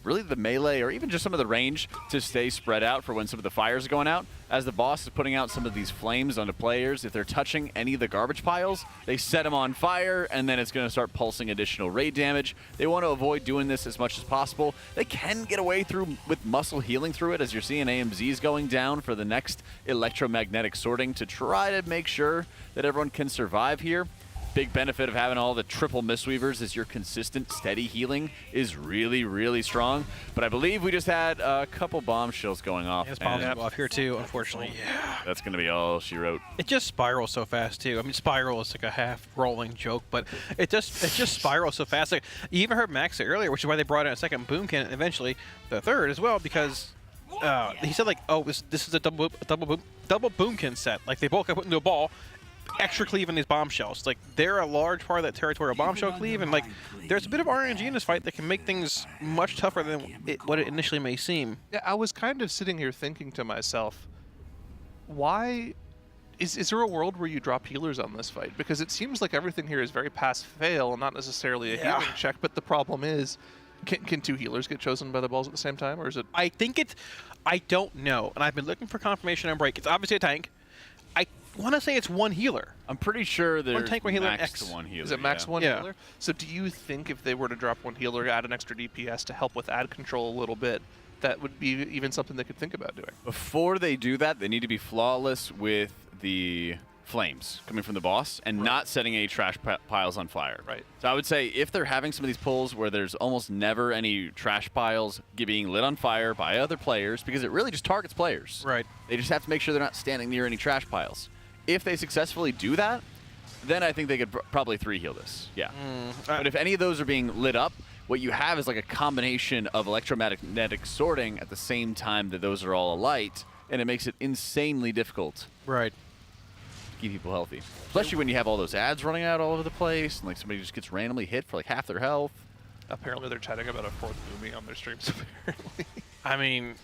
Speaker 27: really the melee or even just some of the range to stay spread out for when some of the fires are going out. As the boss is putting out some of these flames onto players, if they're touching any of the garbage piles, they set them on fire, and then it's going to start pulsing additional raid damage. They want to avoid doing this as much as possible. They can get away with muscle healing through it, as you're seeing AMZs going down for the next electromagnetic sorting to try to make sure that everyone can survive here. Big benefit of having all the triple Mistweavers is your consistent, steady healing is really, really strong. But I believe we just had a couple bombshells going off.
Speaker 1: It's bombs go off here too, unfortunately. Yeah.
Speaker 27: That's going to be all she wrote.
Speaker 1: It just spirals so fast too. I mean, spiral is like a half-rolling joke, but it just spirals so fast. Like, you even heard Max say earlier, which is why they brought in a second boomkin and eventually the third as well, because he said like, oh, this is a double boomkin set. Like they both got put into a ball. Extra cleave in these bombshells. Like they're a large part of that territorial bombshell cleave, and like there's a bit of RNG in this fight that can make things much tougher than what it initially may seem.
Speaker 28: Yeah, I was kind of sitting here thinking to myself, why is there a world where you drop healers on this fight? Because it seems like everything here is very pass-fail and not necessarily a healing check, but the problem is, can two healers get chosen by the balls at the same time, or is it?
Speaker 1: I don't know, and I've been looking for confirmation on break. It's obviously a tank. I want to say it's one healer.
Speaker 27: I'm pretty sure there's
Speaker 1: one tank, one healer,
Speaker 27: max to one healer.
Speaker 28: Is it max one healer? So do you think if they were to drop one healer, add an extra DPS to help with ad control a little bit, that would be even something they could think about doing?
Speaker 27: Before they do that, they need to be flawless with the flames coming from the boss and not setting any trash piles on fire.
Speaker 28: Right.
Speaker 27: So I would say if they're having some of these pulls where there's almost never any trash piles being lit on fire by other players, because it really just targets players.
Speaker 1: Right.
Speaker 27: They just have to make sure they're not standing near any trash piles. If they successfully do that, then I think they could probably 3-heal this. Yeah. But if any of those are being lit up, what you have is like a combination of electromagnetic sorting at the same time that those are all alight, and it makes it insanely difficult.
Speaker 1: Right.
Speaker 27: To keep people healthy. Especially when you have all those ads running out all over the place, and like somebody just gets randomly hit for like half their health.
Speaker 28: Apparently they're chatting about a 4th Boomy on their streams, apparently.
Speaker 1: I mean,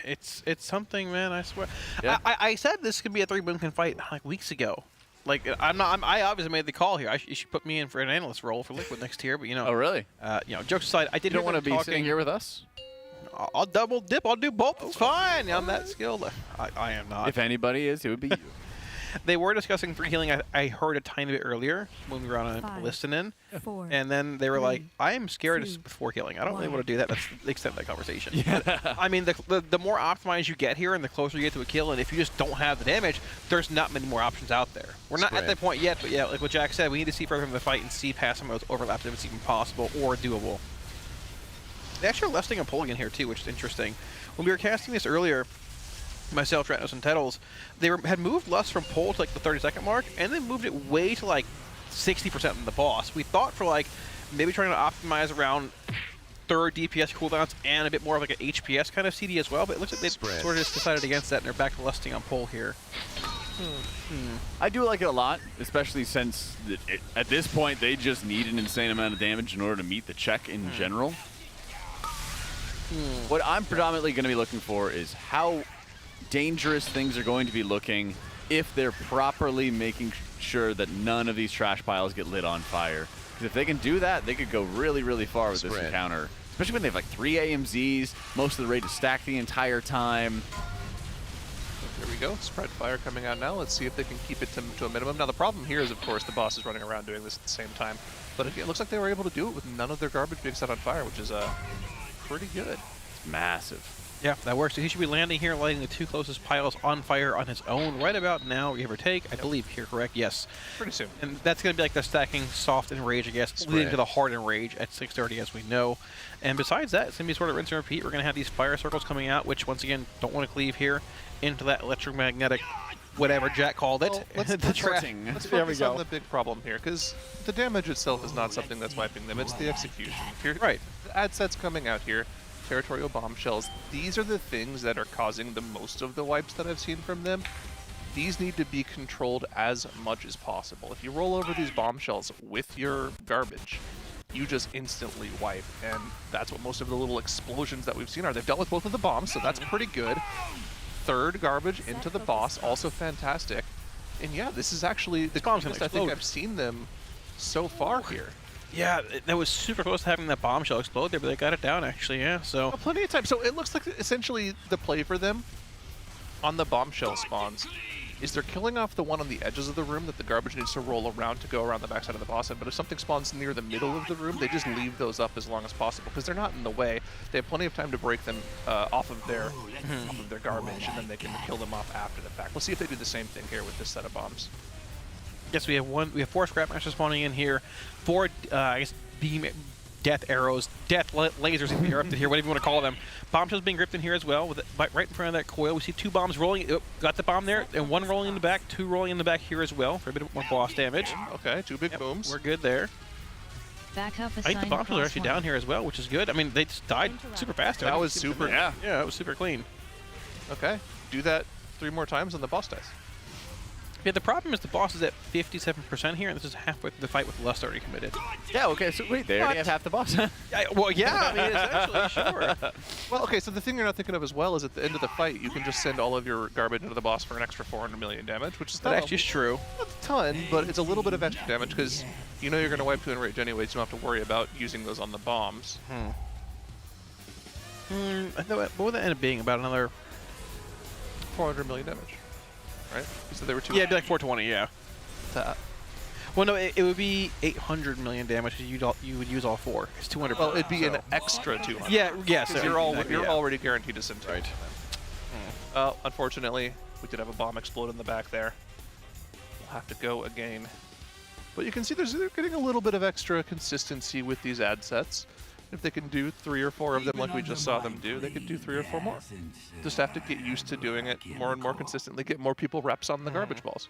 Speaker 1: it's something, man, I swear. Yeah. I said this could be a 3-boomkin fight like weeks ago. Like, I obviously made the call here. You should put me in for an analyst role for Liquid next year, but you know.
Speaker 27: Oh, really?
Speaker 1: You know, jokes aside, I did.
Speaker 27: You don't want to be sitting here with us?
Speaker 1: I'll double dip. I'll do both. It's fine. I'm that skilled. I am not.
Speaker 27: If anybody is, it would be you.
Speaker 1: They were discussing 3 healing. I heard a tiny bit earlier when we were on a listening, and then they were like, "I am scared of 4 healing. I don't really want to do that." That's the extent of that conversation. Yeah. But, I mean, the more optimized you get here, and the closer you get to a kill, and if you just don't have the damage, there's not many more options out there. We're not at that point yet, but yeah, like what Jack said, we need to see further in the fight and see past some of those overlaps if it's even possible or doable. They actually left Sting and pulling in here too, which is interesting. When we were casting this earlier, myself, Ratnos, and Tettles, they had moved Lust from pull to like the 30-second mark, and then moved it way to like 60% in the boss. We thought for like maybe trying to optimize around 3rd DPS cooldowns and a bit more of like an HPS kind of CD as well, but it looks like they sort of just decided against that, and they're back to Lusting on pull here.
Speaker 27: I do like it a lot, especially since at this point they just need an insane amount of damage in order to meet the check in general. What I'm predominantly going to be looking for is how dangerous things are going to be looking if they're properly making sure that none of these trash piles get lit on fire. Because if they can do that, they could go really, really far with this encounter. Especially when they have like 3 AMZs, most of the raid is stacked the entire time.
Speaker 28: There we go. Spread fire coming out now. Let's see if they can keep it to a minimum. Now the problem here is, of course, the boss is running around doing this at the same time. But it looks like they were able to do it with none of their garbage being set on fire, which is pretty good.
Speaker 27: It's massive.
Speaker 1: Yeah, that works. So he should be landing here, lighting the 2 closest piles on fire on his own right about now, give or take. I believe here, correct? Yes.
Speaker 28: Pretty soon.
Speaker 1: And that's going to be like the stacking soft and rage, I guess, leading to the hard and rage at 6:30, as we know. And besides that, it's going to be sort of rinse and repeat. We're going to have these fire circles coming out, which, once again, don't want to cleave here into that electromagnetic, whatever Jack called it.
Speaker 28: Well, let's focus on the big problem here, because the damage itself is not something that's wiping them. It's the execution. Here,
Speaker 1: right.
Speaker 28: The ad sets coming out here. Territorial bombshells. These are the things that are causing the most of the wipes that I've seen from them. These need to be controlled as much as possible. If you roll over these bombshells with your garbage, you just instantly wipe, and that's what most of the little explosions that we've seen are. They've dealt with both of the bombs, so that's pretty good. Third garbage into the boss, also fantastic. And yeah, this is actually the closest I think I've seen them so far here.
Speaker 1: Yeah, that was super close to having that bombshell explode there, but they got it down, actually, yeah. So
Speaker 28: plenty of time. So it looks like essentially the play for them on the bombshell spawns is they're killing off the one on the edges of the room that the garbage needs to roll around to go around the backside of the boss end. But if something spawns near the middle of the room, they just leave those up as long as possible because they're not in the way. They have plenty of time to break them off of their garbage, and then they can kill them off after the fact. We'll see if they do the same thing here with this set of bombs.
Speaker 1: Yes, we have 4 scrap masters spawning in here, 4 I guess beam death arrows, death lasers in here, up to here, whatever you want to call them. Bombshells being gripped in here as well, with it right in front of that coil. We see 2 bombs rolling. Oh, got the bomb there, and 1 rolling in the back, 2 rolling in the back here as well for a bit more boss damage.
Speaker 28: Okay, 2 big booms.
Speaker 1: We're good there.
Speaker 9: Back up
Speaker 1: I think the bombshells are actually down here as well, which is good. I mean, they just died super fast.
Speaker 28: That was super.
Speaker 1: Yeah, it was super clean.
Speaker 28: Okay, do that 3 more times and the boss dies.
Speaker 1: Yeah, the problem is the boss is at 57% here, and this is halfway through the fight with Lust already committed.
Speaker 27: Yeah, okay, so wait, they already have half the boss.
Speaker 1: Well, yeah, I mean, essentially, sure.
Speaker 28: Well, okay, so the thing you're not thinking of as well is at the end of the fight, you can just send all of your garbage into the boss for an extra 400 million damage, which is
Speaker 1: that actually is true.
Speaker 28: Not a ton, but it's a little bit of extra damage because you know you're going to wipe 2 in rage anyways. You don't have to worry about using those on the bombs.
Speaker 1: I know what would that end up being? About another
Speaker 28: 400 million damage. Right? You said there were 2.
Speaker 1: Yeah, it'd be like 420, yeah. Well, no, it would be 800 million damage because you would use all 4. It's 200.
Speaker 28: Well, it'd be an extra 200.
Speaker 1: Yeah, so
Speaker 28: you're already guaranteed to send 2. Right. Unfortunately, we did have a bomb explode in the back there. We'll have to go again. But you can see they're getting a little bit of extra consistency with these ad sets. If they can do 3 or 4 of them like we just saw them do, they could do 3 or 4 more. Just have to get used to doing it more and more consistently, get more people reps on the garbage balls.